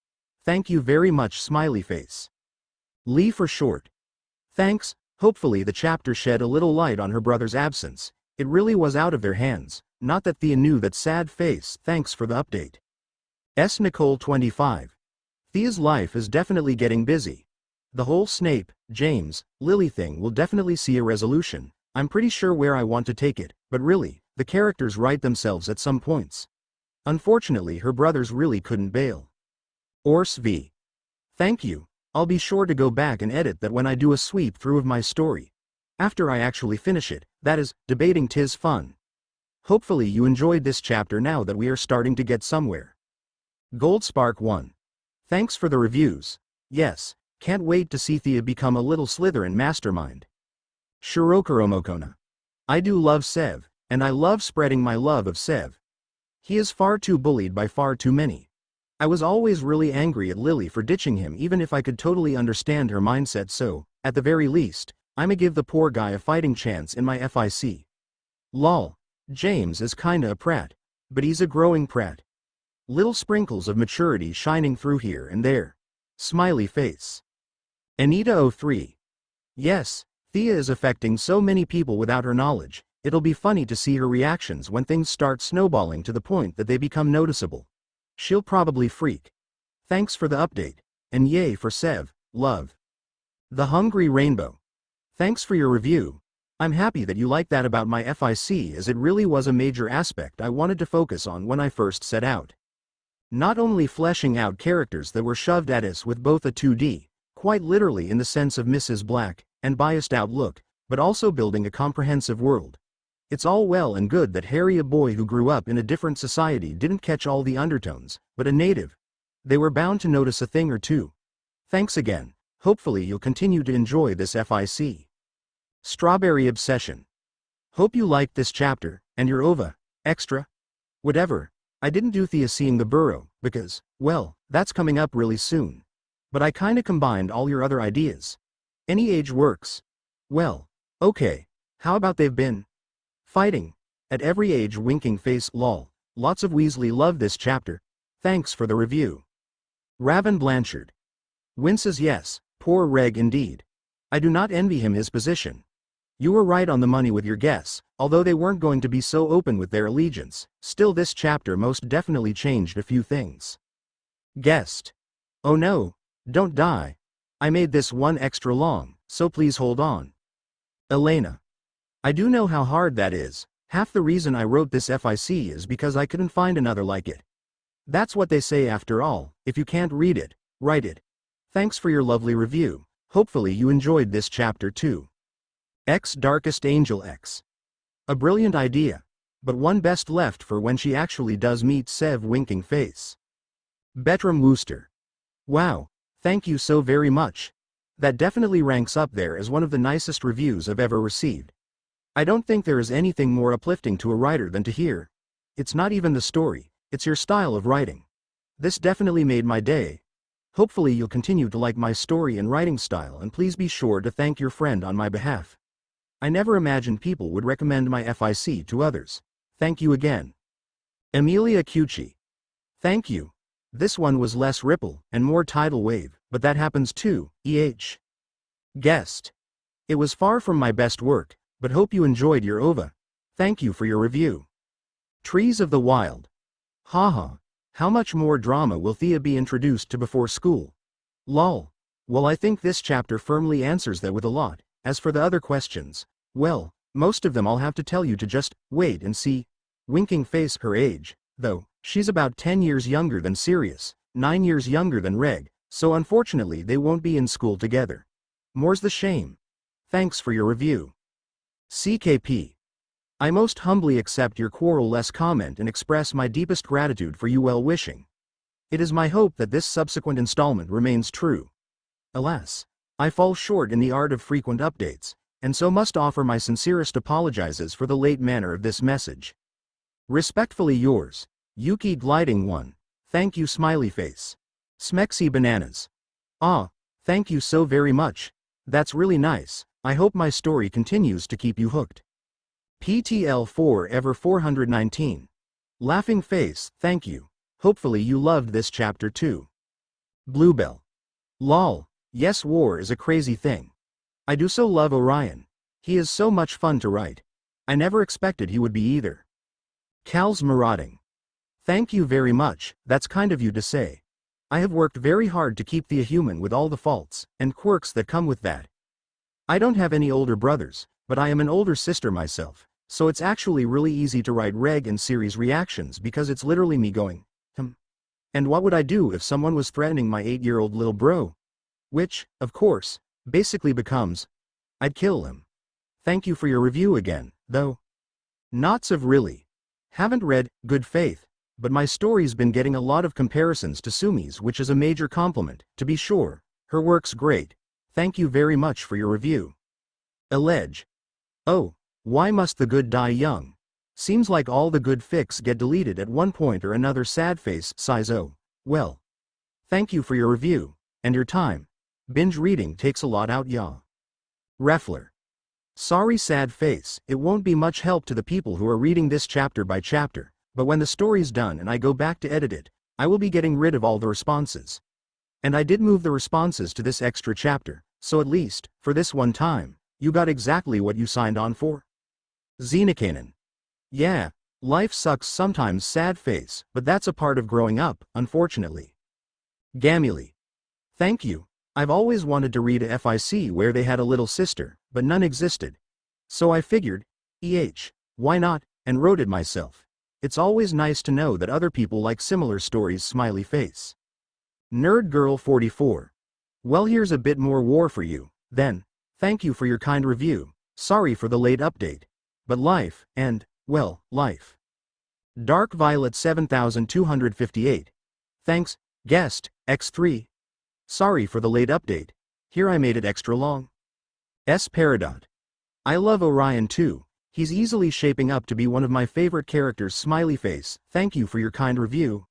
Thank you very much, smiley face. Lee for short. Thanks, hopefully the chapter shed a little light on her brother's absence. It really was out of their hands, not that Thea knew that sad face. Thanks for the update. S. Nicole 25. Thea's life is definitely getting busy. The whole Snape, James, Lily thing will definitely see a resolution. I'm pretty sure where I want to take it, but really, the characters write themselves at some points. Unfortunately, her brothers really couldn't bail. Ors v. Thank you. I'll be sure to go back and edit that when I do a sweep through of my story. After I actually finish it, that is, debating 'tis fun. Hopefully you enjoyed this chapter now that we are starting to get somewhere. Goldspark 1. Thanks for the reviews. Yes, can't wait to see Thea become a little Slytherin mastermind. Shirokuromokona. I do love Sev, and I love spreading my love of Sev. He is far too bullied by far too many. I was always really angry at Lily for ditching him even if I could totally understand her mindset, so, at the very least, I'ma give the poor guy a fighting chance in my FIC. Lol. James is kinda a prat. But he's a growing prat. Little sprinkles of maturity shining through here and there. Smiley face. Anita 03. Yes, Thea is affecting so many people without her knowledge. It'll be funny to see her reactions when things start snowballing to the point that they become noticeable. She'll probably freak. Thanks for the update. And yay for Sev, love. The Hungry Rainbow. Thanks for your review. I'm happy that you like that about my FIC, as it really was a major aspect I wanted to focus on when I first set out. Not only fleshing out characters that were shoved at us with both a 2D, quite literally in the sense of Mrs. Black, and biased outlook, but also building a comprehensive world. It's all well and good that Harry, a boy who grew up in a different society, didn't catch all the undertones, but a native. They were bound to notice a thing or two. Thanks again. Hopefully you'll continue to enjoy this FIC. Strawberry Obsession. Hope you liked this chapter, and your OVA, extra. Whatever. I didn't do Thea seeing the burrow, because, well, that's coming up really soon. But I kinda combined all your other ideas. Any age works. Well, okay. How about they've been fighting at every age? Winking face lol. Lots of Weasley love this chapter. Thanks for the review. Raven Blanchard. Winces yes, poor Reg indeed. I do not envy him his position. You were right on the money with your guess, although they weren't going to be so open with their allegiance, still this chapter most definitely changed a few things. Guest. Oh no, don't die. I made this one extra long, so please hold on. Elena. I do know how hard that is. Half the reason I wrote this FIC is because I couldn't find another like it. That's what they say after all, if you can't read it, write it. Thanks for your lovely review. Hopefully you enjoyed this chapter too. X Darkest Angel X. A brilliant idea, but one best left for when she actually does meet Sev. Winking face. Bertram Wooster. Wow, thank you so very much. That definitely ranks up there as one of the nicest reviews I've ever received. I don't think there is anything more uplifting to a writer than to hear. It's not even the story, it's your style of writing. This definitely made my day. Hopefully you'll continue to like my story and writing style, and please be sure to thank your friend on my behalf. I never imagined people would recommend my FIC to others. Thank you again. Amelia Cucci. Thank you. This one was less ripple and more tidal wave, but that happens too, Guest. It was far from my best work, but hope you enjoyed your OVA. Thank you for your review. Trees of the Wild. Haha. How much more drama will Thea be introduced to before school? Lol. Well, I think this chapter firmly answers that with a lot. As for the other questions, well, most of them I'll have to tell you to just wait and see. Winking face. Her age, though, she's about 10 years younger than Sirius, 9 years younger than Reg, so unfortunately they won't be in school together. More's the shame. Thanks for your review. CKP. I most humbly accept your quarrel-less comment and express my deepest gratitude for your well-wishing. It is my hope that this subsequent installment remains true. Alas, I fall short in the art of frequent updates, and so must offer my sincerest apologizes for the late manner of this message. Respectfully yours, Yuki Gliding 1. Thank you smiley face. Smexy Bananas. Ah, thank you so very much. That's really nice. I hope my story continues to keep you hooked. PTL 4ever 419. Laughing face. Thank you. Hopefully you loved this chapter too. Bluebell. Lol. Yes, war is a crazy thing. I do so love Orion. He is so much fun to write. I never expected he would be either. Cal's Marauding. Thank you very much, that's kind of you to say. I have worked very hard to keep Thea human with all the faults and quirks that come with that. I don't have any older brothers, but I am an older sister myself, so it's actually really easy to write Reg and series reactions because it's literally me going, And what would I do if someone was threatening my 8-year-old little bro? Which, of course, basically becomes, I'd kill him. Thank you for your review again, though. Knots of really. Haven't read Good Faith, but my story's been getting a lot of comparisons to Sumi's, which is a major compliment, to be sure. Her work's great. Thank you very much for your review. Allege. Oh, why must the good die young? Seems like all the good fics get deleted at one point or another. Sad face sighs. Oh, well. Thank you for your review, and your time. Binge reading takes a lot out ya. Refler. Sorry sad face, it won't be much help to the people who are reading this chapter by chapter, but when the story's done and I go back to edit it, I will be getting rid of all the responses. And I did move the responses to this extra chapter, so at least, for this one time, you got exactly what you signed on for. Xenocanon. Yeah, life sucks sometimes sad face, but that's a part of growing up, unfortunately. Gamuli. Thank you. I've always wanted to read a FIC where they had a little sister, but none existed. So I figured, why not, and wrote it myself. It's always nice to know that other people like similar stories. Smiley face. Nerd Girl 44. Well, here's a bit more war for you, then. Thank you for your kind review. Sorry for the late update. But life, and, well, life. Dark Violet 7258. Thanks, guest, X3. Sorry for the late update. Here I made it extra long. S. Peridot. I love Orion too. He's easily shaping up to be one of my favorite characters. Smiley face. Thank you for your kind review.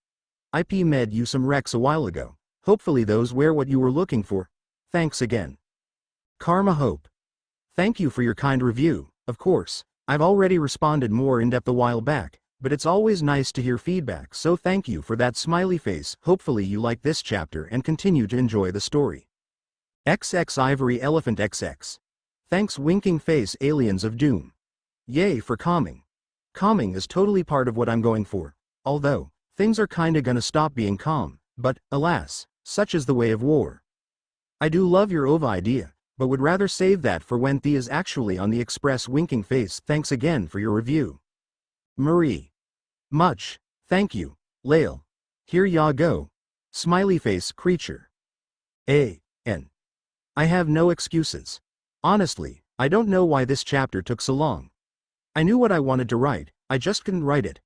IP med you some recs a while ago. Hopefully those were what you were looking for. Thanks again. Karma Hope. Thank you for your kind review. Of course, I've already responded more in depth a while back, but it's always nice to hear feedback, so thank you for that. Smiley face. Hopefully you like this chapter and continue to enjoy the story. XX Ivory Elephant XX. Thanks winking face. Aliens of Doom. Yay for calming. Calming is totally part of what I'm going for, although, things are kinda gonna stop being calm, but, alas, such is the way of war. I do love your OVA idea, but would rather save that for when Thea's actually on the express. Winking face. Thanks again for your review. Marie. Much, thank you, Lael. Here ya go. Smiley face. Creature. N. I have no excuses. Honestly, I don't know why this chapter took so long. I knew what I wanted to write, I just couldn't write it.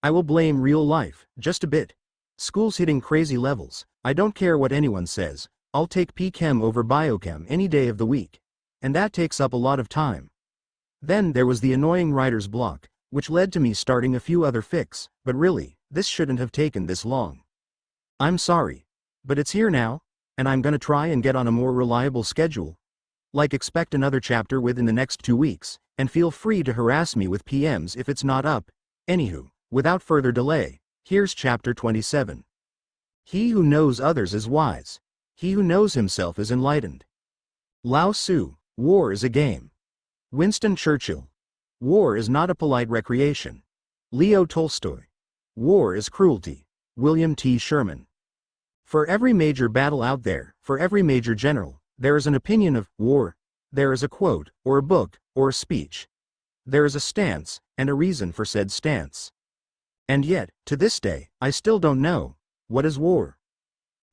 I will blame real life, just a bit. School's hitting crazy levels. I don't care what anyone says. I'll take P-Chem over Biochem any day of the week. And that takes up a lot of time. Then there was the annoying writer's block, which led to me starting a few other fics, but really, this shouldn't have taken this long. I'm sorry. But it's here now, and I'm gonna try and get on a more reliable schedule. Like expect another chapter within the next 2 weeks, and feel free to harass me with PMs if it's not up. Anywho, without further delay, here's chapter 27. He who knows others is wise. He who knows himself is enlightened. Lao Tzu, war is a game. Winston Churchill. War is not a polite recreation. Leo Tolstoy. War is cruelty. William T. Sherman. For every major battle out there, for every major general, there is an opinion of war. There is a quote, or a book, or a speech. There is a stance, and a reason for said stance. And yet, to this day, I still don't know. What is war?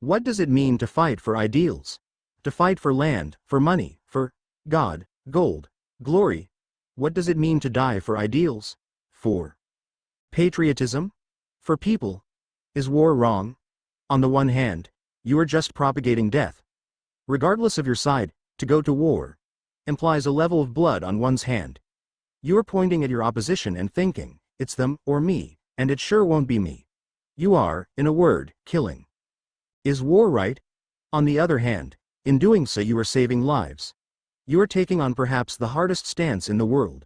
What does it mean to fight for ideals? To fight for land, for money, for God, gold, glory? What does it mean to die for ideals? For patriotism? For people? Is war wrong? On the one hand, you are just propagating death. Regardless of your side, to go to war implies a level of blood on one's hand. You are pointing at your opposition and thinking, it's them or me, and it sure won't be me. You are, in a word, killing. Is war right? On the other hand, in doing so you are saving lives. You are taking on perhaps the hardest stance in the world.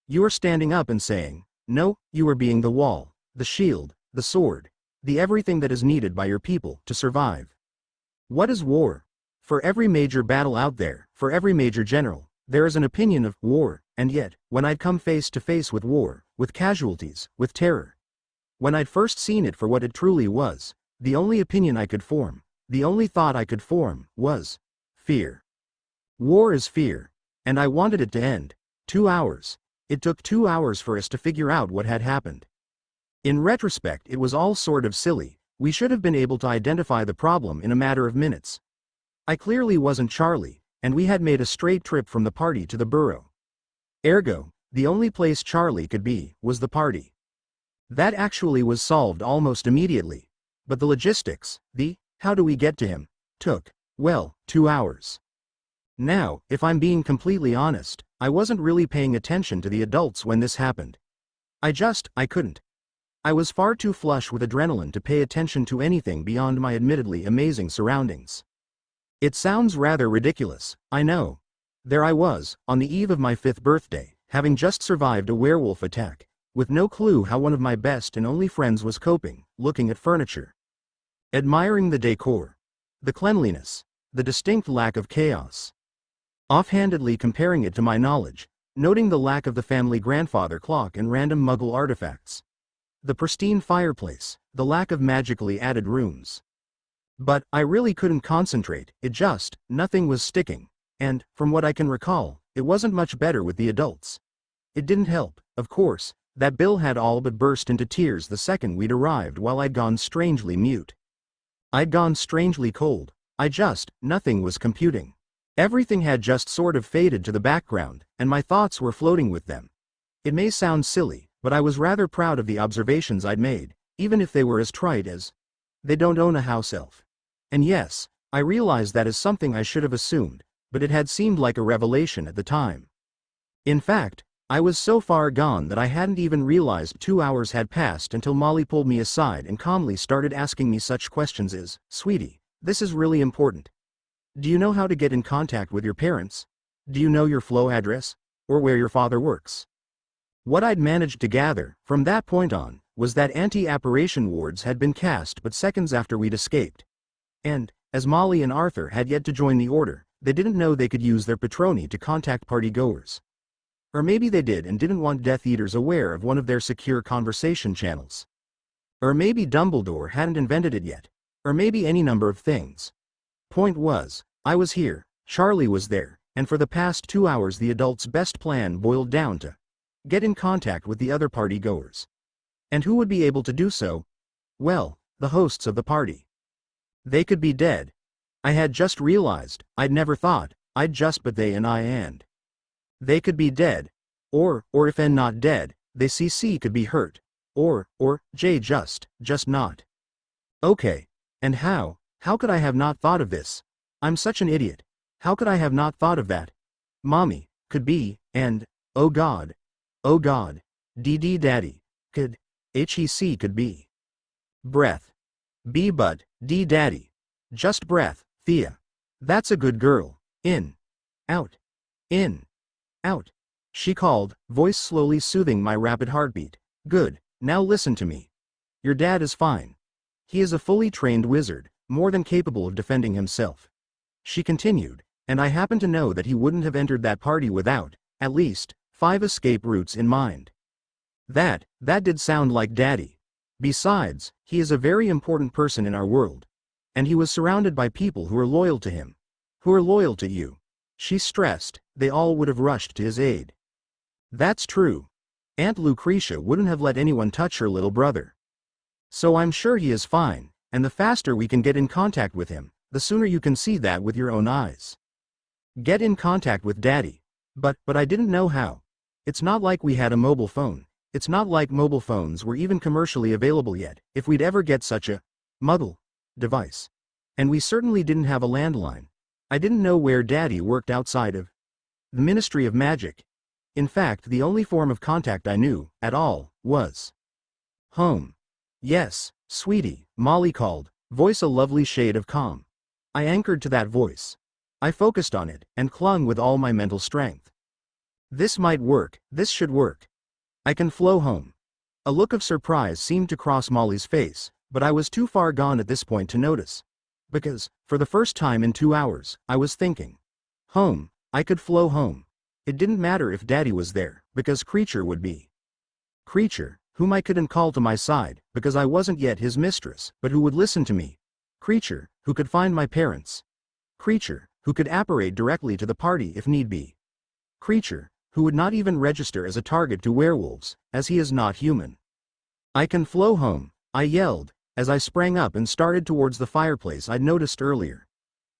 You are standing up and saying, no, you are being the wall, the shield, the sword, the everything that is needed by your people to survive. What is war? For every major battle out there, for every major general, there is an opinion of war, and yet, when I'd come face to face with war, with casualties, with terror, When I'd first seen it for what it truly was, the only opinion I could form, the only thought I could form, was fear. War is fear, and I wanted it to end. 2 hours. It took 2 hours for us to figure out what had happened. In retrospect, it was all sort of silly. We should have been able to identify the problem in a matter of minutes. I clearly wasn't Charlie, and we had made a straight trip from the party to the burrow. Ergo, the only place Charlie could be was the party. That actually was solved almost immediately, but the logistics, how do we get to him, took, well, 2 hours. Now, if I'm being completely honest, I wasn't really paying attention to the adults when this happened. I couldn't. I was far too flush with adrenaline to pay attention to anything beyond my admittedly amazing surroundings. It sounds rather ridiculous, I know. There I was, on the eve of my 5th birthday, having just survived a werewolf attack, with no clue how one of my best and only friends was coping, looking at furniture. Admiring the decor. The cleanliness. The distinct lack of chaos. Offhandedly comparing it to my knowledge, noting the lack of the family grandfather clock and random Muggle artifacts. The pristine fireplace, the lack of magically added rooms. But I really couldn't concentrate, nothing was sticking, and, from what I can recall, it wasn't much better with the adults. It didn't help, of course, that Bill had all but burst into tears the second we'd arrived while I'd gone strangely mute. I'd gone strangely cold, nothing was computing. Everything had just sort of faded to the background, and my thoughts were floating with them. It may sound silly, but I was rather proud of the observations I'd made, even if they were as trite as, "They don't own a house elf." And yes, I realized that is something I should have assumed, but it had seemed like a revelation at the time. In fact, I was so far gone that I hadn't even realized 2 hours had passed until Molly pulled me aside and calmly started asking me such questions as, "Sweetie, this is really important. Do you know how to get in contact with your parents? Do you know your flow address? Or where your father works?" What I'd managed to gather, from that point on, was that anti-apparition wards had been cast but seconds after we'd escaped. And, as Molly and Arthur had yet to join the order, they didn't know they could use their patroni to contact party-goers. Or maybe they did and didn't want Death Eaters aware of one of their secure conversation channels. Or maybe Dumbledore hadn't invented it yet. Or maybe any number of things. Point was, I was here, Charlie was there, and for the past 2 hours the adults' best plan boiled down to get in contact with the other party-goers. And who would be able to do so? Well, the hosts of the party. They could be dead. I had just realized, I'd never thought, but they and they could be dead. Or if not dead, they could be hurt. Or just not. Okay, and how could I have not thought of this? I'm such an idiot. How could I have not thought of that? Mommy, could be, and, oh God, daddy, could be. Breath. B but, D daddy. Just breath, Thea. That's a good girl. In. Out. In. Out. She called, voice slowly soothing my rapid heartbeat. Good, now listen to me. Your dad is fine. He is a fully trained wizard, more than capable of defending himself. She continued, and I happen to know that he wouldn't have entered that party without, at least, 5 escape routes in mind. That did sound like Daddy. Besides, he is a very important person in our world. And he was surrounded by people who are loyal to him. Who are loyal to you. She stressed, they all would have rushed to his aid. That's true. Aunt Lucretia wouldn't have let anyone touch her little brother. So I'm sure he is fine, and the faster we can get in contact with him, the sooner you can see that with your own eyes. Get in contact with Daddy. But I didn't know how. It's not like we had a mobile phone. It's not like mobile phones were even commercially available yet, if we'd ever get such a Muggle device. And we certainly didn't have a landline. I didn't know where Daddy worked outside of the Ministry of Magic. In fact, the only form of contact I knew, at all, was home. Yes, sweetie, Molly called, voice a lovely shade of calm. I anchored to that voice. I focused on it, and clung with all my mental strength. This might work, this should work. I can flow home. A look of surprise seemed to cross Molly's face, but I was too far gone at this point to notice. Because, for the first time in 2 hours, I was thinking. Home, I could flow home. It didn't matter if Daddy was there, because Creature would be. Creature, whom I couldn't call to my side, because I wasn't yet his mistress, but who would listen to me. Creature, who could find my parents. Creature, who could apparate directly to the party if need be. Creature, who would not even register as a target to werewolves, as he is not human. I can flow home, I yelled, as I sprang up and started towards the fireplace I'd noticed earlier.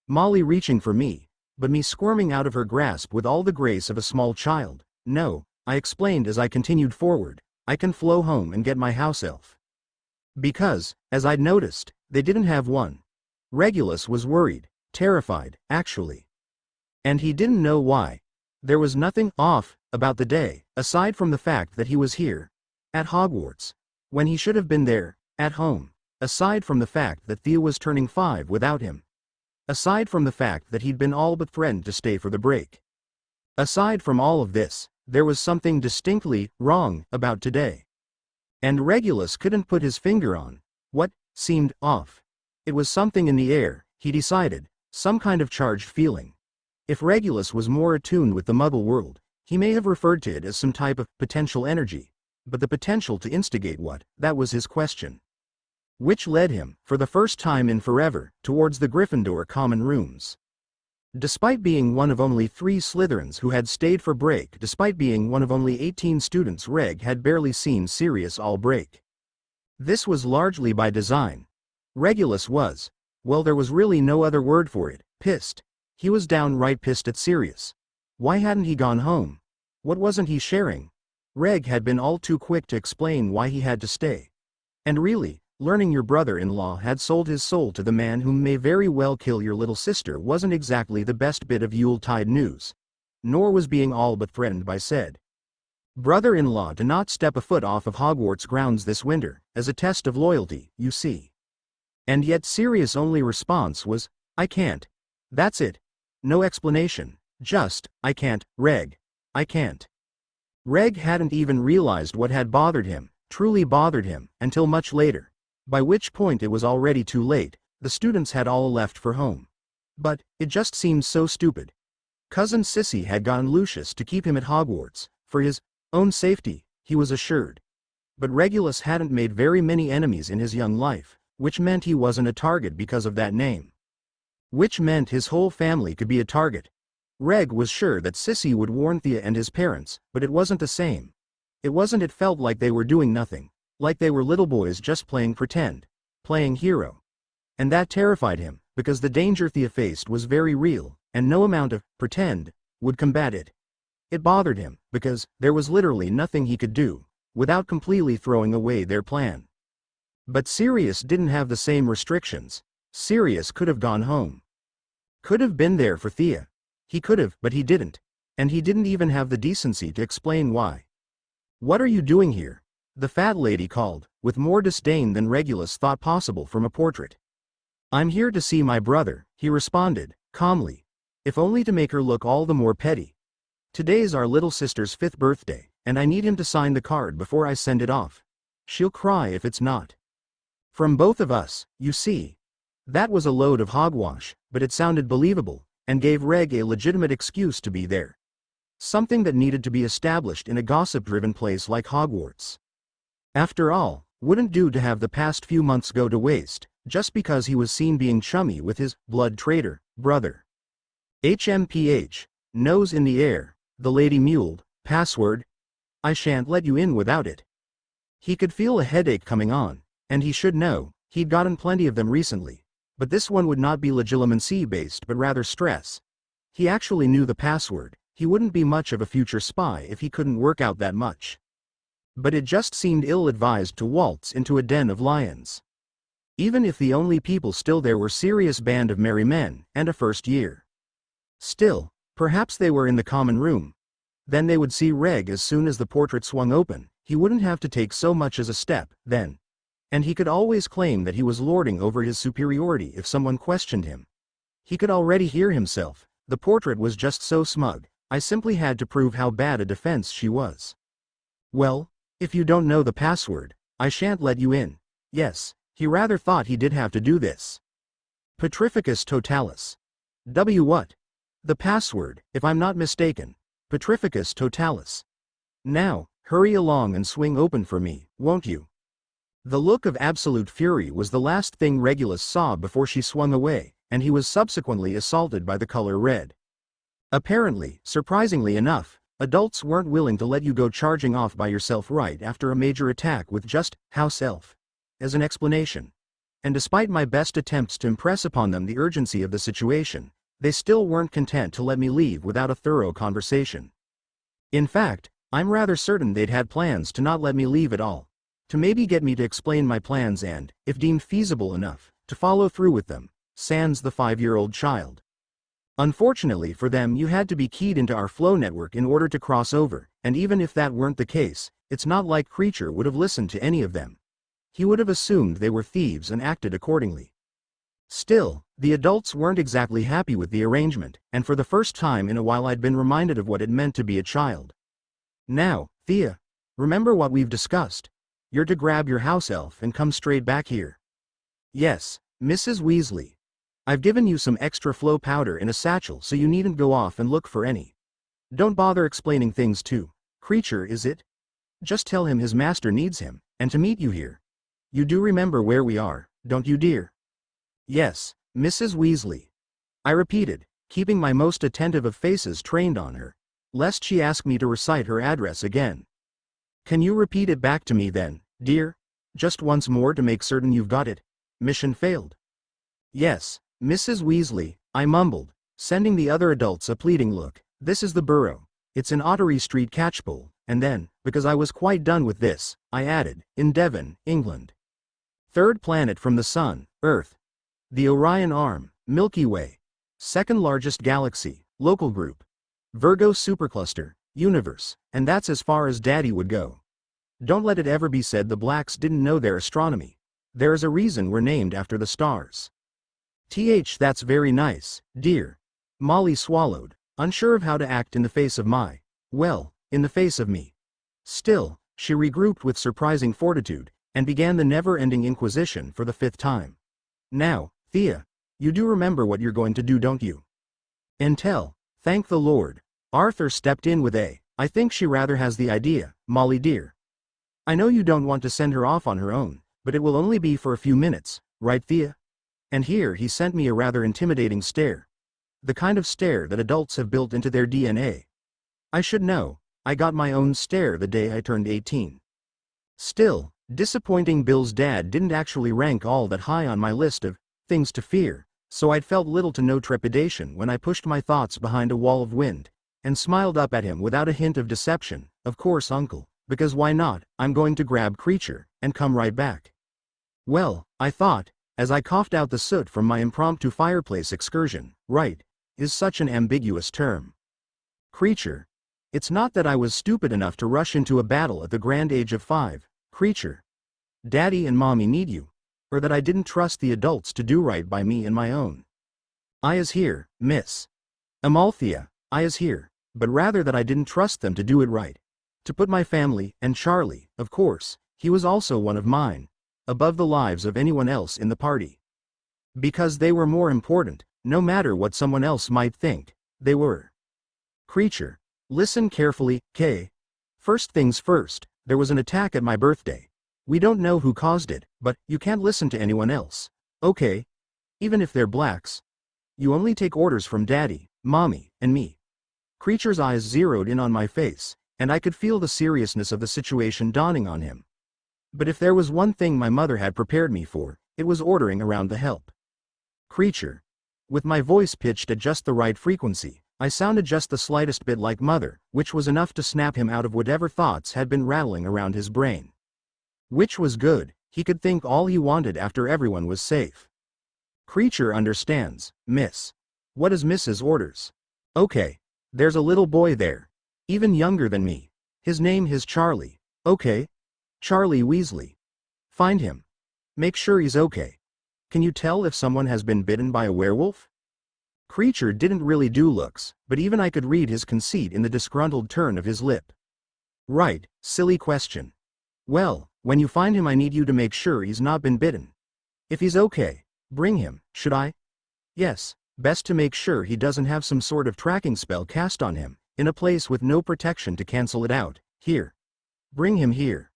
Molly reaching for me, but me squirming out of her grasp with all the grace of a small child. No, I explained as I continued forward, I can flow home and get my house elf. Because, as I'd noticed, they didn't have one. Regulus was worried, terrified, actually. And he didn't know why. There was nothing off about the day, aside from the fact that he was here, at Hogwarts, when he should have been there, at home, aside from the fact that Thea was turning 5 without him. Aside from the fact that he'd been all but threatened to stay for the break. Aside from all of this, there was something distinctly wrong about today. And Regulus couldn't put his finger on what seemed off. It was something in the air, he decided, some kind of charged feeling. If Regulus was more attuned with the Muggle world, he may have referred to it as some type of potential energy, but the potential to instigate what, that was his question. Which led him, for the first time in forever, towards the Gryffindor common rooms. Despite being one of only 3 Slytherins who had stayed for break, despite being one of only 18 students, Reg had barely seen Sirius all break. This was largely by design. Regulus was, well, there was really no other word for it, pissed. He was downright pissed at Sirius. Why hadn't he gone home? What wasn't he sharing? Reg had been all too quick to explain why he had to stay. And really, learning your brother-in-law had sold his soul to the man who may very well kill your little sister wasn't exactly the best bit of Yuletide news. Nor was being all but threatened by said brother-in-law to not step a foot off of Hogwarts grounds this winter, as a test of loyalty, you see. And yet Sirius' only response was, I can't. That's it. No explanation, just, I can't, Reg. I can't. Reg hadn't even realized what had bothered him, truly bothered him, until much later. By which point it was already too late, the students had all left for home. But, it just seemed so stupid. Cousin Sissy had gotten Lucius to keep him at Hogwarts, for his own safety, he was assured. But Regulus hadn't made very many enemies in his young life, which meant he wasn't a target because of that name. Which meant his whole family could be a target. Reg was sure that Sissy would warn Thea and his parents, but it wasn't the same. It felt like they were doing nothing. Like they were little boys just playing pretend, playing hero. And that terrified him, because the danger Thea faced was very real, and no amount of pretend would combat it. It bothered him, because there was literally nothing he could do, without completely throwing away their plan. But Sirius didn't have the same restrictions. Sirius could have gone home. Could have been there for Thea. He could have, but he didn't. And he didn't even have the decency to explain why. What are you doing here? The fat lady called, with more disdain than Regulus thought possible from a portrait. I'm here to see my brother, he responded, calmly. If only to make her look all the more petty. Today's our little sister's 5th birthday, and I need him to sign the card before I send it off. She'll cry if it's not. From both of us, you see. That was a load of hogwash, but it sounded believable, and gave Reg a legitimate excuse to be there. Something that needed to be established in a gossip-driven place like Hogwarts. After all, wouldn't do to have the past few months go to waste, just because he was seen being chummy with his blood traitor brother. HMPH, nose in the air, the lady mewed, password? I shan't let you in without it. He could feel a headache coming on, and he should know, he'd gotten plenty of them recently, but this one would not be legitimacy-based but rather stress. He actually knew the password, he wouldn't be much of a future spy if he couldn't work out that much. But it just seemed ill-advised to waltz into a den of lions. Even if the only people still there were Sirius' band of merry men, and a first year. Still, perhaps they were in the common room. Then they would see Reg as soon as the portrait swung open, he wouldn't have to take so much as a step, then. And he could always claim that he was lording over his superiority if someone questioned him. He could already hear himself, the portrait was just so smug, I simply had to prove how bad a defense she was. Well, if you don't know the password, I shan't let you in. Yes, he rather thought he did have to do this. Petrificus totalis. What? The password, if I'm not mistaken. Petrificus totalis. Now, Hurry along and swing open for me, won't you? The look of absolute fury was the last thing Regulus saw before she swung away, and he was subsequently assaulted by the color red. Apparently, surprisingly enough, adults weren't willing to let you go charging off by yourself right after a major attack with just house elf as an explanation. And despite my best attempts to impress upon them the urgency of the situation, they still weren't content to let me leave without a thorough conversation. In fact, I'm rather certain they'd had plans to not let me leave at all, to maybe get me to explain my plans and, if deemed feasible enough, to follow through with them, sans the 5-year-old child. Unfortunately for them, you had to be keyed into our flow network in order to cross over, and even if that weren't the case, it's not like Creature would have listened to any of them. He would have assumed they were thieves and acted accordingly. Still, the adults weren't exactly happy with the arrangement, and for the first time in a while I'd been reminded of what it meant to be a child. Now, Thea, remember what we've discussed. You're to grab your house elf and come straight back here. Yes, Mrs. Weasley. I've given you some extra flow powder in a satchel so you needn't go off and look for any. Don't bother explaining things to Creature, is it? Just tell him his master needs him, and to meet you here. You do remember where we are, don't you, dear? Yes, Mrs. Weasley. I repeated, keeping my most attentive of faces trained on her, lest she ask me to recite her address again. Can you repeat it back to me then, dear? Just once more to make certain you've got it. Mission failed. Yes, Mrs. Weasley, I mumbled, sending the other adults a pleading look. This is the burrow. It's in Ottery Street, Catchpole, and then, because I was quite done with this, I added, in Devon, England. Third planet from the Sun, Earth. The Orion Arm, Milky Way. Second largest galaxy, local group. Virgo supercluster, universe, and that's as far as Daddy would go. Don't let it ever be said the blacks didn't know their astronomy. There is a reason we're named after the stars. That's very nice, dear. Molly swallowed, unsure of how to act in the face of in the face of me. Still, she regrouped with surprising fortitude, and began the never-ending inquisition for the 5th time. Now, Thea, you do remember what you're going to do, don't you? Intel, thank the Lord. Arthur stepped in with I think she rather has the idea, Molly dear. I know you don't want to send her off on her own, but it will only be for a few minutes, right, Thea? And here he sent me a rather intimidating stare. The kind of stare that adults have built into their DNA. I should know, I got my own stare the day I turned 18. Still, disappointing Bill's dad didn't actually rank all that high on my list of things to fear, so I'd felt little to no trepidation when I pushed my thoughts behind a wall of wind, and smiled up at him without a hint of deception. Of course, Uncle, because why not? I'm going to grab Creature, and come right back. Well, I thought, as I coughed out the soot from my impromptu fireplace excursion, right, is such an ambiguous term. Creature. It's not that I was stupid enough to rush into a battle at the grand age of 5, Creature. Daddy and Mommy need you. Or that I didn't trust the adults to do right by me and my own. I is here, Miss Amalthea, I is here, but rather that I didn't trust them to do it right. To put my family, and Charlie, of course, he was also one of mine, above the lives of anyone else in the party. Because they were more important, no matter what someone else might think, they were. Creature. Listen carefully, Kay. First things first, there was an attack at my birthday. We don't know who caused it, but you can't listen to anyone else, okay? Even if they're blacks. You only take orders from Daddy, Mommy, and me. Creature's eyes zeroed in on my face, and I could feel the seriousness of the situation dawning on him. But if there was one thing my mother had prepared me for, it was ordering around the help. Creature. With my voice pitched at just the right frequency, I sounded just the slightest bit like Mother, which was enough to snap him out of whatever thoughts had been rattling around his brain. Which was good, he could think all he wanted after everyone was safe. Creature understands, Miss. What is Mrs. orders? Okay. There's a little boy there. Even younger than me. His name is Charlie. Okay. Charlie Weasley. Find him. Make sure he's okay. Can you tell if someone has been bitten by a werewolf? Creature didn't really do looks, but even I could read his conceit in the disgruntled turn of his lip. Right, silly question. Well, when you find him I need you to make sure he's not been bitten. If he's okay, bring him, should I? Yes, best to make sure he doesn't have some sort of tracking spell cast on him, in a place with no protection to cancel it out, here. Bring him here.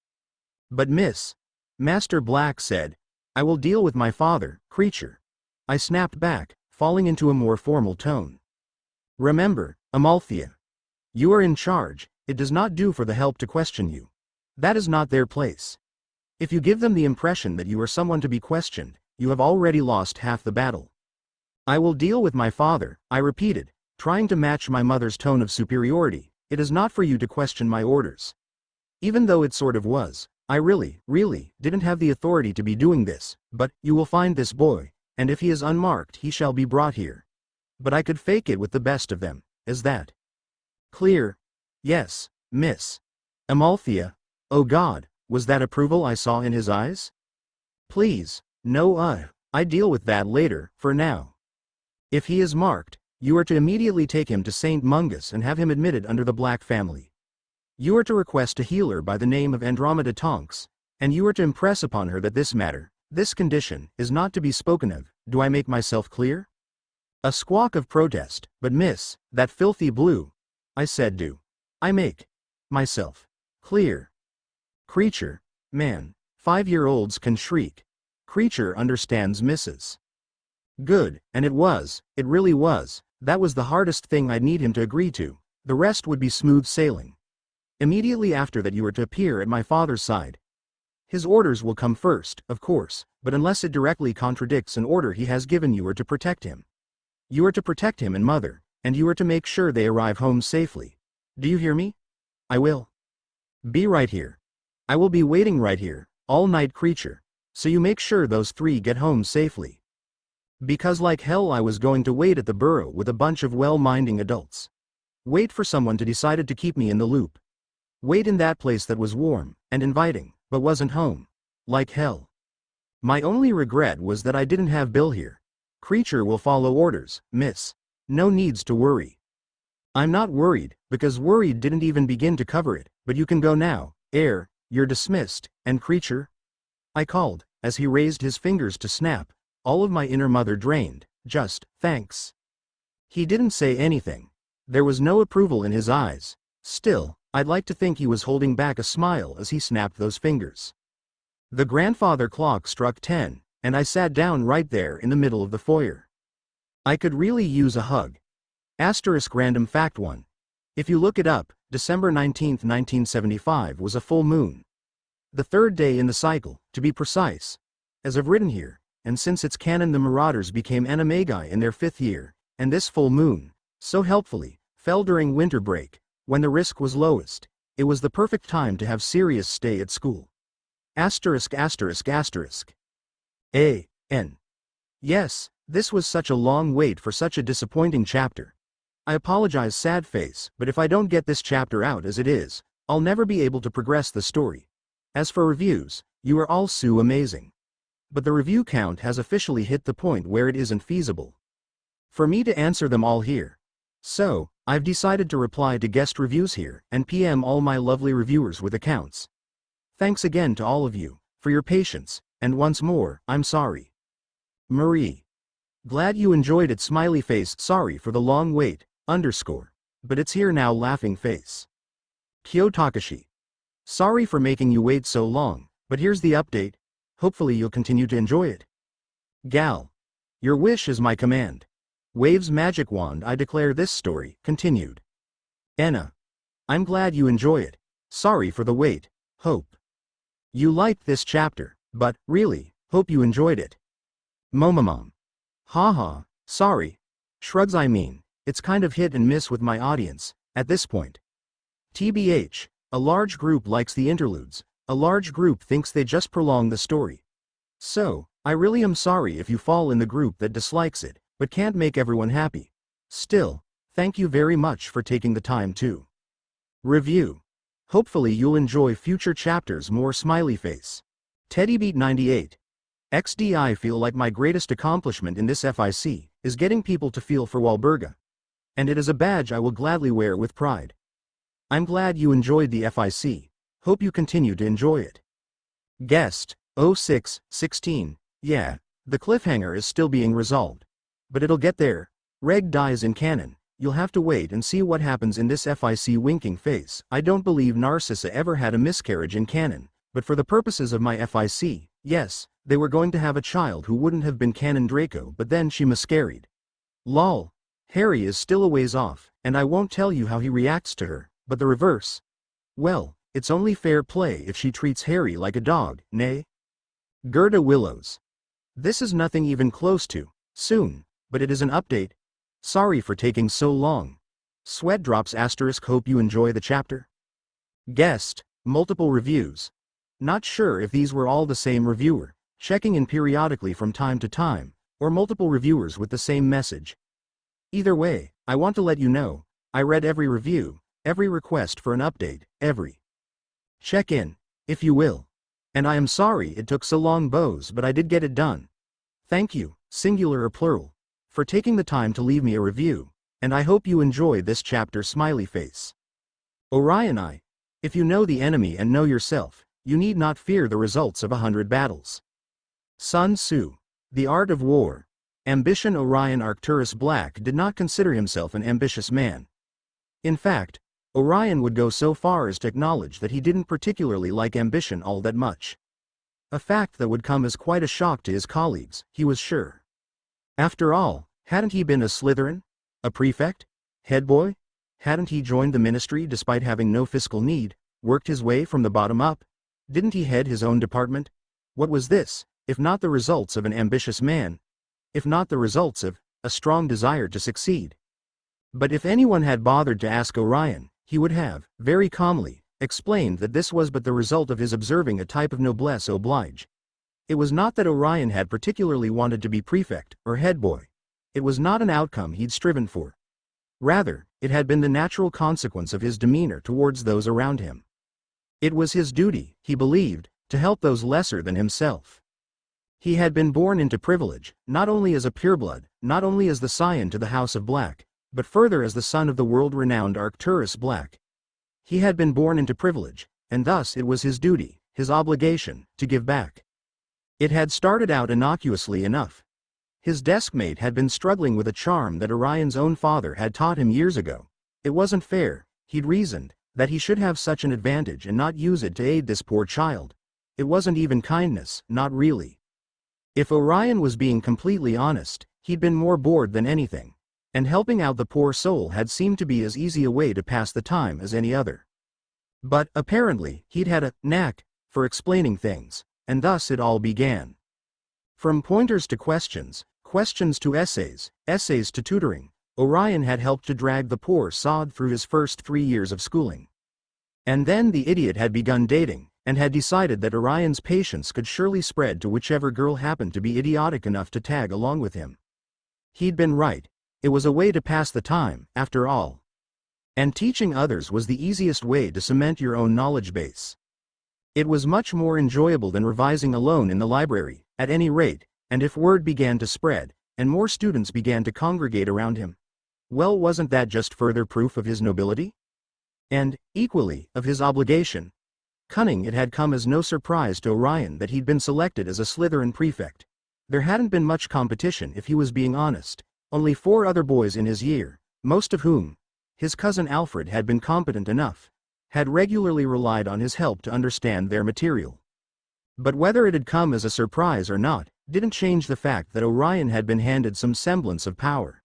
But Miss. Master Black said, I will deal with my father, creature. I snapped back, falling into a more formal tone. Remember, Amalthea. You are in charge, it does not do for the help to question you. That is not their place. If you give them the impression that you are someone to be questioned, you have already lost half the battle. I will deal with my father, I repeated, trying to match my mother's tone of superiority. It is not for you to question my orders. Even though it sort of was, I really didn't have the authority to be doing this, but, you will find this boy, and if he is unmarked he shall be brought here. But I could fake it with the best of them, is that clear? Yes, Miss. Amalthea. Oh God, was that approval I saw in his eyes? Please, no I deal with that later, for now. If he is marked, you are to immediately take him to St. Mungus and have him admitted under the Black family. You are to request a healer by the name of Andromeda Tonks, and you are to impress upon her that this matter, this condition, is not to be spoken of. Do I make myself clear? A squawk of protest, but Miss, that filthy blue. I said, do I make myself clear? Creature, man, 5-year-olds can shriek. Creature understands Mrs. Good, and it really was, that was the hardest thing I'd need him to agree to, the rest would be smooth sailing. Immediately after that you are to appear at my father's side. His orders will come first, of course, but unless it directly contradicts an order he has given you are to protect him. You are to protect him and mother, and you are to make sure they arrive home safely. Do you hear me? I will be right here. I will be waiting right here, all night, creature, so you make sure those 3 get home safely. Because like hell I was going to wait at the burrow with a bunch of well-minding adults. Wait for someone to decide to keep me in the loop. Wait in that place that was warm and inviting, but wasn't home. Like hell. My only regret was that I didn't have Bill here. Creature will follow orders, Miss. No needs to worry. I'm not worried, because worried didn't even begin to cover it, but you can go now, you're dismissed, and creature? I called, as he raised his fingers to snap, all of my inner mother drained, just, thanks. He didn't say anything. There was no approval in his eyes. Still, I'd like to think he was holding back a smile as he snapped those fingers. The grandfather clock struck 10, and I sat down right there in the middle of the foyer. I could really use a hug. Asterisk random fact 1. If you look it up, December 19, 1975 was a full moon. The 3rd day in the cycle, to be precise. As I've written here, and since it's canon the Marauders became animagi in their 5th year, and this full moon, so helpfully, fell during winter break, when the risk was lowest. It was the perfect time to have Sirius stay at school. Asterisk. A.N. Yes, this was such a long wait for such a disappointing chapter. I apologize, sad face, but if I don't get this chapter out as it is, I'll never be able to progress the story. As for reviews, you are all so amazing. But the review count has officially hit the point where it isn't feasible for me to answer them all here. So, I've decided to reply to guest reviews here and PM all my lovely reviewers with accounts. Thanks again to all of you for your patience, and once more, I'm sorry. Marie. Glad you enjoyed it, smiley face. Sorry for the long wait, but it's here now, laughing face. Kyo Takashi. Sorry for making you wait so long, but here's the update. Hopefully you'll continue to enjoy it. Gal. Your wish is my command. Wave's magic wand, I declare this story, continued. Enna. I'm glad you enjoy it. Sorry for the wait. Hope you liked this chapter, but, really, hope you enjoyed it. Momomom. Haha, sorry. Shrugs, I mean, it's kind of hit and miss with my audience, at this point. TBH, a large group likes the interludes, a large group thinks they just prolong the story. So, I really am sorry if you fall in the group that dislikes it, but can't make everyone happy. Still, thank you very much for taking the time to review. Hopefully you'll enjoy future chapters more, smiley face. Teddybeat 98. XD. I feel like my greatest accomplishment in this FIC is getting people to feel for Walburga. And it is a badge I will gladly wear with pride. I'm glad you enjoyed the FIC. Hope you continue to enjoy it. Guest, 0616. Yeah, the cliffhanger is still being resolved. But it'll get there. Reg dies in canon, you'll have to wait and see what happens in this FIC winking face. I don't believe Narcissa ever had a miscarriage in canon, but for the purposes of my FIC, yes, they were going to have a child who wouldn't have been canon Draco, but then she miscarried. Lol. Harry is still a ways off, and I won't tell you how he reacts to her, but the reverse. Well, it's only fair play if she treats Harry like a dog, nay? Gerda Willows. This is nothing even close to soon, but it is an update. Sorry for taking so long. Sweat drops asterisk. Hope you enjoy the chapter. Guest, multiple reviews. Not sure if these were all the same reviewer, checking in periodically from time to time, or multiple reviewers with the same message. Either way, I want to let you know, I read every review, every request for an update, every check-in, if you will. And I am sorry it took so long, bows, but I did get it done. Thank you, singular or plural, for taking the time to leave me a review, and I hope you enjoy this chapter. Smiley face. Orion. If you know the enemy and know yourself, you need not fear the results of 100 battles. Sun Tzu. The Art of War. Ambition. Orion Arcturus Black did not consider himself an ambitious man. In fact, Orion would go so far as to acknowledge that he didn't particularly like ambition all that much. A fact that would come as quite a shock to his colleagues, he was sure. After all, hadn't he been a Slytherin? A prefect? Head boy? Hadn't he joined the ministry despite having no fiscal need, worked his way from the bottom up? Didn't he head his own department? What was this, if not the results of an ambitious man? If not the results of a strong desire to succeed? But if anyone had bothered to ask Orion, he would have, very calmly, explained that this was but the result of his observing a type of noblesse oblige. It was not that Orion had particularly wanted to be prefect, or head boy. It was not an outcome he'd striven for. Rather, it had been the natural consequence of his demeanor towards those around him. It was his duty, he believed, to help those lesser than himself. He had been born into privilege, not only as a pureblood, not only as the scion to the House of Black, but further as the son of the world-renowned Arcturus Black. He had been born into privilege, and thus it was his duty, his obligation, to give back. It had started out innocuously enough. His deskmate had been struggling with a charm that Orion's own father had taught him years ago. It wasn't fair, he'd reasoned, that he should have such an advantage and not use it to aid this poor child. It wasn't even kindness, not really. If Orion was being completely honest, he'd been more bored than anything. And helping out the poor soul had seemed to be as easy a way to pass the time as any other. But, apparently, he'd had a knack for explaining things, and thus it all began. From pointers to questions, questions to essays, essays to tutoring, Orion had helped to drag the poor sod through his first 3 years of schooling. And then the idiot had begun dating, and had decided that Orion's patience could surely spread to whichever girl happened to be idiotic enough to tag along with him. He'd been right. It was a way to pass the time, after all. And teaching others was the easiest way to cement your own knowledge base. It was much more enjoyable than revising alone in the library, at any rate, and if word began to spread, and more students began to congregate around him, well, wasn't that just further proof of his nobility? And, equally, of his obligation. Cunning. It had come as no surprise to Orion that he'd been selected as a Slytherin prefect. There hadn't been much competition if he was being honest. Only 4 other boys in his year, most of whom, his cousin Alfred, had been competent enough, had regularly relied on his help to understand their material. But whether it had come as a surprise or not, didn't change the fact that Orion had been handed some semblance of power.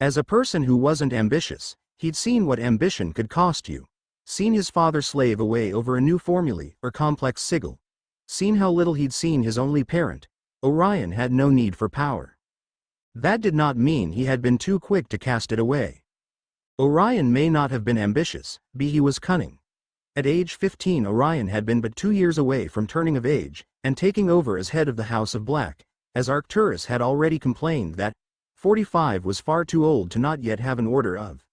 As a person who wasn't ambitious, he'd seen what ambition could cost you, seen his father slave away over a new formulae or complex sigil, seen how little he'd seen his only parent. Orion had no need for power. That did not mean he had been too quick to cast it away. Orion may not have been ambitious, but he was cunning. At age 15 Orion had been but 2 years away from turning of age, and taking over as head of the House of Black, as Arcturus had already complained that 45 was far too old to not yet have an order of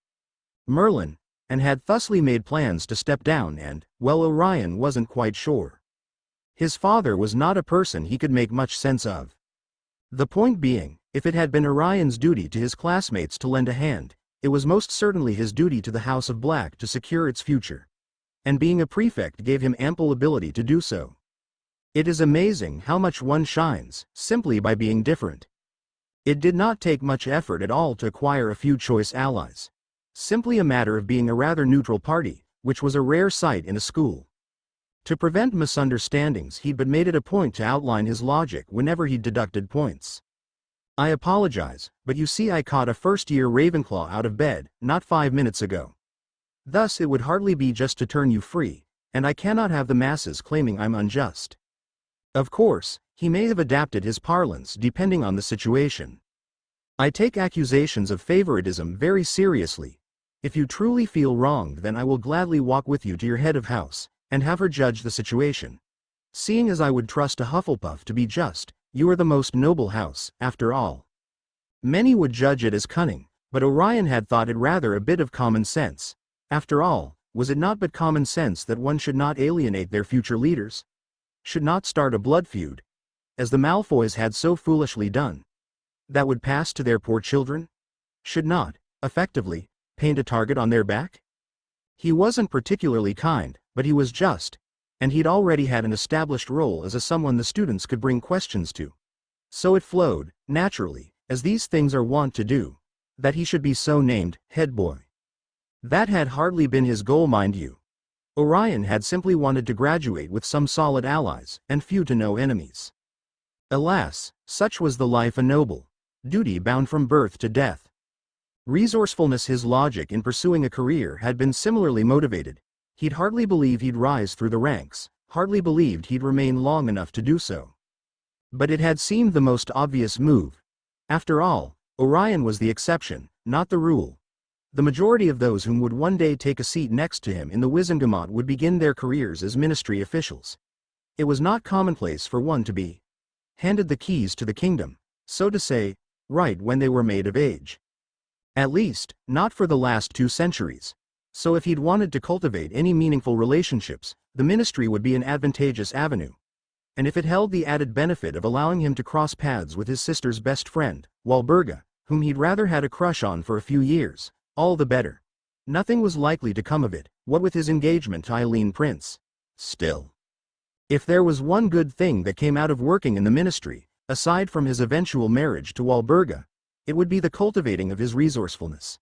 Merlin, and had thusly made plans to step down and, well, Orion wasn't quite sure. His father was not a person he could make much sense of. The point being, if it had been Orion's duty to his classmates to lend a hand, it was most certainly his duty to the House of Black to secure its future. And being a prefect gave him ample ability to do so. It is amazing how much one shines, simply by being different. It did not take much effort at all to acquire a few choice allies. Simply a matter of being a rather neutral party, which was a rare sight in a school. To prevent misunderstandings, he'd but made it a point to outline his logic whenever he'd deducted points. I apologize, but you see I caught a first-year Ravenclaw out of bed, not 5 minutes ago. Thus it would hardly be just to turn you free, and I cannot have the masses claiming I'm unjust. Of course, he may have adapted his parlance depending on the situation. I take accusations of favoritism very seriously. If you truly feel wronged, then I will gladly walk with you to your head of house, and have her judge the situation. Seeing as I would trust a Hufflepuff to be just, you are the most noble house, after all. Many would judge it as cunning, but Orion had thought it rather a bit of common sense. After all, was it not but common sense that one should not alienate their future leaders? Should not start a blood feud, as the Malfoys had so foolishly done, that would pass to their poor children? Should not, effectively, paint a target on their back? He wasn't particularly kind, but he was just, and he'd already had an established role as someone the students could bring questions to. So it flowed, naturally, as these things are wont to do, that he should be so named, head boy. That had hardly been his goal, mind you. Orion had simply wanted to graduate with some solid allies, and few to no enemies. Alas, such was the life a noble, duty-bound from birth to death. Resourcefulness, his logic in pursuing a career had been similarly motivated. He'd hardly believed he'd rise through the ranks, hardly believed he'd remain long enough to do so. But it had seemed the most obvious move. After all, Orion was the exception, not the rule. The majority of those whom would one day take a seat next to him in the Wizengamot would begin their careers as ministry officials. It was not commonplace for one to be handed the keys to the kingdom, so to say, right when they were made of age. At least, not for the last 2 centuries. So if he'd wanted to cultivate any meaningful relationships, the ministry would be an advantageous avenue. And if it held the added benefit of allowing him to cross paths with his sister's best friend, Walburga, whom he'd rather had a crush on for a few years, all the better. Nothing was likely to come of it, what with his engagement to Eileen Prince. Still, if there was one good thing that came out of working in the ministry, aside from his eventual marriage to Walburga, it would be the cultivating of his resourcefulness.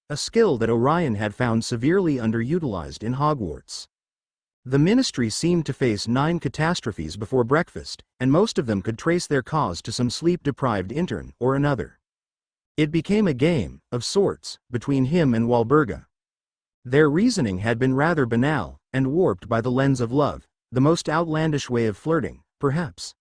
A skill that Orion had found severely underutilized in Hogwarts. The ministry seemed to face 9 catastrophes before breakfast, and most of them could trace their cause to some sleep-deprived intern or another. It became a game, of sorts, between him and Walburga. Their reasoning had been rather banal, and warped by the lens of love, the most outlandish way of flirting, perhaps.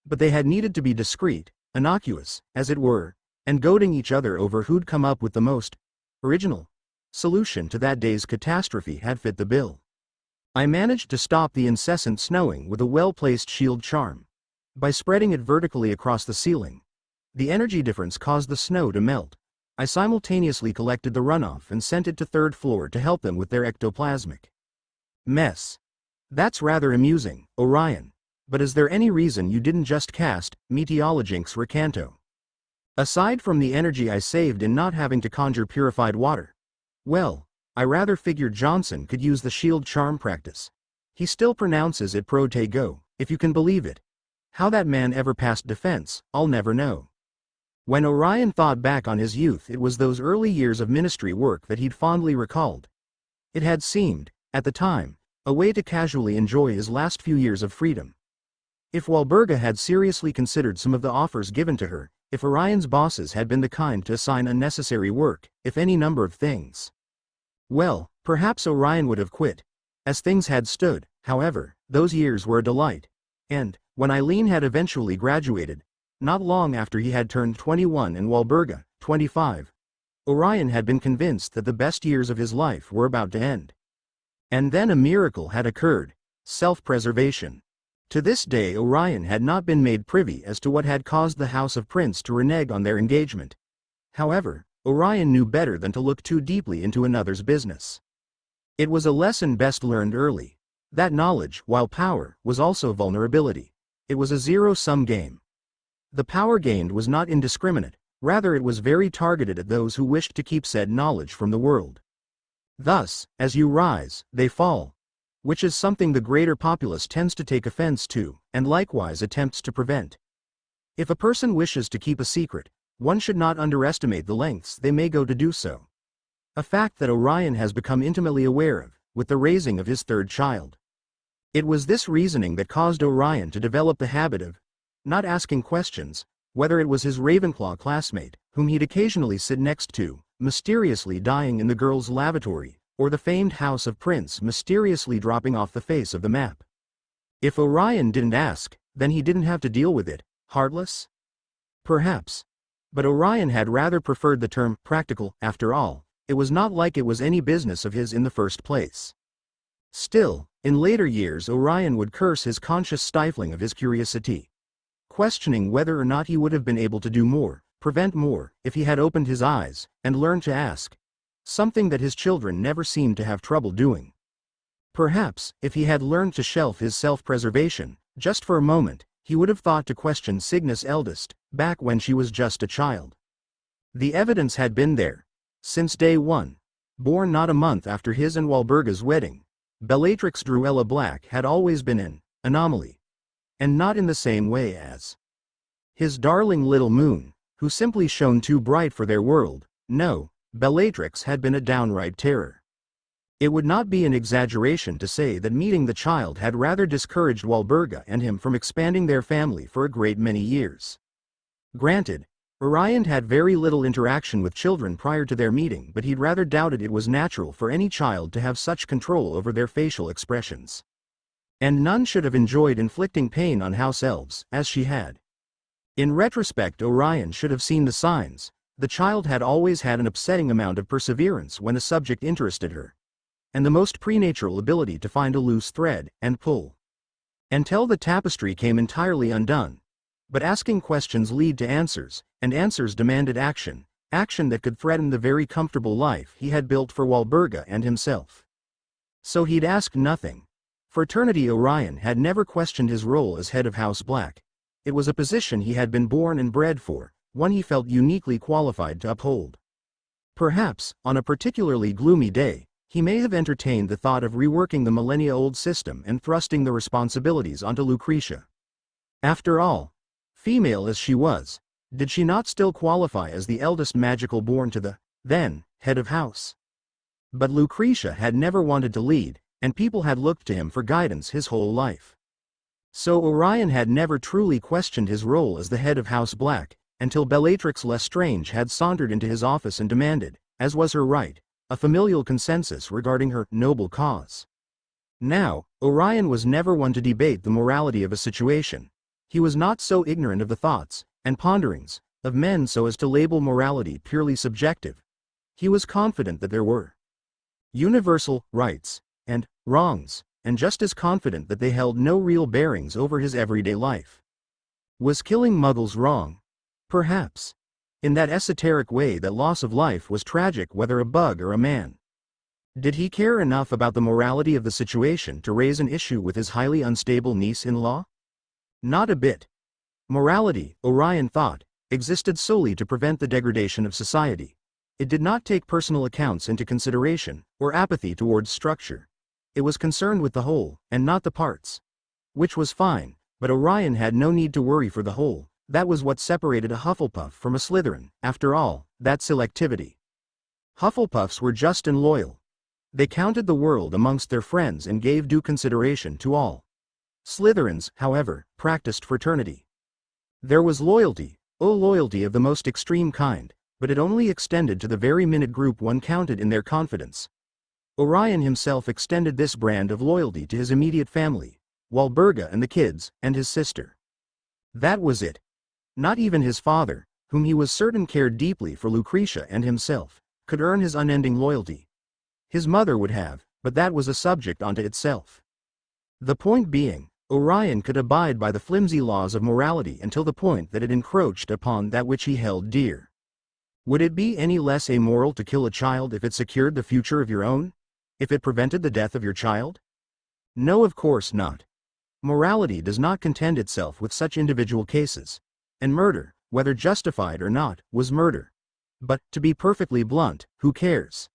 But they had needed to be discreet, innocuous, as it were, and goading each other over who'd come up with the most original solution to that day's catastrophe had fit the bill. I managed to stop the incessant snowing with a well-placed shield charm. By spreading it vertically across the ceiling, the energy difference caused the snow to melt. I simultaneously collected the runoff and sent it to 3rd floor to help them with their ectoplasmic mess. That's rather amusing, Orion. But is there any reason you didn't just cast Meteorologynx Recanto? Aside from the energy I saved in not having to conjure purified water. Well, I rather figured Johnson could use the shield charm practice. He still pronounces it protego, if you can believe it. How that man ever passed defense, I'll never know. When Orion thought back on his youth, it was those early years of ministry work that he'd fondly recalled. It had seemed, at the time, a way to casually enjoy his last few years of freedom. If Walburga had seriously considered some of the offers given to her, if Orion's bosses had been the kind to assign unnecessary work, if any number of things. Well, perhaps Orion would have quit. As things had stood, however, those years were a delight. And, when Eileen had eventually graduated, not long after he had turned 21 and Walburga, 25, Orion had been convinced that the best years of his life were about to end. And then a miracle had occurred: self-preservation. To this day Orion had not been made privy as to what had caused the House of Prince to renege on their engagement. However, Orion knew better than to look too deeply into another's business. It was a lesson best learned early. That knowledge, while power, was also vulnerability. It was a zero-sum game. The power gained was not indiscriminate, rather it was very targeted at those who wished to keep said knowledge from the world. Thus, as you rise, they fall. Which is something the greater populace tends to take offense to, and likewise attempts to prevent. If a person wishes to keep a secret, one should not underestimate the lengths they may go to do so. A fact that Orion has become intimately aware of, with the raising of his third child. It was this reasoning that caused Orion to develop the habit of not asking questions, whether it was his Ravenclaw classmate, whom he'd occasionally sit next to, mysteriously dying in the girls' lavatory, or the famed house of Prince mysteriously dropping off the face of the map. If Orion didn't ask, then he didn't have to deal with it. Heartless? Perhaps. But Orion had rather preferred the term practical. After all, it was not like it was any business of his in the first place. Still, in later years Orion would curse his conscious stifling of his curiosity, questioning whether or not he would have been able to do more, prevent more, if he had opened his eyes, and learned to ask. Something that his children never seemed to have trouble doing. Perhaps, if he had learned to shelf his self-preservation, just for a moment, he would have thought to question Cygnus' eldest, back when she was just a child. The evidence had been there. Since day one. Born not a month after his and Walburga's wedding, Bellatrix Druella Black had always been an anomaly. And not in the same way as his darling little moon, who simply shone too bright for their world. No, Bellatrix had been a downright terror. It would not be an exaggeration to say that meeting the child had rather discouraged Walburga and him from expanding their family for a great many years. Granted, Orion had very little interaction with children prior to their meeting, but he'd rather doubted it was natural for any child to have such control over their facial expressions. And none should have enjoyed inflicting pain on house elves, as she had. In retrospect, Orion should have seen the signs. The child had always had an upsetting amount of perseverance when a subject interested her, and the most prenatural ability to find a loose thread and pull until the tapestry came entirely undone. But asking questions lead to answers, and answers demanded action, action that could threaten the very comfortable life he had built for Walburga and himself. So he'd ask nothing. For eternity Orion had never questioned his role as head of House Black. It was a position he had been born and bred for, one he felt uniquely qualified to uphold. Perhaps, on a particularly gloomy day, he may have entertained the thought of reworking the millennia-old system and thrusting the responsibilities onto Lucretia. After all, female as she was, did she not still qualify as the eldest magical born to the, then, head of house? But Lucretia had never wanted to lead, and people had looked to him for guidance his whole life. So Orion had never truly questioned his role as the head of House Black, until Bellatrix Lestrange had sauntered into his office and demanded, as was her right, a familial consensus regarding her noble cause. Now, Orion was never one to debate the morality of a situation. He was not so ignorant of the thoughts and ponderings of men so as to label morality purely subjective. He was confident that there were universal rights and wrongs, and just as confident that they held no real bearings over his everyday life. Was killing muggles wrong? Perhaps. In that esoteric way that loss of life was tragic whether a bug or a man. Did he care enough about the morality of the situation to raise an issue with his highly unstable niece-in-law? Not a bit. Morality, Orion thought, existed solely to prevent the degradation of society. It did not take personal accounts into consideration, or apathy towards structure. It was concerned with the whole, and not the parts. Which was fine, but Orion had no need to worry for the whole. That was what separated a Hufflepuff from a Slytherin, after all, that selectivity. Hufflepuffs were just and loyal. They counted the world amongst their friends and gave due consideration to all. Slytherins, however, practiced fraternity. There was loyalty, loyalty of the most extreme kind, but it only extended to the very minute group one counted in their confidence. Orion himself extended this brand of loyalty to his immediate family, Walburga and the kids, and his sister. That was it. Not even his father, whom he was certain cared deeply for Lucretia and himself, could earn his unending loyalty. His mother would have, but that was a subject unto itself. The point being, Orion could abide by the flimsy laws of morality until the point that it encroached upon that which he held dear. Would it be any less amoral to kill a child if it secured the future of your own? If it prevented the death of your child? No, of course not. Morality does not contend itself with such individual cases. And murder, whether justified or not, was murder. But, to be perfectly blunt, who cares?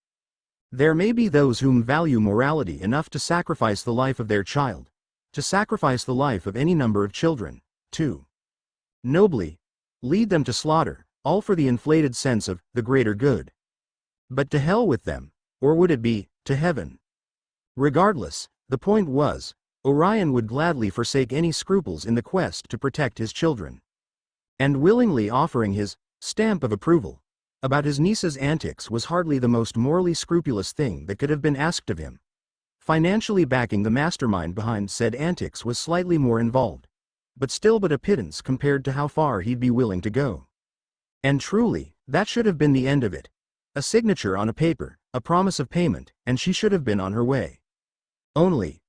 There may be those whom value morality enough to sacrifice the life of their child, to sacrifice the life of any number of children, to nobly lead them to slaughter, all for the inflated sense of the greater good. But to hell with them, or would it be, to heaven? Regardless, the point was, Orion would gladly forsake any scruples in the quest to protect his children. And willingly offering his stamp of approval about his niece's antics was hardly the most morally scrupulous thing that could have been asked of him. Financially backing the mastermind behind said antics was slightly more involved, but still but a pittance compared to how far he'd be willing to go. And truly, that should have been the end of it. A signature on a paper, a promise of payment, and she should have been on her way. Only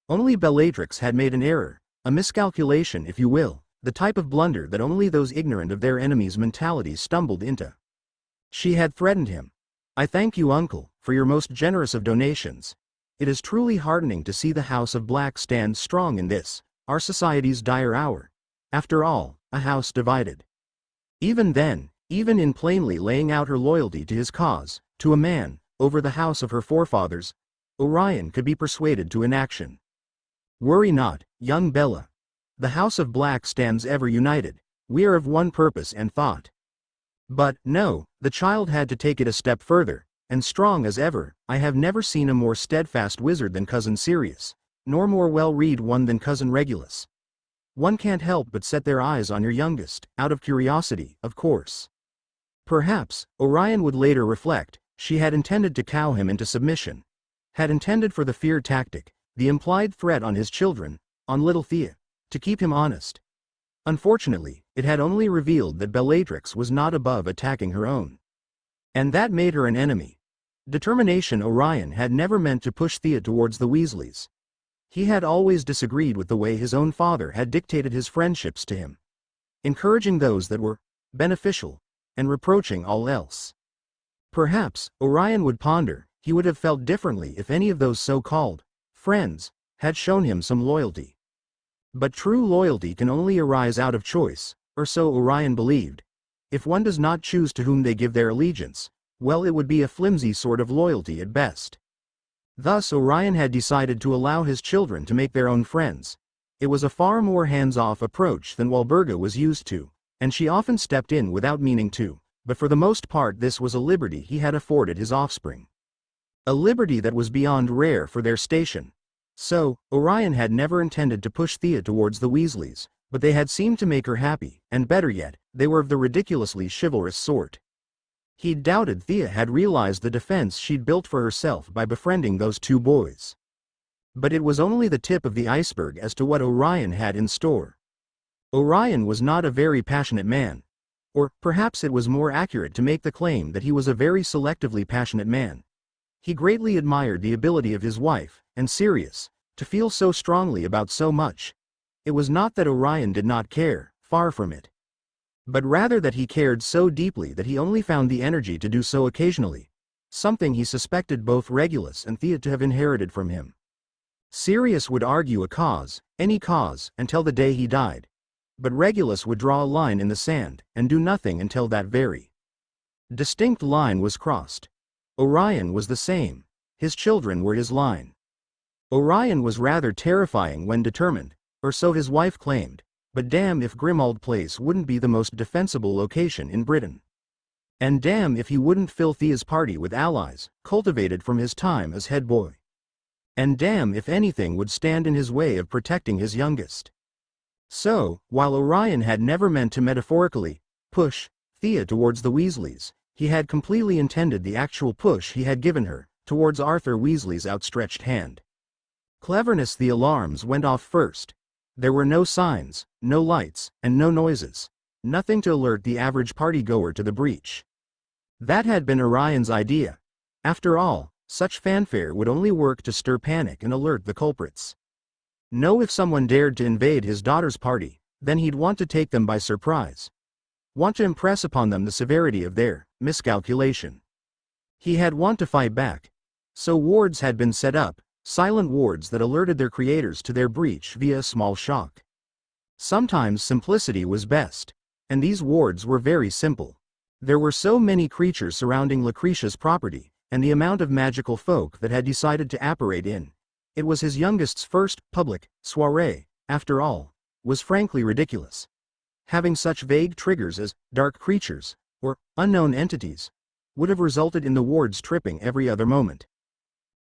Bellatrix had made an error, a miscalculation if you will, the type of blunder that only those ignorant of their enemies' mentalities stumbled into. She had threatened him. "I thank you, uncle, for your most generous of donations. It is truly heartening to see the House of Black stand strong in this, our society's dire hour. After all, a house divided." Even then, even in plainly laying out her loyalty to his cause, to a man, over the house of her forefathers, Orion could be persuaded to inaction. "Worry not, young Bella. The House of Black stands ever united. We are of one purpose and thought." But, no, the child had to take it a step further, and strong as ever. "I have never seen a more steadfast wizard than Cousin Sirius, nor more well-read one than Cousin Regulus. One can't help but set their eyes on your youngest, out of curiosity, of course." Perhaps, Orion would later reflect, she had intended to cow him into submission. Had intended for the fear tactic, the implied threat on his children, on little Thea, to keep him honest. Unfortunately, it had only revealed that Bellatrix was not above attacking her own. And that made her an enemy. Determination. Orion had never meant to push Thea towards the Weasleys. He had always disagreed with the way his own father had dictated his friendships to him, encouraging those that were beneficial, and reproaching all else. Perhaps, Orion would ponder, he would have felt differently if any of those so-called friends had shown him some loyalty. But true loyalty can only arise out of choice, or so Orion believed. If one does not choose to whom they give their allegiance, well, it would be a flimsy sort of loyalty at best. Thus Orion had decided to allow his children to make their own friends. It was a far more hands-off approach than Walburga was used to, and she often stepped in without meaning to, but for the most part this was a liberty he had afforded his offspring. A liberty that was beyond rare for their station. So, Orion had never intended to push Thea towards the Weasleys, but they had seemed to make her happy, and better yet, they were of the ridiculously chivalrous sort. He'd doubted Thea had realized the defense she'd built for herself by befriending those two boys. But it was only the tip of the iceberg as to what Orion had in store. Orion was not a very passionate man. Or, perhaps it was more accurate to make the claim that he was a very selectively passionate man. He greatly admired the ability of his wife, and Sirius, to feel so strongly about so much. It was not that Orion did not care, far from it. But rather that he cared so deeply that he only found the energy to do so occasionally, something he suspected both Regulus and Thea to have inherited from him. Sirius would argue a cause, any cause, until the day he died. But Regulus would draw a line in the sand, and do nothing until that very distinct line was crossed. Orion was the same. His children were his line. Orion was rather terrifying when determined, or so his wife claimed, but damn if Grimmauld Place wouldn't be the most defensible location in Britain. And damn if he wouldn't fill Thea's party with allies, cultivated from his time as head boy. And damn if anything would stand in his way of protecting his youngest. So, while Orion had never meant to metaphorically push Thea towards the Weasleys, he had completely intended the actual push he had given her towards Arthur Weasley's outstretched hand. Cleverness. The alarms went off first. There were no signs, no lights, and no noises. Nothing to alert the average party-goer to the breach. That had been Orion's idea. After all, such fanfare would only work to stir panic and alert the culprits. No, if someone dared to invade his daughter's party, then he'd want to take them by surprise. Want to impress upon them the severity of their miscalculation. He had want to fight back. So wards had been set up, silent wards that alerted their creators to their breach via a small shock. Sometimes simplicity was best, and these wards were very simple. There were so many creatures surrounding Lucretia's property, and the amount of magical folk that had decided to apparate in. It was his youngest's first public soiree, after all, was frankly ridiculous. Having such vague triggers as dark creatures, or unknown entities, would have resulted in the wards tripping every other moment.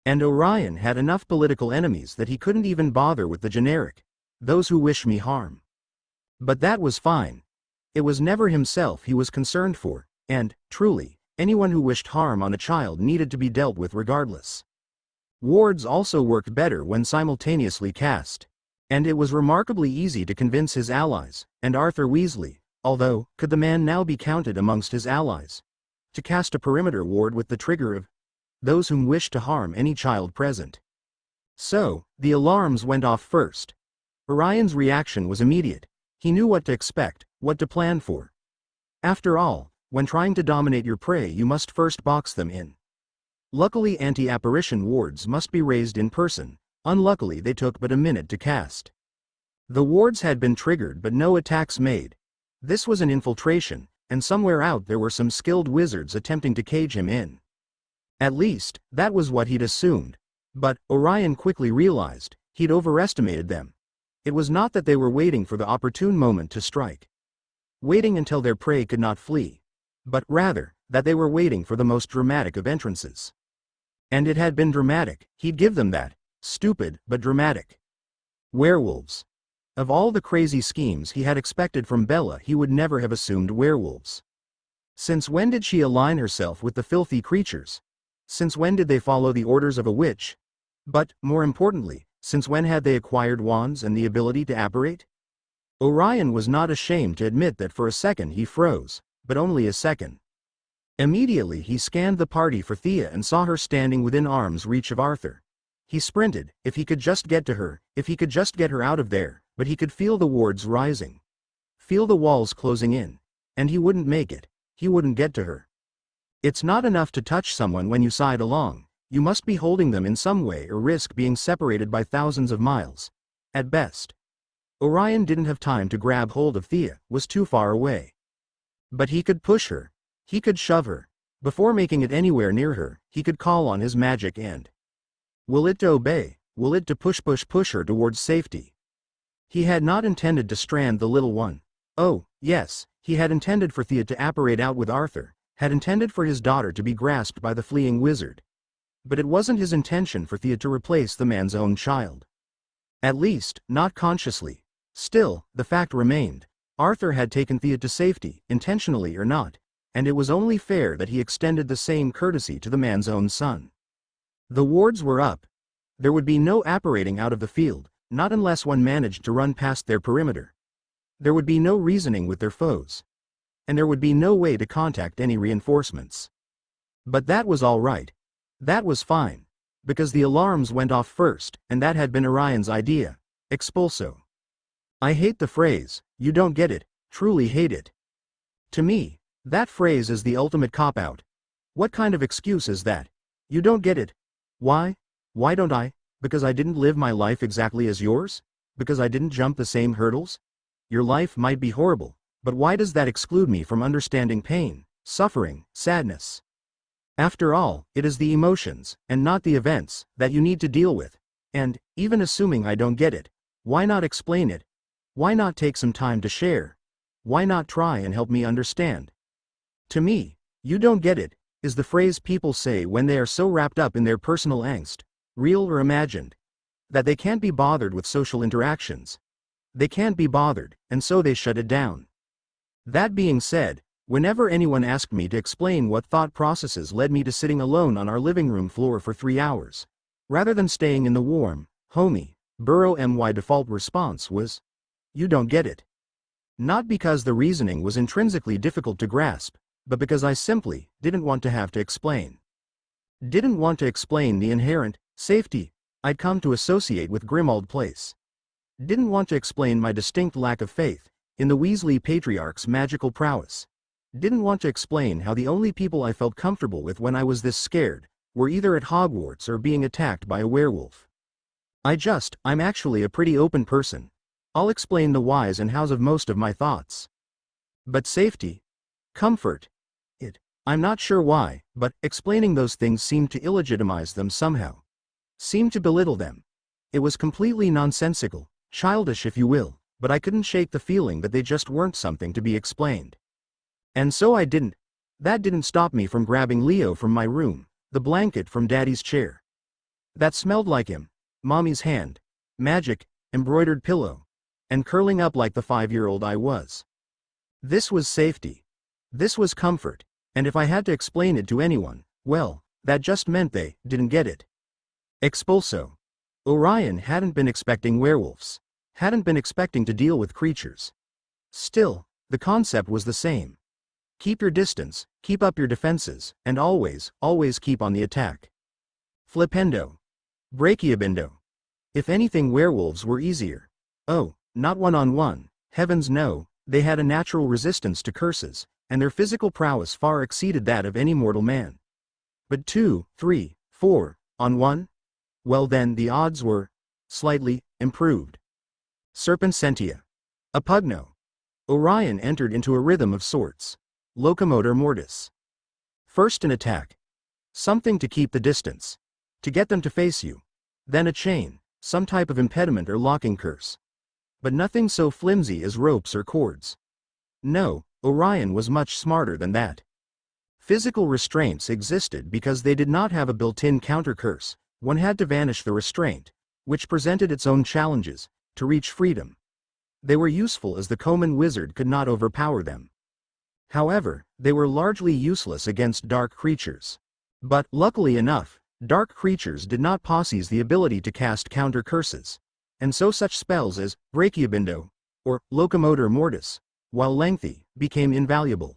And Orion had enough political enemies that he couldn't even bother with the generic, "those who wish me harm." But that was fine. It was never himself he was concerned for, and, truly, anyone who wished harm on a child needed to be dealt with regardless. Wards also worked better when simultaneously cast. And it was remarkably easy to convince his allies, and Arthur Weasley, although, could the man now be counted amongst his allies, to cast a perimeter ward with the trigger of "those whom wish to harm any child present." So, the alarms went off first. Orion's reaction was immediate. He knew what to expect, what to plan for. After all, when trying to dominate your prey you must first box them in. Luckily anti-apparition wards must be raised in person. Unluckily they took but a minute to cast. The wards had been triggered but no attacks made. This was an infiltration, and somewhere out there were some skilled wizards attempting to cage him in. At least, that was what he'd assumed. But, Orion quickly realized, he'd overestimated them. It was not that they were waiting for the opportune moment to strike. Waiting until their prey could not flee. But rather, that they were waiting for the most dramatic of entrances. And it had been dramatic, he'd give them that. Stupid, but dramatic. Werewolves. Of all the crazy schemes he had expected from Bella, he would never have assumed werewolves. Since when did she align herself with the filthy creatures? Since when did they follow the orders of a witch? But, more importantly, since when had they acquired wands and the ability to apparate? Orion was not ashamed to admit that for a second he froze, but only a second. Immediately he scanned the party for Thea and saw her standing within arm's reach of Arthur. He sprinted, if he could just get to her, if he could just get her out of there, but he could feel the wards rising. Feel the walls closing in. And he wouldn't make it. He wouldn't get to her. It's not enough to touch someone when you side along. You must be holding them in some way or risk being separated by thousands of miles. At best. Orion didn't have time to grab hold of Thea, was too far away. But he could push her. He could shove her. Before making it anywhere near her, he could call on his magic and will it to obey, will it to push her towards safety. He had not intended to strand the little one. Oh, yes, he had intended for Thea to apparate out with Arthur, had intended for his daughter to be grasped by the fleeing wizard. But it wasn't his intention for Thea to replace the man's own child. At least, not consciously. Still, the fact remained. Arthur had taken Thea to safety, intentionally or not, and it was only fair that he extended the same courtesy to the man's own son. The wards were up. There would be no apparating out of the field, not unless one managed to run past their perimeter. There would be no reasoning with their foes. And there would be no way to contact any reinforcements. But that was all right. That was fine. Because the alarms went off first, and that had been Orion's idea. Expulso. I hate the phrase, "you don't get it," truly hate it. To me, that phrase is the ultimate cop-out. What kind of excuse is that? You don't get it. Why? Why don't I? Because I didn't live my life exactly as yours? Because I didn't jump the same hurdles? Your life might be horrible, but why does that exclude me from understanding pain, suffering, sadness? After all, it is the emotions, and not the events, that you need to deal with. And, even assuming I don't get it, why not explain it? Why not take some time to share? Why not try and help me understand? To me, "you don't get it," is the phrase people say when they are so wrapped up in their personal angst, real or imagined, that they can't be bothered with social interactions. They can't be bothered, and so they shut it down. That being said, whenever anyone asked me to explain what thought processes led me to sitting alone on our living room floor for 3 hours, rather than staying in the warm, homey, burrow, my default response was, "You don't get it." Not because the reasoning was intrinsically difficult to grasp, but because I simply didn't want to have to explain. Didn't want to explain the inherent safety I'd come to associate with Grimmauld Place. Didn't want to explain my distinct lack of faith in the Weasley patriarch's magical prowess. Didn't want to explain how the only people I felt comfortable with when I was this scared were either at Hogwarts or being attacked by a werewolf. I'm actually a pretty open person. I'll explain the whys and hows of most of my thoughts. But safety, comfort, I'm not sure why, but explaining those things seemed to illegitimize them somehow. Seemed to belittle them. It was completely nonsensical, childish if you will, but I couldn't shake the feeling that they just weren't something to be explained. And so I didn't. That didn't stop me from grabbing Leo from my room, the blanket from Daddy's chair. That smelled like him, Mommy's hand, magic, embroidered pillow, and curling up like the 5-year-old I was. This was safety. This was comfort, and if I had to explain it to anyone, well, that just meant they didn't get it. Expulso. Orion hadn't been expecting werewolves, hadn't been expecting to deal with creatures. Still, the concept was the same. Keep your distance, keep up your defenses, and always, always keep on the attack. Flipendo. Brachiobindo. If anything, werewolves were easier. Oh, not one-on-one, heavens no, they had a natural resistance to curses, and their physical prowess far exceeded that of any mortal man. But 2, 3, 4, on 1? Well then the odds were slightly improved. Serpensentia. Apugno. Orion entered into a rhythm of sorts. Locomotor mortis. First an attack. Something to keep the distance. To get them to face you. Then a chain, some type of impediment or locking curse. But nothing so flimsy as ropes or cords. No, Orion was much smarter than that. Physical restraints existed because they did not have a built-in counter curse. One had to vanish the restraint, which presented its own challenges, to reach freedom. They were useful as the Common Wizard could not overpower them. However, they were largely useless against dark creatures. But, luckily enough, dark creatures did not possess the ability to cast counter curses, and so such spells as Brachiobindo, or Locomotor Mortis, while lengthy, became invaluable.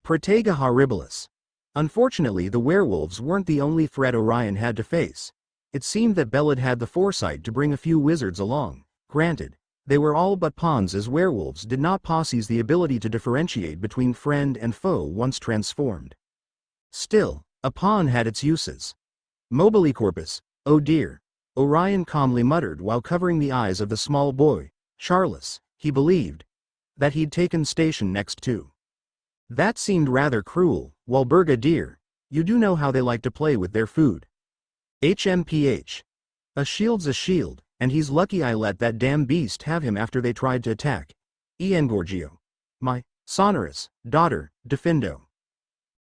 Protega Horribilis. Unfortunately, the werewolves weren't the only threat Orion had to face. It seemed that Belid had the foresight to bring a few wizards along. Granted, they were all but pawns, as werewolves did not possess the ability to differentiate between friend and foe once transformed. Still, a pawn had its uses. Mobilicorpus, oh dear, Orion calmly muttered while covering the eyes of the small boy, Charles, he believed, that he'd taken station next to. That seemed rather cruel. Walburga dear, you do know how they like to play with their food. HMPH. A shield's a shield, and he's lucky I let that damn beast have him after they tried to attack. Engorgio. My sonorous daughter, Defindo.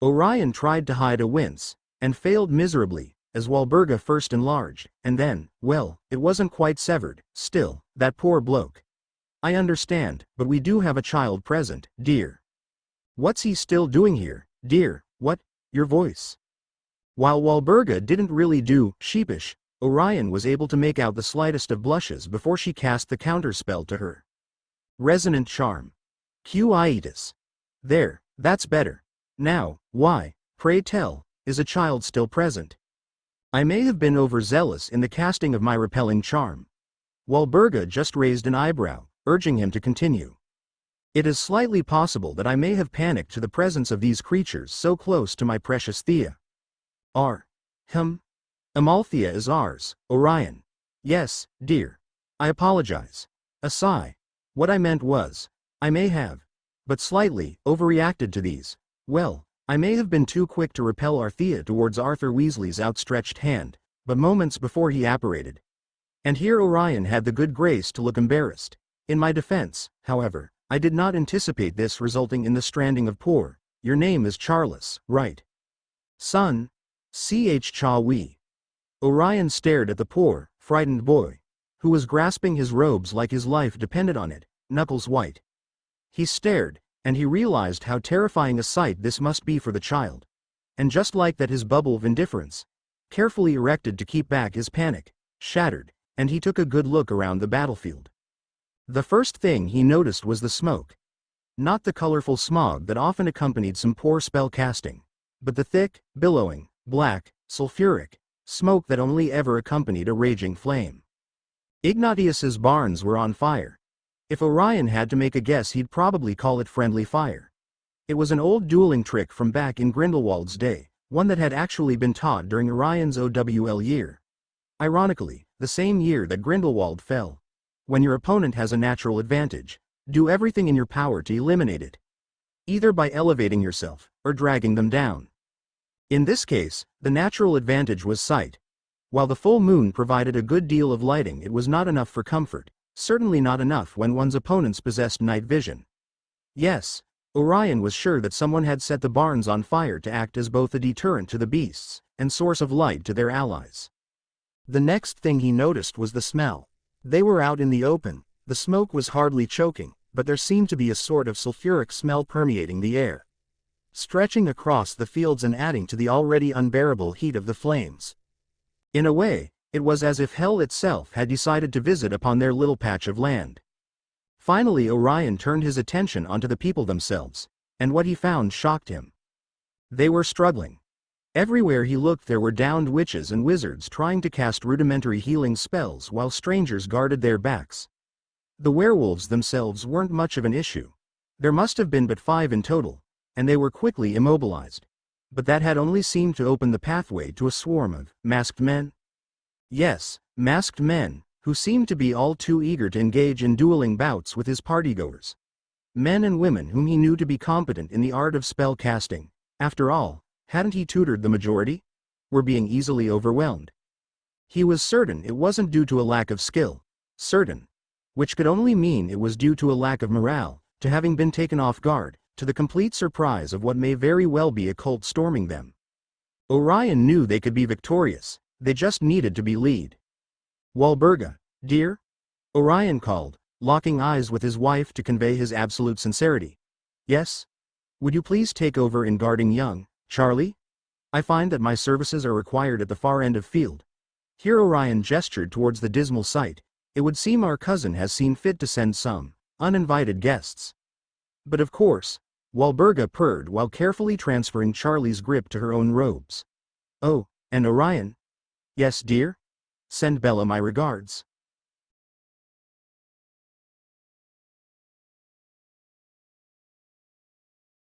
Orion tried to hide a wince, and failed miserably, as Walburga first enlarged, and then, well, it wasn't quite severed. Still, that poor bloke. I understand, but we do have a child present, dear. What's he still doing here, dear? What? Your voice. While Walburga didn't really do sheepish, Orion was able to make out the slightest of blushes before she cast the counterspell to her. Resonant charm. Quitus. There, that's better. Now, why, pray tell, is a child still present? I may have been overzealous in the casting of my repelling charm. Walburga just raised an eyebrow, urging him to continue. It is slightly possible that I may have panicked to the presence of these creatures so close to my precious Thea. Amalthea is ours, Orion. Yes, dear. I apologize. A sigh. What I meant was, I may have, but slightly, overreacted to these. Well, I may have been too quick to repel our Thea towards Arthur Weasley's outstretched hand, but moments before he apparated. And here Orion had the good grace to look embarrassed. In my defense, however, I did not anticipate this resulting in the stranding of poor. Your name is Charles, right? Son. Ch Cha-wee. Orion stared at the poor, frightened boy, who was grasping his robes like his life depended on it, knuckles white. He stared, and he realized how terrifying a sight this must be for the child. And just like that, his bubble of indifference, carefully erected to keep back his panic, shattered, and he took a good look around the battlefield. The first thing he noticed was the smoke. Not the colorful smog that often accompanied some poor spell casting, but the thick, billowing, black, sulfuric smoke that only ever accompanied a raging flame. Ignatius's barns were on fire. If Orion had to make a guess, he'd probably call it friendly fire. It was an old dueling trick from back in Grindelwald's day, one that had actually been taught during Orion's OWL year. Ironically, the same year that Grindelwald fell. When your opponent has a natural advantage, do everything in your power to eliminate it. Either by elevating yourself, or dragging them down. In this case, the natural advantage was sight. While the full moon provided a good deal of lighting, it was not enough for comfort, certainly not enough when one's opponents possessed night vision. Yes, Orion was sure that someone had set the barns on fire to act as both a deterrent to the beasts and source of light to their allies. The next thing he noticed was the smell. They were out in the open, the smoke was hardly choking, but there seemed to be a sort of sulfuric smell permeating the air, stretching across the fields and adding to the already unbearable heat of the flames. In a way, it was as if hell itself had decided to visit upon their little patch of land. Finally Orion turned his attention onto the people themselves, and what he found shocked him. They were struggling. Everywhere he looked there were downed witches and wizards trying to cast rudimentary healing spells while strangers guarded their backs. The werewolves themselves weren't much of an issue. There must have been but 5 in total, and they were quickly immobilized. But that had only seemed to open the pathway to a swarm of masked men. Yes, masked men, who seemed to be all too eager to engage in dueling bouts with his partygoers. Men and women whom he knew to be competent in the art of spell casting. After all, hadn't he tutored the majority? Were being easily overwhelmed. He was certain it wasn't due to a lack of skill. Certain. Which could only mean it was due to a lack of morale, to having been taken off guard, to the complete surprise of what may very well be a cult storming them. Orion knew they could be victorious, they just needed to be lead. Walburga, dear? Orion called, locking eyes with his wife to convey his absolute sincerity. Yes? Would you please take over in guarding young Charlie? I find that my services are required at the far end of field. Here Orion gestured towards the dismal sight. It would seem our cousin has seen fit to send some uninvited guests. But of course, Walburga purred while carefully transferring Charlie's grip to her own robes. Oh, and Orion? Yes, dear? Send Bella my regards.